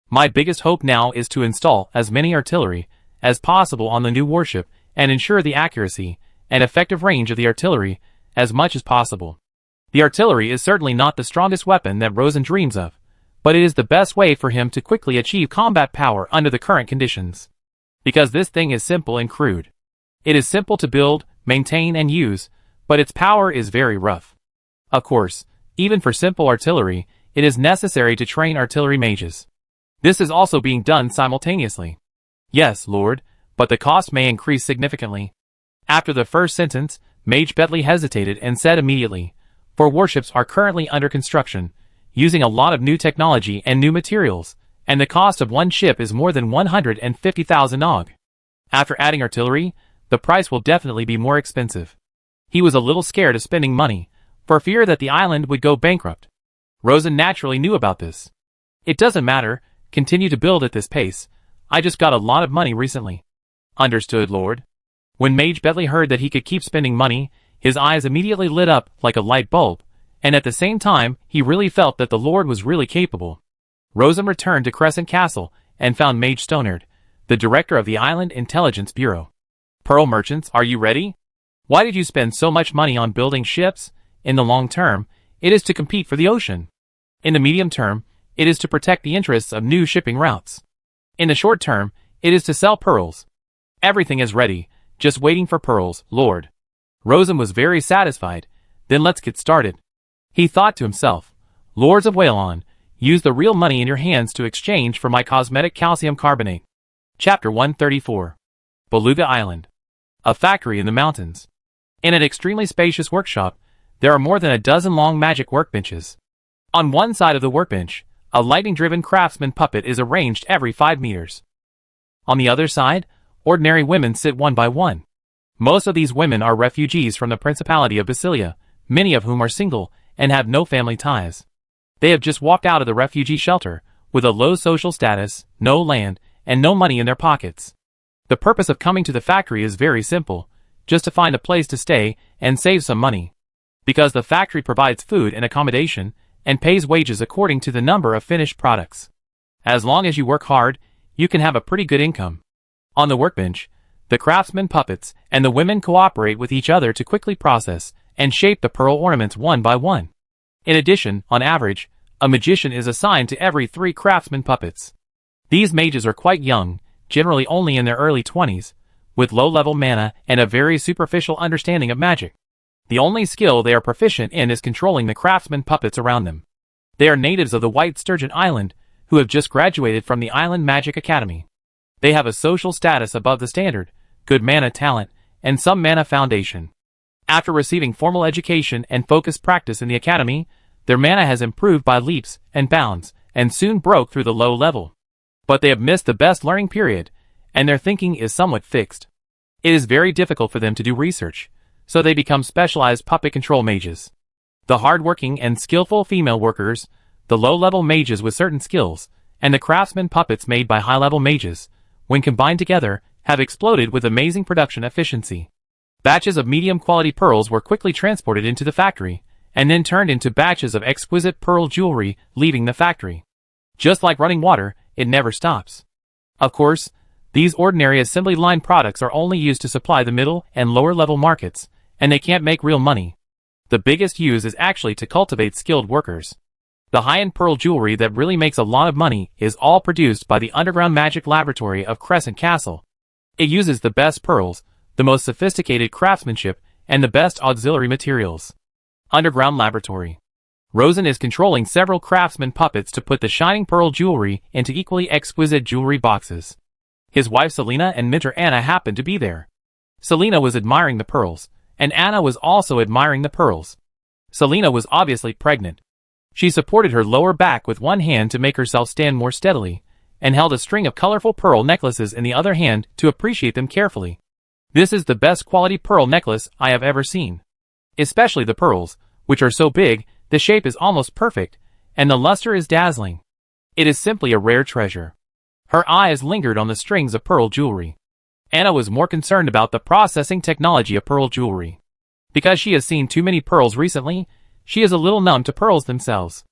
My biggest hope now is to install as many artillery as possible on the new warship and ensure the accuracy and effective range of the artillery as much as possible. The artillery is certainly not the strongest weapon that Rosen dreams of, but it is the best way for him to quickly achieve combat power under the current conditions. Because this thing is simple and crude. It is simple to build, maintain and use, but its power is very rough. Of course, even for simple artillery, it is necessary to train artillery mages. This is also being done simultaneously." "Yes, Lord, but the cost may increase significantly." After the first sentence, Mage Bentley hesitated and said immediately, "4 warships are currently under construction, using a lot of new technology and new materials, and the cost of one ship is more than 150,000 og. After adding artillery, the price will definitely be more expensive." He was a little scared of spending money, for fear that the island would go bankrupt. Rosen naturally knew about this. "It doesn't matter, continue to build at this pace. I just got a lot of money recently." "Understood, Lord." When Mage Bentley heard that he could keep spending money, his eyes immediately lit up like a light bulb, and at the same time, he really felt that the Lord was really capable. Rosen returned to Crescent Castle and found Mage Stonard, the director of the Island Intelligence Bureau. "Pearl merchants, are you ready? Why did you spend so much money on building ships? In the long term, it is to compete for the ocean. In the medium term, it is to protect the interests of new shipping routes. In the short term, it is to sell pearls. Everything is ready, just waiting for pearls, Lord." Rosen was very satisfied. "Then let's get started." He thought to himself, "Lords of Whalon, use the real money in your hands to exchange for my cosmetic calcium carbonate." Chapter 134. Beluga Island. A factory in the mountains. In an extremely spacious workshop, there are more than a dozen long magic workbenches. On one side of the workbench, a lightning-driven craftsman puppet is arranged every 5 meters. On the other side, ordinary women sit one by one. Most of these women are refugees from the Principality of Basilia, many of whom are single and have no family ties. They have just walked out of the refugee shelter, with a low social status, no land, and no money in their pockets. The purpose of coming to the factory is very simple, just to find a place to stay and save some money. because the factory provides food and accommodation and pays wages according to the number of finished products. As long as you work hard, you can have a pretty good income. On the workbench, the craftsmen puppets and the women cooperate with each other to quickly process and shape the pearl ornaments one by one. In addition, on average, a magician is assigned to every 3 craftsmen puppets. These mages are quite young, generally only in their early 20s, with low-level mana and a very superficial understanding of magic. The only skill they are proficient in is controlling the craftsmen puppets around them. They are natives of the White Sturgeon Island, who have just graduated from the Island Magic Academy. They have a social status above the standard, good mana talent, and some mana foundation. After receiving formal education and focused practice in the academy, their mana has improved by leaps and bounds, and soon broke through the low level. But they have missed the best learning period, and their thinking is somewhat fixed. It is very difficult for them to do research, so they become specialized puppet control mages. The hard-working and skillful female workers, the low-level mages with certain skills, and the craftsman puppets made by high-level mages, when combined together, have exploded with amazing production efficiency. Batches of medium-quality pearls were quickly transported into the factory, and then turned into batches of exquisite pearl jewelry leaving the factory. Just like running water, it never stops. Of course, these ordinary assembly line products are only used to supply the middle and lower level markets, and they can't make real money. The biggest use is actually to cultivate skilled workers. The high-end pearl jewelry that really makes a lot of money is all produced by the underground magic laboratory of Crescent Castle. It uses the best pearls, the most sophisticated craftsmanship, and the best auxiliary materials. Underground Laboratory. Rosen is controlling several craftsman puppets to put the shining pearl jewelry into equally exquisite jewelry boxes. His wife Selena and mentor Anna happened to be there. Selena was admiring the pearls, and Anna was also admiring the pearls. Selena was obviously pregnant. She supported her lower back with one hand to make herself stand more steadily, and held a string of colorful pearl necklaces in the other hand to appreciate them carefully. This is the best quality pearl necklace I have ever seen. Especially the pearls, which are so big, the shape is almost perfect, and the luster is dazzling. It is simply a rare treasure. Her eyes lingered on the strings of pearl jewelry. Anna was more concerned about the processing technology of pearl jewelry. Because she has seen too many pearls recently, she is a little numb to pearls themselves.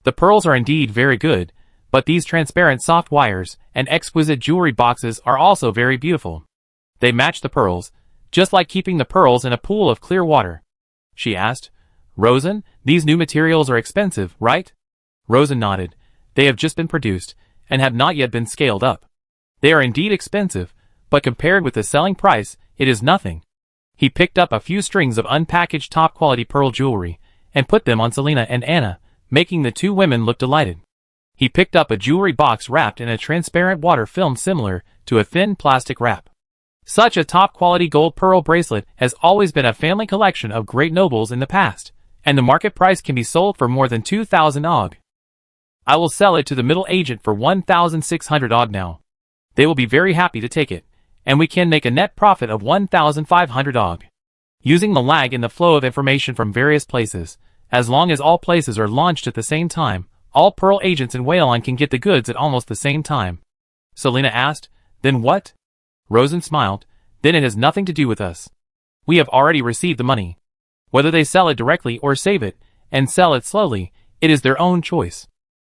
The pearls are indeed very good, but these transparent soft wires and exquisite jewelry boxes are also very beautiful. They match the pearls, just like keeping the pearls in a pool of clear water. She asked, "Rosen, these new materials are expensive, right?" Rosen nodded. "They have just been produced, and have not yet been scaled up. They are indeed expensive, but compared with the selling price, it is nothing." He picked up a few strings of unpackaged top-quality pearl jewelry, and put them on Selena and Anna, making the two women look delighted. He picked up a jewelry box wrapped in a transparent water film similar to a thin plastic wrap. Such a top-quality gold pearl bracelet has always been a family collection of great nobles in the past, and the market price can be sold for more than 2,000 og. I will sell it to the middle agent for 1,600 og now. They will be very happy to take it, and we can make a net profit of 1,500 og. Using the lag in the flow of information from various places, as long as all places are launched at the same time, all pearl agents in Whalon can get the goods at almost the same time. Selena asked, "Then what?" Rosen smiled. "Then it has nothing to do with us. We have already received the money. Whether they sell it directly or save it, and sell it slowly, it is their own choice."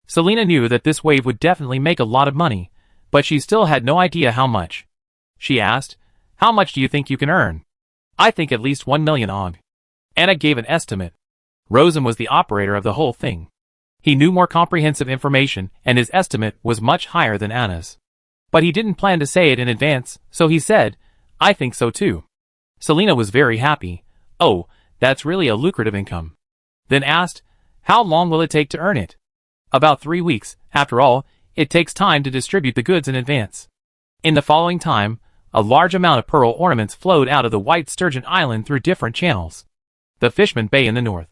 Selena knew that this wave would definitely make a lot of money, but she still had no idea how much. She asked, "How much do you think you can earn?" "I think at least 1 million og." Anna gave an estimate. Rosen was the operator of the whole thing. He knew more comprehensive information, and his estimate was much higher than Anna's. But he didn't plan to say it in advance, so he said, "I think so too." Selena was very happy. "Oh, that's really a lucrative income." Then asked, "How long will it take to earn it?" "About 3 weeks. After all, it takes time to distribute the goods in advance." In the following time, a large amount of pearl ornaments flowed out of the White Sturgeon Island through different channels. The Fishman Bay in the north.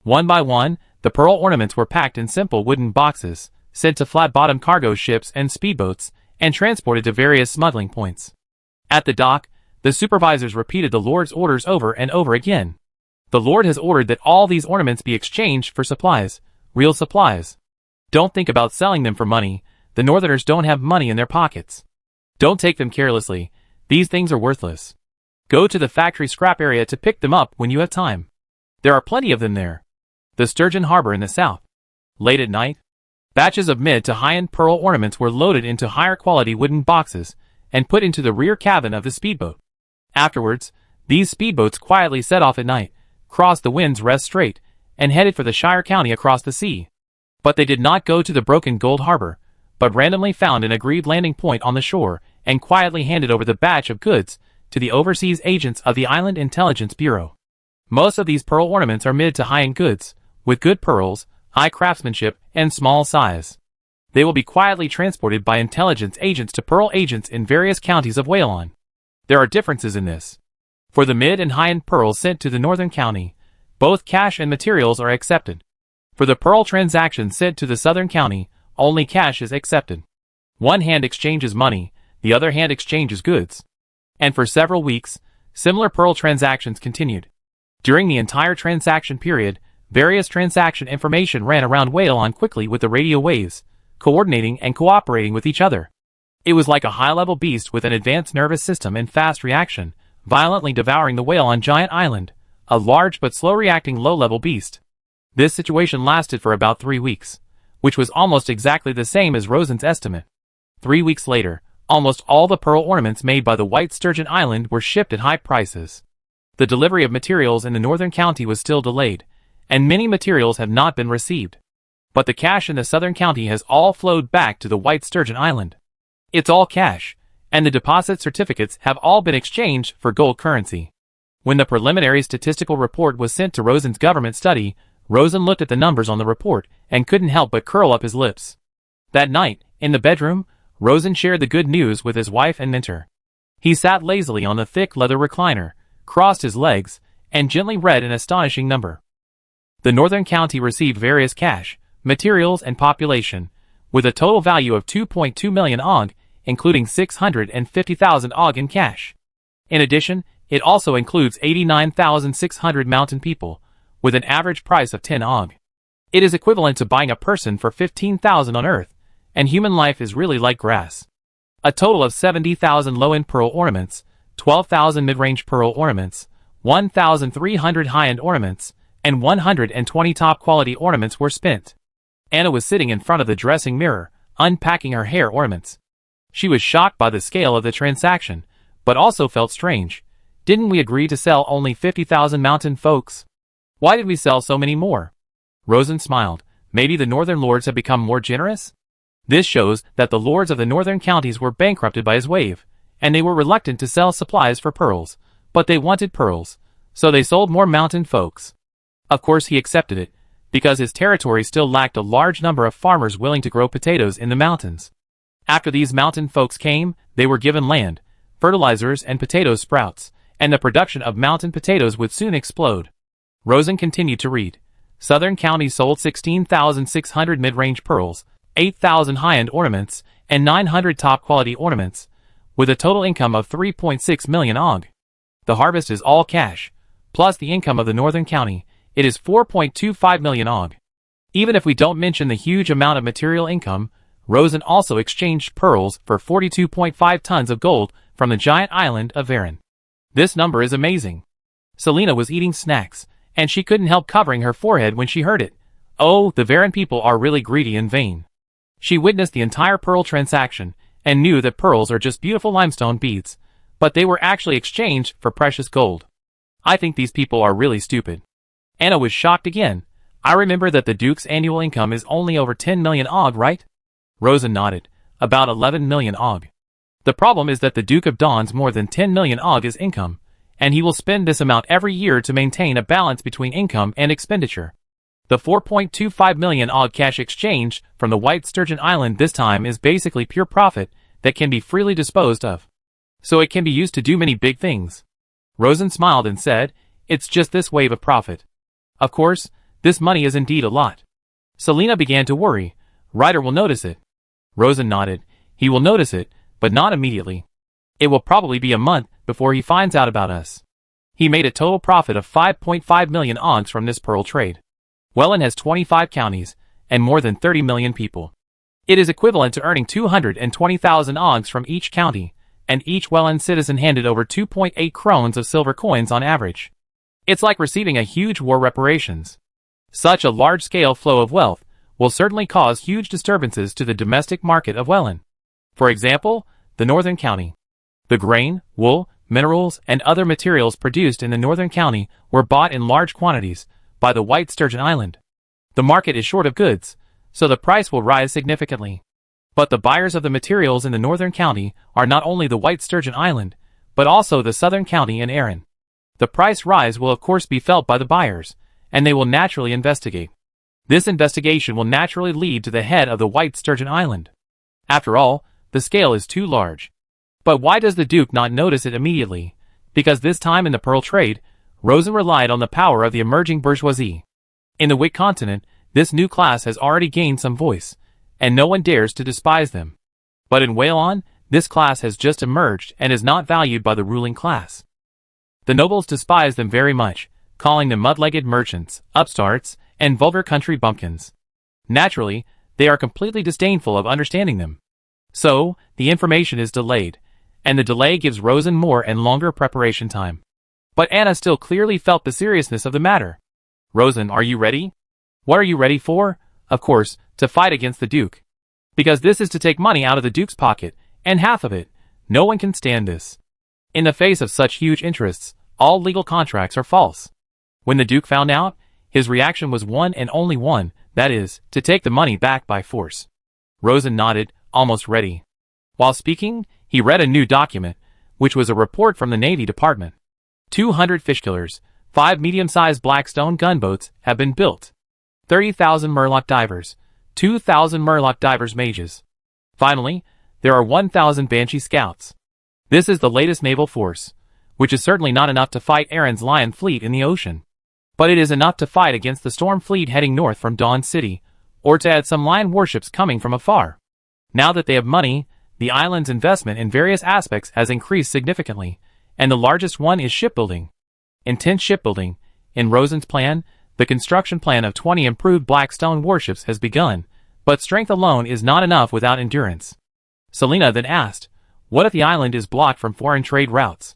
One by one, the pearl ornaments were packed in simple wooden boxes, sent to flat-bottom cargo ships and speedboats, and transported to various smuggling points. At the dock, the supervisors repeated the Lord's orders over and over again. The Lord has ordered that all these ornaments be exchanged for supplies, real supplies. Don't think about selling them for money. The Northerners don't have money in their pockets. Don't take them carelessly. These things are worthless. Go to the factory scrap area to pick them up when you have time. There are plenty of them there. The Sturgeon Harbor in the south. Late at night, batches of mid to high-end pearl ornaments were loaded into higher-quality wooden boxes and put into the rear cabin of the speedboat. Afterwards, these speedboats quietly set off at night, crossed the Wind's Rest Strait, and headed for the Shire County across the sea. But they did not go to the broken Gold Harbor, but randomly found an agreed landing point on the shore and quietly handed over the batch of goods to the overseas agents of the Island Intelligence Bureau. Most of these pearl ornaments are mid to high-end goods, with good pearls, high craftsmanship, and small size. They will be quietly transported by intelligence agents to pearl agents in various counties of Whalon. There are differences in this. For the mid and high-end pearls sent to the northern county, both cash and materials are accepted. For the pearl transactions sent to the southern county, only cash is accepted. One hand exchanges money, the other hand exchanges goods. And for several weeks, similar pearl transactions continued. During the entire transaction period, various transaction information ran around Whalon quickly with the radio waves, coordinating and cooperating with each other. It was like a high-level beast with an advanced nervous system and fast reaction, violently devouring the whale on Giant Island, a large but slow-reacting low-level beast. This situation lasted for about 3 weeks, which was almost exactly the same as Rosen's estimate. 3 weeks later, almost all the pearl ornaments made by the White Sturgeon Island were shipped at high prices. The delivery of materials in the northern county was still delayed, and many materials have not been received. But the cash in the southern county has all flowed back to the White Sturgeon Island. It's all cash, and the deposit certificates have all been exchanged for gold currency. When the preliminary statistical report was sent to Rosen's government study, Rosen looked at the numbers on the report and couldn't help but curl up his lips. That night, in the bedroom, Rosen shared the good news with his wife and mentor. He sat lazily on the thick leather recliner, crossed his legs, and gently read an astonishing number. The northern county received various cash, materials, and population, with a total value of 2.2 million OG, including 650,000 OG in cash. In addition, it also includes 89,600 mountain people, with an average price of 10 OG. It is equivalent to buying a person for 15,000 on Earth, and human life is really like grass. A total of 70,000 low-end pearl ornaments, 12,000 mid-range pearl ornaments, 1,300 high-end ornaments, and 120 top-quality ornaments were spent. Anna was sitting in front of the dressing mirror, unpacking her hair ornaments. She was shocked by the scale of the transaction, but also felt strange. Didn't we agree to sell only 50,000 mountain folks? Why did we sell so many more? Rosen smiled. Maybe the northern lords have become more generous? This shows that the lords of the northern counties were bankrupted by his wave, and they were reluctant to sell supplies for pearls, but they wanted pearls, so they sold more mountain folks. Of course he accepted it, because his territory still lacked a large number of farmers willing to grow potatoes in the mountains. After these mountain folks came, they were given land, fertilizers, and potato sprouts, and the production of mountain potatoes would soon explode. Rosen continued to read. Southern counties sold 16,600 mid-range pearls, 8,000 high-end ornaments, and 900 top-quality ornaments, with a total income of 3.6 million OG. The harvest is all cash, plus the income of the northern county. It is 4.25 million OG. Even if we don't mention the huge amount of material income, Rosen also exchanged pearls for 42.5 tons of gold from the giant island of Varen. This number is amazing. Selena was eating snacks, and she couldn't help covering her forehead when she heard it. Oh, the Varen people are really greedy and vain. She witnessed the entire pearl transaction, and knew that pearls are just beautiful limestone beads, but they were actually exchanged for precious gold. I think these people are really stupid. Anna was shocked again. I remember that the Duke's annual income is only over 10 million OG, right? Rosen nodded. About 11 million OG. The problem is that the Duke of Dawn's more than 10 million OG is income, and he will spend this amount every year to maintain a balance between income and expenditure. The 4.25 million OG cash exchange from the White Sturgeon Island this time is basically pure profit that can be freely disposed of. So it can be used to do many big things. Rosen smiled and said, it's just this wave of profit. Of course, this money is indeed a lot. Selena began to worry. Ryder will notice it. Rosen nodded. He will notice it, but not immediately. It will probably be a month before he finds out about us. He made a total profit of 5.5 million OGs from this pearl trade. Whalon has 25 counties, and more than 30 million people. It is equivalent to earning 220,000 OGs from each county, and each Whalon citizen handed over 2.8 krones of silver coins on average. It's like receiving a huge war reparations. Such a large-scale flow of wealth will certainly cause huge disturbances to the domestic market of Welland. For example, the northern county. The grain, wool, minerals, and other materials produced in the northern county were bought in large quantities by the White Sturgeon Island. The market is short of goods, so the price will rise significantly. But the buyers of the materials in the northern county are not only the White Sturgeon Island, but also the southern county and Arran. The price rise will of course be felt by the buyers, and they will naturally investigate. This investigation will naturally lead to the head of the White Sturgeon Island. After all, the scale is too large. But why does the Duke not notice it immediately? Because this time in the pearl trade, Rosen relied on the power of the emerging bourgeoisie. In the Wick continent, this new class has already gained some voice, and no one dares to despise them. But in Whalon, this class has just emerged and is not valued by the ruling class. The nobles despise them very much, calling them mud-legged merchants, upstarts, and vulgar country bumpkins. Naturally, they are completely disdainful of understanding them. So, the information is delayed, and the delay gives Rosen more and longer preparation time. But Anna still clearly felt the seriousness of the matter. "Rosen, are you ready?" "What are you ready for?" "Of course, to fight against the Duke. Because this is to take money out of the Duke's pocket, and half of it. No one can stand this. In the face of such huge interests, all legal contracts are false." When the Duke found out, his reaction was one and only one, that is, to take the money back by force. Rosen nodded, almost ready. While speaking, he read a new document, which was a report from the Navy Department. 200 fishkillers, 5 medium-sized Blackstone gunboats have been built. 30,000 Murloc divers, 2,000 Murloc divers mages. Finally, there are 1,000 Banshee scouts. This is the latest naval force, which is certainly not enough to fight Aaron's Lion fleet in the ocean. But it is enough to fight against the Storm fleet heading north from Dawn City, or to add some Lion warships coming from afar. Now that they have money, the island's investment in various aspects has increased significantly, and the largest one is shipbuilding. Intense shipbuilding. In Rosen's plan, the construction plan of 20 improved Blackstone warships has begun, but strength alone is not enough without endurance. Selina then asked, "What if the island is blocked from foreign trade routes?"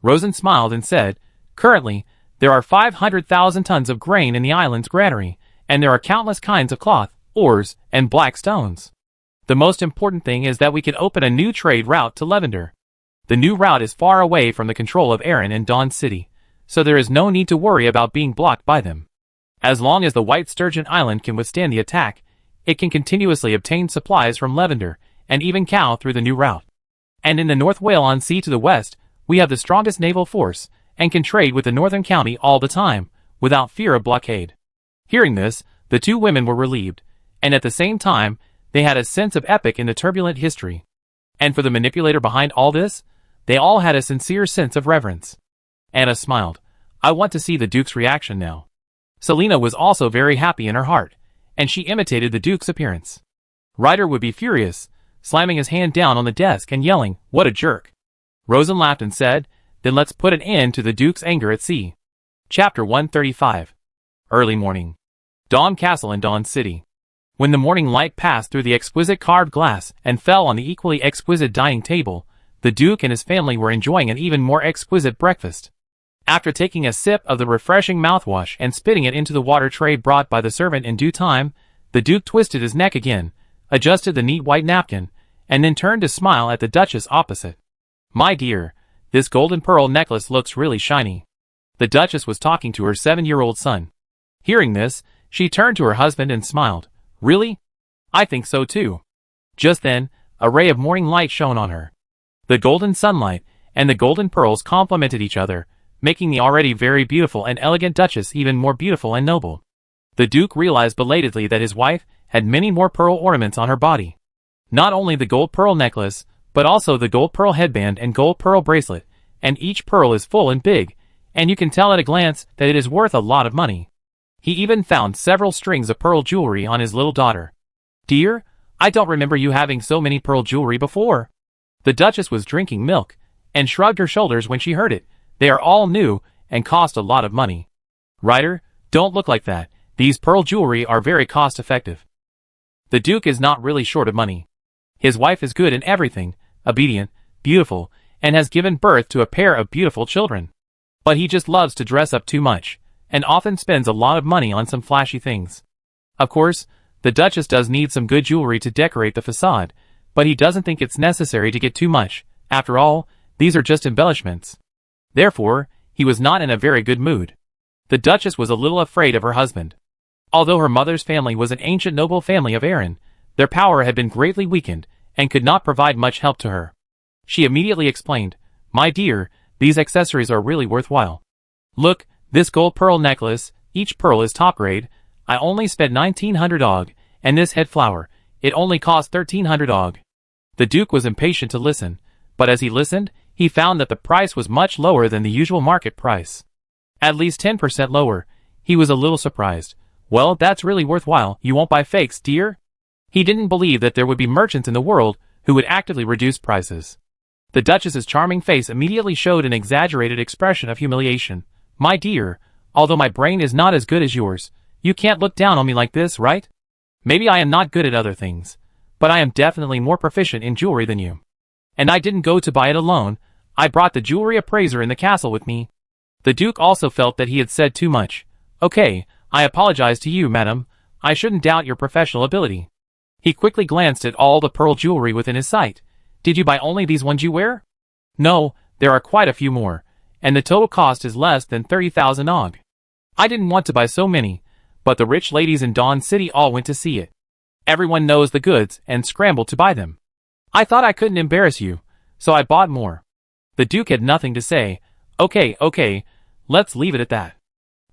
Rosen smiled and said, "Currently, there are 500,000 tons of grain in the island's granary, and there are countless kinds of cloth, ores, and black stones. The most important thing is that we can open a new trade route to Levander. The new route is far away from the control of Arran and Dawn City, so there is no need to worry about being blocked by them. As long as the White Sturgeon Island can withstand the attack, it can continuously obtain supplies from Levander, and even cow through the new route. And in the North Whalon Sea to the west, we have the strongest naval force, and can trade with the northern county all the time, without fear of blockade." Hearing this, the two women were relieved, and at the same time, they had a sense of epic in the turbulent history. And for the manipulator behind all this, they all had a sincere sense of reverence. Anna smiled. "I want to see the Duke's reaction now." Selina was also very happy in her heart, and she imitated the Duke's appearance. Ryder would be furious, slamming his hand down on the desk and yelling, "What a jerk." Rosen laughed and said, "Then let's put an end to the Duke's anger at sea." Chapter 135. Early morning. Dawn Castle in Dawn City. When the morning light passed through the exquisite carved glass and fell on the equally exquisite dining table, the Duke and his family were enjoying an even more exquisite breakfast. After taking a sip of the refreshing mouthwash and spitting it into the water tray brought by the servant in due time, the Duke twisted his neck again, adjusted the neat white napkin, and then turned to smile at the Duchess opposite. "My dear, this golden pearl necklace looks really shiny." The Duchess was talking to her 7-year-old son. Hearing this, she turned to her husband and smiled. "Really? I think so too." Just then, a ray of morning light shone on her. The golden sunlight and the golden pearls complemented each other, making the already very beautiful and elegant Duchess even more beautiful and noble. The Duke realized belatedly that his wife had many more pearl ornaments on her body. Not only the gold pearl necklace, but also the gold pearl headband and gold pearl bracelet, and each pearl is full and big, and you can tell at a glance that it is worth a lot of money. He even found several strings of pearl jewelry on his little daughter. "Dear, I don't remember you having so many pearl jewelry before." The Duchess was drinking milk, and shrugged her shoulders when she heard it. "They are all new, and cost a lot of money." "Ryder, don't look like that. These pearl jewelry are very cost-effective." The Duke is not really short of money. His wife is good in everything, obedient, beautiful, and has given birth to a pair of beautiful children. But he just loves to dress up too much, and often spends a lot of money on some flashy things. Of course, the Duchess does need some good jewelry to decorate the facade, but he doesn't think it's necessary to get too much. After all, these are just embellishments. Therefore, he was not in a very good mood. The Duchess was a little afraid of her husband. Although her mother's family was an ancient noble family of Erin, their power had been greatly weakened, and could not provide much help to her. She immediately explained, "My dear, these accessories are really worthwhile. Look, this gold pearl necklace, each pearl is top grade. I only spent 1900 og, and this head flower, it only cost 1300 og." The Duke was impatient to listen, but as he listened, he found that the price was much lower than the usual market price. At least 10% lower. He was a little surprised. "Well, that's really worthwhile. You won't buy fakes, dear?" He didn't believe that there would be merchants in the world who would actively reduce prices. The Duchess's charming face immediately showed an exaggerated expression of humiliation. "My dear, although my brain is not as good as yours, you can't look down on me like this, right? Maybe I am not good at other things, but I am definitely more proficient in jewelry than you. And I didn't go to buy it alone, I brought the jewelry appraiser in the castle with me." The Duke also felt that he had said too much. "Okay, I apologize to you, madam. I shouldn't doubt your professional ability." He quickly glanced at all the pearl jewelry within his sight. "Did you buy only these ones you wear?" "No, there are quite a few more, and the total cost is less than 30,000 og. I didn't want to buy so many, but the rich ladies in Dawn City all went to see it. Everyone knows the goods and scrambled to buy them. I thought I couldn't embarrass you, so I bought more." The Duke had nothing to say. Okay, let's leave it at that."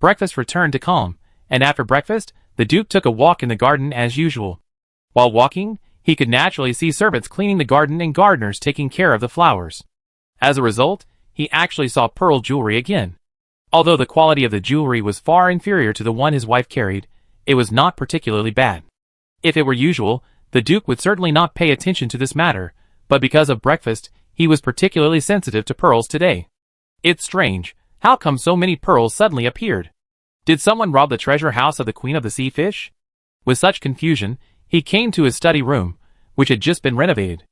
Breakfast returned to calm, and after breakfast, the Duke took a walk in the garden as usual. While walking, he could naturally see servants cleaning the garden and gardeners taking care of the flowers. As a result, he actually saw pearl jewelry again. Although the quality of the jewelry was far inferior to the one his wife carried, it was not particularly bad. If it were usual, the Duke would certainly not pay attention to this matter, but because of breakfast, he was particularly sensitive to pearls today. "It's strange, how come so many pearls suddenly appeared? Did someone rob the treasure house of the Queen of the Sea Fish?" With such confusion, he came to his study room, which had just been renovated.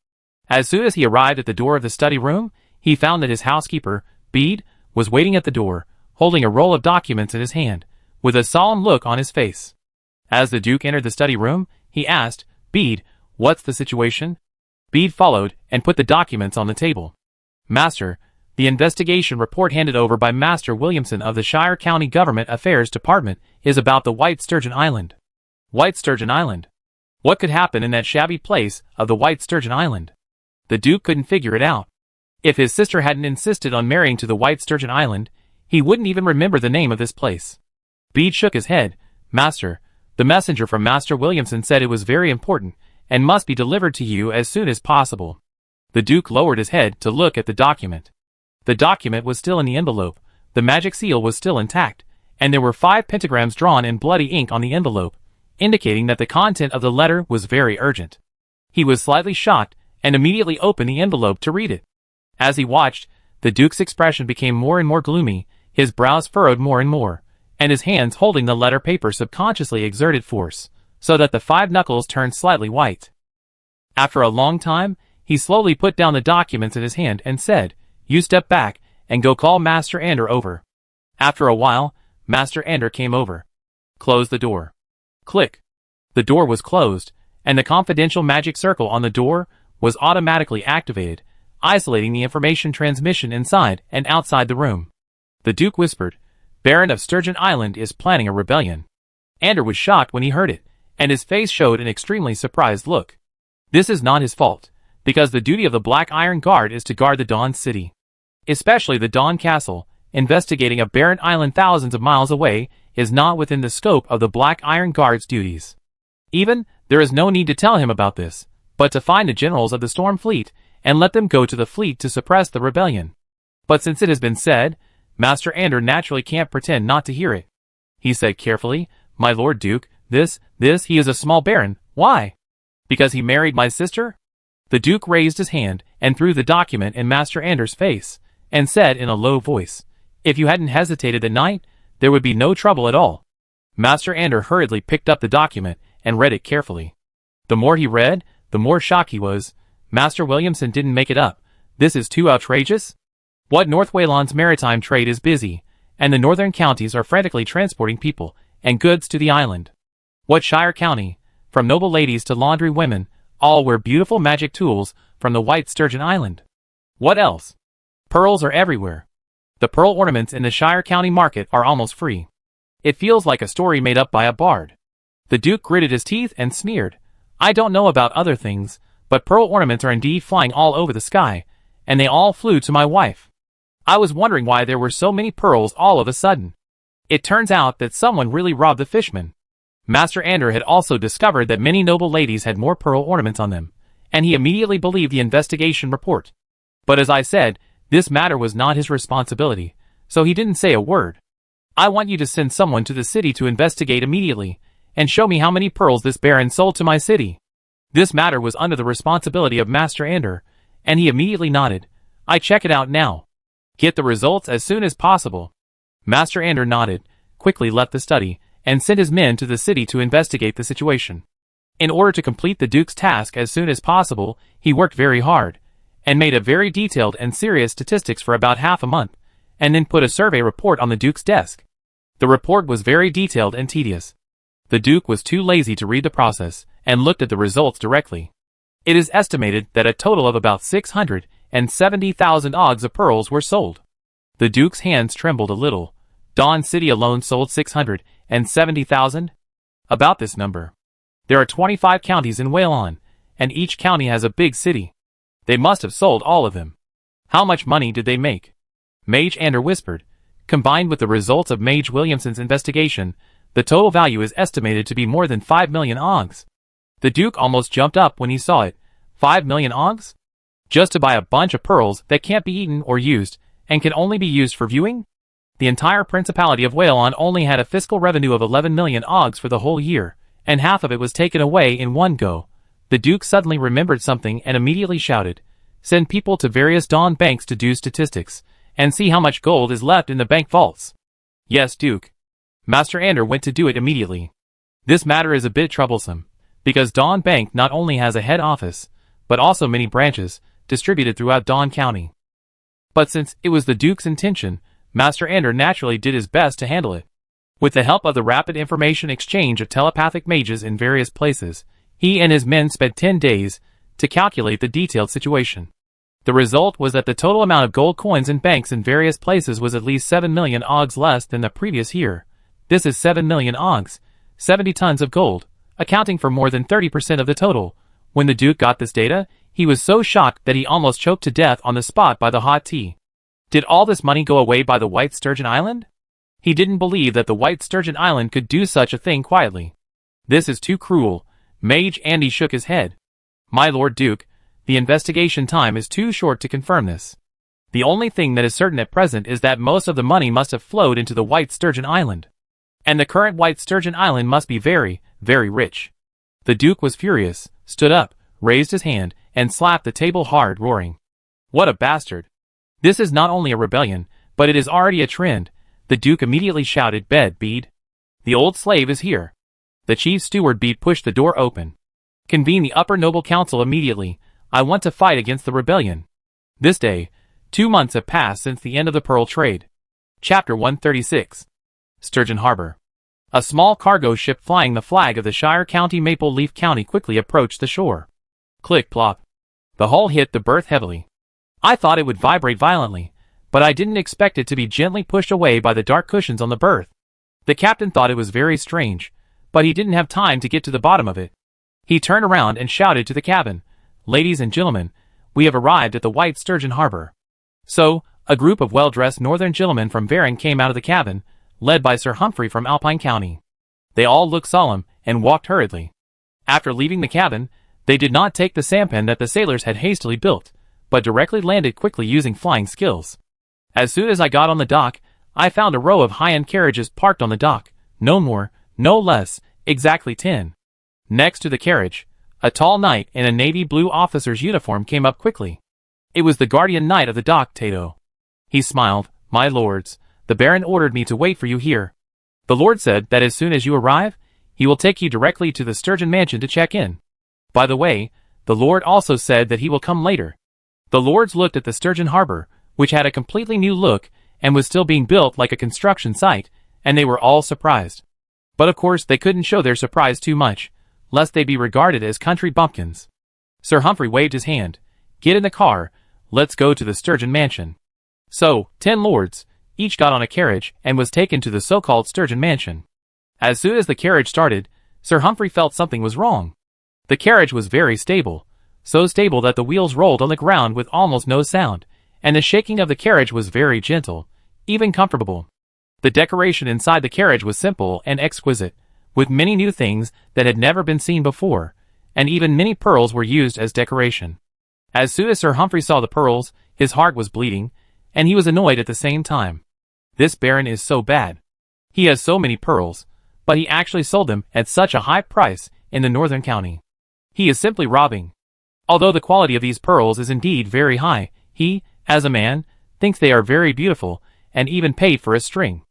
As soon as he arrived at the door of the study room, he found that his housekeeper, Bede, was waiting at the door, holding a roll of documents in his hand, with a solemn look on his face. As the Duke entered the study room, he asked, "Bede, what's the situation?" Bede followed and put the documents on the table. "Master, the investigation report handed over by Master Williamson of the Shire County Government Affairs Department is about the White Sturgeon Island." White Sturgeon Island? What could happen in that shabby place of the White Sturgeon Island? The Duke couldn't figure it out. If his sister hadn't insisted on marrying to the White Sturgeon Island, he wouldn't even remember the name of this place. Bede shook his head. "Master, the messenger from Master Williamson said it was very important, and must be delivered to you as soon as possible." The Duke lowered his head to look at the document. The document was still in the envelope, the magic seal was still intact, and there were 5 pentagrams drawn in bloody ink on the envelope, indicating that the content of the letter was very urgent. He was slightly shocked, and immediately opened the envelope to read it. As he watched, the Duke's expression became more and more gloomy, his brows furrowed more and more, and his hands holding the letter paper subconsciously exerted force, so that the 5 knuckles turned slightly white. After a long time, he slowly put down the documents in his hand and said, "You step back, and go call Master Ander over." After a while, Master Ander came over. "Close the door." Click. The door was closed, and the confidential magic circle on the door was automatically activated, isolating the information transmission inside and outside the room. The Duke whispered, "Baron of Sturgeon Island is planning a rebellion." Ander was shocked when he heard it, and his face showed an extremely surprised look. This is not his fault, because the duty of the Black Iron Guard is to guard the Dawn City. Especially the Dawn Castle. Investigating a barren island thousands of miles away is not within the scope of the Black Iron Guard's duties. Even, there is no need to tell him about this, but to find the generals of the Storm Fleet, and let them go to the fleet to suppress the rebellion. But since it has been said, Master Ander naturally can't pretend not to hear it. He said carefully, "My Lord Duke, this, he is a small baron. Why? Because he married my sister?" The Duke raised his hand and threw the document in Master Ander's face, and said in a low voice, "If you hadn't hesitated that night, there would be no trouble at all." Master Ander hurriedly picked up the document and read it carefully. The more he read, the more shocked he was. Master Williamson didn't make it up. This is too outrageous. What North Wayland's maritime trade is busy, and the northern counties are frantically transporting people and goods to the island. What Shire County, from noble ladies to laundry women, all wear beautiful magic tools from the White Sturgeon Island. What else? Pearls are everywhere. The pearl ornaments in the Shire County market are almost free. It feels like a story made up by a bard. The Duke gritted his teeth and sneered. I don't know about other things, but pearl ornaments are indeed flying all over the sky, and they all flew to my wife. I was wondering why there were so many pearls all of a sudden. It turns out that someone really robbed the fishman. Master Ander had also discovered that many noble ladies had more pearl ornaments on them, and he immediately believed the investigation report. But as I said, this matter was not his responsibility, so he didn't say a word. I want you to send someone to the city to investigate immediately, and show me how many pearls this baron sold to my city. This matter was under the responsibility of Master Ander, and he immediately nodded. I check it out now. Get the results as soon as possible. Master Ander nodded, quickly left the study, and sent his men to the city to investigate the situation. In order to complete the Duke's task as soon as possible, he worked very hard, and made a very detailed and serious statistics for about half a month, and then put a survey report on the Duke's desk. The report was very detailed and tedious. The Duke was too lazy to read the process, and looked at the results directly. It is estimated that a total of about 670,000 ogs of pearls were sold. The Duke's hands trembled a little. Dawn City alone sold 670,000? About this number. There are 25 counties in Wayland, and each county has a big city. They must have sold all of them. How much money did they make? Mage Ander whispered. Combined with the results of Mage Williamson's investigation, the total value is estimated to be more than 5 million ogs. The Duke almost jumped up when he saw it. 5 million ogs? Just to buy a bunch of pearls that can't be eaten or used, and can only be used for viewing? The entire Principality of Wayland only had a fiscal revenue of 11 million ogs for the whole year, and half of it was taken away in one go. The Duke suddenly remembered something and immediately shouted, Send people to various Dawn banks to do statistics, and see how much gold is left in the bank vaults. Yes, Duke. Master Ander went to do it immediately. This matter is a bit troublesome, because Dawn Bank not only has a head office, but also many branches, distributed throughout Dawn County. But since it was the Duke's intention, Master Ander naturally did his best to handle it. With the help of the rapid information exchange of telepathic mages in various places, he and his men spent 10 days to calculate the detailed situation. The result was that the total amount of gold coins in banks in various places was at least 7 million ogs less than the previous year. This is 7 million ogs, 70 tons of gold, accounting for more than 30% of the total. When the Duke got this data, he was so shocked that he almost choked to death on the spot by the hot tea. Did all this money go away by the White Sturgeon Island? He didn't believe that the White Sturgeon Island could do such a thing quietly. This is too cruel. Mage Andy shook his head. My Lord Duke, the investigation time is too short to confirm this. The only thing that is certain at present is that most of the money must have flowed into the White Sturgeon Island. And the current White Sturgeon Island must be very, very rich. The Duke was furious, stood up, raised his hand, and slapped the table hard, roaring. What a bastard! This is not only a rebellion, but it is already a trend. The Duke immediately shouted, Bed, Bede. The old slave is here. The chief steward Bede pushed the door open. Convene the upper noble council immediately. I want to fight against the rebellion. This day, 2 months have passed since the end of the pearl trade. Chapter 136. Sturgeon Harbor. A small cargo ship flying the flag of the Shire County Maple Leaf County quickly approached the shore. Click plop. The hull hit the berth heavily. I thought it would vibrate violently, but I didn't expect it to be gently pushed away by the dark cushions on the berth. The captain thought it was very strange, but he didn't have time to get to the bottom of it. He turned around and shouted to the cabin, Ladies and gentlemen, we have arrived at the White Sturgeon Harbor. So, a group of well-dressed northern gentlemen from Varon came out of the cabin, led by Sir Humphrey from Alpine County. They all looked solemn and walked hurriedly. After leaving the cabin, they did not take the sampan that the sailors had hastily built, but directly landed quickly using flying skills. As soon as I got on the dock, I found a row of high-end carriages parked on the dock, no more, no less, exactly 10. Next to the carriage, a tall knight in a navy blue officer's uniform came up quickly. It was the guardian knight of the dock, Tato. He smiled, My lords, the Baron ordered me to wait for you here. The Lord said that as soon as you arrive, he will take you directly to the Sturgeon Mansion to check in. By the way, the Lord also said that he will come later. The lords looked at the Sturgeon Harbor, which had a completely new look and was still being built like a construction site, and they were all surprised. But of course they couldn't show their surprise too much, lest they be regarded as country bumpkins. Sir Humphrey waved his hand. "Get in the car, let's go to the Sturgeon mansion." So, 10 lords, each got on a carriage and was taken to the so-called Sturgeon mansion. As soon as the carriage started, Sir Humphrey felt something was wrong. The carriage was very stable, so stable that the wheels rolled on the ground with almost no sound, and the shaking of the carriage was very gentle, even comfortable. The decoration inside the carriage was simple and exquisite, with many new things that had never been seen before, and even many pearls were used as decoration. As soon as Sir Humphrey saw the pearls, his heart was bleeding, and he was annoyed at the same time. This baron is so bad. He has so many pearls, but he actually sold them at such a high price in the northern county. He is simply robbing. Although the quality of these pearls is indeed very high, he, as a man, thinks they are very beautiful, and even paid for a string.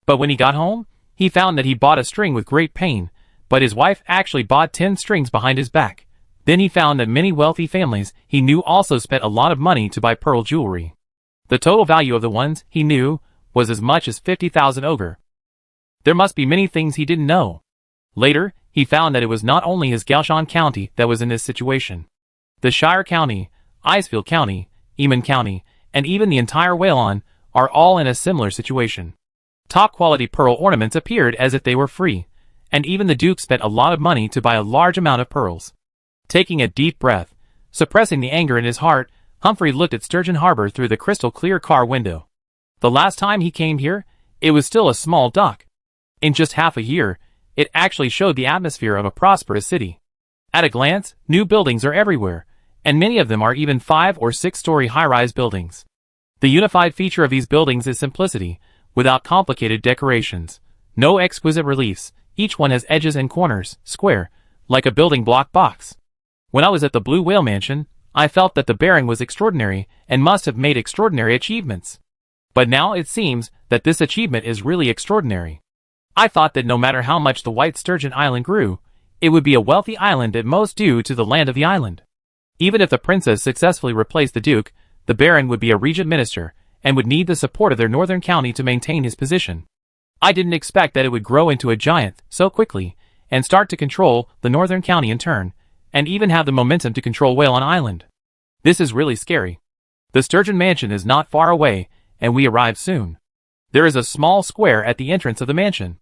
But when he got home, he found that he bought a string with great pain, but his wife actually bought 10 strings behind his back. Then he found that many wealthy families he knew also spent a lot of money to buy pearl jewelry. The total value of the ones he knew was as much as 50,000 ogre. There must be many things he didn't know. Later, he found that it was not only his Galshan County that was in this situation. The Shire County, Icefield County, Eamon County, and even the entire Whalon are all in a similar situation. Top-quality pearl ornaments appeared as if they were free, and even the Duke spent a lot of money to buy a large amount of pearls. Taking a deep breath, suppressing the anger in his heart, Humphrey looked at Sturgeon Harbor through the crystal-clear car window. The last time he came here, it was still a small dock. In just half a year, it actually showed the atmosphere of a prosperous city. At a glance, new buildings are everywhere, and many of them are even 5- or 6-story high-rise buildings. The unified feature of these buildings is simplicity, without complicated decorations. No exquisite reliefs, each one has edges and corners, square, like a building block box. When I was at the Blue Whale Mansion, I felt that the Baron was extraordinary and must have made extraordinary achievements. But now it seems that this achievement is really extraordinary. I thought that no matter how much the White Sturgeon Island grew, it would be a wealthy island at most due to the land of the island. Even if the princess successfully replaced the Duke, the Baron would be a regent minister, and would need the support of their northern county to maintain his position. I didn't expect that it would grow into a giant so quickly, and start to control the northern county in turn, and even have the momentum to control Whalon Island. This is really scary. The Sturgeon Mansion is not far away, and we arrive soon. There is a small square at the entrance of the mansion.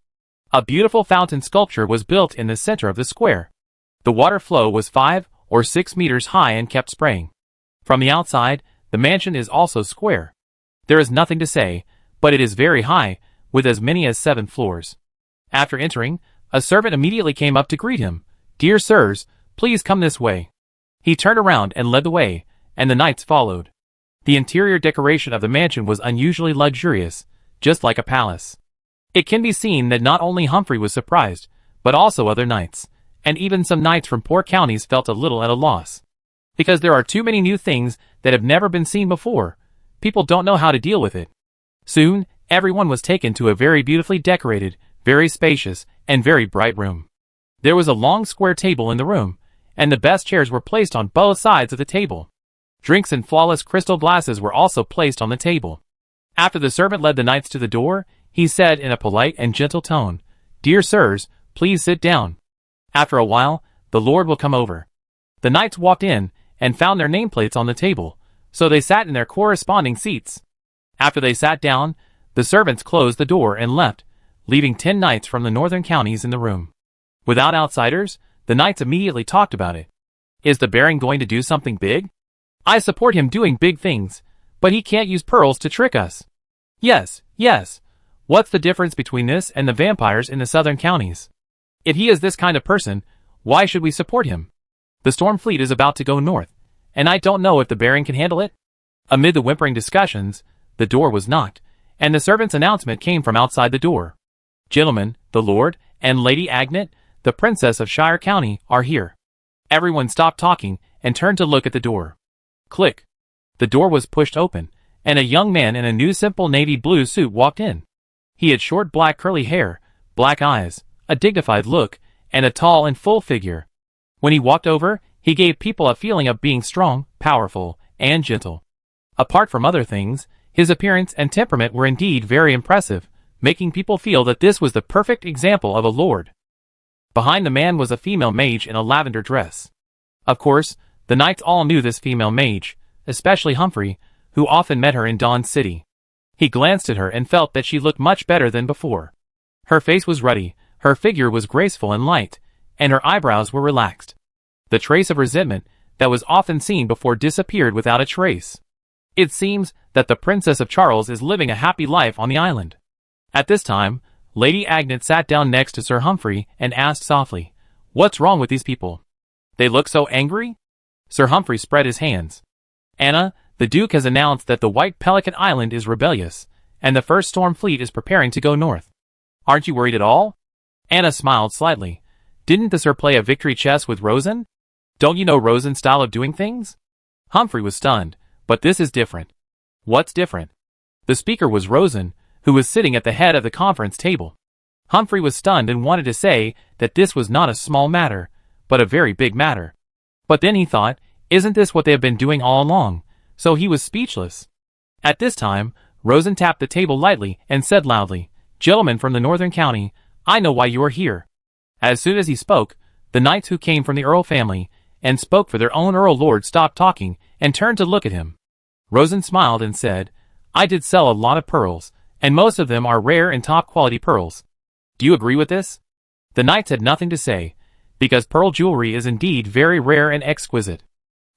A beautiful fountain sculpture was built in the center of the square. The water flow was 5 or 6 meters high and kept spraying. From the outside, the mansion is also square. There is nothing to say, but it is very high, with as many as 7 floors. After entering, a servant immediately came up to greet him. "Dear sirs, please come this way." He turned around and led the way, and the knights followed. The interior decoration of the mansion was unusually luxurious, just like a palace. It can be seen that not only Humphrey was surprised, but also other knights, and even some knights from poor counties felt a little at a loss. Because there are too many new things that have never been seen before, people don't know how to deal with it. Soon, everyone was taken to a very beautifully decorated, very spacious, and very bright room. There was a long square table in the room, and the best chairs were placed on both sides of the table. Drinks in flawless crystal glasses were also placed on the table. After the servant led the knights to the door, he said in a polite and gentle tone, "Dear sirs, please sit down. After a while, the Lord will come over." The knights walked in, and found their nameplates on the table, so they sat in their corresponding seats. After they sat down, the servants closed the door and left, leaving 10 knights from the northern counties in the room. Without outsiders, the knights immediately talked about it. "Is the Baron going to do something big? I support him doing big things, but he can't use pearls to trick us." "Yes, yes. What's the difference between this and the vampires in the southern counties? If he is this kind of person, why should we support him? The storm fleet is about to go north, and I don't know if the Baron can handle it." Amid the whimpering discussions, the door was knocked, and the servant's announcement came from outside the door. "Gentlemen, the Lord and Lady Agnet, the Princess of Shire County, are here." Everyone stopped talking and turned to look at the door. Click. The door was pushed open, and a young man in a new simple navy blue suit walked in. He had short black curly hair, black eyes, a dignified look, and a tall and full figure. When he walked over, he gave people a feeling of being strong, powerful, and gentle. Apart from other things, his appearance and temperament were indeed very impressive, making people feel that this was the perfect example of a lord. Behind the man was a female mage in a lavender dress. Of course, the knights all knew this female mage, especially Humphrey, who often met her in Dawn City. He glanced at her and felt that she looked much better than before. Her face was ruddy, her figure was graceful and light, and her eyebrows were relaxed. The trace of resentment that was often seen before disappeared without a trace. It seems that the Princess of Charles is living a happy life on the island. At this time, Lady Agnes sat down next to Sir Humphrey and asked softly, "What's wrong with these people? They look so angry?" Sir Humphrey spread his hands. "Anna, the Duke has announced that the White Pelican Island is rebellious, and the first storm fleet is preparing to go north. Aren't you worried at all?" Anna smiled slightly. "Didn't the Sir play a victory chess with Rosen? Don't you know Rosen's style of doing things?" Humphrey was stunned, but this is different. What's different? The speaker was Rosen, who was sitting at the head of the conference table. Humphrey was stunned and wanted to say that this was not a small matter, but a very big matter. But then he thought, isn't this what they have been doing all along? So he was speechless. At this time, Rosen tapped the table lightly and said loudly, "Gentlemen from the northern county, I know why you are here." As soon as he spoke, the knights who came from the Earl family and spoke for their own Earl Lord stopped talking and turned to look at him. Rosen smiled and said, "I did sell a lot of pearls, and most of them are rare and top-quality pearls. Do you agree with this?" The knights had nothing to say, because pearl jewelry is indeed very rare and exquisite.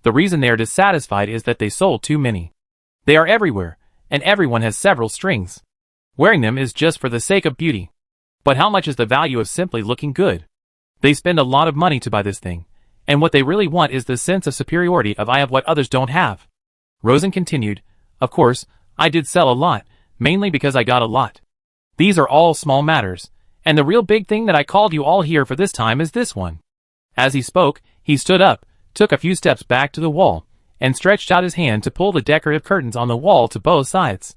The reason they are dissatisfied is that they sold too many. They are everywhere, and everyone has several strings. Wearing them is just for the sake of beauty. But how much is the value of simply looking good? They spend a lot of money to buy this thing, and what they really want is the sense of superiority of I have what others don't have. Rosen continued, "Of course, I did sell a lot, mainly because I got a lot. These are all small matters, and the real big thing that I called you all here for this time is this one." As he spoke, he stood up, took a few steps back to the wall, and stretched out his hand to pull the decorative curtains on the wall to both sides.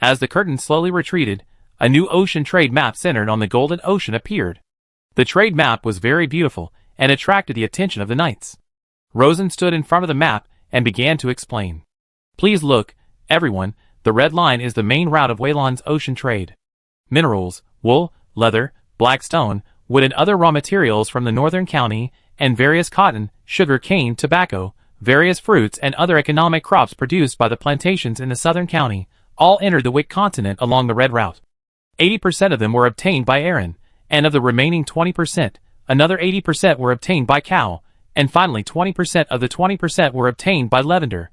As the curtains slowly retreated, a new ocean trade map centered on the Golden Ocean appeared. The trade map was very beautiful and attracted the attention of the knights. Rosen stood in front of the map and began to explain. "Please look, everyone, the red line is the main route of Waylon's ocean trade. Minerals, wool, leather, black stone, wood and other raw materials from the northern county, and various cotton, sugar cane, tobacco, various fruits and other economic crops produced by the plantations in the southern county, all entered the Wick continent along the red route. 80% of them were obtained by Aaron, and of the remaining 20%, another 80% were obtained by Cow, and finally 20% of the 20% were obtained by Lavender.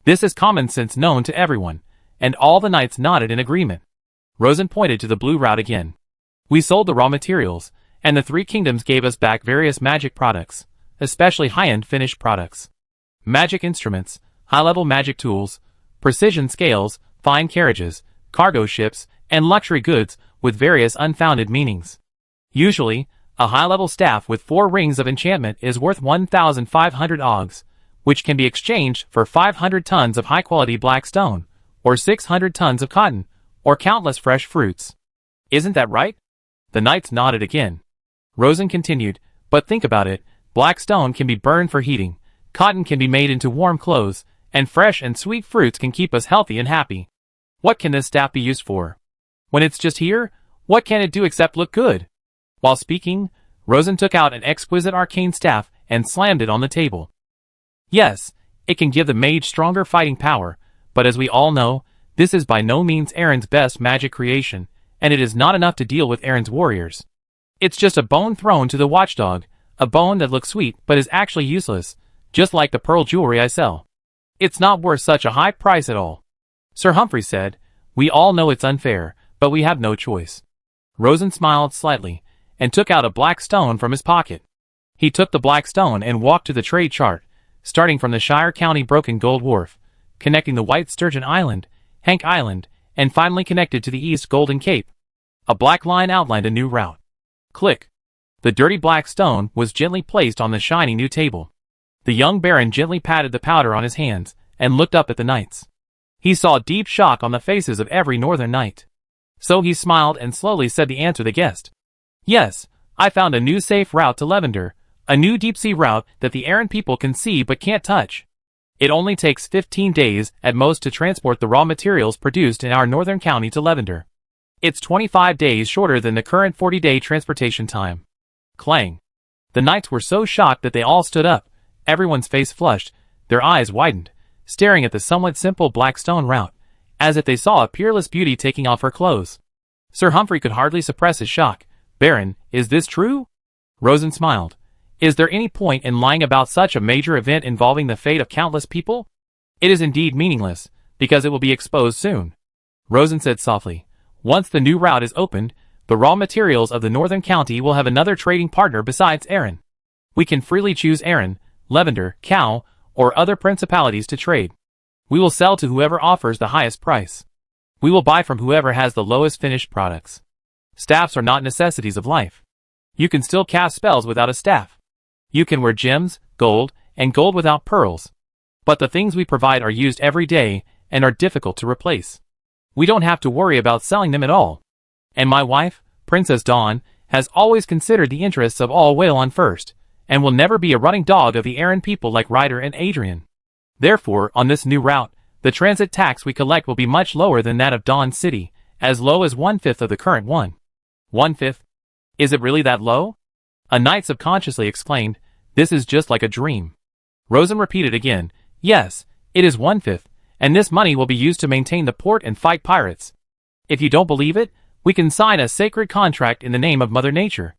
This is common sense known to everyone, and all the knights nodded in agreement." Rosen pointed to the blue route again. "We sold the raw materials, and the three kingdoms gave us back various magic products, especially high-end finished products. Magic instruments, high-level magic tools, precision scales, fine carriages, cargo ships, and luxury goods with various unfounded meanings. Usually, a high-level staff with 4 rings of enchantment is worth 1,500 ogs, which can be exchanged for 500 tons of high-quality black stone, or 600 tons of cotton, or countless fresh fruits. Isn't that right?" The knights nodded again. Rosen continued, "But think about it, black stone can be burned for heating, cotton can be made into warm clothes, and fresh and sweet fruits can keep us healthy and happy. What can this staff be used for? When it's just here, what can it do except look good?" While speaking, Rosen took out an exquisite arcane staff and slammed it on the table. "Yes, it can give the mage stronger fighting power, but as we all know, this is by no means Aaron's best magic creation, and it is not enough to deal with Aaron's warriors. It's just a bone thrown to the watchdog, a bone that looks sweet but is actually useless, just like the pearl jewelry I sell. It's not worth such a high price at all." Sir Humphrey said, "We all know it's unfair, but we have no choice." Rosen smiled slightly, and took out a black stone from his pocket. He took the black stone and walked to the trade chart, starting from the Shire County Broken Gold Wharf, connecting the White Sturgeon Island, Hank Island, and finally connected to the East Golden Cape. A black line outlined a new route. Click. The dirty black stone was gently placed on the shiny new table. The young baron gently patted the powder on his hands, and looked up at the knights. He saw deep shock on the faces of every northern knight. So he smiled and slowly said the answer to the guest. "Yes, I found a new safe route to Lavender, a new deep-sea route that the Aaron people can see but can't touch. It only takes 15 days at most to transport the raw materials produced in our northern county to Lavender. It's 25 days shorter than the current 40-day transportation time. Clang. The knights were so shocked that they all stood up, everyone's face flushed, their eyes widened, staring at the somewhat simple black stone route, as if they saw a peerless beauty taking off her clothes. Sir Humphrey could hardly suppress his shock. Baron, is this true? Rosen smiled. Is there any point in lying about such a major event involving the fate of countless people? It is indeed meaningless, because it will be exposed soon. Rosen said softly. Once the new route is opened, the raw materials of the northern county will have another trading partner besides Erin. We can freely choose Erin, Lavender, Cow, or other principalities to trade. We will sell to whoever offers the highest price. We will buy from whoever has the lowest finished products. Staffs are not necessities of life. You can still cast spells without a staff. You can wear gems, gold, and gold without pearls. But the things we provide are used every day and are difficult to replace. We don't have to worry about selling them at all. And my wife, Princess Dawn, has always considered the interests of all Whalon first, and will never be a running dog of the Erin people like Ryder and Adrian. Therefore, on this new route, the transit tax we collect will be much lower than that of Dawn City, as low as 1/5 of the current one. 1/5? Is it really that low? A knight subconsciously exclaimed, this is just like a dream. Rosen repeated again, yes, it is 1/5, and this money will be used to maintain the port and fight pirates. If you don't believe it, we can sign a sacred contract in the name of Mother Nature.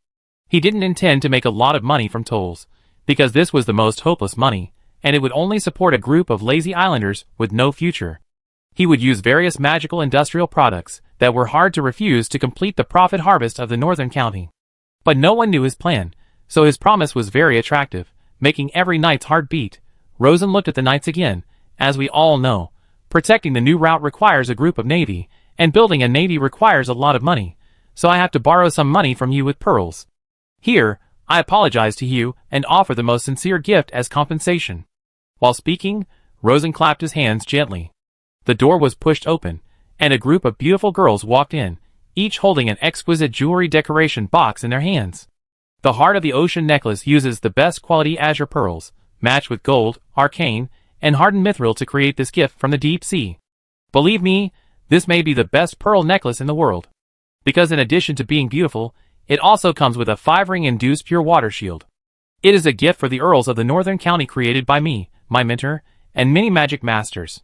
He didn't intend to make a lot of money from tolls, because this was the most hopeless money, and it would only support a group of lazy islanders with no future. He would use various magical industrial products that were hard to refuse to complete the profit harvest of the northern county. But no one knew his plan, so his promise was very attractive, making every knight's heart beat. Rosen looked at the knights again. As we all know, protecting the new route requires a group of navy, and building a navy requires a lot of money, so I have to borrow some money from you with pearls. Here, I apologize to you and offer the most sincere gift as compensation. While speaking, Rosen clapped his hands gently. The door was pushed open, and a group of beautiful girls walked in, each holding an exquisite jewelry decoration box in their hands. The Heart of the Ocean necklace uses the best quality azure pearls, matched with gold, arcane, and hardened mithril to create this gift from the deep sea. Believe me, this may be the best pearl necklace in the world. Because in addition to being beautiful, it also comes with a 5-ring induced pure water shield. It is a gift for the Earls of the Northern County created by me, my mentor, and many magic masters.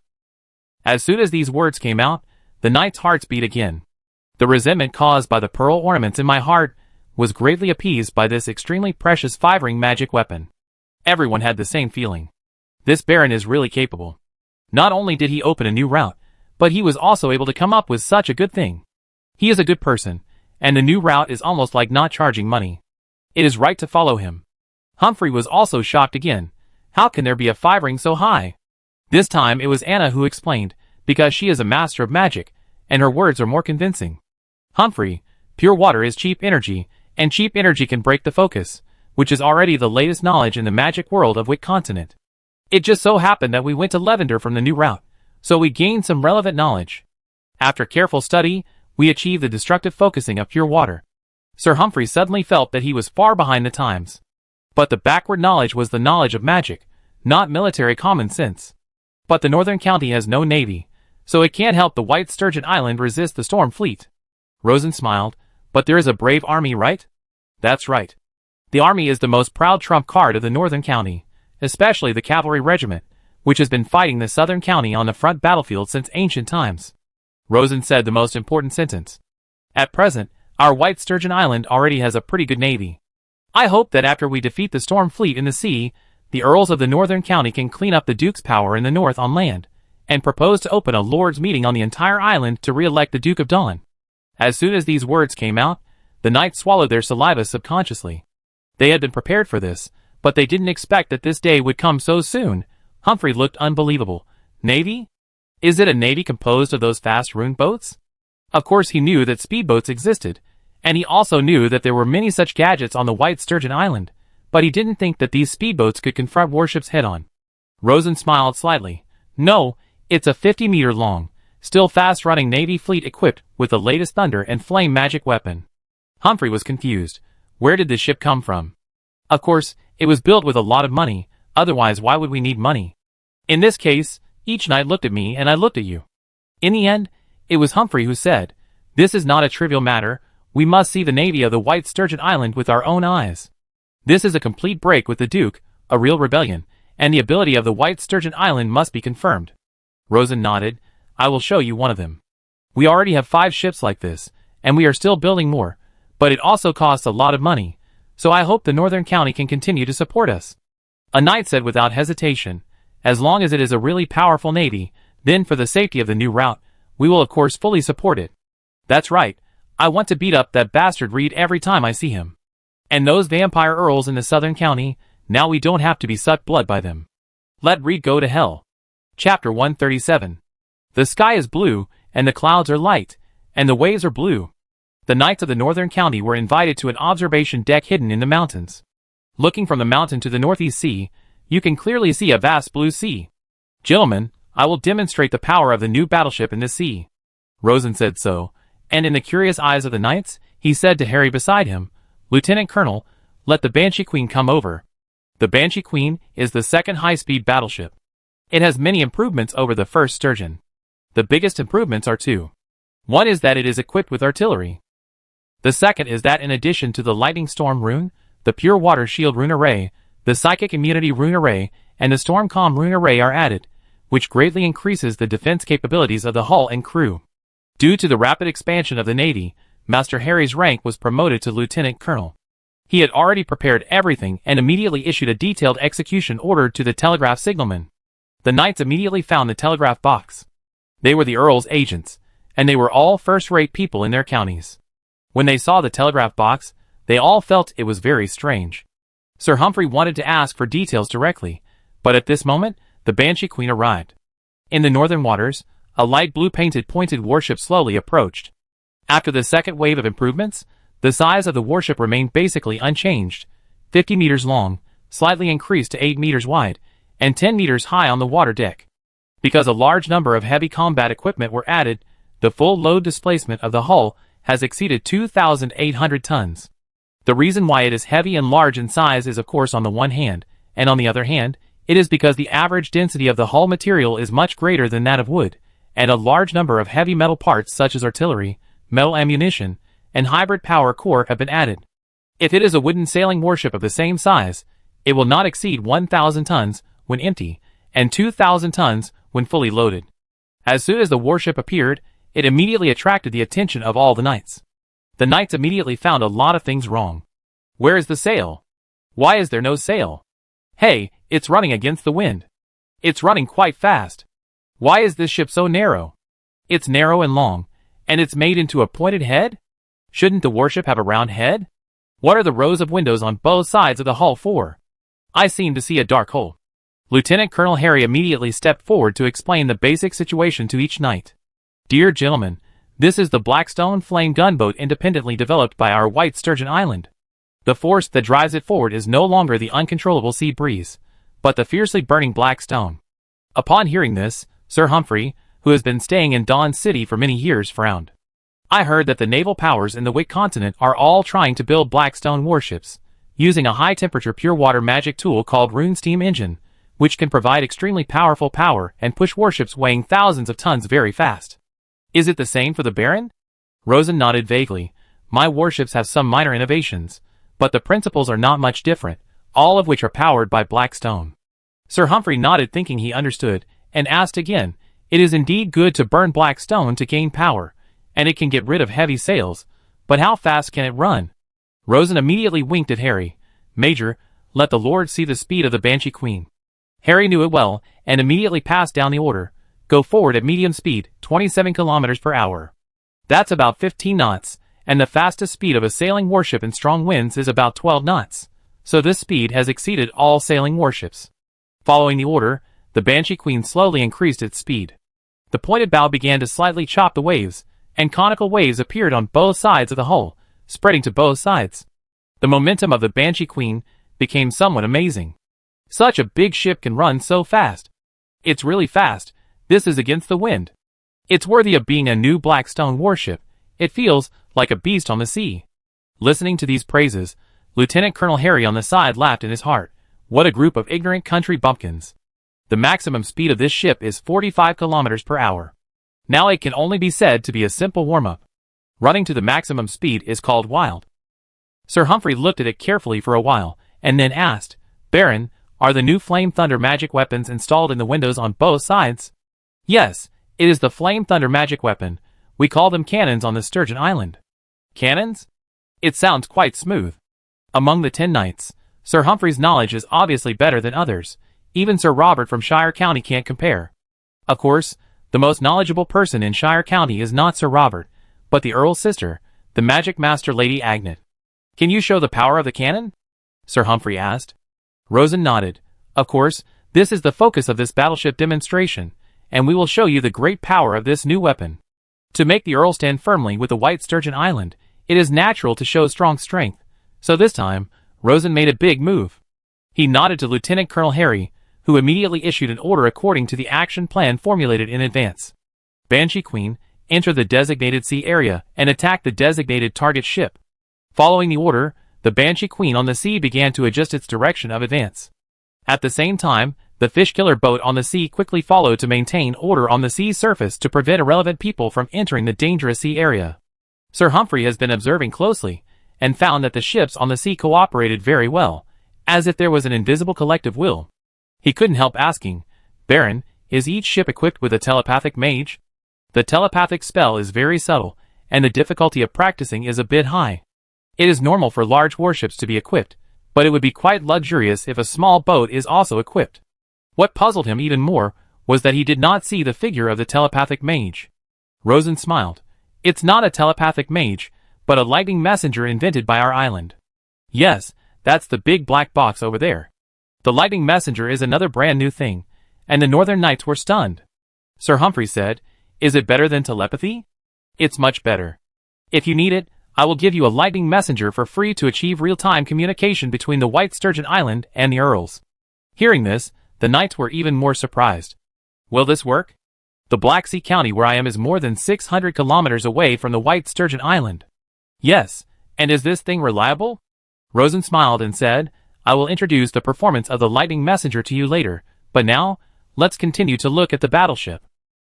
As soon as these words came out, the knights' hearts beat again. The resentment caused by the pearl ornaments in my heart was greatly appeased by this extremely precious 5-ring magic weapon. Everyone had the same feeling. This Baron is really capable. Not only did he open a new route, but he was also able to come up with such a good thing. He is a good person, and the new route is almost like not charging money. It is right to follow him. Humphrey was also shocked again. How can there be a 5-ring so high? This time it was Anna who explained, because she is a master of magic, and her words are more convincing. Humphrey, pure water is cheap energy, and cheap energy can break the focus, which is already the latest knowledge in the magic world of Wick Continent. It just so happened that we went to Lavender from the new route, so we gained some relevant knowledge. After careful study, we achieved the destructive focusing of pure water. Sir Humphrey suddenly felt that he was far behind the times. But the backward knowledge was the knowledge of magic, not military common sense. But the Northern County has no navy, so it can't help the White Sturgeon Island resist the Storm Fleet. Rosen smiled, but there is a brave army, right? That's right. The army is the most proud trump card of the Northern County, especially the cavalry regiment, which has been fighting the Southern County on the front battlefield since ancient times. Rosen said the most important sentence. At present, our White Sturgeon Island already has a pretty good navy. I hope that after we defeat the Storm Fleet in the sea, the Earls of the Northern County can clean up the Duke's power in the north on land, and propose to open a Lord's meeting on the entire island to re-elect the Duke of Dawn. As soon as these words came out, the knights swallowed their saliva subconsciously. They had been prepared for this, but they didn't expect that this day would come so soon. Humphrey looked unbelievable. Navy? Is it a navy composed of those fast rune boats? Of course he knew that speedboats existed, and he also knew that there were many such gadgets on the White Sturgeon Island, but he didn't think that these speedboats could confront warships head-on. Rosen smiled slightly. No, it's a 50-meter long, still fast-running navy fleet equipped with the latest thunder and flame magic weapon. Humphrey was confused. Where did this ship come from? Of course, it was built with a lot of money, otherwise why would we need money? In this case, each knight looked at me and I looked at you. In the end, it was Humphrey who said, "This is not a trivial matter, we must see the navy of the White Sturgeon Island with our own eyes. This is a complete break with the Duke, a real rebellion, and the ability of the White Sturgeon Island must be confirmed." Rosen nodded. "I will show you one of them. We already have 5 ships like this, and we are still building more, but it also costs a lot of money, so I hope the Northern County can continue to support us." A knight said without hesitation, "As long as it is a really powerful navy, then for the safety of the new route, we will of course fully support it." "That's right, I want to beat up that bastard Reed every time I see him. And those vampire earls in the Southern County, now we don't have to be sucked blood by them. Let Reed go to hell." Chapter 137. The sky is blue, and the clouds are light, and the waves are blue. The knights of the Northern County were invited to an observation deck hidden in the mountains. Looking from the mountain to the northeast sea, you can clearly see a vast blue sea. "Gentlemen, I will demonstrate the power of the new battleship in the sea." Rosen said so, and in the curious eyes of the knights, he said to Harry beside him, "Lieutenant Colonel, let the Banshee Queen come over." The Banshee Queen is the second high-speed battleship. It has many improvements over the first Sturgeon. The biggest improvements are 2. One is that it is equipped with artillery. The second is that in addition to the Lightning Storm rune, the Pure Water Shield rune array, the Psychic Immunity rune array, and the Storm Calm rune array are added, which greatly increases the defense capabilities of the hull and crew. Due to the rapid expansion of the Navy, Master Harry's rank was promoted to Lieutenant Colonel. He had already prepared everything and immediately issued a detailed execution order to the telegraph signalman. The knights immediately found the telegraph box. They were the Earl's agents, and they were all first-rate people in their counties. When they saw the telegraph box, they all felt it was very strange. Sir Humphrey wanted to ask for details directly, but at this moment, the Banshee Queen arrived. In the northern waters, a light blue painted pointed warship slowly approached. After the second wave of improvements, the size of the warship remained basically unchanged, 50 meters long, slightly increased to 8 meters wide, and 10 meters high on the water deck. Because a large number of heavy combat equipment were added, the full load displacement of the hull has exceeded 2,800 tons. The reason why it is heavy and large in size is of course on the one hand, and on the other hand, it is because the average density of the hull material is much greater than that of wood, and a large number of heavy metal parts such as artillery, metal ammunition, and hybrid power core have been added. If it is a wooden sailing warship of the same size, it will not exceed 1,000 tons when empty, and 2,000 tons when fully loaded. As soon as the warship appeared, it immediately attracted the attention of all the knights. The knights immediately found a lot of things wrong. Where is the sail? Why is there no sail? Hey, it's running against the wind. It's running quite fast. Why is this ship so narrow? It's narrow and long, and it's made into a pointed head? Shouldn't the warship have a round head? What are the rows of windows on both sides of the hull for? I seem to see a dark hole. Lieutenant Colonel Harry immediately stepped forward to explain the basic situation to each knight. "Dear gentlemen, this is the Blackstone Flame gunboat independently developed by our White Sturgeon Island. The force that drives it forward is no longer the uncontrollable sea breeze, but the fiercely burning black stone." Upon hearing this, Sir Humphrey, who has been staying in Dawn City for many years, frowned. "I heard that the naval powers in the Wick continent are all trying to build Blackstone warships, using a high-temperature pure water magic tool called Rune Steam Engine, which can provide extremely powerful power and push warships weighing thousands of tons very fast. Is it the same for the Baron?" Rosen nodded vaguely. "My warships have some minor innovations, but the principles are not much different, all of which are powered by Blackstone." Sir Humphrey nodded thinking he understood, and asked again, "It is indeed good to burn Blackstone to gain power, and it can get rid of heavy sails, but how fast can it run?" Rosen immediately winked at Harry. "Major, let the Lord see the speed of the Banshee Queen." Harry knew it well, and immediately passed down the order. "Go forward at medium speed, 27 kilometers per hour. That's about 15 knots, and the fastest speed of a sailing warship in strong winds is about 12 knots, so this speed has exceeded all sailing warships." Following the order, the Banshee Queen slowly increased its speed. The pointed bow began to slightly chop the waves, and conical waves appeared on both sides of the hull, spreading to both sides. The momentum of the Banshee Queen became somewhat amazing. Such a big ship can run so fast. It's really fast. This is against the wind. It's worthy of being a new Blackstone warship. It feels like a beast on the sea. Listening to these praises, Lieutenant Colonel Harry on the side laughed in his heart. What a group of ignorant country bumpkins. The maximum speed of this ship is 45 kilometers per hour. Now it can only be said to be a simple warm-up. Running to the maximum speed is called wild. Sir Humphrey looked at it carefully for a while, and then asked, Baron, are the new Flame Thunder magic weapons installed in the windows on both sides? Yes, it is the Flame Thunder magic weapon. We call them cannons on the Sturgeon Island. Cannons? It sounds quite smooth. Among the 10 knights, Sir Humphrey's knowledge is obviously better than others. Even Sir Robert from Shire County can't compare. Of course, the most knowledgeable person in Shire County is not Sir Robert, but the Earl's sister, the Magic Master Lady Agnet. Can you show the power of the cannon? Sir Humphrey asked. Rosen nodded. Of course, this is the focus of this battleship demonstration, and we will show you the great power of this new weapon. To make the Earl stand firmly with the White Sturgeon Island, it is natural to show strong strength, so this time, Rosen made a big move. He nodded to Lieutenant Colonel Harry, who immediately issued an order according to the action plan formulated in advance. Banshee Queen, enter the designated sea area and attack the designated target ship. Following the order, the Banshee Queen on the sea began to adjust its direction of advance. At the same time, the Fishkiller boat on the sea quickly followed to maintain order on the sea surface to prevent irrelevant people from entering the dangerous sea area. Sir Humphrey has been observing closely, and found that the ships on the sea cooperated very well, as if there was an invisible collective will. He couldn't help asking, Baron, is each ship equipped with a telepathic mage? The telepathic spell is very subtle, and the difficulty of practicing is a bit high. It is normal for large warships to be equipped, but it would be quite luxurious if a small boat is also equipped. What puzzled him even more was that he did not see the figure of the telepathic mage. Rosen smiled. It's not a telepathic mage, but a lightning messenger invented by our island. Yes, that's the big black box over there. The lightning messenger is another brand new thing, and the Northern Knights were stunned. Sir Humphrey said, Is it better than telepathy? It's much better. If you need it, I will give you a lightning messenger for free to achieve real-time communication between the White Sturgeon Island and the Earls. Hearing this, the knights were even more surprised. Will this work? The Black Sea County where I am is more than 600 kilometers away from the White Sturgeon Island. Yes, and is this thing reliable? Rosen smiled and said, I will introduce the performance of the lightning messenger to you later, but now, let's continue to look at the battleship.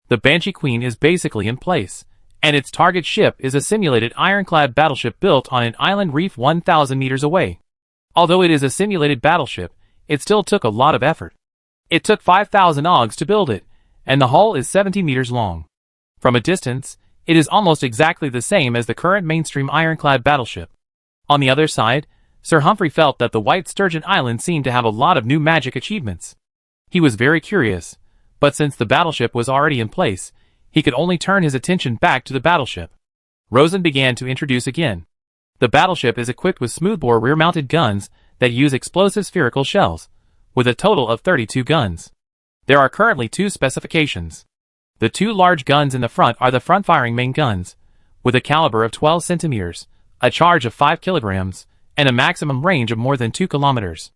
The Banshee Queen is basically in place, and its target ship is a simulated ironclad battleship built on an island reef 1,000 meters away. Although it is a simulated battleship, it still took a lot of effort. It took 5,000 ogs to build it, and the hull is 70 meters long. From a distance, it is almost exactly the same as the current mainstream ironclad battleship. On the other side, Sir Humphrey felt that the White Sturgeon Island seemed to have a lot of new magic achievements. He was very curious, but since the battleship was already in place, he could only turn his attention back to the battleship. Rosen began to introduce again. The battleship is equipped with smoothbore rear-mounted guns that use explosive spherical shells, with a total of 32 guns. There are currently 2 specifications. The 2 large guns in the front are the front-firing main guns, with a caliber of 12 centimeters, a charge of 5 kilograms, and a maximum range of more than 2 kilometers.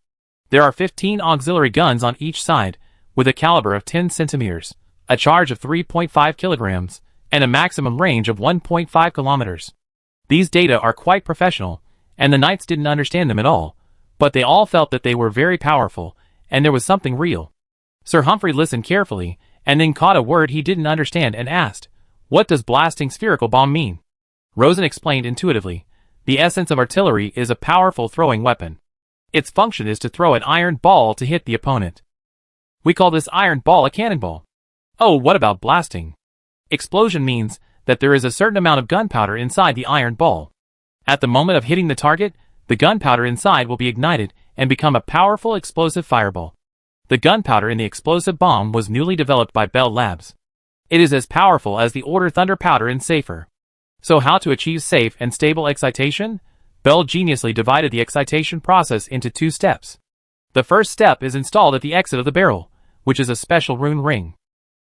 There are 15 auxiliary guns on each side, with a caliber of 10 centimeters, a charge of 3.5 kilograms, and a maximum range of 1.5 kilometers. These data are quite professional, and the knights didn't understand them at all, but they all felt that they were very powerful, and there was something real. Sir Humphrey listened carefully, and then caught a word he didn't understand and asked, What does blasting spherical bomb mean? Rosen explained intuitively, The essence of artillery is a powerful throwing weapon. Its function is to throw an iron ball to hit the opponent. We call this iron ball a cannonball. Oh, what about blasting? Explosion means that there is a certain amount of gunpowder inside the iron ball. At the moment of hitting the target, the gunpowder inside will be ignited and become a powerful explosive fireball. The gunpowder in the explosive bomb was newly developed by Bell Labs. It is as powerful as the Order Thunder powder and safer. So how to achieve safe and stable excitation? Bell geniusly divided the excitation process into 2 steps. The first step is installed at the exit of the barrel, which is a special rune ring.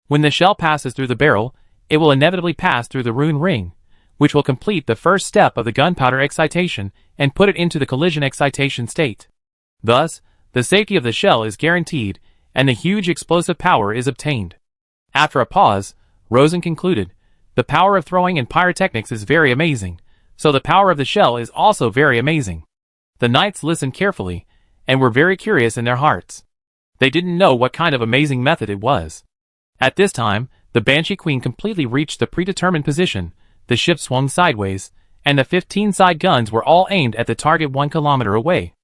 When the shell passes through the barrel, it will inevitably pass through the rune ring, which will complete the first step of the gunpowder excitation and put it into the collision excitation state. Thus, the safety of the shell is guaranteed, and the huge explosive power is obtained. After a pause, Rosen concluded, The power of throwing and pyrotechnics is very amazing, so the power of the shell is also very amazing. The knights listened carefully, and were very curious in their hearts. They didn't know what kind of amazing method it was. At this time, the Banshee Queen completely reached the predetermined position, the ship swung sideways, and the 15 side guns were all aimed at the target 1 kilometer away.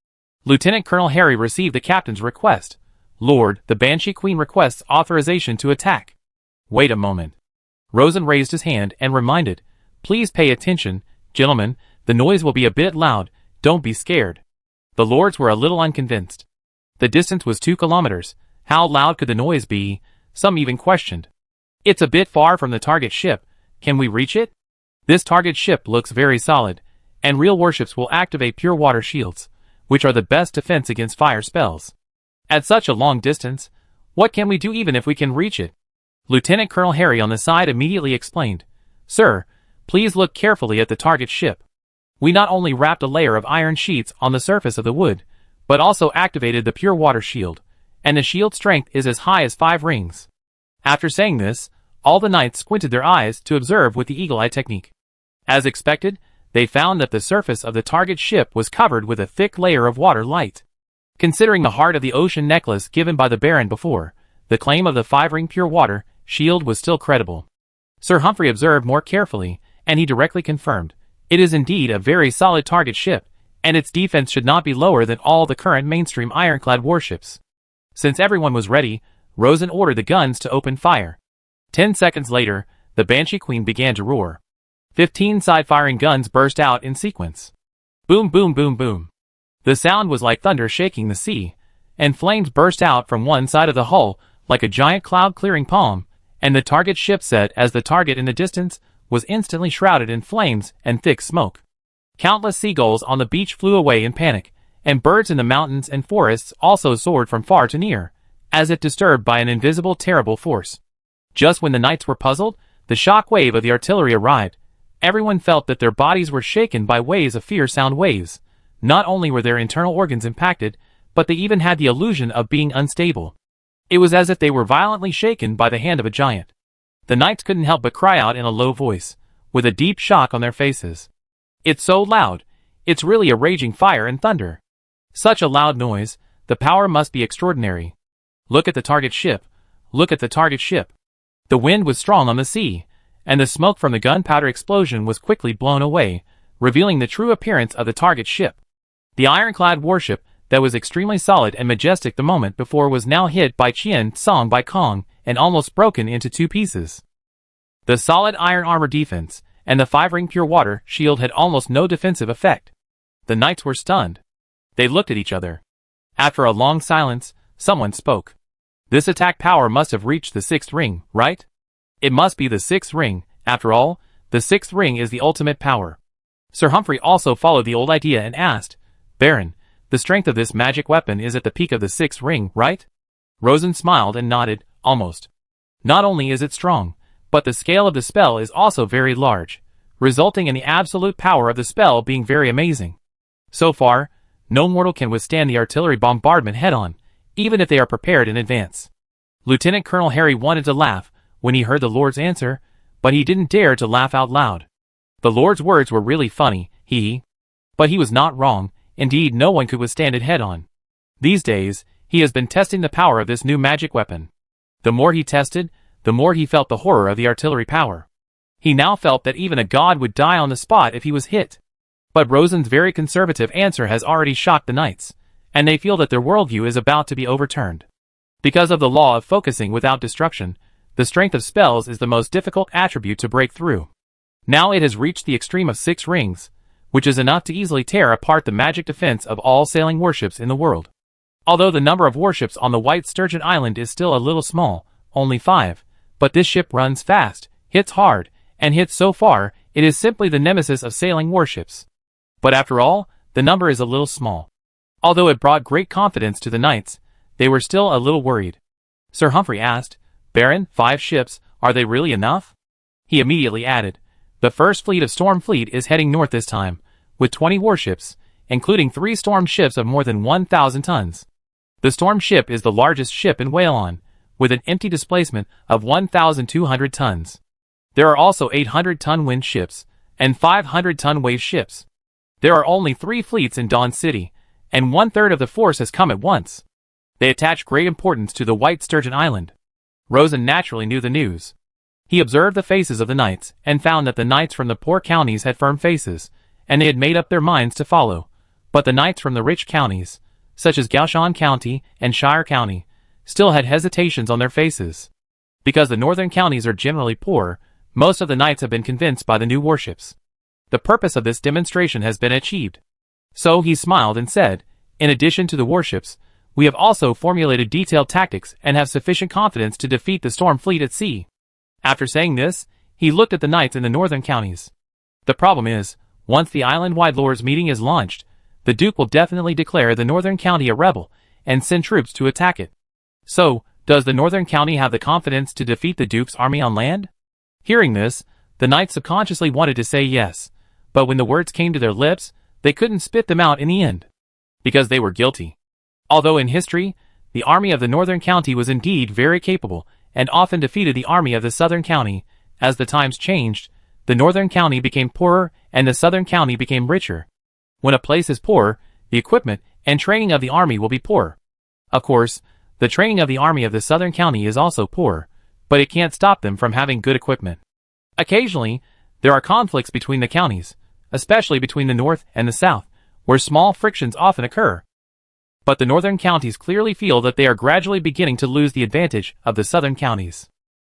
Lieutenant Colonel Harry received the captain's request. Lord, the Banshee Queen requests authorization to attack. Wait a moment. Rosen raised his hand and reminded, please pay attention, gentlemen, the noise will be a bit loud, don't be scared. The lords were a little unconvinced. The distance was 2 kilometers, how loud could the noise be? Some even questioned. It's a bit far from the target ship, can we reach it? This target ship looks very solid, and real warships will activate pure water shields, which are the best defense against fire spells. At such a long distance, what can we do even if we can reach it? Lieutenant Colonel Harry on the side immediately explained, Sir, please look carefully at the target ship. We not only wrapped a layer of iron sheets on the surface of the wood, but also activated the pure water shield, and the shield strength is as high as 5 rings. After saying this, all the knights squinted their eyes to observe with the eagle-eye technique. As expected, they found that the surface of the target ship was covered with a thick layer of water light. Considering the heart of the ocean necklace given by the Baron before, the claim of the 5-ring pure water shield was still credible. Sir Humphrey observed more carefully, and he directly confirmed, it is indeed a very solid target ship, and its defense should not be lower than all the current mainstream ironclad warships. Since everyone was ready, Rosen ordered the guns to open fire. 10 seconds later, the Banshee Queen began to roar. 15 side-firing guns burst out in sequence. Boom, boom, boom, boom. The sound was like thunder shaking the sea, and flames burst out from one side of the hull like a giant cloud-clearing palm, and the target ship set as the target in the distance was instantly shrouded in flames and thick smoke. Countless seagulls on the beach flew away in panic, and birds in the mountains and forests also soared from far to near, as if disturbed by an invisible terrible force. Just when the knights were puzzled, the shock wave of the artillery arrived. Everyone felt that their bodies were shaken by waves of fear sound waves. Not only were their internal organs impacted, but they even had the illusion of being unstable. It was as if they were violently shaken by the hand of a giant. The knights couldn't help but cry out in a low voice, with a deep shock on their faces. It's so loud, it's really a raging fire and thunder. Such a loud noise, the power must be extraordinary. Look at the target ship, look at the target ship. The wind was strong on the sea, and the smoke from the gunpowder explosion was quickly blown away, revealing the true appearance of the target ship. The ironclad warship that was extremely solid and majestic the moment before was now hit by Qian Song by Kong and almost broken into 2 pieces. The solid iron armor defense and the 5-ring pure water shield had almost no defensive effect. The knights were stunned. They looked at each other. After a long silence, someone spoke. This attack power must have reached the 6th ring, right? It must be the 6th ring. After all, the 6th ring is the ultimate power. Sir Humphrey also followed the old idea and asked, Baron, the strength of this magic weapon is at the peak of the 6th ring, right? Rosen smiled and nodded, almost. Not only is it strong, but the scale of the spell is also very large, resulting in the absolute power of the spell being very amazing. So far, no mortal can withstand the artillery bombardment head-on, even if they are prepared in advance. Lieutenant Colonel Harry wanted to laugh when he heard the Lord's answer, but he didn't dare to laugh out loud. The Lord's words were really funny, but he was not wrong. Indeed, no one could withstand it head-on. These days, he has been testing the power of this new magic weapon. The more he tested, the more he felt the horror of the artillery power. He now felt that even a god would die on the spot if he was hit. But Rosen's very conservative answer has already shocked the knights, and they feel that their worldview is about to be overturned. Because of the law of focusing without destruction, the strength of spells is the most difficult attribute to break through. Now it has reached the extreme of 6 rings, which is enough to easily tear apart the magic defense of all sailing warships in the world. Although the number of warships on the White Sturgeon Island is still a little small, only 5, but this ship runs fast, hits hard, and hits so far, it is simply the nemesis of sailing warships. But after all, the number is a little small. Although it brought great confidence to the knights, they were still a little worried. Sir Humphrey asked, Baron, 5 ships, are they really enough? He immediately added, the first fleet of Storm Fleet is heading north this time, with 20 warships, including 3 storm ships of more than 1,000 tons. The storm ship is the largest ship in Whalon, with an empty displacement of 1,200 tons. There are also 800-ton wind ships, and 500-ton wave ships. There are only 3 fleets in Dawn City, and 1/3 of the force has come at once. They attach great importance to the White Sturgeon Island. Rosen naturally knew the news. He observed the faces of the knights, and found that the knights from the poor counties had firm faces, and they had made up their minds to follow. But the knights from the rich counties, such as Gauchon County and Shire County, still had hesitations on their faces. Because the northern counties are generally poor, most of the knights have been convinced by the new warships. The purpose of this demonstration has been achieved. So he smiled and said, in addition to the warships, we have also formulated detailed tactics and have sufficient confidence to defeat the storm fleet at sea. After saying this, he looked at the knights in the northern counties. The problem is, once the island-wide lords meeting is launched, the Duke will definitely declare the northern county a rebel and send troops to attack it. So, does the northern county have the confidence to defeat the Duke's army on land? Hearing this, the knights subconsciously wanted to say yes, but when the words came to their lips, they couldn't spit them out in the end. Because they were guilty. Although in history, the army of the northern county was indeed very capable, and often defeated the army of the southern county, as the times changed, the northern county became poorer and the southern county became richer. When a place is poor, the equipment and training of the army will be poor. Of course, the training of the army of the southern county is also poor, but it can't stop them from having good equipment. Occasionally, there are conflicts between the counties, especially between the north and the south, where small frictions often occur. But the northern counties clearly feel that they are gradually beginning to lose the advantage of the southern counties.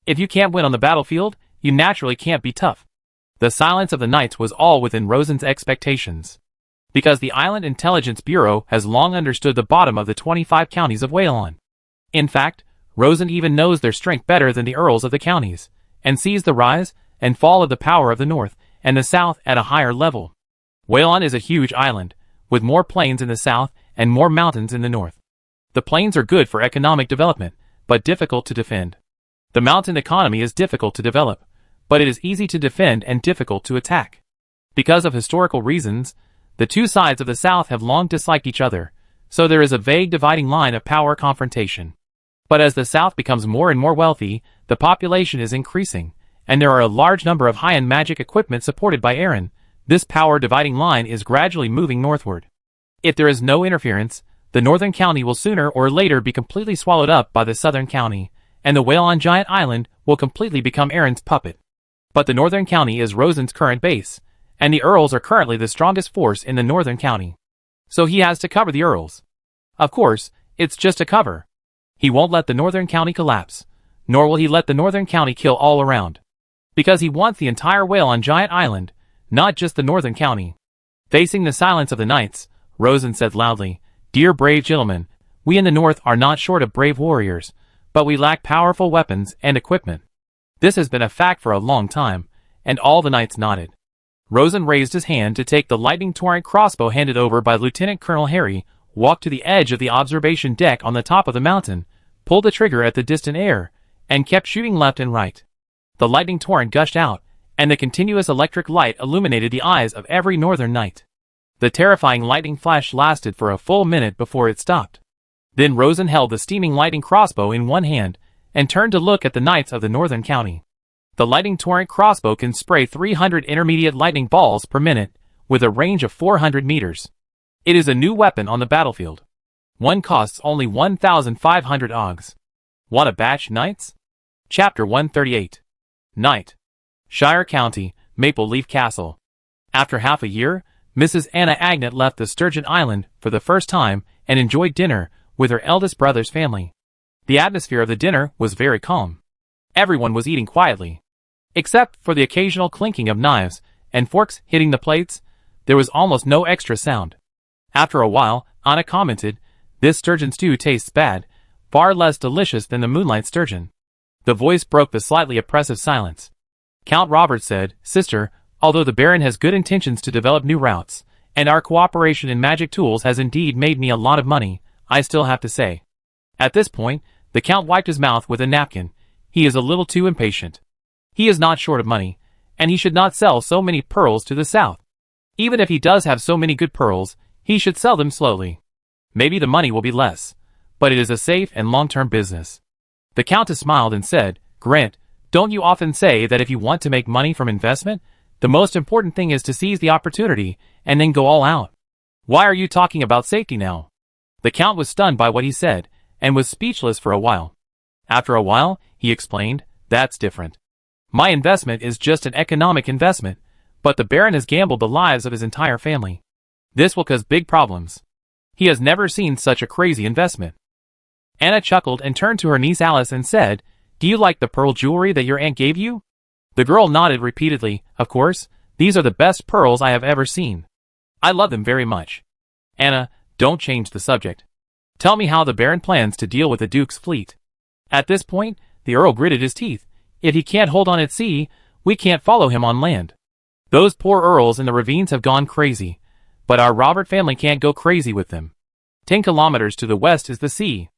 If you can't win on the battlefield, you naturally can't be tough. The silence of the knights was all within Rosen's expectations. Because the Island Intelligence Bureau has long understood the bottom of the 25 counties of Whalon. In fact, Rosen even knows their strength better than the earls of the counties, and sees the rise and fall of the power of the north and the south at a higher level. Whalon is a huge island, with more plains in the south and more mountains in the north. The plains are good for economic development, but difficult to defend. The mountain economy is difficult to develop, but it is easy to defend and difficult to attack. Because of historical reasons, the two sides of the south have long disliked each other, so there is a vague dividing line of power confrontation. But as the south becomes more and more wealthy, the population is increasing, and there are a large number of high-end magic equipment supported by Aaron. This power dividing line is gradually moving northward. If there is no interference, the northern county will sooner or later be completely swallowed up by the southern county, and the Whalon Giant Island will completely become Aaron's puppet. But the northern county is Rosen's current base, and the earls are currently the strongest force in the northern county. So he has to cover the earls. Of course, it's just a cover. He won't let the northern county collapse, nor will he let the northern county kill all around. Because he wants the entire Whalon Giant Island, not just the northern county. Facing the silence of the knights, Rosen said loudly, "Dear brave gentlemen, we in the north are not short of brave warriors, but we lack powerful weapons and equipment." This has been a fact for a long time, and all the knights nodded. Rosen raised his hand to take the lightning torrent crossbow handed over by Lieutenant Colonel Harry, walked to the edge of the observation deck on the top of the mountain, pulled the trigger at the distant air, and kept shooting left and right. The lightning torrent gushed out, and the continuous electric light illuminated the eyes of every northern knight. The terrifying lightning flash lasted for a full minute before it stopped. Then Rosen held the steaming lightning crossbow in one hand, and turned to look at the knights of the northern county. The lightning torrent crossbow can spray 300 intermediate lightning balls per minute, with a range of 400 meters. It is a new weapon on the battlefield. One costs only 1,500 OGs. Want a batch, knights? Chapter 138. Night. Shire County, Maple Leaf Castle. After half a year, Mrs. Anna Agnet left the Sturgeon Island for the first time and enjoyed dinner with her eldest brother's family. The atmosphere of the dinner was very calm. Everyone was eating quietly. Except for the occasional clinking of knives and forks hitting the plates, there was almost no extra sound. After a while, Anna commented, "This sturgeon stew tastes bad, far less delicious than the moonlight sturgeon." The voice broke the slightly oppressive silence. Count Robert said, "Sister, although the Baron has good intentions to develop new routes, and our cooperation in magic tools has indeed made me a lot of money, I still have to say." At this point, the Count wiped his mouth with a napkin. He is a little too impatient. He is not short of money, and he should not sell so many pearls to the south. Even if he does have so many good pearls, he should sell them slowly. Maybe the money will be less, but it is a safe and long-term business. The Countess smiled and said, "Grant, don't you often say that if you want to make money from investment, the most important thing is to seize the opportunity and then go all out? Why are you talking about safety now?" The Count was stunned by what he said, and was speechless for a while. After a while, he explained, "That's different. My investment is just an economic investment, but the Baron has gambled the lives of his entire family. This will cause big problems. He has never seen such a crazy investment." Anna chuckled and turned to her niece Alice and said, "Do you like the pearl jewelry that your aunt gave you?" The girl nodded repeatedly. "Of course, these are the best pearls I have ever seen. I love them very much." "Anna, don't change the subject. Tell me how the Baron plans to deal with the Duke's fleet." At this point, the Earl gritted his teeth. "If he can't hold on at sea, we can't follow him on land. Those poor Earls in the ravines have gone crazy, but our Robert family can't go crazy with them. 10 kilometers to the west is the sea.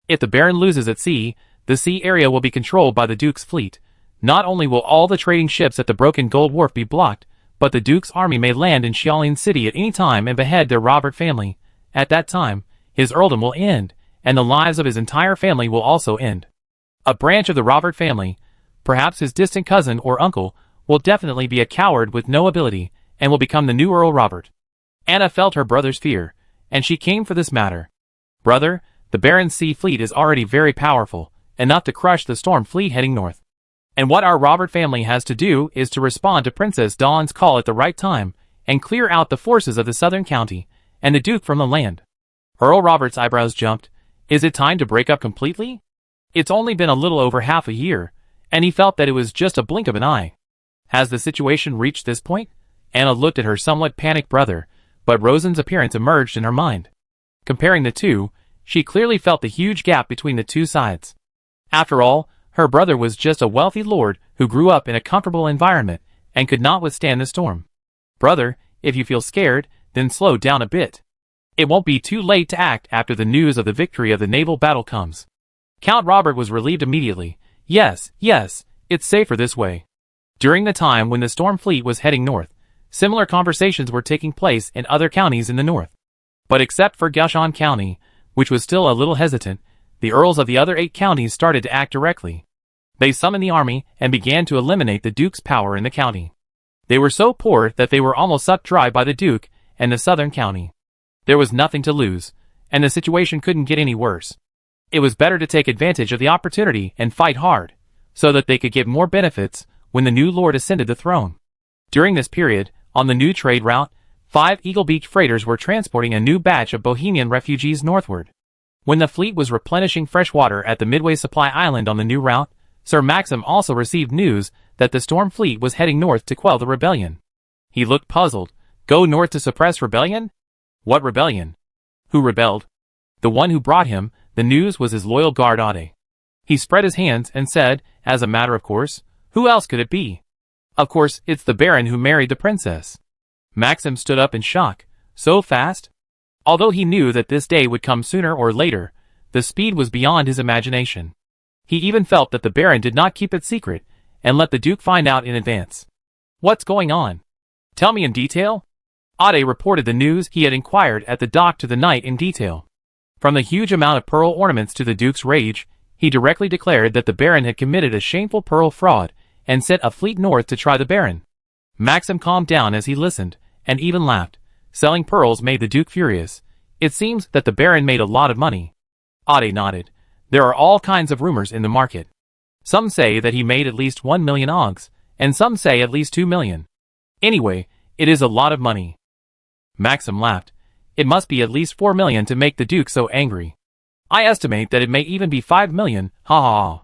If the Baron loses at sea, the sea area will be controlled by the Duke's fleet. Not only will all the trading ships at the Broken Gold Wharf be blocked, but the Duke's army may land in Xiaolin City at any time and behead their Robert family. At that time, his earldom will end, and the lives of his entire family will also end. A branch of the Robert family, perhaps his distant cousin or uncle, will definitely be a coward with no ability, and will become the new Earl Robert." Anna felt her brother's fear, and she came for this matter. "Brother, the Baron's sea fleet is already very powerful, enough to crush the storm fleet heading north. And what our Robert family has to do is to respond to Princess Dawn's call at the right time, and clear out the forces of the southern county, and the Duke from the land." Earl Robert's eyebrows jumped. Is it time to break up completely? It's only been a little over half a year, and he felt that it was just a blink of an eye. Has the situation reached this point? Anna looked at her somewhat panicked brother, but Rosen's appearance emerged in her mind. Comparing the two, she clearly felt the huge gap between the two sides. After all, her brother was just a wealthy lord who grew up in a comfortable environment and could not withstand the storm. "Brother, if you feel scared, then slow down a bit. It won't be too late to act after the news of the victory of the naval battle comes." Count Robert was relieved immediately. Yes, it's safer this way. During the time when the storm fleet was heading north, similar conversations were taking place in other counties in the north. But except for Gashan County, which was still a little hesitant, the earls of the other 8 counties started to act directly. They summoned the army and began to eliminate the Duke's power in the county. They were so poor that they were almost sucked dry by the Duke and the southern county. There was nothing to lose, and the situation couldn't get any worse. It was better to take advantage of the opportunity and fight hard, so that they could get more benefits when the new lord ascended the throne. During this period, on the new trade route, 5 Eagle Beach freighters were transporting a new batch of Bohemian refugees northward. When the fleet was replenishing fresh water at the Midway Supply Island on the new route, Sir Maxim also received news that the storm fleet was heading north to quell the rebellion. He looked puzzled. Go north to suppress rebellion? What rebellion? Who rebelled? The one who brought him the news was his loyal guard Ade. He spread his hands and said, as a matter of course, who else could it be? Of course, it's the Baron who married the princess. Maxim stood up in shock. So fast? Although he knew that this day would come sooner or later, the speed was beyond his imagination. He even felt that the Baron did not keep it secret and let the Duke find out in advance. What's going on? Tell me in detail? Ade reported the news he had inquired at the dock to the knight in detail. From the huge amount of pearl ornaments to the Duke's rage, he directly declared that the Baron had committed a shameful pearl fraud and sent a fleet north to try the Baron. Maxim calmed down as he listened, and even laughed. Selling pearls made the Duke furious. It seems that the Baron made a lot of money. Ade nodded. There are all kinds of rumors in the market. Some say that he made at least 1 million ogs, and some say at least 2 million. Anyway, it is a lot of money. Maxim laughed. It must be at least 4 million to make the Duke so angry. I estimate that it may even be 5 million, ha ha ha.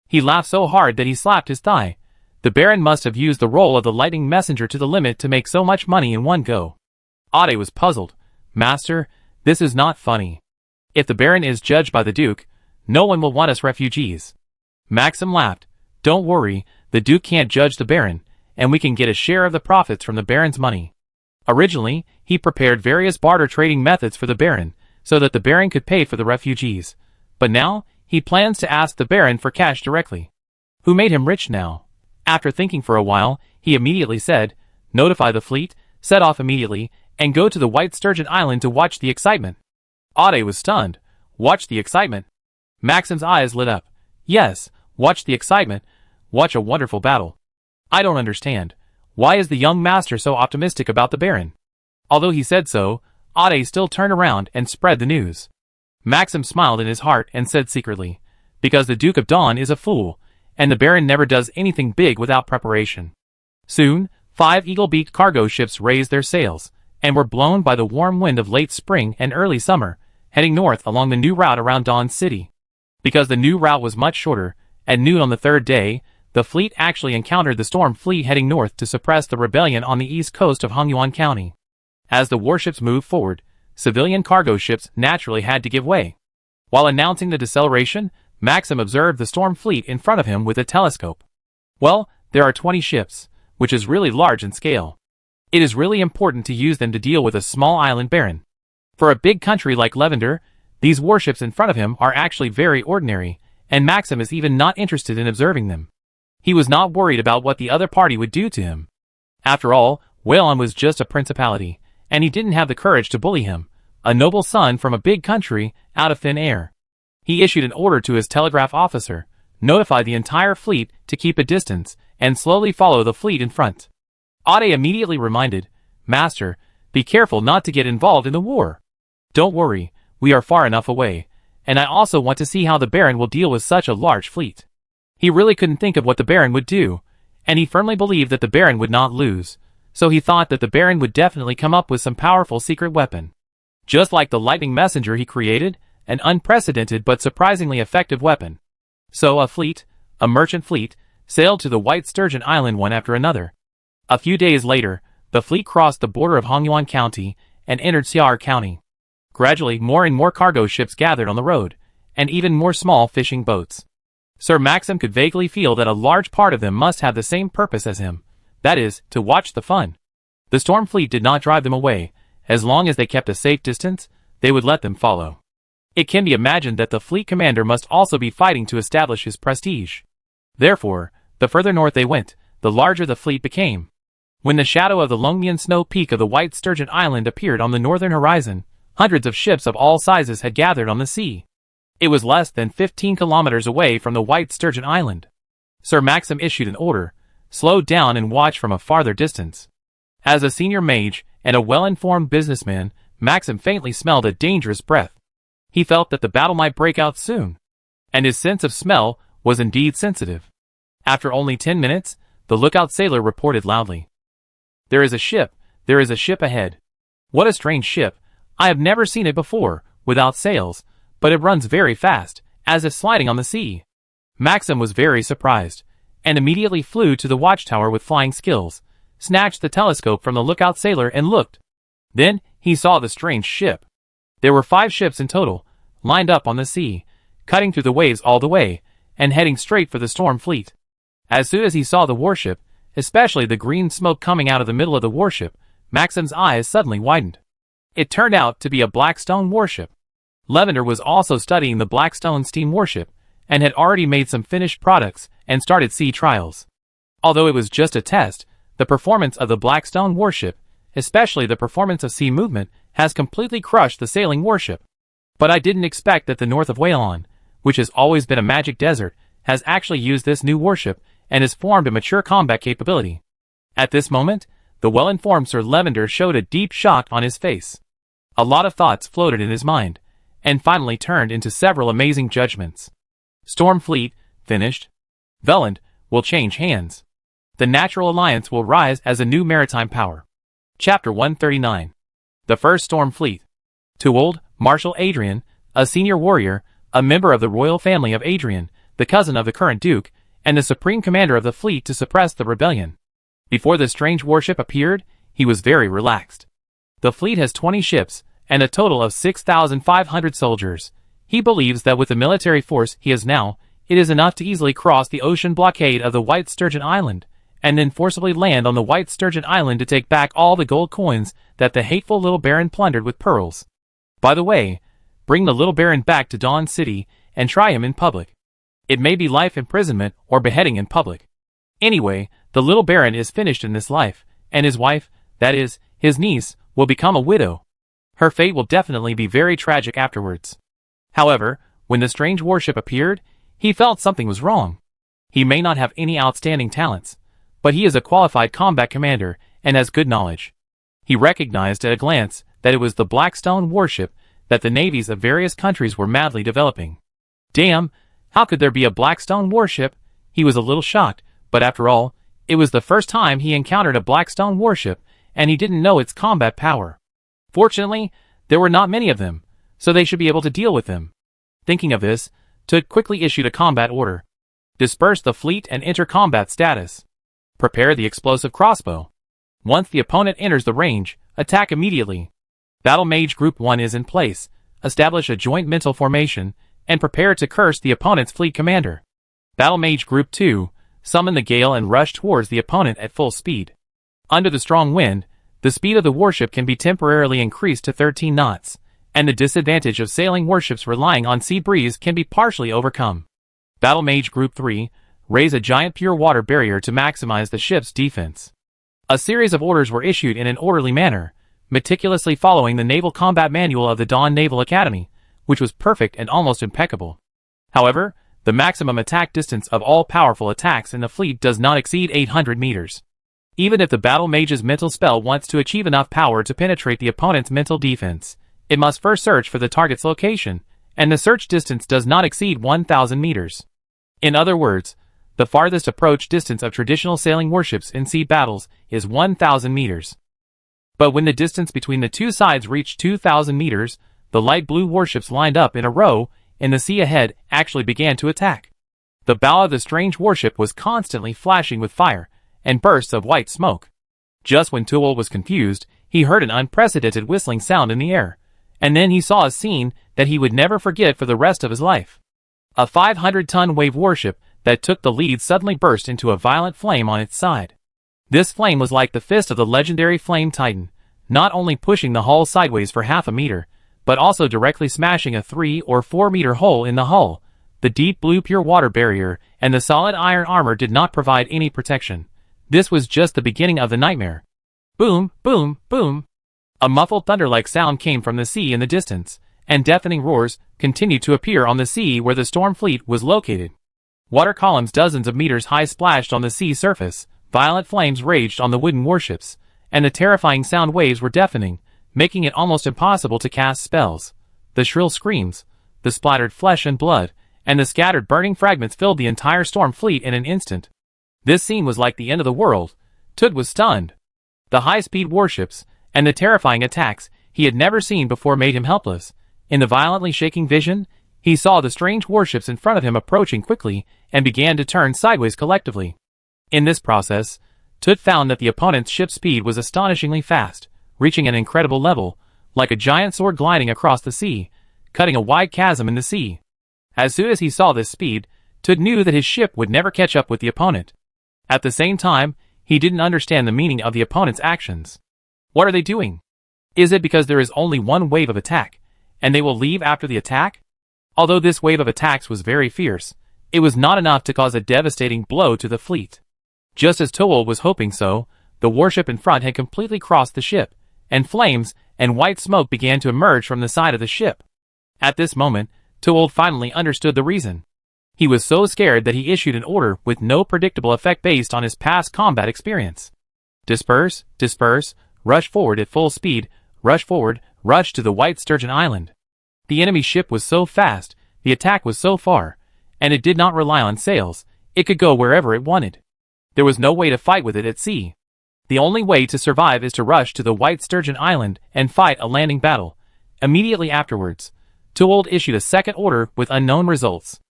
He laughed so hard that he slapped his thigh. The Baron must have used the role of the lightning messenger to the limit to make so much money in one go. Ade was puzzled. Master, this is not funny. If the Baron is judged by the Duke, no one will want us refugees. Maxim laughed. Don't worry, the Duke can't judge the Baron, and we can get a share of the profits from the Baron's money. Originally, he prepared various barter trading methods for the Baron, so that the Baron could pay for the refugees. But now, he plans to ask the Baron for cash directly. Who made him rich now? After thinking for a while, he immediately said, notify the fleet, set off immediately, and go to the White Sturgeon Island to watch the excitement. Ade was stunned. Watch the excitement? Maxim's eyes lit up. Yes, watch the excitement. Watch a wonderful battle. I don't understand. Why is the young master so optimistic about the Baron? Although he said so, Ade still turned around and spread the news. Maxim smiled in his heart and said secretly, because the Duke of Dawn is a fool, and the Baron never does anything big without preparation. Soon, 5 eagle-beaked cargo ships raised their sails, and were blown by the warm wind of late spring and early summer, heading north along the new route around Dawn City. Because the new route was much shorter, at noon on the 3rd day, the fleet actually encountered the storm fleet heading north to suppress the rebellion on the east coast of Hongyuan County. As the warships moved forward, civilian cargo ships naturally had to give way. While announcing the deceleration, Maxim observed the storm fleet in front of him with a telescope. Well, there are 20 ships, which is really large in scale. It is really important to use them to deal with a small island baron. For a big country like Lavender, these warships in front of him are actually very ordinary, and Maxim is even not interested in observing them. He was not worried about what the other party would do to him. After all, Whalon was just a principality, and he didn't have the courage to bully him, a noble son from a big country, out of thin air. He issued an order to his telegraph officer, notified the entire fleet to keep a distance, and slowly follow the fleet in front. Ade immediately reminded, "Master, be careful not to get involved in the war. Don't worry, we are far enough away, and I also want to see how the Baron will deal with such a large fleet." He really couldn't think of what the Baron would do, and he firmly believed that the Baron would not lose, so he thought that the Baron would definitely come up with some powerful secret weapon. Just like the lightning messenger he created, an unprecedented but surprisingly effective weapon. So a merchant fleet, sailed to the White Sturgeon Island one after another. A few days later, the fleet crossed the border of Hongyuan County and entered Xiar County. Gradually, more and more cargo ships gathered on the road, and even more small fishing boats. Sir Maxim could vaguely feel that a large part of them must have the same purpose as him, that is, to watch the fun. The storm fleet did not drive them away. As long as they kept a safe distance, they would let them follow. It can be imagined that the fleet commander must also be fighting to establish his prestige. Therefore, the further north they went, the larger the fleet became. When the shadow of the Longmian snow peak of the White Sturgeon Island appeared on the northern horizon, hundreds of ships of all sizes had gathered on the sea. It was less than 15 kilometers away from the White Sturgeon Island. Sir Maxim issued an order, slowed down and watched from a farther distance. As a senior mage and a well-informed businessman, Maxim faintly smelled a dangerous breath. He felt that the battle might break out soon. And his sense of smell was indeed sensitive. After only 10 minutes, the lookout sailor reported loudly, "There is a ship ahead. What a strange ship. I have never seen it before, without sails, but it runs very fast, as if sliding on the sea." Maxim was very surprised, and immediately flew to the watchtower with flying skills, snatched the telescope from the lookout sailor and looked. Then, he saw the strange ship. There were 5 ships in total, lined up on the sea, cutting through the waves all the way, and heading straight for the storm fleet. As soon as he saw the warship, especially the green smoke coming out of the middle of the warship, Maxim's eyes suddenly widened. It turned out to be a Blackstone warship. Lavender was also studying the Blackstone steam warship, and had already made some finished products and started sea trials. Although it was just a test, the performance of the Blackstone warship, especially the performance of sea movement, has completely crushed the sailing warship. But I didn't expect that the north of Whalon, which has always been a magic desert, has actually used this new warship and has formed a mature combat capability. At this moment, the well-informed Sir Lavender showed a deep shock on his face. A lot of thoughts floated in his mind, and finally turned into several amazing judgments. Storm Fleet, finished. Veland, will change hands. The Natural Alliance will rise as a new maritime power. Chapter 139. The First Storm Fleet. To old Marshal Adrian, a senior warrior, a member of the royal family of Adrian, the cousin of the current duke, and the supreme commander of the fleet to suppress the rebellion. Before the strange warship appeared, he was very relaxed. The fleet has 20 ships, and a total of 6,500 soldiers. He believes that with the military force he has now, it is enough to easily cross the ocean blockade of the White Sturgeon Island, and then forcibly land on the White Sturgeon Island to take back all the gold coins that the hateful little baron plundered with pearls. By the way, bring the little baron back to Dawn City and try him in public. It may be life imprisonment or beheading in public. Anyway, the little baron is finished in this life, and his wife, that is, his niece, will become a widow. Her fate will definitely be very tragic afterwards. However, when the strange warship appeared, he felt something was wrong. He may not have any outstanding talents, but he is a qualified combat commander and has good knowledge. He recognized at a glance that it was the Blackstone warship that the navies of various countries were madly developing. Damn, how could there be a Blackstone warship? He was a little shocked, but after all, it was the first time he encountered a Blackstone warship, and he didn't know its combat power. Fortunately, there were not many of them, so they should be able to deal with them. Thinking of this, Todd quickly issued a combat order. Disperse the fleet and enter combat status. Prepare the explosive crossbow. Once the opponent enters the range, attack immediately. Battle Mage Group 1 is in place. Establish a joint mental formation, and prepare to curse the opponent's fleet commander. Battle Mage Group 2, summon the gale and rush towards the opponent at full speed. Under the strong wind, the speed of the warship can be temporarily increased to 13 knots, and the disadvantage of sailing warships relying on sea breeze can be partially overcome. Battle Mage Group 3, raise a giant pure water barrier to maximize the ship's defense. A series of orders were issued in an orderly manner, meticulously following the Naval Combat Manual of the Dawn Naval Academy, which was perfect and almost impeccable. However, the maximum attack distance of all powerful attacks in the fleet does not exceed 800 meters. Even if the Battle Mage's mental spell wants to achieve enough power to penetrate the opponent's mental defense, it must first search for the target's location, and the search distance does not exceed 1,000 meters. In other words, the farthest approach distance of traditional sailing warships in sea battles is 1,000 meters. But when the distance between the two sides reached 2,000 meters, the light blue warships lined up in a row in the sea ahead actually began to attack. The bow of the strange warship was constantly flashing with fire and bursts of white smoke. Just when Tuol was confused, he heard an unprecedented whistling sound in the air, and then he saw a scene that he would never forget for the rest of his life. A 500-ton wave warship that took the lead suddenly burst into a violent flame on its side. This flame was like the fist of the legendary Flame Titan, not only pushing the hull sideways for half a meter, but also directly smashing a 3 or 4 meter hole in the hull. The deep blue pure water barrier and the solid iron armor did not provide any protection. This was just the beginning of the nightmare. Boom, boom, boom. A muffled thunder-like sound came from the sea in the distance, and deafening roars continued to appear on the sea where the storm fleet was located. Water columns dozens of meters high splashed on the sea surface, violent flames raged on the wooden warships, and the terrifying sound waves were deafening, making it almost impossible to cast spells. The shrill screams, the splattered flesh and blood, and the scattered burning fragments filled the entire storm fleet in an instant. This scene was like the end of the world. Todd was stunned. The high-speed warships, and the terrifying attacks he had never seen before made him helpless. In the violently shaking vision, he saw the strange warships in front of him approaching quickly and began to turn sideways collectively. In this process, Todd found that the opponent's ship's speed was astonishingly fast, reaching an incredible level, like a giant sword gliding across the sea, cutting a wide chasm in the sea. As soon as he saw this speed, Todd knew that his ship would never catch up with the opponent. At the same time, he didn't understand the meaning of the opponent's actions. What are they doing? Is it because there is only one wave of attack, and they will leave after the attack? Although this wave of attacks was very fierce, it was not enough to cause a devastating blow to the fleet. Just as Tool was hoping so, the warship in front had completely crossed the ship, and flames and white smoke began to emerge from the side of the ship. At this moment, Tool finally understood the reason. He was so scared that he issued an order with no predictable effect based on his past combat experience. Disperse, disperse, rush forward at full speed, rush forward, rush to the White Sturgeon Island. The enemy ship was so fast, the attack was so far, and it did not rely on sails, it could go wherever it wanted. There was no way to fight with it at sea. The only way to survive is to rush to the White Sturgeon Island and fight a landing battle. Immediately afterwards, Tuold issued a second order with unknown results.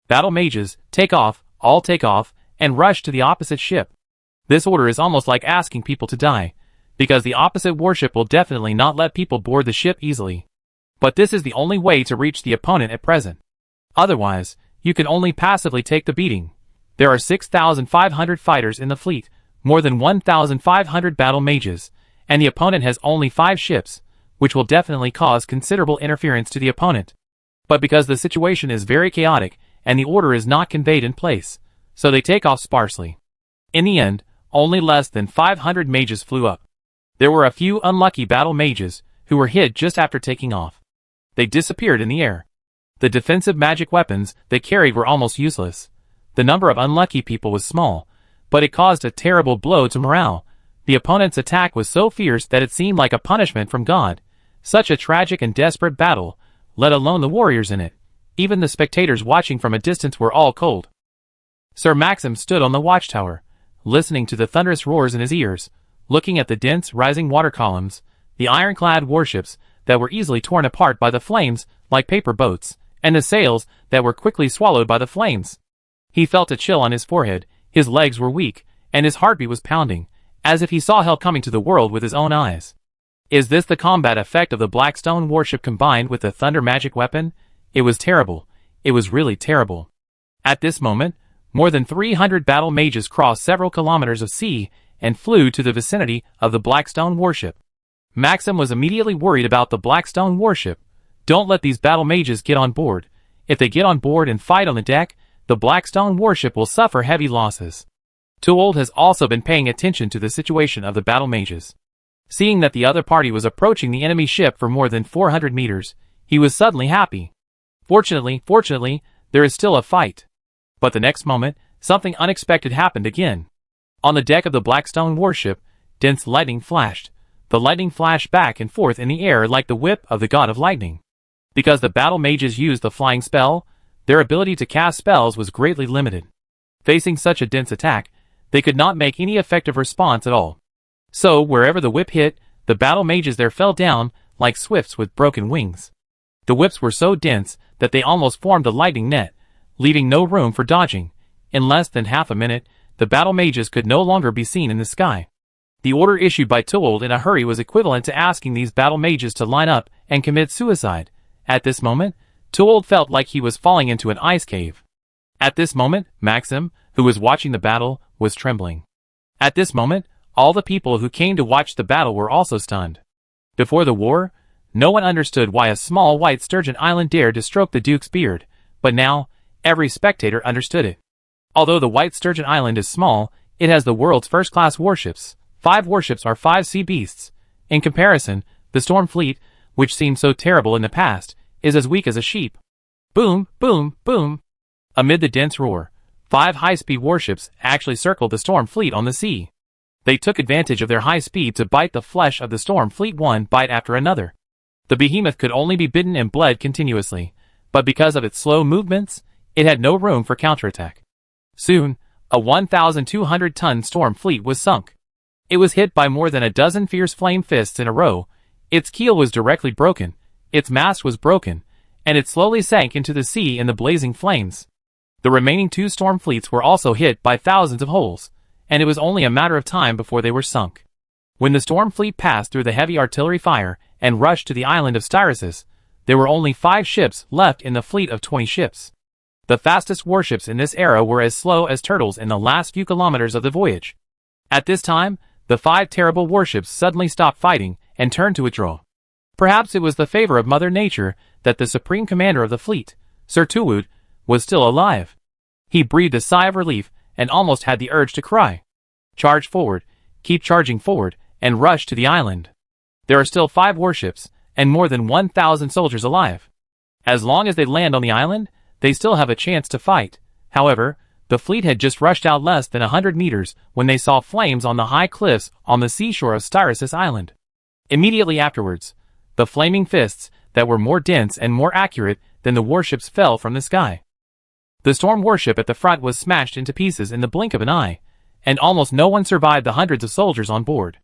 Battle mages, take off, all take off, and rush to the opposite ship. This order is almost like asking people to die, because the opposite warship will definitely not let people board the ship easily. But this is the only way to reach the opponent at present. Otherwise, you can only passively take the beating. There are 6,500 fighters in the fleet, more than 1,500 battle mages, and the opponent has only 5 ships, which will definitely cause considerable interference to the opponent. But because the situation is very chaotic, and the order is not conveyed in place, so they take off sparsely. In the end, only less than 500 mages flew up. There were a few unlucky battle mages, who were hit just after taking off. They disappeared in the air. The defensive magic weapons they carried were almost useless. The number of unlucky people was small, but it caused a terrible blow to morale. The opponent's attack was so fierce that it seemed like a punishment from God. Such a tragic and desperate battle, let alone the warriors in it. Even the spectators watching from a distance were all cold. Sir Maxim stood on the watchtower, listening to the thunderous roars in his ears, looking at the dense, rising water columns, the ironclad warships that were easily torn apart by the flames like paper boats, and the sails that were quickly swallowed by the flames. He felt a chill on his forehead, his legs were weak, and his heartbeat was pounding, as if he saw hell coming to the world with his own eyes. Is this the combat effect of the Blackstone warship combined with the thunder magic weapon? It was terrible. It was really terrible. At this moment, more than 300 battle mages crossed several kilometers of sea and flew to the vicinity of the Blackstone warship. Maxim was immediately worried about the Blackstone warship. Don't let these battle mages get on board. If they get on board and fight on the deck, the Blackstone warship will suffer heavy losses. Tuold has also been paying attention to the situation of the battle mages. Seeing that the other party was approaching the enemy ship for more than 400 meters, he was suddenly happy. Fortunately, there is still a fight. But the next moment, something unexpected happened again. On the deck of the Blackstone warship, dense lightning flashed. The lightning flashed back and forth in the air like the whip of the god of lightning. Because the battle mages used the flying spell, their ability to cast spells was greatly limited. Facing such a dense attack, they could not make any effective response at all. So, wherever the whip hit, the battle mages there fell down like swifts with broken wings. The whips were so dense that they almost formed a lightning net, leaving no room for dodging. In less than half a minute, the battle mages could no longer be seen in the sky. The order issued by Tuold in a hurry was equivalent to asking these battle mages to line up and commit suicide. At this moment, Tuold felt like he was falling into an ice cave. At this moment, Maxim, who was watching the battle, was trembling. At this moment, all the people who came to watch the battle were also stunned. Before the war, no one understood why a small white sturgeon island dared to stroke the Duke's beard, but now, every spectator understood it. Although the white sturgeon island is small, it has the world's first-class warships. 5 warships are 5 sea beasts. In comparison, the storm fleet, which seemed so terrible in the past, is as weak as a sheep. Boom, boom, boom. Amid the dense roar, 5 high-speed warships actually circled the storm fleet on the sea. They took advantage of their high speed to bite the flesh of the storm fleet one bite after another. The behemoth could only be bitten and bled continuously, but because of its slow movements, it had no room for counterattack. Soon, a 1,200-ton storm fleet was sunk. It was hit by more than a dozen fierce flame fists in a row. Its keel was directly broken, its mast was broken, and it slowly sank into the sea in the blazing flames. The remaining 2 storm fleets were also hit by thousands of holes, and it was only a matter of time before they were sunk. When the storm fleet passed through the heavy artillery fire and rushed to the island of Styracis, there were only 5 ships left in the fleet of 20 ships. The fastest warships in this era were as slow as turtles in the last few kilometers of the voyage. At this time, the 5 terrible warships suddenly stopped fighting and turned to withdraw. Perhaps it was the favor of Mother Nature that the supreme commander of the fleet, Sir Tuold, was still alive. He breathed a sigh of relief and almost had the urge to cry. Charge forward, keep charging forward, and rush to the island. There are still 5 warships, and more than 1,000 soldiers alive. As long as they land on the island, they still have a chance to fight. However, the fleet had just rushed out less than 100 meters when they saw flames on the high cliffs on the seashore of Styracis Island. Immediately afterwards, the flaming fists that were more dense and more accurate than the warships fell from the sky. The storm warship at the front was smashed into pieces in the blink of an eye, and almost no one survived the hundreds of soldiers on board.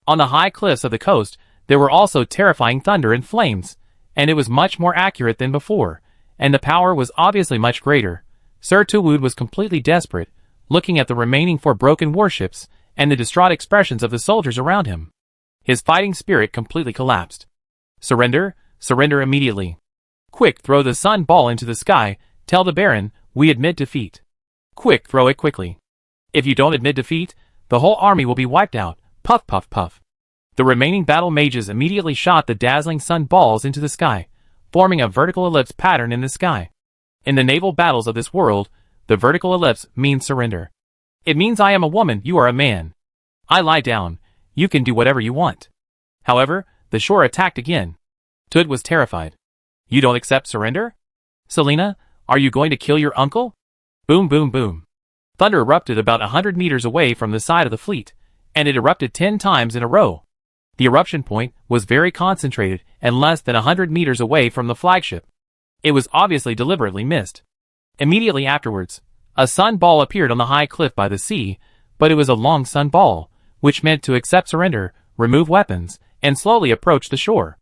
On the high cliffs of the coast, there were also terrifying thunder and flames, and it was much more accurate than before, and the power was obviously much greater. Sir Tuold was completely desperate, looking at the remaining 4 broken warships and the distraught expressions of the soldiers around him. His fighting spirit completely collapsed. Surrender, surrender immediately. Quick, throw the sun ball into the sky, tell the Baron, we admit defeat. Quick, throw it quickly. If you don't admit defeat, the whole army will be wiped out. Puff, puff, puff. The remaining battle mages immediately shot the dazzling sun balls into the sky, forming a vertical ellipse pattern in the sky. In the naval battles of this world, the vertical ellipse means surrender. It means I am a woman, you are a man. I lie down, you can do whatever you want. However, the shore attacked again. Tuold was terrified. You don't accept surrender? Selena, are you going to kill your uncle? Boom, boom, boom. Thunder erupted about 100 meters away from the side of the fleet, and it erupted 10 times in a row. The eruption point was very concentrated and less than 100 meters away from the flagship. It was obviously deliberately missed. Immediately afterwards, a sun ball appeared on the high cliff by the sea, but it was a long sun ball, which meant to accept surrender, remove weapons, and slowly approach the shore.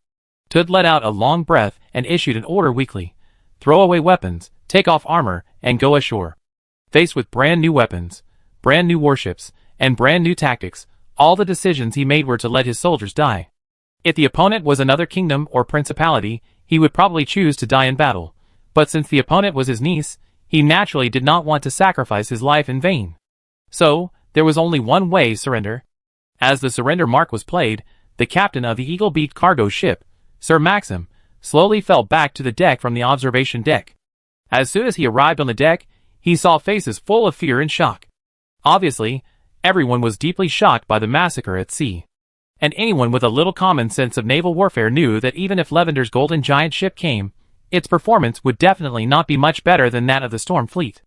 Todd let out a long breath and issued an order weakly. Throw away weapons, take off armor, and go ashore. Faced with brand new weapons, brand new warships, and brand new tactics, all the decisions he made were to let his soldiers die. If the opponent was another kingdom or principality, he would probably choose to die in battle. But since the opponent was his niece, he naturally did not want to sacrifice his life in vain. So, there was only one way: surrender. As the surrender mark was played, the captain of the Eagle-beaked cargo ship, Sir Maxim, slowly fell back to the deck from the observation deck. As soon as he arrived on the deck, he saw faces full of fear and shock. Obviously, everyone was deeply shocked by the massacre at sea. And anyone with a little common sense of naval warfare knew that even if Levander's Golden Giant ship came, its performance would definitely not be much better than that of the Storm Fleet.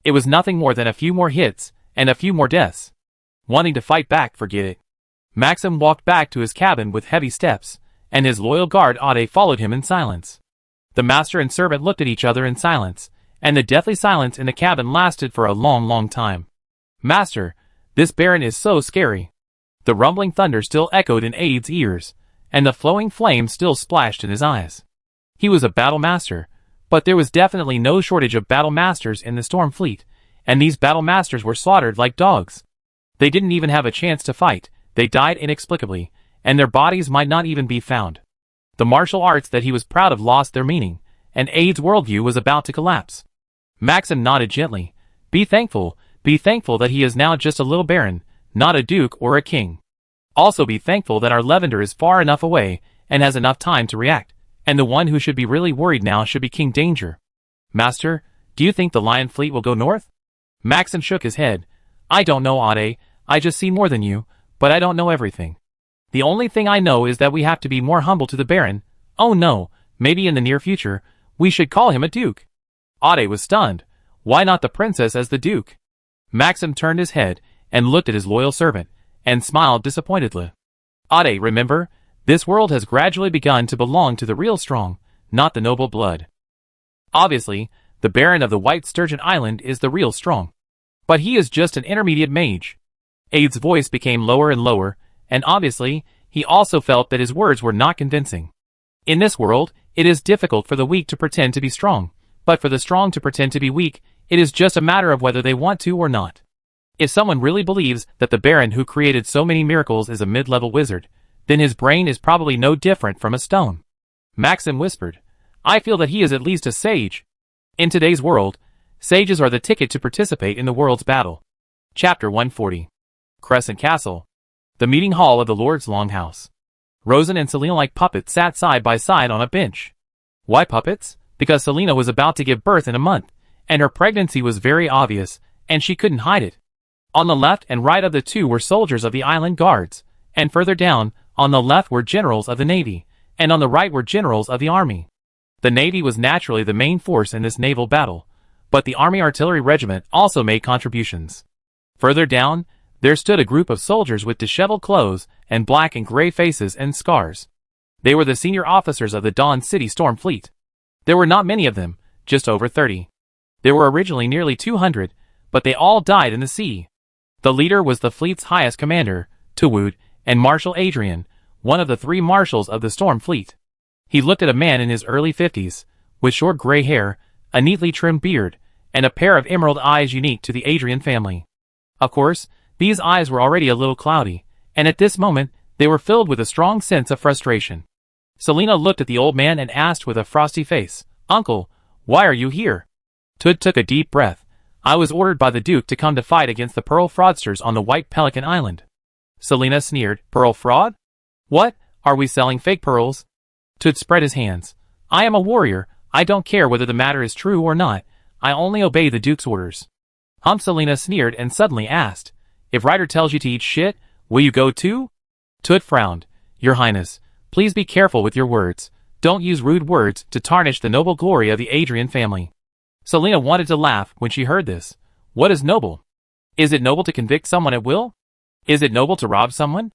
It was nothing more than a few more hits, and a few more deaths. Wanting to fight back, forget it. Maxim walked back to his cabin with heavy steps, and his loyal guard Ade followed him in silence. The master and servant looked at each other in silence, and the deathly silence in the cabin lasted for a long, long time. Master, this Baron is so scary. The rumbling thunder still echoed in Ade's ears, and the flowing flame still splashed in his eyes. He was a battle master, but there was definitely no shortage of battle masters in the Storm Fleet, and these battle masters were slaughtered like dogs. They didn't even have a chance to fight, they died inexplicably, and their bodies might not even be found. The martial arts that he was proud of lost their meaning, and Ade's worldview was about to collapse. Maxim nodded gently. Be thankful that he is now just a little baron, not a duke or a king. Also be thankful that our Levander is far enough away, and has enough time to react, and the one who should be really worried now should be King Danger. Master, do you think the Lion Fleet will go north? Maxim shook his head. I don't know, Ade, I just see more than you, but I don't know everything. The only thing I know is that we have to be more humble to the Baron. Oh no, maybe in the near future, we should call him a duke. Ade was stunned. Why not the princess as the duke? Maxim turned his head, and looked at his loyal servant, and smiled disappointedly. Ade, remember, this world has gradually begun to belong to the real strong, not the noble blood. Obviously, the Baron of the White Sturgeon Island is the real strong. But he is just an intermediate mage. Ade's voice became lower and lower, and obviously, he also felt that his words were not convincing. In this world, it is difficult for the weak to pretend to be strong, but for the strong to pretend to be weak, it is just a matter of whether they want to or not. If someone really believes that the Baron who created so many miracles is a mid-level wizard, then his brain is probably no different from a stone. Maxim whispered, I feel that he is at least a sage. In today's world, sages are the ticket to participate in the world's battle. Chapter 140. Crescent Castle. The meeting hall of the Lord's Longhouse. Rosen and Selina like puppets sat side by side on a bench. Why puppets? Because Selina was about to give birth in a month, and her pregnancy was very obvious, and she couldn't hide it. On the left and right of the two were soldiers of the island guards, and further down, on the left were generals of the navy, and on the right were generals of the army. The navy was naturally the main force in this naval battle, but the army artillery regiment also made contributions. Further down, there stood a group of soldiers with disheveled clothes and black and gray faces and scars. They were the senior officers of the Dawn City Storm Fleet. There were not many of them, just over 30. There were originally nearly 200, but they all died in the sea. The leader was the fleet's highest commander, Tuwood, and Marshal Adrian, one of the 3 marshals of the Storm Fleet. He looked at a man in his early 50s, with short gray hair, a neatly trimmed beard, and a pair of emerald eyes unique to the Adrian family. Of course, these eyes were already a little cloudy, and at this moment, they were filled with a strong sense of frustration. Selina looked at the old man and asked with a frosty face, Uncle, why are you here? Todd took a deep breath. I was ordered by the Duke to come to fight against the pearl fraudsters on the White Pelican Island. Selina sneered, Pearl fraud? What, are we selling fake pearls? Todd spread his hands. I am a warrior, I don't care whether the matter is true or not, I only obey the Duke's orders. Selina sneered and suddenly asked, If Ryder tells you to eat shit, will you go too? Todd frowned. Your Highness, please be careful with your words. Don't use rude words to tarnish the noble glory of the Adrian family. Selina wanted to laugh when she heard this. What is noble? Is it noble to convict someone at will? Is it noble to rob someone?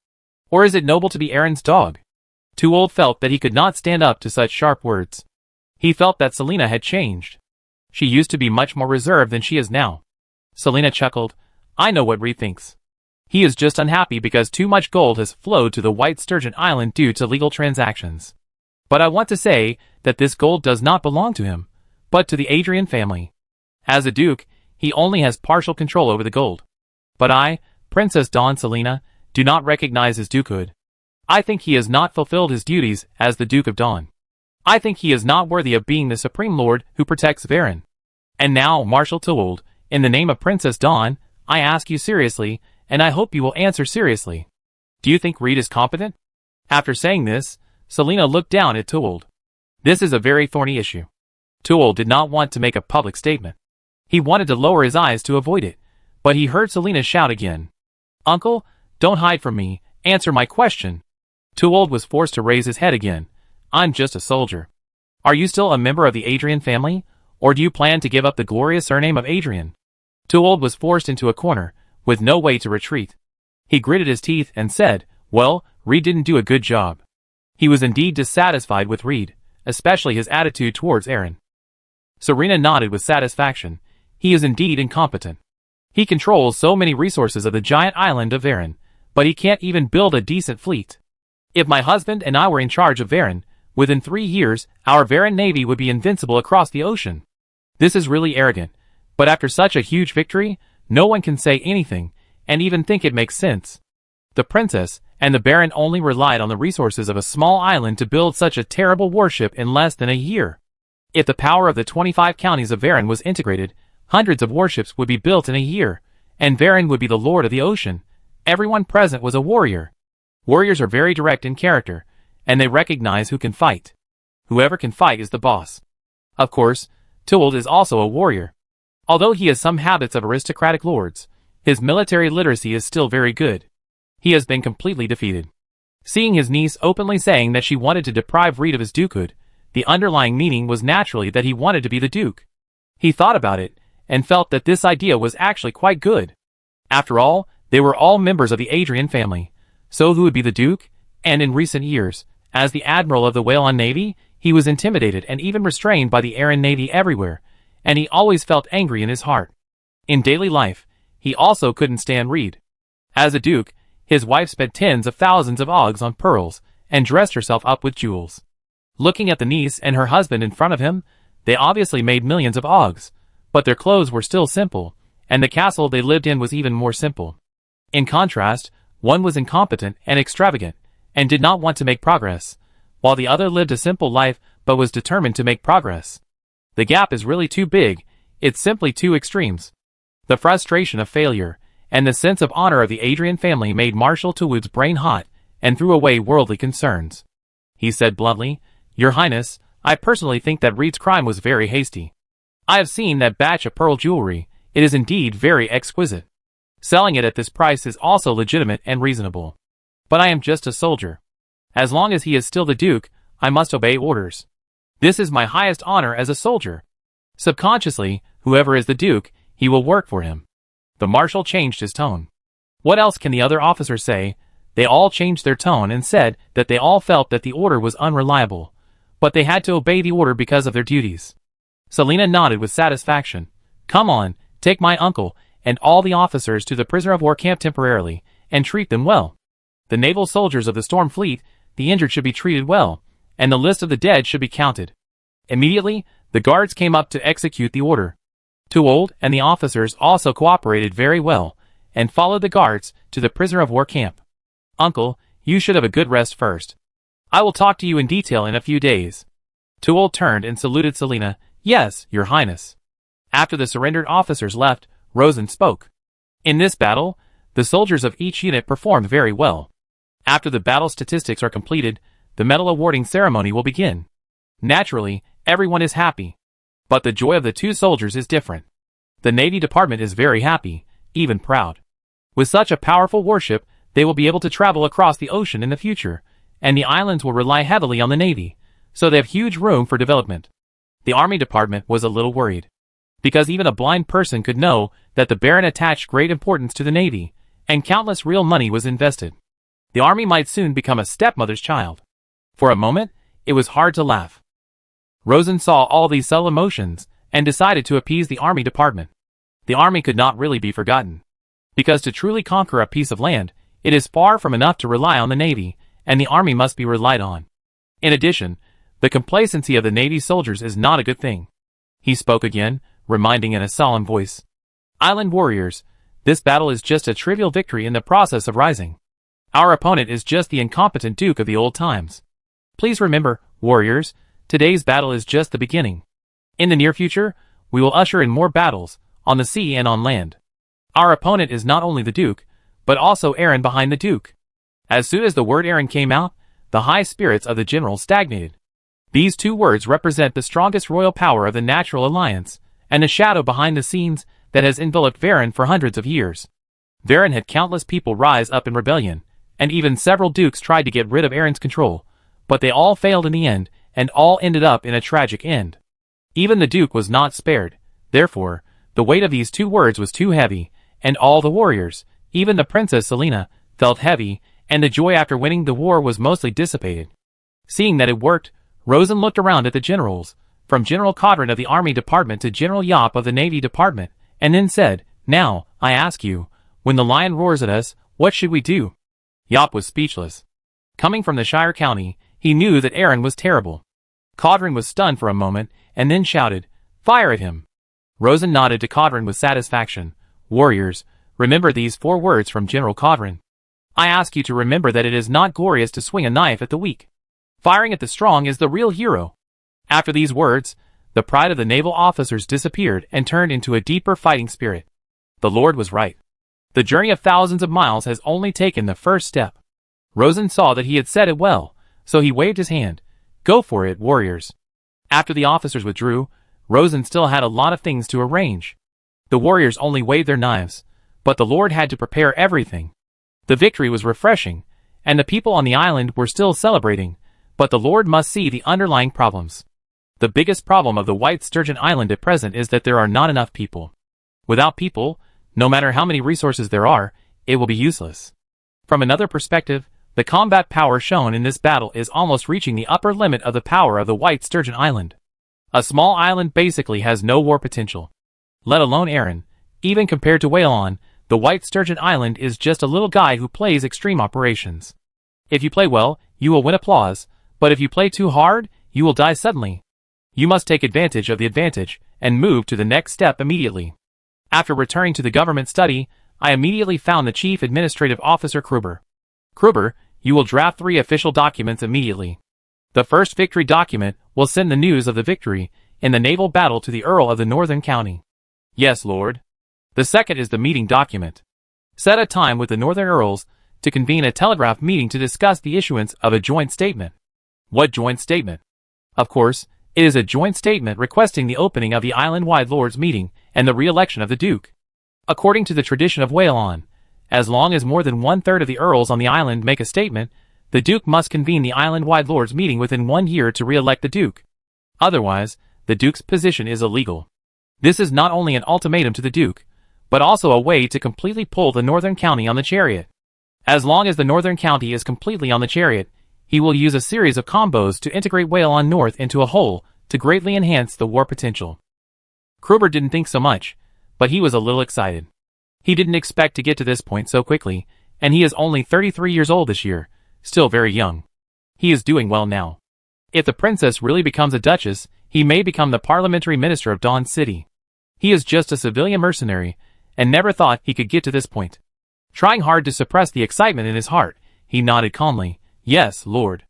Or is it noble to be Aaron's dog? Toowold felt that he could not stand up to such sharp words. He felt that Selina had changed. She used to be much more reserved than she is now. Selina chuckled. I know what Reed thinks. He is just unhappy because too much gold has flowed to the White Sturgeon Island due to legal transactions. But I want to say that this gold does not belong to him, but to the Adrian family. As a duke, he only has partial control over the gold. But I, Princess Dawn Selina, do not recognize his dukehood. I think he has not fulfilled his duties as the Duke of Dawn. I think he is not worthy of being the Supreme Lord who protects Varen. And now, Marshal Toowold, in the name of Princess Dawn, I ask you seriously, and I hope you will answer seriously. Do you think Reed is competent? After saying this, Selina looked down at Toowold. This is a very thorny issue. Toowold did not want to make a public statement. He wanted to lower his eyes to avoid it, but he heard Selina shout again. Uncle, don't hide from me, answer my question. Toowold was forced to raise his head again. I'm just a soldier. Are you still a member of the Adrian family, or do you plan to give up the glorious surname of Adrian? Toowold was forced into a corner, with no way to retreat. He gritted his teeth and said, well, Reed didn't do a good job. He was indeed dissatisfied with Reed, especially his attitude towards Aaron. Serena nodded with satisfaction. He is indeed incompetent. He controls so many resources of the giant island of Varen, but he can't even build a decent fleet. If my husband and I were in charge of Varen, within 3 years, our Varen navy would be invincible across the ocean. This is really arrogant, but after such a huge victory, no one can say anything, and even think it makes sense. The princess and the baron only relied on the resources of a small island to build such a terrible warship in less than a year. If the power of the 25 counties of Varen was integrated, hundreds of warships would be built in a year, and Varen would be the lord of the ocean. Everyone present was a warrior. Warriors are very direct in character, and they recognize who can fight. Whoever can fight is the boss. Of course, Toowold is also a warrior. Although he has some habits of aristocratic lords, his military literacy is still very good. He has been completely defeated. Seeing his niece openly saying that she wanted to deprive Reed of his dukehood, the underlying meaning was naturally that he wanted to be the duke. He thought about it, and felt that this idea was actually quite good. After all, they were all members of the Adrian family, so who would be the duke? And in recent years, as the admiral of the Whalon Navy, he was intimidated and even restrained by the Aaron Navy everywhere, and he always felt angry in his heart. In daily life, he also couldn't stand Reed. As a duke, his wife spent tens of thousands of ogs on pearls, and dressed herself up with jewels. Looking at the niece and her husband in front of him, they obviously made millions of ogs, but their clothes were still simple, and the castle they lived in was even more simple. In contrast, one was incompetent and extravagant, and did not want to make progress, while the other lived a simple life but was determined to make progress. The gap is really too big, it's simply two extremes. The frustration of failure, and the sense of honor of the Adrian family made Marshal Toowold's brain hot, and threw away worldly concerns. He said bluntly, Your Highness, I personally think that Reed's crime was very hasty. I have seen that batch of pearl jewelry, it is indeed very exquisite. Selling it at this price is also legitimate and reasonable. But I am just a soldier. As long as he is still the duke, I must obey orders. This is my highest honor as a soldier. Subconsciously, whoever is the duke, he will work for him. The marshal changed his tone. What else can the other officers say? They all changed their tone and said that they all felt that the order was unreliable, but they had to obey the order because of their duties. Selina nodded with satisfaction. Come on, take my uncle and all the officers to the prisoner of war camp temporarily, and treat them well. The naval soldiers of the Storm Fleet, the injured should be treated well, and the list of the dead should be counted. Immediately, the guards came up to execute the order. Toowold and the officers also cooperated very well, and followed the guards to the prisoner of war camp. Uncle, you should have a good rest first. I will talk to you in detail in a few days. Toowold turned and saluted Selina. Yes, Your Highness. After the surrendered officers left, Rosen spoke. In this battle, the soldiers of each unit performed very well. After the battle statistics are completed, the medal awarding ceremony will begin. Naturally, everyone is happy. But the joy of the two soldiers is different. The Navy Department is very happy, even proud. With such a powerful warship, they will be able to travel across the ocean in the future, and the islands will rely heavily on the Navy, so they have huge room for development. The Army Department was a little worried, because even a blind person could know that the Baron attached great importance to the Navy, and countless real money was invested. The army might soon become a stepmother's child. For a moment, it was hard to laugh. Rosen saw all these subtle emotions and decided to appease the army department. The army could not really be forgotten. Because to truly conquer a piece of land, it is far from enough to rely on the navy, and the army must be relied on. In addition, the complacency of the Navy soldiers is not a good thing. He spoke again, reminding in a solemn voice. Island warriors, this battle is just a trivial victory in the process of rising. Our opponent is just the incompetent Duke of the old times. Please remember, warriors, today's battle is just the beginning. In the near future, we will usher in more battles, on the sea and on land. Our opponent is not only the Duke, but also Aaron behind the Duke. As soon as the word Aaron came out, the high spirits of the general stagnated. These two words represent the strongest royal power of the natural alliance, and the shadow behind the scenes that has enveloped Varen for hundreds of years. Varen had countless people rise up in rebellion, and even several dukes tried to get rid of Aaron's control, but they all failed in the end, and all ended up in a tragic end. Even the Duke was not spared. Therefore, the weight of these two words was too heavy, and all the warriors, even the Princess Selena, felt heavy, and the joy after winning the war was mostly dissipated. Seeing that it worked, Rosen looked around at the generals, from General Codron of the Army Department to General Yop of the Navy Department, and then said, "Now, I ask you, when the lion roars at us, what should we do?" Yop was speechless. Coming from the Shire County, he knew that Aaron was terrible. Codron was stunned for a moment, and then shouted, "Fire at him!" Rosen nodded to Codron with satisfaction. "Warriors, remember these 4 words from General Codron. I ask you to remember that it is not glorious to swing a knife at the weak. Firing at the strong is the real hero." After these words, the pride of the naval officers disappeared and turned into a deeper fighting spirit. The Lord was right. The journey of thousands of miles has only taken the first step. Rosen saw that he had said it well, so he waved his hand. "Go for it, warriors." After the officers withdrew, Rosen still had a lot of things to arrange. The warriors only waved their knives, but the Lord had to prepare everything. The victory was refreshing, and the people on the island were still celebrating, but the Lord must see the underlying problems. The biggest problem of the White Sturgeon Island at present is that there are not enough people. Without people, no matter how many resources there are, it will be useless. From another perspective, the combat power shown in this battle is almost reaching the upper limit of the power of the White Sturgeon Island. A small island basically has no war potential. Let alone Aaron. Even compared to Whalon, the White Sturgeon Island is just a little guy who plays extreme operations. If you play well, you will win applause, but if you play too hard, you will die suddenly. You must take advantage of the advantage, and move to the next step immediately. After returning to the government study, I immediately found the Chief Administrative Officer Kruber. "Kruber, you will draft 3 official documents immediately. The first victory document will send the news of the victory in the naval battle to the Earl of the Northern County." "Yes, Lord." "The second is the meeting document. Set a time with the Northern Earls to convene a telegraph meeting to discuss the issuance of a joint statement." "What joint statement?" "Of course, it is a joint statement requesting the opening of the island-wide Lords' meeting and the re-election of the Duke. According to the tradition of Whalon, as long as more than 1/3 of the Earls on the island make a statement, the Duke must convene the island-wide Lords' meeting within 1 year to re-elect the Duke. Otherwise, the Duke's position is illegal. This is not only an ultimatum to the Duke, but also a way to completely pull the Northern County on the chariot. As long as the Northern County is completely on the chariot, he will use a series of combos to integrate Whalon North into a whole, to greatly enhance the war potential." Kruber didn't think so much, but he was a little excited. He didn't expect to get to this point so quickly, and he is only 33 years old this year, still very young. He is doing well now. If the princess really becomes a duchess, he may become the parliamentary minister of Dawn City. He is just a civilian mercenary, and never thought he could get to this point. Trying hard to suppress the excitement in his heart, he nodded calmly. "Yes, Lord."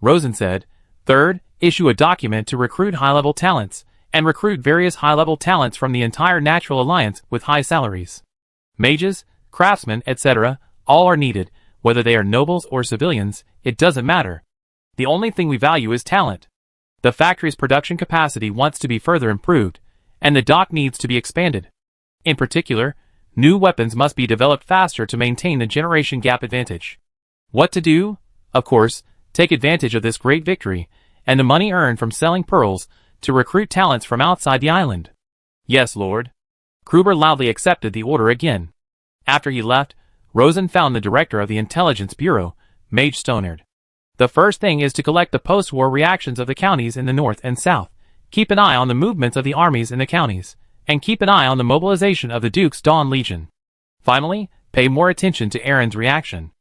Rosen said, "Third, issue a document to recruit high-level talents, and recruit various high-level talents from the entire Natural Alliance with high salaries. Mages, craftsmen, etc., all are needed, whether they are nobles or civilians, it doesn't matter. The only thing we value is talent. The factory's production capacity wants to be further improved, and the dock needs to be expanded. In particular, new weapons must be developed faster to maintain the generation gap advantage. What to do? Of course, take advantage of this great victory, and the money earned from selling pearls, to recruit talents from outside the island." "Yes, Lord." Kruber loudly accepted the order again. After he left, Rosen found the director of the Intelligence Bureau, Mage Stonard. The first thing is to collect the post-war reactions of the counties in the north and south, keep an eye on the movements of the armies in the counties, and keep an eye on the mobilization of the Duke's Dawn Legion. Finally, pay more attention to Aaron's reaction.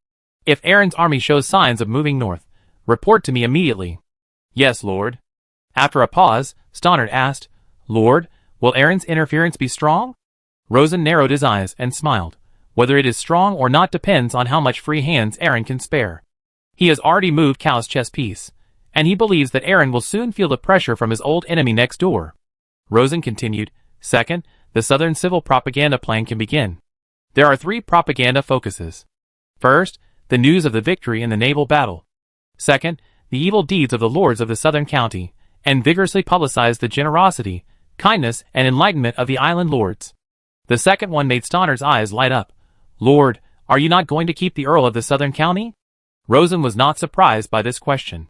If Aaron's army shows signs of moving north, report to me immediately. Yes, Lord. After a pause, Stonard asked, Lord, will Aaron's interference be strong? Rosen narrowed his eyes and smiled. Whether it is strong or not depends on how much free hands Aaron can spare. He has already moved Cal's chess piece, and he believes that Aaron will soon feel the pressure from his old enemy next door. Rosen continued, Second, the Southern civil propaganda plan can begin. There are 3 propaganda focuses. First, the news of the victory in the naval battle. Second, the evil deeds of the lords of the southern county, and vigorously publicize the generosity, kindness, and enlightenment of the island lords. The second one made Stonard's eyes light up. Lord, are you not going to keep the Earl of the southern county? Rosen was not surprised by this question.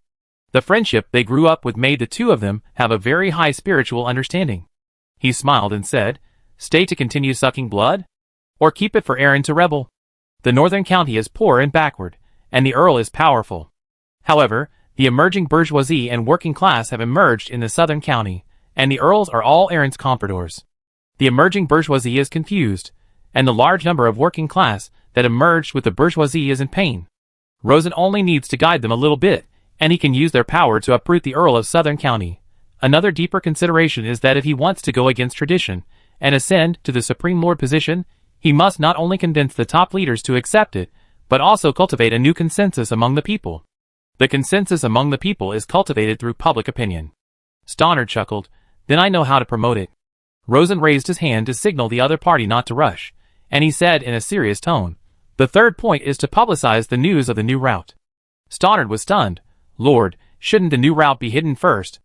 The friendship they grew up with made the two of them have a very high spiritual understanding. He smiled and said, Stay to continue sucking blood? Or keep it for Aaron to rebel? The northern county is poor and backward, and the Earl is powerful. However, the emerging bourgeoisie and working class have emerged in the southern county, and the Earls are all Aaron's compradors. The emerging bourgeoisie is confused, and the large number of working class that emerged with the bourgeoisie is in pain. Rosen only needs to guide them a little bit, and he can use their power to uproot the Earl of Southern County. Another deeper consideration is that if he wants to go against tradition and ascend to the Supreme Lord position, he must not only convince the top leaders to accept it, but also cultivate a new consensus among the people. The consensus among the people is cultivated through public opinion. Stonard chuckled, Then I know how to promote it. Rosen raised his hand to signal the other party not to rush, and he said in a serious tone, The third point is to publicize the news of the new route. Stonard was stunned. Lord, shouldn't the new route be hidden first?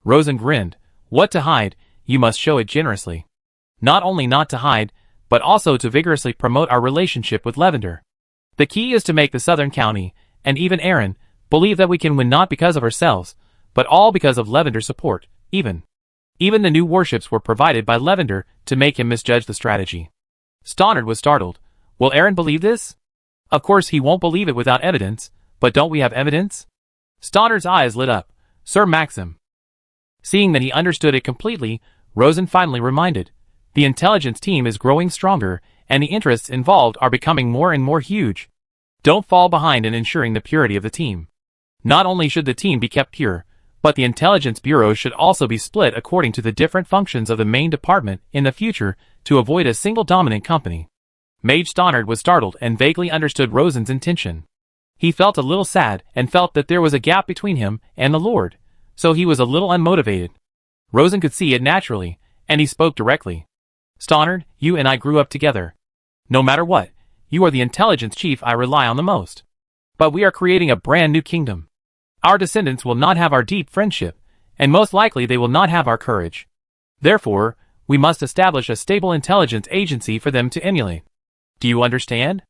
Rosen grinned. What to hide? You must show it generously. Not only not to hide, but also to vigorously promote our relationship with Lavender. The key is to make the Southern County, and even Aaron, believe that we can win not because of ourselves, but all because of Lavender's support. Even the new warships were provided by Lavender to make him misjudge the strategy. Stonard was startled. Will Aaron believe this? Of course he won't believe it without evidence, but don't we have evidence? Stonard's eyes lit up. Sir Maxim. Seeing that he understood it completely, Rosen finally reminded. The intelligence team is growing stronger, and the interests involved are becoming more and more huge. Don't fall behind in ensuring the purity of the team. Not only should the team be kept pure, but the intelligence bureau should also be split according to the different functions of the main department in the future to avoid a single dominant company. Mage Stonard was startled and vaguely understood Rosen's intention. He felt a little sad and felt that there was a gap between him and the Lord, so he was a little unmotivated. Rosen could see it naturally, and he spoke directly. Stonard, you and I grew up together. No matter what, you are the intelligence chief I rely on the most. But we are creating a brand new kingdom. Our descendants will not have our deep friendship, and most likely they will not have our courage. Therefore, we must establish a stable intelligence agency for them to emulate. Do you understand?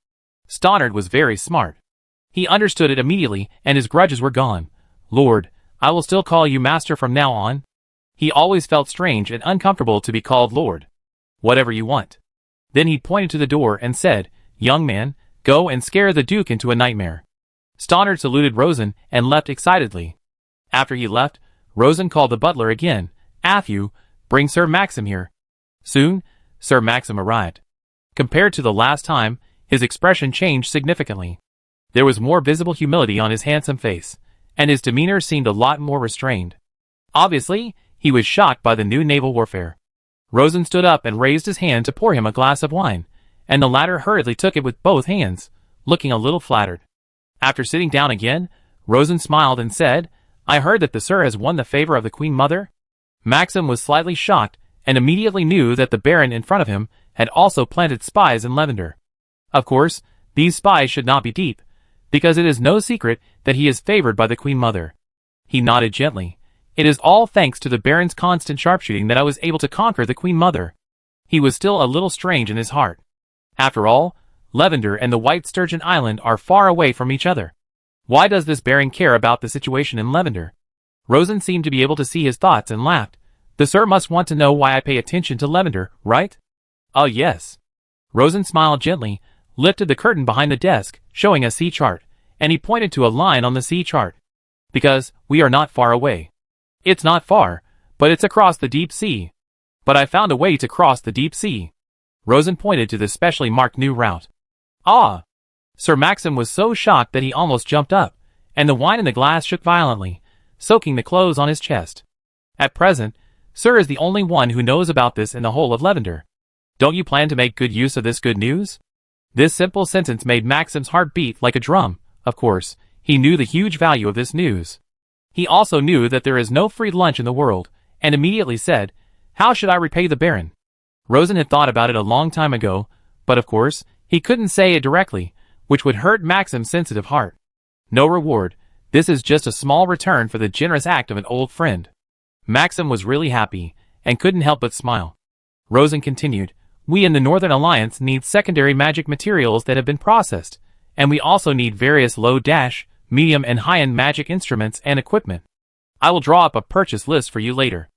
Stonard was very smart. He understood it immediately, and his grudges were gone. Lord, I will still call you master from now on. He always felt strange and uncomfortable to be called Lord. Whatever you want. Then he pointed to the door and said, Young man, go and scare the Duke into a nightmare. Stonard saluted Rosen and left excitedly. After he left, Rosen called the butler again. Affu, bring Sir Maxim here. Soon, Sir Maxim arrived. Compared to the last time, his expression changed significantly. There was more visible humility on his handsome face, and his demeanor seemed a lot more restrained. Obviously, he was shocked by the new naval warfare. Rosen stood up and raised his hand to pour him a glass of wine, and the latter hurriedly took it with both hands, looking a little flattered. After sitting down again, Rosen smiled and said, I heard that the Sir has won the favor of the Queen Mother. Maxim was slightly shocked, and immediately knew that the Baron in front of him had also planted spies in Lavender. Of course, these spies should not be deep, because it is no secret that he is favored by the Queen Mother. He nodded gently. It is all thanks to the Baron's constant sharpshooting that I was able to conquer the Queen Mother. He was still a little strange in his heart. After all, Lavender and the White Sturgeon Island are far away from each other. Why does this Baron care about the situation in Lavender? Rosen seemed to be able to see his thoughts and laughed. The Sir must want to know why I pay attention to Lavender, right? Oh yes. Rosen smiled gently. lifted the curtain behind the desk, showing a sea chart, and he pointed to a line on the sea chart. Because we are not far away. It's not far, but it's across the deep sea. But I found a way to cross the deep sea. Rosen pointed to the specially marked new route. Ah! Sir Maxim was so shocked that he almost jumped up, and the wine in the glass shook violently, soaking the clothes on his chest. At present, Sir is the only one who knows about this in the whole of Lavender. Don't you plan to make good use of this good news? This simple sentence made Maxim's heart beat like a drum. Of course, he knew the huge value of this news. He also knew that there is no free lunch in the world, and immediately said, "How should I repay the Baron?" Rosen had thought about it a long time ago, but of course, he couldn't say it directly, which would hurt Maxim's sensitive heart. No reward. This is just a small return for the generous act of an old friend. Maxim was really happy, and couldn't help but smile. Rosen continued, "We in the Northern Alliance need secondary magic materials that have been processed, and we also need various low dash, medium and high-end magic instruments and equipment. I will draw up a purchase list for you later.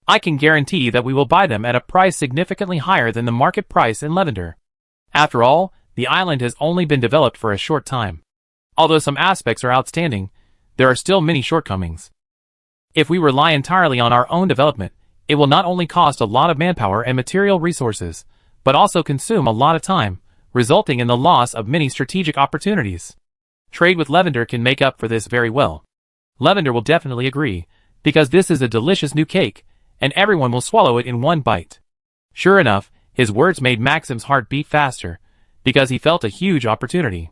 I can guarantee that we will buy them at a price significantly higher than the market price in Lavender. After all, the island has only been developed for a short time. Although some aspects are outstanding, there are still many shortcomings. If we rely entirely on our own development, it will not only cost a lot of manpower and material resources, but also consume a lot of time, resulting in the loss of many strategic opportunities. Trade with Lavender can make up for this very well. Lavender will definitely agree, because this is a delicious new cake, and everyone will swallow it in one bite." Sure enough, his words made Maxim's heart beat faster, because he felt a huge opportunity.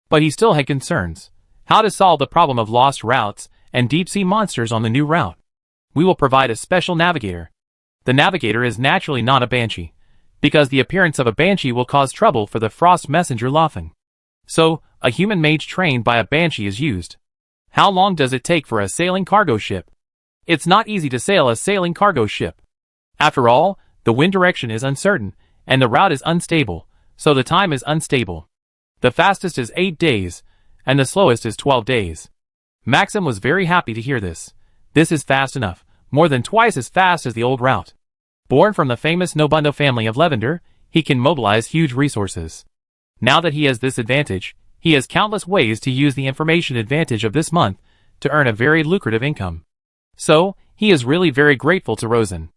But he still had concerns. How to solve the problem of lost routes and deep-sea monsters on the new route. We will provide a special navigator. The navigator is naturally not a banshee, because the appearance of a banshee will cause trouble for the frost messenger Lothan. So, a human mage trained by a banshee is used. How long does it take for a sailing cargo ship? It's not easy to sail a sailing cargo ship. After all, the wind direction is uncertain, and the route is unstable, so the time is unstable. The fastest is 8 days, and the slowest is 12 days. Maxim was very happy to hear this. This is fast enough, more than twice as fast as the old route. Born from the famous Nobundo family of Lavender, he can mobilize huge resources. Now that he has this advantage, he has countless ways to use the information advantage of this month to earn a very lucrative income. So, he is really very grateful to Rosen.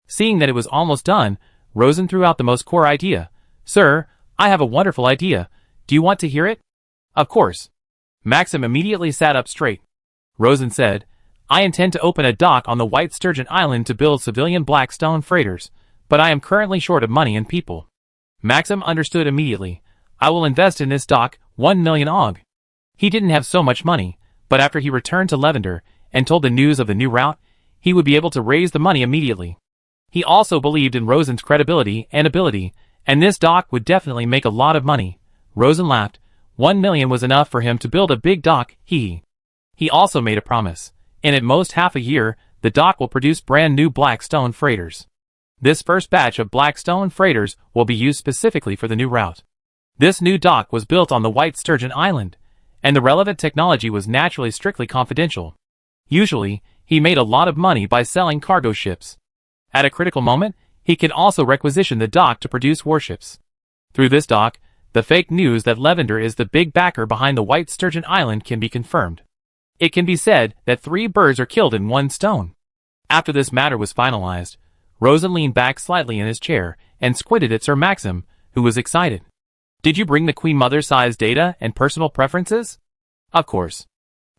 Seeing that it was almost done, Rosen threw out the most core idea. "Sir, I have a wonderful idea. Do you want to hear it?" "Of course." Maxim immediately sat up straight. Rosen said, "I intend to open a dock on the White Sturgeon Island to build civilian black stone freighters, but I am currently short of money and people." Maxim understood immediately. "I will invest in this dock 1 million og." He didn't have so much money, but after he returned to Lavender and told the news of the new route, he would be able to raise the money immediately. He also believed in Rosen's credibility and ability, and this dock would definitely make a lot of money. Rosen laughed. 1 million was enough for him to build a big dock. He also made a promise. In at most half a year, the dock will produce brand new black stone freighters. This first batch of black stone freighters will be used specifically for the new route. This new dock was built on the White Sturgeon Island, and the relevant technology was naturally strictly confidential. Usually, he made a lot of money by selling cargo ships. At a critical moment, he can also requisition the dock to produce warships. Through this dock, the fake news that Lavender is the big backer behind the White Sturgeon Island can be confirmed. It can be said that 3 birds are killed in 1 stone. After this matter was finalized, Rosen leaned back slightly in his chair and squinted at Sir Maxim, who was excited. "Did you bring the Queen Mother-size data and personal preferences?" "Of course."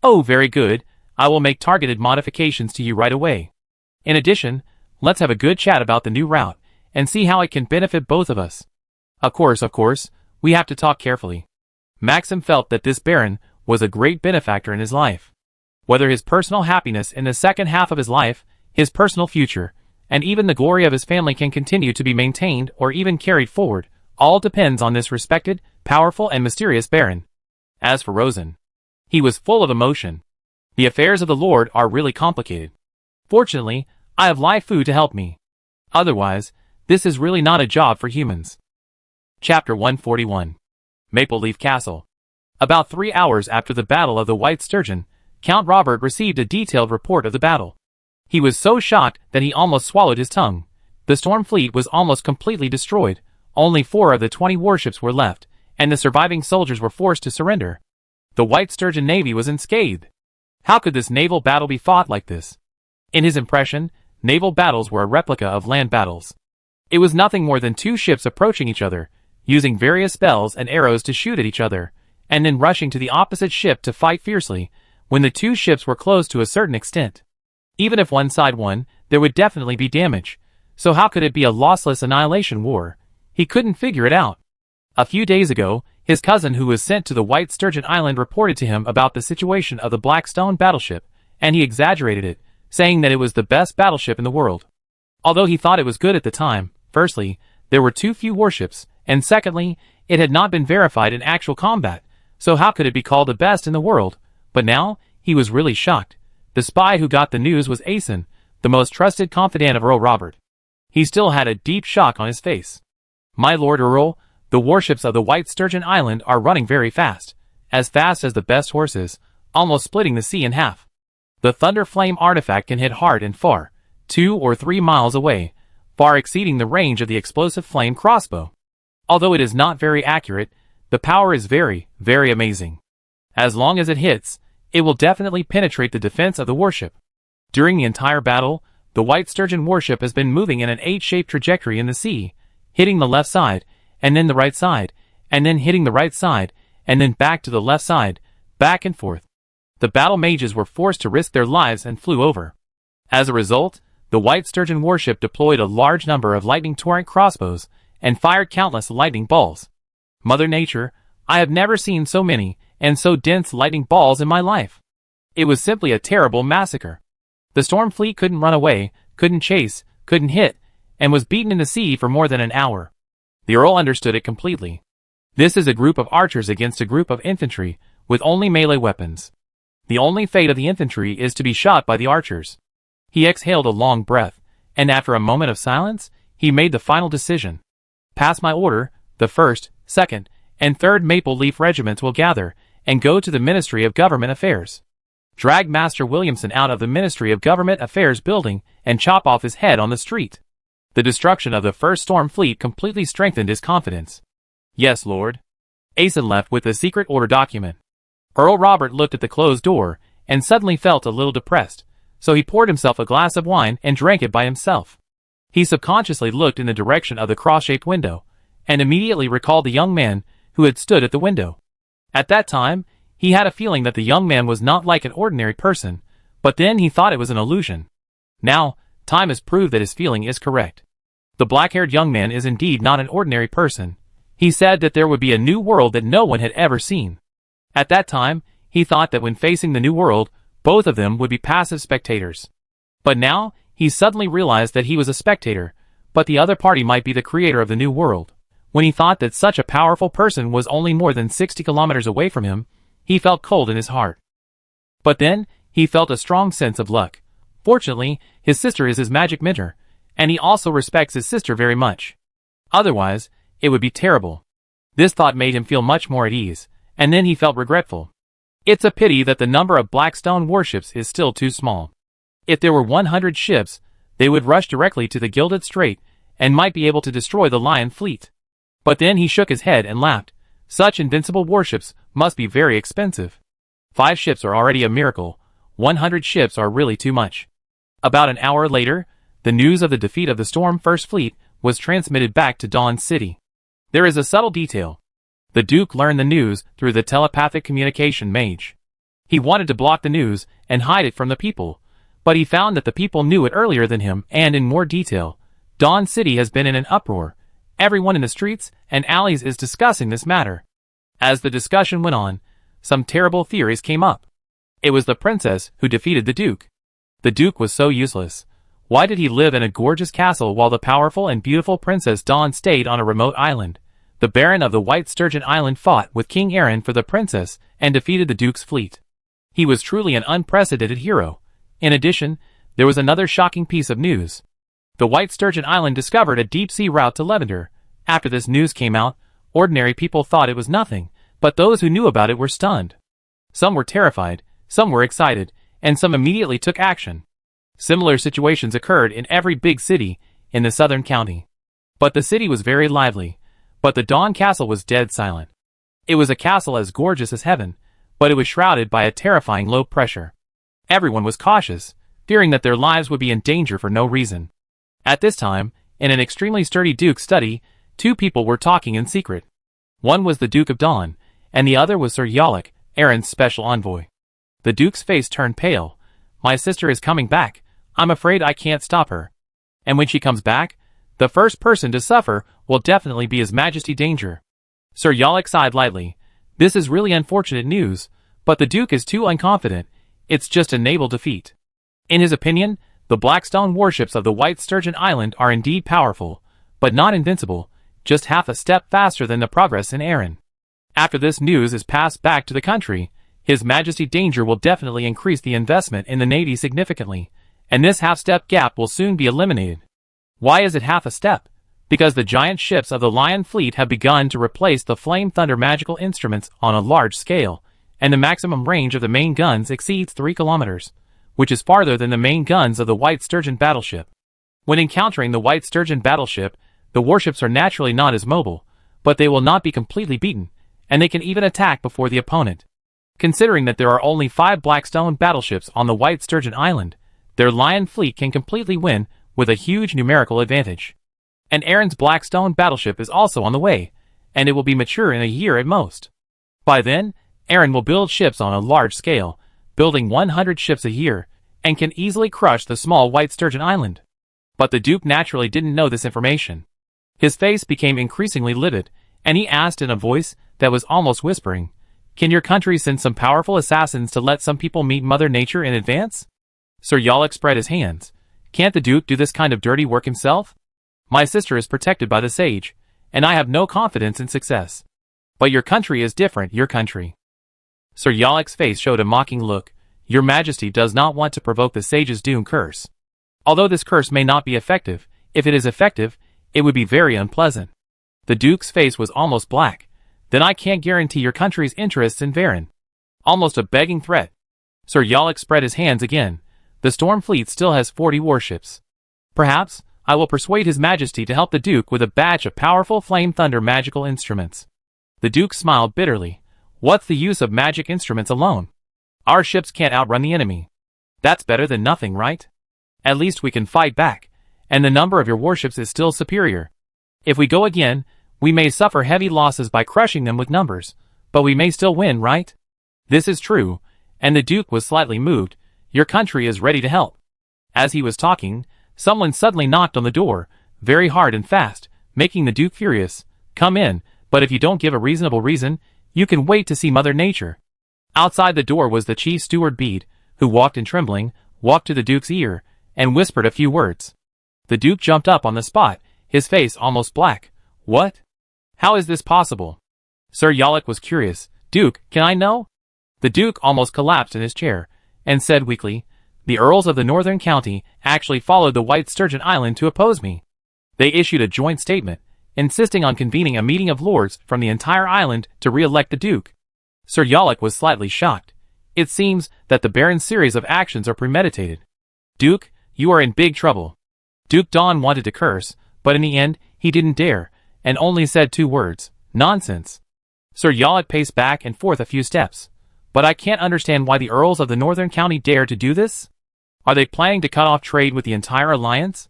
"Oh, very good. I will make targeted modifications to you right away. In addition, let's have a good chat about the new route, and see how it can benefit both of us." Of course, we have to talk carefully." Maxim felt that this Baron was a great benefactor in his life. Whether his personal happiness in the second half of his life, his personal future, and even the glory of his family can continue to be maintained or even carried forward, all depends on this respected, powerful and mysterious Baron. As for Rosen, he was full of emotion. The affairs of the Lord are really complicated. Fortunately, I have live food to help me. Otherwise, this is really not a job for humans. Chapter 141. Maple Leaf Castle. About 3 hours after the Battle of the White Sturgeon, Count Robert received a detailed report of the battle. He was so shocked that he almost swallowed his tongue. The storm fleet was almost completely destroyed. Only 4 of the 20 warships were left, and the surviving soldiers were forced to surrender. The White Sturgeon Navy was unscathed. How could this naval battle be fought like this? In his impression, naval battles were a replica of land battles. It was nothing more than two ships approaching each other, using various spells and arrows to shoot at each other, and then rushing to the opposite ship to fight fiercely, when the two ships were close to a certain extent. Even if one side won, there would definitely be damage. So how could it be a lossless annihilation war? He couldn't figure it out. A few days ago, his cousin who was sent to the White Sturgeon Island reported to him about the situation of the Blackstone battleship, and he exaggerated it, saying that it was the best battleship in the world. Although he thought it was good at the time, firstly, there were too few warships, and secondly, it had not been verified in actual combat, so how could it be called the best in the world? But now, he was really shocked. The spy who got the news was Aeson, the most trusted confidant of Earl Robert. He still had a deep shock on his face. My Lord Earl, the warships of the White Sturgeon Island are running very fast as the best horses, almost splitting the sea in half. The Thunder Flame artifact can hit hard and far, 2 or 3 miles away, far exceeding the range of the explosive flame crossbow. Although it is not very accurate, the power is very, very amazing. As long as it hits, it will definitely penetrate the defense of the warship. During the entire battle, the White Sturgeon warship has been moving in an 8-shaped trajectory in the sea, hitting the left side, and then the right side, and then hitting the right side, and then back to the left side, back and forth. The battle mages were forced to risk their lives and flew over. As a result, the White Sturgeon warship deployed a large number of lightning torrent crossbows, and fired countless lightning balls. Mother Nature, I have never seen so many, and so dense lightning balls in my life. It was simply a terrible massacre. The storm fleet couldn't run away, couldn't chase, couldn't hit, and was beaten in the sea for more than an hour. The Earl understood it completely. This is a group of archers against a group of infantry, with only melee weapons. The only fate of the infantry is to be shot by the archers. He exhaled a long breath, and after a moment of silence, he made the final decision. Pass my order, the 1st, 2nd, and 3rd Maple Leaf Regiments will gather, and go to the Ministry of Government Affairs. Drag Master Williamson out of the Ministry of Government Affairs building, and chop off his head on the street. The destruction of the first storm fleet completely strengthened his confidence. Yes, Lord. Aeson left with the secret order document. Earl Robert looked at the closed door, and suddenly felt a little depressed, so he poured himself a glass of wine and drank it by himself. He subconsciously looked in the direction of the cross-shaped window, and immediately recalled the young man who had stood at the window. At that time, he had a feeling that the young man was not like an ordinary person, but then he thought it was an illusion. Now, time has proved that his feeling is correct. The black-haired young man is indeed not an ordinary person. He said that there would be a new world that no one had ever seen. At that time, he thought that when facing the new world, both of them would be passive spectators. But now, he suddenly realized that he was a spectator, but the other party might be the creator of the new world. When he thought that such a powerful person was only more than 60 kilometers away from him, he felt cold in his heart. But then, he felt a strong sense of luck. Fortunately, his sister is his magic mentor, and he also respects his sister very much. Otherwise, it would be terrible. This thought made him feel much more at ease, and then he felt regretful. It's a pity that the number of Blackstone warships is still too small. If there were 100 ships, they would rush directly to the Gilded Strait, and might be able to destroy the Lion fleet. But then he shook his head and laughed. Such invincible warships must be very expensive. 5 ships are already a miracle. 100 ships are really too much. About an hour later, the news of the defeat of the Storm First Fleet was transmitted back to Dawn City. There is a subtle detail. The Duke learned the news through the telepathic communication mage. He wanted to block the news and hide it from the people, but he found that the people knew it earlier than him and in more detail. Dawn City has been in an uproar. Everyone in the streets and alleys is discussing this matter. As the discussion went on, some terrible theories came up. It was the princess who defeated the Duke. The Duke was so useless. Why did he live in a gorgeous castle while the powerful and beautiful Princess Dawn stayed on a remote island? The Baron of the White Sturgeon Island fought with King Aaron for the princess and defeated the Duke's fleet. He was truly an unprecedented hero. In addition, there was another shocking piece of news. The White Sturgeon Island discovered a deep-sea route to Lavender. After this news came out, ordinary people thought it was nothing, but those who knew about it were stunned. Some were terrified, some were excited, and some immediately took action. Similar situations occurred in every big city in the southern county. But the city was very lively, but the Dawn Castle was dead silent. It was a castle as gorgeous as heaven, but it was shrouded by a terrifying low pressure. Everyone was cautious, fearing that their lives would be in danger for no reason. At this time, in an extremely sturdy Duke's study, two people were talking in secret. One was the Duke of Dawn, and the other was Sir Yalak, Aaron's special envoy. The Duke's face turned pale. My sister is coming back. I'm afraid I can't stop her. And when she comes back, the first person to suffer will definitely be His Majesty Danger. Sir Yalak sighed lightly. This is really unfortunate news, but the Duke is too unconfident. It's just a naval defeat. In his opinion, the Blackstone warships of the White Sturgeon Island are indeed powerful, but not invincible, just half a step faster than the progress in Aaron. After this news is passed back to the country, His Majesty Danger will definitely increase the investment in the Navy significantly, and this half-step gap will soon be eliminated. Why is it half a step? Because the giant ships of the Lion Fleet have begun to replace the Flame Thunder magical instruments on a large scale, and the maximum range of the main guns exceeds 3 kilometers, which is farther than the main guns of the White Sturgeon battleship. When encountering the White Sturgeon battleship, the warships are naturally not as mobile, but they will not be completely beaten, and they can even attack before the opponent. Considering that there are only 5 Blackstone battleships on the White Sturgeon Island, their Lion Fleet can completely win with a huge numerical advantage. And Aaron's Blackstone battleship is also on the way, and it will be mature in a year at most. By then, Aaron will build ships on a large scale, building 100 ships a year, and can easily crush the small White Sturgeon Island. But the Duke naturally didn't know this information. His face became increasingly livid, and he asked in a voice that was almost whispering, "Can your country send some powerful assassins to let some people meet Mother Nature in advance?" Sir Yalak spread his hands. "Can't the Duke do this kind of dirty work himself? My sister is protected by the sage, and I have no confidence in success. But your country is different, your country." Sir Yalak's face showed a mocking look. "Your Majesty does not want to provoke the sage's doom curse. Although this curse may not be effective, if it is effective, it would be very unpleasant." The Duke's face was almost black. "Then I can't guarantee your country's interests in Varen." Almost a begging threat. Sir Yalak spread his hands again. "The Storm Fleet still has 40 warships. Perhaps I will persuade His Majesty to help the Duke with a batch of powerful Flame Thunder magical instruments." The Duke smiled bitterly. "What's the use of magic instruments alone? Our ships can't outrun the enemy. That's better than nothing, right? At least we can fight back, and the number of your warships is still superior. If we go again, we may suffer heavy losses by crushing them with numbers, but we may still win, right?" This is true, and the Duke was slightly moved. "Your country is ready to help." As he was talking, someone suddenly knocked on the door, very hard and fast, making the Duke furious. "Come in, but if you don't give a reasonable reason, you can wait to see Mother Nature." Outside the door was the Chief Steward Bede, who walked to the Duke's ear, and whispered a few words. The Duke jumped up on the spot, his face almost black. "What? How is this possible?" Sir Yalak was curious. "Duke, can I know?" The Duke almost collapsed in his chair, and said weakly, "The Earls of the Northern County actually followed the White Sturgeon Island to oppose me. They issued a joint statement, insisting on convening a meeting of lords from the entire island to re-elect the Duke." Sir Yalak was slightly shocked. "It seems that the Baron's series of actions are premeditated. Duke, you are in big trouble." Duke Dawn wanted to curse, but in the end, he didn't dare, and only said 2 words, "Nonsense." Sir Yalak paced back and forth a few steps. "But I can't understand why the Earls of the Northern County dare to do this? Are they planning to cut off trade with the entire alliance?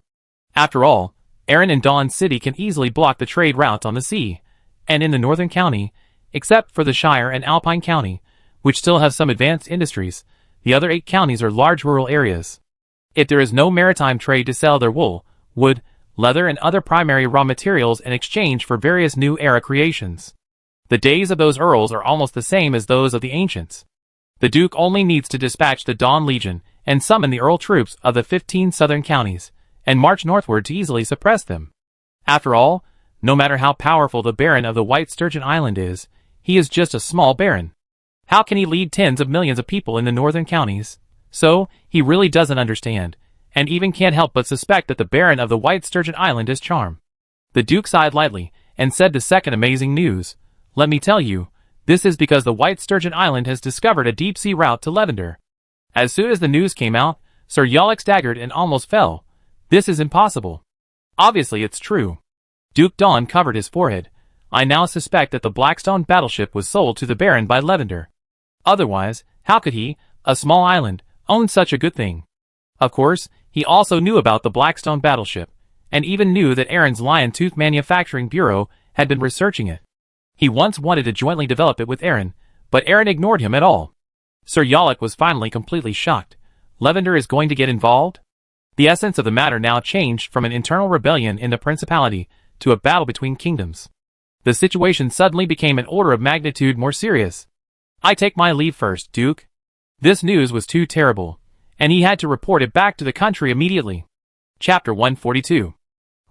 After all, Aaron and Dawn City can easily block the trade routes on the sea, and in the Northern County, except for the Shire and Alpine County, which still have some advanced industries, the other 8 counties are large rural areas. If there is no maritime trade to sell their wool, wood, leather and other primary raw materials in exchange for various new era creations, the days of those earls are almost the same as those of the ancients. The Duke only needs to dispatch the Dawn Legion and summon the Earl troops of the 15 southern counties, and march northward to easily suppress them. After all, no matter how powerful the Baron of the White Sturgeon Island is, he is just a small baron. How can he lead tens of millions of people in the northern counties? So, he really doesn't understand, and even can't help but suspect that the Baron of the White Sturgeon Island is charm." The Duke sighed lightly, and said the second amazing news. "Let me tell you, this is because the White Sturgeon Island has discovered a deep-sea route to Lavender." As soon as the news came out, Sir Yalak staggered and almost fell. "This is impossible." "Obviously it's true." Duke Dawn covered his forehead. I now suspect that the Blackstone battleship was sold to the Baron by Lavender. Otherwise, how could he, a small island, own such a good thing? Of course, he also knew about the Blackstone battleship, and even knew that Aaron's Lion Tooth Manufacturing Bureau had been researching it. He once wanted to jointly develop it with Aaron, but Aaron ignored him at all. Sir Yallock was finally completely shocked. Lavender is going to get involved? The essence of the matter now changed from an internal rebellion in the principality to a battle between kingdoms. The situation suddenly became an order of magnitude more serious. I take my leave first, Duke. This news was too terrible, and he had to report it back to the country immediately. Chapter 142.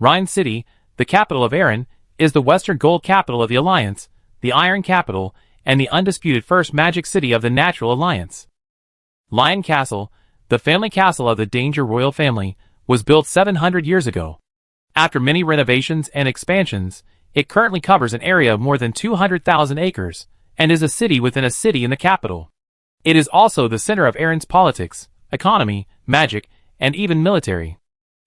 Rhine City, the capital of Aaron, is the western gold capital of the Alliance, the iron capital, and the undisputed first magic city of the Natural Alliance. Lion Castle, the family castle of the Danger royal family, was built 700 years ago. After many renovations and expansions, it currently covers an area of more than 200,000 acres, and is a city within a city in the capital. It is also the center of Aaron's politics, economy, magic, and even military.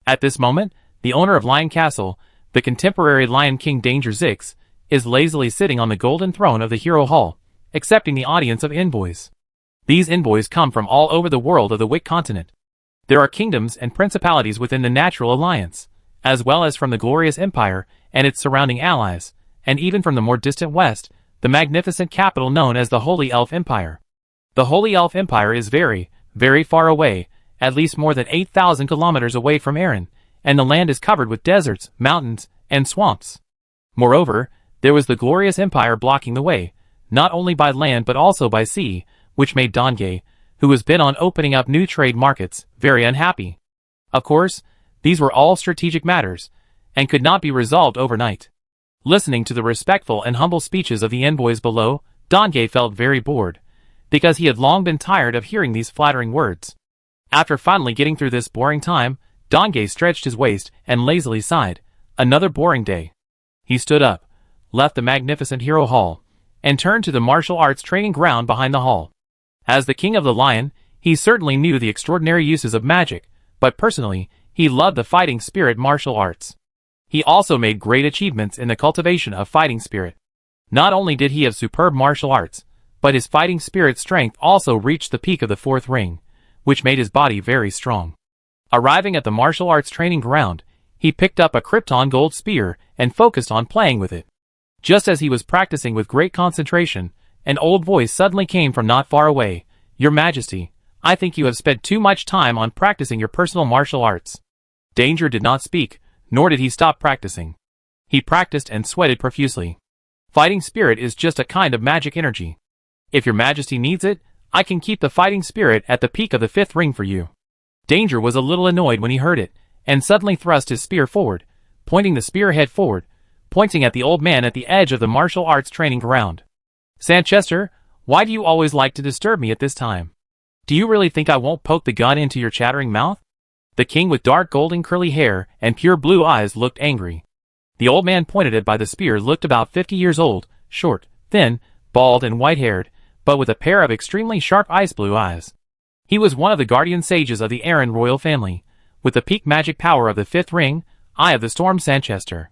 At this moment, the owner of Lion Castle, the contemporary Lion King Danger Zix, is lazily sitting on the golden throne of the Hero Hall, accepting the audience of envoys. These envoys come from all over the world of the Wick continent. There are kingdoms and principalities within the Natural Alliance, as well as from the glorious empire and its surrounding allies, and even from the more distant west, the magnificent capital known as the Holy Elf Empire. The Holy Elf Empire is very, very far away, at least more than 8,000 kilometers away from Aaron, and the land is covered with deserts, mountains, and swamps. Moreover, there was the glorious empire blocking the way, not only by land but also by sea, which made Dongay, who was bent on opening up new trade markets, very unhappy. Of course, these were all strategic matters, and could not be resolved overnight. Listening to the respectful and humble speeches of the envoys below, Dongay felt very bored, because he had long been tired of hearing these flattering words. After finally getting through this boring time, Dongay stretched his waist and lazily sighed. Another boring day. He stood up, left the magnificent Hero Hall, and turned to the martial arts training ground behind the hall. As the king of the lion, he certainly knew the extraordinary uses of magic, but personally, he loved the fighting spirit martial arts. He also made great achievements in the cultivation of fighting spirit. Not only did he have superb martial arts, but his fighting spirit strength also reached the peak of the fourth ring, which made his body very strong. Arriving at the martial arts training ground, he picked up a Krypton gold spear and focused on playing with it. Just as he was practicing with great concentration, an old voice suddenly came from not far away. Your Majesty, I think you have spent too much time on practicing your personal martial arts. Danger did not speak, nor did he stop practicing. He practiced and sweated profusely. Fighting spirit is just a kind of magic energy. If your Majesty needs it, I can keep the fighting spirit at the peak of the fifth ring for you. Danger was a little annoyed when he heard it, and suddenly thrust his spear forward, pointing the spearhead forward, pointing at the old man at the edge of the martial arts training ground. Sanchester, why do you always like to disturb me at this time? Do you really think I won't poke the gun into your chattering mouth? The king with dark golden curly hair and pure blue eyes looked angry. The old man pointed at by the spear looked about 50 years old, short, thin, bald and white-haired, but with a pair of extremely sharp ice blue eyes. He was one of the guardian sages of the Aaron royal family, with the peak magic power of the fifth ring, Eye of the Storm Sanchester.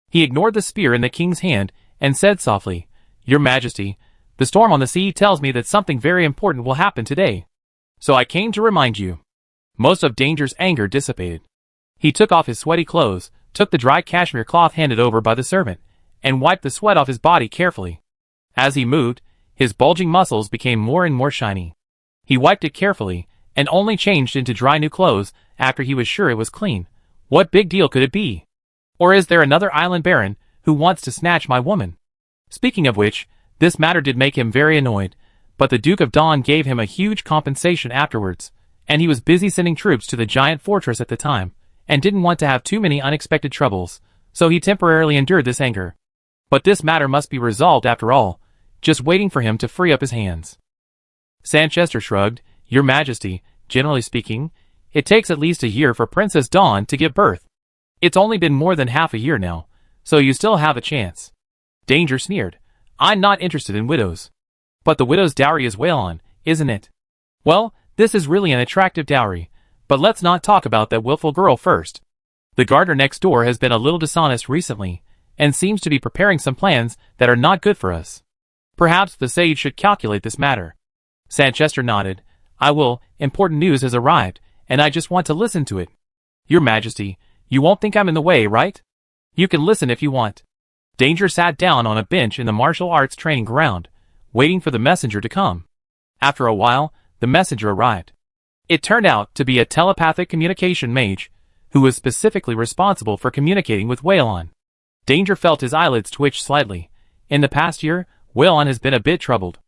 He ignored the spear in the king's hand and said softly, Your Majesty, the storm on the sea tells me that something very important will happen today. So I came to remind you. Most of Danger's anger dissipated. He took off his sweaty clothes, took the dry cashmere cloth handed over by the servant, and wiped the sweat off his body carefully. As he moved, his bulging muscles became more and more shiny. He wiped it carefully, and only changed into dry new clothes after he was sure it was clean. What big deal could it be? Or is there another island baron who wants to snatch my woman? Speaking of which, this matter did make him very annoyed, but the Duke of Dawn gave him a huge compensation afterwards, and he was busy sending troops to the giant fortress at the time, and didn't want to have too many unexpected troubles, so he temporarily endured this anger. But this matter must be resolved after all, just waiting for him to free up his hands. Sanchester shrugged. Your Majesty, generally speaking, it takes at least a year for Princess Dawn to give birth. It's only been more than half a year now, so you still have a chance. Danger sneered. I'm not interested in widows. But the widow's dowry is well on, isn't it? Well, this is really an attractive dowry, but let's not talk about that willful girl first. The gardener next door has been a little dishonest recently, and seems to be preparing some plans that are not good for us. Perhaps the sage should calculate this matter. Sanchester nodded. I will. Important news has arrived, and I just want to listen to it. Your Majesty, you won't think I'm in the way, right? You can listen if you want. Danger sat down on a bench in the martial arts training ground, waiting for the messenger to come. After a while, the messenger arrived. It turned out to be a telepathic communication mage, who was specifically responsible for communicating with Waylon. Danger felt his eyelids twitch slightly. In the past year, Waylon has been a bit troubled.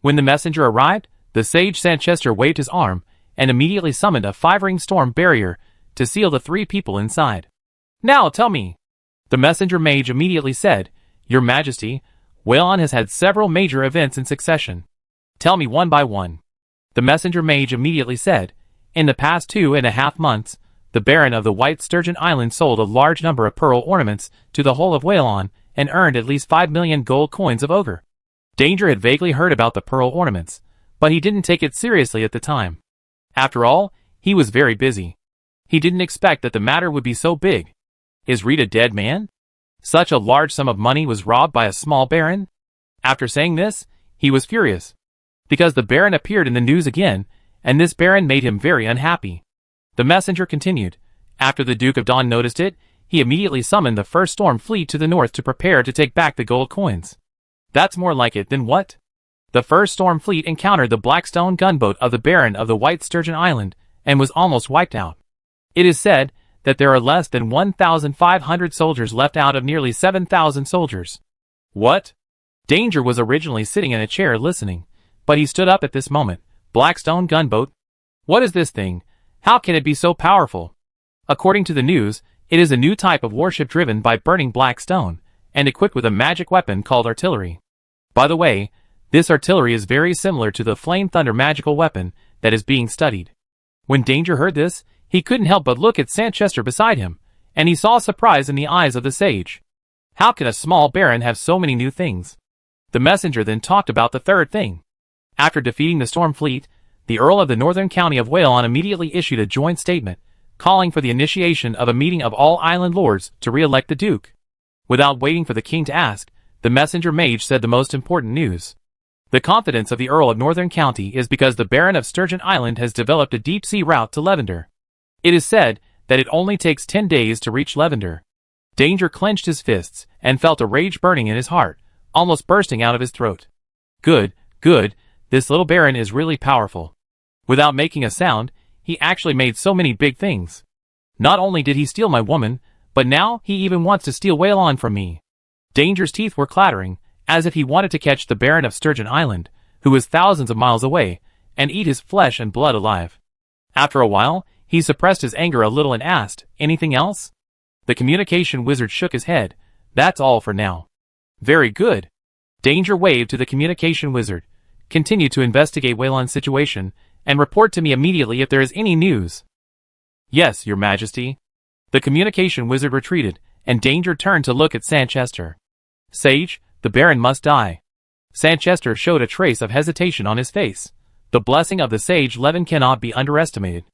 When the messenger arrived, the sage Sanchester waved his arm and immediately summoned a 5-ring storm barrier to seal the 3 people inside. Now tell me. The messenger mage immediately said, Your Majesty, Waylon has had several major events in succession. Tell me one by one. The messenger mage immediately said, In the past 2.5 months, the Baron of the White Sturgeon Island sold a large number of pearl ornaments to the whole of Waylon and earned at least 5 million gold coins of ogre. Danger had vaguely heard about the pearl ornaments, but he didn't take it seriously at the time. After all, he was very busy. He didn't expect that the matter would be so big. Is Reed a dead man? Such a large sum of money was robbed by a small baron? After saying this, he was furious. Because the baron appeared in the news again, and this baron made him very unhappy. The messenger continued. After the Duke of Dawn noticed it, he immediately summoned the first storm fleet to the north to prepare to take back the gold coins. That's more like it than what? The first storm fleet encountered the Blackstone gunboat of the Baron of the White Sturgeon Island and was almost wiped out. It is said that there are less than 1,500 soldiers left out of nearly 7,000 soldiers. What? Danger was originally sitting in a chair listening, but he stood up at this moment. Blackstone gunboat? What is this thing? How can it be so powerful? According to the news, it is a new type of warship driven by burning black stone, and equipped with a magic weapon called artillery. By the way, this artillery is very similar to the Flame Thunder magical weapon that is being studied. When Danger heard this, he couldn't help but look at Sanchester beside him, and he saw surprise in the eyes of the sage. How can a small baron have so many new things? The messenger then talked about the third thing. After defeating the storm fleet, the Earl of the Northern County of Waylon immediately issued a joint statement, calling for the initiation of a meeting of all island lords to re-elect the Duke. Without waiting for the king to ask, the messenger mage said the most important news. The confidence of the Earl of Northern County is because the Baron of Sturgeon Island has developed a deep-sea route to Lavender. It is said that it only takes 10 days to reach Lavender. Danger clenched his fists and felt a rage burning in his heart, almost bursting out of his throat. Good, this little baron is really powerful. Without making a sound, he actually made so many big things. Not only did he steal my woman, but now he even wants to steal Waylon from me. Danger's teeth were clattering, as if he wanted to catch the Baron of Sturgeon Island, who was thousands of miles away, and eat his flesh and blood alive. After a while, he suppressed his anger a little and asked, Anything else? The communication wizard shook his head. That's all for now. Very good. Danger waved to the communication wizard. Continue to investigate Waylon's situation, and report to me immediately if there is any news. Yes, Your Majesty. The communication wizard retreated, and Danger turned to look at Sanchester. Sage, the Baron must die. Sanchester showed a trace of hesitation on his face. The blessing of the sage Levin cannot be underestimated.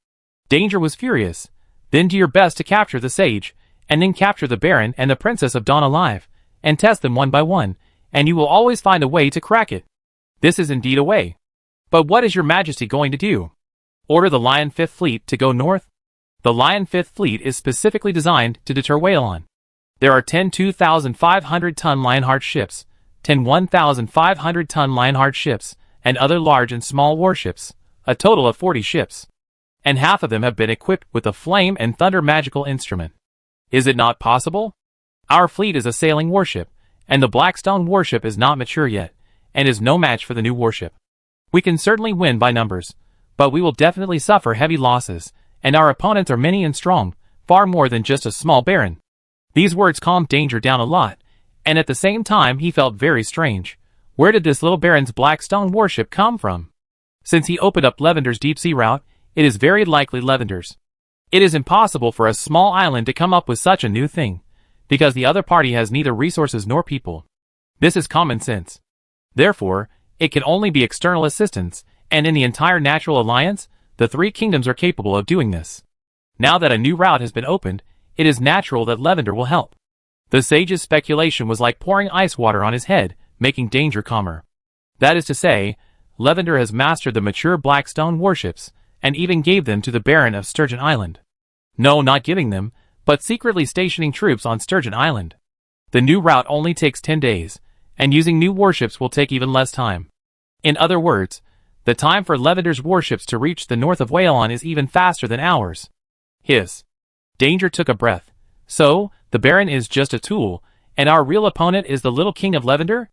Danger was furious. Then do your best to capture the sage, and then capture the Baron and the Princess of Dawn alive, and test them one by one, and you will always find a way to crack it. This is indeed a way. But what is Your Majesty going to do? Order the Lion Fifth Fleet to go north? The Lion Fifth Fleet is specifically designed to deter Waylon. There are 10 2,500-ton Lionheart ships, 10 1,500-ton Lionheart ships, and other large and small warships, a total of 40 ships. And half of them have been equipped with the Flame and Thunder magical instrument. Is it not possible? Our fleet is a sailing warship, and the Blackstone warship is not mature yet, and is no match for the new warship. We can certainly win by numbers, but we will definitely suffer heavy losses, and our opponents are many and strong, far more than just a small baron. These words calmed Danger down a lot, and at the same time he felt very strange. Where did this little baron's Blackstone warship come from? Since he opened up Lavender's deep-sea route, it is very likely Lavender's. It is impossible for a small island to come up with such a new thing, because the other party has neither resources nor people. This is common sense. Therefore, it can only be external assistance, and in the entire natural alliance, the 3 kingdoms are capable of doing this. Now that a new route has been opened, it is natural that Lavender will help. The sage's speculation was like pouring ice water on his head, making danger calmer. That is to say, Lavender has mastered the mature Blackstone warships, and even gave them to the Baron of Sturgeon Island. No, not giving them, but secretly stationing troops on Sturgeon Island. The new route only takes 10 days, and using new warships will take even less time. In other words, the time for Lavender's warships to reach the north of Whalon is even faster than ours. Hiss. Danger took a breath. So, the Baron is just a tool, and our real opponent is the little king of Lavender?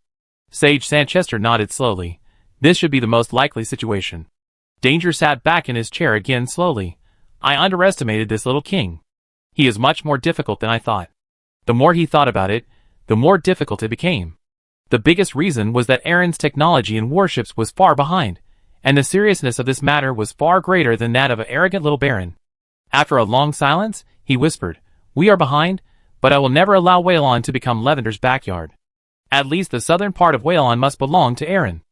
Sage Sanchester nodded slowly. This should be the most likely situation. Danger sat back in his chair again slowly. I underestimated this little king. He is much more difficult than I thought. The more he thought about it, the more difficult it became. The biggest reason was that Aaron's technology in warships was far behind, and the seriousness of this matter was far greater than that of an arrogant little baron. After a long silence, he whispered, "We are behind, but I will never allow Whalon to become Lavender's backyard. At least the southern part of Whalon must belong to Aaron.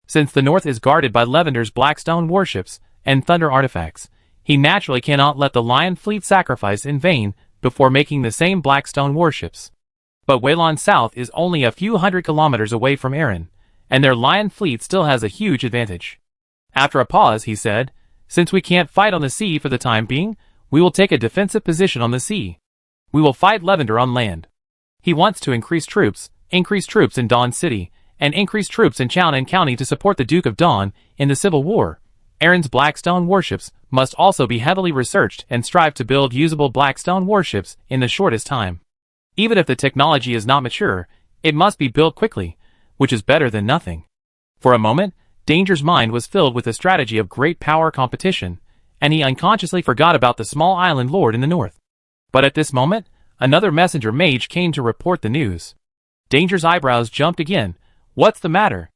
Since the north is guarded by Lavender's Blackstone warships and thunder artifacts, he naturally cannot let the Lion fleet sacrifice in vain before making the same Blackstone warships. But Whalon South is only a few hundred kilometers away from Aaron, and their Lion fleet still has a huge advantage." After a pause, he said, "Since we can't fight on the sea for the time being, we will take a defensive position on the sea. We will fight Lavender on land. He wants to increase troops in Dawn City, and increase troops in Chownan County to support the Duke of Dawn in the Civil War. Aaron's Blackstone warships must also be heavily researched and strive to build usable Blackstone warships in the shortest time. Even if the technology is not mature, it must be built quickly, which is better than nothing." For a moment, Danger's mind was filled with the strategy of great power competition, and he unconsciously forgot about the small island lord in the north. But at this moment, another messenger mage came to report the news. Danger's eyebrows jumped again. "What's the matter?"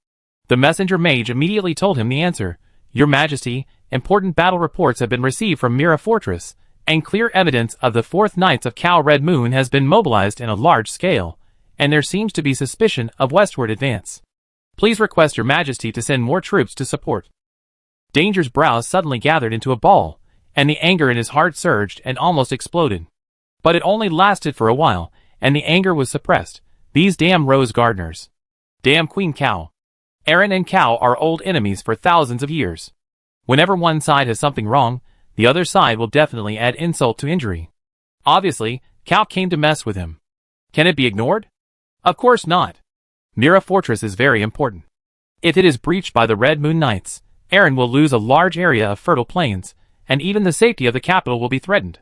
The messenger mage immediately told him the answer. "Your Majesty, important battle reports have been received from Mira Fortress, and clear evidence of the 4th Knights of Cow Red Moon has been mobilized in a large scale, and there seems to be suspicion of westward advance. Please request your Majesty to send more troops to support." Danger's brows suddenly gathered into a ball, and the anger in his heart surged and almost exploded. But it only lasted for a while, and the anger was suppressed. These damn Rose Gardeners. Damn Queen Cow. Aaron and Cow are old enemies for thousands of years. Whenever one side has something wrong, the other side will definitely add insult to injury. Obviously, Cow came to mess with him. Can it be ignored? Of course not. Mira Fortress is very important. If it is breached by the Red Moon Knights, Aaron will lose a large area of fertile plains, and even the safety of the capital will be threatened.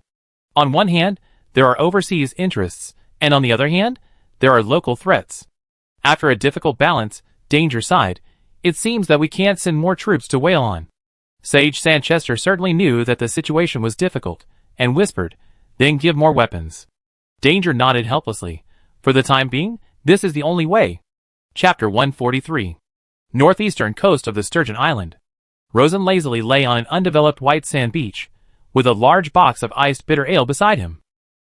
On one hand, there are overseas interests, and on the other hand, there are local threats. After a difficult balance, Danger sighed. "It seems that we can't send more troops to Whalon." Sage Sanchester certainly knew that the situation was difficult, and whispered, "Then give more weapons." Danger nodded helplessly. "For the time being, this is the only way." Chapter 143. Northeastern coast of the Sturgeon Island. Rosen lazily lay on an undeveloped white sand beach, with a large box of iced bitter ale beside him.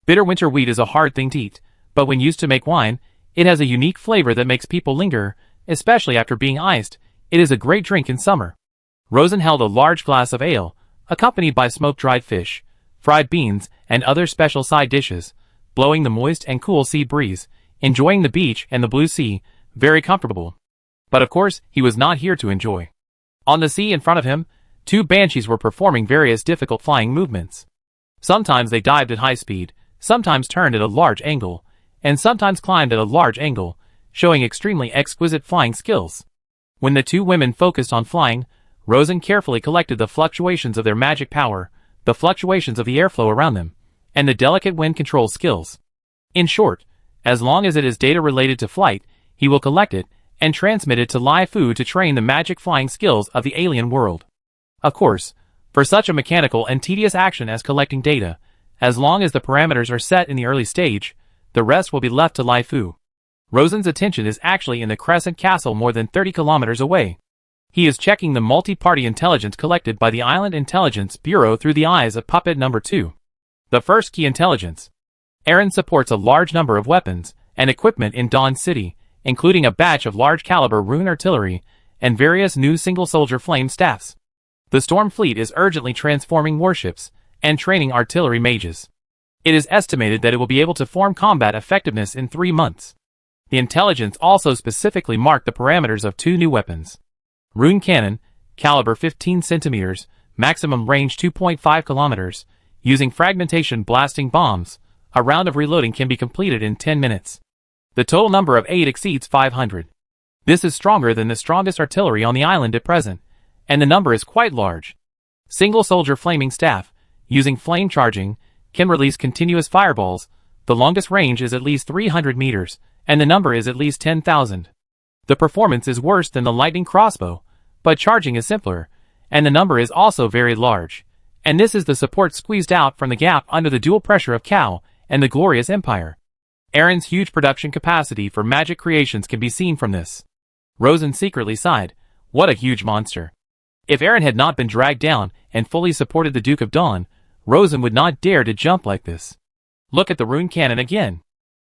Bitter winter wheat is a hard thing to eat, but when used to make wine, it has a unique flavor that makes people linger, especially after being iced. It is a great drink in summer. Rosen held a large glass of ale, accompanied by smoked dried fish, fried beans, and other special side dishes, blowing the moist and cool sea breeze, enjoying the beach and the blue sea, very comfortable. But of course, he was not here to enjoy. On the sea in front of him, 2 banshees were performing various difficult flying movements. Sometimes they dived at high speed, sometimes turned at a large angle, and sometimes climbed at a large angle, showing extremely exquisite flying skills. When the 2 women focused on flying, Rosen carefully collected the fluctuations of their magic power, the fluctuations of the airflow around them, and the delicate wind control skills. In short, as long as it is data related to flight, he will collect it and transmit it to Lai Fu to train the magic flying skills of the alien world. Of course, for such a mechanical and tedious action as collecting data, as long as the parameters are set in the early stage, the rest will be left to Lai Fu. Rosen's attention is actually in the Crescent Castle more than 30 kilometers away. He is checking the multi-party intelligence collected by the Island Intelligence Bureau through the eyes of Puppet Number 2. The first key intelligence. Aaron supports a large number of weapons and equipment in Dawn City, including a batch of large-caliber rune artillery and various new single-soldier flame staffs. The Storm Fleet is urgently transforming warships and training artillery mages. It is estimated that it will be able to form combat effectiveness in 3 months. The intelligence also specifically marked the parameters of 2 new weapons. Rune Cannon, caliber 15 centimeters, maximum range 2.5 kilometers, using fragmentation blasting bombs. A round of reloading can be completed in 10 minutes. The total number of 8 exceeds 500. This is stronger than the strongest artillery on the island at present, and the number is quite large. Single soldier flaming staff, using flame charging, can release continuous fireballs. The longest range is at least 300 meters, and the number is at least 10,000. The performance is worse than the lightning crossbow, but charging is simpler, and the number is also very large. And this is the support squeezed out from the gap under the dual pressure of Cow and the Glorious Empire. Aaron's huge production capacity for magic creations can be seen from this. Rosen secretly sighed. What a huge monster. If Aaron had not been dragged down and fully supported the Duke of Dawn, Rosen would not dare to jump like this. Look at the rune cannon again.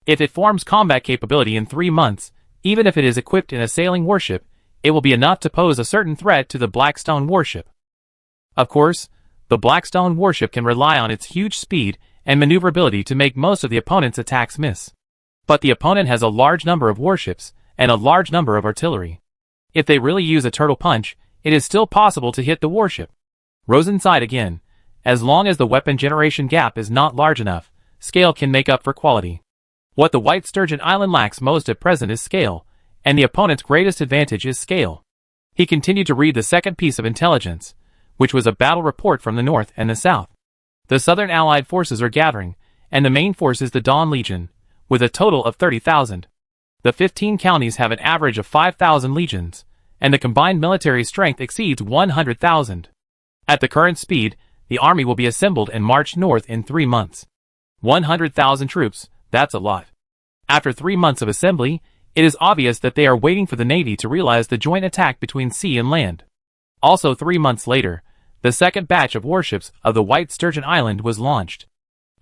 If it forms combat capability in 3 months, even if it is equipped in a sailing warship, it will be enough to pose a certain threat to the Blackstone warship. Of course, the Blackstone warship can rely on its huge speed and maneuverability to make most of the opponent's attacks miss. But the opponent has a large number of warships and a large number of artillery. If they really use a turtle punch, it is still possible to hit the warship. Rosen sighed again. As long as the weapon generation gap is not large enough, scale can make up for quality. What the White Sturgeon Island lacks most at present is scale, and the opponent's greatest advantage is scale. He continued to read the second piece of intelligence, which was a battle report from the north and the south. The southern allied forces are gathering, and the main force is the Dawn Legion, with a total of 30,000. The 15 counties have an average of 5,000 legions, and the combined military strength exceeds 100,000. At the current speed, the army will be assembled and march north in 3 months. 100,000 troops, that's a lot. After 3 months of assembly, it is obvious that they are waiting for the Navy to realize the joint attack between sea and land. Also 3 months later, the second batch of warships of the White Sturgeon Island was launched.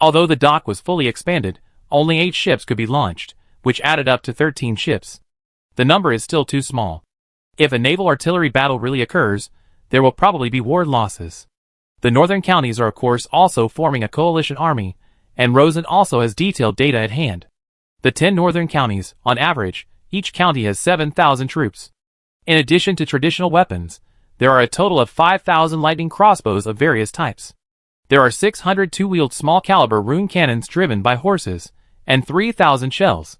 Although the dock was fully expanded, only 8 ships could be launched, which added up to 13 ships. The number is still too small. If a naval artillery battle really occurs, there will probably be war losses. The northern counties are of course also forming a coalition army, and Rosen also has detailed data at hand. The 10 northern counties, on average, each county has 7,000 troops. In addition to traditional weapons, there are a total of 5,000 lightning crossbows of various types. There are 600 two-wheeled small-caliber rune cannons driven by horses, and 3,000 shells.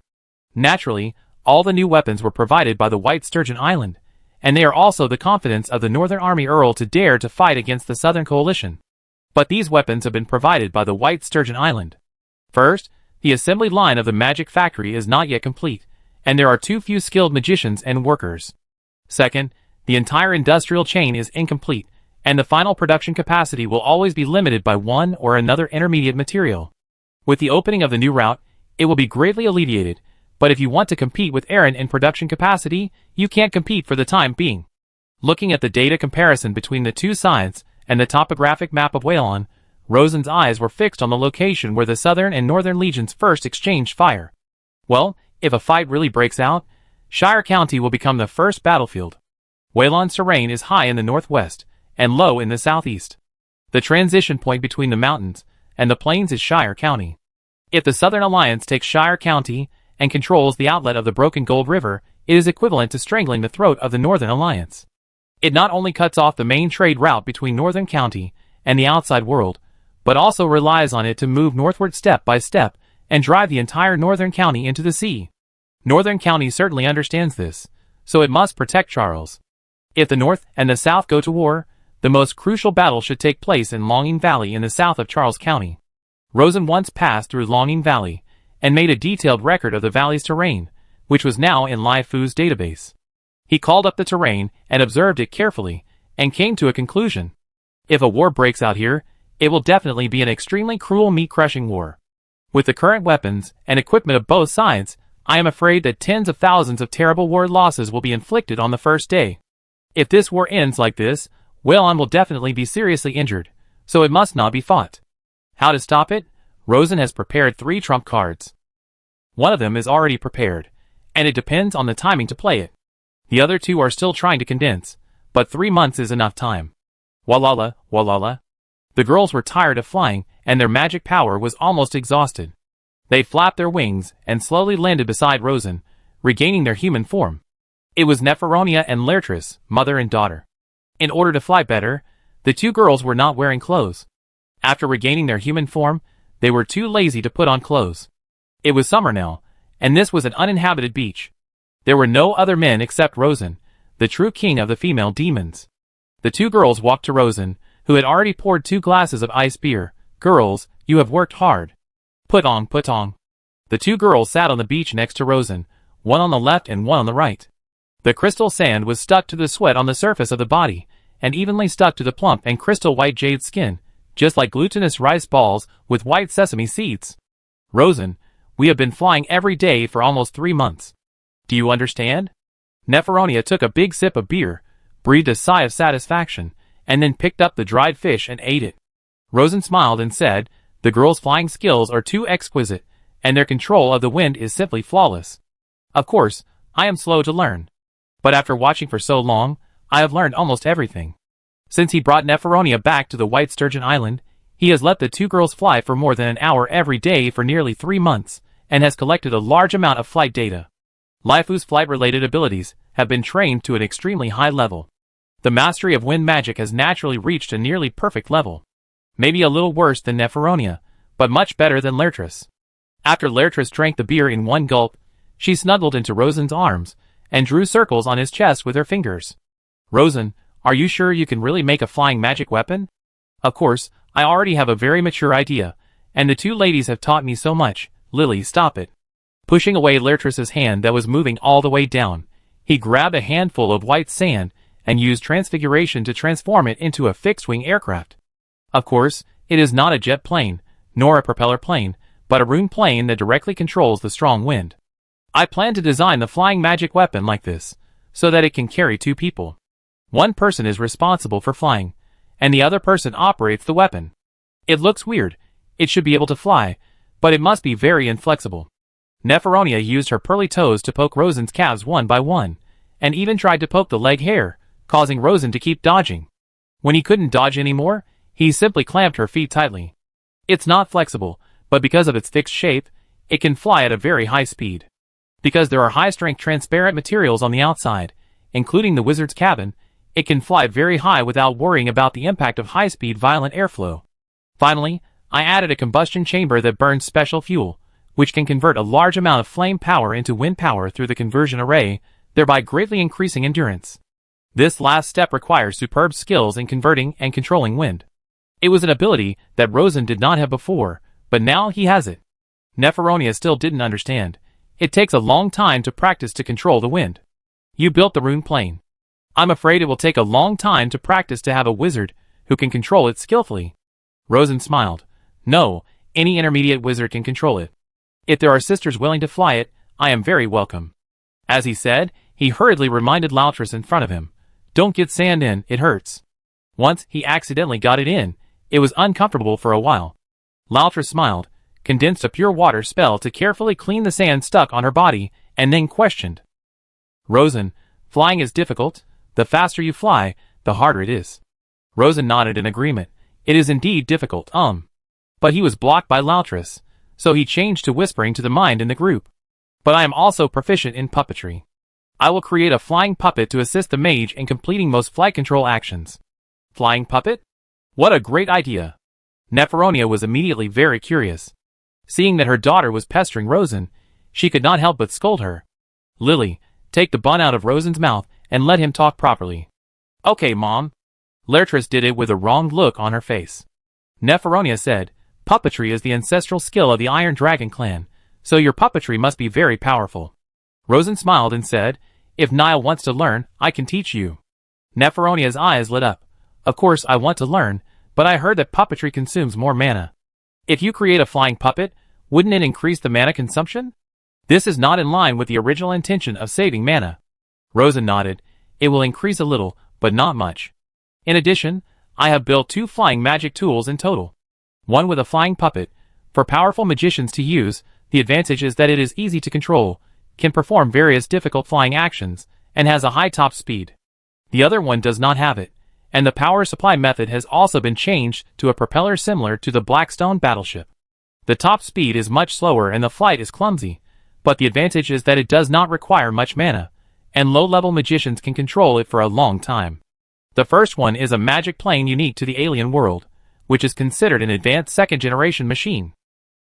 Naturally, all the new weapons were provided by the White Sturgeon Island, and they are also the confidence of the Northern Army Earl to dare to fight against the Southern Coalition. But these weapons have been provided by the White Sturgeon Island. First, the assembly line of the magic factory is not yet complete, and there are too few skilled magicians and workers. Second, the entire industrial chain is incomplete, and the final production capacity will always be limited by one or another intermediate material. With the opening of the new route, it will be greatly alleviated, but if you want to compete with Aaron in production capacity, you can't compete for the time being. Looking at the data comparison between the two sides and the topographic map of Whalon, Rosen's eyes were fixed on the location where the Southern and Northern Legions first exchanged fire. Well, if a fight really breaks out, Shire County will become the first battlefield. Whalon's terrain is high in the northwest and low in the southeast. The transition point between the mountains and the plains is Shire County. If the Southern Alliance takes Shire County and controls the outlet of the Broken Gold River, it is equivalent to strangling the throat of the Northern Alliance. It not only cuts off the main trade route between Northern County and the outside world, but also relies on it to move northward step by step and drive the entire Northern County into the sea. Northern County certainly understands this, so it must protect Charles. If the North and the South go to war, the most crucial battle should take place in Longing Valley in the south of Charles County. Rosen once passed through Longing Valley and made a detailed record of the valley's terrain, which was now in Lai Fu's database. He called up the terrain and observed it carefully, and came to a conclusion. If a war breaks out here, it will definitely be an extremely cruel meat-crushing war. With the current weapons and equipment of both sides, I am afraid that tens of thousands of terrible war losses will be inflicted on the first day. If this war ends like this, Whalon will definitely be seriously injured, so it must not be fought. How to stop it? Rosen has prepared 3 trump cards. One of them is already prepared, and it depends on the timing to play it. The other 2 are still trying to condense, but 3 months is enough time. Walala, walala. The girls were tired of flying and their magic power was almost exhausted. They flapped their wings and slowly landed beside Rosen, regaining their human form. It was Neferonia and Laertes, mother and daughter. In order to fly better, the two girls were not wearing clothes. After regaining their human form, they were too lazy to put on clothes. It was summer now, and this was an uninhabited beach. There were no other men except Rosen, the true king of the female demons. The two girls walked to Rosen, who had already poured 2 glasses of ice beer. Girls, you have worked hard. Put on, put on. The two girls sat on the beach next to Rosen, one on the left and one on the right. The crystal sand was stuck to the sweat on the surface of the body, and evenly stuck to the plump and crystal white jade skin, just like glutinous rice balls with white sesame seeds. Rosen, we have been flying every day for almost 3 months. Do you understand? Neferonia took a big sip of beer, breathed a sigh of satisfaction, and then picked up the dried fish and ate it. Rosen smiled and said, the girls' flying skills are too exquisite, and their control of the wind is simply flawless. Of course, I am slow to learn. But after watching for so long, I have learned almost everything. Since he brought Neferonia back to the White Sturgeon Island, he has let the two girls fly for more than an hour every day for nearly 3 months, and has collected a large amount of flight data. Laifu's flight-related abilities have been trained to an extremely high level. The mastery of wind magic has naturally reached a nearly perfect level. Maybe a little worse than Neferonia, but much better than Laertes. After Laertes drank the beer in one gulp, she snuggled into Rosen's arms, and drew circles on his chest with her fingers. Rosen, are you sure you can really make a flying magic weapon? Of course, I already have a very mature idea, and the two ladies have taught me so much. Lily, stop it. Pushing away Laertes' hand that was moving all the way down, he grabbed a handful of white sand and used transfiguration to transform it into a fixed-wing aircraft. Of course, it is not a jet plane, nor a propeller plane, but a rune plane that directly controls the strong wind. I plan to design the flying magic weapon like this, so that it can carry 2 people. One person is responsible for flying, and the other person operates the weapon. It looks weird, it should be able to fly, but it must be very inflexible. Neferonia used her pearly toes to poke Rosen's calves one by one, and even tried to poke the leg hair, causing Rosen to keep dodging. When he couldn't dodge anymore, he simply clamped her feet tightly. It's not flexible, but because of its fixed shape, it can fly at a very high speed. Because there are high-strength transparent materials on the outside, including the wizard's cabin, it can fly very high without worrying about the impact of high-speed violent airflow. Finally, I added a combustion chamber that burns special fuel, which can convert a large amount of flame power into wind power through the conversion array, thereby greatly increasing endurance. This last step requires superb skills in converting and controlling wind. It was an ability that Rosen did not have before, but now he has it. Neferonia still didn't understand. It takes a long time to practice to control the wind. You built the rune plane. I'm afraid it will take a long time to practice to have a wizard who can control it skillfully. Rosen smiled. No, any intermediate wizard can control it. If there are sisters willing to fly it, I am very welcome. As he said, he hurriedly reminded Laertes in front of him. Don't get sand in, it hurts. Once he accidentally got it in, it was uncomfortable for a while. Laertes smiled, condensed a pure water spell to carefully clean the sand stuck on her body, and then questioned. Rosen, flying is difficult. The faster you fly, the harder it is. Rosen nodded in agreement. It is indeed difficult, But he was blocked by Laertes, so he changed to whispering to the mind in the group. But I am also proficient in puppetry. I will create a flying puppet to assist the mage in completing most flight control actions. Flying puppet? What a great idea! Neferonia was immediately very curious. Seeing that her daughter was pestering Rosen, she could not help but scold her. Lily, take the bun out of Rosen's mouth and let him talk properly. Okay, Mom. Laertes did it with a wronged look on her face. Neferonia said, puppetry is the ancestral skill of the Iron Dragon clan, so your puppetry must be very powerful. Rosen smiled and said, if Niall wants to learn, I can teach you. Neferonia's eyes lit up. Of course I want to learn, but I heard that puppetry consumes more mana. If you create a flying puppet, wouldn't it increase the mana consumption? This is not in line with the original intention of saving mana. Rosen nodded. It will increase a little, but not much. In addition, I have built 2 flying magic tools in total. One with a flying puppet. For powerful magicians to use, the advantage is that it is easy to control, can perform various difficult flying actions, and has a high top speed. The other one does not have it, and the power supply method has also been changed to a propeller similar to the Blackstone battleship. The top speed is much slower and the flight is clumsy, but the advantage is that it does not require much mana, and low-level magicians can control it for a long time. The first one is a magic plane unique to the alien world, which is considered an advanced second-generation machine.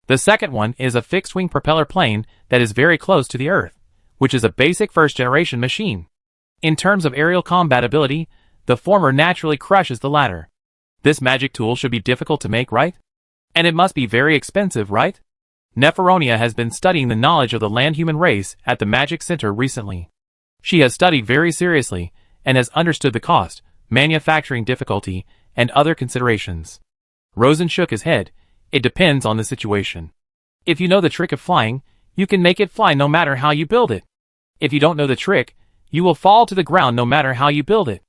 The second one is a fixed-wing propeller plane that is very close to the Earth, which is a basic first-generation machine. In terms of aerial combat ability, the former naturally crushes the latter. This magic tool should be difficult to make, right? And it must be very expensive, right? Neferonia has been studying the knowledge of the land-human race at the Magic Center recently. She has studied very seriously and has understood the cost, manufacturing difficulty, and other considerations. Rosen shook his head. It depends on the situation. If you know the trick of flying, you can make it fly no matter how you build it. If you don't know the trick, you will fall to the ground no matter how you build it.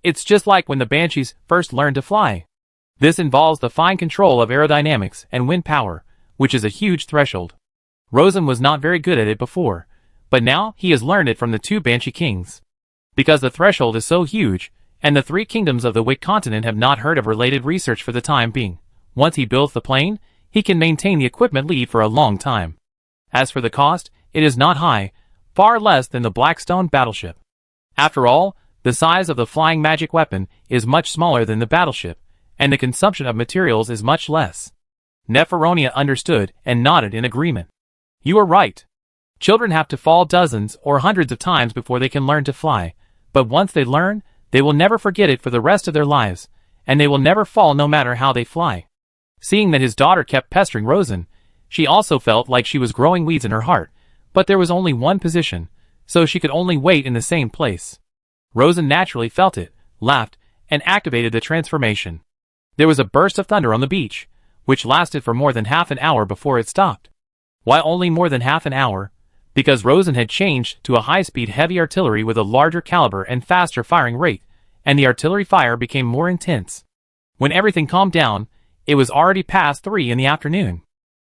It's just like when the Banshees first learned to fly. This involves the fine control of aerodynamics and wind power, which is a huge threshold. Rosen was not very good at it before, but now he has learned it from the two Banshee Kings. Because the threshold is so huge, and the three kingdoms of the Wick continent have not heard of related research for the time being. Once he builds the plane, he can maintain the equipment lead for a long time. As for the cost, it is not high, far less than the Blackstone battleship. After all, the size of the flying magic weapon is much smaller than the battleship, and the consumption of materials is much less. Neferonia understood and nodded in agreement. You are right. Children have to fall dozens or hundreds of times before they can learn to fly, but once they learn, they will never forget it for the rest of their lives, and they will never fall no matter how they fly. Seeing that his daughter kept pestering Rosen, she also felt like she was growing weeds in her heart, but there was only one position, so she could only wait in the same place. Rosen naturally felt it, laughed, and activated the transformation. There was a burst of thunder on the beach, which lasted for more than half an hour before it stopped. Why only more than half an hour? Because Rosen had changed to a high-speed heavy artillery with a larger caliber and faster firing rate, and the artillery fire became more intense. When everything calmed down, it was already past 3 in the afternoon.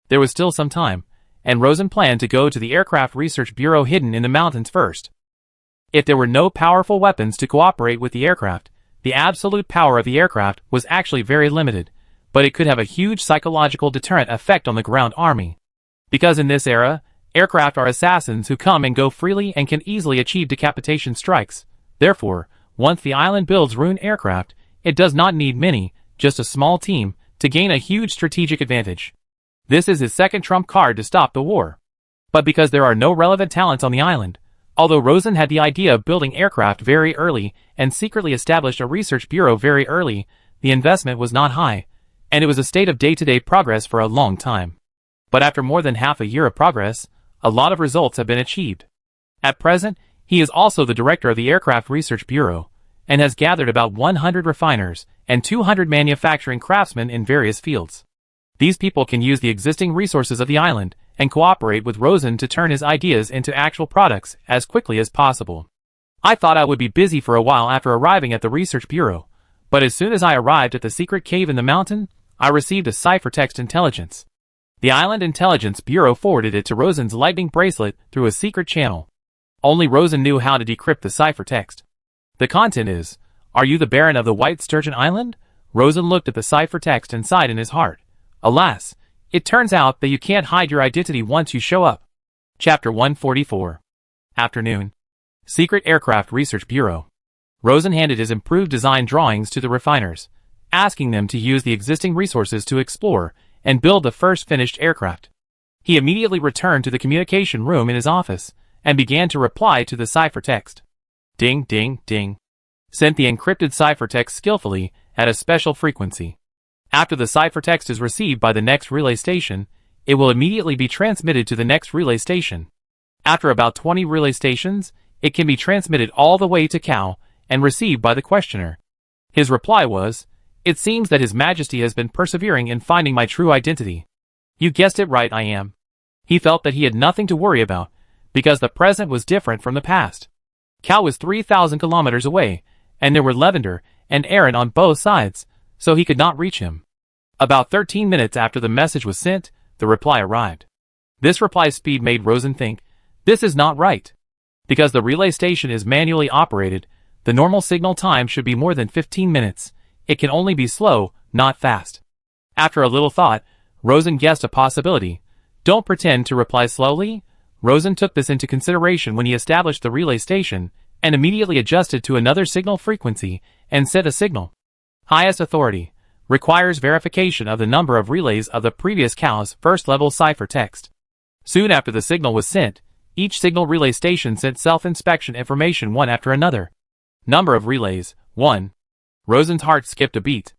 There was still some time, and Rosen planned to go to the Aircraft Research Bureau hidden in the mountains first. If there were no powerful weapons to cooperate with the aircraft, the absolute power of the aircraft was actually very limited, but it could have a huge psychological deterrent effect on the ground army. Because in this era, aircraft are assassins who come and go freely and can easily achieve decapitation strikes. Therefore, once the island builds Rune aircraft, it does not need many, just a small team, to gain a huge strategic advantage. This is his second trump card to stop the war. But because there are no relevant talents on the island, although Rosen had the idea of building aircraft very early and secretly established a research bureau very early, the investment was not high, and it was a state of day-to-day progress for a long time. But after more than half a year of progress, a lot of results have been achieved. At present, he is also the director of the Aircraft Research Bureau, and has gathered about 100 refiners and 200 manufacturing craftsmen in various fields. These people can use the existing resources of the island and cooperate with Rosen to turn his ideas into actual products as quickly as possible. I thought I would be busy for a while after arriving at the Research Bureau, but as soon as I arrived at the secret cave in the mountain, I received a ciphertext intelligence. The Island Intelligence Bureau forwarded it to Rosen's lightning bracelet through a secret channel. Only Rosen knew how to decrypt the ciphertext. The content is, "Are you the Baron of the White Sturgeon Island?" Rosen looked at the ciphertext and sighed in his heart. Alas, it turns out that you can't hide your identity once you show up. Chapter 144. Afternoon. Secret Aircraft Research Bureau. Rosen handed his improved design drawings to the refiners, asking them to use the existing resources to explore and build the first finished aircraft. He immediately returned to the communication room in his office and began to reply to the ciphertext. Ding, ding, ding. Sent the encrypted ciphertext skillfully at a special frequency. After the ciphertext is received by the next relay station, it will immediately be transmitted to the next relay station. After about 20 relay stations, it can be transmitted all the way to Cal and received by the questioner. His reply was, "It seems that His Majesty has been persevering in finding my true identity. You guessed it right, I am." He felt that he had nothing to worry about, because the present was different from the past. Cal was 3,000 kilometers away, and there were Lavender and Aaron on both sides, so he could not reach him. About 13 minutes after the message was sent, the reply arrived. This reply speed made Rosen think, this is not right. Because the relay station is manually operated, The normal signal time should be more than 15 minutes. It can only be slow, not fast. After a little thought, Rosen guessed a possibility. Don't pretend to reply slowly. Rosen took this into consideration when he established the relay station, and immediately adjusted to another signal frequency, and set a signal. Highest authority. Requires verification of the number of relays of the previous cow's first-level ciphertext. Soon after the signal was sent, each signal relay station sent self-inspection information one after another. Number of relays, 1. Rosen's heart skipped a beat.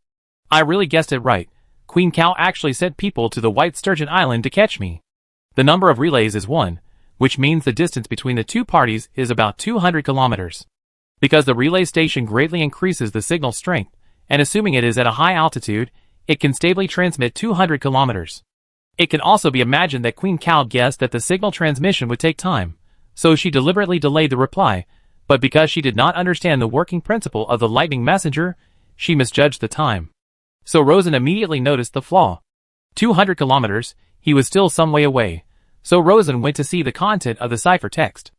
I really guessed it right. Queen Cow actually sent people to the White Sturgeon Island to catch me. The number of relays is 1, which means the distance between the two parties is about 200 kilometers. Because the relay station greatly increases the signal strength, and assuming it is at a high altitude, it can stably transmit 200 kilometers. It can also be imagined that Queen Cow guessed that the signal transmission would take time, so she deliberately delayed the reply, but because she did not understand the working principle of the lightning messenger, she misjudged the time. So Rosen immediately noticed the flaw. 200 kilometers, he was still some way away, so Rosen went to see the content of the ciphertext.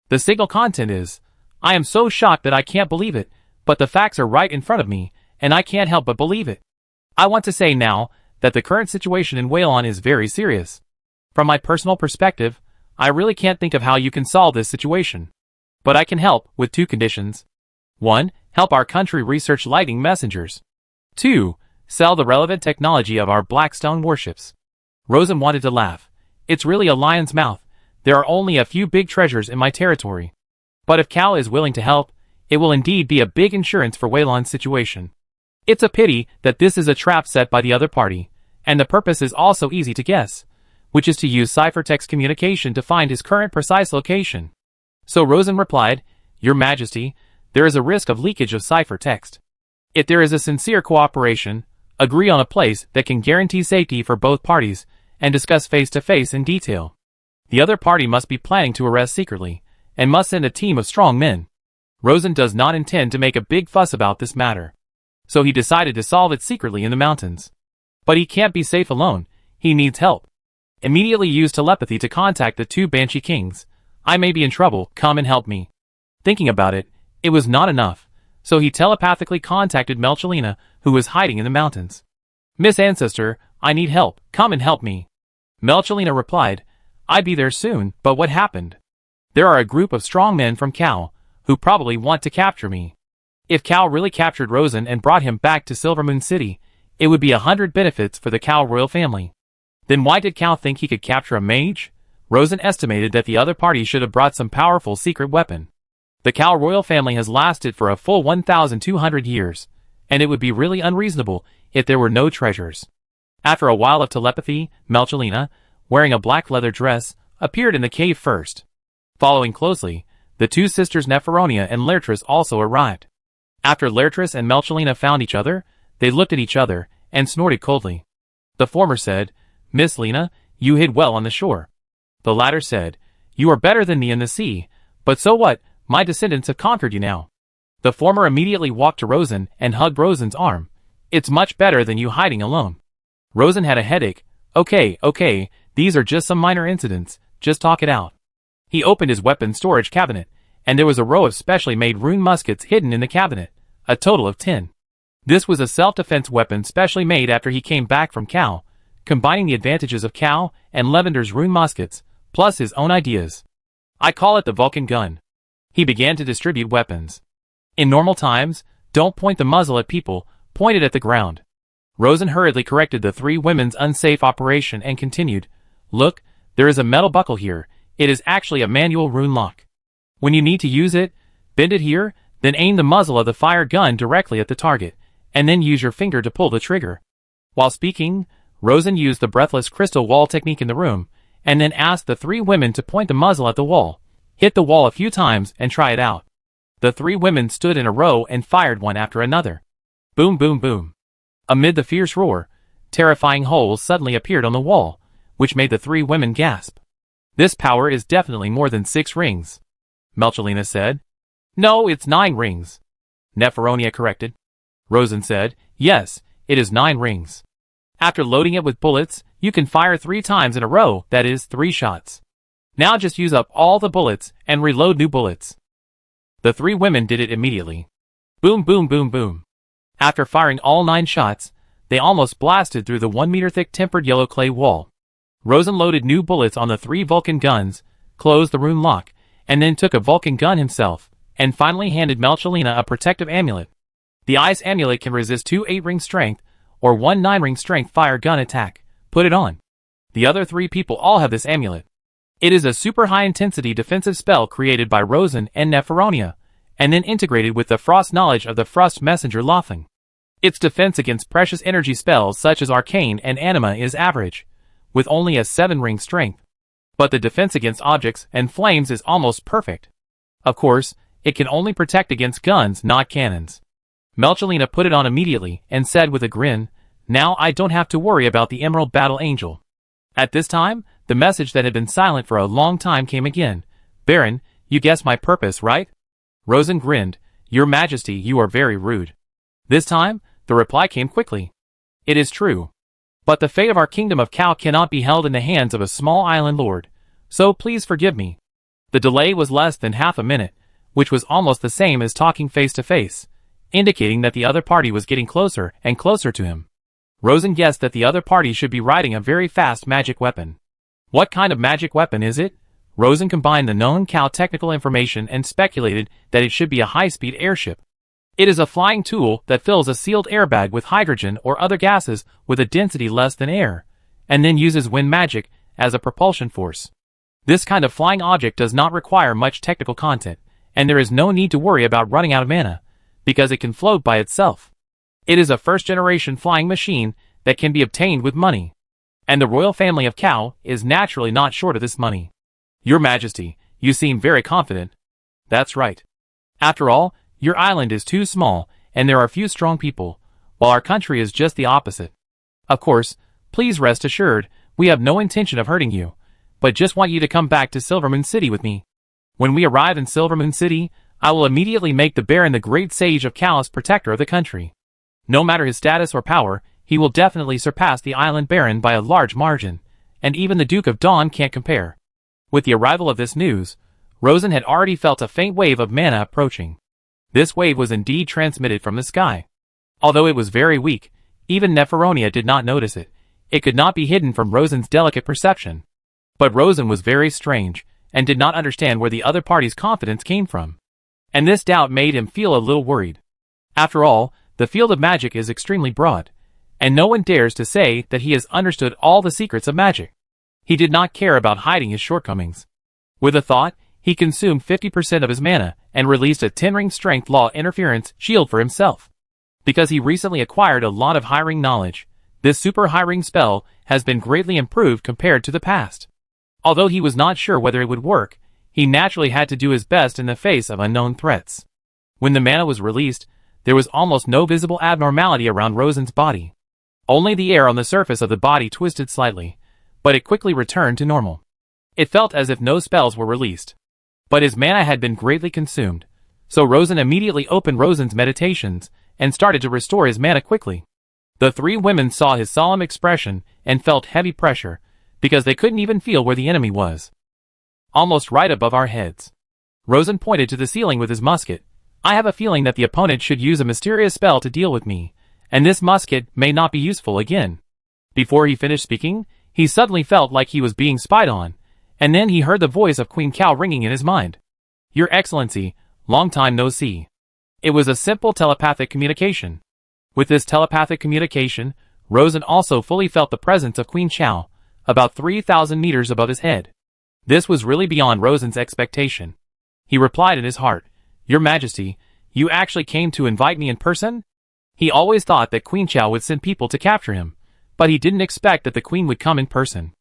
The signal content is, I am so shocked that I can't believe it, but the facts are right in front of me, and I can't help but believe it. I want to say now that the current situation in Waylon is very serious. From my personal perspective, I really can't think of how you can solve this situation. But I can help with 2 conditions. 1. Help our country research lightning messengers. 2. Sell the relevant technology of our Blackstone warships. Rosen wanted to laugh. It's really a lion's mouth. There are only a few big treasures in my territory. But if Cal is willing to help, it will indeed be a big insurance for Waylon's situation. It's a pity that this is a trap set by the other party, and the purpose is also easy to guess, which is to use ciphertext communication to find his current precise location. So Rosen replied, Your Majesty, there is a risk of leakage of ciphertext. If there is a sincere cooperation, agree on a place that can guarantee safety for both parties, and discuss face-to-face in detail. The other party must be planning to arrest secretly, and must send a team of strong men. Rosen does not intend to make a big fuss about this matter, so he decided to solve it secretly in the mountains. But he can't be safe alone, he needs help. Immediately use telepathy to contact the 2 Banshee Kings. I may be in trouble, come and help me. Thinking about it, it was not enough, so he telepathically contacted Melchelina, who was hiding in the mountains. Miss Ancestor, I need help, come and help me. Melchelina replied, I'd be there soon, but what happened? There are a group of strong men from Cal, who probably want to capture me. If Cal really captured Rosen and brought him back to Silvermoon City, it would be 100 benefits for the Cal royal family. Then why did Cal think he could capture a mage? Rosen estimated that the other party should have brought some powerful secret weapon. The Cal royal family has lasted for a full 1,200 years, and it would be really unreasonable if there were no treasures. After a while of telepathy, Melchelina, wearing a black leather dress, appeared in the cave first. Following closely, the 2 sisters Neferonia and Laertris also arrived. After Laertris and Melchelina found each other, they looked at each other and snorted coldly. The former said, Miss Lena, you hid well on the shore. The latter said, You are better than me in the sea, but so what, my descendants have conquered you now. The former immediately walked to Rosen and hugged Rosen's arm. It's much better than you hiding alone. Rosen had a headache. Okay, these are just some minor incidents, just talk it out. He opened his weapon storage cabinet, and there was a row of specially made rune muskets hidden in the cabinet, a total of 10. This was a self-defense weapon specially made after he came back from Cal, combining the advantages of Cal and Levander's rune muskets, plus his own ideas. I call it the Vulcan gun. He began to distribute weapons. In normal times, don't point the muzzle at people, point it at the ground. Rosen hurriedly corrected the 3 women's unsafe operation and continued, Look, there is a metal buckle here. It is actually a manual rune lock. When you need to use it, bend it here, then aim the muzzle of the fire gun directly at the target, and then use your finger to pull the trigger. While speaking, Rosen used the breathless crystal wall technique in the room, and then asked the 3 women to point the muzzle at the wall, hit the wall a few times and try it out. The 3 women stood in a row and fired one after another. Boom, boom, boom. Amid the fierce roar, terrifying holes suddenly appeared on the wall, which made the 3 women gasp. This power is definitely more than 6 rings, Melchelina said. No, it's 9 rings, Neferonia corrected. Rosen said, Yes, it is 9 rings. After loading it with bullets, you can fire 3 times in a row, that is, 3 shots. Now just use up all the bullets and reload new bullets. The three women did it immediately. Boom, boom, boom, boom. After firing all 9 shots, they almost blasted through the 1-meter-thick tempered yellow clay wall. Rosen loaded new bullets on the 3 Vulcan guns, closed the rune lock, and then took a Vulcan gun himself, and finally handed Melchelina a protective amulet. The ice amulet can resist 2 8-ring strength, or 1 9-ring strength fire gun attack. Put it on. The other 3 people all have this amulet. It is a super high-intensity defensive spell created by Rosen and Neferonia, and then integrated with the frost knowledge of the frost messenger Lothing. Its defense against precious energy spells such as arcane and anima is average, with only a 7-ring strength. But the defense against objects and flames is almost perfect. Of course, it can only protect against guns, not cannons. Melchelina put it on immediately and said with a grin, "Now I don't have to worry about the Emerald Battle Angel." At this time, the message that had been silent for a long time came again. "Baron, you guessed my purpose, right?" Rosen grinned. "Your Majesty, you are very rude." This time, the reply came quickly. "It is true. But the fate of our kingdom of Kau cannot be held in the hands of a small island lord, so please forgive me." The delay was less than half a minute, which was almost the same as talking face to face, indicating that the other party was getting closer and closer to him. Rosen guessed that the other party should be riding a very fast magic weapon. What kind of magic weapon is it? Rosen combined the known Kau technical information and speculated that it should be a high-speed airship. It is a flying tool that fills a sealed airbag with hydrogen or other gases with a density less than air, and then uses wind magic as a propulsion force. This kind of flying object does not require much technical content, and there is no need to worry about running out of mana, because it can float by itself. It is a first-generation flying machine that can be obtained with money, and the royal family of Kau is naturally not short of this money. Your Majesty, you seem very confident. That's right. After all, your island is too small, and there are few strong people, while our country is just the opposite. Of course, please rest assured, we have no intention of hurting you, but just want you to come back to Silvermoon City with me. When we arrive in Silvermoon City, I will immediately make the Baron the great sage of Kau's protector of the country. No matter his status or power, he will definitely surpass the island Baron by a large margin, and even the Duke of Dawn can't compare." With the arrival of this news, Rosen had already felt a faint wave of mana approaching. This wave was indeed transmitted from the sky. Although it was very weak, even Neferonia did not notice it. It could not be hidden from Rosen's delicate perception. But Rosen was very strange, and did not understand where the other party's confidence came from. And this doubt made him feel a little worried. After all, the field of magic is extremely broad, and no one dares to say that he has understood all the secrets of magic. He did not care about hiding his shortcomings. With a thought, he consumed 50% of his mana and released a 10-ring strength law interference shield for himself. Because he recently acquired a lot of high-ring knowledge, this super high-ring spell has been greatly improved compared to the past. Although he was not sure whether it would work, he naturally had to do his best in the face of unknown threats. When the mana was released, there was almost no visible abnormality around Rosen's body. Only the air on the surface of the body twisted slightly, but it quickly returned to normal. It felt as if no spells were released. But his mana had been greatly consumed, so Rosen immediately opened Rosen's meditations and started to restore his mana quickly. The 3 women saw his solemn expression and felt heavy pressure, because they couldn't even feel where the enemy was. "Almost right above our heads." Rosen pointed to the ceiling with his musket. "I have a feeling that the opponent should use a mysterious spell to deal with me, and this musket may not be useful again." Before he finished speaking, he suddenly felt like he was being spied on, and then he heard the voice of Queen Kau ringing in his mind. "Your Excellency, long time no see." It was a simple telepathic communication. With this telepathic communication, Rosen also fully felt the presence of Queen Chao, about 3,000 meters above his head. This was really beyond Rosen's expectation. He replied in his heart, "Your Majesty, you actually came to invite me in person?" He always thought that Queen Chao would send people to capture him, but he didn't expect that the queen would come in person.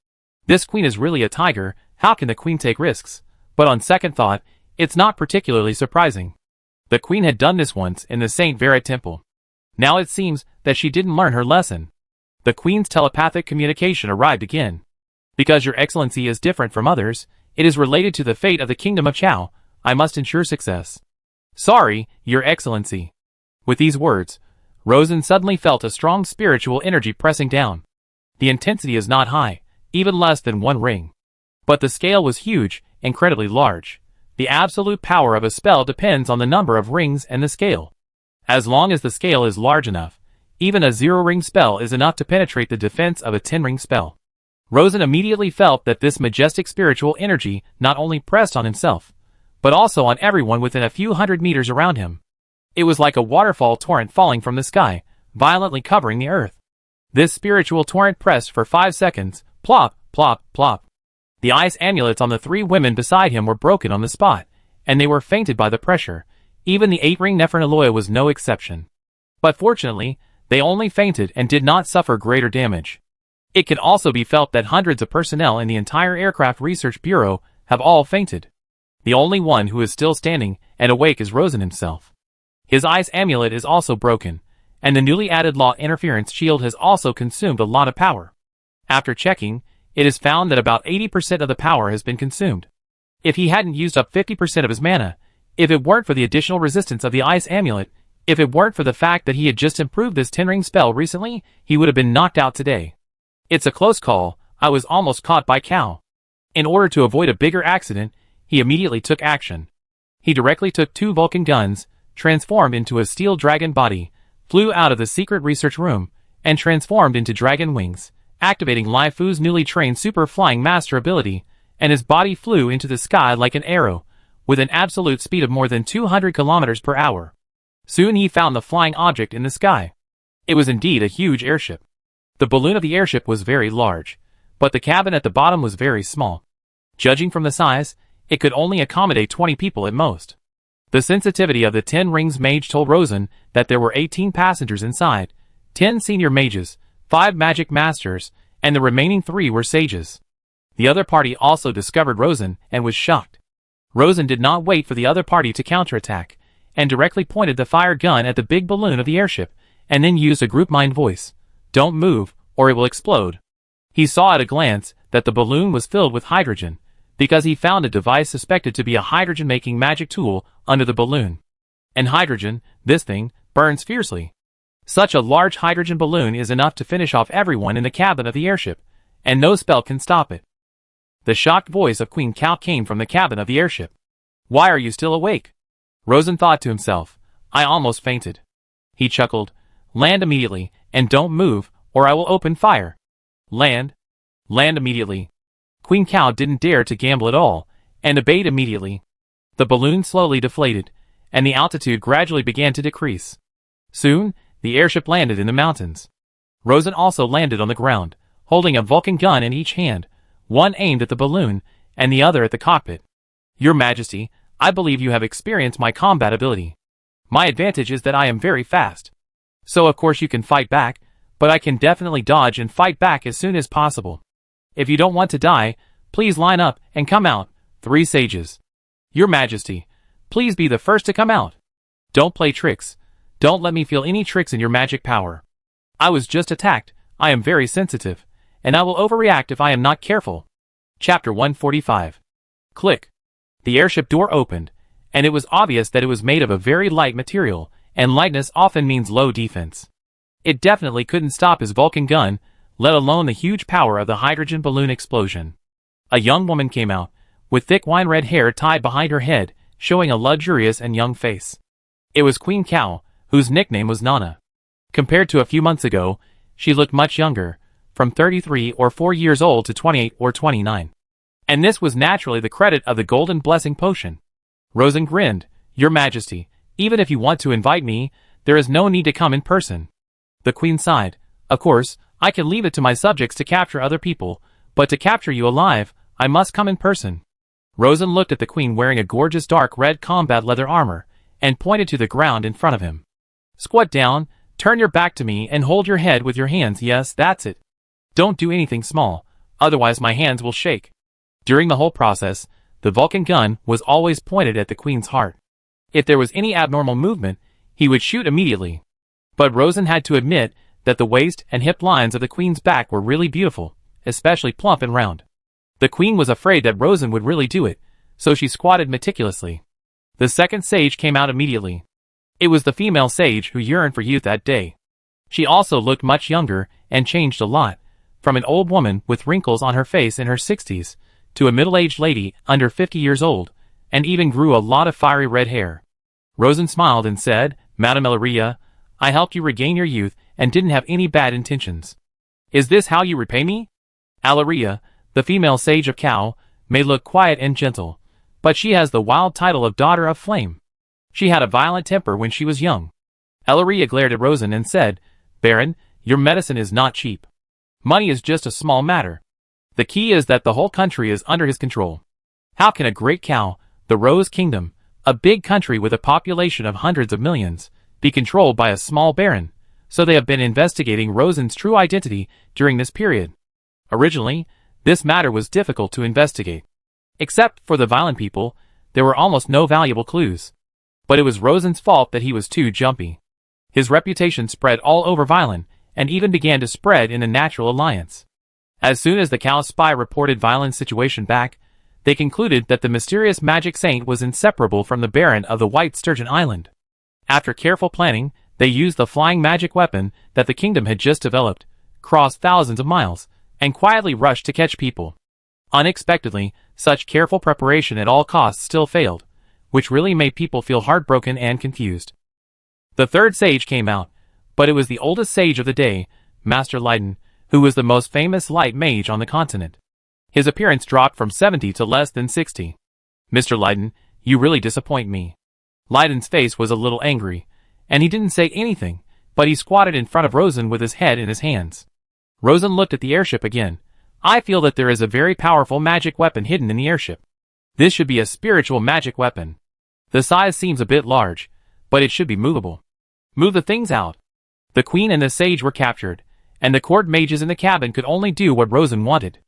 This queen is really a tiger, how can the queen take risks? But on second thought, it's not particularly surprising. The queen had done this once in the Saint Vera temple. Now it seems that she didn't learn her lesson. The queen's telepathic communication arrived again. "Because your excellency is different from others, it is related to the fate of the kingdom of Chao, I must ensure success." "Sorry, your excellency." With these words, Rosen suddenly felt a strong spiritual energy pressing down. The intensity is not high, even less than 1 ring. But the scale was huge, incredibly large. The absolute power of a spell depends on the number of rings and the scale. As long as the scale is large enough, even a 0-ring spell is enough to penetrate the defense of a 10-ring spell. Rosen immediately felt that this majestic spiritual energy not only pressed on himself, but also on everyone within a few hundred meters around him. It was like a waterfall torrent falling from the sky, violently covering the earth. This spiritual torrent pressed for 5 seconds, plop, plop, plop. The ice amulets on the 3 women beside him were broken on the spot, and they were fainted by the pressure. Even the 8-ring Nephronaloia was no exception. But fortunately, they only fainted and did not suffer greater damage. It can also be felt that hundreds of personnel in the entire Aircraft Research Bureau have all fainted. The only one who is still standing and awake is Rosen himself. His ice amulet is also broken, and the newly added law interference shield has also consumed a lot of power. After checking, it is found that about 80% of the power has been consumed. If he hadn't used up 50% of his mana, if it weren't for the additional resistance of the ice amulet, if it weren't for the fact that he had just improved this 10-ring spell recently, he would have been knocked out today. It's a close call. I was almost caught by Cow. In order to avoid a bigger accident, he immediately took action. He directly took 2 Vulcan guns, transformed into a steel dragon body, flew out of the secret research room, and transformed into dragon wings, activating Lai Fu's newly trained super flying master ability, and his body flew into the sky like an arrow, with an absolute speed of more than 200 kilometers per hour. Soon he found the flying object in the sky. It was indeed a huge airship. The balloon of the airship was very large, but the cabin at the bottom was very small. Judging from the size, it could only accommodate 20 people at most. The sensitivity of the 10 rings mage told Rosen that there were 18 passengers inside, 10 senior mages, 5 magic masters, and the remaining 3 were sages. The other party also discovered Rosen and was shocked. Rosen did not wait for the other party to counterattack, and directly pointed the fire gun at the big balloon of the airship, and then used a group mind voice. Don't move, or it will explode. He saw at a glance that the balloon was filled with hydrogen, because he found a device suspected to be a hydrogen-making magic tool under the balloon. And hydrogen, this thing, burns fiercely. Such a large hydrogen balloon is enough to finish off everyone in the cabin of the airship, and no spell can stop it. The shocked voice of Queen Cow came from the cabin of the airship. Why are you still awake? Rosen thought to himself. I almost fainted. He chuckled. Land immediately, and don't move, or I will open fire. Land. Land immediately. Queen Cow didn't dare to gamble at all, and obeyed immediately. The balloon slowly deflated, and the altitude gradually began to decrease. Soon, the airship landed in the mountains. Rosen also landed on the ground, holding a Vulcan gun in each hand, one aimed at the balloon, and the other at the cockpit. Your Majesty, I believe you have experienced my combat ability. My advantage is that I am very fast. So of course you can fight back, but I can definitely dodge and fight back as soon as possible. If you don't want to die, please line up and come out, 3 sages. Your Majesty, please be the first to come out. Don't play tricks. Don't let me feel any tricks in your magic power. I was just attacked. I am very sensitive, and I will overreact if I am not careful. Chapter 145. Click. The airship door opened, and it was obvious that it was made of a very light material, and lightness often means low defense. It definitely couldn't stop his Vulcan gun, let alone the huge power of the hydrogen balloon explosion. A young woman came out, with thick wine-red hair tied behind her head, showing a luxurious and young face. It was Queen Cow, whose nickname was Nana. Compared to a few months ago, she looked much younger, from 33 or 4 years old to 28 or 29. And this was naturally the credit of the Golden Blessing Potion. Rosen grinned. Your Majesty, even if you want to invite me, there is no need to come in person. The Queen sighed. Of course, I can leave it to my subjects to capture other people, but to capture you alive, I must come in person. Rosen looked at the Queen wearing a gorgeous dark red combat leather armor, and pointed to the ground in front of him. Squat down, turn your back to me and hold your head with your hands. Yes, that's it. Don't do anything small, otherwise my hands will shake. During the whole process, the Vulcan gun was always pointed at the Queen's heart. If there was any abnormal movement, he would shoot immediately. But Rosen had to admit that the waist and hip lines of the Queen's back were really beautiful, especially plump and round. The Queen was afraid that Rosen would really do it, so she squatted meticulously. The second sage came out immediately. It was the female sage who yearned for youth that day. She also looked much younger and changed a lot, from an old woman with wrinkles on her face in her 60s, to a middle-aged lady under 50 years old, and even grew a lot of fiery red hair. Rosen smiled and said, "Madame Elaria, I helped you regain your youth and didn't have any bad intentions. Is this how you repay me?" Elaria, the female sage of Kao, may look quiet and gentle, but she has the wild title of Daughter of Flame. She had a violent temper when she was young. Elaria glared at Rosen and said, "Baron, your medicine is not cheap. Money is just a small matter. The key is that the whole country is under his control. How can a great cow, the Rose Kingdom, a big country with a population of hundreds of millions, be controlled by a small baron?" So they have been investigating Rosen's true identity during this period. Originally, this matter was difficult to investigate. Except for the violent people, there were almost no valuable clues. But it was Rosen's fault that he was too jumpy. His reputation spread all over Violin, and even began to spread in the Natural Alliance. As soon as the Cow spy reported Violent's situation back, they concluded that the mysterious magic saint was inseparable from the Baron of the White Sturgeon Island. After careful planning, they used the flying magic weapon that the kingdom had just developed, crossed thousands of miles, and quietly rushed to catch people. Unexpectedly, such careful preparation at all costs still failed, which really made people feel heartbroken and confused. The third sage came out, but it was the oldest sage of the day, Master Leiden, who was the most famous light mage on the continent. His appearance dropped from 70 to less than 60. "Mr. Leiden, you really disappoint me." Leiden's face was a little angry, and he didn't say anything, but he squatted in front of Rosen with his head in his hands. Rosen looked at the airship again. "I feel that there is a very powerful magic weapon hidden in the airship. This should be a spiritual magic weapon. The size seems a bit large, but it should be movable. Move the things out." The queen and the sage were captured, and the court mages in the cabin could only do what Rosen wanted.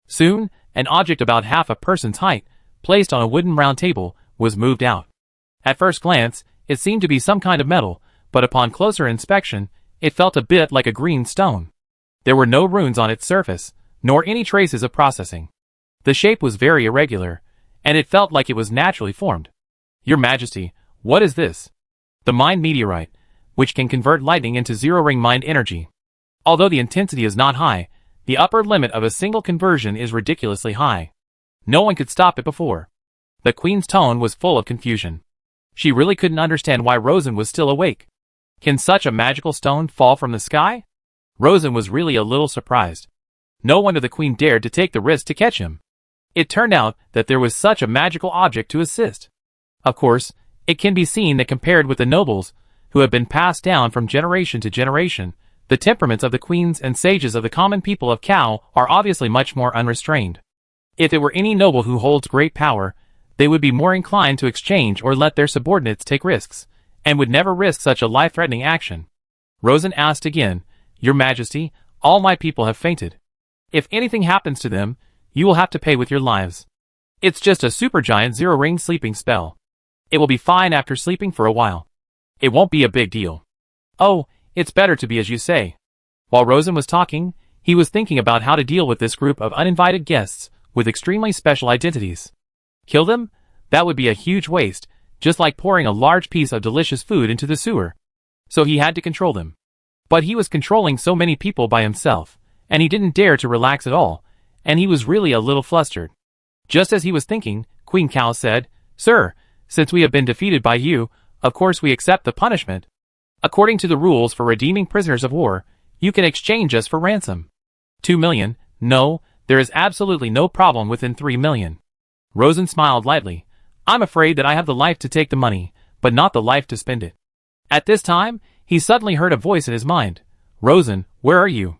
Soon, an object about half a person's height, placed on a wooden round table, was moved out. At first glance, it seemed to be some kind of metal, but upon closer inspection, it felt a bit like a green stone. There were no runes on its surface, nor any traces of processing. The shape was very irregular, and it felt like it was naturally formed. "Your Majesty, what is this?" "The Mind Meteorite, which can convert lightning into zero-ring mind energy. Although the intensity is not high, the upper limit of a single conversion is ridiculously high. No one could stop it before." The queen's tone was full of confusion. She really couldn't understand why Rosen was still awake. Can such a magical stone fall from the sky? Rosen was really a little surprised. No wonder the queen dared to take the risk to catch him. It turned out that there was such a magical object to assist. Of course, it can be seen that compared with the nobles, who have been passed down from generation to generation, the temperaments of the queens and sages of the common people of Kao are obviously much more unrestrained. If it were any noble who holds great power, they would be more inclined to exchange or let their subordinates take risks, and would never risk such a life-threatening action. Rosen asked again, "Your Majesty, all my people have fainted. If anything happens to them, you will have to pay with your lives. It's just a supergiant zero-ring sleeping spell. It will be fine after sleeping for a while. It won't be a big deal." "Oh, it's better to be as you say." While Rosen was talking, he was thinking about how to deal with this group of uninvited guests with extremely special identities. Kill them? That would be a huge waste, just like pouring a large piece of delicious food into the sewer. So he had to control them. But he was controlling so many people by himself, and he didn't dare to relax at all, and he was really a little flustered. Just as he was thinking, Queen Cow said, "Sir, since we have been defeated by you, of course we accept the punishment. According to the rules for redeeming prisoners of war, you can exchange us for ransom. 2 million, no, there is absolutely no problem within 3 million. Rosen smiled lightly. "I'm afraid that I have the life to take the money, but not the life to spend it." At this time, he suddenly heard a voice in his mind. "Rosen, where are you?"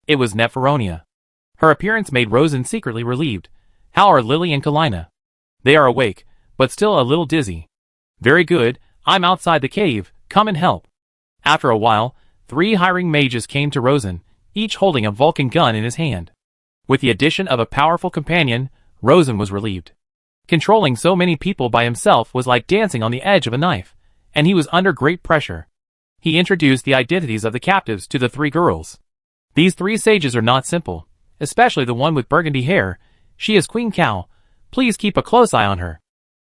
It was Nephronia. Her appearance made Rosen secretly relieved. "How are Lily and Kalina?" "They are awake, but still a little dizzy." "Very good, I'm outside the cave, come and help." After a while, 3 hiring mages came to Rosen, each holding a Vulcan gun in his hand. With the addition of a powerful companion, Rosen was relieved. Controlling so many people by himself was like dancing on the edge of a knife, and he was under great pressure. He introduced the identities of the captives to the 3 girls. "These 3 sages are not simple, especially the one with burgundy hair. She is Queen Cow. Please keep a close eye on her."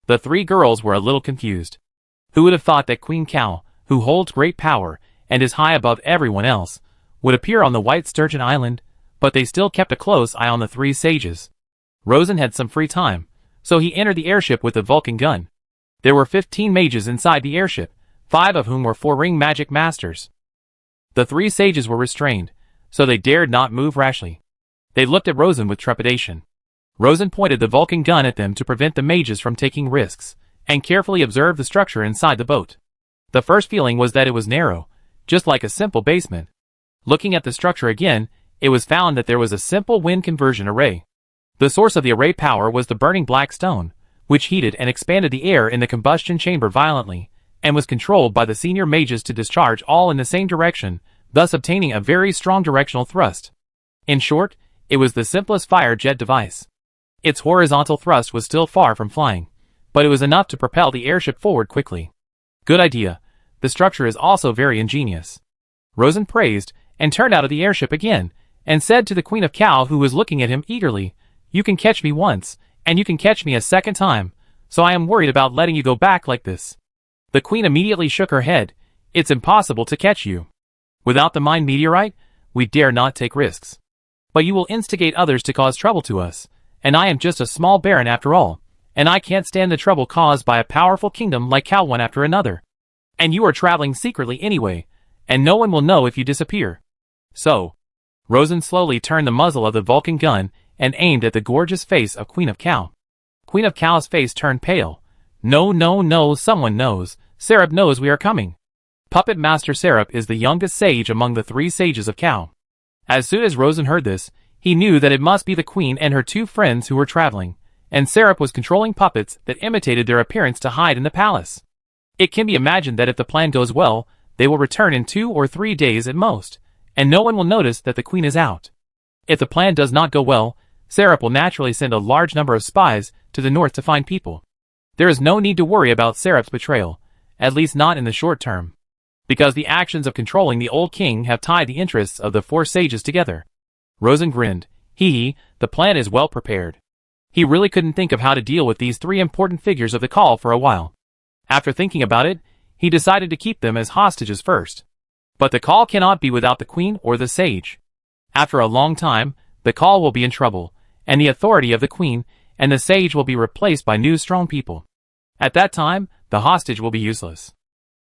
The 3 girls were a little confused. Who would have thought that Queen Cow, who holds great power and is high above everyone else, would appear on the White Sturgeon Island? But they still kept a close eye on the 3 sages. Rosen had some free time, so he entered the airship with the Vulcan gun. There were 15 mages inside the airship, 5 of whom were 4-ring magic masters. The 3 sages were restrained, so they dared not move rashly. They looked at Rosen with trepidation. Rosen pointed the Vulcan gun at them to prevent the mages from taking risks, and carefully observed the structure inside the boat. The first feeling was that it was narrow, just like a simple basement. Looking at the structure again, it was found that there was a simple wind conversion array. The source of the array power was the burning black stone, which heated and expanded the air in the combustion chamber violently, and was controlled by the senior mages to discharge all in the same direction, thus obtaining a very strong directional thrust. In short, it was the simplest fire jet device. Its horizontal thrust was still far from flying, but it was enough to propel the airship forward quickly. Good idea. The structure is also very ingenious. Rosen praised, and turned out of the airship again, and said to the Queen of Cow, who was looking at him eagerly, "You can catch me once, and you can catch me a second time, so I am worried about letting you go back like this." The Queen immediately shook her head. "It's impossible to catch you. Without the mine meteorite, we dare not take risks. But you will instigate others to cause trouble to us, and I am just a small baron after all, and I can't stand the trouble caused by a powerful kingdom like Cow one after another. And you are traveling secretly anyway, and no one will know if you disappear." So, Rosen slowly turned the muzzle of the Vulcan gun and aimed at the gorgeous face of Queen of Cow. Queen of Cow's face turned pale. "No, no, no, someone knows. Serap knows we are coming." Puppet Master Serap is the youngest sage among the 3 sages of Cow. As soon as Rosen heard this, he knew that it must be the Queen and her 2 friends who were traveling, and Serap was controlling puppets that imitated their appearance to hide in the palace. It can be imagined that if the plan goes well, they will return in 2 or 3 days at most, and no one will notice that the Queen is out. If the plan does not go well, Serap will naturally send a large number of spies to the north to find people. There is no need to worry about Serap's betrayal, at least not in the short term, because the actions of controlling the old king have tied the interests of the 4 sages together. Rosen grinned. The plan is well prepared. He really couldn't think of how to deal with these 3 important figures of the call for a while. After thinking about it, he decided to keep them as hostages first. But the call cannot be without the Queen or the sage. After a long time, the call will be in trouble, and the authority of the Queen and the sage will be replaced by new strong people. At that time, the hostage will be useless.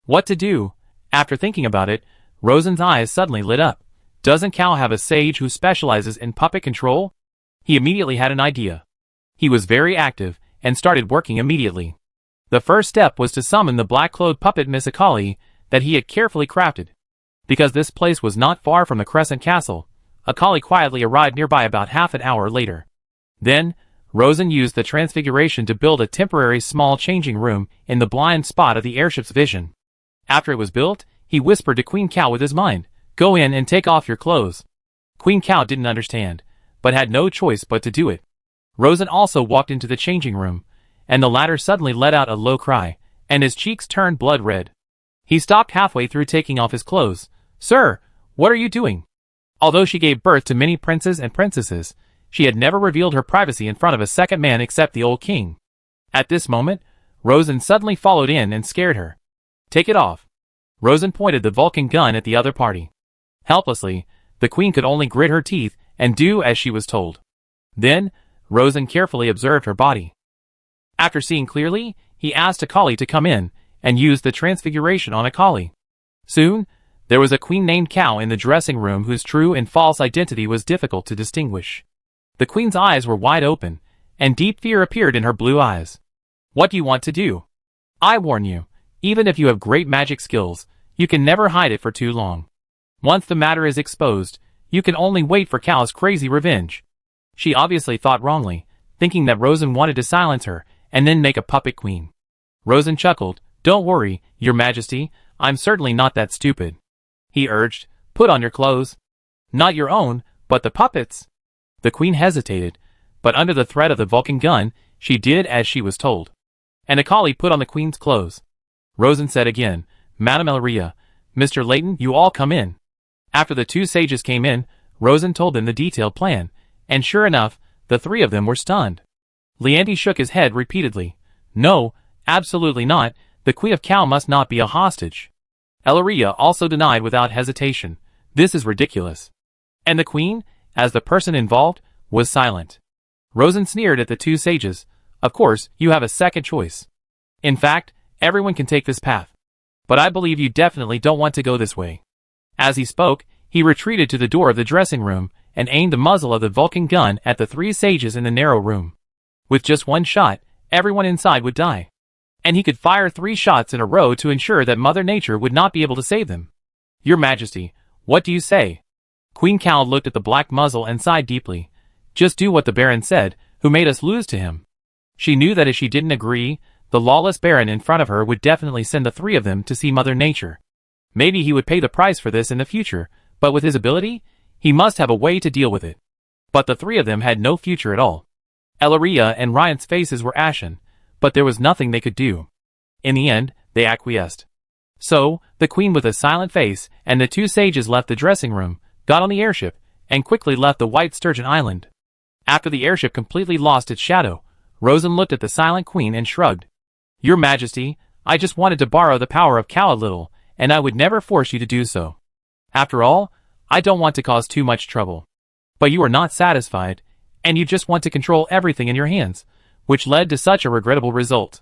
What to do? After thinking about it, Rosen's eyes suddenly lit up. Doesn't Cow have a sage who specializes in puppet control? He immediately had an idea. He was very active, and started working immediately. The first step was to summon the black-clothed puppet Miss Akali that he had carefully crafted. Because this place was not far from the Crescent Castle, Akali quietly arrived nearby about half an hour later. Then, Rosen used the transfiguration to build a temporary small changing room in the blind spot of the airship's vision. After it was built, he whispered to Queen Cow with his mind, "Go in and take off your clothes." Queen Cow didn't understand, but had no choice but to do it. Rosen also walked into the changing room, and the latter suddenly let out a low cry, and his cheeks turned blood red. He stopped halfway through taking off his clothes. "Sir, what are you doing?" Although she gave birth to many princes and princesses, she had never revealed her privacy in front of a second man except the old king. At this moment, Rosen suddenly followed in and scared her. "Take it off." Rosen pointed the Vulcan gun at the other party. Helplessly, the queen could only grit her teeth and do as she was told. Then, Rosen carefully observed her body. After seeing clearly, he asked Akali to come in, and used the transfiguration on Akali. Soon, there was a queen named Cow in the dressing room whose true and false identity was difficult to distinguish. The queen's eyes were wide open, and deep fear appeared in her blue eyes. "What do you want to do? I warn you, even if you have great magic skills, you can never hide it for too long. Once the matter is exposed, you can only wait for Cow's crazy revenge." She obviously thought wrongly, thinking that Rosen wanted to silence her and then make a puppet queen. Rosen chuckled. "Don't worry, your majesty, I'm certainly not that stupid." He urged, "Put on your clothes." "Not your own, but the puppet's." The queen hesitated, but under the threat of the Vulcan gun, she did as she was told. And Akali put on the queen's clothes. Rosen said again, "Madame Elleria, Mr. Layton, you all come in." After the 2 sages came in, Rosen told them the detailed plan, and sure enough, the 3 of them were stunned. Leandy shook his head repeatedly. "No, absolutely not, the Queen of Cow must not be a hostage." Elleria also denied without hesitation, "This is ridiculous." And the queen, as the person involved, was silent. Rosen sneered at the 2 sages. Of course, you have a second choice. In fact, everyone can take this path. But I believe you definitely don't want to go this way. As he spoke, he retreated to the door of the dressing room and aimed the muzzle of the Vulcan gun at the three sages in the narrow room. With just one shot, everyone inside would die. And he could fire 3 shots in a row to ensure that Mother Nature would not be able to save them. Your Majesty, what do you say? Queen Cal looked at the black muzzle and sighed deeply. Just do what the Baron said, who made us lose to him. She knew that if she didn't agree, the lawless Baron in front of her would definitely send the 3 of them to see Mother Nature. Maybe he would pay the price for this in the future, but with his ability, he must have a way to deal with it. But the 3 of them had no future at all. Elaria and Ryan's faces were ashen, but there was nothing they could do. In the end, they acquiesced. So, the Queen with a silent face and the 2 sages left the dressing room, got on the airship, and quickly left the White Sturgeon Island. After the airship completely lost its shadow, Rosen looked at the silent Queen and shrugged. Your Majesty, I just wanted to borrow the power of Cal a little, and I would never force you to do so. After all, I don't want to cause too much trouble. But you are not satisfied, and you just want to control everything in your hands, which led to such a regrettable result.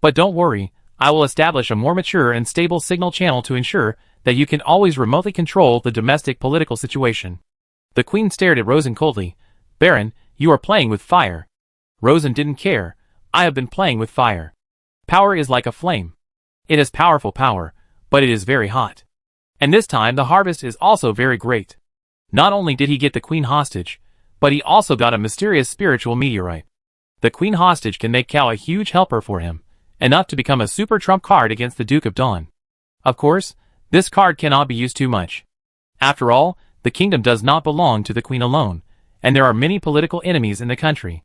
But don't worry, I will establish a more mature and stable signal channel to ensure that you can always remotely control the domestic political situation. The Queen stared at Rosen coldly. Baron, you are playing with fire. Rosen didn't care. I have been playing with fire. Power is like a flame. It has powerful power, but it is very hot. And this time the harvest is also very great. Not only did he get the Queen hostage, but he also got a mysterious spiritual meteorite. The Queen hostage can make Cal a huge helper for him, enough to become a super trump card against the Duke of Dawn. Of course, this card cannot be used too much. After all, the kingdom does not belong to the Queen alone, and there are many political enemies in the country.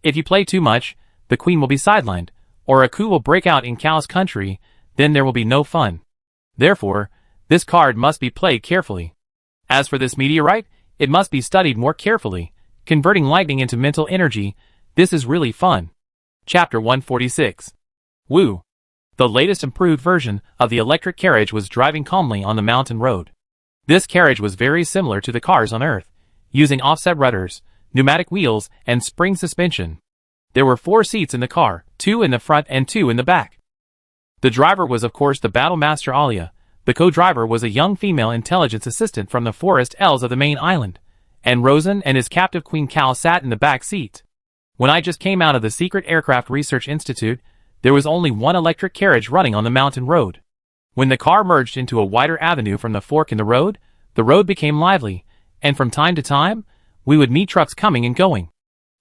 If you play too much, the Queen will be sidelined, or a coup will break out in Cal's country, then there will be no fun. Therefore, this card must be played carefully. As for this meteorite, it must be studied more carefully, converting lightning into mental energy. This is really fun. Chapter 146. Woo! The latest improved version of the electric carriage was driving calmly on the mountain road. This carriage was very similar to the cars on Earth, using offset rudders, pneumatic wheels, and spring suspension. There were 4 seats in the car, 2 in the front and 2 in the back. The driver was of course the Battle Master Alia. The co-driver was a young female intelligence assistant from the forest elves of the main island, and Rosen and his captive Queen Cal sat in the back seat. When I just came out of the Secret Aircraft Research Institute, there was only one electric carriage running on the mountain road. When the car merged into a wider avenue from the fork in the road became lively, and from time to time, we would meet trucks coming and going.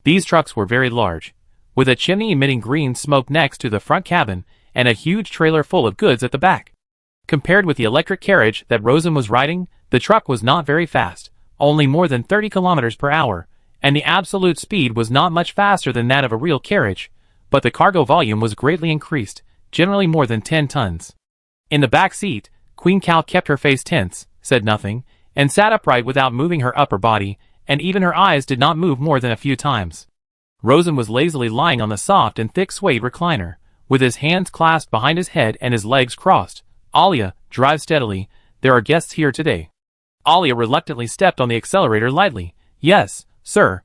These trucks were very large, with a chimney emitting green smoke next to the front cabin and a huge trailer full of goods at the back. Compared with the electric carriage that Rosen was riding, the truck was not very fast, only more than 30 kilometers per hour, and the absolute speed was not much faster than that of a real carriage, but the cargo volume was greatly increased, generally more than 10 tons. In the back seat, Queen Cal kept her face tense, said nothing, and sat upright without moving her upper body, and even her eyes did not move more than a few times. Rosen was lazily lying on the soft and thick suede recliner, with his hands clasped behind his head and his legs crossed. Alia, drive steadily, there are guests here today. Alia reluctantly stepped on the accelerator lightly. Yes, sir.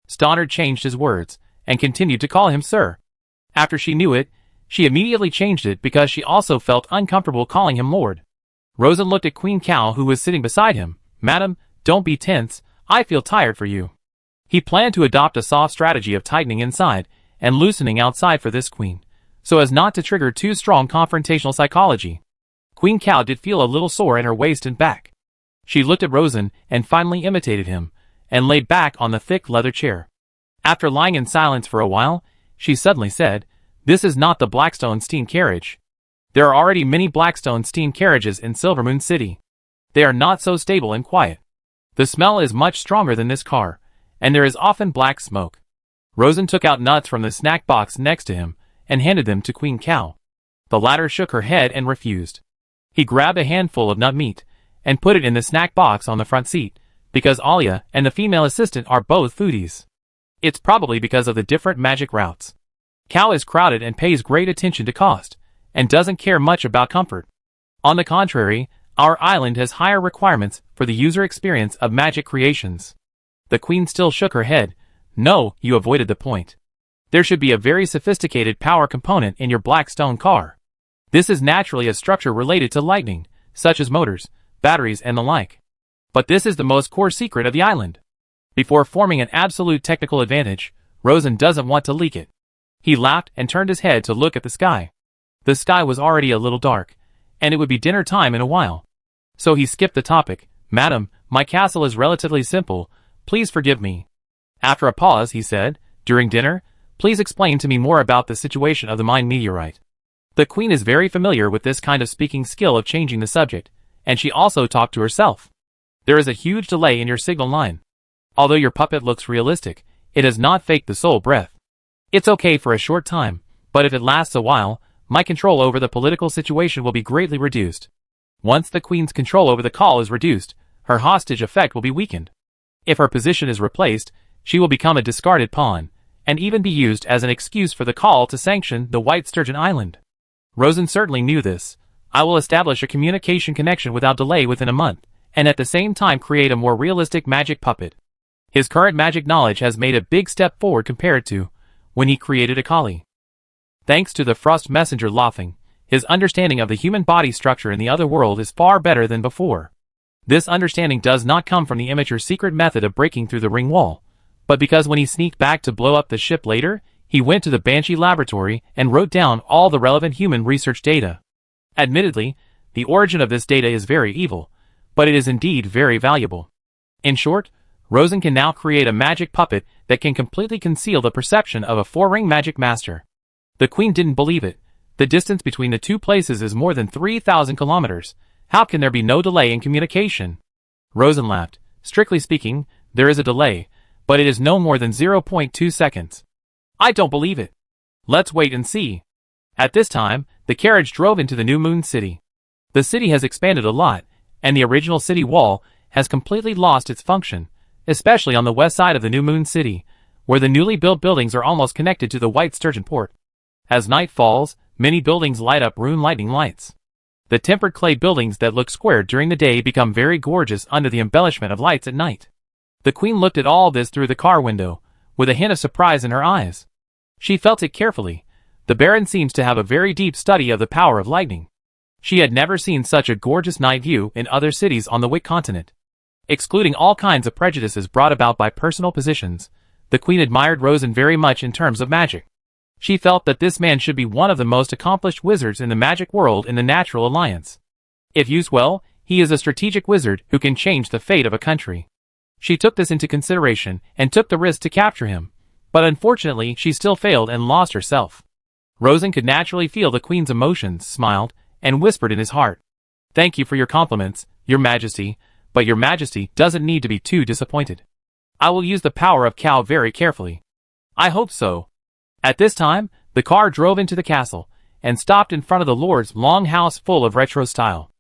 Stoddard changed his words, and continued to call him sir. After she knew it, she immediately changed it because she also felt uncomfortable calling him lord. Rosen looked at Queen Cal who was sitting beside him. Madam, don't be tense, I feel tired for you. He planned to adopt a soft strategy of tightening inside and loosening outside for this queen, so as not to trigger too strong confrontational psychology. Queen Cal did feel a little sore in her waist and back. She looked at Rosen and finally imitated him, and laid back on the thick leather chair. After lying in silence for a while, she suddenly said, This is not the Blackstone steam carriage. There are already many Blackstone steam carriages in Silvermoon City. They are not so stable and quiet. The smell is much stronger than this car, and there is often black smoke. Rosen took out nuts from the snack box next to him, and handed them to Queen Cal. The latter shook her head and refused. He grabbed a handful of nut meat, and put it in the snack box on the front seat, because Alia and the female assistant are both foodies. It's probably because of the different magic routes. Cal is crowded and pays great attention to cost, and doesn't care much about comfort. On the contrary, our island has higher requirements for the user experience of magic creations. The Queen still shook her head. No, you avoided the point. There should be a very sophisticated power component in your black stone car. This is naturally a structure related to lightning, such as motors, batteries and the like. But this is the most core secret of the island. Before forming an absolute technical advantage, Rosen doesn't want to leak it. He laughed and turned his head to look at the sky. The sky was already a little dark, and it would be dinner time in a while. So he skipped the topic. Madam, my castle is relatively simple, please forgive me. After a pause, he said, during dinner, please explain to me more about the situation of the mine meteorite. The queen is very familiar with this kind of speaking skill of changing the subject, and she also talked to herself. There is a huge delay in your signal line. Although your puppet looks realistic, it has not faked the soul breath. It's okay for a short time, but if it lasts a while, my control over the political situation will be greatly reduced. Once the queen's control over the call is reduced, her hostage effect will be weakened. If her position is replaced, she will become a discarded pawn, and even be used as an excuse for the call to sanction the White Sturgeon Island. Rosen certainly knew this. I will establish a communication connection without delay within a month, and at the same time create a more realistic magic puppet. His current magic knowledge has made a big step forward compared to when he created a collie. Thanks to the Frost Messenger Lothing, his understanding of the human body structure in the other world is far better than before. This understanding does not come from the immature secret method of breaking through the ring wall, but because when he sneaked back to blow up the ship later, he went to the Banshee laboratory and wrote down all the relevant human research data. Admittedly, the origin of this data is very evil, but it is indeed very valuable. In short, Rosen can now create a magic puppet that can completely conceal the perception of a four-ring magic master. The queen didn't believe it. The distance between the two places is more than 3,000 kilometers. How can there be no delay in communication? Rosen laughed. Strictly speaking, there is a delay, but it is no more than 0.2 seconds. I don't believe it. Let's wait and see. At this time, the carriage drove into the New Moon City. The city has expanded a lot, and the original city wall has completely lost its function, especially on the west side of the New Moon City, where the newly built buildings are almost connected to the White Sturgeon port. As night falls, many buildings light up rune lightning lights. The tempered clay buildings that look square during the day become very gorgeous under the embellishment of lights at night. The queen looked at all this through the car window, with a hint of surprise in her eyes. She felt it carefully. The Baron seems to have a very deep study of the power of lightning. She had never seen such a gorgeous night view in other cities on the Wick continent. Excluding all kinds of prejudices brought about by personal positions, the queen admired Rosen very much in terms of magic. She felt that this man should be one of the most accomplished wizards in the magic world in the Natural Alliance. If used well, he is a strategic wizard who can change the fate of a country. She took this into consideration and took the risk to capture him, but unfortunately she still failed and lost herself. Rosen could naturally feel the queen's emotions, smiled, and whispered in his heart, "Thank you for your compliments, your majesty, but your majesty doesn't need to be too disappointed. I will use the power of cow very carefully." "I hope so." At this time, the car drove into the castle, and stopped in front of the lord's long house full of retro style.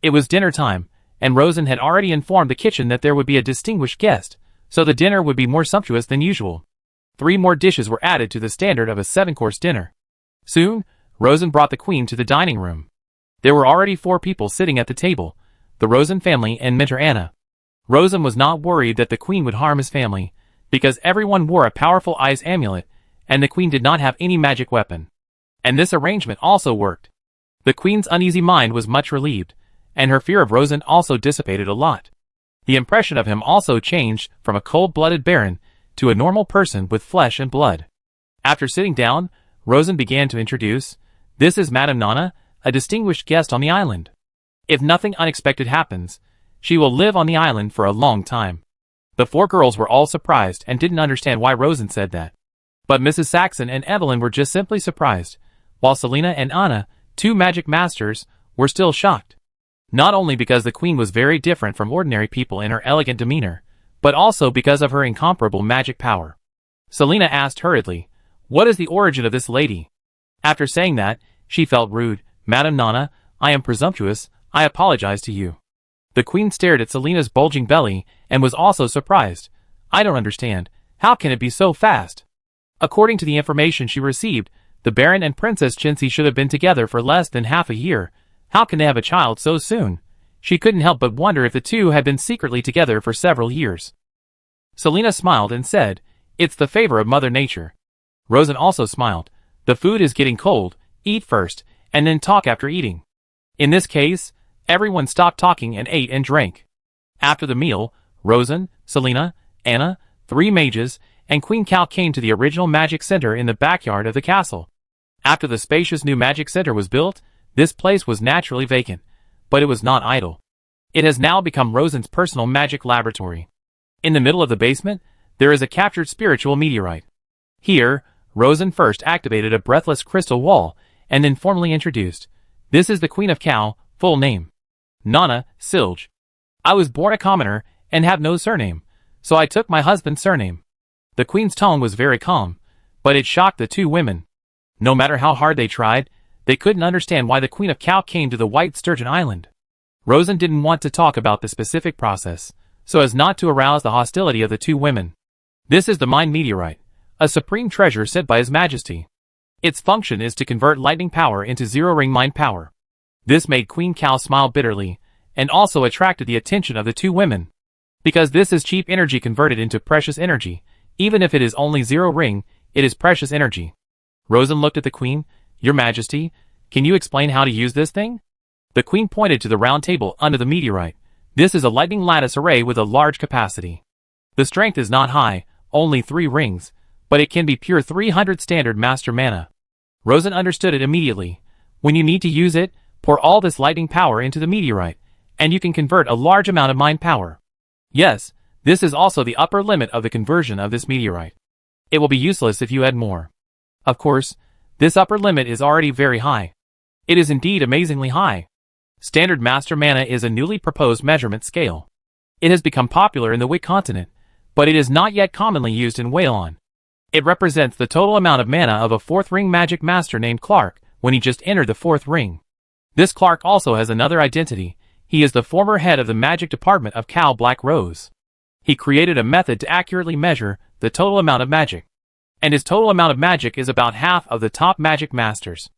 It was dinner time, and Rosen had already informed the kitchen that there would be a distinguished guest, so the dinner would be more sumptuous than usual. 3 more dishes were added to the standard of a 7-course dinner. Soon, Rosen brought the queen to the dining room. There were already 4 people sitting at the table, the Rosen family and Mentor Anna. Rosen was not worried that the queen would harm his family, because everyone wore a powerful eyes amulet, and the queen did not have any magic weapon. And this arrangement also worked. The queen's uneasy mind was much relieved, and her fear of Rosen also dissipated a lot. The impression of him also changed from a cold-blooded baron to a normal person with flesh and blood. After sitting down, Rosen began to introduce, "This is Madame Nana, a distinguished guest on the island. If nothing unexpected happens, she will live on the island for a long time." The 4 girls were all surprised and didn't understand why Rosen said that. But Mrs. Saxon and Evelyn were just simply surprised, while Selina and Anna, 2 magic masters, were still shocked. Not only because the queen was very different from ordinary people in her elegant demeanor, but also because of her incomparable magic power. Selina asked hurriedly, "What is the origin of this lady?" After saying that, she felt rude. "Madame Nana, I am presumptuous, I apologize to you." The queen stared at Selina's bulging belly, and was also surprised. "I don't understand, how can it be so fast?" According to the information she received, the Baron and Princess Chintzy should have been together for less than half a year. How can they have a child so soon? She couldn't help but wonder if the two had been secretly together for several years. Selina smiled and said, "It's the favor of Mother Nature." Rosen also smiled. The food is getting cold, eat first, and then talk after eating. In this case, everyone stopped talking and ate and drank. After the meal, Rosen, Selena, Anna, 3 mages, and Queen Cal came to the original magic center in the backyard of the castle. After the spacious new magic center was built, this place was naturally vacant, but it was not idle. It has now become Rosen's personal magic laboratory. In the middle of the basement, there is a captured spiritual meteorite. Here, Rosen first activated a breathless crystal wall, and then formally introduced, "This is the Queen of Cal, full name. Nana Silge. I was born a commoner, and have no surname, so I took my husband's surname." The Queen's tone was very calm, but it shocked the 2 women. No matter how hard they tried, they couldn't understand why the Queen of Cal came to the White Sturgeon Island. Rosen didn't want to talk about the specific process, so as not to arouse the hostility of the 2 women. This is the Mind Meteorite, a supreme treasure sent by His Majesty. Its function is to convert lightning power into zero-ring mind power. This made Queen Cal smile bitterly, and also attracted the attention of the 2 women. Because this is cheap energy converted into precious energy, even if it is only zero-ring, it is precious energy. Rosen looked at the Queen. "Your Majesty, can you explain how to use this thing?" The Queen pointed to the round table under the meteorite. "This is a lightning lattice array with a large capacity. The strength is not high, only 3 rings, but it can be pure 300 standard master mana." Rosen understood it immediately. When you need to use it, pour all this lightning power into the meteorite, and you can convert a large amount of mind power. Yes, this is also the upper limit of the conversion of this meteorite. It will be useless if you add more. Of course, this upper limit is already very high. It is indeed amazingly high. Standard Master Mana is a newly proposed measurement scale. It has become popular in the Wick continent, but it is not yet commonly used in Waylon. It represents the total amount of mana of a 4th ring magic master named Clark when he just entered the 4th ring. This Clark also has another identity. He is the former head of the magic department of Cal Black Rose. He created a method to accurately measure the total amount of magic. And his total amount of magic is about half of the top magic masters.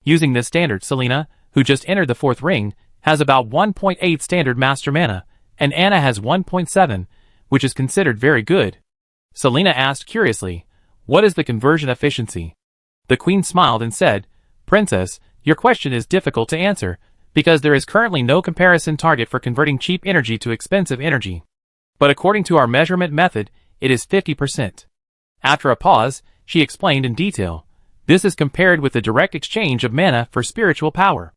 Using this standard, Selena, who just entered the 4th ring, has about 1.8 standard master mana, and Anna has 1.7, which is considered very good. Selena asked curiously, "What is the conversion efficiency?" The Queen smiled and said, "Princess, your question is difficult to answer, because there is currently no comparison target for converting cheap energy to expensive energy. But according to our measurement method, it is 50%. After a pause, she explained in detail. This is compared with the direct exchange of mana for spiritual power.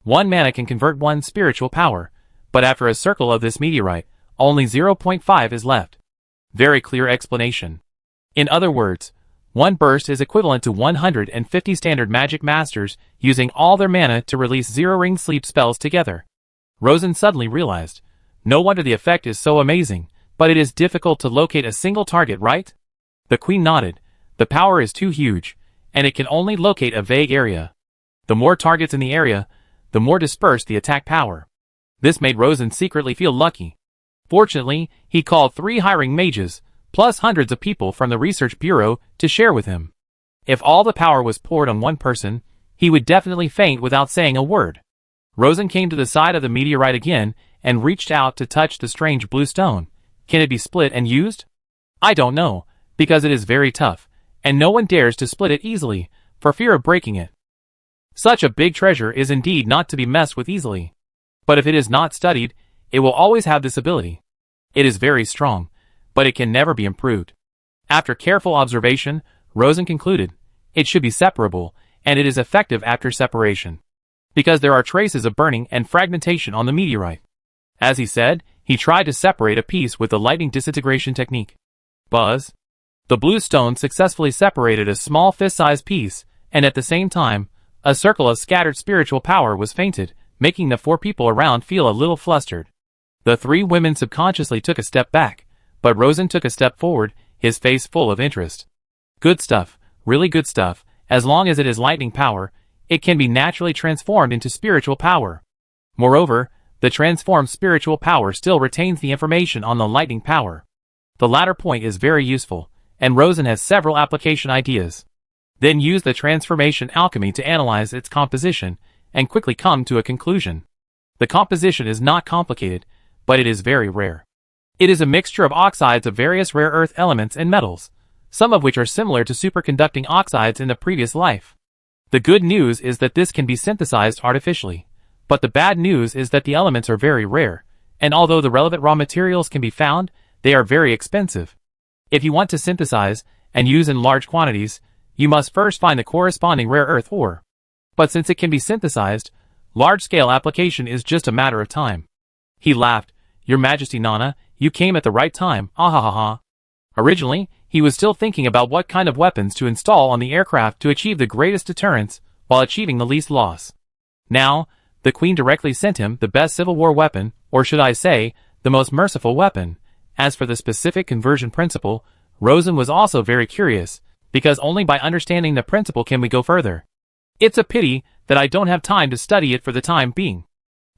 1 mana can convert 1 spiritual power, but after a circle of this meteorite, only 0.5 is left. Very clear explanation. In other words, 1 burst is equivalent to 150 standard magic masters using all their mana to release zero-ring sleep spells together. Rosen suddenly realized, no wonder the effect is so amazing, but it is difficult to locate a single target, right? The Queen nodded. The power is too huge, and it can only locate a vague area. The more targets in the area, the more dispersed the attack power. This made Rosen secretly feel lucky. Fortunately, he called 3 hiring mages, plus hundreds of people from the research bureau, to share with him. If all the power was poured on one person, he would definitely faint without saying a word. Rosen came to the side of the meteorite again, and reached out to touch the strange blue stone. Can it be split and used? I don't know, because it is very tough, and no one dares to split it easily, for fear of breaking it. Such a big treasure is indeed not to be messed with easily. But if it is not studied, it will always have this ability. It is very strong, but it can never be improved. After careful observation, Rosen concluded, it should be separable, and it is effective after separation. Because there are traces of burning and fragmentation on the meteorite. As he said, he tried to separate a piece with the lightning disintegration technique. Buzz. The blue stone successfully separated a small fist-sized piece, and at the same time, a circle of scattered spiritual power was fainted, making the 4 people around feel a little flustered. The 3 women subconsciously took a step back, but Rosen took a step forward, his face full of interest. Good stuff, really good stuff. As long as it is lightning power, it can be naturally transformed into spiritual power. Moreover, the transformed spiritual power still retains the information on the lightning power. The latter point is very useful, and Rosen has several application ideas. Then use the transformation alchemy to analyze its composition, and quickly come to a conclusion. The composition is not complicated, but it is very rare. It is a mixture of oxides of various rare earth elements and metals, some of which are similar to superconducting oxides in the previous life. The good news is that this can be synthesized artificially, but the bad news is that the elements are very rare, and although the relevant raw materials can be found, they are very expensive. If you want to synthesize and use in large quantities, you must first find the corresponding rare earth ore. But since it can be synthesized, large-scale application is just a matter of time. He laughed. Your Majesty Nana, you came at the right time, ahahaha. Originally, he was still thinking about what kind of weapons to install on the aircraft to achieve the greatest deterrence while achieving the least loss. Now, the Queen directly sent him the best Civil War weapon, or should I say, the most merciful weapon. As for the specific conversion principle, Rosen was also very curious, because only by understanding the principle can we go further. It's a pity that I don't have time to study it for the time being.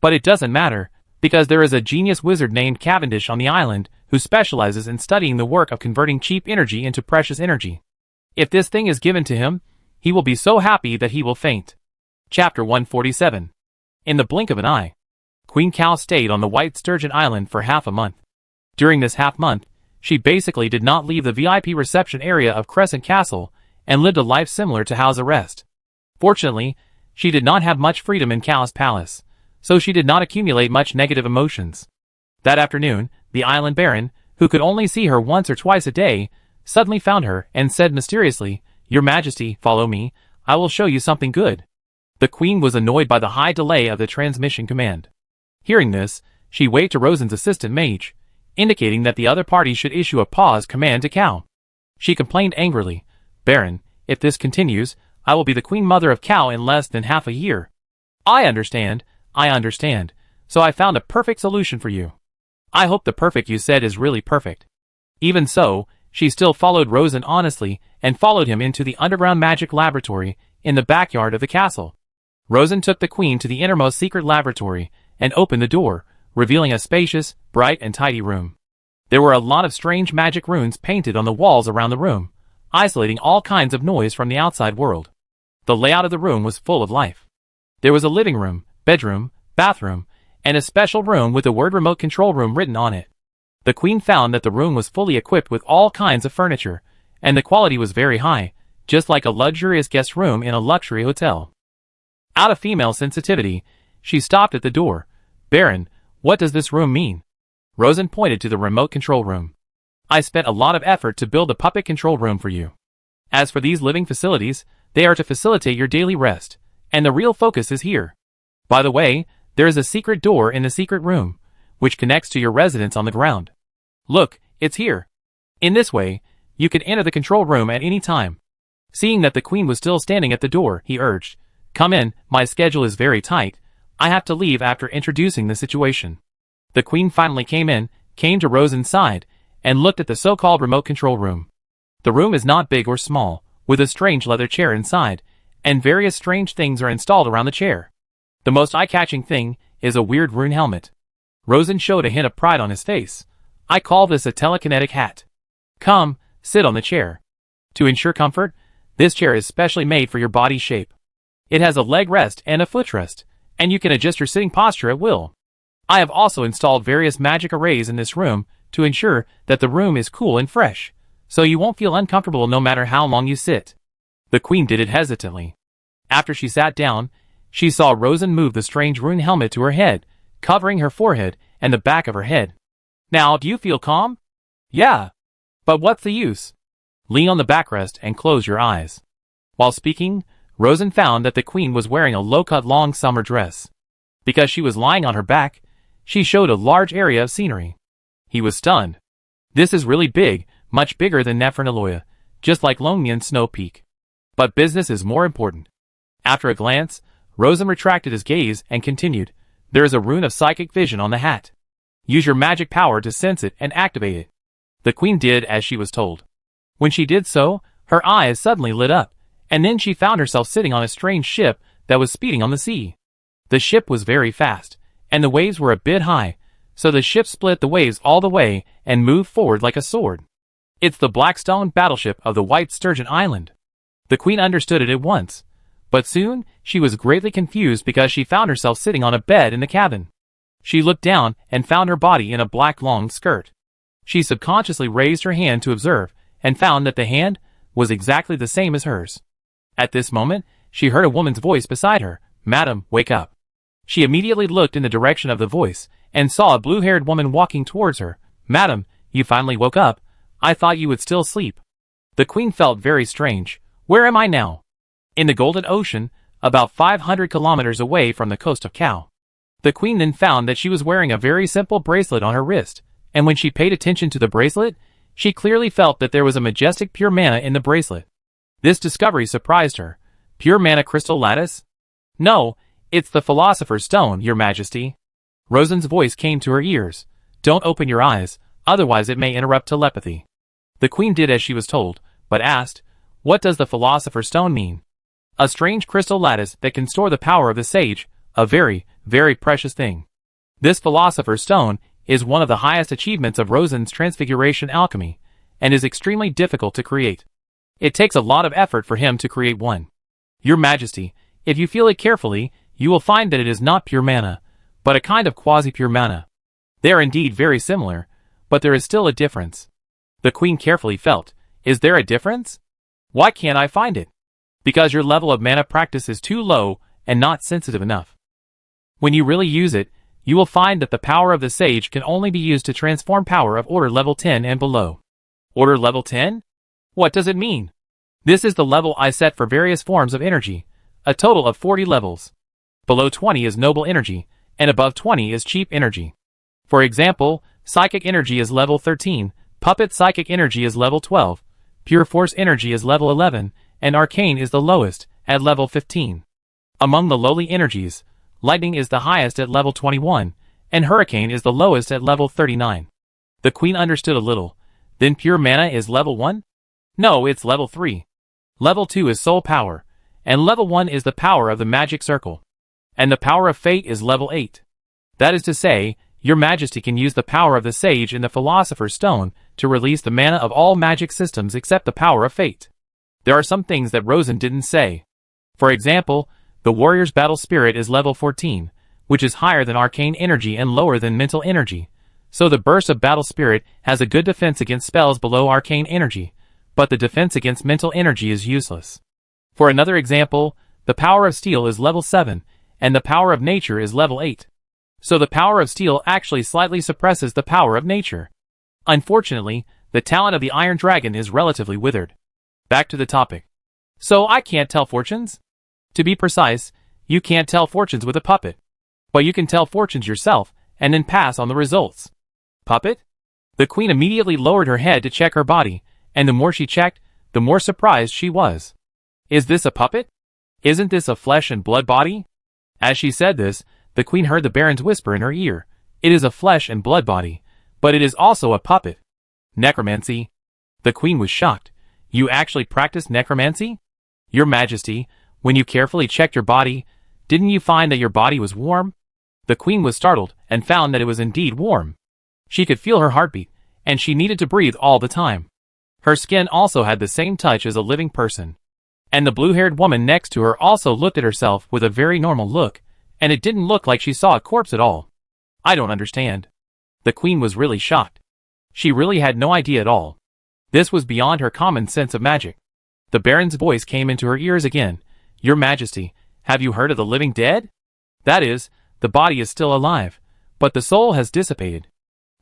But it doesn't matter, because there is a genius wizard named Cavendish on the island who specializes in studying the work of converting cheap energy into precious energy. If this thing is given to him, he will be so happy that he will faint. Chapter 147. In the blink of an eye, Queen Cow stayed on the White Sturgeon Island for half a month. During this half-month, she basically did not leave the VIP reception area of Crescent Castle and lived a life similar to house arrest. Fortunately, she did not have much freedom in Cow's palace, so she did not accumulate much negative emotions. That afternoon, the island baron, who could only see her once or twice a day, suddenly found her and said mysteriously, Your Majesty, follow me, I will show you something good. The Queen was annoyed by the high delay of the transmission command. Hearing this, she waved to Rosen's assistant mage, indicating that the other party should issue a pause command to Cow. She complained angrily, Baron, if this continues, I will be the Queen Mother of Cow in less than half a year. I understand, so I found a perfect solution for you. I hope the perfect you said is really perfect. Even so, she still followed Rosen honestly and followed him into the underground magic laboratory in the backyard of the castle. Rosen took the Queen to the innermost secret laboratory and opened the door, revealing a spacious, bright and tidy room. There were a lot of strange magic runes painted on the walls around the room, isolating all kinds of noise from the outside world. The layout of the room was full of life. There was a living room, bedroom, bathroom, and a special room with the word remote control room written on it. The Queen found that the room was fully equipped with all kinds of furniture, and the quality was very high, just like a luxurious guest room in a luxury hotel. Out of female sensitivity, she stopped at the door. Baron, what does this room mean? Rosen pointed to the remote control room. I spent a lot of effort to build a puppet control room for you. As for these living facilities, they are to facilitate your daily rest, and the real focus is here. By the way, there is a secret door in the secret room, which connects to your residence on the ground. Look, it's here. In this way, you can enter the control room at any time. Seeing that the Queen was still standing at the door, he urged, Come in, my schedule is very tight. I have to leave after introducing the situation. The Queen finally came to Rosen's side, and looked at the so-called remote control room. The room is not big or small, with a strange leather chair inside, and various strange things are installed around the chair. The most eye-catching thing is a weird rune helmet. Rosen showed a hint of pride on his face. I call this a telekinetic hat. Come, sit on the chair. To ensure comfort, this chair is specially made for your body shape. It has a leg rest and a footrest, and you can adjust your sitting posture at will. I have also installed various magic arrays in this room to ensure that the room is cool and fresh, so you won't feel uncomfortable no matter how long you sit. The Queen did it hesitantly. After she sat down, she saw Rosen move the strange rune helmet to her head, covering her forehead and the back of her head. Now, do you feel calm? Yeah. But what's the use? Lean on the backrest and close your eyes. While speaking, Rosen found that the Queen was wearing a low-cut long summer dress. Because she was lying on her back, she showed a large area of scenery. He was stunned. This is really big, much bigger than Nephronaloia, just like Longmian Snow Peak. But business is more important. After a glance, Rosen retracted his gaze and continued, There is a rune of psychic vision on the hat. Use your magic power to sense it and activate it. The Queen did as she was told. When she did so, her eyes suddenly lit up, and then she found herself sitting on a strange ship that was speeding on the sea. The ship was very fast, and the waves were a bit high, so the ship split the waves all the way and moved forward like a sword. It's the Blackstone battleship of the White Sturgeon Island. The Queen understood it at once, but soon she was greatly confused because she found herself sitting on a bed in the cabin. She looked down and found her body in a black long skirt. She subconsciously raised her hand to observe, and found that the hand was exactly the same as hers. At this moment, she heard a woman's voice beside her. "Madam, wake up." She immediately looked in the direction of the voice, and saw a blue-haired woman walking towards her. "Madam, you finally woke up. I thought you would still sleep." The queen felt very strange. Where am I now? In the Golden Ocean, about 500 kilometers away from the coast of Kao. The queen then found that she was wearing a very simple bracelet on her wrist, and when she paid attention to the bracelet, she clearly felt that there was a majestic pure mana in the bracelet. This discovery surprised her. Pure mana crystal lattice? No, it's the Philosopher's Stone, Your Majesty. Rosen's voice came to her ears. Don't open your eyes, otherwise it may interrupt telepathy. The queen did as she was told, but asked, what does the Philosopher's Stone mean? A strange crystal lattice that can store the power of the sage, a very, very precious thing. This Philosopher's Stone is one of the highest achievements of Rosen's transfiguration alchemy, and is extremely difficult to create. It takes a lot of effort for him to create one. Your Majesty, if you feel it carefully, you will find that it is not pure mana, but a kind of quasi-pure mana. They are indeed very similar, but there is still a difference. The queen carefully felt, is there a difference? Why can't I find it? Because your level of mana practice is too low and not sensitive enough. When you really use it, you will find that the power of the sage can only be used to transform power of order level 10 and below. Order level 10? What does it mean? This is the level I set for various forms of energy, a total of 40 levels. Below 20 is noble energy, and above 20 is cheap energy. For example, psychic energy is level 13, puppet psychic energy is level 12, pure force energy is level 11, and arcane is the lowest, at level 15. Among the lowly energies, lightning is the highest at level 21, and hurricane is the lowest at level 39. The queen understood a little. Then pure mana is level 1? No, it's level 3. Level 2 is soul power, and level 1 is the power of the magic circle. And the power of fate is level 8. That is to say, your Majesty can use the power of the sage in the Philosopher's Stone to release the mana of all magic systems except the power of fate. There are some things that Rosen didn't say. For example, the warrior's battle spirit is level 14, which is higher than arcane energy and lower than mental energy. So the burst of battle spirit has a good defense against spells below arcane energy, but the defense against mental energy is useless. For another example, the power of steel is level 7, and the power of nature is level 8. So the power of steel actually slightly suppresses the power of nature. Unfortunately, the talent of the Iron Dragon is relatively withered. Back to the topic. So I can't tell fortunes? To be precise, you can't tell fortunes with a puppet. But you can tell fortunes yourself, and then pass on the results. Puppet? The queen immediately lowered her head to check her body, and the more she checked, the more surprised she was. Is this a puppet? Isn't this a flesh and blood body? As she said this, the queen heard the baron's whisper in her ear. It is a flesh and blood body, but it is also a puppet. Necromancy? The queen was shocked. You actually practice necromancy? Your Majesty, when you carefully checked your body, didn't you find that your body was warm? The queen was startled and found that it was indeed warm. She could feel her heartbeat, and she needed to breathe all the time. Her skin also had the same touch as a living person. And the blue-haired woman next to her also looked at herself with a very normal look, and it didn't look like she saw a corpse at all. I don't understand. The queen was really shocked. She really had no idea at all. This was beyond her common sense of magic. The baron's voice came into her ears again. Your Majesty, have you heard of the living dead? That is, the body is still alive, but the soul has dissipated.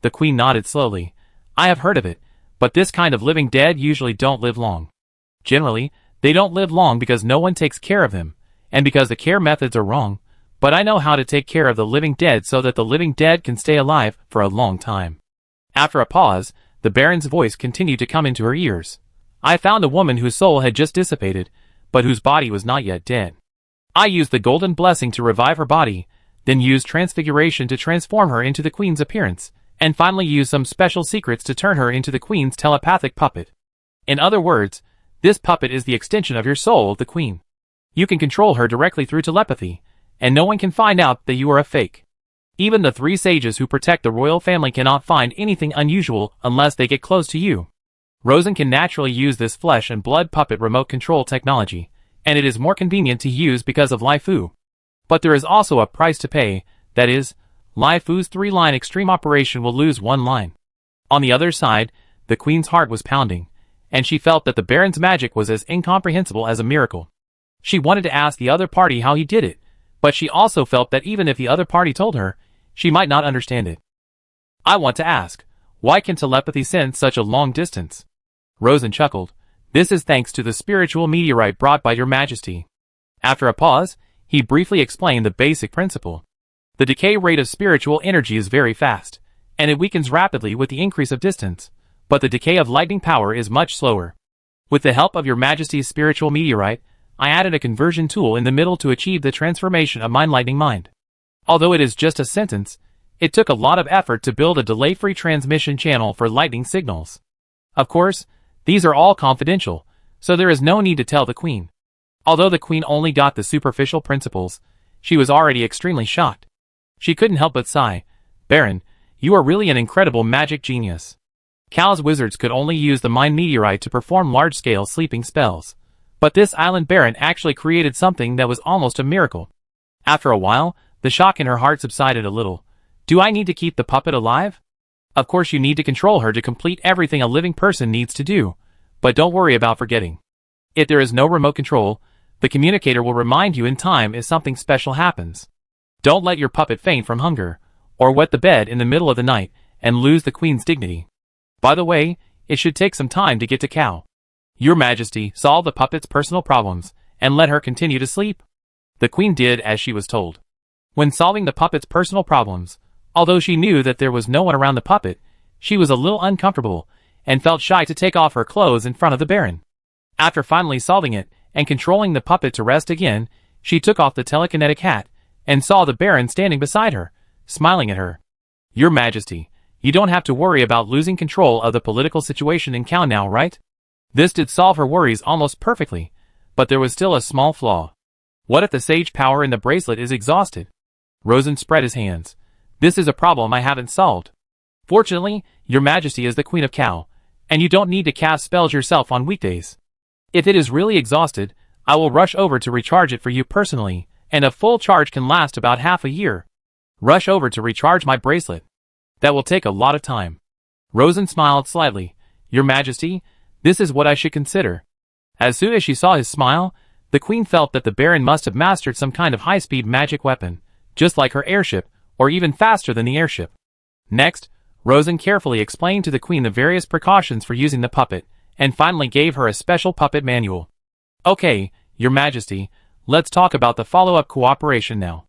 The queen nodded slowly. I have heard of it, but this kind of living dead usually don't live long. Generally, they don't live long because no one takes care of them, and because the care methods are wrong, but I know how to take care of the living dead so that the living dead can stay alive for a long time. After a pause, the baron's voice continued to come into her ears. I found a woman whose soul had just dissipated, but whose body was not yet dead. I used the golden blessing to revive her body, then used transfiguration to transform her into the queen's appearance, and finally used some special secrets to turn her into the queen's telepathic puppet. In other words, this puppet is the extension of your soul, the queen. You can control her directly through telepathy, and no one can find out that you are a fake. Even the 3 sages who protect the royal family cannot find anything unusual unless they get close to you. Rosen can naturally use this flesh and blood puppet remote control technology, and it is more convenient to use because of Lai Fu. But there is also a price to pay, that is, Lai Fu's 3-line extreme operation will lose 1 line. On the other side, the queen's heart was pounding, and she felt that the Baron's magic was as incomprehensible as a miracle. She wanted to ask the other party how he did it, but she also felt that even if the other party told her, she might not understand it. I want to ask, why can telepathy send such a long distance? Rosen chuckled. This is thanks to the spiritual meteorite brought by your majesty. After a pause, he briefly explained the basic principle. The decay rate of spiritual energy is very fast, and it weakens rapidly with the increase of distance, but the decay of lightning power is much slower. With the help of your majesty's spiritual meteorite, I added a conversion tool in the middle to achieve the transformation of my lightning mind. Although it is just a sentence, it took a lot of effort to build a delay-free transmission channel for lightning signals. Of course, these are all confidential, so there is no need to tell the Queen. Although the Queen only got the superficial principles, she was already extremely shocked. She couldn't help but sigh. Baron, you are really an incredible magic genius. Cal's wizards could only use the mind meteorite to perform large-scale sleeping spells. But this island Baron actually created something that was almost a miracle. After a while, the shock in her heart subsided a little. Do I need to keep the puppet alive? Of course you need to control her to complete everything a living person needs to do, but don't worry about forgetting. If there is no remote control, the communicator will remind you in time if something special happens. Don't let your puppet faint from hunger, or wet the bed in the middle of the night and lose the Queen's dignity. By the way, it should take some time to get to Cal. Your Majesty solved the puppet's personal problems and let her continue to sleep. The Queen did as she was told. When solving the puppet's personal problems, although she knew that there was no one around the puppet, she was a little uncomfortable and felt shy to take off her clothes in front of the Baron. After finally solving it and controlling the puppet to rest again, she took off the telekinetic hat and saw the Baron standing beside her, smiling at her. Your Majesty, you don't have to worry about losing control of the political situation in Cal now, right? This did solve her worries almost perfectly, but there was still a small flaw. What if the sage power in the bracelet is exhausted? Rosen spread his hands. This is a problem I haven't solved. Fortunately, your Majesty is the Queen of Cal, and you don't need to cast spells yourself on weekdays. If it is really exhausted, I will rush over to recharge it for you personally, and a full charge can last about half a year. Rush over to recharge my bracelet. That will take a lot of time. Rosen smiled slightly. Your Majesty, this is what I should consider. As soon as she saw his smile, the Queen felt that the Baron must have mastered some kind of high-speed magic weapon, just like her airship, or even faster than the airship. Next, Rosen carefully explained to the Queen the various precautions for using the puppet, and finally gave her a special puppet manual. Okay, Your Majesty, let's talk about the follow-up cooperation now.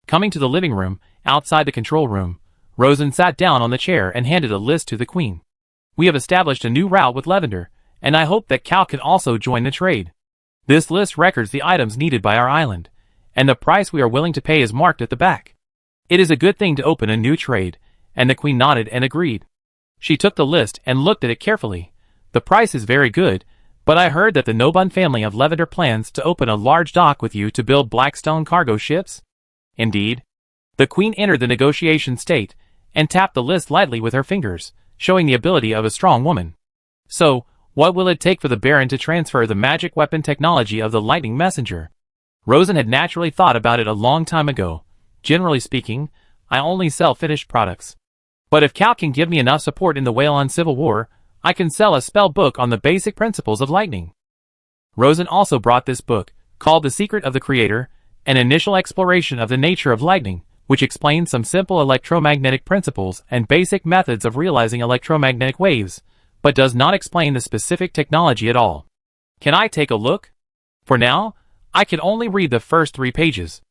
Coming to the living room, outside the control room, Rosen sat down on the chair and handed a list to the Queen. We have established a new route with Lavender, and I hope that Cal can also join the trade. This list records the items needed by our island, and the price we are willing to pay is marked at the back. It is a good thing to open a new trade, and the Queen nodded and agreed. She took the list and looked at it carefully. The price is very good, but I heard that the Nobun family of Lavender plans to open a large dock with you to build Blackstone cargo ships. Indeed. The Queen entered the negotiation state, and tapped the list lightly with her fingers, showing the ability of a strong woman. So, what will it take for the Baron to transfer the magic weapon technology of the Lightning Messenger? Rosen had naturally thought about it a long time ago. Generally speaking, I only sell finished products. But if Cal can give me enough support in the Whalon Civil War, I can sell a spell book on the basic principles of lightning. Rosen also brought this book, called The Secret of the Creator, an initial exploration of the nature of lightning, which explains some simple electromagnetic principles and basic methods of realizing electromagnetic waves, but does not explain the specific technology at all. Can I take a look? For now, I can only read the first 3 pages.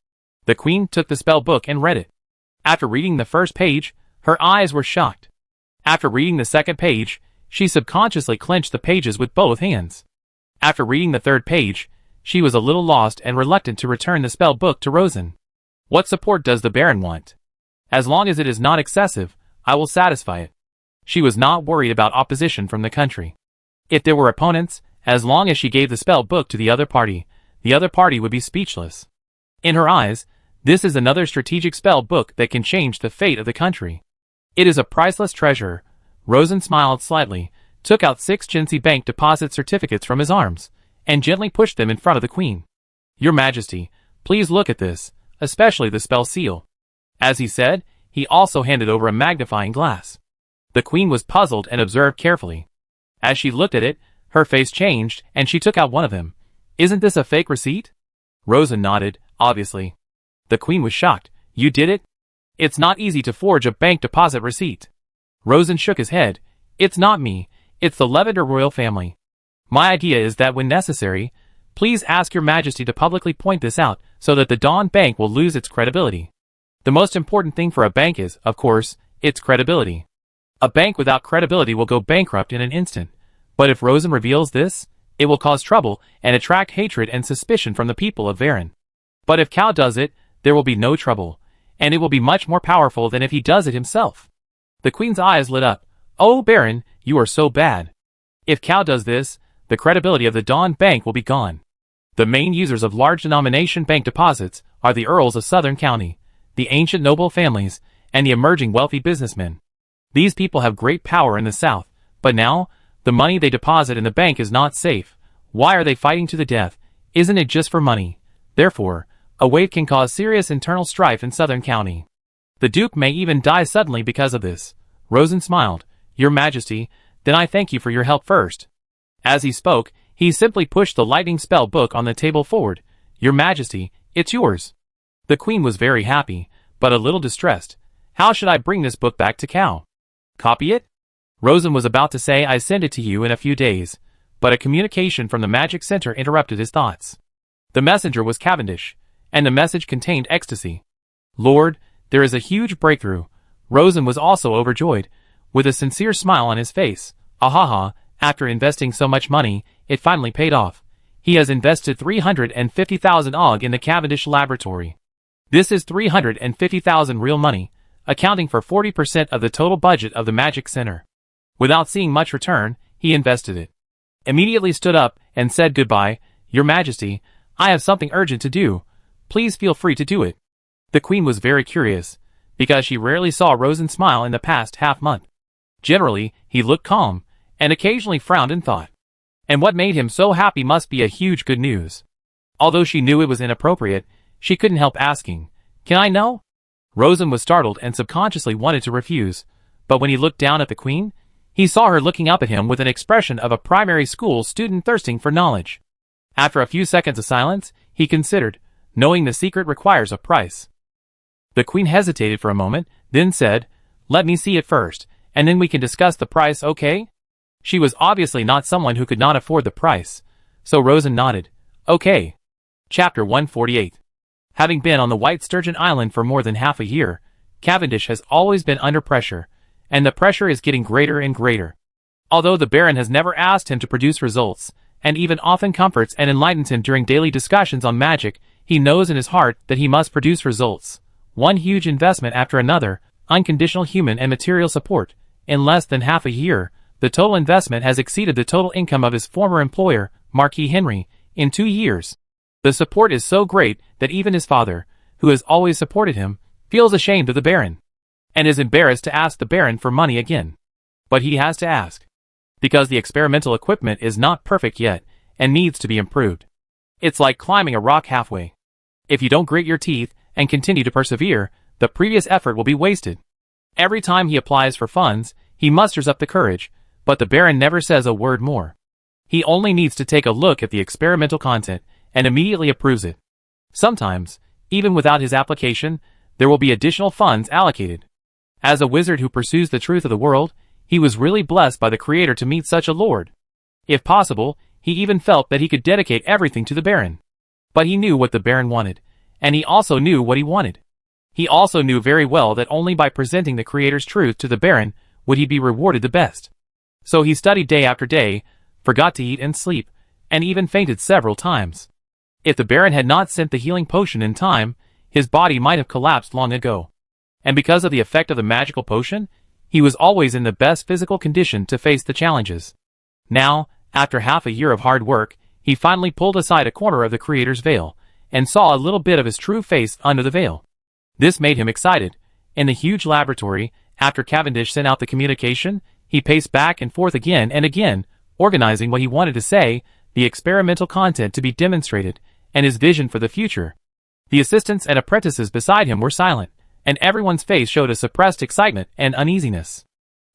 The Queen took the spell book and read it. After reading the first page, her eyes were shocked. After reading the second page, she subconsciously clenched the pages with both hands. After reading the third page, she was a little lost and reluctant to return the spell book to Rosen. What support does the Baron want? As long as it is not excessive, I will satisfy it. She was not worried about opposition from the country. If there were opponents, as long as she gave the spell book to the other party would be speechless. In her eyes, this is another strategic spell book that can change the fate of the country. It is a priceless treasure. Rosen smiled slightly, took out 6 Jinsei bank deposit certificates from his arms, and gently pushed them in front of the Queen. Your Majesty, please look at this, especially the spell seal. As he said, he also handed over a magnifying glass. The Queen was puzzled and observed carefully. As she looked at it, Her face changed, and she took out one of them. Isn't this a fake receipt? Rosen nodded, obviously. The Queen was shocked. You did it? It's not easy to forge a bank deposit receipt. Rosen shook his head. It's not me. It's the Lavender royal family. My idea is that when necessary, please ask your majesty to publicly point this out so that the Dawn Bank will lose its credibility. The most important thing for a bank is, of course, its credibility. A bank without credibility will go bankrupt in an instant. But if Rosen reveals this, it will cause trouble and attract hatred and suspicion from the people of Varen. But if Cao does it, there will be no trouble, and it will be much more powerful than if he does it himself. The Queen's eyes lit up. Oh, Baron, you are so bad. If Cao does this, the credibility of the Dawn Bank will be gone. The main users of large denomination bank deposits are the Earls of Southern County, the ancient noble families, and the emerging wealthy businessmen. These people have great power in the South, but now, the money they deposit in the bank is not safe. Why are they fighting to the death? Isn't it just for money? Therefore, a wave can cause serious internal strife in Southern County. The Duke may even die suddenly because of this. Rosen smiled. Your Majesty, then I thank you for your help first. As he spoke, he simply pushed the lightning spell book on the table forward. Your Majesty, it's yours. The Queen was very happy, but a little distressed. How should I bring this book back to Cao? Copy it? Rosen was about to say I send it to you in a few days, but a communication from the Magic Center interrupted his thoughts. The messenger was Cavendish, and the message contained ecstasy. Lord, there is a huge breakthrough. Rosen was also overjoyed, with a sincere smile on his face. Ahaha, after investing so much money, it finally paid off. He has invested 350,000 AUG in the Cavendish laboratory. This is 350,000 real money, accounting for 40% of the total budget of the Magic Center. Without seeing much return, he invested it. Immediately stood up and said goodbye. Your Majesty, I have something urgent to do. Please feel free to do it. The Queen was very curious, because she rarely saw Rosen smile in the past half-month. Generally, he looked calm, and occasionally frowned in thought. And what made him so happy must be a huge good news. Although she knew it was inappropriate, she couldn't help asking, Can I know? Rosen was startled and subconsciously wanted to refuse, but when he looked down at the Queen, he saw her looking up at him with an expression of a primary school student thirsting for knowledge. After a few seconds of silence, he considered, knowing the secret requires a price. The Queen hesitated for a moment, then said, Let me see it first, and then we can discuss the price, okay? She was obviously not someone who could not afford the price, so Rosen nodded. Okay. Chapter 148. Having been on the White Sturgeon Island for more than half a year, Cavendish has always been under pressure, and the pressure is getting greater and greater. Although the Baron has never asked him to produce results, and even often comforts and enlightens him during daily discussions on magic, he knows in his heart that he must produce results. One huge investment after another, unconditional human and material support. In less than half a year, the total investment has exceeded the total income of his former employer, Marquis Henry, in 2 years. The support is so great that even his father, who has always supported him, feels ashamed of the Baron, and is embarrassed to ask the Baron for money again. But he has to ask, because the experimental equipment is not perfect yet, and needs to be improved. It's like climbing a rock halfway. If you don't grit your teeth and continue to persevere, the previous effort will be wasted. Every time he applies for funds, he musters up the courage, but the Baron never says a word more. He only needs to take a look at the experimental content, and immediately approves it. Sometimes, even without his application, there will be additional funds allocated. As a wizard who pursues the truth of the world, he was really blessed by the Creator to meet such a lord. If possible, he even felt that he could dedicate everything to the Baron. But he knew what the Baron wanted, and he also knew what he wanted. He also knew very well that only by presenting the Creator's truth to the Baron would he be rewarded the best. So he studied day after day, forgot to eat and sleep, and even fainted several times. If the Baron had not sent the healing potion in time, his body might have collapsed long ago. And because of the effect of the magical potion, he was always in the best physical condition to face the challenges. Now, after half a year of hard work, he finally pulled aside a corner of the Creator's veil, and saw a little bit of his true face under the veil. This made him excited. In the huge laboratory, after Cavendish sent out the communication, he paced back and forth again and again, organizing what he wanted to say, the experimental content to be demonstrated, and his vision for the future. The assistants and apprentices beside him were silent, and everyone's face showed a suppressed excitement and uneasiness.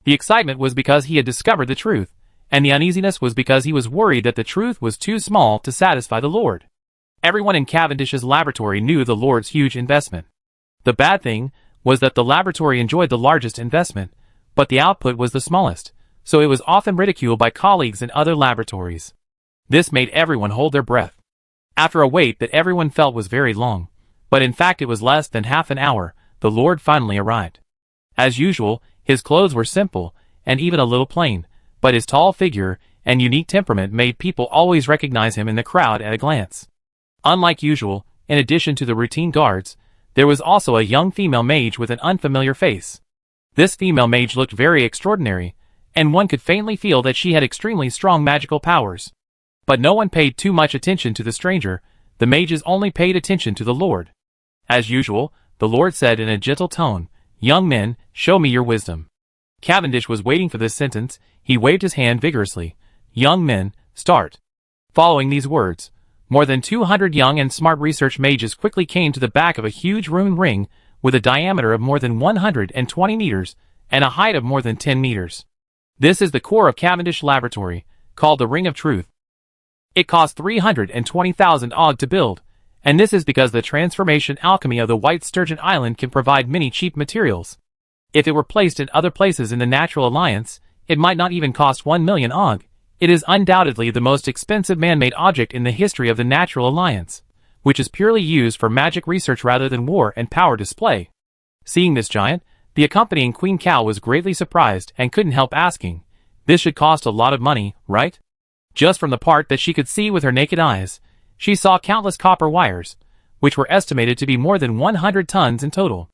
The excitement was because he had discovered the truth, And the uneasiness was because he was worried that the truth was too small to satisfy the Lord. Everyone in Cavendish's laboratory knew the Lord's huge investment. The bad thing was that the laboratory enjoyed the largest investment, but the output was the smallest, so it was often ridiculed by colleagues in other laboratories. This made everyone hold their breath. After a wait that everyone felt was very long, but in fact it was less than half an hour, the Lord finally arrived. As usual, his clothes were simple, and even a little plain, but his tall figure and unique temperament made people always recognize him in the crowd at a glance. Unlike usual, in addition to the routine guards, there was also a young female mage with an unfamiliar face. This female mage looked very extraordinary, and one could faintly feel that she had extremely strong magical powers. But no one paid too much attention to the stranger, the mages only paid attention to the Lord. As usual, the Lord said in a gentle tone, "Young men, show me your wisdom." Cavendish was waiting for this sentence. He waved his hand vigorously. "Young men, start." Following these words, more than 200 young and smart research mages quickly came to the back of a huge rune ring with a diameter of more than 120 meters and a height of more than 10 meters. This is the core of Cavendish Laboratory, called the Ring of Truth. It cost 320,000 AUG to build, and this is because the transformation alchemy of the White Sturgeon Island can provide many cheap materials. If it were placed in other places in the Natural Alliance, it might not even cost 1 million AUG. It is undoubtedly the most expensive man-made object in the history of the Natural Alliance, which is purely used for magic research rather than war and power display. Seeing this giant, the accompanying Queen Cow was greatly surprised and couldn't help asking, "This should cost a lot of money, right?" Just from the part that she could see with her naked eyes, she saw countless copper wires, which were estimated to be more than 100 tons in total.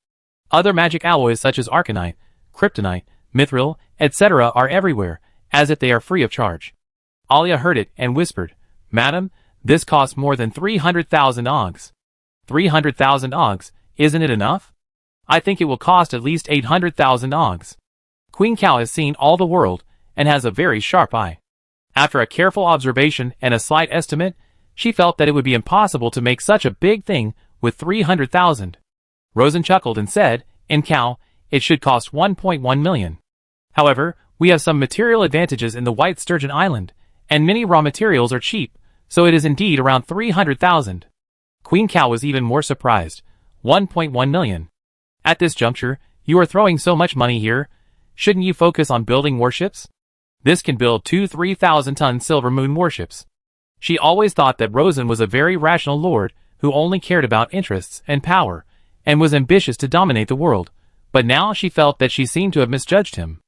Other magic alloys such as arcanite, kryptonite, mithril, etc. are everywhere, as if they are free of charge. Alia heard it and whispered, "Madam, this costs more than 300,000 AUGs. 300,000 AUGs, isn't it enough? I think it will cost at least 800,000 AUGs. Queen Cow has seen all the world, and has a very sharp eye. After a careful observation and a slight estimate, she felt that it would be impossible to make such a big thing with 300,000. Rosen chuckled and said, "In Cow, it should cost 1.1 million. However, we have some material advantages in the White Sturgeon Island, and many raw materials are cheap, so it is indeed around 300,000. Queen Cow was even more surprised. 1.1 million. At this juncture, you are throwing so much money here. Shouldn't you focus on building warships? This can build 3,000-ton Silver Moon warships." She always thought that Rosen was a very rational lord who only cared about interests and power, and was ambitious to dominate the world, but now she felt that she seemed to have misjudged him.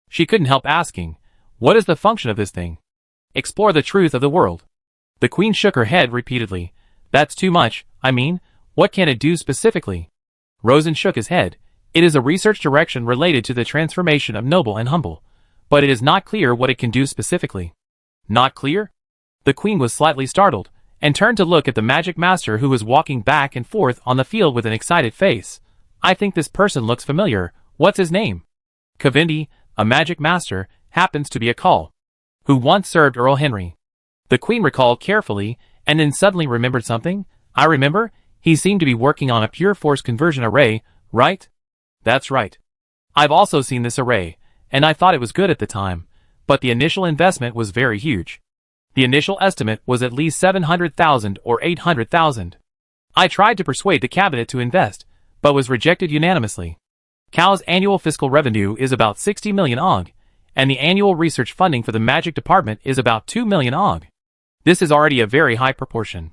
She couldn't help asking, "What is the function of this thing?" "Explore the truth of the world." The queen shook her head repeatedly. "That's too much. I mean, what can it do specifically?" Rosen shook his head. "It is a research direction related to the transformation of noble and humble, but it is not clear what it can do specifically." "Not clear?" The queen was slightly startled, and turned to look at the magic master who was walking back and forth on the field with an excited face. "I think this person looks familiar. What's his name?" "Cavendi, a magic master, happens to be a call. Who once served Earl Henry." The queen recalled carefully, and then suddenly remembered something. "I remember, he seemed to be working on a pure force conversion array, right?" "That's right. I've also seen this array, and I thought it was good at the time, but the initial investment was very huge. The initial estimate was at least 700,000 or 800,000. I tried to persuade the cabinet to invest, but was rejected unanimously. Cow's annual fiscal revenue is about 60 million AUG, and the annual research funding for the magic department is about 2 million AUG. This is already a very high proportion.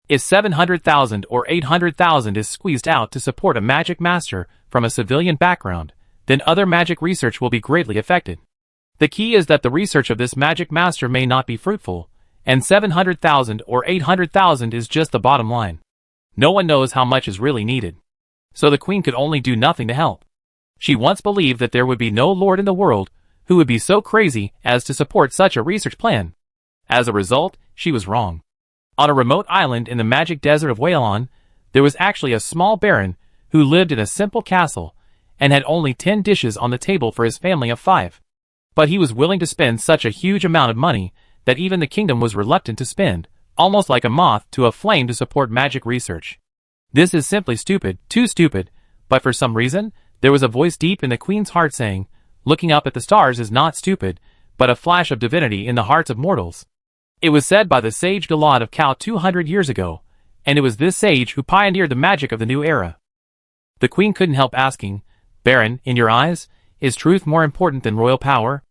If 700,000 or 800,000 is squeezed out to support a magic master from a civilian background, then other magic research will be greatly affected. The key is that the research of this magic master may not be fruitful, and 700,000 or 800,000 is just the bottom line. No one knows how much is really needed. So the queen could only do nothing to help. She once believed that there would be no lord in the world who would be so crazy as to support such a research plan. As a result, she was wrong. On a remote island in the magic desert of Whalon, there was actually a small baron who lived in a simple castle and had only 10 dishes on the table for his family of 5. But he was willing to spend such a huge amount of money that even the kingdom was reluctant to spend, almost like a moth to a flame to support magic research. This is simply stupid, too stupid, but for some reason, there was a voice deep in the queen's heart saying, "Looking up at the stars is not stupid, but a flash of divinity in the hearts of mortals. It was said by the sage Galad of Kao 200 years ago, and it was this sage who pioneered the magic of the new era. The queen couldn't help asking, "Baron, in your eyes, is truth more important than royal power?"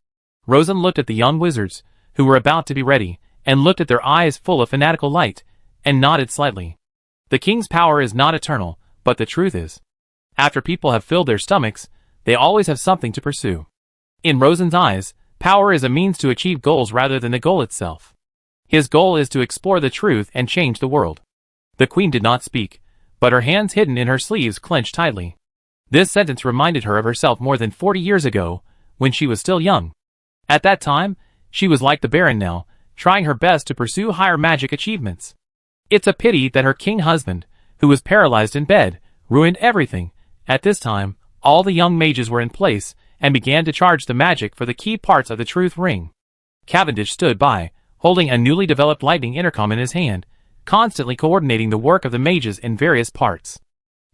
Rosen looked at the young wizards, who were about to be ready, and looked at their eyes full of fanatical light, and nodded slightly. The king's power is not eternal, but the truth is. After people have filled their stomachs, they always have something to pursue. In Rosen's eyes, power is a means to achieve goals rather than the goal itself. His goal is to explore the truth and change the world. The queen did not speak, but her hands hidden in her sleeves clenched tightly. This sentence reminded her of herself more than 40 years ago, when she was still young. At that time, she was like the Baron now, trying her best to pursue higher magic achievements. It's a pity that her king husband, who was paralyzed in bed, ruined everything. At this time, all the young mages were in place, and began to charge the magic for the key parts of the truth ring. Cavendish stood by, holding a newly developed lightning intercom in his hand, constantly coordinating the work of the mages in various parts.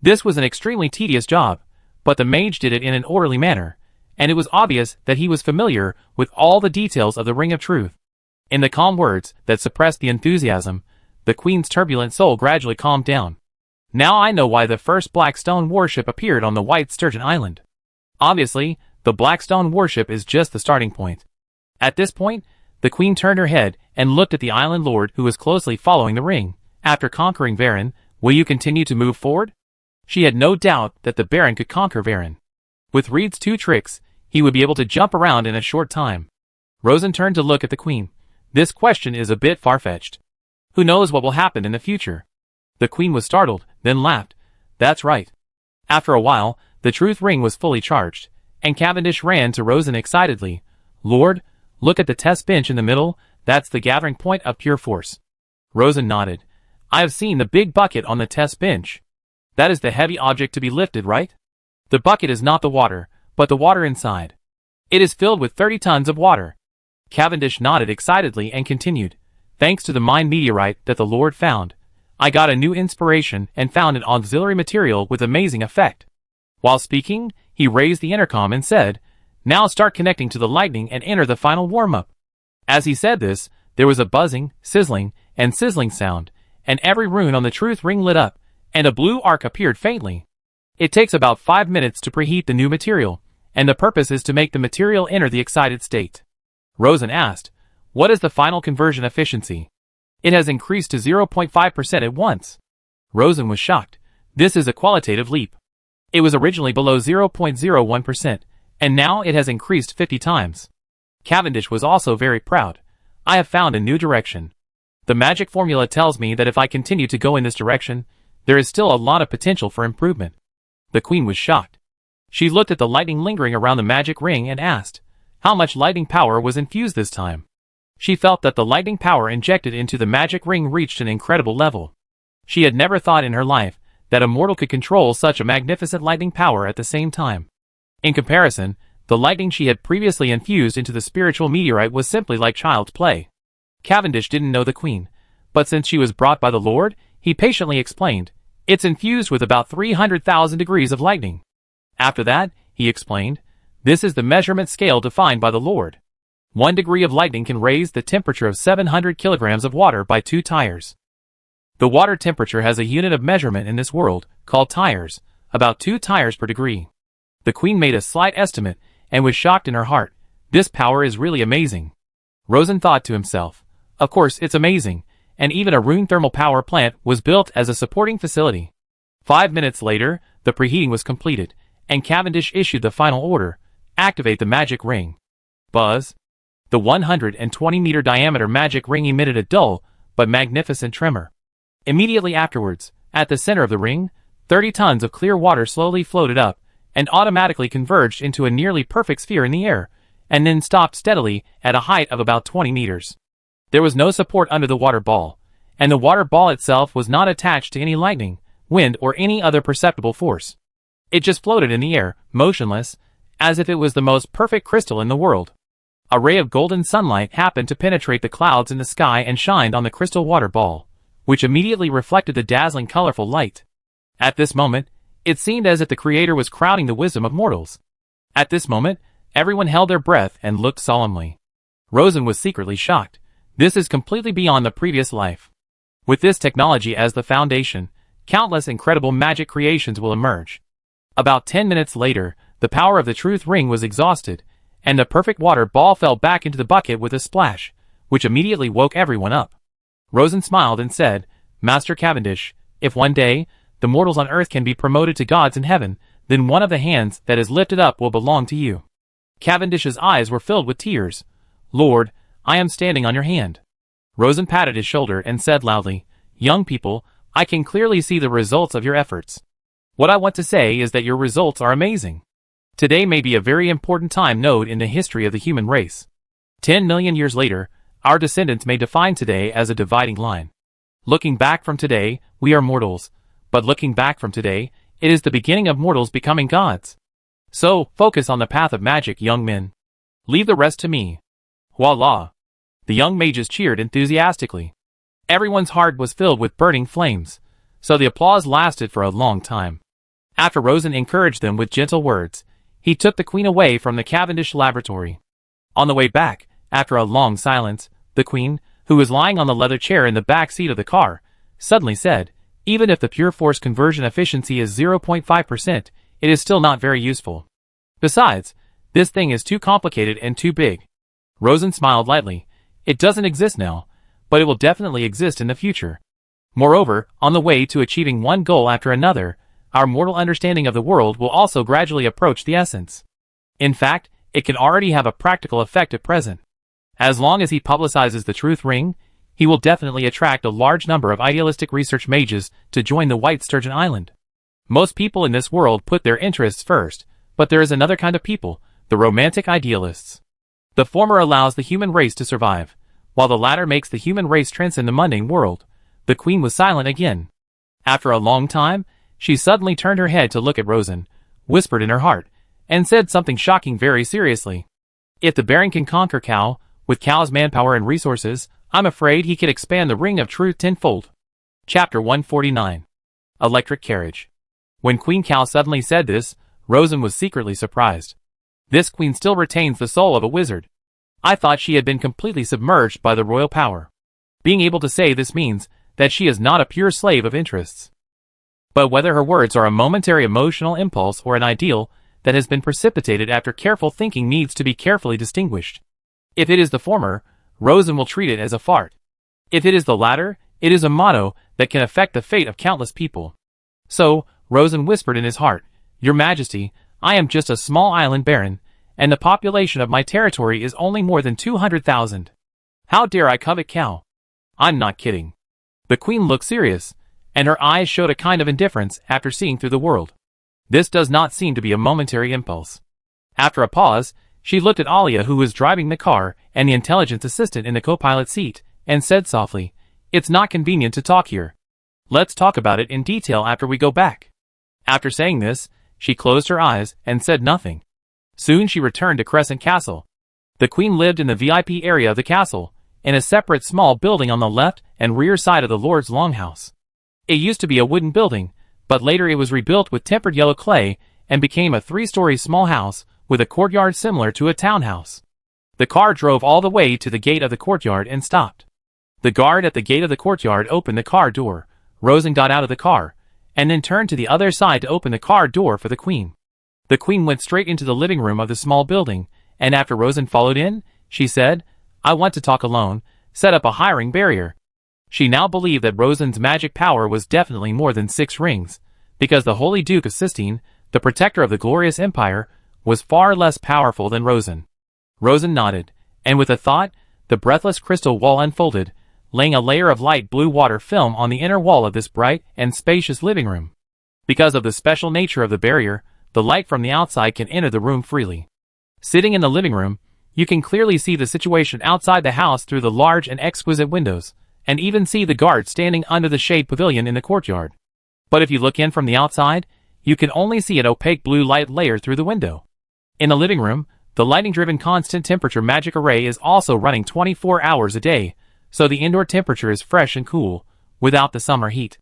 This was an extremely tedious job, but the mage did it in an orderly manner, and it was obvious that he was familiar with all the details of the Ring of Truth. In the calm words that suppressed the enthusiasm, the queen's turbulent soul gradually calmed down. Now I know why the first Blackstone warship appeared on the White Sturgeon Island. Obviously, the Blackstone warship is just the starting point. At this point, the queen turned her head and looked at the island lord who was closely following the ring. After conquering Varen, will you continue to move forward? She had no doubt that the Baron could conquer Varen. With Reed's 2 tricks, he would be able to jump around in a short time. Rosen turned to look at the queen. This question is a bit far-fetched. Who knows what will happen in the future? The queen was startled, then laughed. That's right. After a while, the truth ring was fully charged, and Cavendish ran to Rosen excitedly. Lord, look at the test bench in the middle, that's the gathering point of pure force. Rosen nodded. I have seen the big bucket on the test bench. That is the heavy object to be lifted, right? The bucket is not the water, but the water inside. It is filled with 30 tons of water. Cavendish nodded excitedly and continued. Thanks to the mine meteorite that the Lord found, I got a new inspiration and found an auxiliary material with amazing effect. While speaking, he raised the intercom and said, now start connecting to the lightning and enter the final warm-up. As he said this, there was a buzzing, sizzling, and sizzling sound, and every rune on the truth ring lit up, and a blue arc appeared faintly. It takes about 5 minutes to preheat the new material, and the purpose is to make the material enter the excited state. Rosen asked, what is the final conversion efficiency? It has increased to 0.5% at once. Rosen was shocked. This is a qualitative leap. It was originally below 0.01%, and now it has increased 50 times. Cavendish was also very proud. I have found a new direction. The magic formula tells me that if I continue to go in this direction, there is still a lot of potential for improvement. The queen was shocked. She looked at the lightning lingering around the magic ring and asked, how much lightning power was infused this time? She felt that the lightning power injected into the magic ring reached an incredible level. She had never thought in her life that a mortal could control such a magnificent lightning power at the same time. In comparison, the lightning she had previously infused into the spiritual meteorite was simply like child's play. Cavendish didn't know the queen, but since she was brought by the Lord, he patiently explained, it's infused with about 300,000 degrees of lightning. After that, he explained, this is the measurement scale defined by the Lord. 1 degree of lightning can raise the temperature of 700 kilograms of water by 2 tires. The water temperature has a unit of measurement in this world, called tires, about 2 tires per degree. The queen made a slight estimate, and was shocked in her heart. This power is really amazing. Rosen thought to himself, of course it's amazing, and even a rune thermal power plant was built as a supporting facility. 5 minutes later, the preheating was completed, and Cavendish issued the final order, activate the magic ring. Buzz. The 120-meter diameter magic ring emitted a dull, but magnificent tremor. Immediately afterwards, at the center of the ring, 30 tons of clear water slowly floated up, and automatically converged into a nearly perfect sphere in the air, and then stopped steadily at a height of about 20 meters. There was no support under the water ball, and the water ball itself was not attached to any lightning, wind, or any other perceptible force. It just floated in the air, motionless, as if it was the most perfect crystal in the world. A ray of golden sunlight happened to penetrate the clouds in the sky and shined on the crystal water ball, which immediately reflected the dazzling colorful light. At this moment, it seemed as if the Creator was crowning the wisdom of mortals. At this moment, everyone held their breath and looked solemnly. Rosen was secretly shocked. This is completely beyond the previous life. With this technology as the foundation, countless incredible magic creations will emerge. About 10 minutes later, the power of the truth ring was exhausted, and the perfect water ball fell back into the bucket with a splash, which immediately woke everyone up. Rosen smiled and said, Master Cavendish, if one day, the mortals on earth can be promoted to gods in heaven, then one of the hands that is lifted up will belong to you. Cavendish's eyes were filled with tears. Lord, I am standing on your hand. Rosen patted his shoulder and said loudly, Young people, I can clearly see the results of your efforts. What I want to say is that your results are amazing. Today may be a very important time node in the history of the human race. 10 million years later, our descendants may define today as a dividing line. Looking back from today, we are mortals, but looking back from today, it is the beginning of mortals becoming gods. So, focus on the path of magic, young men. Leave the rest to me. Voila! The young mages cheered enthusiastically. Everyone's heart was filled with burning flames, so the applause lasted for a long time. After Rosen encouraged them with gentle words, he took the queen away from the Cavendish laboratory. On the way back, after a long silence, the queen, who was lying on the leather chair in the back seat of the car, suddenly said, Even if the pure force conversion efficiency is 0.5%, it is still not very useful. Besides, this thing is too complicated and too big. Rosen smiled lightly. It doesn't exist now, but it will definitely exist in the future. Moreover, on the way to achieving one goal after another, our mortal understanding of the world will also gradually approach the essence. In fact, it can already have a practical effect at present. As long as he publicizes the truth ring, he will definitely attract a large number of idealistic research mages to join the White Sturgeon Island. Most people in this world put their interests first, but there is another kind of people, the romantic idealists. The former allows the human race to survive, while the latter makes the human race transcend the mundane world. The queen was silent again. After a long time, she suddenly turned her head to look at Rosen, whispered in her heart, and said something shocking very seriously. If the Baron can conquer Cal, with Cal's manpower and resources, I'm afraid he could expand the Ring of Truth tenfold. Chapter 149. Electric Carriage. When Queen Cal suddenly said this, Rosen was secretly surprised. This queen still retains the soul of a wizard. I thought she had been completely submerged by the royal power. Being able to say this means that she is not a pure slave of interests. But whether her words are a momentary emotional impulse or an ideal that has been precipitated after careful thinking needs to be carefully distinguished. If it is the former, Rosen will treat it as a fart. If it is the latter, it is a motto that can affect the fate of countless people. So, Rosen whispered in his heart, Your Majesty, I am just a small island baron, and the population of my territory is only more than 200,000. How dare I covet Cal? I'm not kidding. The queen looked serious, and her eyes showed a kind of indifference after seeing through the world. This does not seem to be a momentary impulse. After a pause, she looked at Alia, who was driving the car, and the intelligence assistant in the co-pilot seat, and said softly, It's not convenient to talk here. Let's talk about it in detail after we go back. After saying this, she closed her eyes and said nothing. Soon she returned to Crescent Castle. The queen lived in the VIP area of the castle, in a separate small building on the left and rear side of the Lord's Longhouse. It used to be a wooden building, but later it was rebuilt with tempered yellow clay and became a 3-story small house with a courtyard similar to a townhouse. The car drove all the way to the gate of the courtyard and stopped. The guard at the gate of the courtyard opened the car door. Rosen got out of the car, and then turned to the other side to open the car door for the queen. The queen went straight into the living room of the small building, and after Rosen followed in, she said, I want to talk alone, set up a hiring barrier. She now believed that Rosen's magic power was definitely more than 6 rings, because the Holy Duke of Sistine, the protector of the glorious empire, was far less powerful than Rosen. Rosen nodded, and with a thought, the breathless crystal wall unfolded, laying a layer of light blue water film on the inner wall of this bright and spacious living room. Because of the special nature of the barrier, the light from the outside can enter the room freely. Sitting in the living room, you can clearly see the situation outside the house through the large and exquisite windows, and even see the guard standing under the shade pavilion in the courtyard. But if you look in from the outside, you can only see an opaque blue light layer through the window. In the living room, the lighting-driven constant temperature magic array is also running 24 hours a day, so the indoor temperature is fresh and cool, without the summer heat.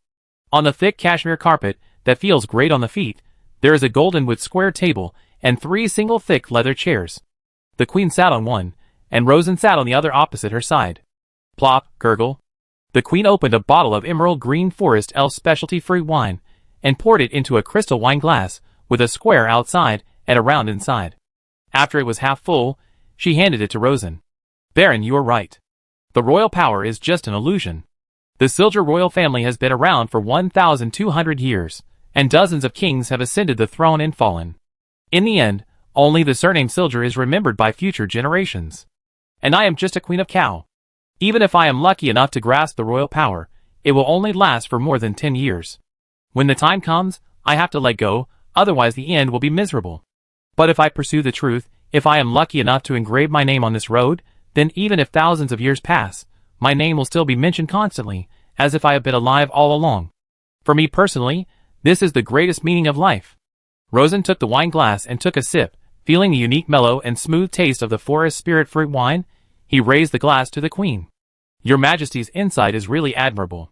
On the thick cashmere carpet that feels great on the feet, there is a golden wood square table and 3 single thick leather chairs. The queen sat on one, and Rosen sat on the other opposite her side. Plop, gurgle. The queen opened a bottle of Emerald Green Forest Elf specialty fruit wine, and poured it into a crystal wine glass, with a square outside and a round inside. After it was half full, she handed it to Rosen. Baron, you are right. The royal power is just an illusion. The Silger royal family has been around for 1,200 years, and dozens of kings have ascended the throne and fallen. In the end, only the surname Silger is remembered by future generations. And I am just a queen of cow. Even if I am lucky enough to grasp the royal power, it will only last for more than 10 years. When the time comes, I have to let go, otherwise the end will be miserable. But if I pursue the truth, if I am lucky enough to engrave my name on this road, then even if thousands of years pass, my name will still be mentioned constantly, as if I have been alive all along. For me personally, this is the greatest meaning of life. Rosen took the wine glass and took a sip, feeling the unique mellow and smooth taste of the forest spirit fruit wine. He raised the glass to the queen. Your Majesty's insight is really admirable.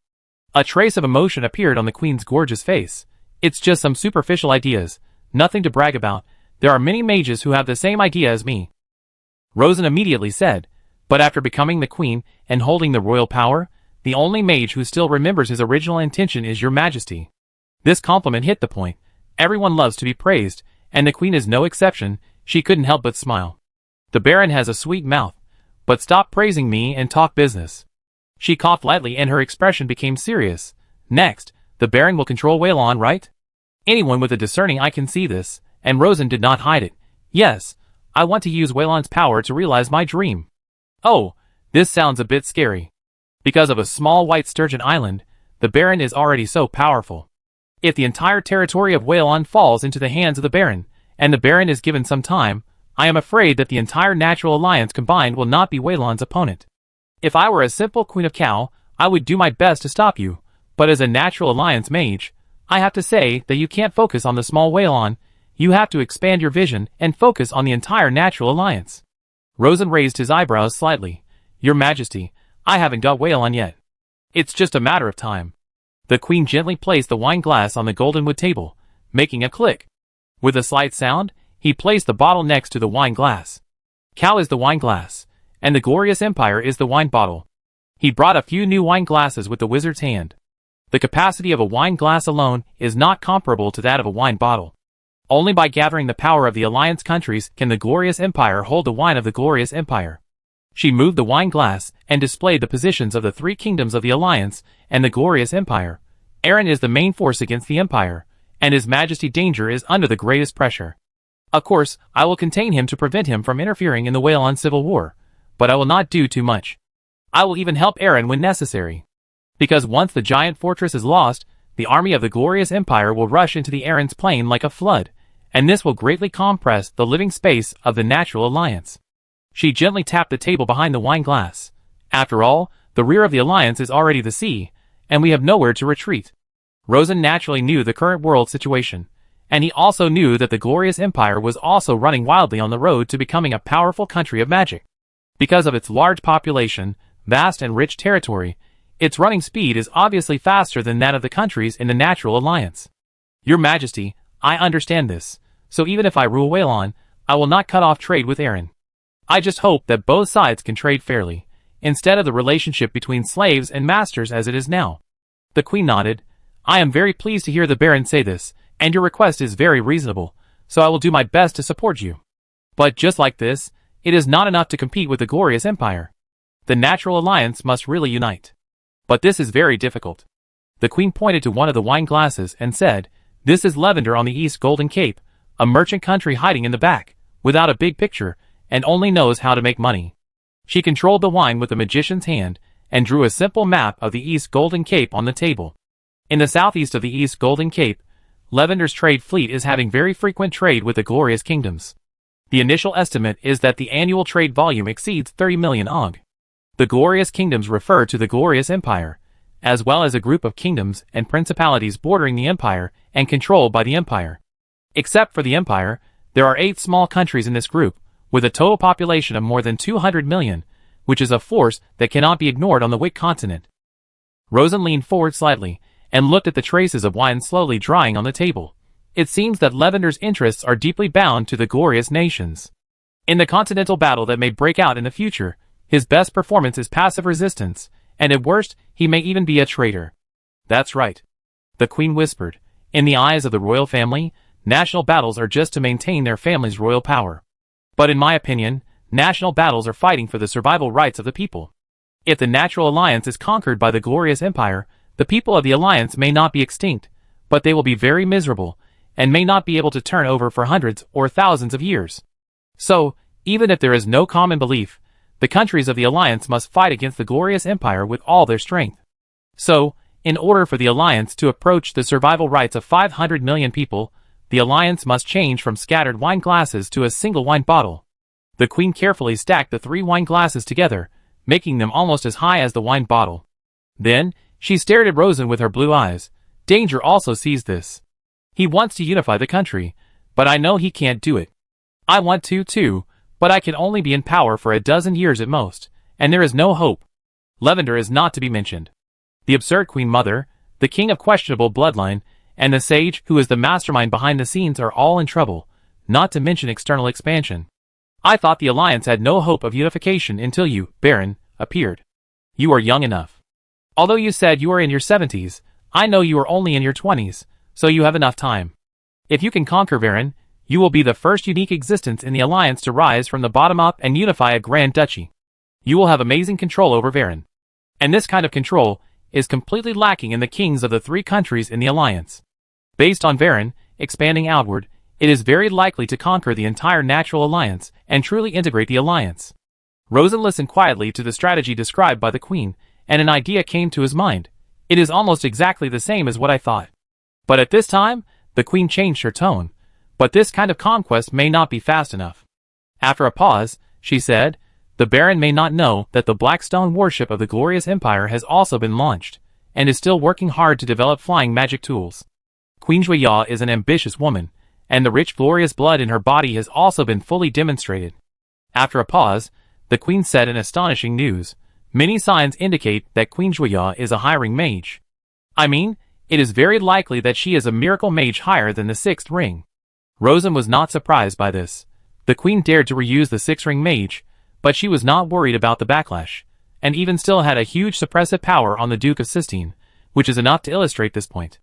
A trace of emotion appeared on the queen's gorgeous face. It's just some superficial ideas, nothing to brag about. There are many mages who have the same idea as me. Rosen immediately said, but after becoming the queen and holding the royal power, the only mage who still remembers his original intention is your Majesty. This compliment hit the point. Everyone loves to be praised, and the queen is no exception. She couldn't help but smile. The Baron has a sweet mouth, but stop praising me and talk business. She coughed lightly and her expression became serious. Next, the Baron will control Waylon, right? Anyone with a discerning eye can see this, and Rosen did not hide it. Yes, I want to use Waylon's power to realize my dream. Oh, this sounds a bit scary. Because of a small white sturgeon island, the Baron is already so powerful. If the entire territory of Waylon falls into the hands of the Baron, and the Baron is given some time, I am afraid that the entire Natural Alliance combined will not be Waylon's opponent. If I were a simple Queen of Cow, I would do my best to stop you, but as a Natural Alliance mage, I have to say that you can't focus on the small Waylon. You have to expand your vision and focus on the entire Natural Alliance. Rosen raised his eyebrows slightly. Your Majesty, I haven't got Waylon yet. It's just a matter of time. The queen gently placed the wine glass on the goldenwood table, making a click. With a slight sound, he placed the bottle next to the wine glass. Cow is the wine glass, and the glorious empire is the wine bottle. He brought a few new wine glasses with the wizard's hand. The capacity of a wine glass alone is not comparable to that of a wine bottle. Only by gathering the power of the Alliance countries can the glorious empire hold the wine of the glorious empire. She moved the wine glass and displayed the positions of the 3 kingdoms of the Alliance and the glorious empire. Aaron is the main force against the empire, and His Majesty Danger is under the greatest pressure. Of course, I will contain him to prevent him from interfering in the Waylon civil war, but I will not do too much. I will even help Aaron when necessary. Because once the giant fortress is lost, the army of the glorious empire will rush into the Aaron's plain like a flood, and this will greatly compress the living space of the Natural Alliance. She gently tapped the table behind the wine glass. After all, the rear of the Alliance is already the sea, and we have nowhere to retreat. Rosen naturally knew the current world situation, and he also knew that the glorious empire was also running wildly on the road to becoming a powerful country of magic. Because of its large population, vast and rich territory, its running speed is obviously faster than that of the countries in the Natural Alliance. Your Majesty, I understand this, so even if I rule Waylon, I will not cut off trade with Aaron. I just hope that both sides can trade fairly, instead of the relationship between slaves and masters as it is now. The queen nodded. I am very pleased to hear the Baron say this, and your request is very reasonable, so I will do my best to support you. But just like this, it is not enough to compete with the glorious empire. The Natural Alliance must really unite. But this is very difficult. The queen pointed to one of the wine glasses and said, This is Lavender on the East Golden Cape, a merchant country hiding in the back, without a big picture, and only knows how to make money. She controlled the wine with a magician's hand, and drew a simple map of the East Golden Cape on the table. In the southeast of the East Golden Cape, Lavender's trade fleet is having very frequent trade with the glorious kingdoms. The initial estimate is that the annual trade volume exceeds 30 million OG. The glorious kingdoms refer to the glorious empire, as well as a group of kingdoms and principalities bordering the empire and controlled by the empire. Except for the empire, there are 8 small countries in this group, with a total population of more than 200 million, which is a force that cannot be ignored on the Wick continent. Rosen leaned forward slightly, and looked at the traces of wine slowly drying on the table. It seems that Lavender's interests are deeply bound to the glorious nations. In the continental battle that may break out in the future, his best performance is passive resistance, and at worst, he may even be a traitor. That's right. The Queen whispered. In the eyes of the royal family, national battles are just to maintain their family's royal power. But in my opinion, national battles are fighting for the survival rights of the people. If the natural alliance is conquered by the glorious empire, the people of the alliance may not be extinct, but they will be very miserable, and may not be able to turn over for hundreds or thousands of years. So, even if there is no common belief, the countries of the alliance must fight against the glorious empire with all their strength. So, in order for the alliance to approach the survival rights of 500 million people, the alliance must change from scattered wine glasses to a single wine bottle. The Queen carefully stacked the 3 wine glasses together, making them almost as high as the wine bottle. Then, she stared at Rosen with her blue eyes. Danger also sees this. He wants to unify the country, but I know he can't do it. I want to too, but I can only be in power for a dozen years at most, and there is no hope. Lavender is not to be mentioned. The absurd Queen Mother, the king of questionable bloodline, and the sage who is the mastermind behind the scenes are all in trouble, not to mention external expansion. I thought the alliance had no hope of unification until you, Baron, appeared. You are young enough. Although you said you are in your 70s, I know you are only in your 20s, so you have enough time. If you can conquer Baron, you will be the first unique existence in the alliance to rise from the bottom up and unify a grand duchy. You will have amazing control over Baron. And this kind of control is completely lacking in the kings of the 3 countries in the alliance. Based on Baron expanding outward, it is very likely to conquer the entire natural alliance and truly integrate the alliance. Rosen listened quietly to the strategy described by the Queen, and an idea came to his mind. It is almost exactly the same as what I thought. But at this time, the Queen changed her tone. But this kind of conquest may not be fast enough. After a pause, she said, the Baron may not know that the Blackstone warship of the glorious empire has also been launched, and is still working hard to develop flying magic tools. Queen Juya is an ambitious woman, and the rich glorious blood in her body has also been fully demonstrated. After a pause, the Queen said in astonishing news, many signs indicate that Queen Juya is a hiring mage. I mean, it is very likely that she is a miracle mage higher than the 6th ring. Rosen was not surprised by this. The Queen dared to reuse the 6th-ring mage, but she was not worried about the backlash, and even still had a huge suppressive power on the Duke of Sistine, which is enough to illustrate this point.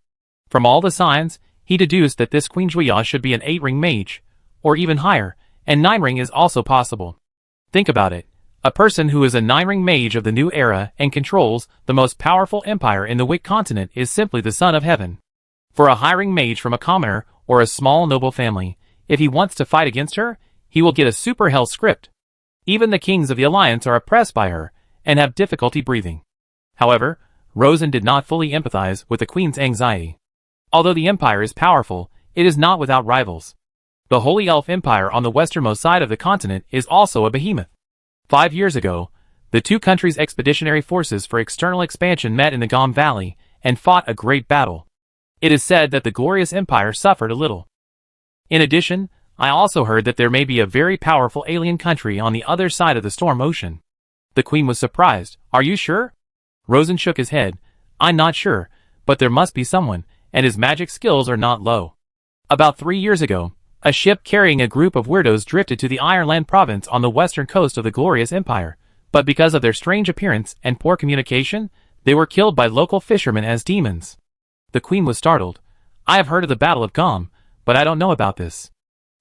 From all the signs, he deduced that this Queen Juya should be an 8-ring mage, or even higher, and 9-ring is also possible. Think about it. A person who is a 9-ring mage of the new era and controls the most powerful empire in the Wick continent is simply the son of heaven. For a high-ring mage from a commoner or a small noble family, if he wants to fight against her, he will get a super hell script. Even the kings of the alliance are oppressed by her, and have difficulty breathing. However, Rosen did not fully empathize with the Queen's anxiety. Although the empire is powerful, it is not without rivals. The Holy Elf Empire on the westernmost side of the continent is also a behemoth. 5 years ago, the 2 countries' expeditionary forces for external expansion met in the Gom Valley, and fought a great battle. It is said that the glorious empire suffered a little. In addition, I also heard that there may be a very powerful alien country on the other side of the Storm Ocean. The Queen was surprised. Are you sure? Rosen shook his head. I'm not sure, but there must be someone, and his magic skills are not low. About 3 years ago, a ship carrying a group of weirdos drifted to the Ireland province on the western coast of the glorious empire, but because of their strange appearance and poor communication, they were killed by local fishermen as demons. The Queen was startled. I have heard of the Battle of Gom, but I don't know about this.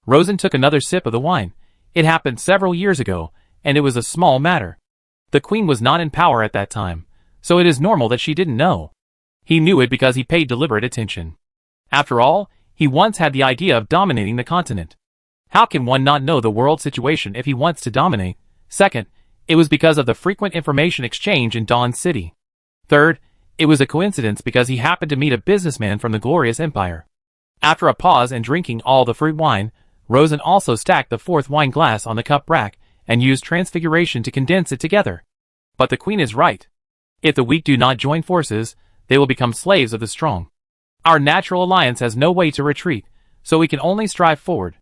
Rosen took another sip of the wine. It happened several years ago, and it was a small matter. The Queen was not in power at that time, so it is normal that she didn't know. He knew it because he paid deliberate attention. After all, he once had the idea of dominating the continent. How can one not know the world situation if he wants to dominate? Second, it was because of the frequent information exchange in Dawn City. Third, it was a coincidence because he happened to meet a businessman from the glorious empire. After a pause and drinking all the fruit wine, Rosen also stacked the 4th wine glass on the cup rack and used transfiguration to condense it together. But the Queen is right. If the weak do not join forces, they will become slaves of the strong. Our natural alliance has no way to retreat, so we can only strive forward.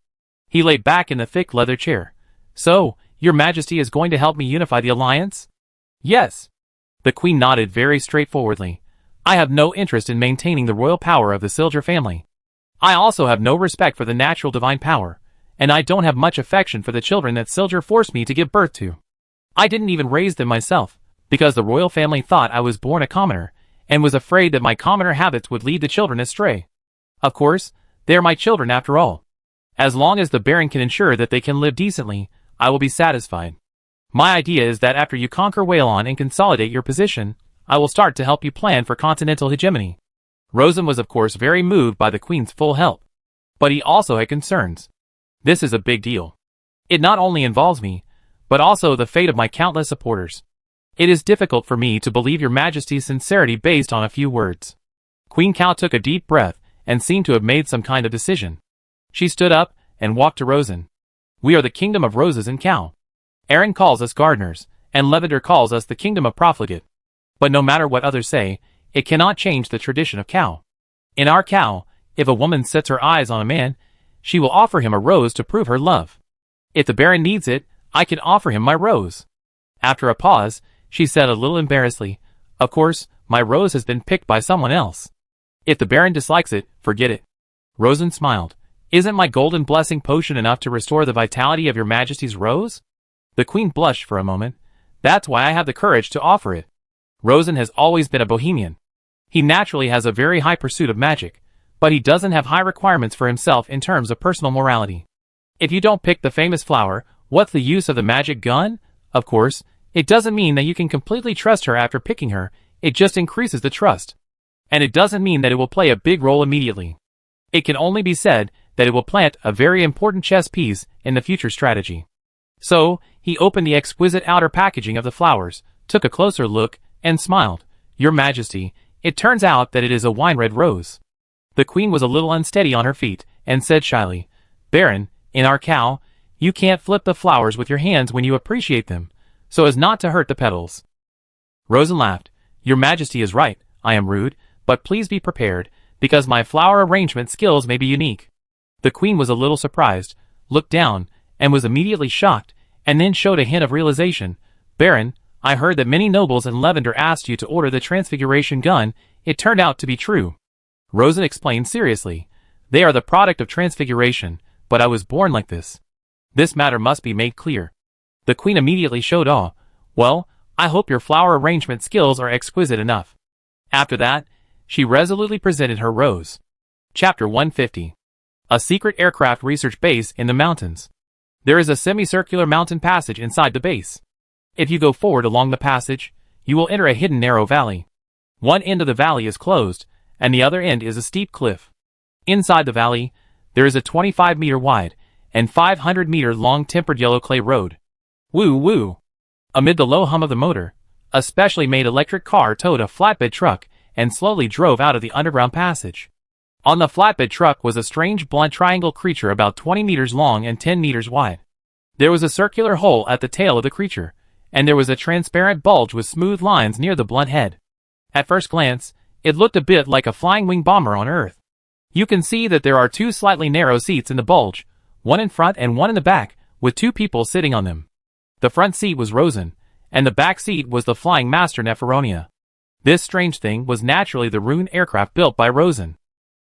He lay back in the thick leather chair. So, Your Majesty is going to help me unify the alliance? Yes. The Queen nodded very straightforwardly. I have no interest in maintaining the royal power of the Silger family. I also have no respect for the natural divine power, and I don't have much affection for the children that Silger forced me to give birth to. I didn't even raise them myself, because the royal family thought I was born a commoner, and was afraid that my commoner habits would lead the children astray. Of course, they are my children after all. As long as the Baron can ensure that they can live decently, I will be satisfied. My idea is that after you conquer Whalon and consolidate your position, I will start to help you plan for continental hegemony. Rosen was of course very moved by the Queen's full help. But he also had concerns. This is a big deal. It not only involves me, but also the fate of my countless supporters. It is difficult for me to believe your Majesty's sincerity based on a few words. Queen Cow took a deep breath and seemed to have made some kind of decision. She stood up and walked to Rosen. We are the Kingdom of Roses and Cow. Aaron calls us gardeners, and Lavender calls us the Kingdom of Profligate. But no matter what others say, it cannot change the tradition of Cow. In our Cow, if a woman sets her eyes on a man, she will offer him a rose to prove her love. If the Baron needs it, I can offer him my rose. After a pause, she said a little embarrassedly, of course, my rose has been picked by someone else. If the Baron dislikes it, forget it. Rosen smiled. Isn't my golden blessing potion enough to restore the vitality of your Majesty's rose? The Queen blushed for a moment. That's why I have the courage to offer it. Rosen has always been a bohemian. He naturally has a very high pursuit of magic, but he doesn't have high requirements for himself in terms of personal morality. If you don't pick the famous flower, what's the use of the magic gun? Of course, it doesn't mean that you can completely trust her after picking her, it just increases the trust. And it doesn't mean that it will play a big role immediately. It can only be said that it will plant a very important chess piece in the future strategy. So, he opened the exquisite outer packaging of the flowers, took a closer look, and smiled. Your Majesty, it turns out that it is a wine-red rose. The Queen was a little unsteady on her feet, and said shyly, Baron, in our Cow, you can't flip the flowers with your hands when you appreciate them, so as not to hurt the petals. Rosen laughed. Your Majesty is right, I am rude, but please be prepared, because my flower arrangement skills may be unique. The Queen was a little surprised, looked down, and was immediately shocked, and then showed a hint of realization. Baron, I heard that many nobles in Lavender asked you to order the Transfiguration gun. It turned out to be true. Rosen explained seriously. They are the product of Transfiguration, but I was born like this. This matter must be made clear. The Queen immediately showed awe. Well, I hope your flower arrangement skills are exquisite enough. After that, she resolutely presented her rose. Chapter 150. A secret aircraft research base in the mountains. There is a semicircular mountain passage inside the base. If you go forward along the passage, you will enter a hidden narrow valley. One end of the valley is closed, and the other end is a steep cliff. Inside the valley, there is a 25-meter wide and 500-meter long tempered yellow clay road. Woo woo! Amid the low hum of the motor, a specially made electric car towed a flatbed truck and slowly drove out of the underground passage. On the flatbed truck was a strange blunt triangle creature about 20 meters long and 10 meters wide. There was a circular hole at the tail of the creature, and there was a transparent bulge with smooth lines near the blunt head. At first glance, it looked a bit like a flying wing bomber on Earth. You can see that there are two slightly narrow seats in the bulge, one in front and one in the back, with two people sitting on them. The front seat was Rosen, and the back seat was the flying master Neferonia. This strange thing was naturally the Rune aircraft built by Rosen.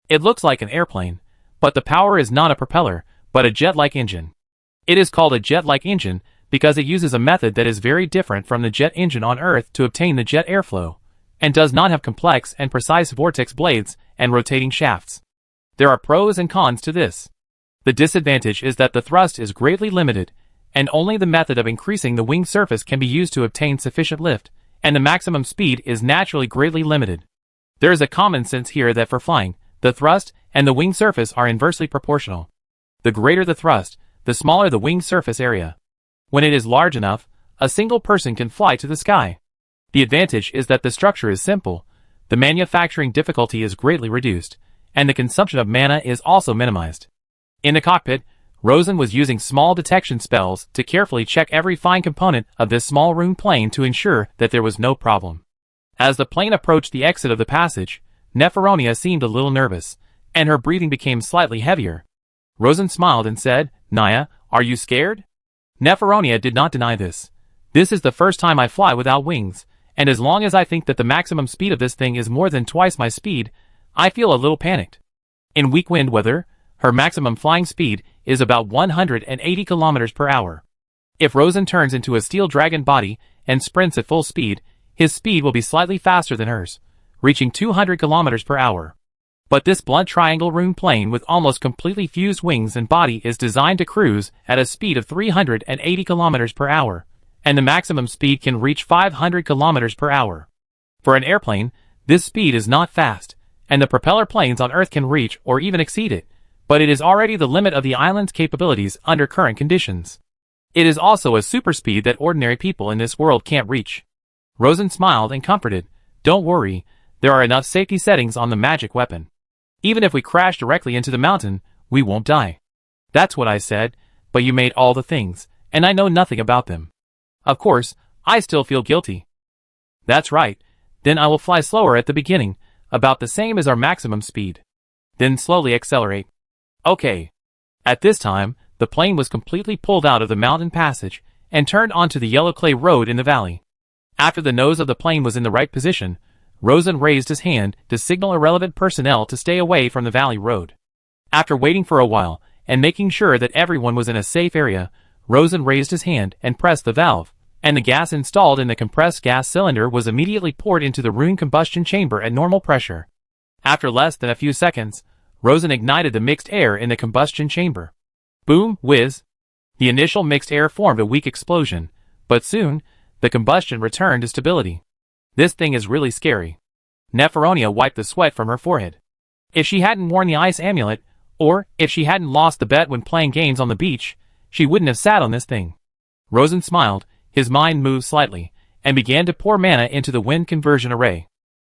It looks like an airplane, but the power is not a propeller, but a jet-like engine. It is called a jet-like engine because it uses a method that is very different from the jet engine on Earth to obtain the jet airflow, and does not have complex and precise vortex blades and rotating shafts. There are pros and cons to this. The disadvantage is that the thrust is greatly limited, and only the method of increasing the wing surface can be used to obtain sufficient lift, and the maximum speed is naturally greatly limited. There is a common sense here that for flying, the thrust and the wing surface are inversely proportional. The greater the thrust, the smaller the wing surface area. When it is large enough, a single person can fly to the sky. The advantage is that the structure is simple, the manufacturing difficulty is greatly reduced, and the consumption of mana is also minimized. In the cockpit, Rosen was using small detection spells to carefully check every fine component of this small Rune plane to ensure that there was no problem. As the plane approached the exit of the passage, Neferonia seemed a little nervous, and her breathing became slightly heavier. Rosen smiled and said, Naya, are you scared? Neferonia did not deny this. This is the first time I fly without wings, and as long as I think that the maximum speed of this thing is more than twice my speed, I feel a little panicked. In weak wind weather, her maximum flying speed is about 180 kilometers per hour. If Rosen turns into a steel dragon body and sprints at full speed, his speed will be slightly faster than hers, reaching 200 kilometers per hour. But this blunt triangle rune plane with almost completely fused wings and body is designed to cruise at a speed of 380 kilometers per hour, and the maximum speed can reach 500 kilometers per hour. For an airplane, this speed is not fast, and the propeller planes on Earth can reach or even exceed it, but it is already the limit of the island's capabilities under current conditions. It is also a super speed that ordinary people in this world can't reach. Rosen smiled and comforted. Don't worry, there are enough safety settings on the magic weapon. Even if we crash directly into the mountain, we won't die. That's what I said, but you made all the things, and I know nothing about them. Of course, I still feel guilty. That's right. Then I will fly slower at the beginning, about the same as our maximum speed. Then slowly accelerate. Okay. At this time, the plane was completely pulled out of the mountain passage and turned onto the yellow clay road in the valley. After the nose of the plane was in the right position, Rosen raised his hand to signal irrelevant personnel to stay away from the valley road. After waiting for a while and making sure that everyone was in a safe area, Rosen raised his hand and pressed the valve, and the gas installed in the compressed gas cylinder was immediately poured into the rune combustion chamber at normal pressure. After less than a few seconds, Rosen ignited the mixed air in the combustion chamber. Boom, whiz. The initial mixed air formed a weak explosion, but soon, the combustion returned to stability. This thing is really scary. Neferonia wiped the sweat from her forehead. If she hadn't worn the ice amulet, or if she hadn't lost the bet when playing games on the beach, she wouldn't have sat on this thing. Rosen smiled, his mind moved slightly, and began to pour mana into the wind conversion array.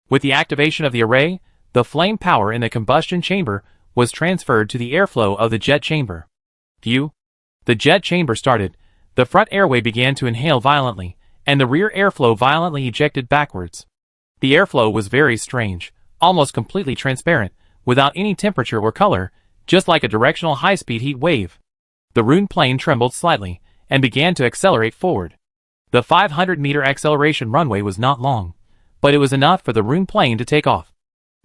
With the activation of the array, the flame power in the combustion chamber was transferred to the airflow of the jet chamber. Phew! The jet chamber started, the front airway began to inhale violently, and the rear airflow violently ejected backwards. The airflow was very strange, almost completely transparent, without any temperature or color, just like a directional high-speed heat wave. The rune plane trembled slightly, and began to accelerate forward. The 500-meter acceleration runway was not long, but it was enough for the rune plane to take off.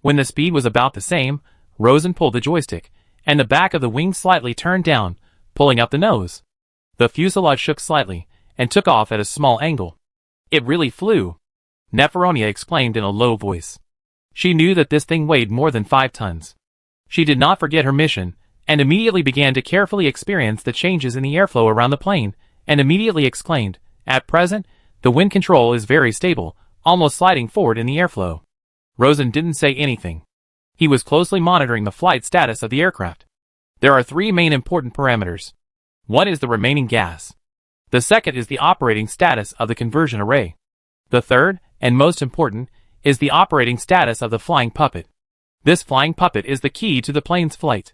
When the speed was about the same, Rosen pulled the joystick, and the back of the wing slightly turned down, pulling up the nose. The fuselage shook slightly, and took off at a small angle. It really flew, Neferonia exclaimed in a low voice. She knew that this thing weighed more than 5 tons. She did not forget her mission, and immediately began to carefully experience the changes in the airflow around the plane, and immediately exclaimed, "At present, the wind control is very stable, almost sliding forward in the airflow." Rosen didn't say anything. He was closely monitoring the flight status of the aircraft. There are 3 main important parameters. One is the remaining gas. The second is the operating status of the conversion array. The third, and most important, is the operating status of the flying puppet. This flying puppet is the key to the plane's flight.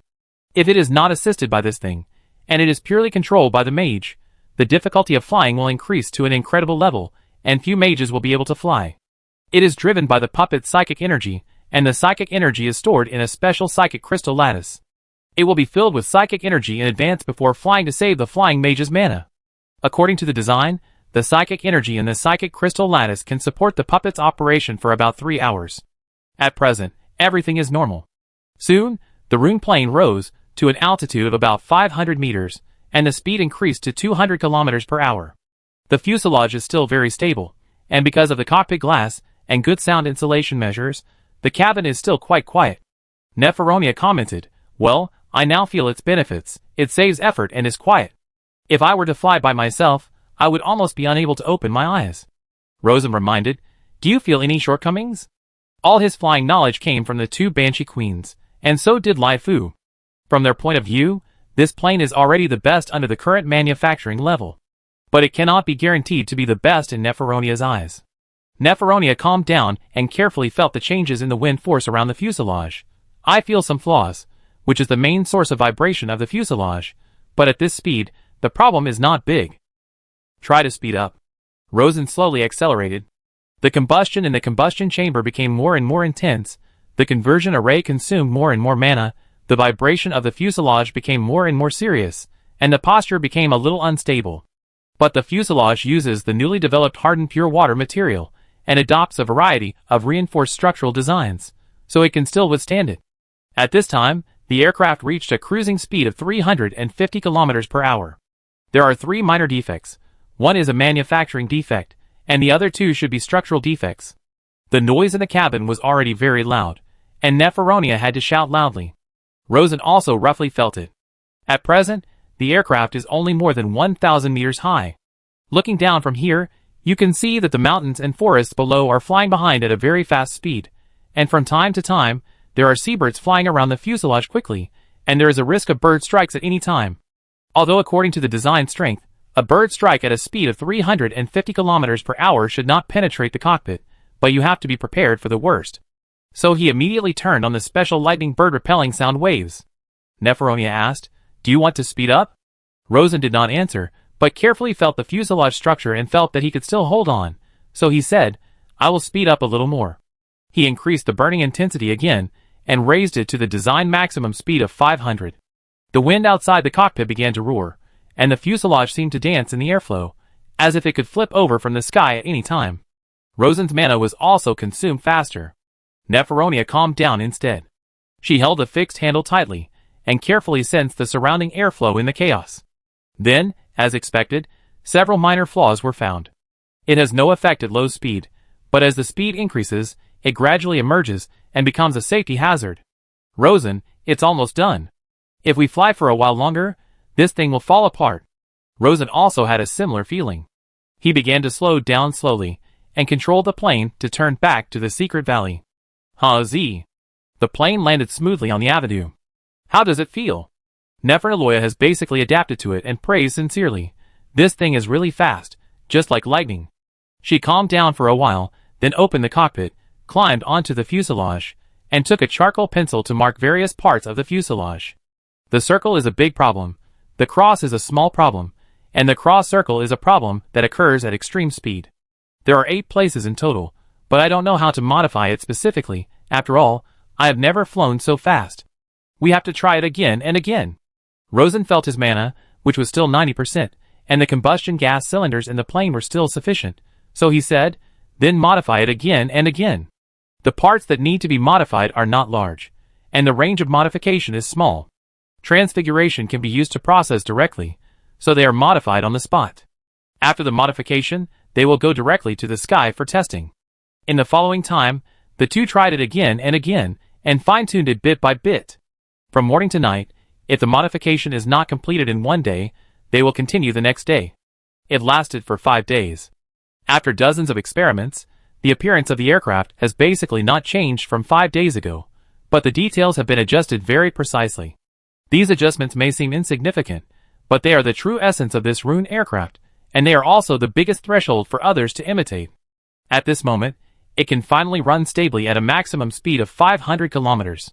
If it is not assisted by this thing, and it is purely controlled by the mage, the difficulty of flying will increase to an incredible level, and few mages will be able to fly. It is driven by the puppet's psychic energy, and the psychic energy is stored in a special psychic crystal lattice. It will be filled with psychic energy in advance before flying to save the flying mage's mana. According to the design, the psychic energy in the psychic crystal lattice can support the puppet's operation for about 3 hours. At present, everything is normal. Soon, the rune plane rose to an altitude of about 500 meters, and the speed increased to 200 kilometers per hour. The fuselage is still very stable, and because of the cockpit glass and good sound insulation measures, the cabin is still quite quiet. Neferonia commented, "Well, I now feel its benefits. It saves effort and is quiet. If I were to fly by myself, I would almost be unable to open my eyes." Rosen reminded, "Do you feel any shortcomings?" All his flying knowledge came from the 2 Banshee Queens, and so did Lai Fu. From their point of view, this plane is already the best under the current manufacturing level. But it cannot be guaranteed to be the best in Neferonia's eyes. Neferonia calmed down and carefully felt the changes in the wind force around the fuselage. "I feel some flaws, which is the main source of vibration of the fuselage, but at this speed, the problem is not big. Try to speed up." Rosen slowly accelerated. The combustion in the combustion chamber became more and more intense, the conversion array consumed more and more mana, the vibration of the fuselage became more and more serious, and the posture became a little unstable. But the fuselage uses the newly developed hardened pure water material, and adopts a variety of reinforced structural designs, so it can still withstand it. At this time, The aircraft reached a cruising speed of 350 kilometers per hour. There are 3 minor defects. One is a manufacturing defect, and the other 2 should be structural defects. The noise in the cabin was already very loud, and Neferonia had to shout loudly. Rosen also roughly felt it. At present, the aircraft is only more than 1,000 meters high. Looking down from here, you can see that the mountains and forests below are flying behind at a very fast speed, and from time to time, there are seabirds flying around the fuselage quickly, and there is a risk of bird strikes at any time. Although according to the design strength, a bird strike at a speed of 350 kilometers per hour should not penetrate the cockpit, but you have to be prepared for the worst. So he immediately turned on the special lightning bird repelling sound waves. Neferonia asked, "Do you want to speed up?" Rosen did not answer, but carefully felt the fuselage structure and felt that he could still hold on, so he said, "I will speed up a little more." He increased the burning intensity again, and raised it to the design maximum speed of 500. The wind outside the cockpit began to roar, and the fuselage seemed to dance in the airflow, as if it could flip over from the sky at any time. Rosen's mana was also consumed faster. Neferonia calmed down instead. She held the fixed handle tightly, and carefully sensed the surrounding airflow in the chaos. Then, as expected, several minor flaws were found. It has no effect at low speed, but as the speed increases, it gradually emerges and becomes a safety hazard. "Rosen, it's almost done. If we fly for a while longer, this thing will fall apart." Rosen also had a similar feeling. He began to slow down slowly, and controlled the plane to turn back to the secret valley. "Huzzee!" The plane landed smoothly on the avenue. "How does it feel?" Neferonia has basically adapted to it and praised sincerely. "This thing is really fast, just like lightning." She calmed down for a while, then opened the cockpit, climbed onto the fuselage, and took a charcoal pencil to mark various parts of the fuselage. The circle is a big problem, the cross is a small problem, and the cross-circle is a problem that occurs at extreme speed. There are 8 places in total, but I don't know how to modify it specifically. After all, I have never flown so fast. We have to try it again and again. Rosen felt his mana, which was still 90%, and the combustion gas cylinders in the plane were still sufficient, so he said, "Then modify it again and again." The parts that need to be modified are not large, and the range of modification is small. Transfiguration can be used to process directly, so they are modified on the spot. After the modification, they will go directly to the sky for testing. In the following time, the two tried it again and fine-tuned it bit by bit. From morning to night, if the modification is not completed in one day, they will continue the next day. It lasted for 5 days. After dozens of experiments, the appearance of the aircraft has basically not changed from 5 days ago, but the details have been adjusted very precisely. These adjustments may seem insignificant, but they are the true essence of this Rune aircraft, and they are also the biggest threshold for others to imitate. At this moment, it can finally run stably at a maximum speed of 500 kilometers.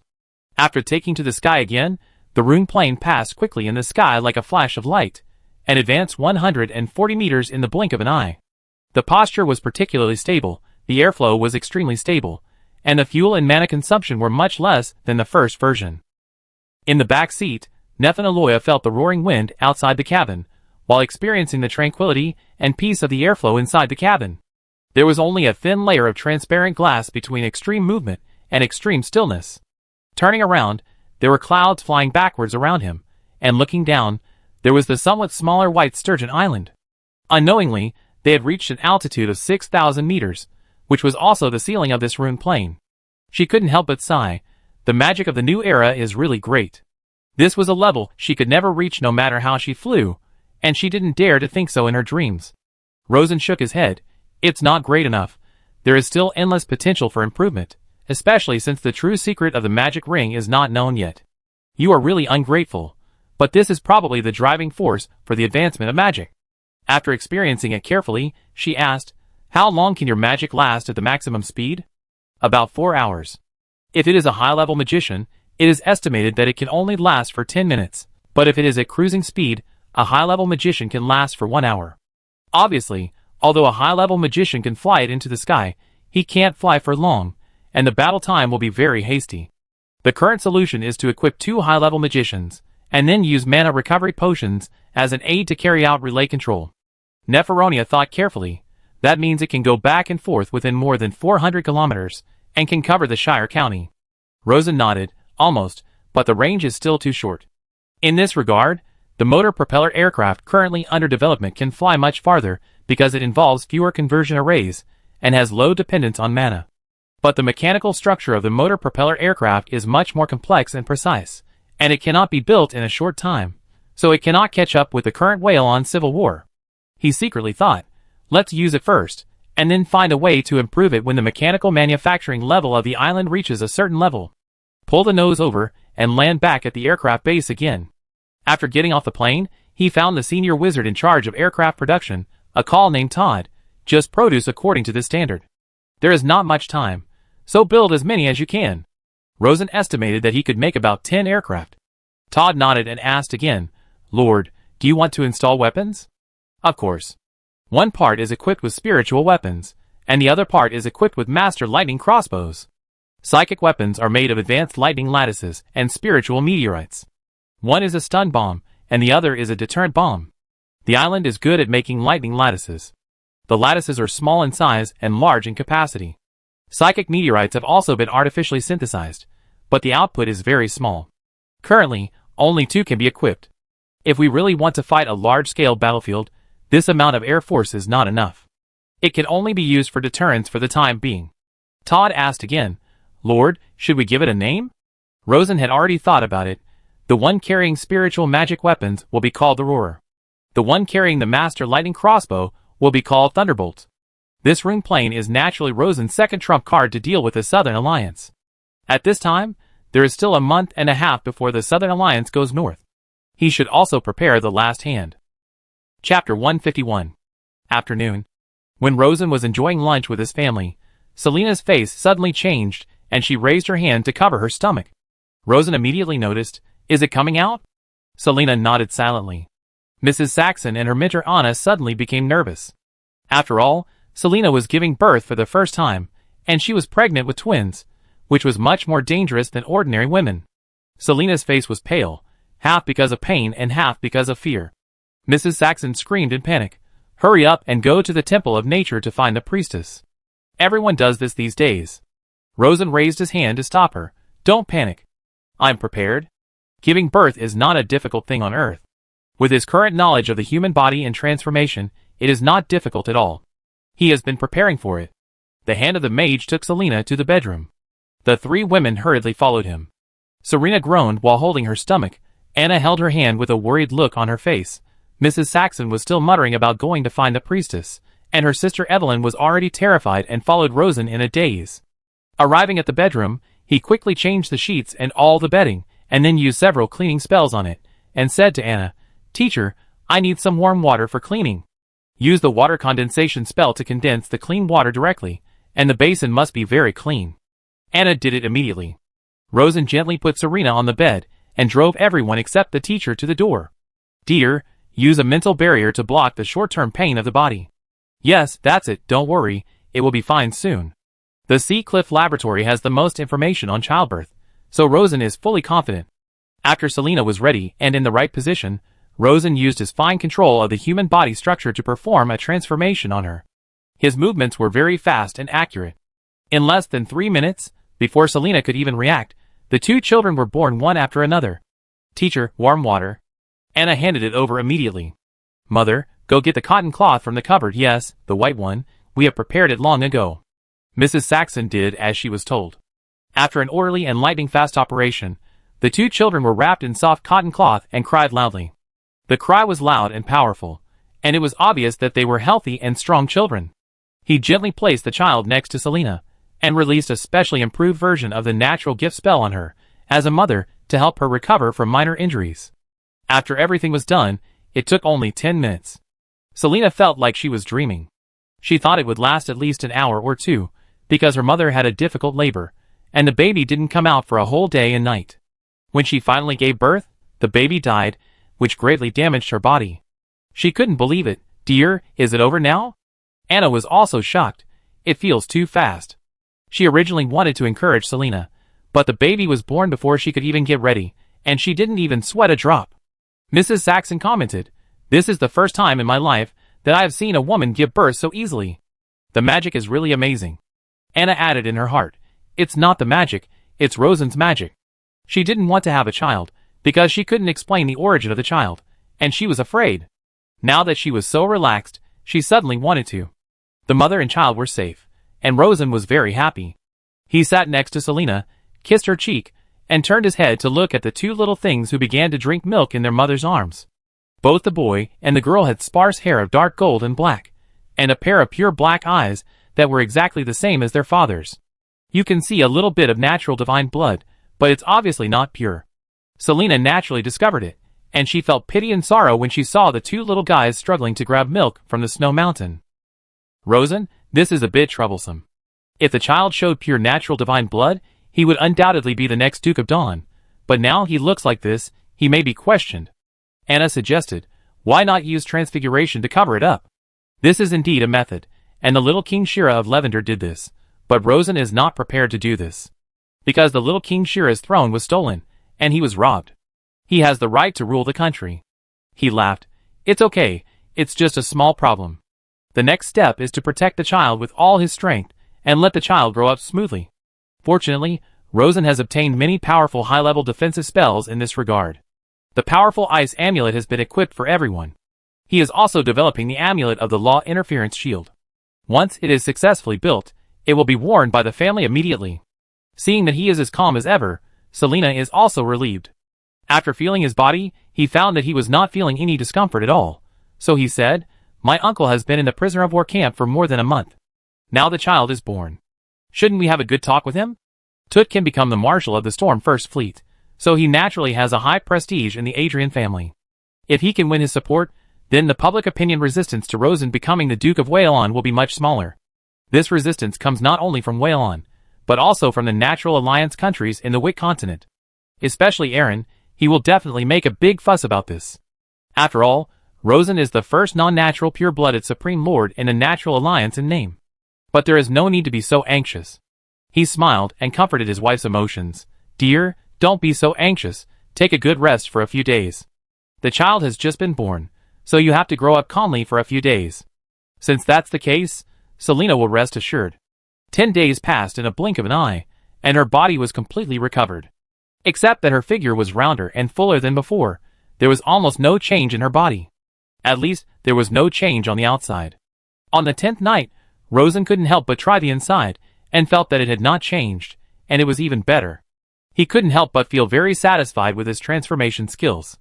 After taking to the sky again, the Rune plane passed quickly in the sky like a flash of light, and advanced 140 meters in the blink of an eye. The posture was particularly stable, the airflow was extremely stable, and the fuel and mana consumption were much less than the first version. In the back seat, Neferonia felt the roaring wind outside the cabin, while experiencing the tranquility and peace of the airflow inside the cabin. There was only a thin layer of transparent glass between extreme movement and extreme stillness. Turning around, there were clouds flying backwards around him, and looking down, there was the somewhat smaller white Sturgeon Island. Unknowingly, they had reached an altitude of 6,000 meters, which was also the ceiling of this Rune plane. She couldn't help but sigh. The magic of the new era is really great. This was a level she could never reach no matter how she flew, and she didn't dare to think so in her dreams. Rosen shook his head. It's not great enough. There is still endless potential for improvement, especially since the true secret of the magic ring is not known yet. You are really ungrateful, but this is probably the driving force for the advancement of magic. After experiencing it carefully, she asked, "How long can your magic last at the maximum speed?" "About 4 hours. If it is a high-level magician, it is estimated that it can only last for 10 minutes, but if it is at cruising speed, a high-level magician can last for 1 hour. Obviously, although a high-level magician can fly it into the sky, he can't fly for long, and the battle time will be very hasty. The current solution is to equip 2 high-level magicians, and then use mana recovery potions as an aid to carry out relay control." Neferonia thought carefully. That means it can go back and forth within more than 400 kilometers, and can cover the Shire County. Rosen nodded, almost, but the range is still too short. In this regard, the motor propeller aircraft currently under development can fly much farther because it involves fewer conversion arrays and has low dependence on mana. But the mechanical structure of the motor propeller aircraft is much more complex and precise, and it cannot be built in a short time, so it cannot catch up with the current whale on Civil War. He secretly thought, let's use it first, and then find a way to improve it when the mechanical manufacturing level of the island reaches a certain level. Pull the nose over and land back at the aircraft base again. After getting off the plane, he found the senior wizard in charge of aircraft production, a call named Todd. Just produce according to this standard. There is not much time, so build as many as you can. Rosen estimated that he could make about 10 aircraft. Todd nodded and asked again, Lord, do you want to install weapons? Of course. One part is equipped with spiritual weapons, and the other part is equipped with master lightning crossbows. Psychic weapons are made of advanced lightning lattices and spiritual meteorites. One is a stun bomb, and the other is a deterrent bomb. The island is good at making lightning lattices. The lattices are small in size and large in capacity. Psychic meteorites have also been artificially synthesized, but the output is very small. Currently, only 2 can be equipped. If we really want to fight a large-scale battlefield, this amount of air force is not enough. It can only be used for deterrence for the time being. Todd asked again, Lord, should we give it a name? Rosen had already thought about it. The one carrying spiritual magic weapons will be called the Roarer. The one carrying the master lightning crossbow will be called Thunderbolt. This rune plane is naturally Rosen's second trump card to deal with the Southern Alliance. At this time, there is still a month and a half before the Southern Alliance goes north. He should also prepare the last hand. Chapter 151. Afternoon. When Rosen was enjoying lunch with his family, Selena's face suddenly changed and she raised her hand to cover her stomach. Rosen immediately noticed, is it coming out? Selena nodded silently. Mrs. Saxon and her mentor Anna suddenly became nervous. After all, Selena was giving birth for the first time, and she was pregnant with twins, which was much more dangerous than ordinary women. Selena's face was pale, half because of pain and half because of fear. Mrs. Saxon screamed in panic, hurry up and go to the Temple of Nature to find the priestess. Everyone does this these days. Rosen raised his hand to stop her. Don't panic. I'm prepared. Giving birth is not a difficult thing on Earth. With his current knowledge of the human body and transformation, it is not difficult at all. He has been preparing for it. The hand of the mage took Selena to the bedroom. The 3 women hurriedly followed him. Serena groaned while holding her stomach. Anna held her hand with a worried look on her face. Mrs. Saxon was still muttering about going to find the priestess, and her sister Evelyn was already terrified and followed Rosen in a daze. Arriving at the bedroom, he quickly changed the sheets and all the bedding, and then used several cleaning spells on it, and said to Anna, Teacher, I need some warm water for cleaning. Use the water condensation spell to condense the clean water directly, and the basin must be very clean. Anna did it immediately. Rosen gently put Serena on the bed, and drove everyone except the teacher to the door. Dear, use a mental barrier to block the short-term pain of the body. Yes, that's it, don't worry, it will be fine soon. The Sea Cliff Laboratory has the most information on childbirth, so Rosen is fully confident. After Selena was ready and in the right position, Rosen used his fine control of the human body structure to perform a transformation on her. His movements were very fast and accurate. In less than 3 minutes, before Selena could even react, the 2 children were born one after another. Teacher, warm water. Anna handed it over immediately. Mother, go get the cotton cloth from the cupboard. Yes, the white one, we have prepared it long ago. Mrs. Saxon did as she was told. After an orderly and lightning-fast operation, the 2 children were wrapped in soft cotton cloth and cried loudly. The cry was loud and powerful, and it was obvious that they were healthy and strong children. He gently placed the child next to Selena, and released a specially improved version of the natural gift spell on her, as a mother, to help her recover from minor injuries. After everything was done, it took only 10 minutes. Selena felt like she was dreaming. She thought it would last at least an hour or 2, because her mother had a difficult labor, and the baby didn't come out for a whole day and night. When she finally gave birth, the baby died, which greatly damaged her body. She couldn't believe it. Dear, is it over now? Anna was also shocked. It feels too fast. She originally wanted to encourage Selena, but the baby was born before she could even get ready, and she didn't even sweat a drop. Mrs. Saxon commented, This is the first time in my life that I have seen a woman give birth so easily. The magic is really amazing. Anna added in her heart, It's not the magic, it's Rosen's magic. She didn't want to have a child, because she couldn't explain the origin of the child, and she was afraid. Now that she was so relaxed, she suddenly wanted to. The mother and child were safe, and Rosen was very happy. He sat next to Selina, kissed her cheek, and turned his head to look at the two little things who began to drink milk in their mother's arms. Both the boy and the girl had sparse hair of dark gold and black, and a pair of pure black eyes that were exactly the same as their father's. You can see a little bit of natural divine blood, but it's obviously not pure. Selina naturally discovered it, and she felt pity and sorrow when she saw the two little guys struggling to grab milk from the snow mountain. Rosen, this is a bit troublesome. If the child showed pure natural divine blood, he would undoubtedly be the next Duke of Dawn, but now he looks like this, he may be questioned. Anna suggested, why not use transfiguration to cover it up? This is indeed a method, and the little King Shira of Lavender did this, but Rosen is not prepared to do this. Because the little King Shira's throne was stolen, and he was robbed. He has the right to rule the country. He laughed. It's okay, it's just a small problem. The next step is to protect the child with all his strength, and let the child grow up smoothly. Fortunately, Rosen has obtained many powerful high-level defensive spells in this regard. The powerful ice amulet has been equipped for everyone. He is also developing the amulet of the law interference shield. Once it is successfully built, it will be worn by the family immediately. Seeing that he is as calm as ever, Selina is also relieved. After feeling his body, he found that he was not feeling any discomfort at all. So he said, my uncle has been in the prisoner of war camp for more than a month. Now the child is born. Shouldn't we have a good talk with him? Tut can become the marshal of the Storm First Fleet, so he naturally has a high prestige in the Adrian family. If he can win his support, then the public opinion resistance to Rosen becoming the Duke of Whalon will be much smaller. This resistance comes not only from Whalon, but also from the natural alliance countries in the Wick continent. Especially Aaron, he will definitely make a big fuss about this. After all, Rosen is the first non-natural pure-blooded Supreme Lord in the Natural Alliance in name. But there is no need to be so anxious. He smiled and comforted his wife's emotions. Dear, don't be so anxious, take a good rest for a few days. The child has just been born, so you have to grow up calmly for a few days. Since that's the case, Selina will rest assured. 10 days passed in a blink of an eye, and her body was completely recovered. Except that her figure was rounder and fuller than before, there was almost no change in her body. At least, there was no change on the outside. On the 10th night, Rosen couldn't help but try the inside, and felt that it had not changed, and it was even better. He couldn't help but feel very satisfied with his transformation skills.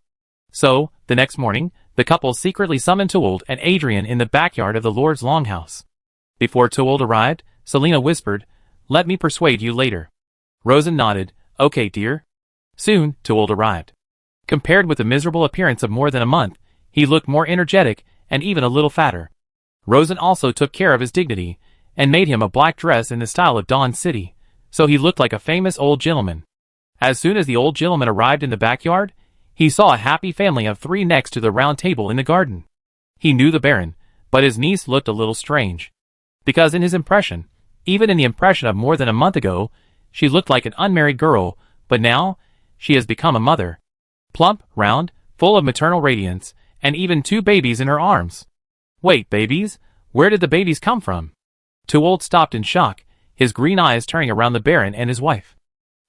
So, the next morning, the couple secretly summoned Tuold and Adrian in the backyard of the Lord's Longhouse. Before Tuold arrived, Selina whispered, let me persuade you later. Rosen nodded, okay dear. Soon, Tuold arrived. Compared with the miserable appearance of more than a month, he looked more energetic and even a little fatter. Rosen also took care of his dignity, and made him a black dress in the style of Dawn City, so he looked like a famous old gentleman. As soon as the old gentleman arrived in the backyard, he saw a happy family of 3 next to the round table in the garden. He knew the Baron, but his niece looked a little strange. Because in his impression, even in the impression of more than a month ago, she looked like an unmarried girl, but now, she has become a mother. Plump, round, full of maternal radiance, and even 2 babies in her arms. Wait, babies? Where did the babies come from? Tuold stopped in shock, his green eyes turning around the Baron and his wife.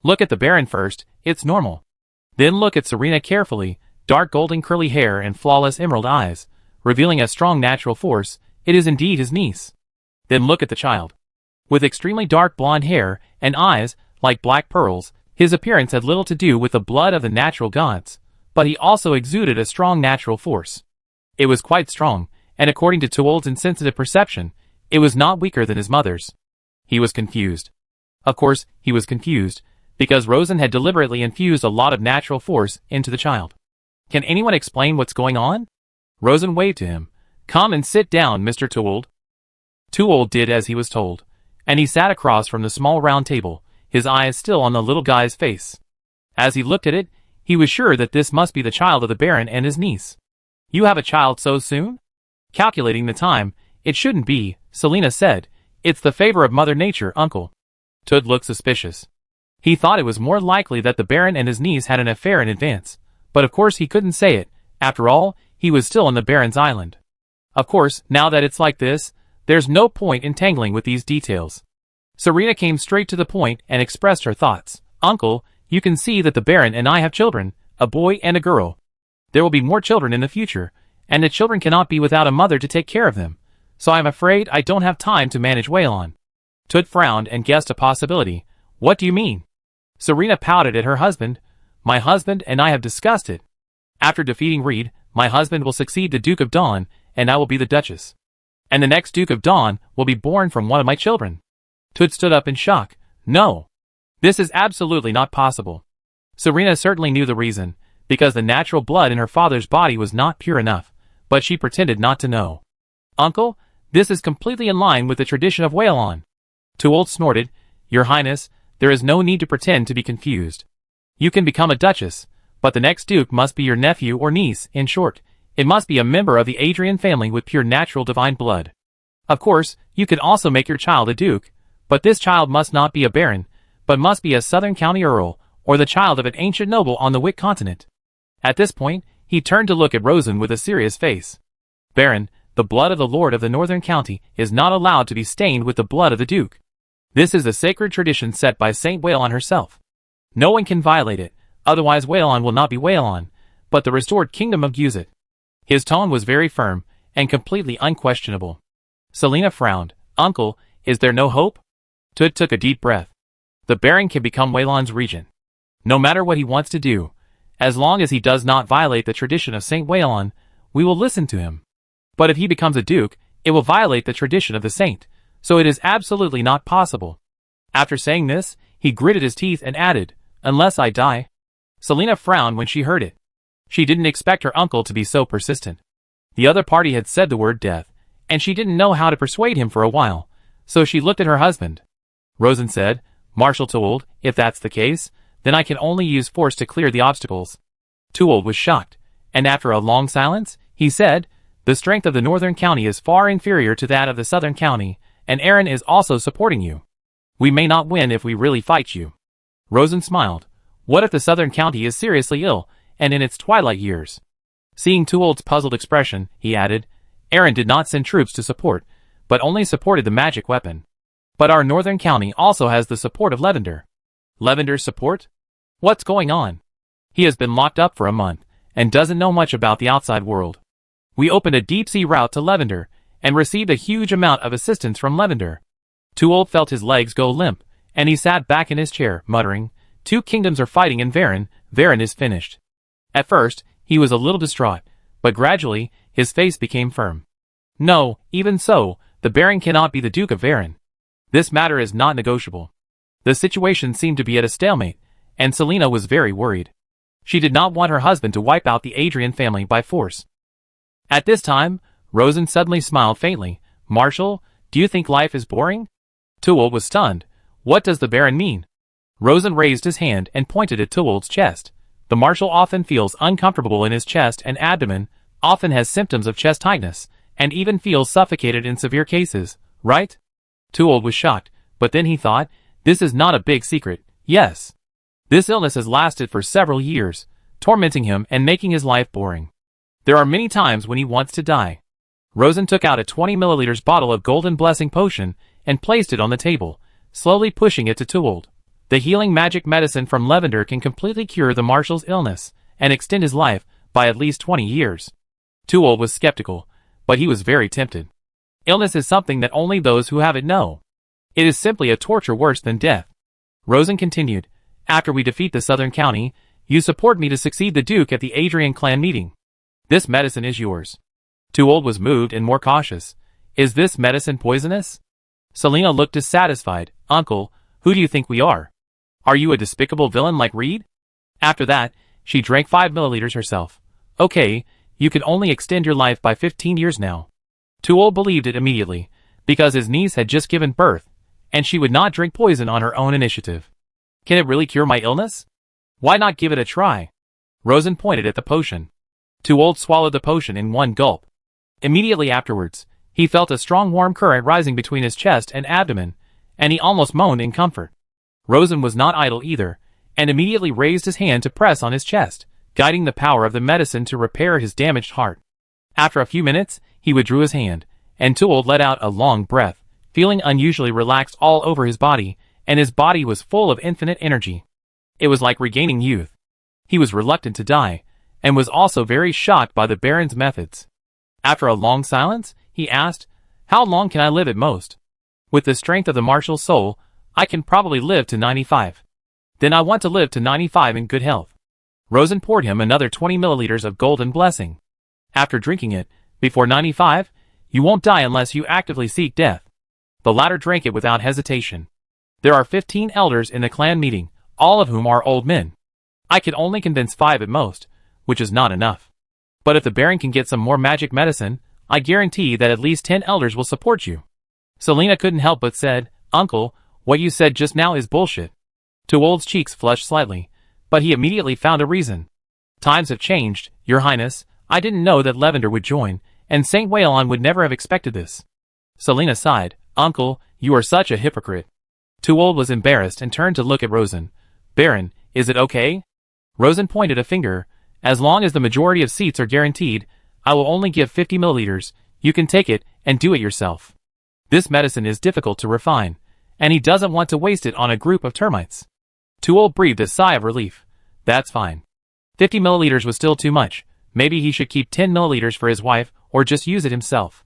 Look at the Baron first, it's normal. Then look at Serena carefully, dark golden curly hair and flawless emerald eyes, revealing a strong natural force, it is indeed his niece. Then look at the child. With extremely dark blonde hair and eyes like black pearls, his appearance had little to do with the blood of the natural gods, but he also exuded a strong natural force. It was quite strong, and according to Tuold's insensitive perception, it was not weaker than his mother's. He was confused. Of course, he was confused, because Rosen had deliberately infused a lot of natural force into the child. Can anyone explain what's going on? Rosen waved to him. Come and sit down, Mr. Tuold. Tuold did as he was told, and he sat across from the small round table, his eyes still on the little guy's face. As he looked at it, he was sure that this must be the child of the Baron and his niece. You have a child so soon? Calculating the time, it shouldn't be, Selina said. It's the favor of Mother Nature, uncle. Tut looked suspicious. He thought it was more likely that the Baron and his niece had an affair in advance, but of course he couldn't say it. After all, he was still on the Baron's island. Of course, now that it's like this, there's no point in tangling with these details. Serena came straight to the point and expressed her thoughts. Uncle, You can see that the Baron and I have children, a boy and a girl. There will be more children in the future, and the children cannot be without a mother to take care of them, so I'm afraid I don't have time to manage Waylon. Tut frowned and guessed a possibility. What do you mean? Serena pouted at her husband. My husband and I have discussed it. After defeating Reed, my husband will succeed the Duke of Dawn, and I will be the Duchess. And the next Duke of Dawn will be born from one of my children. Tut stood up in shock. No. This is absolutely not possible. Serena certainly knew the reason, because the natural blood in her father's body was not pure enough, but she pretended not to know. Uncle, this is completely in line with the tradition of Waylon. Tuold snorted. Your Highness, there is no need to pretend to be confused. You can become a Duchess, but the next Duke must be your nephew or niece. In short, it must be a member of the Adrian family with pure natural divine blood. Of course, you can also make your child a Duke, but this child must not be a Baron, but must be a Southern County Earl, or the child of an ancient noble on the Wick continent. At this point, he turned to look at Rosen with a serious face. Baron, the blood of the Lord of the Northern County is not allowed to be stained with the blood of the Duke. This is a sacred tradition set by Saint Waylon herself. No one can violate it, otherwise Waylon will not be Waylon, but the restored kingdom of Guzet. His tone was very firm, and completely unquestionable. Selena frowned. Uncle, is there no hope? Tut took a deep breath. The Baron can become Waylon's regent. No matter what he wants to do, as long as he does not violate the tradition of Saint Waylon, we will listen to him. But if he becomes a duke, it will violate the tradition of the saint, so it is absolutely not possible. After saying this, he gritted his teeth and added, unless I die. Selena frowned when she heard it. She didn't expect her uncle to be so persistent. The other party had said the word death, and she didn't know how to persuade him for a while, so she looked at her husband. Rosen said, Marshal Tuold, if that's the case, then I can only use force to clear the obstacles. Tuold was shocked, and after a long silence, he said, the strength of the Northern County is far inferior to that of the Southern County, and Aaron is also supporting you. We may not win if we really fight you. Rosen smiled. What if the Southern County is seriously ill, and in its twilight years? Seeing Tuold's puzzled expression, he added, Aaron did not send troops to support, but only supported the magic weapon. But our Northern County also has the support of Lavender. Lavender's support? What's going on? He has been locked up for a month, and doesn't know much about the outside world. We opened a deep-sea route to Lavender, and received a huge amount of assistance from Lavender. Tuold felt his legs go limp, and he sat back in his chair, muttering, 2 kingdoms are fighting in Varen, Varen is finished. At first, he was a little distraught, but gradually, his face became firm. No, even so, the Baron cannot be the Duke of Varen. This matter is not negotiable. The situation seemed to be at a stalemate, and Selena was very worried. She did not want her husband to wipe out the Adrian family by force. At this time, Rosen suddenly smiled faintly. Marshal, do you think life is boring? Tuold was stunned. What does the Baron mean? Rosen raised his hand and pointed at Tuold's chest. The Marshal often feels uncomfortable in his chest and abdomen, often has symptoms of chest tightness, and even feels suffocated in severe cases, right? Tuold was shocked, but then he thought, this is not a big secret, yes. This illness has lasted for several years, tormenting him and making his life boring. There are many times when he wants to die. Rosen took out a 20 milliliters bottle of Golden Blessing potion and placed it on the table, slowly pushing it to Tuold. The healing magic medicine from Lavender can completely cure the Marshal's illness and extend his life by at least 20 years. Tuold was skeptical, but he was very tempted. Illness is something that only those who have it know. It is simply a torture worse than death. Rosen continued, after we defeat the Southern County, you support me to succeed the Duke at the Adrian clan meeting. This medicine is yours. Tuold was moved and more cautious. Is this medicine poisonous? Selena looked dissatisfied. Uncle, who do you think we are? Are you a despicable villain like Reed? After that, she drank 5 milliliters herself. Okay, you can only extend your life by 15 years now. Tuold believed it immediately, because his niece had just given birth, and she would not drink poison on her own initiative. Can it really cure my illness? Why not give it a try? Rosen pointed at the potion. Tuold swallowed the potion in one gulp. Immediately afterwards, he felt a strong warm current rising between his chest and abdomen, and he almost moaned in comfort. Rosen was not idle either, and immediately raised his hand to press on his chest, guiding the power of the medicine to repair his damaged heart. After a few minutes, he withdrew his hand, and Tuold let out a long breath, feeling unusually relaxed all over his body, and his body was full of infinite energy. It was like regaining youth. He was reluctant to die, and was also very shocked by the Baron's methods. After a long silence, he asked, "How long can I live at most?" "With the strength of the martial soul, I can probably live to 95. "Then I want to live to 95 in good health." Rosen poured him another 20 milliliters of golden blessing. After drinking it, "Before 95, you won't die unless you actively seek death." The latter drank it without hesitation. "There are 15 elders in the clan meeting, all of whom are old men. I can only convince 5 at most, which is not enough. But if the Baron can get some more magic medicine, I guarantee that at least 10 elders will support you." Selina couldn't help but said, "Uncle, what you said just now is bullshit." Tuold's cheeks flushed slightly, but he immediately found a reason. "Times have changed, Your Highness. I didn't know that Lavender would join, and Saint Waelon would never have expected this." Selina sighed. "Uncle, you are such a hypocrite." Tuold was embarrassed and turned to look at Rosen. "Baron, is it okay?" Rosen pointed a finger. "As long as the majority of seats are guaranteed, I will only give 50 milliliters. You can take it and do it yourself. This medicine is difficult to refine, and he doesn't want to waste it on a group of termites." Tuold breathed a sigh of relief. "That's fine." 50 milliliters was still too much. Maybe he should keep 10 milliliters for his wife, or just use it himself.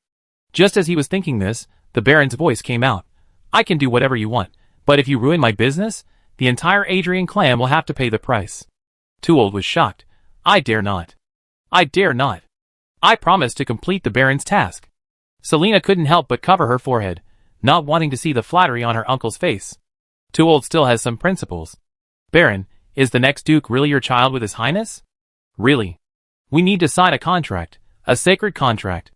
Just as he was thinking this, the Baron's voice came out. "I can do whatever you want, but if you ruin my business, the entire Adrian clan will have to pay the price." Tuold was shocked. "I dare not. I dare not. I promised to complete the Baron's task." Selina couldn't help but cover her forehead, not wanting to see the flattery on her uncle's face. Tuold still has some principles. "Baron, is the next Duke really your child with His Highness?" "Really. We need to sign a contract, a sacred contract.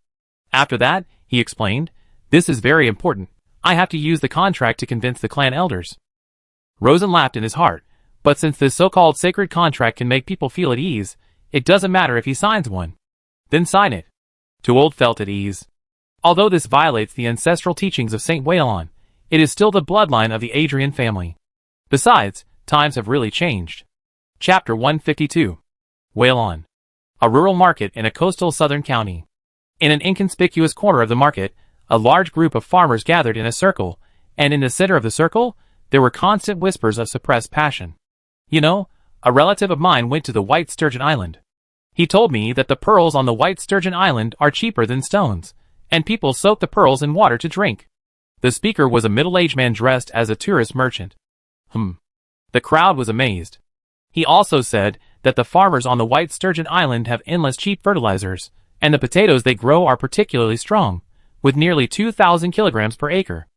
After that," he explained, "this is very important. I have to use the contract to convince the clan elders." Rosen laughed in his heart, but since this so-called sacred contract can make people feel at ease, it doesn't matter if he signs one. "Then sign it." Tuold felt at ease. Although this violates the ancestral teachings of Saint Waelon, it is still the bloodline of the Adrian family. Besides, times have really changed. Chapter 152. Waelon. A rural market in a coastal southern county. In an inconspicuous corner of the market, a large group of farmers gathered in a circle, and in the center of the circle, there were constant whispers of suppressed passion. "You know, a relative of mine went to the White Sturgeon Island. He told me that the pearls on the White Sturgeon Island are cheaper than stones, and people soak the pearls in water to drink." The speaker was a middle-aged man dressed as a tourist merchant. The crowd was amazed. He also said that the farmers on the White Sturgeon Island have endless cheap fertilizers, and the potatoes they grow are particularly strong, with nearly 2,000 kilograms per acre.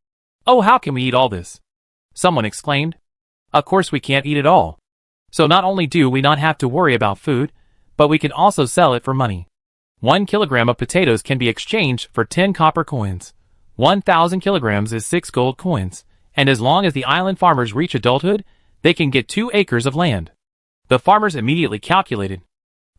"Oh, how can we eat all this?" someone exclaimed. "Of course we can't eat it all. So not only do we not have to worry about food, but we can also sell it for money. 1 kilogram of potatoes can be exchanged for 10 copper coins. 1,000 kilograms is 6 gold coins, and as long as the island farmers reach adulthood, they can get 2 acres of land." The farmers immediately calculated.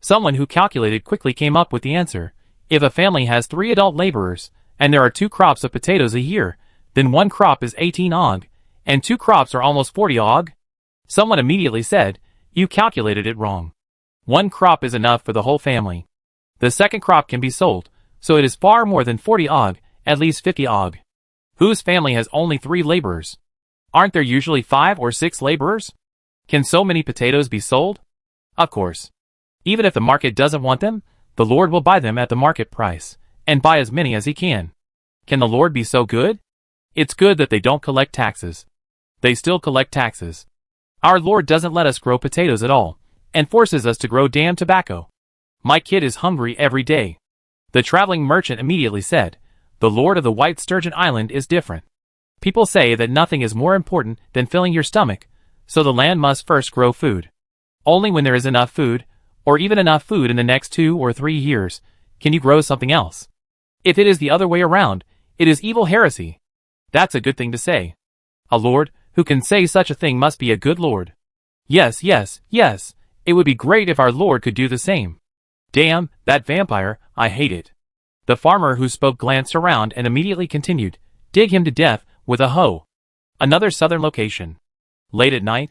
Someone who calculated quickly came up with the answer. If a family has 3 adult laborers, and there are 2 crops of potatoes a year, then 1 crop is 18 og, and 2 crops are almost 40 og. Someone immediately said, "You calculated it wrong. 1 crop is enough for the whole family. The second crop can be sold, so it is far more than 40 og, at least 50 og. Whose family has only 3 laborers? Aren't there usually 5 or 6 laborers? Can so many potatoes be sold? Of course. Even if the market doesn't want them, the Lord will buy them at the market price, and buy as many as he can. Can the Lord be so good? It's good that they don't collect taxes. They still collect taxes. Our Lord doesn't let us grow potatoes at all, and forces us to grow damn tobacco. My kid is hungry every day." The traveling merchant immediately said, "The Lord of the White Sturgeon Island is different. People say that nothing is more important than filling your stomach, so the land must first grow food. Only when there is enough food, or even enough food in the next 2 or 3 years, can you grow something else. If it is the other way around, it is evil heresy." That's a good thing to say. A lord who can say such a thing must be a good lord. Yes, yes, yes, it would be great if our Lord could do the same. Damn, that vampire, I hate it. The farmer who spoke glanced around and immediately continued, "Dig him to death with a hoe." Another southern location. Late at night.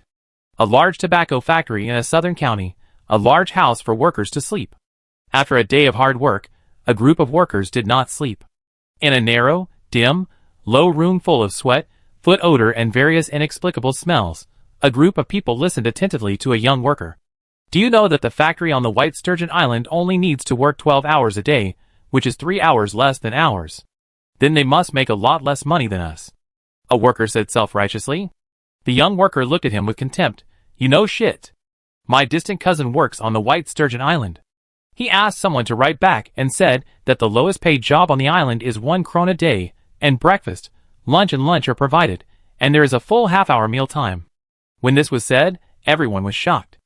A large tobacco factory in a southern county, a large house for workers to sleep. After a day of hard work, a group of workers did not sleep. In a narrow, dim, low room full of sweat, foot odor and various inexplicable smells, A group of people listened attentively to a young worker. Do you know that the factory on the White Sturgeon Island only needs to work 12 hours a day, which is 3 hours less than ours? Then they must make a lot less money than us. A worker said self-righteously. The young worker looked at him with contempt. You know shit. My distant cousin works on the White Sturgeon Island. He asked someone to write back and said that the lowest paid job on the island is 1 krone a day, and breakfast, lunch and lunch are provided, and there is a full half-hour meal time. When this was said, everyone was shocked.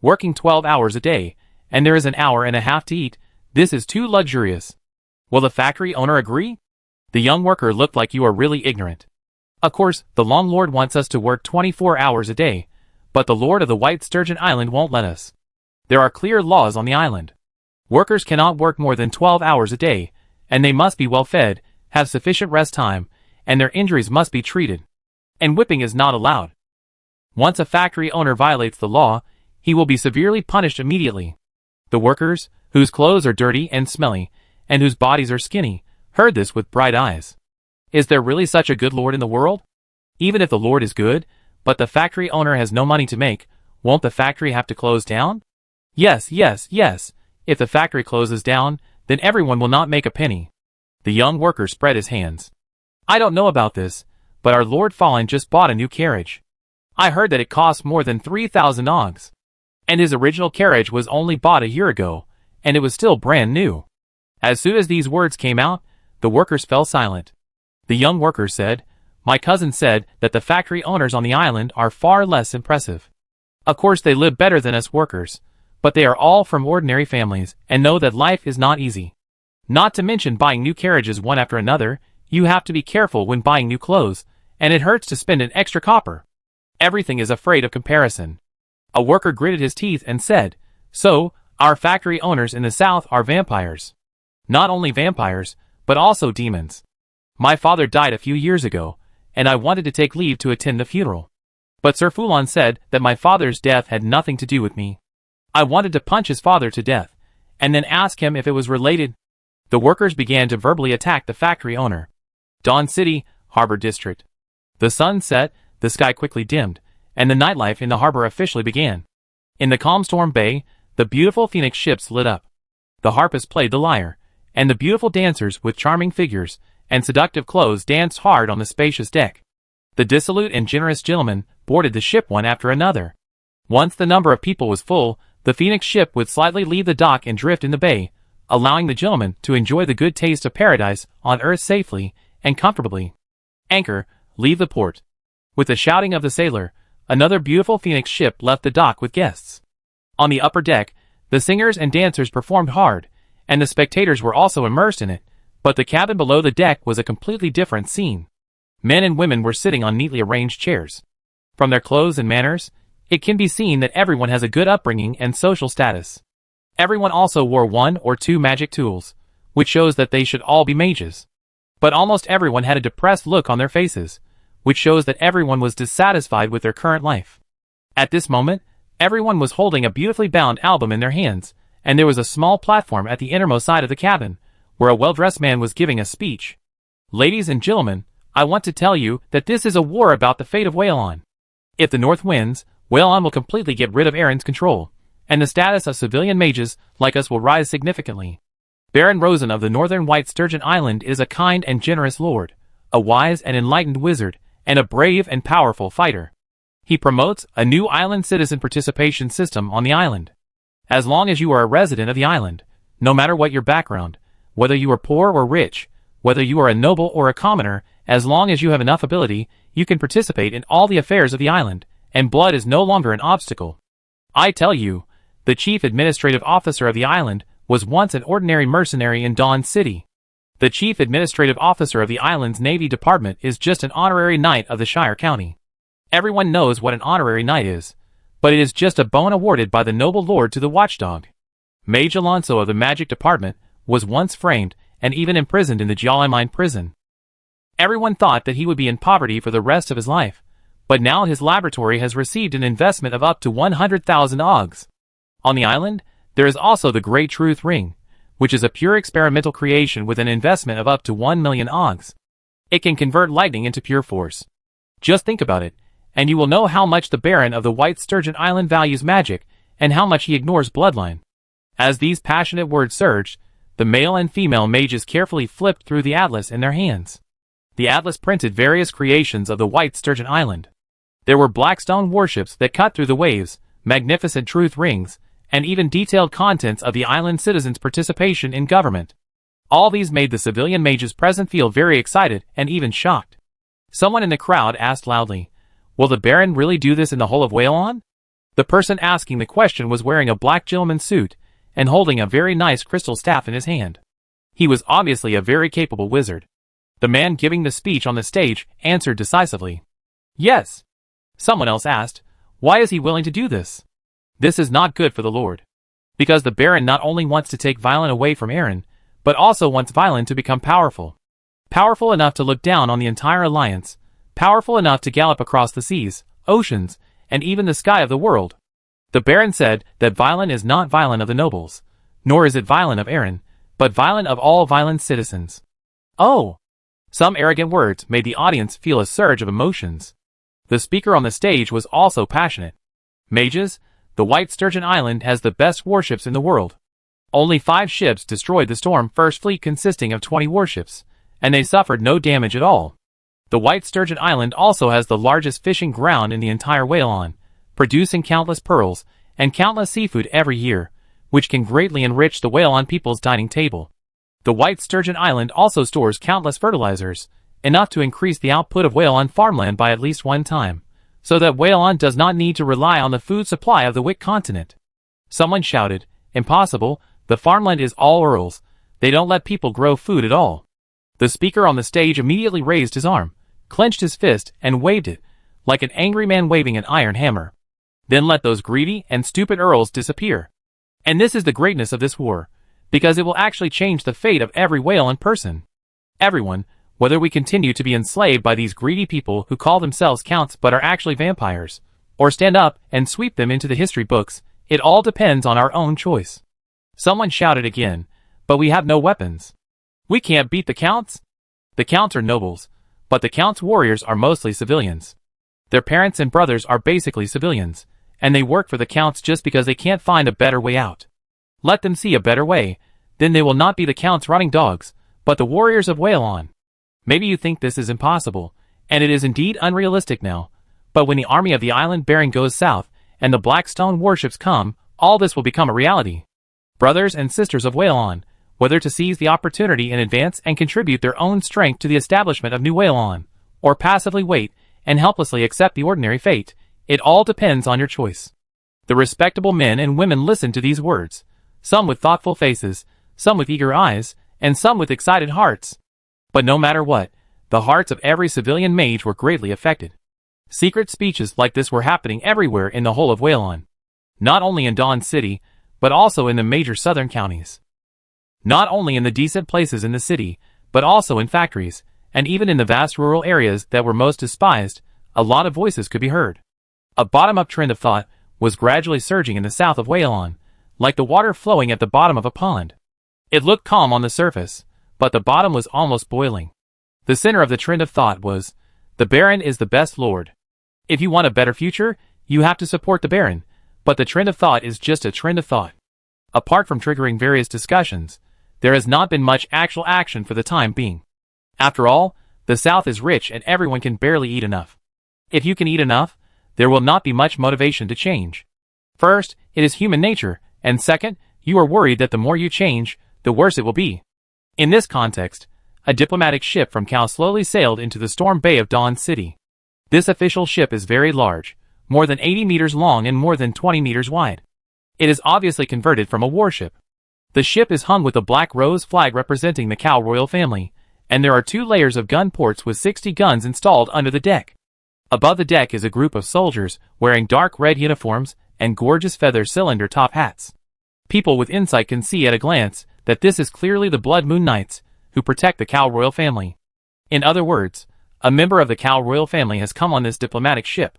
Working 12 hours a day, and there is an hour and a half to eat, this is too luxurious. Will the factory owner agree? The young worker looked like you are really ignorant. Of course, the Long Lord wants us to work 24 hours a day, but the Lord of the White Sturgeon Island won't let us. There are clear laws on the island. Workers cannot work more than 12 hours a day, and they must be well fed, have sufficient rest time, and their injuries must be treated. And whipping is not allowed. Once a factory owner violates the law, he will be severely punished immediately. The workers, whose clothes are dirty and smelly, and whose bodies are skinny, heard this with bright eyes. Is there really such a good Lord in the world? Even if the Lord is good, but the factory owner has no money to make, won't the factory have to close down? Yes, yes, yes. If the factory closes down, then everyone will not make a penny. The young worker spread his hands. I don't know about this, but our Lord Fallen just bought a new carriage. I heard that it cost more than 3,000 ogs. And his original carriage was only bought a year ago, and it was still brand new. As soon as these words came out, the workers fell silent. The young worker said, My cousin said that the factory owners on the island are far less impressive. Of course they live better than us workers, but they are all from ordinary families and know that life is not easy. Not to mention buying new carriages one after another, you have to be careful when buying new clothes, and it hurts to spend an extra copper. Everything is afraid of comparison. A worker gritted his teeth and said, So, our factory owners in the south are vampires. Not only vampires, but also demons. My father died a few years ago, and I wanted to take leave to attend the funeral. But Sir Fulon said that my father's death had nothing to do with me. I wanted to punch his father to death, and then ask him if it was related. The workers began to verbally attack the factory owner. Dawn City, Harbor District. The sun set, the sky quickly dimmed, and the nightlife in the harbor officially began. In the calm Storm Bay, the beautiful Phoenix ships lit up. The harpist played the lyre, and the beautiful dancers with charming figures and seductive clothes danced hard on the spacious deck. The dissolute and generous gentlemen boarded the ship one after another. Once the number of people was full, the Phoenix ship would slightly leave the dock and drift in the bay, allowing the gentlemen to enjoy the good taste of paradise on earth safely and comfortably. Anchor, leave the port. With the shouting of the sailor, another beautiful Phoenix ship left the dock with guests. On the upper deck, the singers and dancers performed hard, and the spectators were also immersed in it, but the cabin below the deck was a completely different scene. Men and women were sitting on neatly arranged chairs. From their clothes and manners, it can be seen that everyone has a good upbringing and social status. Everyone also wore 1 or 2 magic tools, which shows that they should all be mages. But almost everyone had a depressed look on their faces, which shows that everyone was dissatisfied with their current life. At this moment, everyone was holding a beautifully bound album in their hands, and there was a small platform at the innermost side of the cabin, where a well-dressed man was giving a speech. Ladies and gentlemen, I want to tell you that this is a war about the fate of Whalon. If the North wins, Whalon will completely get rid of Aaron's control, and the status of civilian mages like us will rise significantly. Baron Rosen of the Northern White Sturgeon Island is a kind and generous lord, a wise and enlightened wizard, and a brave and powerful fighter. He promotes a new island citizen participation system on the island. As long as you are a resident of the island, no matter what your background, whether you are poor or rich, whether you are a noble or a commoner, as long as you have enough ability, you can participate in all the affairs of the island, and blood is no longer an obstacle. I tell you, the chief administrative officer of the island was once an ordinary mercenary in Dawn City. The chief administrative officer of the island's Navy Department is just an honorary knight of the Shire County. Everyone knows what an honorary knight is, but it is just a bone awarded by the noble lord to the watchdog. Mage Alonso of the Magic Department was once framed and even imprisoned in the Jolly Mine prison. Everyone thought that he would be in poverty for the rest of his life, but now his laboratory has received an investment of up to 100,000 ogs. On the island, there is also the Great Truth Ring, which is a pure experimental creation with an investment of up to 1 million ogs. It can convert lightning into pure force. Just think about it, and you will know how much the Baron of the White Sturgeon Island values magic, and how much he ignores bloodline. As these passionate words surged, the male and female mages carefully flipped through the atlas in their hands. The atlas printed various creations of the White Sturgeon Island. There were blackstone warships that cut through the waves, magnificent truth rings, and even detailed contents of the island citizens' participation in government. All these made the civilian mages present feel very excited and even shocked. Someone in the crowd asked loudly, "Will the Baron really do this in the whole of Whalon?" The person asking the question was wearing a black gentleman's suit and holding a very nice crystal staff in his hand. He was obviously a very capable wizard. The man giving the speech on the stage answered decisively, "Yes." Someone else asked, "Why is he willing to do this?" "This is not good for the Lord. Because the Baron not only wants to take Violen away from Aaron, but also wants Violen to become powerful. Powerful enough to look down on the entire alliance, powerful enough to gallop across the seas, oceans, and even the sky of the world." The Baron said that Violen is not Violen of the nobles, nor is it Violen of Aaron, but Violen of all Violen's citizens. Oh! Some arrogant words made the audience feel a surge of emotions. The speaker on the stage was also passionate. "Mages, the White Sturgeon Island has the best warships in the world. Only 5 ships destroyed the Storm First Fleet consisting of 20 warships, and they suffered no damage at all. The White Sturgeon Island also has the largest fishing ground in the entire Whalon, producing countless pearls and countless seafood every year, which can greatly enrich the Whalon people's dining table. The White Sturgeon Island also stores countless fertilizers, enough to increase the output of Whalon farmland by at least 1 time, so that Whalon does not need to rely on the food supply of the Wick continent." Someone shouted, "Impossible, the farmland is all earls, they don't let people grow food at all." The speaker on the stage immediately raised his arm, clenched his fist, and waved it, like an angry man waving an iron hammer. "Then let those greedy and stupid earls disappear. And this is the greatness of this war, because it will actually change the fate of every Whalon person. Everyone, whether we continue to be enslaved by these greedy people who call themselves counts but are actually vampires, or stand up and sweep them into the history books, it all depends on our own choice." Someone shouted again, "But we have no weapons. We can't beat the counts?" The counts are nobles, but the counts' warriors are mostly civilians. Their parents and brothers are basically civilians, and they work for the counts just because they can't find a better way out. Let them see a better way, then they will not be the counts' running dogs, but the warriors of Whalon. Maybe you think this is impossible, and it is indeed unrealistic now, but when the army of the island bearing goes south, and the Blackstone warships come, all this will become a reality. Brothers and sisters of Whalon, whether to seize the opportunity in advance and contribute their own strength to the establishment of New Whalon, or passively wait and helplessly accept the ordinary fate, it all depends on your choice." The respectable men and women listened to these words, some with thoughtful faces, some with eager eyes, and some with excited hearts. But no matter what, the hearts of every civilian mage were greatly affected. Secret speeches like this were happening everywhere in the whole of Whalon. Not only in Dawn City, but also in the major southern counties. Not only in the decent places in the city, but also in factories, and even in the vast rural areas that were most despised, a lot of voices could be heard. A bottom-up trend of thought was gradually surging in the south of Whalon, like the water flowing at the bottom of a pond. It looked calm on the surface, but the bottom was almost boiling. The center of the trend of thought was, "The Baron is the best lord. If you want a better future, you have to support the Baron," but the trend of thought is just a trend of thought. Apart from triggering various discussions, there has not been much actual action for the time being. After all, the South is rich and everyone can barely eat enough. If you can eat enough, there will not be much motivation to change. First, it is human nature, and second, you are worried that the more you change, the worse it will be. In this context, a diplomatic ship from Cal slowly sailed into the storm bay of Dawn City. This official ship is very large, more than 80 meters long and more than 20 meters wide. It is obviously converted from a warship. The ship is hung with a black rose flag representing the Cal royal family, and there are 2 layers of gun ports with 60 guns installed under the deck. Above the deck is a group of soldiers wearing dark red uniforms and gorgeous feather cylinder top hats. People with insight can see at a glance that this is clearly the Blood Moon Knights, who protect the Cal royal family. In other words, a member of the Cal royal family has come on this diplomatic ship.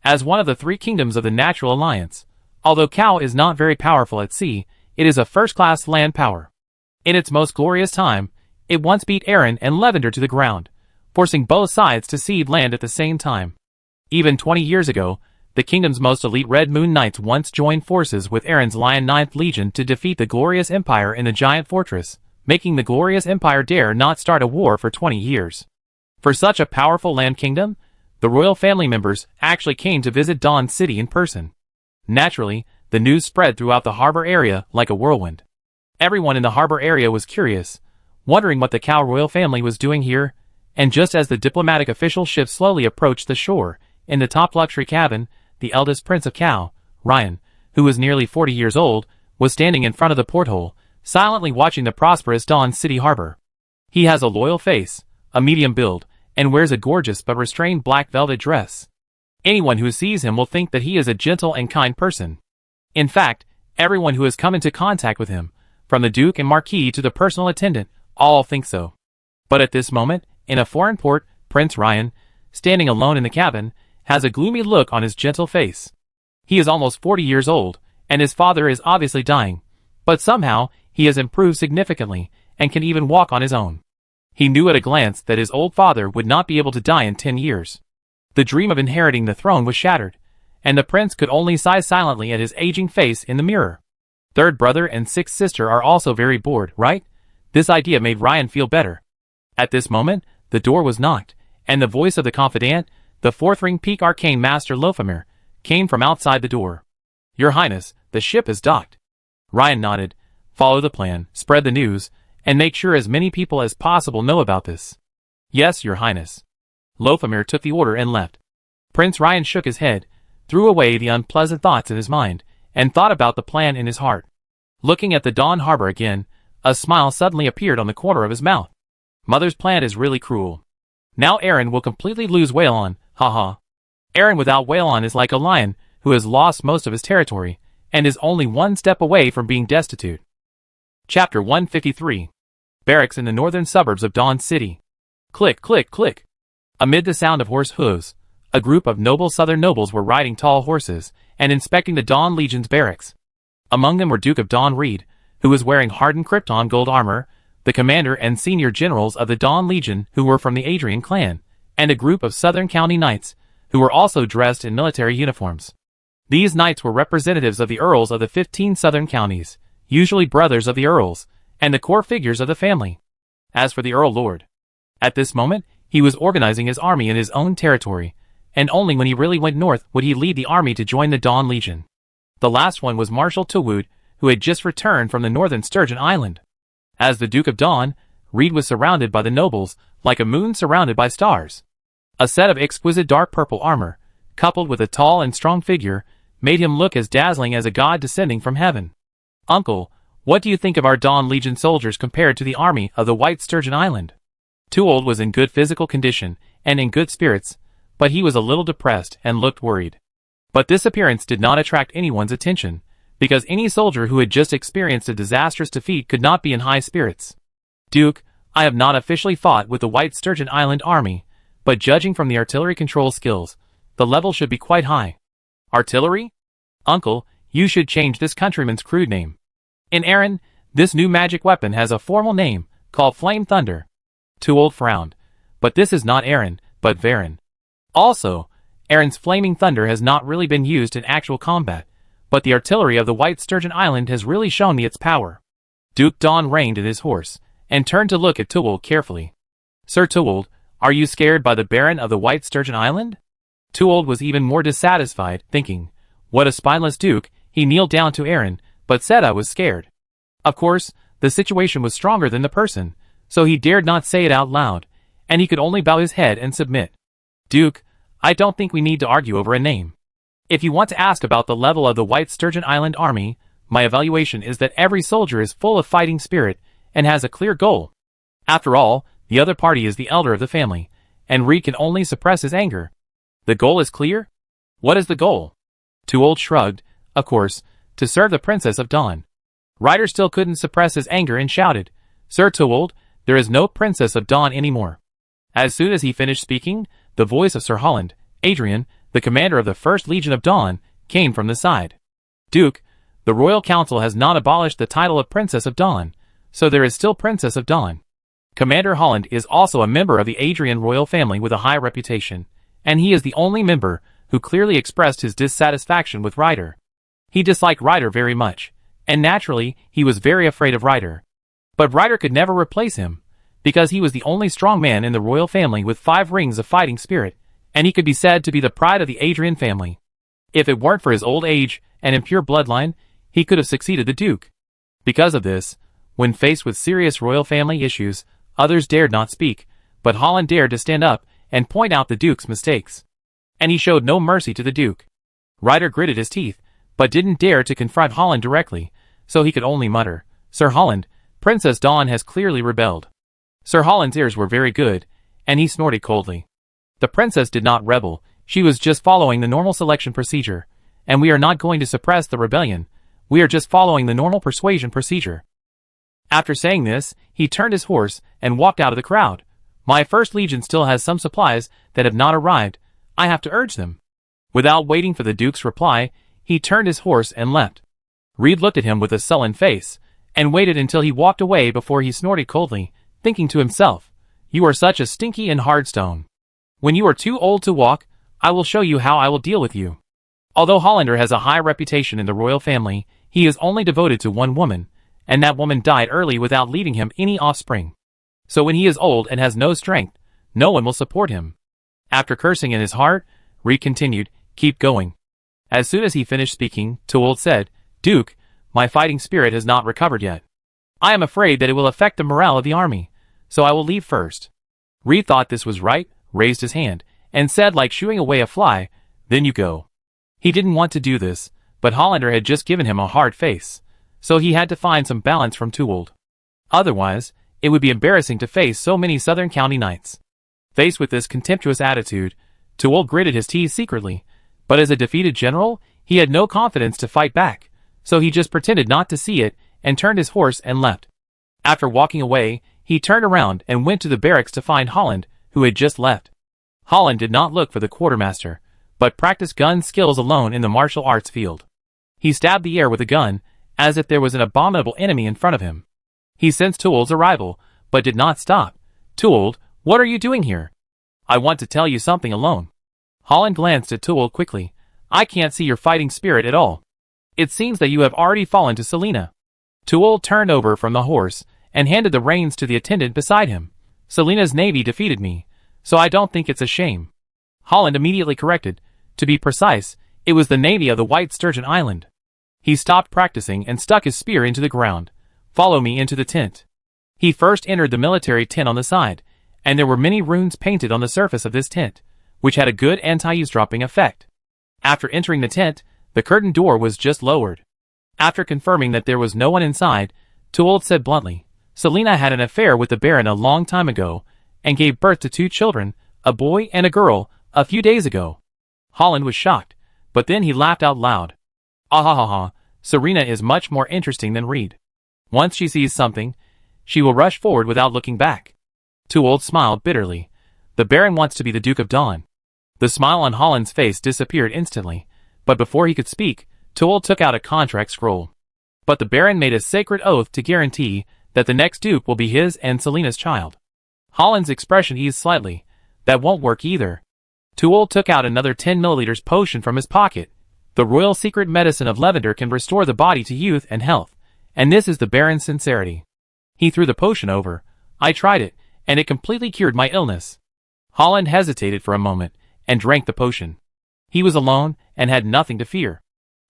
As one of the 3 kingdoms of the Natural Alliance, although Cal is not very powerful at sea, it is a first-class land power. In its most glorious time, it once beat Aaron and Lavender to the ground, forcing both sides to cede land at the same time. Even 20 years ago, the kingdom's most elite Red Moon Knights once joined forces with Aaron's Lion 9th Legion to defeat the Glorious Empire in the Giant Fortress, making the Glorious Empire dare not start a war for 20 years. For such a powerful land kingdom, the royal family members actually came to visit Dawn City in person. Naturally, the news spread throughout the harbor area like a whirlwind. Everyone in the harbor area was curious, wondering what the Cao royal family was doing here, and just as the diplomatic official ship slowly approached the shore, in the top luxury cabin, the eldest prince of Cao, Ryan, who was nearly 40 years old, was standing in front of the porthole, silently watching the prosperous Dawn City harbor. He has a loyal face, a medium build, and wears a gorgeous but restrained black velvet dress. Anyone who sees him will think that he is a gentle and kind person. In fact, everyone who has come into contact with him, from the Duke and Marquis to the personal attendant, all think so. But at this moment, in a foreign port, Prince Ryan, standing alone in the cabin, has a gloomy look on his gentle face. He is almost 40 years old, and his father is obviously dying, but somehow he has improved significantly and can even walk on his own. He knew at a glance that his old father would not be able to die in 10 years. The dream of inheriting the throne was shattered, and the prince could only sigh silently at his aging face in the mirror. Third brother and sixth sister are also very bored, right? This idea made Ryan feel better. At this moment, the door was knocked, and the voice of the confidant, the fourth ring peak arcane master Lofamir, came from outside the door. Your Highness, the ship is docked. Ryan nodded. Follow the plan, spread the news, and make sure as many people as possible know about this. Yes, Your Highness. Lofamir took the order and left. Prince Ryan shook his head, threw away the unpleasant thoughts in his mind, and thought about the plan in his heart. Looking at the Dawn Harbor again, a smile suddenly appeared on the corner of his mouth. Mother's plan is really cruel. Now Aaron will completely lose Waylon, haha. Aaron without Waylon is like a lion who has lost most of his territory, and is only one step away from being destitute. Chapter 153. Barracks in the northern suburbs of Dawn City. Click, click, click. Amid the sound of horse hooves, a group of noble southern nobles were riding tall horses and inspecting the Dawn Legion's barracks. Among them were Duke of Dawn Reed, who was wearing hardened Krypton gold armor, the commander and senior generals of the Dawn Legion who were from the Adrian clan, and a group of Southern County Knights, who were also dressed in military uniforms. These knights were representatives of the earls of the 15 southern counties, usually brothers of the earls, and the core figures of the family. As for the Earl Lord, at this moment, he was organizing his army in his own territory, and only when he really went north would he lead the army to join the Dawn Legion. The last one was Marshal Tulwood, who had just returned from the northern Sturgeon Island. As the Duke of Dawn, Reed was surrounded by the nobles, like a moon surrounded by stars. A set of exquisite dark purple armor, coupled with a tall and strong figure, made him look as dazzling as a god descending from heaven. Uncle, what do you think of our Dawn Legion soldiers compared to the army of the White Sturgeon Island? Tuold was in good physical condition and in good spirits, but he was a little depressed and looked worried. But this appearance did not attract anyone's attention, because any soldier who had just experienced a disastrous defeat could not be in high spirits. Duke, I have not officially fought with the White Sturgeon Island army, but judging from the artillery control skills, the level should be quite high. Artillery? Uncle, you should change this countryman's crude name. In Aaron, this new magic weapon has a formal name, called Flame Thunder. Tuold frowned. But this is not Aaron, but Varen. Also, Aaron's Flaming Thunder has not really been used in actual combat, but the artillery of the White Sturgeon Island has really shown me its power. Duke Dawn reined in his horse, and turned to look at Tuold carefully. Sir Tuold, are you scared by the Baron of the White Sturgeon Island? Tuold was even more dissatisfied, thinking, what a spineless duke. He kneeled down to Aaron, but said I was scared. Of course, the situation was stronger than the person, so he dared not say it out loud, and he could only bow his head and submit. Duke, I don't think we need to argue over a name. If you want to ask about the level of the White Sturgeon Island army, my evaluation is that every soldier is full of fighting spirit and has a clear goal. After all, the other party is the elder of the family, and Reed can only suppress his anger. The goal is clear? What is the goal? Tuold shrugged, of course, to serve the Princess of Dawn. Ryder still couldn't suppress his anger and shouted, Sir Tuold, there is no Princess of Dawn anymore. As soon as he finished speaking, the voice of Sir Holland, Adrian, the commander of the 1st Legion of Dawn, came from the side. Duke, the Royal Council has not abolished the title of Princess of Dawn, so there is still Princess of Dawn. Commander Holland is also a member of the Adrian royal family with a high reputation, and he is the only member who clearly expressed his dissatisfaction with Ryder. He disliked Ryder very much, and naturally, he was very afraid of Ryder. But Ryder could never replace him, because he was the only strong man in the royal family with 5 rings of fighting spirit, and he could be said to be the pride of the Adrian family. If it weren't for his old age and impure bloodline, he could have succeeded the Duke. Because of this, when faced with serious royal family issues, others dared not speak, but Holland dared to stand up and point out the Duke's mistakes. And he showed no mercy to the Duke. Ryder gritted his teeth, but didn't dare to confront Holland directly, so he could only mutter, "Sir Holland, Princess Dawn has clearly rebelled." Sir Holland's ears were very good, and he snorted coldly. The princess did not rebel, she was just following the normal selection procedure, and we are not going to suppress the rebellion, we are just following the normal persuasion procedure. After saying this, he turned his horse and walked out of the crowd. My first legion still has some supplies that have not arrived, I have to urge them. Without waiting for the Duke's reply, he turned his horse and left. Reed looked at him with a sullen face, and waited until he walked away before he snorted coldly, thinking to himself, "You are such a stinky and hard stone. When you are too old to walk, I will show you how I will deal with you." Although Hollander has a high reputation in the royal family, he is only devoted to one woman, and that woman died early without leaving him any offspring. So when he is old and has no strength, no one will support him. After cursing in his heart, Reed continued, "Keep going." As soon as he finished speaking, Tewald said, "Duke, my fighting spirit has not recovered yet. I am afraid that it will affect the morale of the army, so I will leave first." Reed thought this was right, raised his hand, and said like shooing away a fly, "Then you go." He didn't want to do this, but Hollander had just given him a hard face, so he had to find some balance from Tewald. Otherwise, it would be embarrassing to face so many Southern County knights. Faced with this contemptuous attitude, Tewald gritted his teeth secretly, but as a defeated general, he had no confidence to fight back, so he just pretended not to see it and turned his horse and left. After walking away, he turned around and went to the barracks to find Holland, who had just left. Holland did not look for the quartermaster, but practiced gun skills alone in the martial arts field. He stabbed the air with a gun, as if there was an abominable enemy in front of him. He sensed Tewald's arrival, but did not stop. "Tewald, what are you doing here?" "I want to tell you something alone." Holland glanced at Tewald quickly. "I can't see your fighting spirit at all. It seems that you have already fallen to Selena." Tewald turned over from the horse, and handed the reins to the attendant beside him. "Selena's navy defeated me, so I don't think it's a shame." Holland immediately corrected. To be precise, it was the navy of the White Sturgeon Island. He stopped practicing and stuck his spear into the ground. "Follow me into the tent." He first entered the military tent on the side, and there were many runes painted on the surface of this tent, which had a good anti-eavesdropping effect. After entering the tent, the curtain door was just lowered. After confirming that there was no one inside, Tewald said bluntly, "Selena had an affair with the Baron a long time ago, and gave birth to 2 children, a boy and a girl, a few days ago." Holland was shocked, but then he laughed out loud. "Ah ha ha ha, Serena is much more interesting than Reed. Once she sees something, she will rush forward without looking back." Tewald smiled bitterly. "The Baron wants to be the Duke of Dawn." The smile on Holland's face disappeared instantly, but before he could speak, Tewald took out a contract scroll. "But the Baron made a sacred oath to guarantee that the next Duke will be his and Selena's child." Holland's expression eased slightly. "That won't work either." Tewald took out another 10 milliliters potion from his pocket. "The royal secret medicine of lavender can restore the body to youth and health, and this is the Baron's sincerity." He threw the potion over. "I tried it, and it completely cured my illness." Holland hesitated for a moment, and drank the potion. He was alone, and had nothing to fear.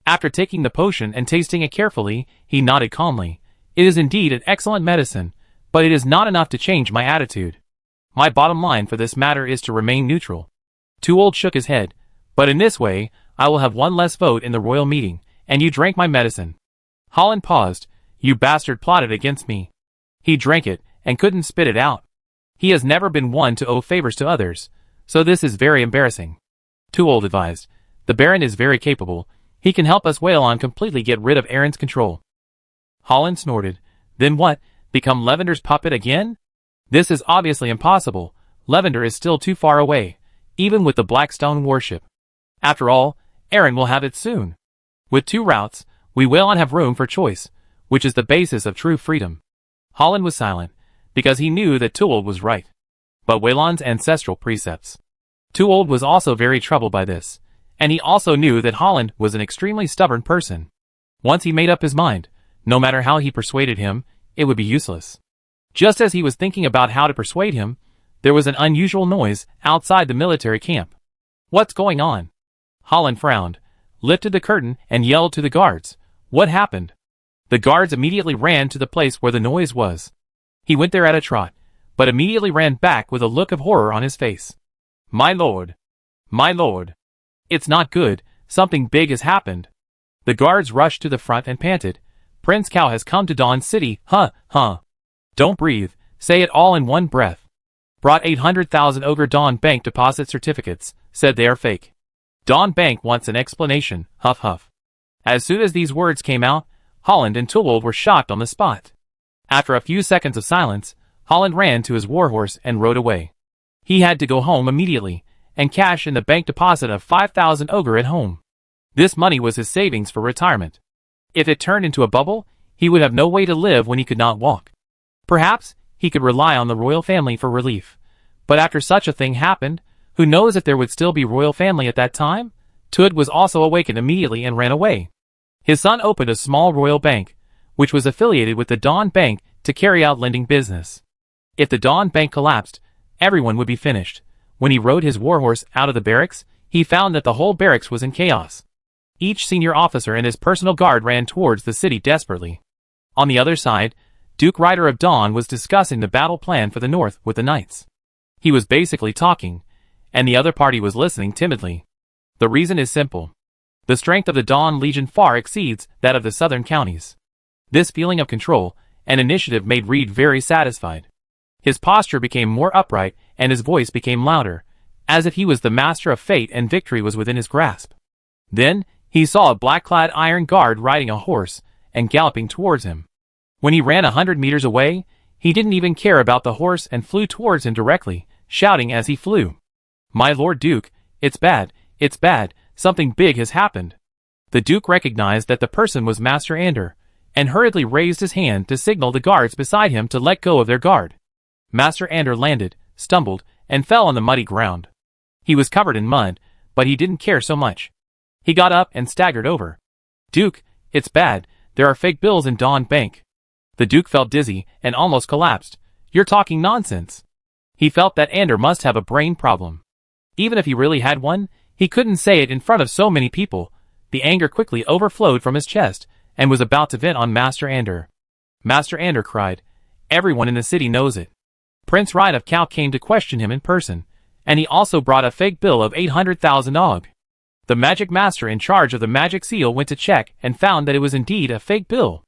After taking the potion and tasting it carefully, he nodded calmly. "It is indeed an excellent medicine, but it is not enough to change my attitude. My bottom line for this matter is to remain neutral." Tewald shook his head. "But in this way, I will have one less vote in the royal meeting, and you drank my medicine." Holland paused. "You bastard plotted against me." He drank it, and couldn't spit it out. He has never been one to owe favors to others, so this is very embarrassing. Tewald advised, "The Baron is very capable. He can help us Whalon completely get rid of Aaron's control." Holland snorted. "Then what, become Lavender's puppet again? This is obviously impossible. Lavender is still too far away, even with the Blackstone warship. After all, Aaron will have it soon. With 2 routes, we Whalon have room for choice, which is the basis of true freedom." Holland was silent, because he knew that Tewald was right. But Whalon's ancestral precepts. Too Old was also very troubled by this, and he also knew that Holland was an extremely stubborn person. Once he made up his mind, no matter how he persuaded him, it would be useless. Just as he was thinking about how to persuade him, there was an unusual noise outside the military camp. "What's going on?" Holland frowned, lifted the curtain, and yelled to the guards, "What happened?" The guards immediately ran to the place where the noise was. He went there at a trot, but immediately ran back with a look of horror on his face. "My lord! My lord! It's not good, something big has happened." The guards rushed to the front and panted, "Prince Cow has come to Dawn City, huh. Don't breathe, say it all in one breath." "Brought 800,000 Ogre Dawn Bank deposit certificates, said they are fake. Dawn Bank wants an explanation, huff huff." As soon as these words came out, Holland and Too Old were shocked on the spot. After a few seconds of silence, Holland ran to his warhorse and rode away. He had to go home immediately, and cash in the bank deposit of 5,000 Ogre at home. This money was his savings for retirement. If it turned into a bubble, he would have no way to live when he could not walk. Perhaps he could rely on the royal family for relief. But after such a thing happened, who knows if there would still be royal family at that time? Toad was also awakened immediately and ran away. His son opened a small royal bank, which was affiliated with the Dawn Bank to carry out lending business. If the Dawn Bank collapsed, everyone would be finished. When he rode his warhorse out of the barracks, he found that the whole barracks was in chaos. Each senior officer and his personal guard ran towards the city desperately. On the other side, Duke Rider of Dawn was discussing the battle plan for the north with the knights. He was basically talking, and the other party was listening timidly. The reason is simple. The strength of the Dawn Legion far exceeds that of the southern counties. This feeling of control and initiative made Reed very satisfied. His posture became more upright and his voice became louder, as if he was the master of fate and victory was within his grasp. Then, he saw a black-clad iron guard riding a horse and galloping towards him. When he ran 100 meters away, he didn't even care about the horse and flew towards him directly, shouting as he flew, "My Lord Duke, it's bad, something big has happened." The Duke recognized that the person was Master Ander, and hurriedly raised his hand to signal the guards beside him to let go of their guard. Master Ander landed, stumbled, and fell on the muddy ground. He was covered in mud, but he didn't care so much. He got up and staggered over. "Duke, it's bad, there are fake bills in Dawn Bank." The Duke felt dizzy and almost collapsed. "You're talking nonsense." He felt that Ander must have a brain problem. Even if he really had one, he couldn't say it in front of so many people. The anger quickly overflowed from his chest and was about to vent on Master Ander. Master Ander cried, "Everyone in the city knows it. Prince Ride of Cow came to question him in person, and he also brought a fake bill of 800,000 Og. The magic master in charge of the magic seal went to check and found that it was indeed a fake bill.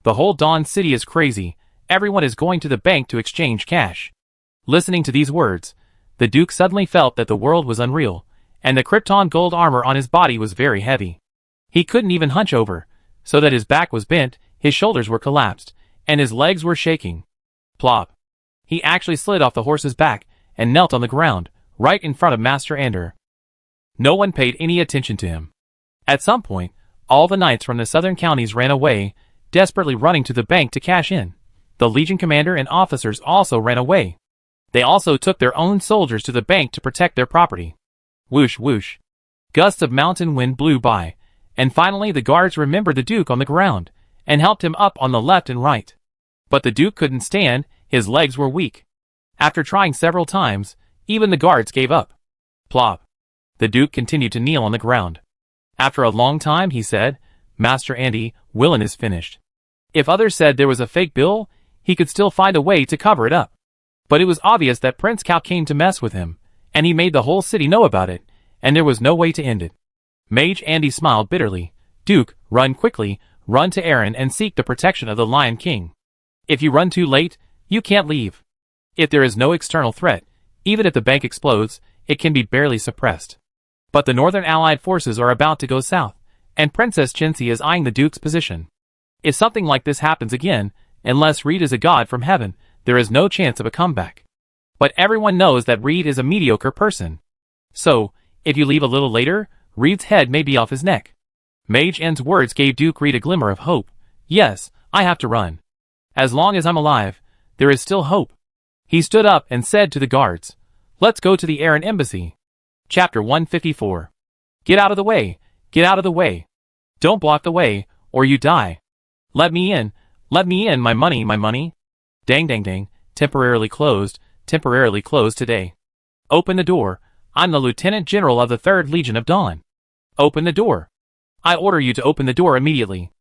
The whole Dawn City is crazy. Everyone is going to the bank to exchange cash." Listening to these words, the Duke suddenly felt that the world was unreal, and the Krypton gold armor on his body was very heavy. He couldn't even hunch over, so that his back was bent, his shoulders were collapsed, and his legs were shaking. Plop. He actually slid off the horse's back and knelt on the ground, right in front of Master Ander. No one paid any attention to him. At some point, all the knights from the southern counties ran away, desperately running to the bank to cash in. The Legion commander and officers also ran away. They also took their own soldiers to the bank to protect their property. Whoosh whoosh. Gusts of mountain wind blew by, and finally the guards remembered the Duke on the ground, and helped him up on the left and right. But the Duke couldn't stand, his legs were weak. After trying several times, even the guards gave up. Plop. The Duke continued to kneel on the ground. After a long time he said, "Master Andy, Willin is finished." If others said there was a fake bill, he could still find a way to cover it up. But it was obvious that Prince Cow came to mess with him, and he made the whole city know about it, and there was no way to end it. Mage Andy smiled bitterly. "Duke, run quickly, run to Aaron and seek the protection of the Lion King. If you run too late, you can't leave. If there is no external threat, even if the bank explodes, it can be barely suppressed. But the Northern Allied forces are about to go south, and Princess Chincy is eyeing the Duke's position. If something like this happens again, unless Reed is a god from heaven, there is no chance of a comeback. But everyone knows that Reed is a mediocre person. So, if you leave a little later, Reed's head may be off his neck." Mage N's words gave Duke Reed a glimmer of hope. "Yes, I have to run. As long as I'm alive, there is still hope." He stood up and said to the guards, "Let's go to the Aaron embassy." Chapter 154. Get out of the way! Get out of the way! Don't block the way, or you die! Let me in! Let me in! My money! My money! Dang dang dang! Temporarily closed today. Open the door! I'm the Lieutenant General of the 3rd Legion of Dawn. Open the door! I order you to open the door immediately.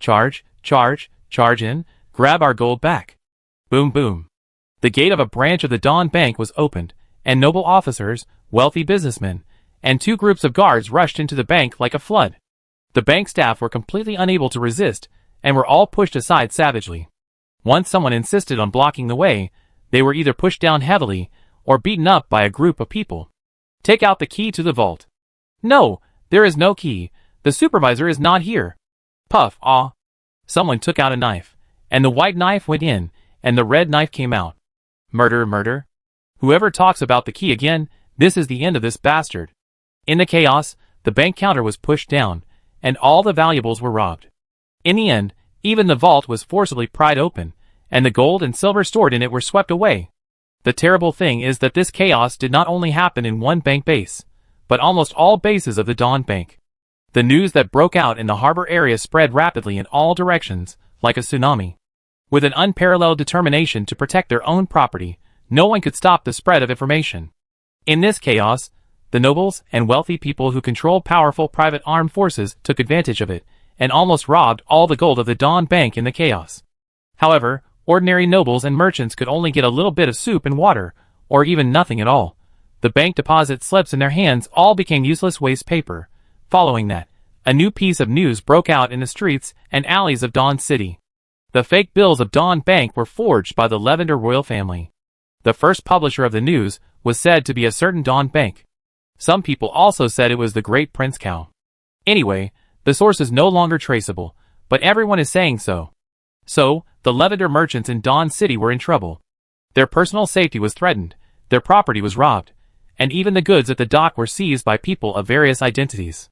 Charge, charge, charge in, grab our gold back. Boom boom. The gate of a branch of the Dawn Bank was opened, and noble officers, wealthy businessmen, and 2 groups of guards rushed into the bank like a flood. The bank staff were completely unable to resist, and were all pushed aside savagely. Once someone insisted on blocking the way, they were either pushed down heavily, or beaten up by a group of people. Take out the key to the vault. No, there is no key. The supervisor is not here. Puff, ah. Someone took out a knife, and the white knife went in, and the red knife came out. Murder, murder. Whoever talks about the key again, this is the end of this bastard. In the chaos, the bank counter was pushed down, and all the valuables were robbed. In the end, even the vault was forcibly pried open, and the gold and silver stored in it were swept away. The terrible thing is that this chaos did not only happen in one bank base, but almost all bases of the Dawn Bank. The news that broke out in the harbor area spread rapidly in all directions, like a tsunami. With an unparalleled determination to protect their own property, no one could stop the spread of information. In this chaos, the nobles and wealthy people who controlled powerful private armed forces took advantage of it, and almost robbed all the gold of the Dawn Bank in the chaos. However, ordinary nobles and merchants could only get a little bit of soup and water, or even nothing at all. The bank deposit slips in their hands all became useless waste paper. Following that, a new piece of news broke out in the streets and alleys of Dawn City. The fake bills of Dawn Bank were forged by the Lavender royal family. The first publisher of the news was said to be a certain Dawn Bank. Some people also said it was the Great Prince Cow. Anyway, the source is no longer traceable, but everyone is saying so. So, the Lavender merchants in Dawn City were in trouble. Their personal safety was threatened, their property was robbed, and even the goods at the dock were seized by people of various identities.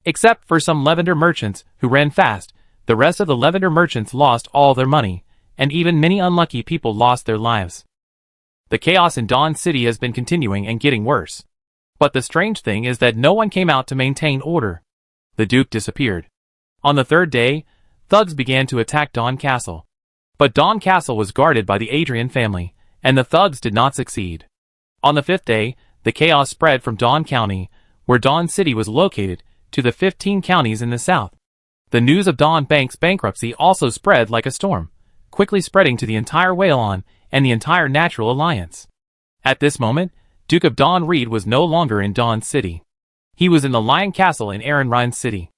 Except for some Lavender merchants who ran fast, the rest of the Lavender merchants lost all their money, and even many unlucky people lost their lives. The chaos in Dawn City has been continuing and getting worse. But the strange thing is that no one came out to maintain order. The Duke disappeared. On the 3rd day, thugs began to attack Dawn Castle. But Dawn Castle was guarded by the Adrian family, and the thugs did not succeed. On the 5th day, the chaos spread from Dawn County, where Dawn City was located, to the 15 counties in the south. The news of Dawn Bank's bankruptcy also spread like a storm, quickly spreading to the entire Whalon and the entire Natural Alliance. At this moment, Duke of Dawn Reed was no longer in Dawn City. He was in the Lion Castle in Ehrenrhein City.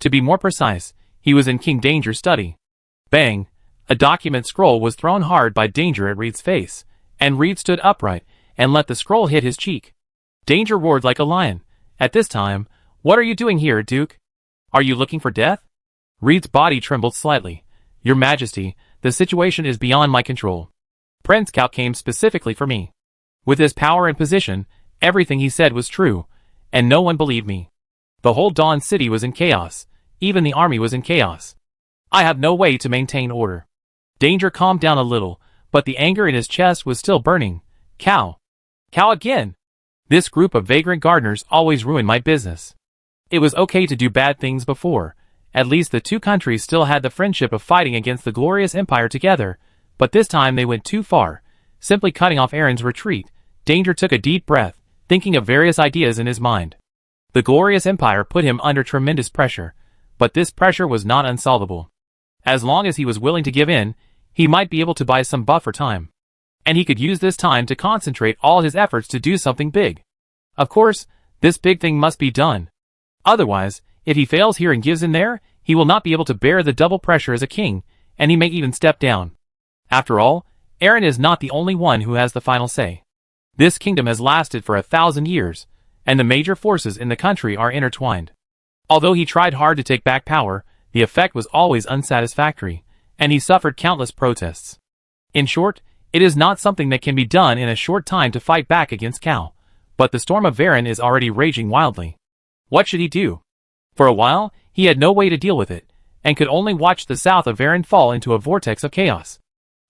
To be more precise, he was in King Danger's study. Bang! A document scroll was thrown hard by Danger at Reed's face, and Reed stood upright and let the scroll hit his cheek. Danger roared like a lion. At this time, "What are you doing here, Duke? Are you looking for death?" Reed's body trembled slightly. "Your Majesty, the situation is beyond my control. Prince Cal came specifically for me. With his power and position, everything he said was true, and no one believed me. The whole Dawn City was in chaos. Even the army was in chaos. I have no way to maintain order." Danger calmed down a little, but the anger in his chest was still burning. "Cal. Cal again! This group of vagrant gardeners always ruined my business. It was okay to do bad things before. At least the 2 countries still had the friendship of fighting against the glorious empire together, but this time they went too far, simply cutting off Aaron's retreat." Danger took a deep breath, thinking of various ideas in his mind. The glorious empire put him under tremendous pressure, but this pressure was not unsolvable. As long as he was willing to give in, he might be able to buy some buffer time. And he could use this time to concentrate all his efforts to do something big. Of course, this big thing must be done. Otherwise, if he fails here and gives in there, he will not be able to bear the double pressure as a king, and he may even step down. After all, Aaron is not the only one who has the final say. This kingdom has lasted for 1,000 years, and the major forces in the country are intertwined. Although he tried hard to take back power, the effect was always unsatisfactory, and he suffered countless protests. In short, it is not something that can be done in a short time to fight back against Cal, but the storm of Varen is already raging wildly. What should he do? For a while, he had no way to deal with it, and could only watch the south of Varen fall into a vortex of chaos.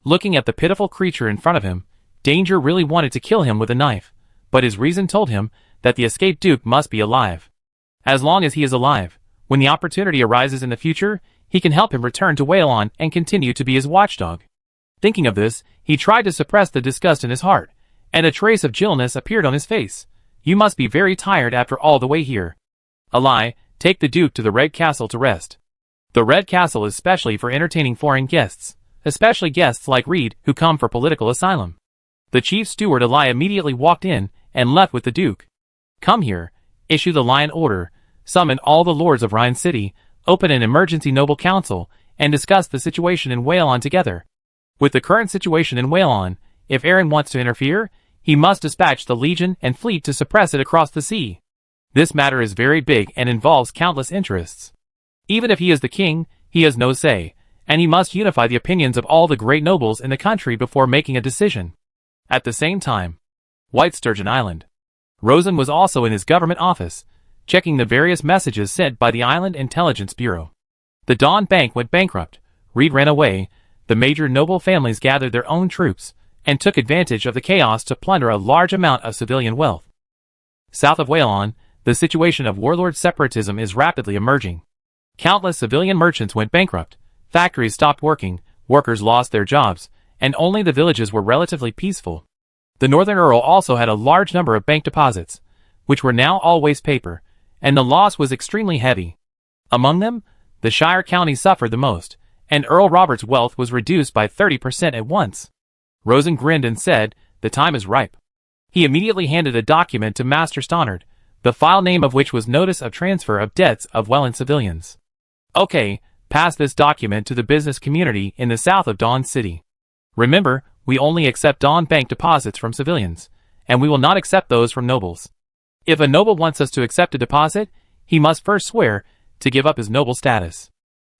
Looking at the pitiful creature in front of him, Danger really wanted to kill him with a knife, but his reason told him that the escaped Duke must be alive. As long as he is alive, when the opportunity arises in the future, he can help him return to Waylon and continue to be his watchdog. Thinking of this, he tried to suppress the disgust in his heart, and a trace of gentleness appeared on his face. You must be very tired after all the way here. Alai, take the Duke to the Red Castle to rest. The Red Castle is specially for entertaining foreign guests, especially guests like Reed who come for political asylum. The chief steward Alai immediately walked in and left with the Duke. Come here, issue the lion order, summon all the lords of Rhine City, open an emergency noble council, and discuss the situation in Waylon together. With the current situation in Waylon, if Aaron wants to interfere, he must dispatch the legion and fleet to suppress it across the sea. This matter is very big and involves countless interests. Even if he is the king, he has no say, and he must unify the opinions of all the great nobles in the country before making a decision. At the same time, White Sturgeon Island. Rosen was also in his government office, checking the various messages sent by the Island Intelligence Bureau. The Dawn Bank went bankrupt, Reed ran away, the major noble families gathered their own troops, and took advantage of the chaos to plunder a large amount of civilian wealth. South of Waylon, the situation of warlord separatism is rapidly emerging. Countless civilian merchants went bankrupt, factories stopped working, workers lost their jobs, and only the villages were relatively peaceful. The Northern Earl also had a large number of bank deposits, which were now all waste paper, and the loss was extremely heavy. Among them, the Shire County suffered the most, and Earl Robert's wealth was reduced by 30% at once. Rosen grinned and said, "The time is ripe." He immediately handed a document to Master Stannard, the file name of which was Notice of Transfer of Debts of Welland Civilians. Okay, pass this document to the business community in the south of Dawn City. Remember, we only accept Dawn Bank deposits from civilians, and we will not accept those from nobles. If a noble wants us to accept a deposit, he must first swear to give up his noble status.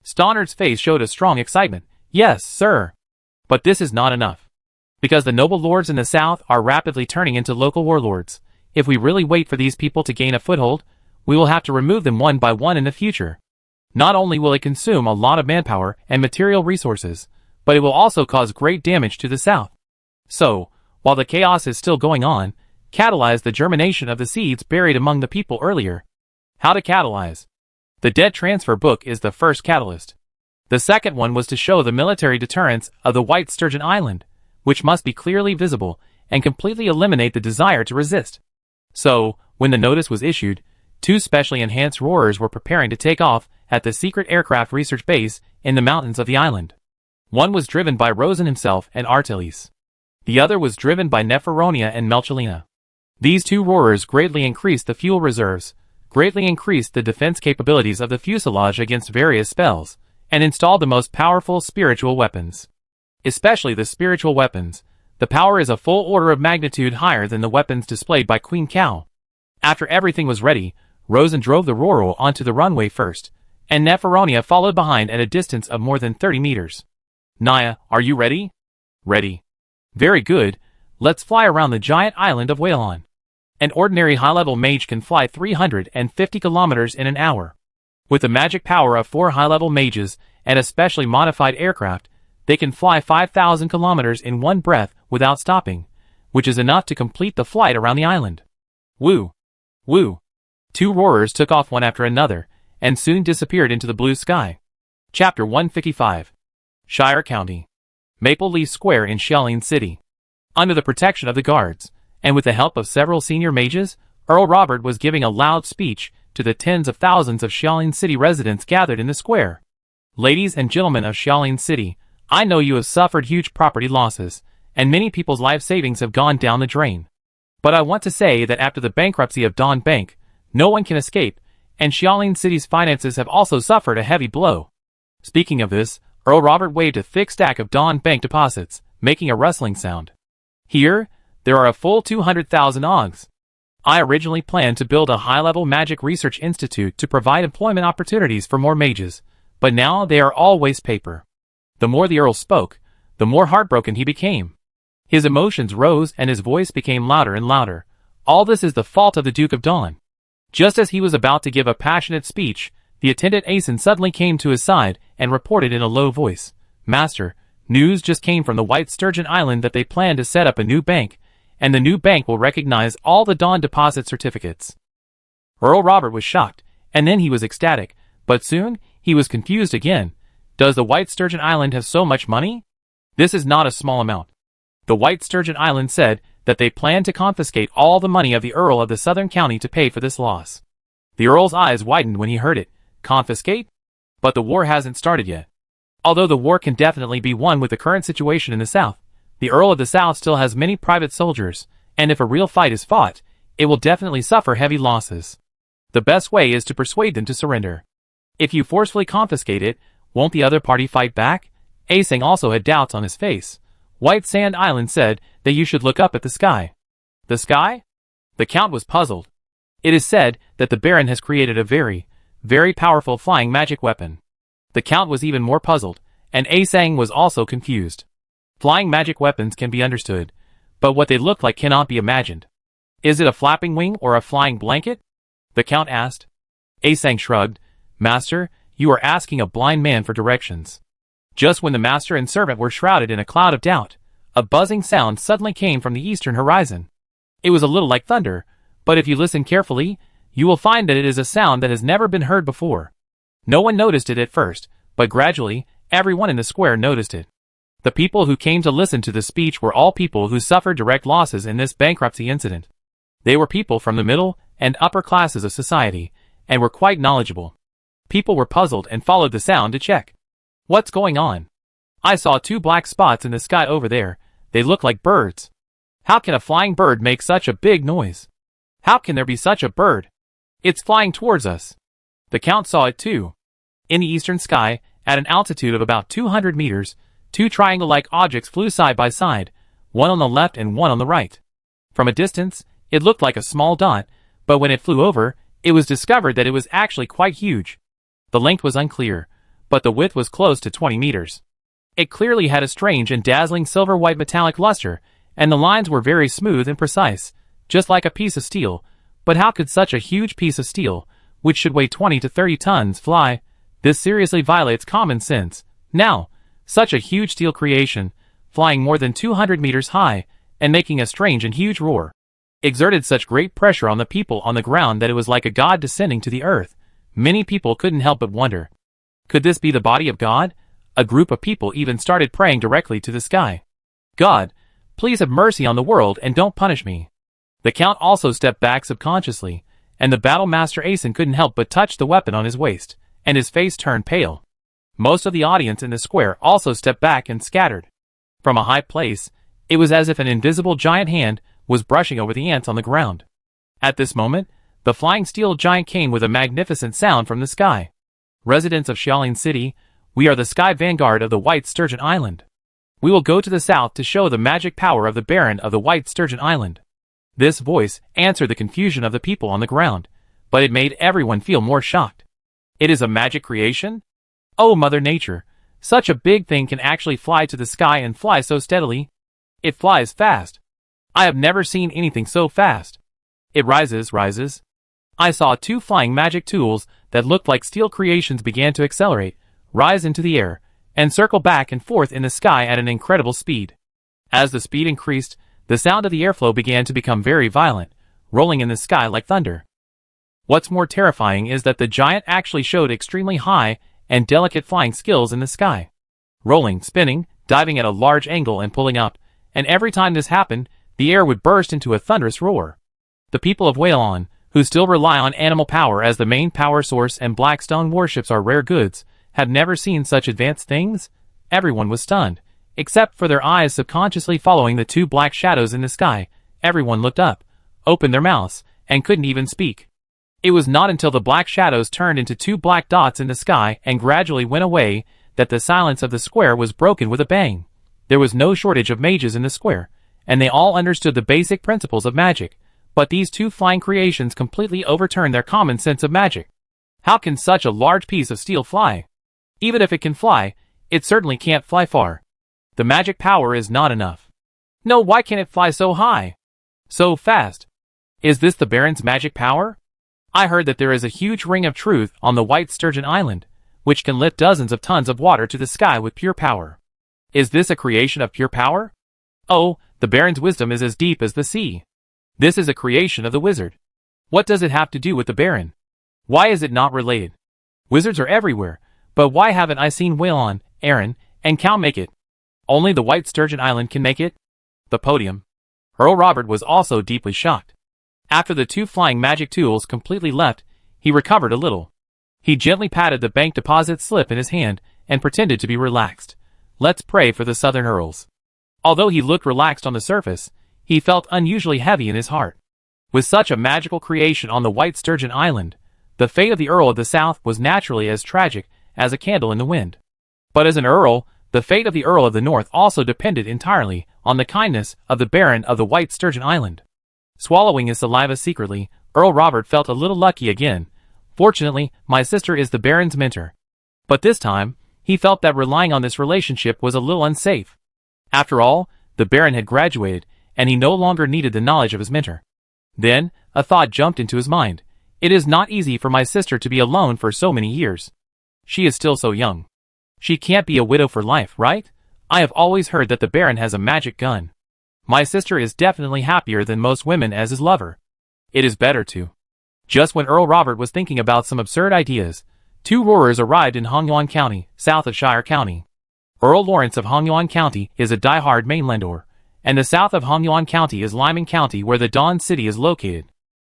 Stannard's face showed a strong excitement. Yes, sir. But this is not enough. Because the noble lords in the south are rapidly turning into local warlords, if we really wait for these people to gain a foothold, we will have to remove them one by one in the future. Not only will it consume a lot of manpower and material resources, but it will also cause great damage to the south. So, while the chaos is still going on, catalyze the germination of the seeds buried among the people earlier. How to catalyze? The debt transfer book is the first catalyst. The second one was to show the military deterrence of the White Sturgeon Island, which must be clearly visible and completely eliminate the desire to resist. So, when the notice was issued, 2 specially enhanced roarers were preparing to take off at the secret aircraft research base in the mountains of the island. One was driven by Rosen himself and Artelis. The other was driven by Neferonia and Melchelina. These 2 roarers greatly increased the fuel reserves, greatly increased the defense capabilities of the fuselage against various spells, and installed the most powerful spiritual weapons. Especially the spiritual weapons, the power is a full order of magnitude higher than the weapons displayed by Queen Cow. After everything was ready, Rosen drove the roarer onto the runway first, and Neferonia followed behind at a distance of more than 30 meters. Naya, are you ready? Ready. Very good, let's fly around the giant island of Waylon. An ordinary high-level mage can fly 350 kilometers in an hour. With the magic power of 4 high-level mages and a specially modified aircraft, they can fly 5,000 kilometers in one breath without stopping, which is enough to complete the flight around the island. Woo! Woo! 2 roarers took off one after another, and soon disappeared into the blue sky. Chapter 155. Shire County. Maple Leaf Square in Xiaolin City. Under the protection of the guards, and with the help of several senior mages, Earl Robert was giving a loud speech to the tens of thousands of Xiaolin City residents gathered in the square. Ladies and gentlemen of Xiaolin City, I know you have suffered huge property losses, and many people's life savings have gone down the drain. But I want to say that after the bankruptcy of Dawn Bank, no one can escape, and Xiaolin City's finances have also suffered a heavy blow. Speaking of this, Earl Robert waved a thick stack of Dawn Bank deposits, making a rustling sound. Here, there are a full 200,000 OGs. I originally planned to build a high-level magic research institute to provide employment opportunities for more mages, but now they are all waste paper. The more the Earl spoke, the more heartbroken he became. His emotions rose and his voice became louder and louder. All this is the fault of the Duke of Dawn. Just as he was about to give a passionate speech, the attendant Asen suddenly came to his side and reported in a low voice, "Master, news just came from the White Sturgeon Island that they plan to set up a new bank, and the new bank will recognize all the Dawn deposit certificates. Earl Robert was shocked, and then he was ecstatic, but soon he was confused again. Does the White Sturgeon Island have so much money? This is not a small amount. The White Sturgeon Island said that they planned to confiscate all the money of the Earl of the Southern County to pay for this loss. The Earl's eyes widened when he heard it. Confiscate? But the war hasn't started yet. Although the war can definitely be won with the current situation in the South, the Earl of the South still has many private soldiers, and if a real fight is fought, it will definitely suffer heavy losses. The best way is to persuade them to surrender. If you forcefully confiscate it, won't the other party fight back? Asang also had doubts on his face. White Sand Island said that you should look up at the sky. The sky? The Count was puzzled. It is said that the Baron has created a very, very powerful flying magic weapon. The Count was even more puzzled, and Asang was also confused. Flying magic weapons can be understood, but what they look like cannot be imagined. Is it a flapping wing or a flying blanket? The Count asked. Asang shrugged. Master, you are asking a blind man for directions. Just when the master and servant were shrouded in a cloud of doubt, a buzzing sound suddenly came from the eastern horizon. It was a little like thunder, but if you listen carefully, you will find that it is a sound that has never been heard before. No one noticed it at first, but gradually, everyone in the square noticed it. The people who came to listen to the speech were all people who suffered direct losses in this bankruptcy incident. They were people from the middle and upper classes of society, and were quite knowledgeable. People were puzzled and followed the sound to check. What's going on? I saw two black spots in the sky over there. They look like birds. How can a flying bird make such a big noise? How can there be such a bird? It's flying towards us. The Count saw it too. In the eastern sky, at an altitude of about 200 meters, two triangle-like objects flew side by side, one on the left and one on the right. From a distance, it looked like a small dot, but when it flew over, it was discovered that it was actually quite huge. The length was unclear, but the width was close to 20 meters. It clearly had a strange and dazzling silver-white metallic luster, and the lines were very smooth and precise, just like a piece of steel. But how could such a huge piece of steel, which should weigh 20 to 30 tons, fly? This seriously violates common sense. Now, such a huge steel creation, flying more than 200 meters high, and making a strange and huge roar, exerted such great pressure on the people on the ground that it was like a god descending to the earth. Many people couldn't help but wonder. Could this be the body of God? A group of people even started praying directly to the sky. God, please have mercy on the world and don't punish me. The Count also stepped back subconsciously, and the battle master Asen couldn't help but touch the weapon on his waist, and his face turned pale. Most of the audience in the square also stepped back and scattered. From a high place, it was as if an invisible giant hand was brushing over the ants on the ground. At this moment, the flying steel giant came with a magnificent sound from the sky. Residents of Xiaolin City, we are the sky vanguard of the White Sturgeon Island. We will go to the south to show the magic power of the Baron of the White Sturgeon Island. This voice answered the confusion of the people on the ground, but it made everyone feel more shocked. It is a magic creation? Oh, Mother Nature, such a big thing can actually fly to the sky and fly so steadily. It flies fast. I have never seen anything so fast. It rises. I saw two flying magic tools that looked like steel creations began to accelerate, rise into the air, and circle back and forth in the sky at an incredible speed. As the speed increased, the sound of the airflow began to become very violent, rolling in the sky like thunder. What's more terrifying is that the giant actually showed extremely high and delicate flying skills in the sky. Rolling, spinning, diving at a large angle and pulling up, and every time this happened, the air would burst into a thunderous roar. The people of Whalon, who still rely on animal power as the main power source and Blackstone warships are rare goods, have never seen such advanced things. Everyone was stunned, except for their eyes subconsciously following the two black shadows in the sky. Everyone looked up, opened their mouths, and couldn't even speak. It was not until the black shadows turned into two black dots in the sky and gradually went away that the silence of the square was broken with a bang. There was no shortage of mages in the square, and they all understood the basic principles of magic, but these two flying creations completely overturned their common sense of magic. How can such a large piece of steel fly? Even if it can fly, it certainly can't fly far. The magic power is not enough. No, why can't it fly so high? So fast? Is this the Baron's magic power? I heard that there is a huge ring of truth on the White Sturgeon Island, which can lift dozens of tons of water to the sky with pure power. Is this a creation of pure power? Oh, The Baron's wisdom is as deep as the sea. This is a creation of the wizard. What does it have to do with the Baron? Why is it not related? Wizards are everywhere, but why haven't I seen Waylon, Aaron, and Cal make it? Only the White Sturgeon Island can make it? The podium. Earl Robert was also deeply shocked. After the two flying magic tools completely left, he recovered a little. He gently patted the bank deposit slip in his hand and pretended to be relaxed. Let's pray for the Southern Earls. Although he looked relaxed on the surface, he felt unusually heavy in his heart. With such a magical creation on the White Sturgeon Island, the fate of the Earl of the South was naturally as tragic as a candle in the wind. But as an Earl, the fate of the Earl of the North also depended entirely on the kindness of the Baron of the White Sturgeon Island. Swallowing his saliva secretly, Earl Robert felt a little lucky again. Fortunately, my sister is the Baron's mentor. But this time, he felt that relying on this relationship was a little unsafe. After all, the Baron had graduated, and he no longer needed the knowledge of his mentor. Then, a thought jumped into his mind. It is not easy for my sister to be alone for so many years. She is still so young. She can't be a widow for life, right? I have always heard that the Baron has a magic gun. My sister is definitely happier than most women as his lover. It is better to. Just when Earl Robert was thinking about some absurd ideas, two roarers arrived in Hongyuan County, south of Shire County. Earl Lawrence of Hongyuan County is a die-hard mainlander, and the south of Hongyuan County is Liming County where the Dawn City is located.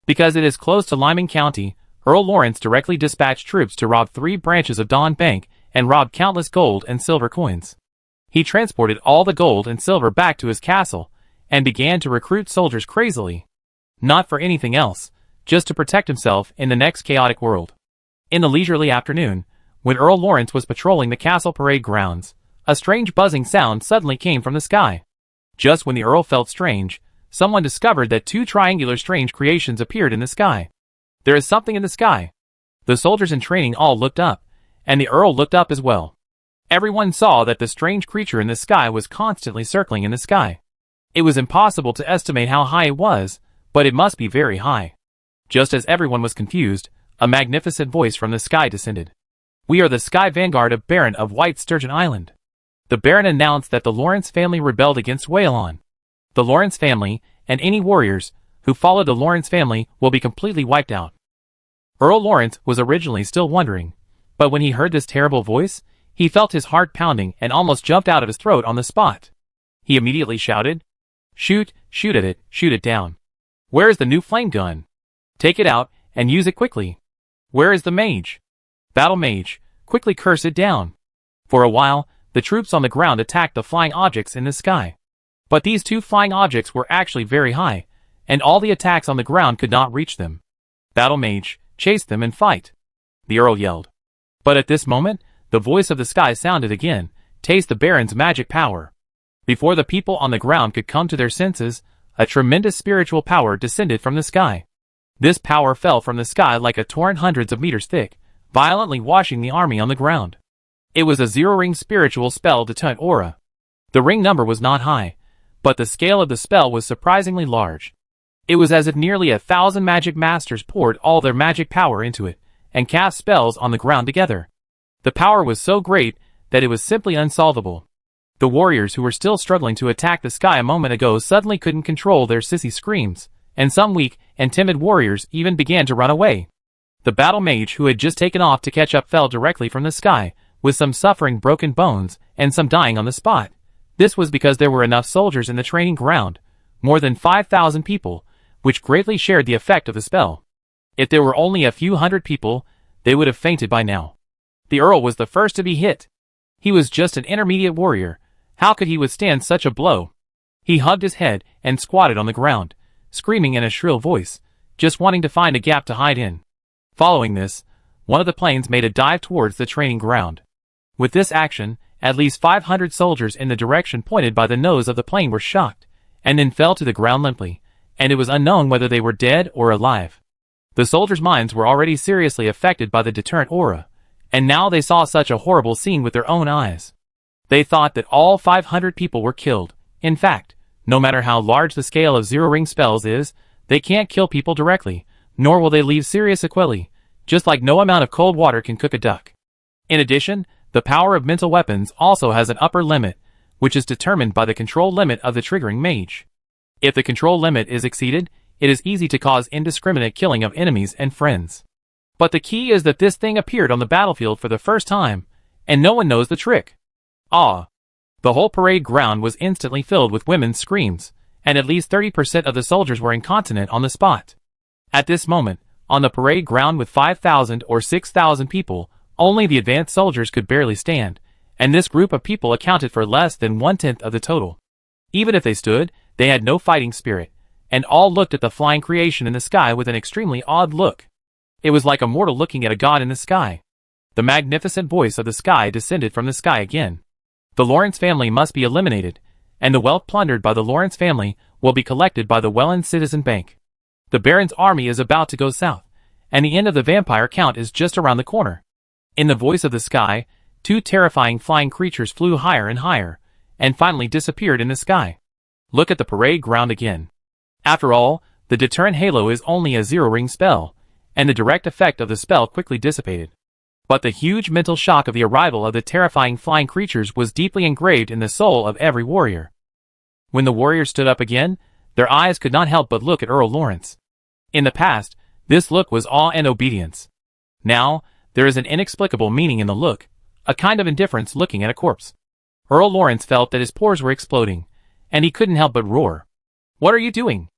Because it is close to Liming County, Earl Lawrence directly dispatched troops to rob 3 branches of Dawn Bank and rob countless gold and silver coins. He transported all the gold and silver back to his castle, and began to recruit soldiers crazily. Not for anything else, just to protect himself in the next chaotic world. In the leisurely afternoon, when Earl Lawrence was patrolling the castle parade grounds, a strange buzzing sound suddenly came from the sky. Just when the Earl felt strange, someone discovered that 2 triangular strange creations appeared in the sky. There is something in the sky. The soldiers in training all looked up, and the Earl looked up as well. Everyone saw that the strange creature in the sky was constantly circling in the sky. It was impossible to estimate how high it was, but it must be very high. Just as everyone was confused, a magnificent voice from the sky descended. We are the Sky Vanguard of Baron of White Sturgeon Island. The Baron announced that the Lawrence family rebelled against Waylon. The Lawrence family, and any warriors who follow the Lawrence family, will be completely wiped out. Earl Lawrence was originally still wondering, but when he heard this terrible voice, he felt his heart pounding and almost jumped out of his throat on the spot. He immediately shouted, Shoot, shoot at it, shoot it down. Where is the new flame gun? Take it out, and use it quickly. Where is the mage? Battle mage, quickly curse it down. For a while, the troops on the ground attacked the flying objects in the sky. But these 2 flying objects were actually very high, and all the attacks on the ground could not reach them. Battle mage, chase them and fight. The Earl yelled. But at this moment, the voice of the sky sounded again, taste the Baron's magic power. Before the people on the ground could come to their senses, a tremendous spiritual power descended from the sky. This power fell from the sky like a torrent hundreds of meters thick, violently washing the army on the ground. It was a 0-ring spiritual spell detent aura. The ring number was not high, but the scale of the spell was surprisingly large. It was as if nearly 1,000 magic masters poured all their magic power into it, and cast spells on the ground together. The power was so great that it was simply unsolvable. The warriors who were still struggling to attack the sky a moment ago suddenly couldn't control their sissy screams, and some weak and timid warriors even began to run away. The battle mage who had just taken off to catch up fell directly from the sky, with some suffering broken bones and some dying on the spot. This was because there were enough soldiers in the training ground, more than 5,000 people, which greatly shared the effect of the spell. If there were only a few hundred people, they would have fainted by now. The Earl was the first to be hit. He was just an intermediate warrior. How could he withstand such a blow? He hugged his head and squatted on the ground, screaming in a shrill voice, just wanting to find a gap to hide in. Following this, one of the planes made a dive towards the training ground. With this action, at least 500 soldiers in the direction pointed by the nose of the plane were shocked, and then fell to the ground limply, and it was unknown whether they were dead or alive. The soldiers' minds were already seriously affected by the deterrent aura, and now they saw such a horrible scene with their own eyes. They thought that all 500 people were killed. In fact, no matter how large the scale of 0-ring spells is, they can't kill people directly, nor will they leave serious sequelae, just like no amount of cold water can cook a duck. In addition, the power of mental weapons also has an upper limit, which is determined by the control limit of the triggering mage. If the control limit is exceeded, it is easy to cause indiscriminate killing of enemies and friends. But the key is that this thing appeared on the battlefield for the first time, and no one knows the trick. Ah! The whole parade ground was instantly filled with women's screams, and at least 30% of the soldiers were incontinent on the spot. At this moment, on the parade ground with 5,000 or 6,000 people, only the advanced soldiers could barely stand, and this group of people accounted for less than 1/10 of the total. Even if they stood, they had no fighting spirit, and all looked at the flying creation in the sky with an extremely odd look. It was like a mortal looking at a god in the sky. The magnificent voice of the sky descended from the sky again. The Lawrence family must be eliminated, and the wealth plundered by the Lawrence family will be collected by the Welland Citizen Bank. The Baron's army is about to go south, and the end of the vampire count is just around the corner. In the voice of the sky, 2 terrifying flying creatures flew higher and higher, and finally disappeared in the sky. Look at the parade ground again. After all, the deterrent halo is only a 0-ring spell, and the direct effect of the spell quickly dissipated. But the huge mental shock of the arrival of the terrifying flying creatures was deeply engraved in the soul of every warrior. When the warriors stood up again, their eyes could not help but look at Earl Lawrence. In the past, this look was awe and obedience. Now, there is an inexplicable meaning in the look, a kind of indifference looking at a corpse. Earl Lawrence felt that his pores were exploding, and he couldn't help but roar. "What are you doing?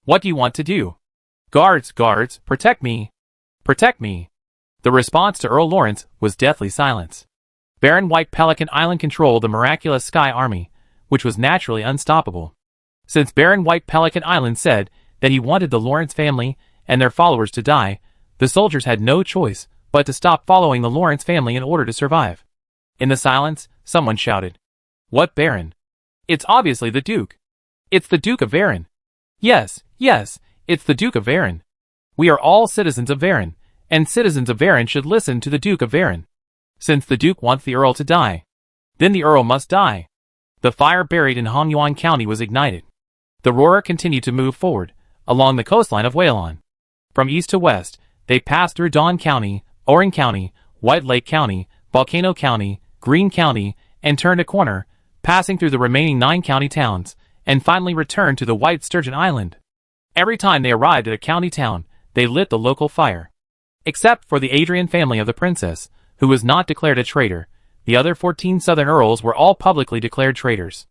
What do you want to do? Guards, guards, protect me! Protect me!" The response to Earl Lawrence was deathly silence. Baron White Pelican Island controlled the miraculous Sky Army, which was naturally unstoppable. Since Baron White Pelican Island said that he wanted the Lawrence family and their followers to die, the soldiers had no choice but to stop following the Lawrence family in order to survive. In the silence, someone shouted, "What Baron? It's obviously the Duke. It's the Duke of Varon. Yes, yes, it's the Duke of Varon. We are all citizens of Varon, and citizens of Varon should listen to the Duke of Varon. Since the Duke wants the Earl to die, then the Earl must die." The fire buried in Hongyuan County was ignited. The roar continued to move forward, along the coastline of Whalon. From east to west, they passed through Dawn County, Orange County, White Lake County, Volcano County, Green County, and turned a corner, passing through the remaining 9 county towns, and finally returned to the White Sturgeon Island. Every time they arrived at a county town, they lit the local fire. Except for the Adrian family of the princess, who was not declared a traitor, the other 14 southern earls were all publicly declared traitors.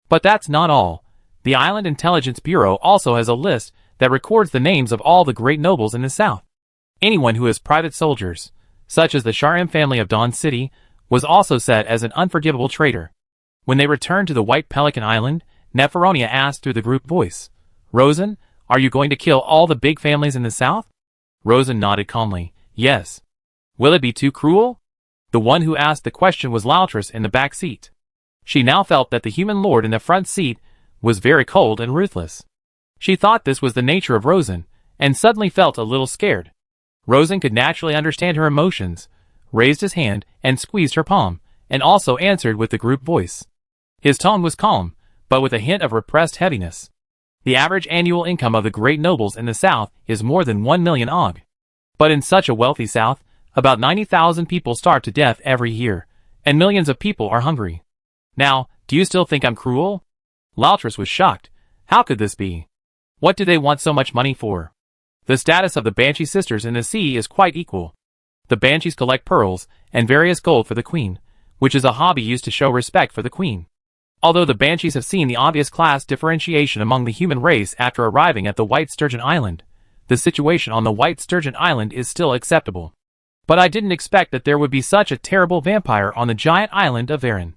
But that's not all. The Island Intelligence Bureau also has a list that records the names of all the great nobles in the south. Anyone who is private soldiers, such as the Sharim family of Dawn City, was also set as an unforgivable traitor. When they returned to the White Pelican Island, Neferonia asked through the group voice, "Rosen, are you going to kill all the big families in the south?" Rosen nodded calmly, "Yes." "Will it be too cruel?" The one who asked the question was Laltris in the back seat. She now felt that the human lord in the front seat was very cold and ruthless. She thought this was the nature of Rosen, and suddenly felt a little scared. Rosen could naturally understand her emotions, raised his hand and squeezed her palm, and also answered with the group voice. His tone was calm, but with a hint of repressed heaviness. The average annual income of the great nobles in the south is more than 1 million og. But in such a wealthy south, about 90,000 people starve to death every year, and millions of people are hungry. Now, do you still think I'm cruel? Laltris was shocked. How could this be? What do they want so much money for? The status of the Banshee sisters in the sea is quite equal. The Banshees collect pearls and various gold for the queen, which is a hobby used to show respect for the queen. Although the Banshees have seen the obvious class differentiation among the human race after arriving at the White Sturgeon Island, the situation on the White Sturgeon Island is still acceptable. But I didn't expect that there would be such a terrible vampire on the giant island of Varon.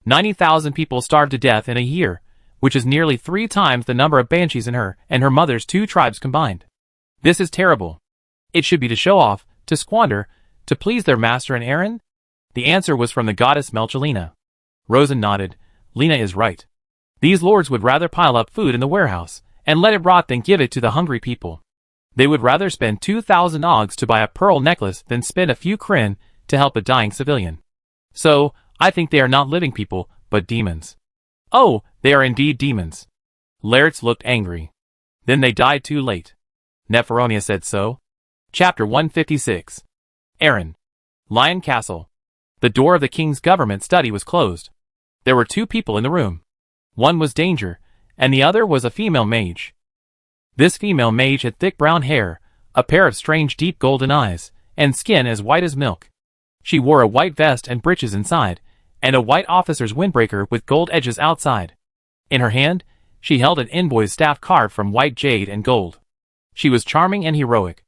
90,000 people starve to death in a year, which is nearly 3 times the number of Banshees in her and her mother's 2 tribes combined. This is terrible. It should be to show off, to squander, to please their master and Aaron? The answer was from the goddess Melchelina. Rosen nodded. Lena is right. These lords would rather pile up food in the warehouse and let it rot than give it to the hungry people. They would rather spend 2,000 ogs to buy a pearl necklace than spend a few krin to help a dying civilian. So, I think they are not living people, but demons. Oh, they are indeed demons. Laertes looked angry. Then they died too late. Neferonia said so. Chapter 156. Aaron. Lion Castle. The door of the king's government study was closed. There were two people in the room. One was Danger, and the other was a female mage. This female mage had thick brown hair, a pair of strange deep golden eyes, and skin as white as milk. She wore a white vest and breeches inside, and a white officer's windbreaker with gold edges outside. In her hand, she held an envoy's staff carved from white jade and gold. She was charming and heroic.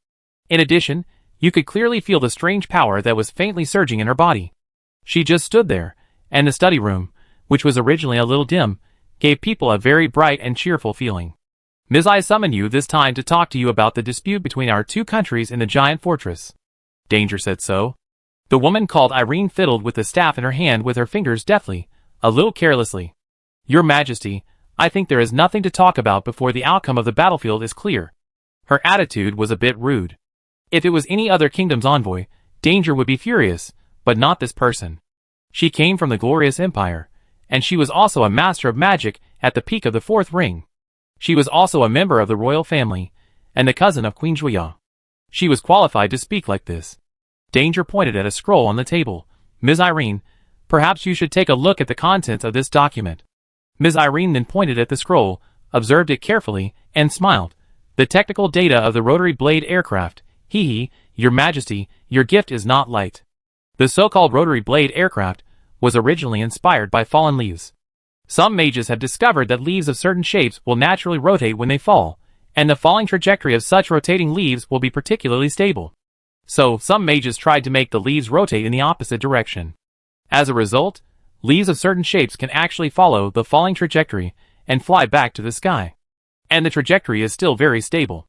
In addition, you could clearly feel the strange power that was faintly surging in her body. She just stood there, and the study room, which was originally a little dim, gave people a very bright and cheerful feeling. Ms. I summon you this time to talk to you about the dispute between our two countries in the giant fortress. Danger said so. The woman called Irene fiddled with the staff in her hand with her fingers deftly, a little carelessly. Your Majesty, I think there is nothing to talk about before the outcome of the battlefield is clear. Her attitude was a bit rude. If it was any other kingdom's envoy, Danger would be furious, but not this person. She came from the glorious empire, and she was also a master of magic at the peak of the fourth ring. She was also a member of the royal family, and the cousin of Queen Julia. She was qualified to speak like this. Danger pointed at a scroll on the table. Ms. Irene, perhaps you should take a look at the contents of this document. Ms. Irene then pointed at the scroll, observed it carefully, and smiled. The technical data of the rotary blade aircraft. Hee, Your Majesty, your gift is not light. The so-called rotary blade aircraft was originally inspired by fallen leaves. Some mages have discovered that leaves of certain shapes will naturally rotate when they fall, and the falling trajectory of such rotating leaves will be particularly stable. So, some mages tried to make the leaves rotate in the opposite direction. As a result, leaves of certain shapes can actually follow the falling trajectory and fly back to the sky. And the trajectory is still very stable.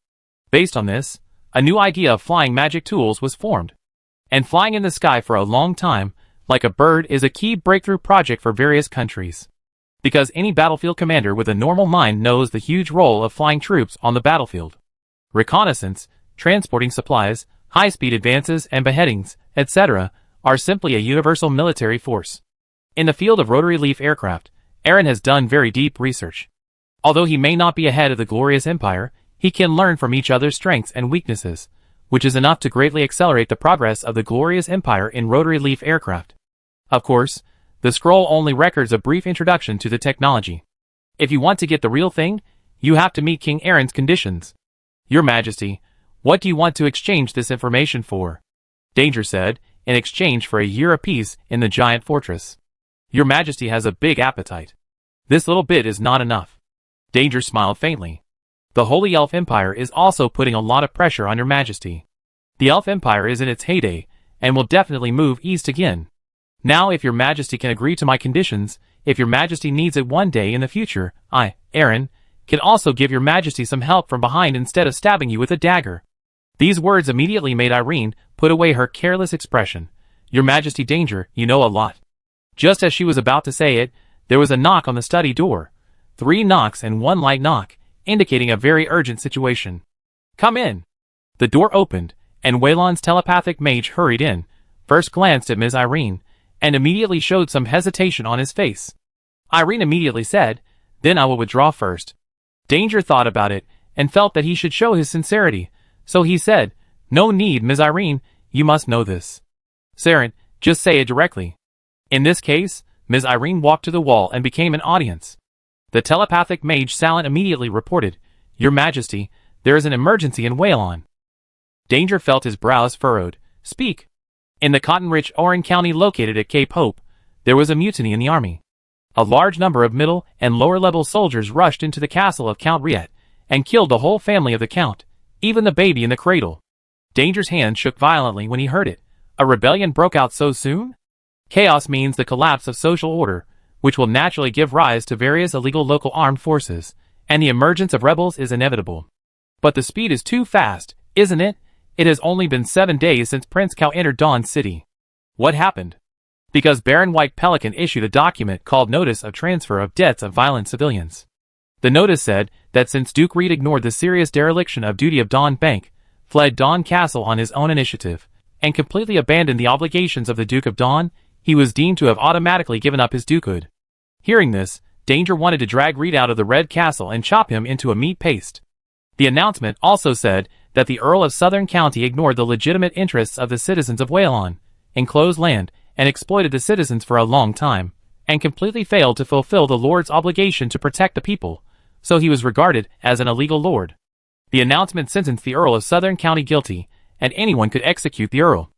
Based on this, a new idea of flying magic tools was formed. And flying in the sky for a long time, like a bird, is a key breakthrough project for various countries. Because any battlefield commander with a normal mind knows the huge role of flying troops on the battlefield. Reconnaissance, transporting supplies, high-speed advances and beheadings, etc., are simply a universal military force. In the field of rotary leaf aircraft, Aaron has done very deep research. Although he may not be ahead of the glorious empire, he can learn from each other's strengths and weaknesses, which is enough to greatly accelerate the progress of the glorious empire in rotary leaf aircraft. Of course, the scroll only records a brief introduction to the technology. If you want to get the real thing, you have to meet King Aaron's conditions. Your Majesty, what do you want to exchange this information for? Danger said, in exchange for a year apiece in the giant fortress. Your Majesty has a big appetite. This little bit is not enough. Danger smiled faintly. The Holy Elf Empire is also putting a lot of pressure on Your Majesty. The Elf Empire is in its heyday, and will definitely move east again. Now if Your Majesty can agree to my conditions, if Your Majesty needs it one day in the future, I, Aaron, can also give Your Majesty some help from behind instead of stabbing you with a dagger. These words immediately made Irene put away her careless expression. Your Majesty, Danger, you know a lot. Just as she was about to say it, there was a knock on the study door. 3 knocks and 1 light knock, indicating a very urgent situation. Come in. The door opened, and Waylon's telepathic mage hurried in, first glanced at Ms. Irene, and immediately showed some hesitation on his face. Irene immediately said, then I will withdraw first. Danger thought about it, and felt that he should show his sincerity, so he said, no need, Ms. Irene, you must know this. Saren, just say it directly. In this case, Ms. Irene walked to the wall and became an audience. The telepathic mage Salin immediately reported, Your Majesty, there is an emergency in Waylon. Danger felt his brows furrowed. Speak. In the cotton-rich Oran County located at Cape Hope, there was a mutiny in the army. A large number of middle and lower-level soldiers rushed into the castle of Count Riet, and killed the whole family of the Count, even the baby in the cradle. Danger's hand shook violently when he heard it. A rebellion broke out so soon? Chaos means the collapse of social order, which will naturally give rise to various illegal local armed forces, and the emergence of rebels is inevitable. But the speed is too fast, isn't it? It has only been 7 days since Prince Cow entered Dawn City. What happened? Because Baron White Pelican issued a document called Notice of Transfer of Debts of Violent Civilians. The notice said that since Duke Reed ignored the serious dereliction of duty of Dawn Bank, fled Dawn Castle on his own initiative, and completely abandoned the obligations of the Duke of Dawn, he was deemed to have automatically given up his dukehood. Hearing this, Danger wanted to drag Reed out of the Red Castle and chop him into a meat paste. The announcement also said that the Earl of Southern County ignored the legitimate interests of the citizens of Waylon, enclosed land, and exploited the citizens for a long time, and completely failed to fulfill the lord's obligation to protect the people, so he was regarded as an illegal lord. The announcement sentenced the Earl of Southern County guilty, and anyone could execute the Earl.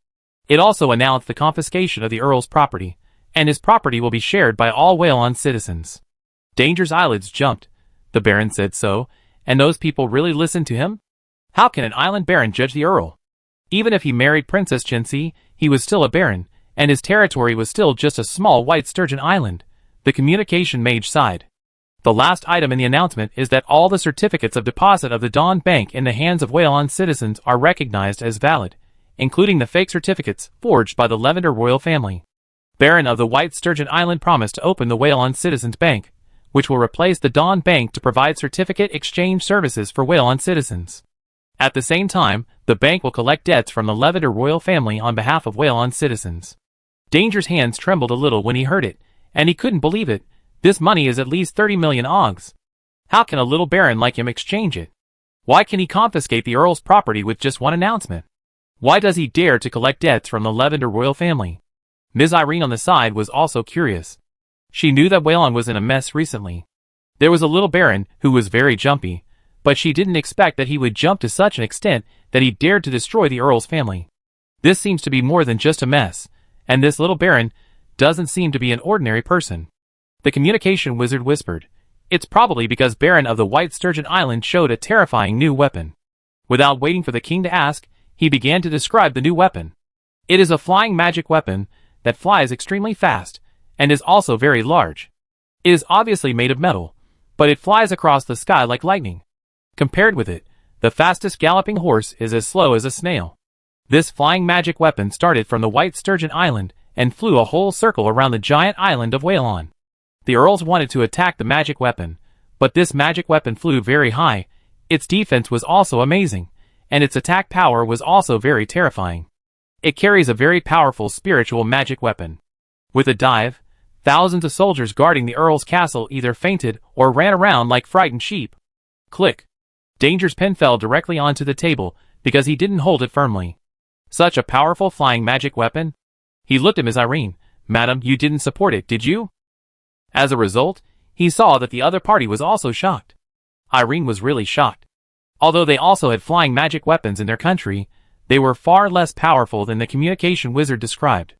It also announced the confiscation of the Earl's property, and his property will be shared by all Whalon citizens. Danger's eyelids jumped. The Baron said so, and those people really listened to him? How can an island Baron judge the Earl? Even if he married Princess Chensi, he was still a Baron, and his territory was still just a small white sturgeon island. The communication mage sighed. The last item in the announcement is that all the certificates of deposit of the Dawn Bank in the hands of Whalon citizens are recognized as valid, including the fake certificates forged by the Lavender royal family. Baron of the White Sturgeon Island promised to open the Whalon Citizens Bank, which will replace the Dawn Bank to provide certificate exchange services for Whalon citizens. At the same time, the bank will collect debts from the Lavender royal family on behalf of Whalon citizens. Danger's hands trembled a little when he heard it, and he couldn't believe it. This money is at least 30 million ogs. How can a little baron like him exchange it? Why can he confiscate the Earl's property with just one announcement? Why does he dare to collect debts from the Lavender royal family? Ms. Irene on the side was also curious. She knew that Whalon was in a mess recently. There was a little baron who was very jumpy, but she didn't expect that he would jump to such an extent that he dared to destroy the Earl's family. This seems to be more than just a mess, and this little baron doesn't seem to be an ordinary person. The communication wizard whispered, "It's probably because Baron of the White Sturgeon Island showed a terrifying new weapon." Without waiting for the king to ask, he began to describe the new weapon. It is a flying magic weapon that flies extremely fast, and is also very large. It is obviously made of metal, but it flies across the sky like lightning. Compared with it, the fastest galloping horse is as slow as a snail. This flying magic weapon started from the White Sturgeon Island and flew a whole circle around the giant island of Whalon. The Earls wanted to attack the magic weapon, but this magic weapon flew very high. Its defense was also amazing, and its attack power was also very terrifying. It carries a very powerful spiritual magic weapon. With a dive, thousands of soldiers guarding the Earl's castle either fainted or ran around like frightened sheep. Click. Danger's pen fell directly onto the table because he didn't hold it firmly. Such a powerful flying magic weapon? He looked at Ms. Irene. "Madam, you didn't support it, did you?" As a result, he saw that the other party was also shocked. Irene was really shocked. Although they also had flying magic weapons in their country, they were far less powerful than the communication wizard described.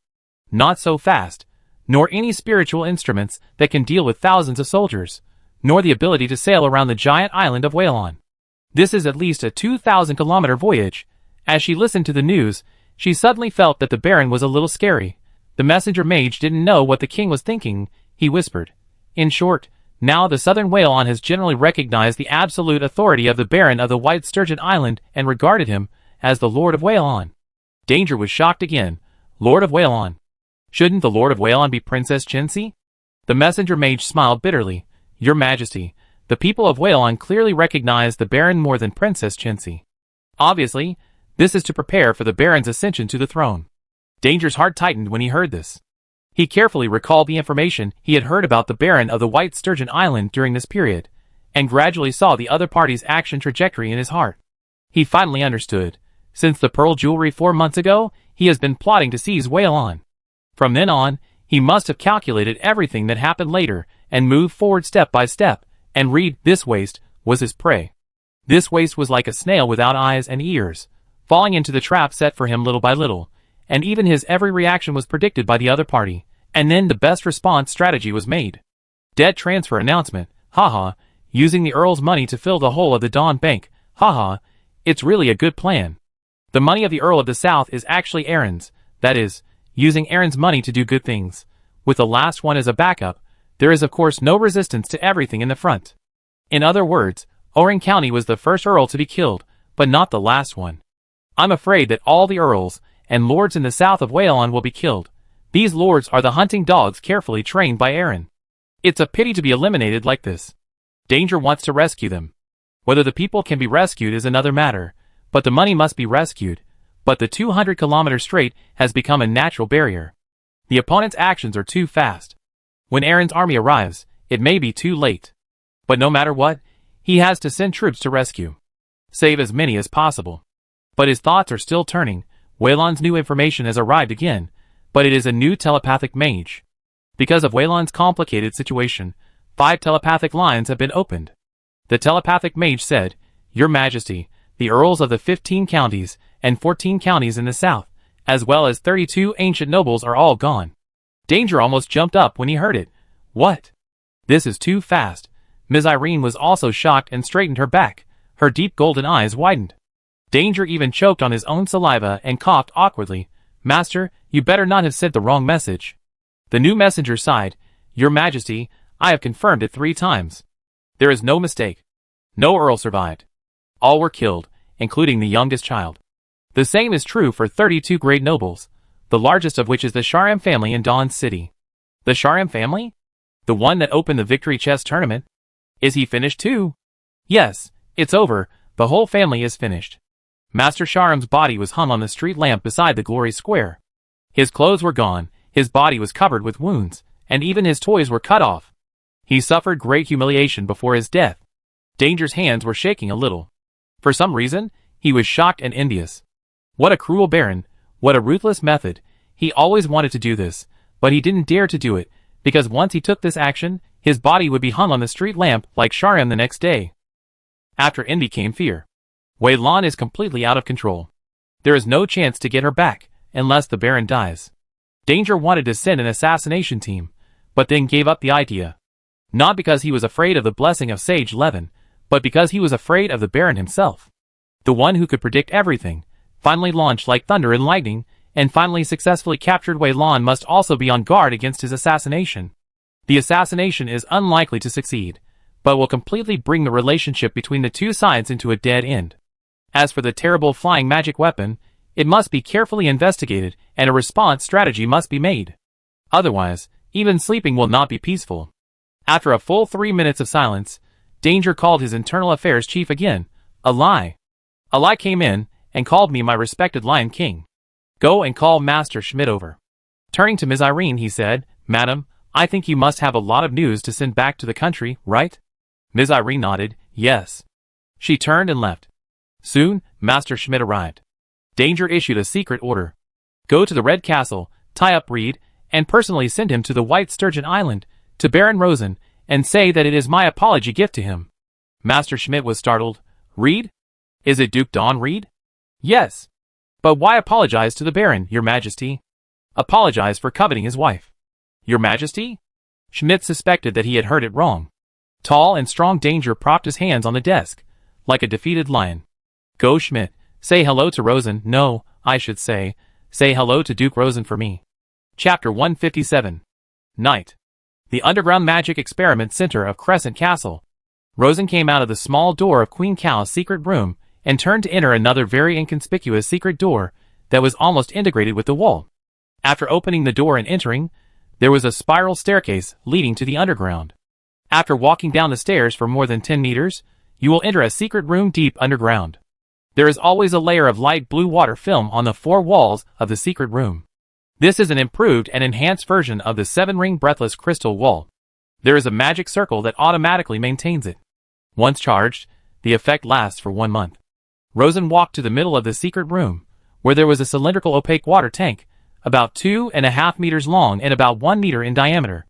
Not so fast, nor any spiritual instruments that can deal with thousands of soldiers, nor the ability to sail around the giant island of Whalon. This is at least a 2,000-kilometer voyage. As she listened to the news, she suddenly felt that the Baron was a little scary. The messenger mage didn't know what the king was thinking. He whispered. In short, now the Southern Whalon has generally recognized the absolute authority of the Baron of the White Sturgeon Island and regarded him as the Lord of Whalon. Danger was shocked again. Lord of Whalon. Shouldn't the Lord of Whalon be Princess Chensi? The messenger mage smiled bitterly. Your Majesty, the people of Whalon clearly recognize the Baron more than Princess Chensi. Obviously, this is to prepare for the Baron's ascension to the throne. Danger's heart tightened when he heard this. He carefully recalled the information he had heard about the Baron of the White Sturgeon Island during this period, and gradually saw the other party's action trajectory in his heart. He finally understood. Since the pearl jewelry 4 months ago, he has been plotting to seize Whalon. From then on, he must have calculated everything that happened later, and moved forward step by step, and read this waste was his prey. This waste was like a snail without eyes and ears, falling into the trap set for him little by little, and even his every reaction was predicted by the other party. And then the best response strategy was made. Debt transfer announcement, haha, using the Earl's money to fill the hole of the Dawn Bank, haha, it's really a good plan. The money of the Earl of the South is actually Aaron's, that is, using Aaron's money to do good things. With the last one as a backup, there is of course no resistance to everything in the front. In other words, Orange County was the first Earl to be killed, but not the last one. I'm afraid that all the Earls and Lords in the south of Whalon will be killed. These lords are the hunting dogs carefully trained by Aaron. It's a pity to be eliminated like this. Danger wants to rescue them. Whether the people can be rescued is another matter, but the money must be rescued. But the 200-kilometer strait has become a natural barrier. The opponent's actions are too fast. When Aaron's army arrives, it may be too late. But no matter what, he has to send troops to rescue. Save as many as possible. But his thoughts are still turning. Whalon's new information has arrived again, but it is a new telepathic mage. Because of Waylon's complicated situation, 5 telepathic lines have been opened. The telepathic mage said, "Your Majesty, the earls of the 15 counties and 14 counties in the south, as well as 32 ancient nobles are all gone." Danger almost jumped up when he heard it. What? This is too fast. Ms. Irene was also shocked and straightened her back. Her deep golden eyes widened. Danger even choked on his own saliva and coughed awkwardly. "Master, you better not have sent the wrong message." The new messenger sighed. "Your Majesty, I have confirmed it 3 times. There is no mistake. No earl survived. All were killed, including the youngest child. The same is true for 32 great nobles, the largest of which is the Sharam family in Dawn City." "The Sharam family? The one that opened the victory chess tournament? Is he finished too?" "Yes, it's over. The whole family is finished." Master Sharam's body was hung on the street lamp beside the Glory Square. His clothes were gone, his body was covered with wounds, and even his toys were cut off. He suffered great humiliation before his death. Danger's hands were shaking a little. For some reason, he was shocked and envious. What a cruel baron, what a ruthless method. He always wanted to do this, but he didn't dare to do it, because once he took this action, his body would be hung on the street lamp like Sharam the next day. After envy came fear. Waylon is completely out of control. There is no chance to get her back, unless the baron dies. Danger wanted to send an assassination team, but then gave up the idea. Not because he was afraid of the blessing of Sage Levin, but because he was afraid of the baron himself. The one who could predict everything, finally launched like thunder and lightning, and finally successfully captured Waylon must also be on guard against his assassination. The assassination is unlikely to succeed, but will completely bring the relationship between the two sides into a dead end. As for the terrible flying magic weapon, it must be carefully investigated and a response strategy must be made. Otherwise, even sleeping will not be peaceful. After a full 3 minutes of silence, Danger called his internal affairs chief again. "Alai." Alai came in and called me my respected Lion King. "Go and call Master Schmidt over." Turning to Ms. Irene, he said, "Madam, I think you must have a lot of news to send back to the country, right?" Ms. Irene nodded, "Yes." She turned and left. Soon, Master Schmidt arrived. Danger issued a secret order. "Go to the Red Castle, tie up Reed, and personally send him to the White Sturgeon Island, to Baron Rosen, and say that it is my apology gift to him." Master Schmidt was startled. "Reed? Is it Duke Don Reed?" "Yes. But why apologize to the Baron, Your Majesty?" "Apologize for coveting his wife." "Your Majesty?" Schmidt suspected that he had heard it wrong. Tall and strong Danger propped his hands on the desk, like a defeated lion. "Go, Schmidt. Say hello to Rosen. No, I should say hello to Duke Rosen for me." Chapter 157. Night. The underground magic experiment center of Crescent Castle. Rosen came out of the small door of Queen Cow's secret room and turned to enter another very inconspicuous secret door that was almost integrated with the wall. After opening the door and entering, there was a spiral staircase leading to the underground. After walking down the stairs for more than 10 meters, you will enter a secret room deep underground. There is always a layer of light blue water film on the 4 walls of the secret room. This is an improved and enhanced version of the 7-ring breathless crystal wall. There is a magic circle that automatically maintains it. Once charged, the effect lasts for 1 month. Rosen walked to the middle of the secret room, where there was a cylindrical opaque water tank, about 2.5 meters long and about 1 meter in diameter.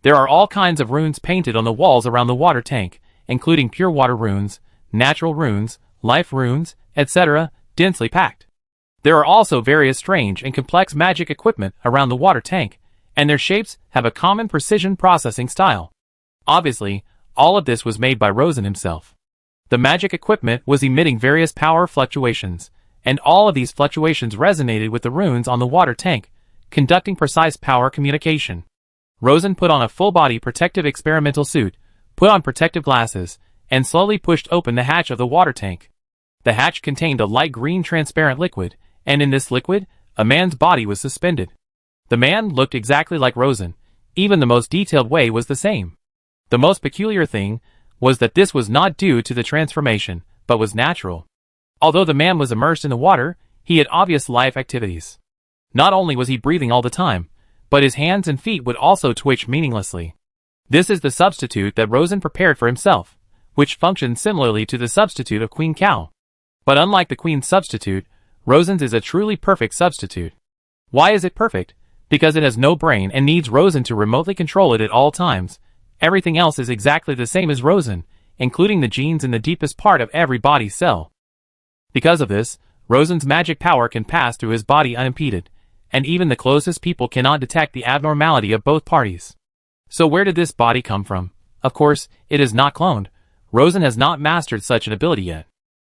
There are all kinds of runes painted on the walls around the water tank, including pure water runes, natural runes, life runes, etc., densely packed. There are also various strange and complex magic equipment around the water tank, and their shapes have a common precision processing style. Obviously, all of this was made by Rosen himself. The magic equipment was emitting various power fluctuations, and all of these fluctuations resonated with the runes on the water tank, conducting precise power communication. Rosen put on a full-body protective experimental suit, put on protective glasses, and slowly pushed open the hatch of the water tank. The hatch contained a light green transparent liquid, and in this liquid, a man's body was suspended. The man looked exactly like Rosen. Even the most detailed way was the same. The most peculiar thing was that this was not due to the transformation, but was natural. Although the man was immersed in the water, he had obvious life activities. Not only was he breathing all the time, but his hands and feet would also twitch meaninglessly. This is the substitute that Rosen prepared for himself, which functions similarly to the substitute of Queen Cow. But unlike the Queen's substitute, Rosen's is a truly perfect substitute. Why is it perfect? Because it has no brain and needs Rosen to remotely control it at all times, everything else is exactly the same as Rosen, including the genes in the deepest part of every body cell. Because of this, Rosen's magic power can pass through his body unimpeded, and even the closest people cannot detect the abnormality of both parties. So where did this body come from? Of course, it is not cloned. Rosen has not mastered such an ability yet.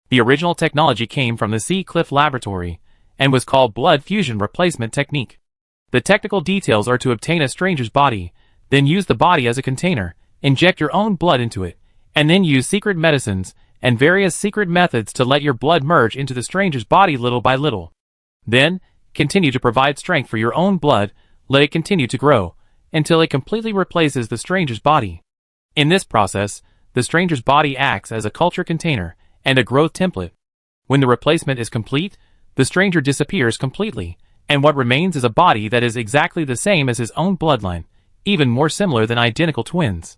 The original technology came from the Sea Cliff Laboratory, and was called blood fusion replacement technique. The technical details are to obtain a stranger's body, then use the body as a container, inject your own blood into it, and then use secret medicines and various secret methods to let your blood merge into the stranger's body little by little. Then, continue to provide strength for your own blood, let it continue to grow, until it completely replaces the stranger's body. In this process, the stranger's body acts as a culture container and a growth template. When the replacement is complete, the stranger disappears completely, and what remains is a body that is exactly the same as his own bloodline, even more similar than identical twins.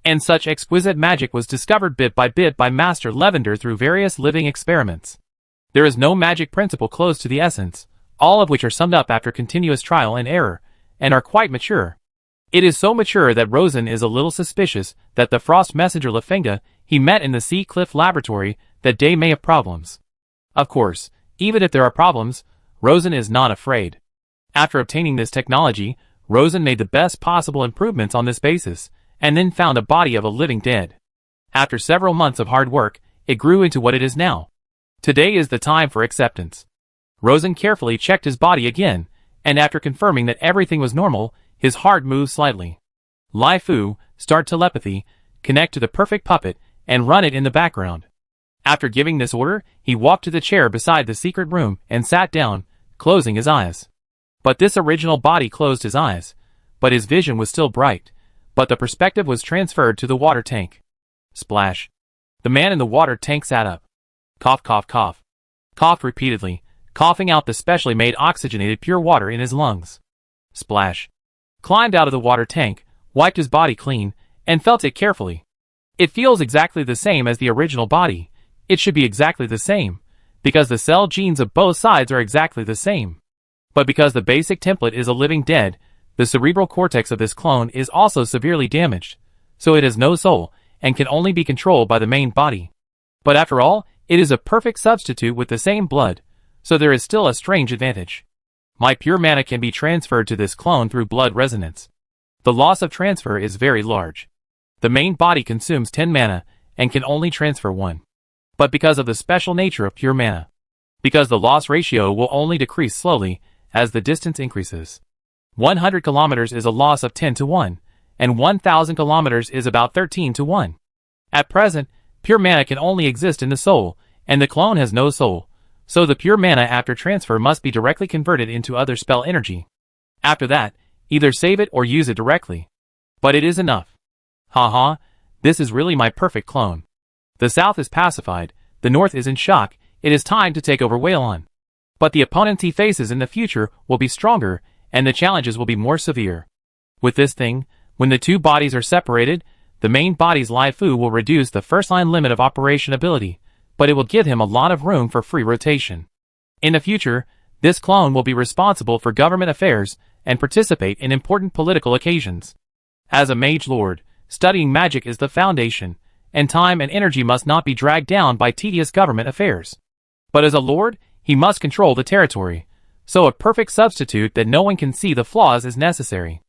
And such exquisite magic was discovered bit by Master Lavender through various living experiments. There is no magic principle close to the essence, all of which are summed up after continuous trial and error, and are quite mature. It is so mature that Rosen is a little suspicious that the frost messenger Lafenga he met in the Sea Cliff Laboratory that day may have problems. Of course, even if there are problems, Rosen is not afraid. After obtaining this technology, Rosen made the best possible improvements on this basis, and then found a body of a living dead. After several months of hard work, it grew into what it is now. Today is the time for acceptance. Rosen carefully checked his body again, and after confirming that everything was normal, his heart moved slightly. Lai Fu, start telepathy, connect to the perfect puppet, and run it in the background. After giving this order, he walked to the chair beside the secret room and sat down, closing his eyes. But this original body closed his eyes, but his vision was still bright, but the perspective was transferred to the water tank. Splash. The man in the water tank sat up. Cough, cough, cough. Coughed repeatedly, coughing out the specially made oxygenated pure water in his lungs. Splash. Climbed out of the water tank, wiped his body clean, and felt it carefully. It feels exactly the same as the original body. It should be exactly the same, because the cell genes of both sides are exactly the same. But because the basic template is a living dead, the cerebral cortex of this clone is also severely damaged, so it has no soul, and can only be controlled by the main body. But after all, it is a perfect substitute with the same blood, so there is still a strange advantage. My pure mana can be transferred to this clone through blood resonance. The loss of transfer is very large. The main body consumes 10 mana, and can only transfer 1. But because of the special nature of pure mana. Because the loss ratio will only decrease slowly, as the distance increases. 100 kilometers is a loss of 10 to 1, and 1,000 kilometers is about 13 to 1. At present, pure mana can only exist in the soul, and the clone has no soul, so the pure mana after transfer must be directly converted into other spell energy. After that, either save it or use it directly. But it is enough. Haha, this is really my perfect clone. The south is pacified, the north is in shock, it is time to take over Whalon. But the opponents he faces in the future will be stronger, and the challenges will be more severe. With this thing, when the two bodies are separated, the main body's Lai Fu will reduce the first line limit of operation ability, but it will give him a lot of room for free rotation. In the future, this clone will be responsible for government affairs and participate in important political occasions. As a mage lord, studying magic is the foundation, and time and energy must not be dragged down by tedious government affairs. But as a lord, he must control the territory, so a perfect substitute that no one can see the flaws is necessary.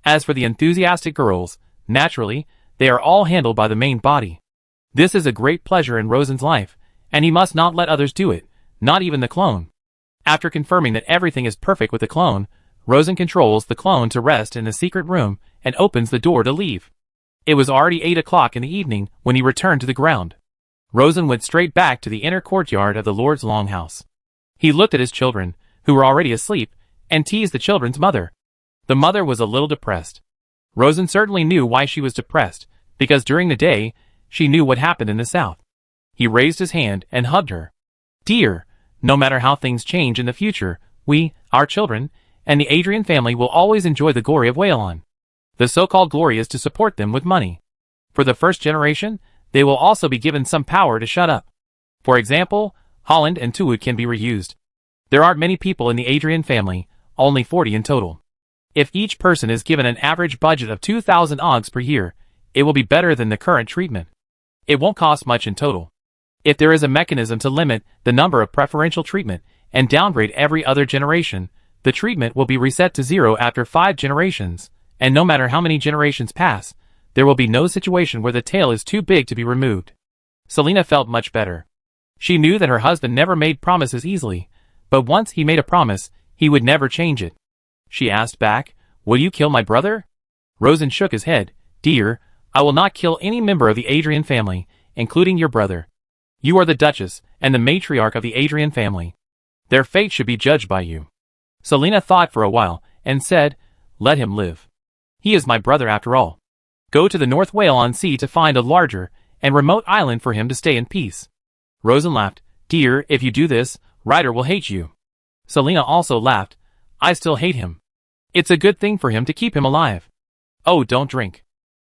As for the enthusiastic girls, naturally, they are all handled by the main body. This is a great pleasure in Rosen's life, and he must not let others do it, not even the clone. After confirming that everything is perfect with the clone, Rosen controls the clone to rest in the secret room and opens the door to leave. It was already 8 o'clock in the evening when he returned to the ground. Rosen went straight back to the inner courtyard of the Lord's longhouse. He looked at his children, who were already asleep, and teased the children's mother. The mother was a little depressed. Rosen certainly knew why she was depressed, because during the day, she knew what happened in the south. He raised his hand and hugged her. Dear, no matter how things change in the future, we, our children, and the Adrian family will always enjoy the glory of Whalon. The so-called glory is to support them with money. For the first generation, they will also be given some power to shut up. For example, Holland and Tuwood can be reused. There aren't many people in the Adrian family, only 40 in total. If each person is given an average budget of 2,000 OGs per year, it will be better than the current treatment. It won't cost much in total. If there is a mechanism to limit the number of preferential treatment and downgrade every other generation, the treatment will be reset to 0 after 5 generations, and no matter how many generations pass, there will be no situation where the tail is too big to be removed. Selena felt much better. She knew that her husband never made promises easily, but once he made a promise, he would never change it. She asked back, "Will you kill my brother?" Rosen shook his head. "Dear, I will not kill any member of the Adrian family, including your brother. You are the Duchess and the matriarch of the Adrian family. Their fate should be judged by you." Selena thought for a while and said, "Let him live. He is my brother after all. Go to the North Whale on Sea to find a larger and remote island for him to stay in peace." Rosen laughed. "Dear, if you do this, Ryder will hate you." Selena also laughed. "I still hate him. It's a good thing for him to keep him alive." "Oh, don't drink.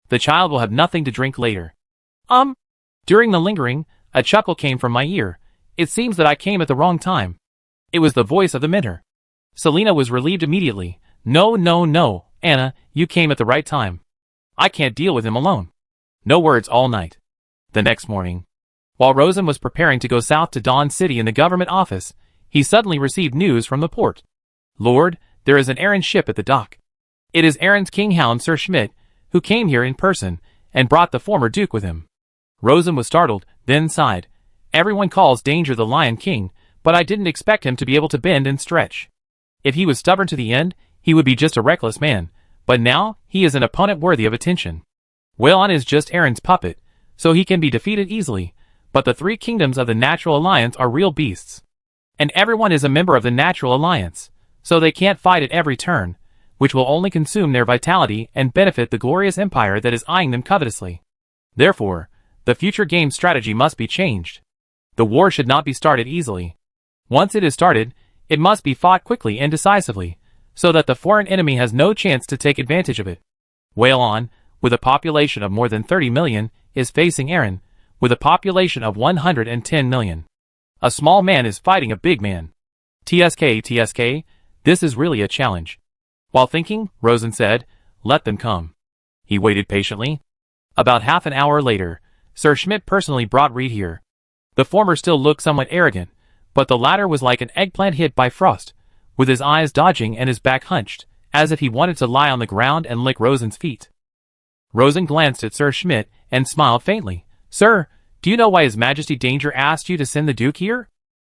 The child will have nothing to drink later." During the lingering, a chuckle came from my ear. It seems that I came at the wrong time. It was the voice of the mentor. Selena was relieved immediately. No, Anna, you came at the right time. I can't deal with him alone." No words all night. The next morning, while Rosen was preparing to go south to Dawn City in the government office, he suddenly received news from the port. "Lord, there is an errand ship at the dock. It is Erin's kinghound Sir Schmidt, who came here in person, and brought the former duke with him." Rosen was startled, then sighed. "Everyone calls Danger the Lion King, but I didn't expect him to be able to bend and stretch. If he was stubborn to the end, he would be just a reckless man, but now he is an opponent worthy of attention. Waylon is just Erin's puppet, so he can be defeated easily, but the 3 kingdoms of the Natural Alliance are real beasts. And everyone is a member of the Natural Alliance, so they can't fight at every turn, which will only consume their vitality and benefit the glorious empire that is eyeing them covetously. Therefore, the future game strategy must be changed. The war should not be started easily. Once it is started, it must be fought quickly and decisively, so that the foreign enemy has no chance to take advantage of it. Waylon, with a population of more than 30 million, is facing Erin, with a population of 110 million. A small man is fighting a big man. TSK, this is really a challenge." While thinking, Rosen said, "Let them come." He waited patiently. About half an hour later, Sir Schmidt personally brought Reed here. The former still looked somewhat arrogant, but the latter was like an eggplant hit by frost, with his eyes dodging and his back hunched, as if he wanted to lie on the ground and lick Rosen's feet. Rosen glanced at Sir Schmidt and smiled faintly. "Sir, do you know why His Majesty Danger asked you to send the Duke here?"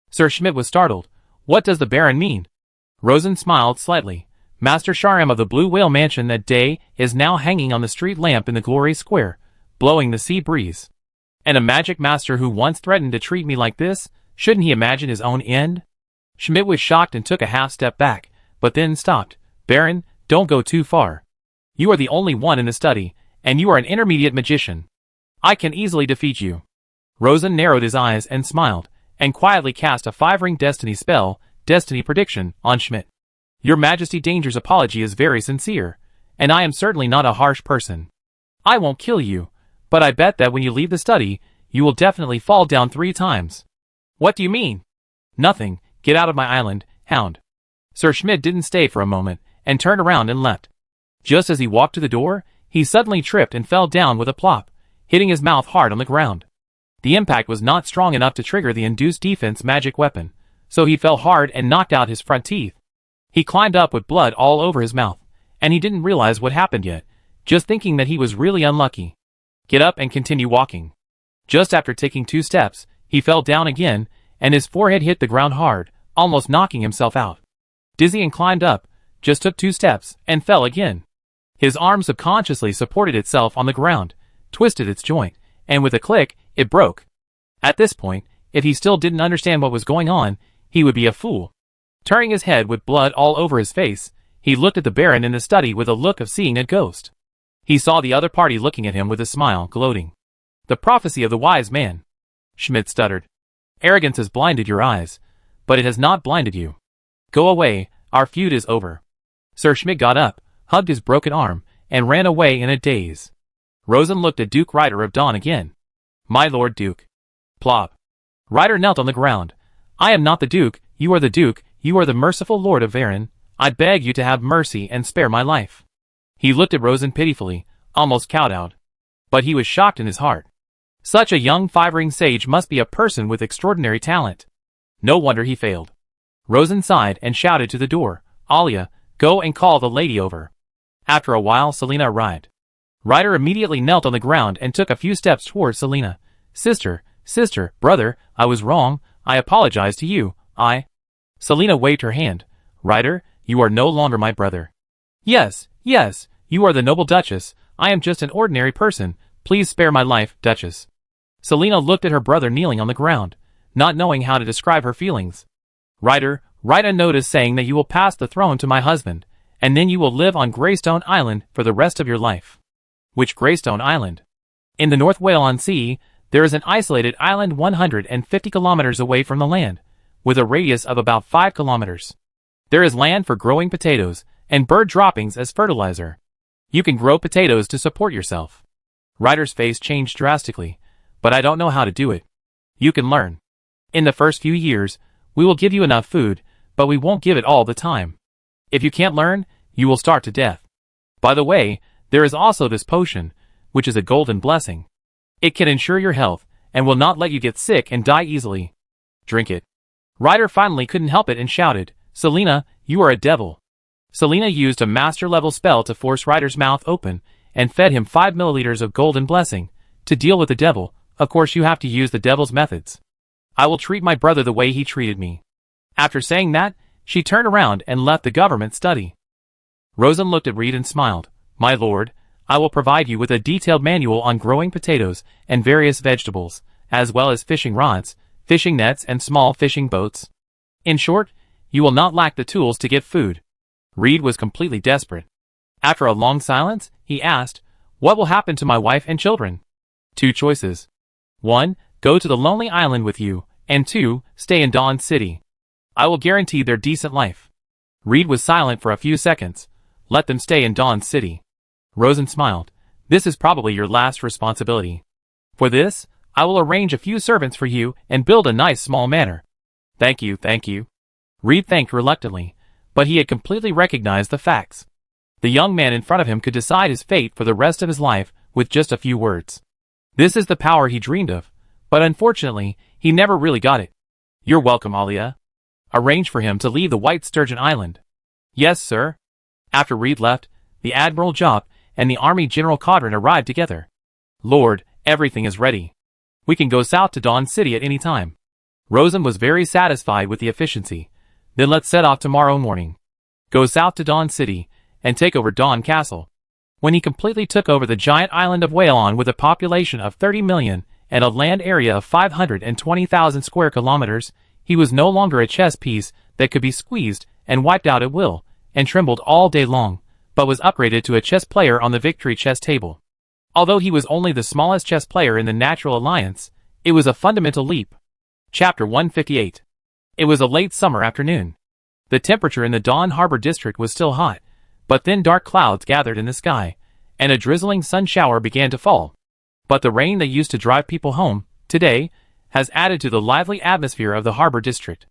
Sir Schmidt was startled. "What does the Baron mean?" Rosen smiled slightly. "Master Sharam of the Blue Whale Mansion that day is now hanging on the street lamp in the Glory Square, blowing the sea breeze. And a magic master who once threatened to treat me like this, shouldn't he imagine his own end?" Schmidt was shocked and took a half step back, but then stopped. "Baron, don't go too far. You are the only one in the study, and you are an intermediate magician. I can easily defeat you." Rosen narrowed his eyes and smiled, and quietly cast a 5-ring destiny spell, Destiny Prediction, on Schmidt. "Your Majesty Danger's apology is very sincere, and I am certainly not a harsh person. I won't kill you, but I bet that when you leave the study, you will definitely fall down 3 times. "What do you mean?" "Nothing. Get out of my island, hound." Sir Schmidt didn't stay for a moment, and turned around and left. Just as he walked to the door, he suddenly tripped and fell down with a plop, hitting his mouth hard on the ground. The impact was not strong enough to trigger the induced defense magic weapon, so he fell hard and knocked out his front teeth. He climbed up with blood all over his mouth, and he didn't realize what happened yet, just thinking that he was really unlucky. Get up and continue walking. Just after taking 2 steps, he fell down again, and his forehead hit the ground hard, almost knocking himself out. Dizzy and climbed up, just took 2 steps, and fell again. His arm subconsciously supported itself on the ground, twisted its joint, and with a click, it broke. At this point, if he still didn't understand what was going on, he would be a fool. Turning his head with blood all over his face, he looked at the Baron in the study with a look of seeing a ghost. He saw the other party looking at him with a smile, gloating. "The prophecy of the wise man." Schmidt stuttered. "Arrogance has blinded your eyes, but it has not blinded you. Go away, our feud is over." Sir Schmidt got up, hugged his broken arm, and ran away in a daze. Rosen looked at Duke Ryder of Dawn again. "My Lord Duke." Plop. Ryder knelt on the ground. "I am not the Duke, you are the Duke, you are the merciful Lord of Varen. I beg you to have mercy and spare my life." He looked at Rosen pitifully, almost cowed. But he was shocked in his heart. Such a young five-ring sage must be a person with extraordinary talent. No wonder he failed. Rosen sighed and shouted to the door, "Alia, go and call the lady over." After a while Selina arrived. Ryder immediately knelt on the ground and took a few steps towards Selina. Sister, brother, I was wrong, I apologize to you, Selina waved her hand. "Ryder, you are no longer my brother." Yes, you are the noble Duchess, I am just an ordinary person, please spare my life, Duchess." Selina looked at her brother kneeling on the ground, not knowing how to describe her feelings. "Ryder, write a notice saying that you will pass the throne to my husband, and then you will live on Greystone Island for the rest of your life." Which Greystone Island? In the North Whale Sea, there is an isolated island 150 kilometers away from the land, with a radius of about 5 kilometers. There is land for growing potatoes, and bird droppings as fertilizer. You can grow potatoes to support yourself. Ryder's face changed drastically, but I don't know how to do it. You can learn. In the first few years, we will give you enough food, but we won't give it all the time. If you can't learn, you will starve to death. By the way, there is also this potion, which is a golden blessing. It can ensure your health, and will not let you get sick and die easily. Drink it. Ryder finally couldn't help it and shouted, "Selina, you are a devil." Selina used a master-level spell to force Ryder's mouth open, and fed him 5 milliliters of golden blessing. To deal with the devil, of course you have to use the devil's methods. I will treat my brother the way he treated me. After saying that, she turned around and left the government study. Rosen looked at Reed and smiled. "My lord, I will provide you with a detailed manual on growing potatoes and various vegetables, as well as fishing rods, fishing nets and small fishing boats. In short, you will not lack the tools to get food." Reed was completely desperate. After a long silence, he asked, "What will happen to my wife and children?" 2 choices. 1. Go to the lonely island with you, and 2. Stay in Dawn City. I will guarantee their decent life. Reed was silent for a few seconds. "Let them stay in Dawn City." Rosen smiled. "This is probably your last responsibility. For this, I will arrange a few servants for you and build a nice small manor." Thank you. Reed thanked reluctantly, but he had completely recognized the facts. The young man in front of him could decide his fate for the rest of his life with just a few words. This is the power he dreamed of, but unfortunately, he never really got it. "You're welcome, Alia. Arrange for him to leave the White Sturgeon Island." "Yes, sir." After Reed left, the Admiral Jopp and the Army General Codron arrived together. "Lord, everything is ready. We can go south to Dawn City at any time." Rosen was very satisfied with the efficiency. "Then let's set off tomorrow morning. Go south to Dawn City, and take over Dawn Castle." When he completely took over the giant island of Whalon with a population of 30 million and a land area of 520,000 square kilometers, he was no longer a chess piece that could be squeezed and wiped out at will, and trembled all day long, but was upgraded to a chess player on the victory chess table. Although he was only the smallest chess player in the Natural Alliance, it was a fundamental leap. Chapter 158. It was a late summer afternoon. The temperature in the Dawn Harbor district was still hot, but thin dark clouds gathered in the sky, and a drizzling sun shower began to fall. But the rain that used to drive people home, today, has added to the lively atmosphere of the harbor district.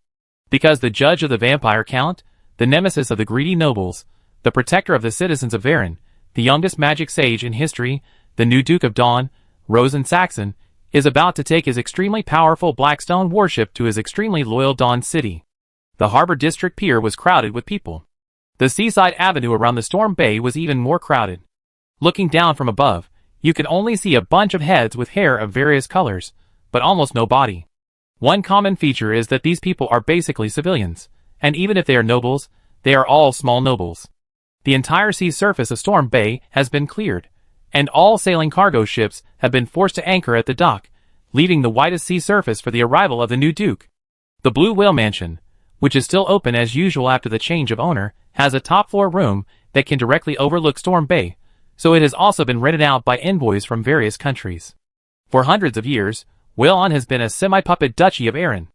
Because the judge of the vampire count, the nemesis of the greedy nobles, the protector of the citizens of Varen, the youngest magic sage in history, the new Duke of Dawn, Rosen Saxon, is about to take his extremely powerful Blackstone warship to his extremely loyal Dawn City. The harbor district pier was crowded with people. The seaside avenue around the Storm Bay was even more crowded. Looking down from above, you could only see a bunch of heads with hair of various colors, but almost no body. One common feature is that these people are basically civilians, and even if they are nobles, they are all small nobles. The entire sea surface of Storm Bay has been cleared, and all sailing cargo ships have been forced to anchor at the dock, leaving the widest sea surface for the arrival of the new Duke. The Blue Whale Mansion, which is still open as usual after the change of owner, has a top-floor room that can directly overlook Storm Bay, so it has also been rented out by envoys from various countries. For hundreds of years, Whalon has been a semi-puppet duchy of Aaron.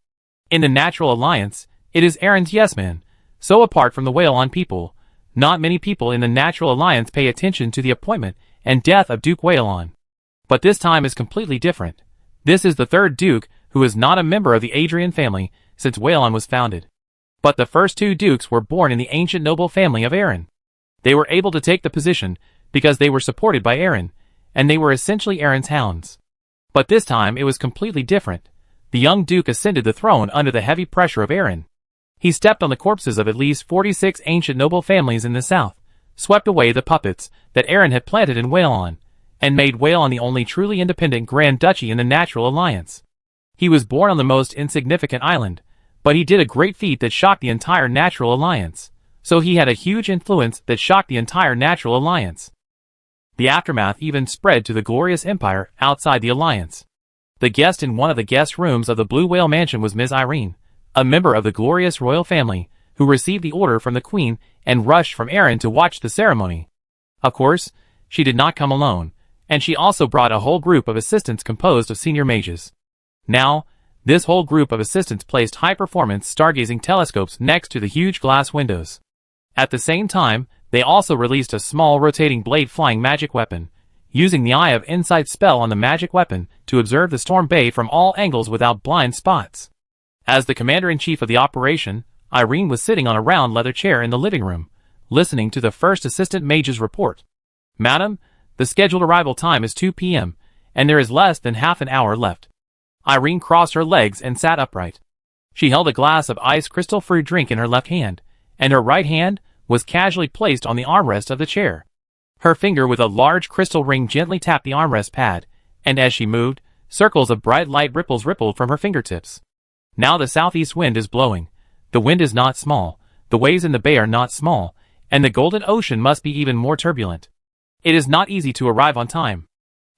In the Natural Alliance, it is Aaron's yes-man, so apart from the Whalon people, not many people in the Natural Alliance pay attention to the appointment and death of Duke Whalon. But this time is completely different. This is the third Duke who is not a member of the Adrian family since Whalon was founded. But the first two dukes were born in the ancient noble family of Aaron. They were able to take the position because they were supported by Aaron, and they were essentially Aaron's hounds. But this time it was completely different. The young duke ascended the throne under the heavy pressure of Aaron. He stepped on the corpses of at least 46 ancient noble families in the south, swept away the puppets that Aaron had planted in Whalon, and made Whalon the only truly independent Grand Duchy in the Natural Alliance. He was born on the most insignificant island, but he did a great feat that shocked the entire Natural Alliance, so he had a huge influence that shocked the entire Natural Alliance. The aftermath even spread to the glorious empire outside the Alliance. The guest in one of the guest rooms of the Blue Whale Mansion was Ms. Irene, a member of the glorious royal family, who received the order from the Queen and rushed from Aaron to watch the ceremony. Of course, she did not come alone, and she also brought a whole group of assistants composed of senior mages. Now, this whole group of assistants placed high-performance stargazing telescopes next to the huge glass windows. At the same time, they also released a small rotating blade-flying magic weapon, using the Eye of Insight spell on the magic weapon to observe the storm bay from all angles without blind spots. As the commander-in-chief of the operation, Irene was sitting on a round leather chair in the living room, listening to the first assistant mage's report. "Madam, the scheduled arrival time is 2 p.m., and there is less than half an hour left." Irene crossed her legs and sat upright. She held a glass of ice crystal fruit drink in her left hand, and her right hand was casually placed on the armrest of the chair. Her finger with a large crystal ring gently tapped the armrest pad, and as she moved, circles of bright light ripples rippled from her fingertips. Now the southeast wind is blowing. The wind is not small, the waves in the bay are not small, and the golden ocean must be even more turbulent. It is not easy to arrive on time.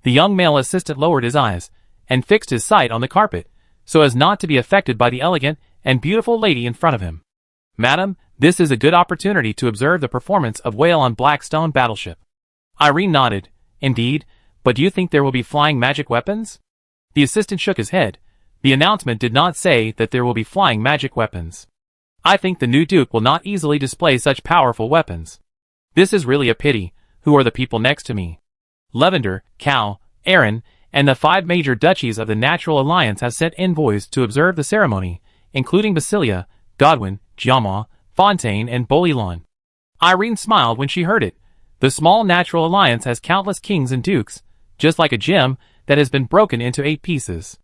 The young male assistant lowered his eyes, and fixed his sight on the carpet, so as not to be affected by the elegant and beautiful lady in front of him. "Madam, this is a good opportunity to observe the performance of Whale on Blackstone battleship." Irene nodded. "Indeed, but do you think there will be flying magic weapons?" The assistant shook his head. The announcement did not say that there will be flying magic weapons. "I think the new duke will not easily display such powerful weapons. This is really a pity. Who are the people next to me?" Lavender, Cal, Aaron, and the 5 major duchies of the Natural Alliance have sent envoys to observe the ceremony, including Basilia, Godwin, Giamma, Fontaine, and Bolilon. Irene smiled when she heard it. The small Natural Alliance has countless kings and dukes, just like a gem that has been broken into 8 pieces.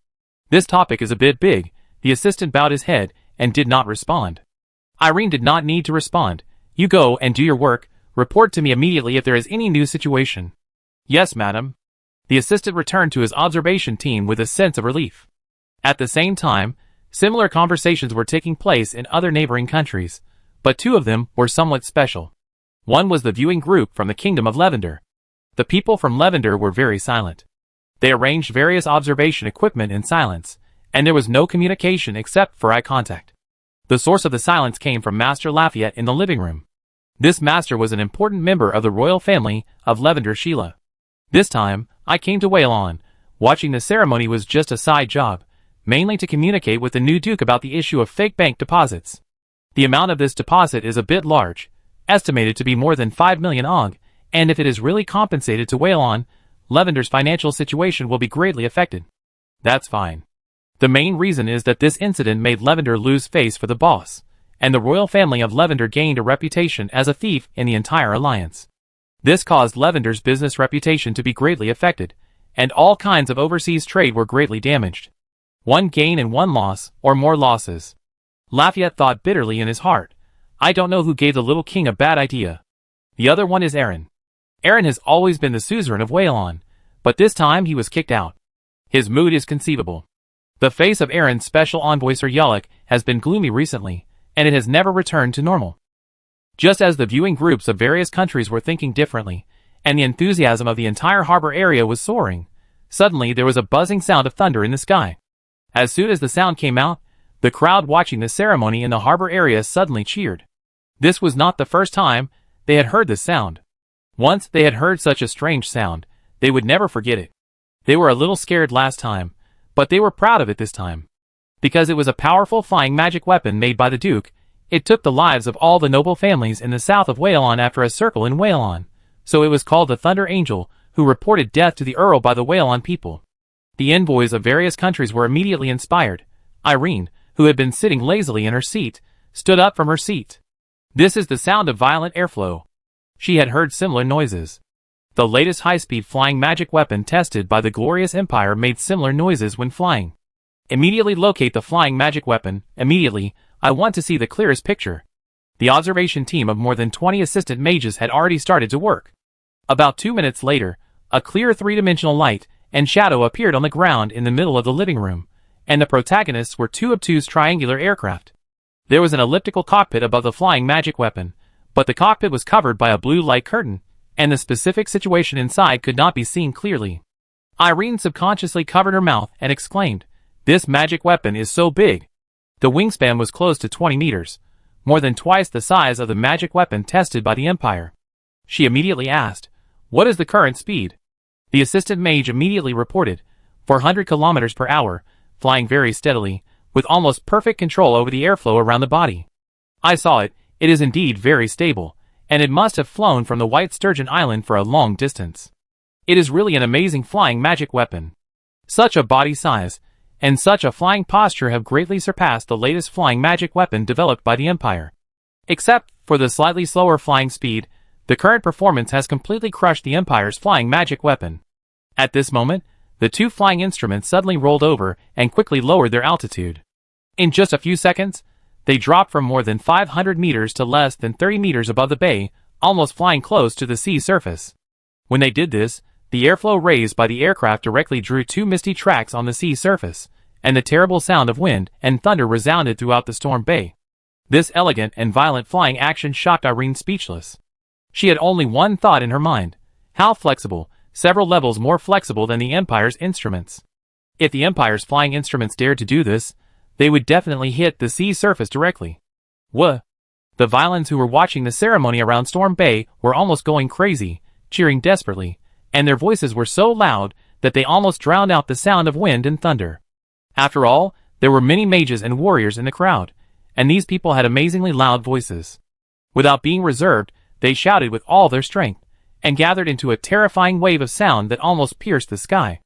"This topic is a bit big." The assistant bowed his head and did not respond. Irene did not need to respond. "You go and do your work. Report to me immediately if there is any new situation." "Yes, madam." The assistant returned to his observation team with a sense of relief. At the same time, similar conversations were taking place in other neighboring countries, but 2 of them were somewhat special. One was the viewing group from the Kingdom of Lavender. The people from Lavender were very silent. They arranged various observation equipment in silence, and there was no communication except for eye contact. The source of the silence came from Master Lafayette in the living room. This master was an important member of the royal family of Lavender Sheila. "This time, I came to Whalon. Watching the ceremony was just a side job, mainly to communicate with the new duke about the issue of fake bank deposits. The amount of this deposit is a bit large, estimated to be more than 5 million og, and if it is really compensated to Whalon, Lavender's financial situation will be greatly affected." "That's fine. The main reason is that this incident made Lavender lose face for the boss, and the royal family of Lavender gained a reputation as a thief in the entire alliance. This caused Lavender's business reputation to be greatly affected, and all kinds of overseas trade were greatly damaged. 1 gain and 1 loss, or more losses." Lafayette thought bitterly in his heart. "I don't know who gave the little king a bad idea. The other one is Aaron. Aaron has always been the suzerain of Whalon, but this time he was kicked out. His mood is conceivable. The face of Aaron's special envoy Sir Yalek has been gloomy recently, and it has never returned to normal." Just as the viewing groups of various countries were thinking differently, and the enthusiasm of the entire harbor area was soaring, suddenly there was a buzzing sound of thunder in the sky. As soon as the sound came out, the crowd watching the ceremony in the harbor area suddenly cheered. This was not the first time they had heard this sound. Once they had heard such a strange sound, they would never forget it. They were a little scared last time, but they were proud of it this time. Because it was a powerful flying magic weapon made by the Duke, it took the lives of all the noble families in the south of Whalon after a circle in Whalon, so it was called the Thunder Angel, who reported death to the Earl by the Whalon people. The envoys of various countries were immediately inspired. Irene, who had been sitting lazily in her seat, stood up from her seat. This is the sound of violent airflow. She had heard similar noises. The latest high-speed flying magic weapon tested by the Glorious Empire made similar noises when flying. Immediately locate the flying magic weapon. Immediately, I want to see the clearest picture. The observation team of more than 20 assistant mages had already started to work. About 2 minutes later, a clear three-dimensional light and shadow appeared on the ground in the middle of the living room, and the protagonists were two obtuse triangular aircraft. There was an elliptical cockpit above the flying magic weapon, but the cockpit was covered by a blue light curtain, and the specific situation inside could not be seen clearly. Irene subconsciously covered her mouth and exclaimed, "This magic weapon is so big." The wingspan was close to 20 meters, more than twice the size of the magic weapon tested by the Empire. She immediately asked, "What is the current speed?" The assistant mage immediately reported, 400 kilometers per hour, flying very steadily, with almost perfect control over the airflow around the body. "I saw it, it is indeed very stable, and it must have flown from the White Sturgeon Island for a long distance. It is really an amazing flying magic weapon. Such a body size, and such a flying posture have greatly surpassed the latest flying magic weapon developed by the Empire. Except for the slightly slower flying speed, the current performance has completely crushed the Empire's flying magic weapon." At this moment, the two flying instruments suddenly rolled over and quickly lowered their altitude. In just a few seconds, they dropped from more than 500 meters to less than 30 meters above the bay, almost flying close to the sea surface. When they did this, the airflow raised by the aircraft directly drew two misty tracks on the sea surface, and the terrible sound of wind and thunder resounded throughout the storm bay. This elegant and violent flying action shocked Irene speechless. She had only one thought in her mind: how flexible, several levels more flexible than the Empire's instruments. If the Empire's flying instruments dared to do this, they would definitely hit the sea surface directly. The violins who were watching the ceremony around Storm Bay were almost going crazy, cheering desperately, and their voices were so loud that they almost drowned out the sound of wind and thunder. After all, there were many mages and warriors in the crowd, and these people had amazingly loud voices. Without being reserved, they shouted with all their strength, and gathered into a terrifying wave of sound that almost pierced the sky.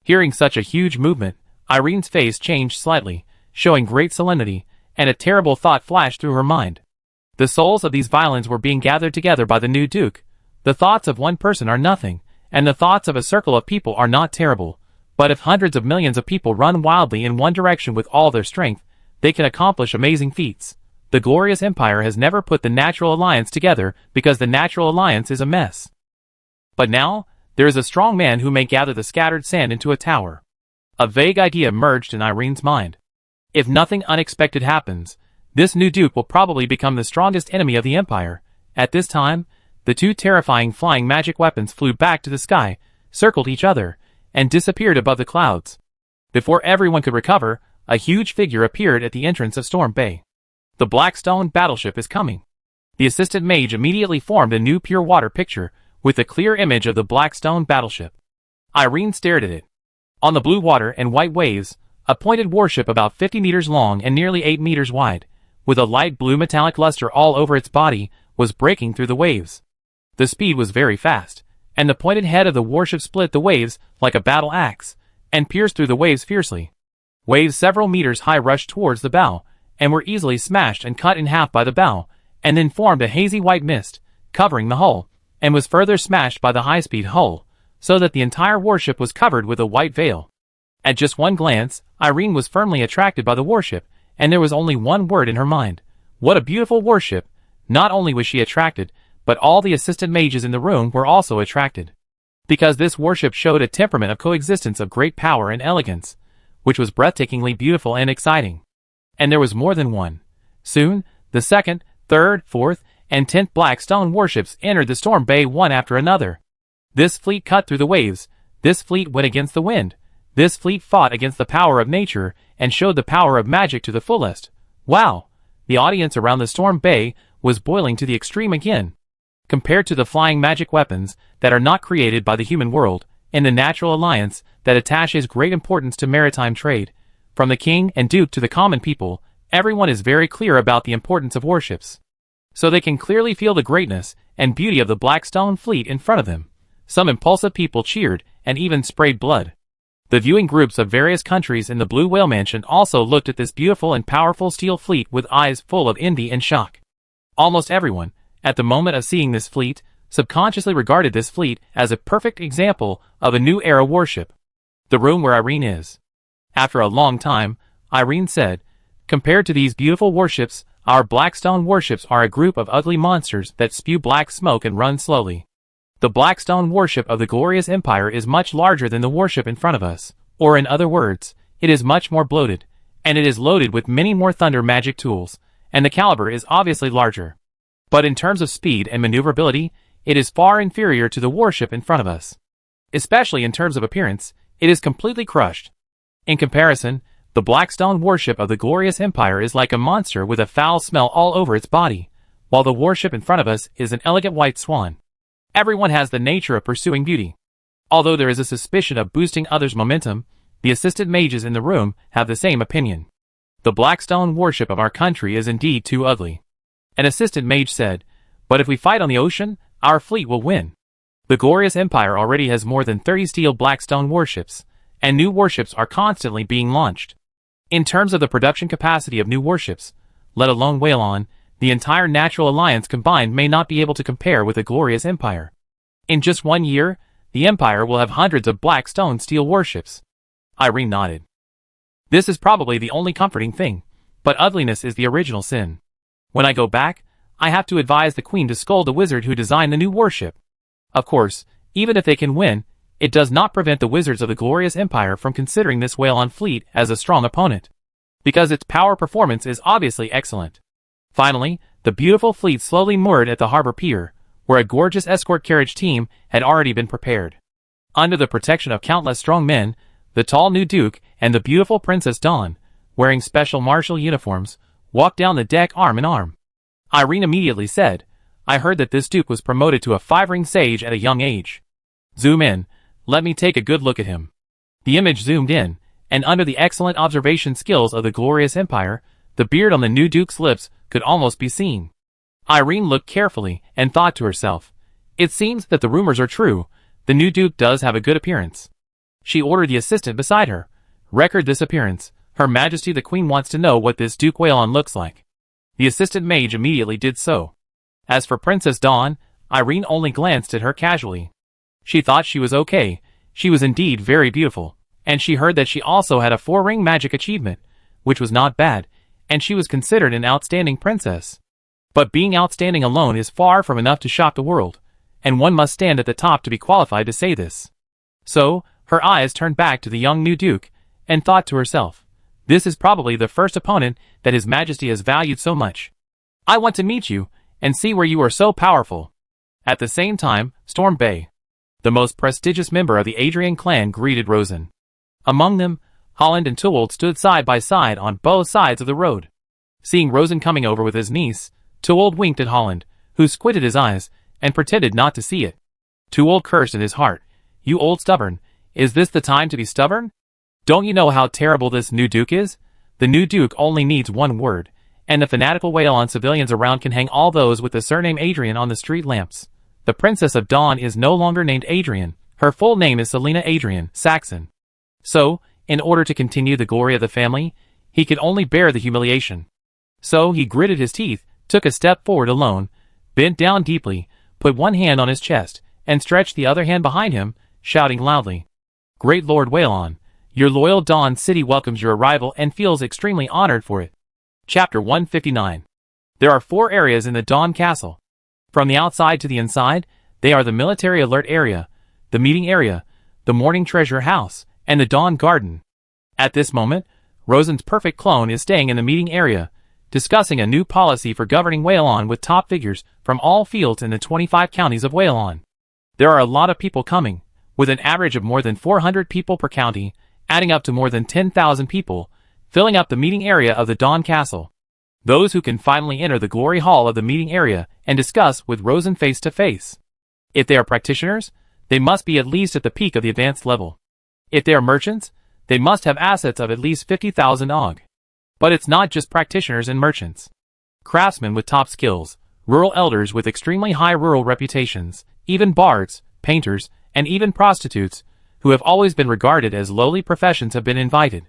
Hearing such a huge movement, Irene's face changed slightly, showing great solemnity, and a terrible thought flashed through her mind. The souls of these violins were being gathered together by the new Duke. The thoughts of one person are nothing, and the thoughts of a circle of people are not terrible, but if hundreds of millions of people run wildly in one direction with all their strength, they can accomplish amazing feats. The Glorious Empire has never put the Natural Alliance together because the Natural Alliance is a mess. But now, there is a strong man who may gather the scattered sand into a tower. A vague idea emerged in Irene's mind. If nothing unexpected happens, this new Duke will probably become the strongest enemy of the Empire. At this time, the two terrifying flying magic weapons flew back to the sky, circled each other, and disappeared above the clouds. Before everyone could recover, a huge figure appeared at the entrance of Storm Bay. "The Blackstone battleship is coming." The assistant mage immediately formed a new pure water picture with a clear image of the Blackstone battleship. Irene stared at it. On the blue water and white waves, a pointed warship about 50 meters long and nearly 8 meters wide, with a light blue metallic luster all over its body, was breaking through the waves. The speed was very fast, and the pointed head of the warship split the waves like a battle axe, and pierced through the waves fiercely. Waves several meters high rushed towards the bow, and were easily smashed and cut in half by the bow, and then formed a hazy white mist, covering the hull, and was further smashed by the high-speed hull, so that the entire warship was covered with a white veil. At just one glance, Irene was firmly attracted by the warship, and there was only one word in her mind: what a beautiful warship! Not only was she attracted, but all the assistant mages in the room were also attracted. Because this warship showed a temperament of coexistence of great power and elegance, which was breathtakingly beautiful and exciting. And there was more than one. Soon, the second, third, fourth, and 10th Blackstone warships entered the Storm Bay one after another. This fleet cut through the waves, this fleet went against the wind, this fleet fought against the power of nature and showed the power of magic to the fullest. Wow! The audience around the Storm Bay was boiling to the extreme again. Compared to the flying magic weapons that are not created by the human world, in the Natural Alliance that attaches great importance to maritime trade, from the king and duke to the common people, everyone is very clear about the importance of warships. So they can clearly feel the greatness and beauty of the Blackstone fleet in front of them. Some impulsive people cheered and even sprayed blood. The viewing groups of various countries in the Blue Whale Mansion also looked at this beautiful and powerful steel fleet with eyes full of envy and shock. Almost everyone, at the moment of seeing this fleet, subconsciously regarded this fleet as a perfect example of a new era warship. The room where Irene is. After a long time, Irene said, "Compared to these beautiful warships, our Blackstone warships are a group of ugly monsters that spew black smoke and run slowly. The Blackstone warship of the Glorious Empire is much larger than the warship in front of us, or in other words, it is much more bloated, and it is loaded with many more thunder magic tools, and the caliber is obviously larger. But in terms of speed and maneuverability, it is far inferior to the warship in front of us. Especially in terms of appearance, it is completely crushed. In comparison, the Blackstone warship of the Glorious Empire is like a monster with a foul smell all over its body, while the warship in front of us is an elegant white swan. Everyone has the nature of pursuing beauty. Although there is a suspicion of boosting others' momentum, the assistant mages in the room have the same opinion. The Blackstone warship of our country is indeed too ugly." An assistant mage said, "But if we fight on the ocean, our fleet will win. The Glorious Empire already has more than 30 steel Blackstone warships, and new warships are constantly being launched. In terms of the production capacity of new warships, let alone Whalon, the entire Natural Alliance combined may not be able to compare with the Glorious Empire. In just 1 year, the Empire will have hundreds of Blackstone steel warships." Irene nodded. "This is probably the only comforting thing, but ugliness is the original sin. When I go back, I have to advise the Queen to scold the wizard who designed the new warship. Of course, even if they can win, it does not prevent the wizards of the Glorious Empire from considering this Whalon fleet as a strong opponent, because its power performance is obviously excellent." Finally, the beautiful fleet slowly moored at the harbor pier, where a gorgeous escort carriage team had already been prepared. Under the protection of countless strong men, the tall new Duke and the beautiful Princess Dawn, wearing special martial uniforms, walked down the deck arm in arm. Irene immediately said, "I heard that this Duke was promoted to a 5-ring sage at a young age. Zoom in, let me take a good look at him." The image zoomed in, and under the excellent observation skills of the Glorious Empire, the beard on the new Duke's lips could almost be seen. Irene looked carefully and thought to herself, "It seems that the rumors are true, the new Duke does have a good appearance." She ordered the assistant beside her, "Record this appearance, Her Majesty the Queen wants to know what this Duke Whalon looks like." The assistant mage immediately did so. As for Princess Dawn, Irene only glanced at her casually. She thought she was okay, she was indeed very beautiful, and she heard that she also had a 4-ring magic achievement, which was not bad, and she was considered an outstanding princess. But being outstanding alone is far from enough to shock the world, and one must stand at the top to be qualified to say this. So, her eyes turned back to the young new Duke, and thought to herself, "This is probably the first opponent that His Majesty has valued so much. I want to meet you, and see where you are so powerful." At the same time, Storm Bay, the most prestigious member of the Adrian clan, greeted Rosen. Among them, Holland and Tuwold stood side by side on both sides of the road. Seeing Rosen coming over with his niece, Tuwold winked at Holland, who squinted his eyes, and pretended not to see it. Tuwold cursed in his heart, "You old stubborn, is this the time to be stubborn? Don't you know how terrible this new Duke is? The new Duke only needs one word, and the fanatical Whalon civilians around can hang all those with the surname Adrian on the street lamps. The Princess of Dawn is no longer named Adrian, her full name is Selena Adrian, Saxon." So, in order to continue the glory of the family, he could only bear the humiliation. So he gritted his teeth, took a step forward alone, bent down deeply, put one hand on his chest, and stretched the other hand behind him, shouting loudly, "Great Lord Whalon, your loyal Dawn City welcomes your arrival and feels extremely honored for it." Chapter 159. There are 4 areas in the Dawn Castle. From the outside to the inside, they are the Military Alert Area, the Meeting Area, the Morning Treasure House, and the Dawn Garden. At this moment, Rosen's perfect clone is staying in the Meeting Area, discussing a new policy for governing Whalon with top figures from all fields in the 25 counties of Whalon. There are a lot of people coming, with an average of more than 400 people per county, adding up to more than 10,000 people, filling up the meeting area of the Dawn Castle. Those who can finally enter the glory hall of the meeting area and discuss with Rosen face to face. If they are practitioners, they must be at least at the peak of the advanced level. If they are merchants, they must have assets of at least 50,000 OG. But it's not just practitioners and merchants. Craftsmen with top skills, rural elders with extremely high rural reputations, even bards, painters, and even prostitutes, who have always been regarded as lowly professions have been invited.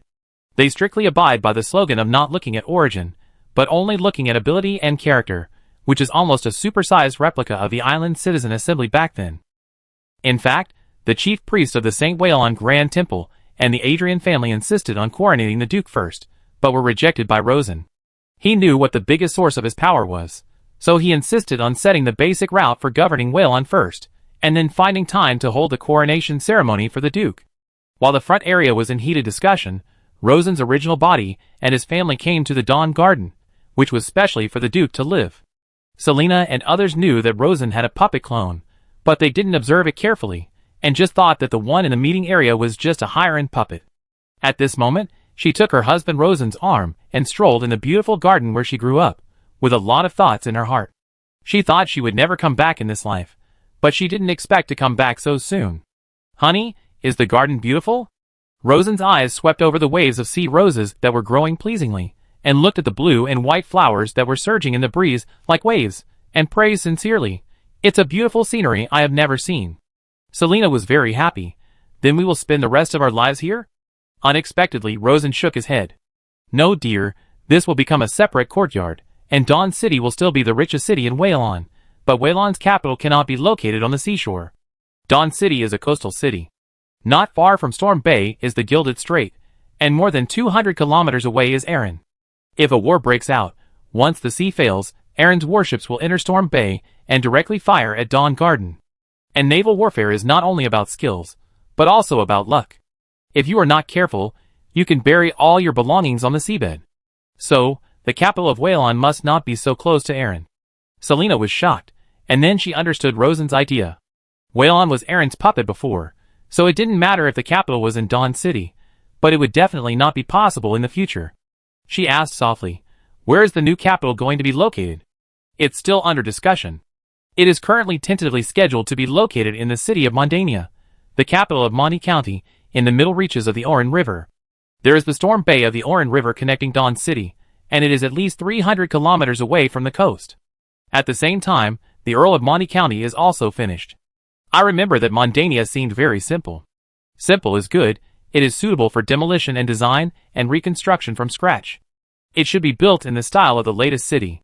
They strictly abide by the slogan of not looking at origin, but only looking at ability and character, which is almost a supersized replica of the island citizen assembly back then. In fact, the chief priest of the St. Whelan Grand Temple and the Adrian family insisted on coronating the Duke first, but were rejected by Rosen. He knew what the biggest source of his power was, so he insisted on setting the basic route for governing Whelan first, and then finding time to hold the coronation ceremony for the Duke. While the front area was in heated discussion, Rosen's original body and his family came to the Dawn Garden, which was specially for the Duke to live. Selina and others knew that Rosen had a puppet clone, but they didn't observe it carefully, and just thought that the one in the meeting area was just a higher-end puppet. At this moment, she took her husband Rosen's arm and strolled in the beautiful garden where she grew up, with a lot of thoughts in her heart. She thought she would never come back in this life, but she didn't expect to come back so soon. "Honey, is the garden beautiful?" Rosen's eyes swept over the waves of sea roses that were growing pleasingly, and looked at the blue and white flowers that were surging in the breeze like waves, and praised sincerely, "It's a beautiful scenery I have never seen." Selina was very happy. "Then we will spend the rest of our lives here?" Unexpectedly, Rosen shook his head. "No, dear, this will become a separate courtyard, and Dawn City will still be the richest city in Whelan, but Whelan's capital cannot be located on the seashore. Dawn City is a coastal city. Not far from Storm Bay is the Gilded Strait, and more than 200 kilometers away is Erin. If a war breaks out, once the sea fails, Erin's warships will enter Storm Bay and directly fire at Dawn Garden. And naval warfare is not only about skills, but also about luck. If you are not careful, you can bury all your belongings on the seabed. So, the capital of Whelan must not be so close to Erin." Selina was shocked, and then she understood Rosen's idea. Whelan was Erin's puppet before, so it didn't matter if the capital was in Dawn City, but it would definitely not be possible in the future. She asked softly, "Where is the new capital going to be located?" "It's still under discussion. It is currently tentatively scheduled to be located in the city of Mondania, the capital of Monty County, in the middle reaches of the Orin River. There is the Storm Bay of the Orin River connecting Dawn City, and it is at least 300 kilometers away from the coast. At the same time, the Earl of Monty County is also finished." I remember that Mondania seemed very simple. Simple is good. It is suitable for demolition and design and reconstruction from scratch. It should be built in the style of the latest city.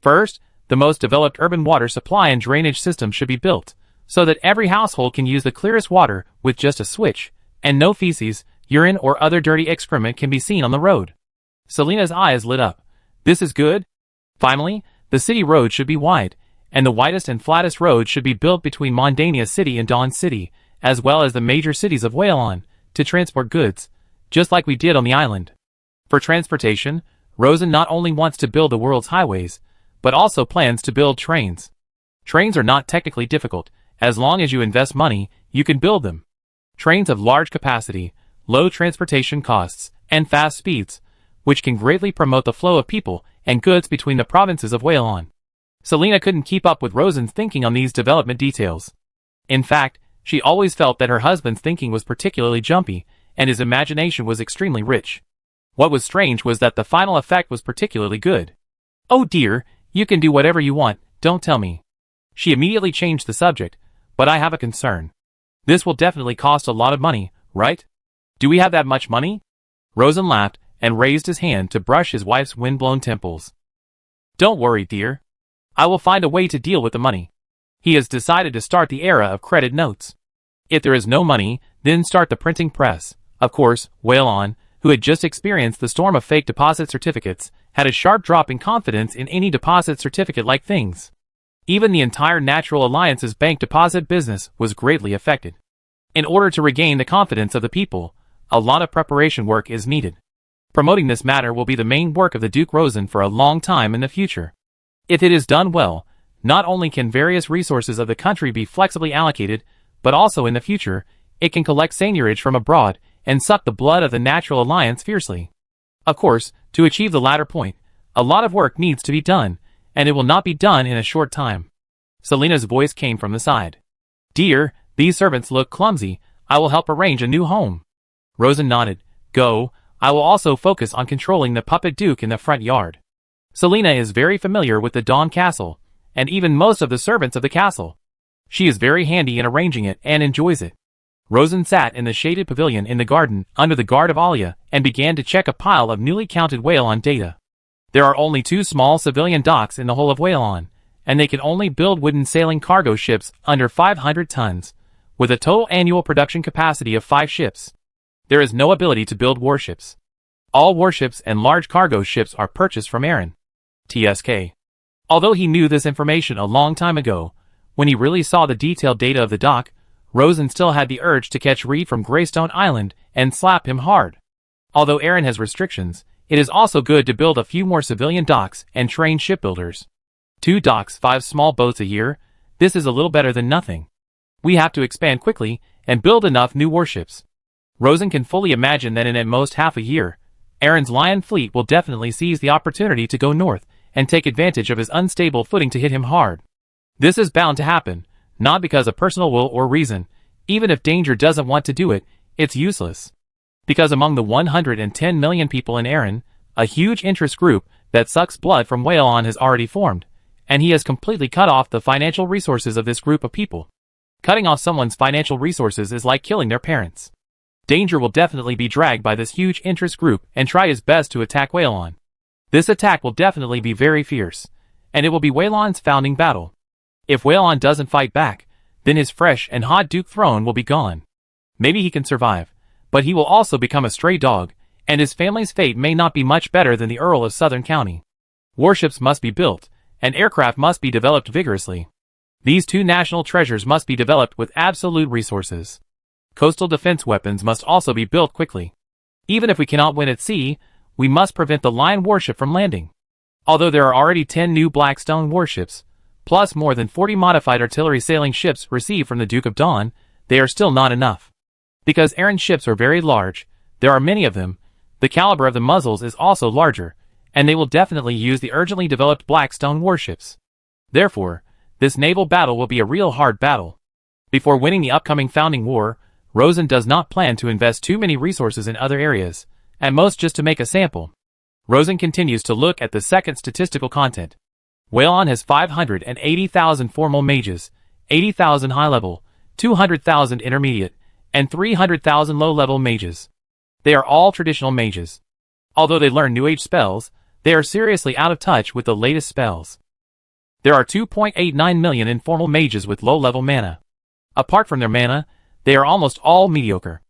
First, the most developed urban water supply and drainage system should be built, so that every household can use the clearest water with just a switch, and no feces, urine or other dirty excrement can be seen on the road. Selina's eyes lit up. "This is good." Finally, the city road should be wide, and the widest and flattest road should be built between Mondania City and Dawn City, as well as the major cities of Whelan, to transport goods, just like we did on the island. For transportation, Rosen not only wants to build the world's highways, but also plans to build trains. Trains are not technically difficult. As long as you invest money, you can build them. Trains have large capacity, low transportation costs, and fast speeds, which can greatly promote the flow of people and goods between the provinces of Whelan. Selina couldn't keep up with Rosen's thinking on these development details. In fact, she always felt that her husband's thinking was particularly jumpy, and his imagination was extremely rich. What was strange was that the final effect was particularly good. "Oh dear, you can do whatever you want, don't tell me." She immediately changed the subject, "But I have a concern. This will definitely cost a lot of money, right? Do we have that much money?" Rosen laughed and raised his hand to brush his wife's wind-blown temples. "Don't worry, dear. I will find a way to deal with the money." He has decided to start the era of credit notes. If there is no money, then start the printing press. Of course, Whelan, who had just experienced the storm of fake deposit certificates, had a sharp drop in confidence in any deposit certificate-like things. Even the entire Natural Alliance's bank deposit business was greatly affected. In order to regain the confidence of the people, a lot of preparation work is needed. Promoting this matter will be the main work of the Duke Rosen for a long time in the future. If it is done well, not only can various resources of the country be flexibly allocated, but also in the future, it can collect seigniorage from abroad and suck the blood of the Natural Alliance fiercely. Of course, to achieve the latter point, a lot of work needs to be done, and it will not be done in a short time. Selina's voice came from the side. "Dear, these servants look clumsy. I will help arrange a new home." Rosen nodded. "Go, I will also focus on controlling the puppet Duke in the front yard." Selina is very familiar with the Dawn Castle, and even most of the servants of the castle. She is very handy in arranging it and enjoys it. Rosen sat in the shaded pavilion in the garden under the guard of Alia and began to check a pile of newly counted Whalon data. There are only 2 small civilian docks in the whole of Whalon, and they can only build wooden sailing cargo ships under 500 tons, with a total annual production capacity of 5 ships. There is no ability to build warships. All warships and large cargo ships are purchased from Aaron. TSK. Although he knew this information a long time ago, when he really saw the detailed data of the dock, Rosen still had the urge to catch Reed from Greystone Island and slap him hard. Although Aaron has restrictions, it is also good to build a few more civilian docks and train shipbuilders. 2 docks, 5 small boats a year, this is a little better than nothing. We have to expand quickly and build enough new warships. Rosen can fully imagine that in at most half a year, Aaron's Lion fleet will definitely seize the opportunity to go north and take advantage of his unstable footing to hit him hard. This is bound to happen, not because of personal will or reason. Even if Danger doesn't want to do it, it's useless. Because among the 110 million people in Aaron, a huge interest group that sucks blood from Whalon has already formed, and he has completely cut off the financial resources of this group of people. Cutting off someone's financial resources is like killing their parents. Danger will definitely be dragged by this huge interest group and try his best to attack Whalon. This attack will definitely be very fierce, and it will be Whalon's founding battle. If Whalon doesn't fight back, then his fresh and hot Duke throne will be gone. Maybe he can survive, but he will also become a stray dog, and his family's fate may not be much better than the Earl of Southern County. Warships must be built, and aircraft must be developed vigorously. These 2 national treasures must be developed with absolute resources. Coastal defense weapons must also be built quickly. Even if we cannot win at sea, we must prevent the Lion warship from landing. Although there are already 10 new Blackstone warships, plus more than 40 modified artillery sailing ships received from the Duke of Dawn, they are still not enough. Because Aaron's ships are very large, there are many of them, the caliber of the muzzles is also larger, and they will definitely use the urgently developed Blackstone warships. Therefore, this naval battle will be a real hard battle. Before winning the upcoming founding war, Rosen does not plan to invest too many resources in other areas, at most just to make a sample. Rosen continues to look at the second statistical content. Whalon has 580,000 formal mages, 80,000 high-level, 200,000 intermediate, and 300,000 low-level mages. They are all traditional mages. Although they learn New Age spells, they are seriously out of touch with the latest spells. There are 2.89 million informal mages with low-level mana. Apart from their mana, they are almost all mediocre.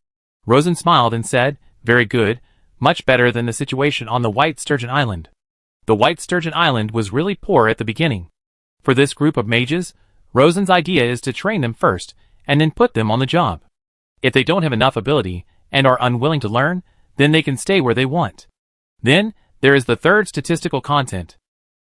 Rosen smiled and said, "Very good, much better than the situation on the White Sturgeon Island." The White Sturgeon Island was really poor at the beginning. For this group of mages, Rosen's idea is to train them first, and then put them on the job. If they don't have enough ability, and are unwilling to learn, then they can stay where they want. Then, there is the third statistical content.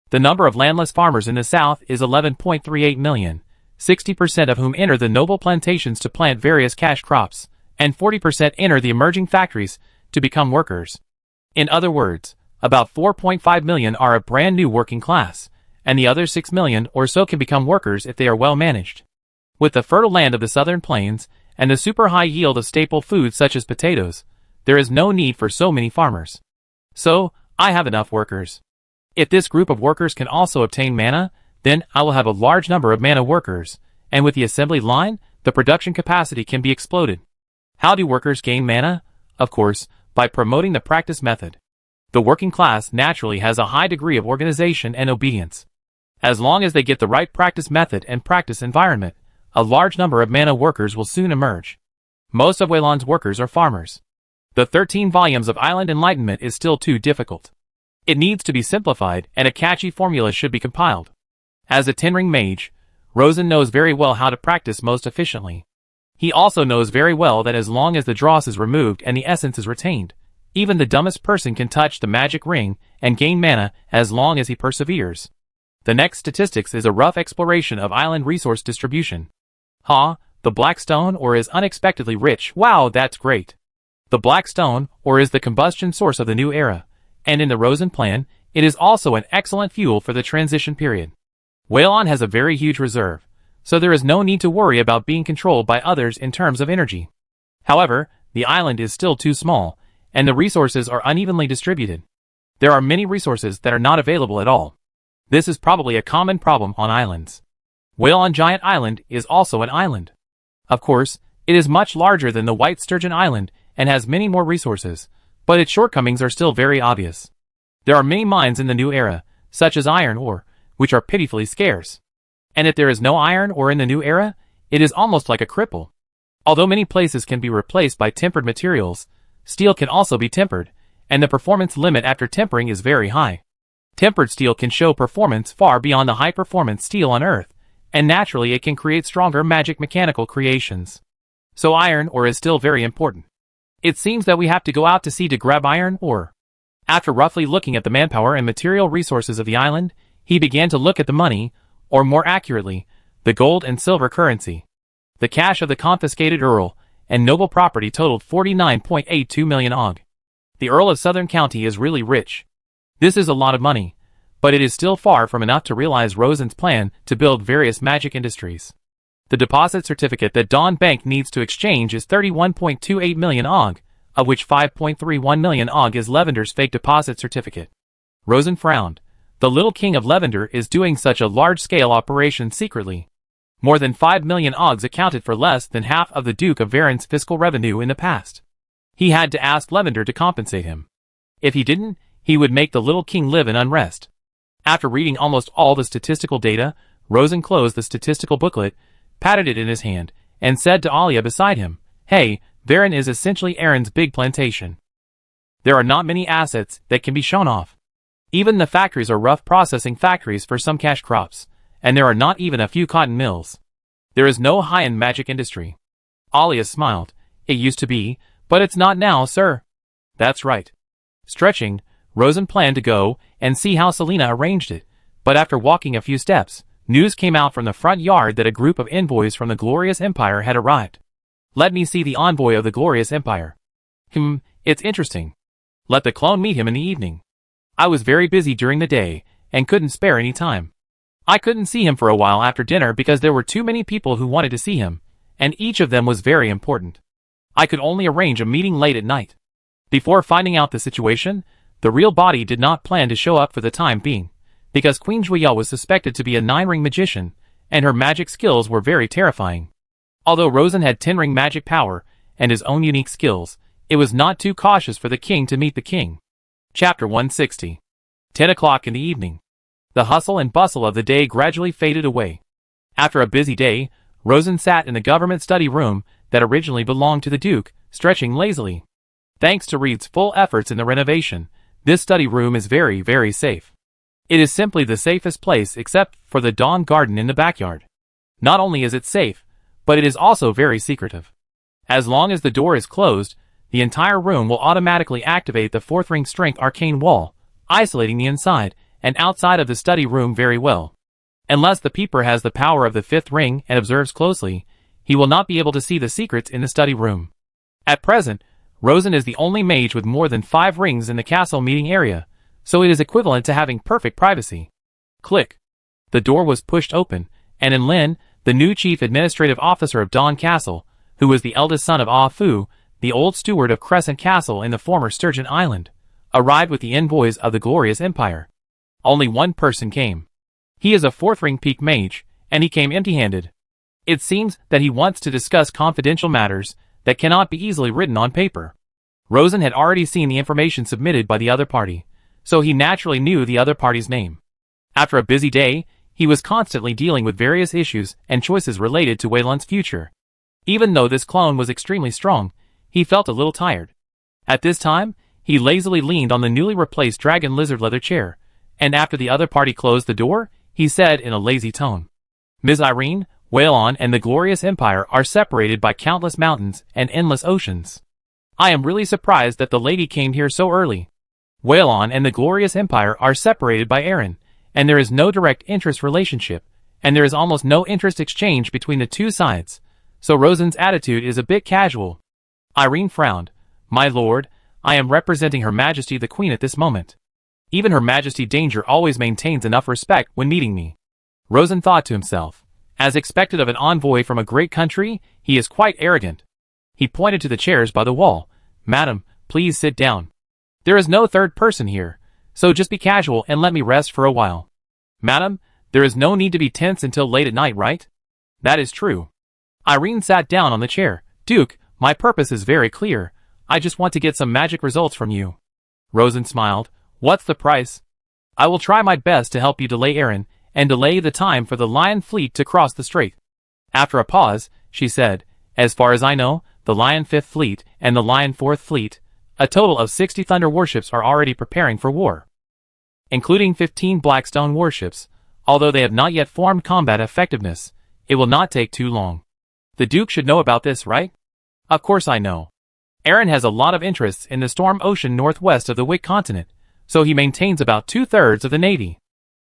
The number of landless farmers in the south is 11.38 million, 60% of whom enter the noble plantations to plant various cash crops, and 40% enter the emerging factories to become workers. In other words, about 4.5 million are a brand new working class, and the other 6 million or so can become workers if they are well managed. With the fertile land of the southern plains, and the super high yield of staple foods such as potatoes, there is no need for so many farmers. So, I have enough workers. If this group of workers can also obtain mana, then I will have a large number of mana workers, and with the assembly line, the production capacity can be exploded. How do workers gain mana? Of course, by promoting the practice method. The working class naturally has a high degree of organization and obedience. As long as they get the right practice method and practice environment, a large number of mana workers will soon emerge. Most of Whalon's workers are farmers. The 13 volumes of Island Enlightenment is still too difficult. It needs to be simplified, and a catchy formula should be compiled. As a 10-ring mage, Rosen knows very well how to practice most efficiently. He also knows very well that as long as the dross is removed and the essence is retained, even the dumbest person can touch the magic ring and gain mana as long as he perseveres. The next statistics is a rough exploration of island resource distribution. The Blackstone ore is unexpectedly rich. Wow, that's great. The Blackstone ore is the combustion source of the new era, and in the Rosen plan, it is also an excellent fuel for the transition period. Whalon has a very huge reserve, so there is no need to worry about being controlled by others in terms of energy. However, the island is still too small, and the resources are unevenly distributed. There are many resources that are not available at all. This is probably a common problem on islands. Whalon Giant Island is also an island. Of course, It is much larger than the White Sturgeon Island and has many more resources, but its shortcomings are still very obvious. There are many mines in the new era, such as iron ore, which are pitifully scarce. And if there is no iron ore in the new era, it is almost like a cripple. Although many places can be replaced by tempered materials, steel can also be tempered, and the performance limit after tempering is very high. Tempered steel can show performance far beyond the high-performance steel on Earth, and naturally it can create stronger magic mechanical creations. So iron ore is still very important. It seems that we have to go out to sea to grab iron ore. After roughly looking at the manpower and material resources of the island, he began to look at the money, or more accurately, the gold and silver currency. The cash of the confiscated Earl and noble property totaled 49.82 million og. The Earl of Southern County is really rich. This is a lot of money, but it is still far from enough to realize Rosen's plan to build various magic industries. The deposit certificate that Dawn Bank needs to exchange is 31.28 million og, of which 5.31 million og is Levander's fake deposit certificate. Rosen frowned. The little king of Lavender is doing such a large-scale operation secretly. More than 5 million ogs accounted for less than half of the Duke of Varen's fiscal revenue in the past. He had to ask Lavender to compensate him. If he didn't, he would make the little king live in unrest. After reading almost all the statistical data, Rosen closed the statistical booklet, patted it in his hand, and said to Alia beside him, "Hey, Varen is essentially Aaron's big plantation. There are not many assets that can be shown off. Even the factories are rough processing factories for some cash crops, and there are not even a few cotton mills. There is no high-end magic industry." Alia smiled. "It used to be, but it's not now, sir." "That's right." Stretching, Rosen planned to go and see how Selena arranged it, but after walking a few steps, news came out from the front yard that a group of envoys from the Glorious Empire had arrived. "Let me see the envoy of the Glorious Empire." It's interesting. Let the clone meet him in the evening." I was very busy during the day, and couldn't spare any time. I couldn't see him for a while after dinner because there were too many people who wanted to see him, and each of them was very important. I could only arrange a meeting late at night. Before finding out the situation, the real body did not plan to show up for the time being, because Queen Juya was suspected to be a 9-ring magician, and her magic skills were very terrifying. Although Rosen had 10-ring magic power, and his own unique skills, it was not too cautious for the king to meet the king. Chapter 160. 10 o'clock in the evening. The hustle and bustle of the day gradually faded away. After a busy day, Rosen sat in the government study room that originally belonged to the Duke, stretching lazily. Thanks to Reed's full efforts in the renovation, this study room is very, very safe. It is simply the safest place except for the Dawn Garden in the backyard. Not only is it safe, but it is also very secretive. As long as the door is closed, the entire room will automatically activate the 4th ring strength arcane wall, isolating the inside and outside of the study room very well. Unless the peeper has the power of the 5th ring and observes closely, he will not be able to see the secrets in the study room. At present, Rosen is the only mage with more than 5 rings in the castle meeting area, so it is equivalent to having perfect privacy. Click. The door was pushed open, and Lin, the new chief administrative officer of Dawn Castle, who was the eldest son of Ah Fu, the old steward of Crescent Castle in the former Sturgeon Island, arrived with the envoys of the Glorious Empire. Only one person came. He is a 4th ring peak mage, and he came empty-handed. It seems that he wants to discuss confidential matters that cannot be easily written on paper. Rosen had already seen the information submitted by the other party, so he naturally knew the other party's name. After a busy day, he was constantly dealing with various issues and choices related to Weilun's future. Even though this clone was extremely strong, he felt a little tired. At this time, he lazily leaned on the newly replaced dragon lizard leather chair, and after the other party closed the door, he said in a lazy tone, "Ms. Irene, Weilun and the Glorious Empire are separated by countless mountains and endless oceans. I am really surprised that the lady came here so early. Weilun and the Glorious Empire are separated by Aaron, and there is no direct interest relationship, and there is almost no interest exchange between the two sides, so Rosen's attitude is a bit casual." Irene frowned. "My lord, I am representing Her Majesty the Queen at this moment. Even Her Majesty Danger always maintains enough respect when meeting me." Rosen thought to himself, as expected of an envoy from a great country, he is quite arrogant. He pointed to the chairs by the wall. "Madam, please sit down. There is no third person here, so just be casual and let me rest for a while." "Madam, there is no need to be tense until late at night, right?" "That is true." Irene sat down on the chair, Duke, my purpose is very clear. I just want to get some magic results from you. Rosen smiled. What's the price? I will try my best to help you delay Aaron, and delay the time for the Lion fleet to cross the strait. After a pause, she said, as far as I know, the Lion 5th Fleet and the Lion 4th Fleet, a total of 60 Thunder warships are already preparing for war, including 15 Blackstone warships. Although they have not yet formed combat effectiveness, it will not take too long. The Duke should know about this, right? Of course I know. Aaron has a lot of interests in the Storm Ocean northwest of the Wick continent, so he maintains about 2/3 of the navy.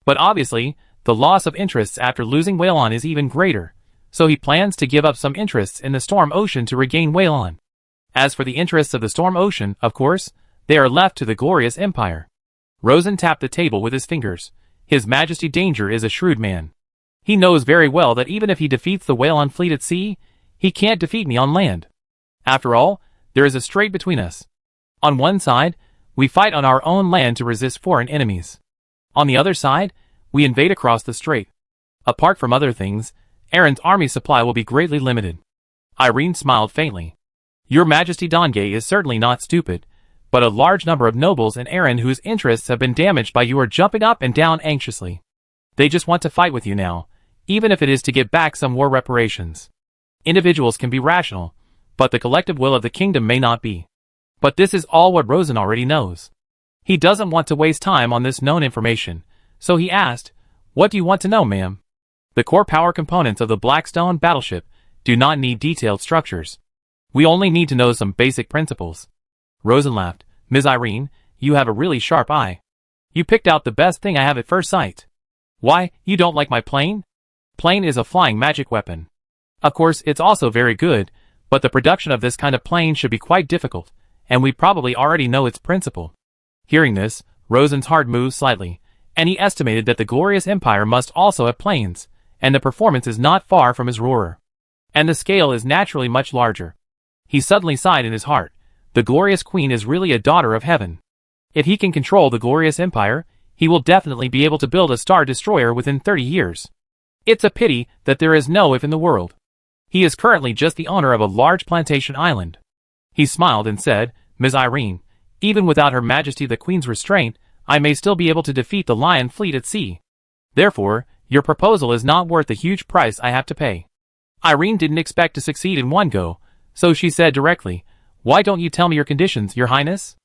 But obviously, the loss of interests after losing Whalon is even greater, so he plans to give up some interests in the Storm Ocean to regain Whalon. As for the interests of the Storm Ocean, of course, they are left to the Glorious Empire. Rosen tapped the table with his fingers. His Majesty Danger is a shrewd man. He knows very well that even if he defeats the Whalon fleet at sea, he can't defeat me on land. After all, there is a strait between us. On one side, we fight on our own land to resist foreign enemies. On the other side, we invade across the strait. Apart from other things, Aaron's army supply will be greatly limited. Irene smiled faintly. Your Majesty Dongay is certainly not stupid, but a large number of nobles in Aaron whose interests have been damaged by you are jumping up and down anxiously. They just want to fight with you now, even if it is to get back some war reparations. Individuals can be rational, but the collective will of the kingdom may not be. But this is all what Rosen already knows. He doesn't want to waste time on this known information, so he asked, What do you want to know, ma'am? The core power components of the Blackstone battleship do not need detailed structures. We only need to know some basic principles. Rosen laughed. Ms. Irene, you have a really sharp eye. You picked out the best thing I have at first sight. Why, you don't like my plane? Plane is a flying magic weapon. Of course, it's also very good, but the production of this kind of plane should be quite difficult, and we probably already know its principle. Hearing this, Rosen's heart moved slightly, and he estimated that the Glorious Empire must also have planes, and the performance is not far from his roarer. And the scale is naturally much larger. He suddenly sighed in his heart. The Glorious Queen is really a daughter of heaven. If he can control the Glorious Empire, he will definitely be able to build a Star Destroyer within 30 years. It's a pity that there is no if in the world. He is currently just the owner of a large plantation island. He smiled and said, Ms. Irene, even without Her Majesty the Queen's restraint, I may still be able to defeat the Lion fleet at sea. Therefore, your proposal is not worth the huge price I have to pay. Irene didn't expect to succeed in one go, so she said directly, Why don't you tell me your conditions, Your Highness?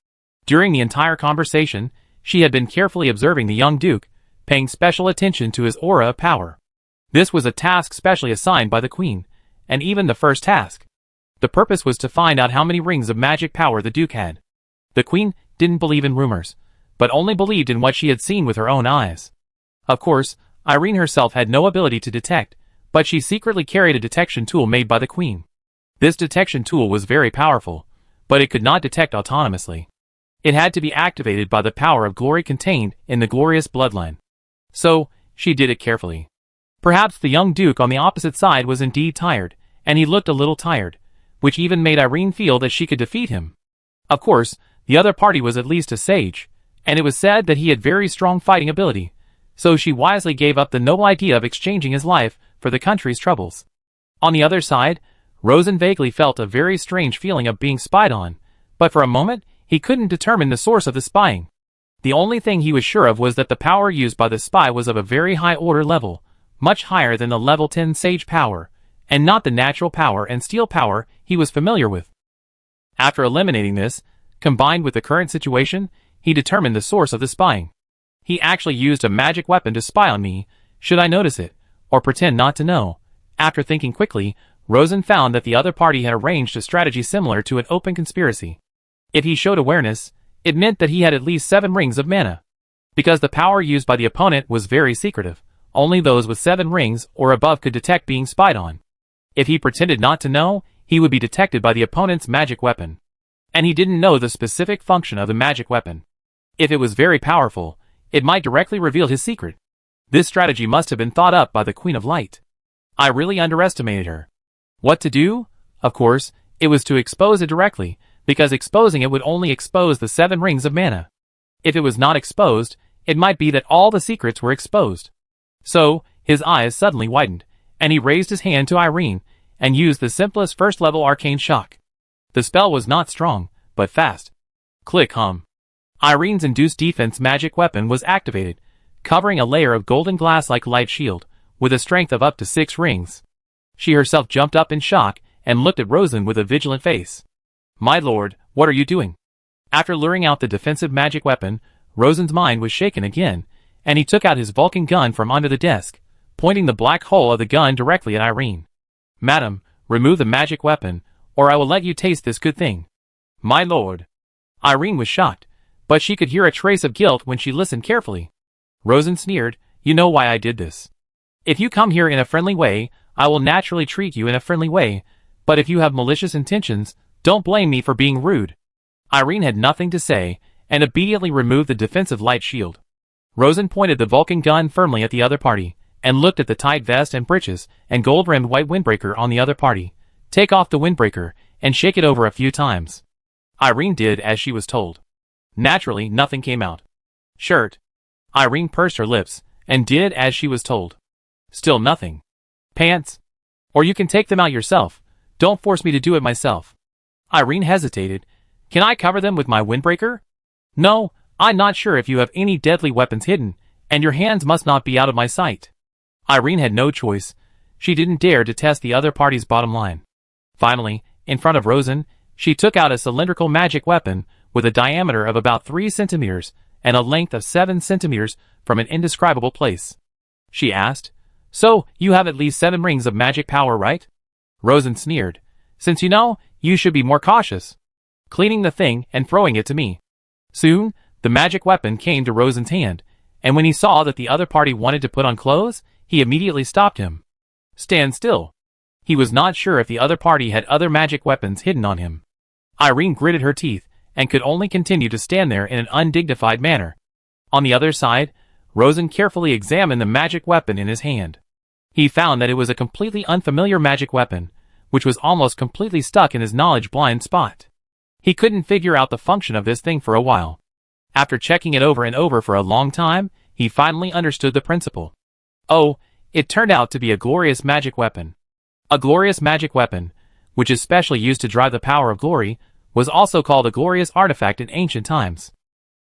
During the entire conversation, she had been carefully observing the young Duke, paying special attention to his aura of power. This was a task specially assigned by the Queen, and even the first task. The purpose was to find out how many rings of magic power the Duke had. The Queen didn't believe in rumors, but only believed in what she had seen with her own eyes. Of course, Irene herself had no ability to detect, but she secretly carried a detection tool made by the Queen. This detection tool was very powerful, but it could not detect autonomously. It had to be activated by the power of glory contained in the glorious bloodline. So, she did it carefully. Perhaps the young Duke on the opposite side was indeed tired, and he looked a little tired, which even made Irene feel that she could defeat him. Of course, the other party was at least a sage, and it was said that he had very strong fighting ability, so she wisely gave up the noble idea of exchanging his life for the country's troubles. On the other side, Rosen vaguely felt a very strange feeling of being spied on, but for a moment, he couldn't determine the source of the spying. The only thing he was sure of was that the power used by the spy was of a very high order level, much higher than the level 10 sage power, and not the natural power and steel power he was familiar with. After eliminating this, combined with the current situation, he determined the source of the spying. He actually used a magic weapon to spy on me, should I notice it, or pretend not to know. After thinking quickly, Rosen found that the other party had arranged a strategy similar to an open conspiracy. If he showed awareness, it meant that he had at least 7 rings of mana. Because the power used by the opponent was very secretive, only those with 7 rings or above could detect being spied on. If he pretended not to know, he would be detected by the opponent's magic weapon. And he didn't know the specific function of the magic weapon. If it was very powerful, it might directly reveal his secret. This strategy must have been thought up by the Queen of Light. I really underestimated her. What to do? Of course, it was to expose it directly, because exposing it would only expose the 7 rings of mana. If it was not exposed, it might be that all the secrets were exposed. So, his eyes suddenly widened, and he raised his hand to Irene, and used the simplest first-level arcane shock. The spell was not strong, but fast. Click hum. Irene's induced defense magic weapon was activated, covering a layer of golden glass-like light shield, with a strength of up to 6 rings. She herself jumped up in shock and looked at Rosen with a vigilant face. My lord, what are you doing? After luring out the defensive magic weapon, Rosen's mind was shaken again, and he took out his Vulcan gun from under the desk, pointing the black hole of the gun directly at Irene. Madam, remove the magic weapon, or I will let you taste this good thing. My lord. Irene was shocked, but she could hear a trace of guilt when she listened carefully. Rosen sneered, you know why I did this. If you come here in a friendly way, I will naturally treat you in a friendly way, but if you have malicious intentions, don't blame me for being rude. Irene had nothing to say, and immediately removed the defensive light shield. Rosen pointed the Vulcan gun firmly at the other party, and looked at the tight vest and breeches and gold-rimmed white windbreaker on the other party. Take off the windbreaker, and shake it over a few times. Irene did as she was told. Naturally, nothing came out. Shirt. Irene pursed her lips, and did as she was told. Still nothing. Pants? Or you can take them out yourself. Don't force me to do it myself. Irene hesitated. Can I cover them with my windbreaker? No, I'm not sure if you have any deadly weapons hidden, and your hands must not be out of my sight. Irene had no choice. She didn't dare to test the other party's bottom line. Finally, in front of Rosen, she took out a cylindrical magic weapon with a diameter of about 3 centimeters and a length of 7 centimeters from an indescribable place. She asked, So, you have at least 7 rings of magic power, right? Rosen sneered. Since you know, you should be more cautious. Cleaning the thing and throwing it to me. Soon, the magic weapon came to Rosen's hand, and when he saw that the other party wanted to put on clothes, he immediately stopped him. Stand still. He was not sure if the other party had other magic weapons hidden on him. Irene gritted her teeth, and could only continue to stand there in an undignified manner. On the other side, Rosen carefully examined the magic weapon in his hand. He found that it was a completely unfamiliar magic weapon, which was almost completely stuck in his knowledge-blind spot. He couldn't figure out the function of this thing for a while. After checking it over and over for a long time, he finally understood the principle. Oh, it turned out to be a glorious magic weapon. A glorious magic weapon, which is specially used to drive the power of glory, was also called a glorious artifact in ancient times.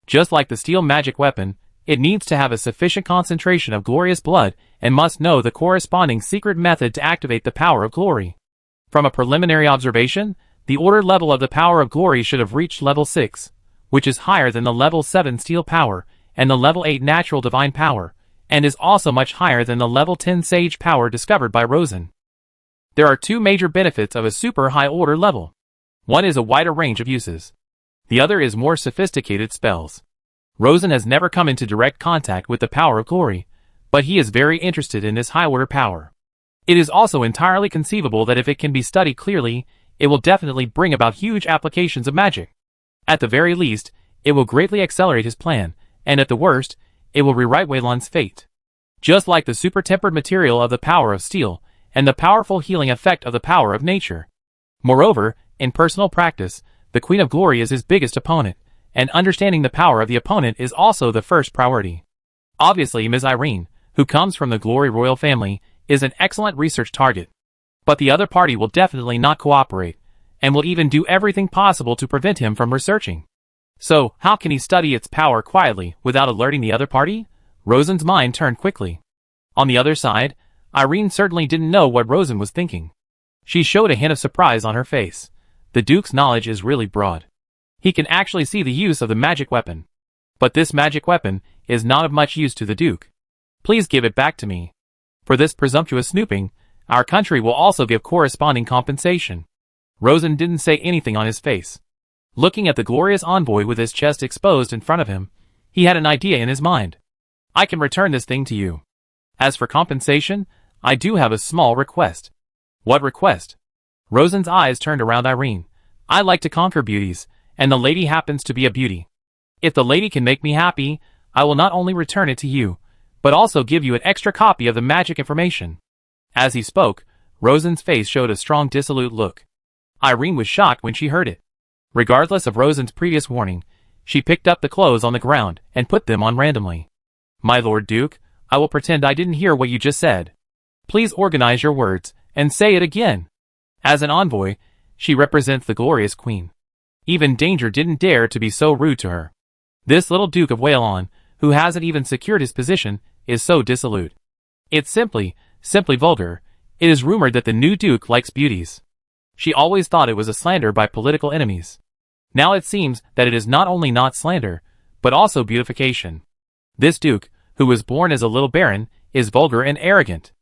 Just like the steel magic weapon, it needs to have a sufficient concentration of glorious blood and must know the corresponding secret method to activate the power of glory. From a preliminary observation, the order level of the power of glory should have reached level 6, which is higher than the level 7 steel power and the level 8 natural divine power, and is also much higher than the level 10 sage power discovered by Rosen. There are 2 major benefits of a super high order level. One is a wider range of uses. The other is more sophisticated spells. Rosen has never come into direct contact with the power of glory, but he is very interested in this high order power. It is also entirely conceivable that if it can be studied clearly, it will definitely bring about huge applications of magic. At the very least, it will greatly accelerate his plan, and at the worst, it will rewrite Wayland's fate. Just like the super-tempered material of the power of steel, and the powerful healing effect of the power of nature. Moreover, in personal practice, the Queen of Glory is his biggest opponent, and understanding the power of the opponent is also the first priority. Obviously, Ms. Irene, who comes from the Glory royal family, is an excellent research target. But the other party will definitely not cooperate, and will even do everything possible to prevent him from researching. So, how can he study its power quietly without alerting the other party? Rosen's mind turned quickly. On the other side, Irene certainly didn't know what Rosen was thinking. She showed a hint of surprise on her face. The Duke's knowledge is really broad. He can actually see the use of the magic weapon. But this magic weapon is not of much use to the Duke. Please give it back to me. For this presumptuous snooping, our country will also give corresponding compensation. Rosen didn't say anything on his face. Looking at the glorious envoy with his chest exposed in front of him, he had an idea in his mind. I can return this thing to you. As for compensation, I do have a small request. What request? Rosen's eyes turned around Irene. I like to conquer beauties, and the lady happens to be a beauty. If the lady can make me happy, I will not only return it to you, but also give you an extra copy of the magic information. As he spoke, Rosen's face showed a strong dissolute look. Irene was shocked when she heard it. Regardless of Rosen's previous warning, she picked up the clothes on the ground and put them on randomly. My Lord Duke, I will pretend I didn't hear what you just said. Please organize your words, and say it again. As an envoy, she represents the glorious queen. Even danger didn't dare to be so rude to her. This little Duke of Whalon, who hasn't even secured his position, is so dissolute. It's simply vulgar. It is rumored that the new Duke likes beauties. She always thought it was a slander by political enemies. Now it seems that it is not only not slander, but also beautification. This Duke, who was born as a little baron, is vulgar and arrogant.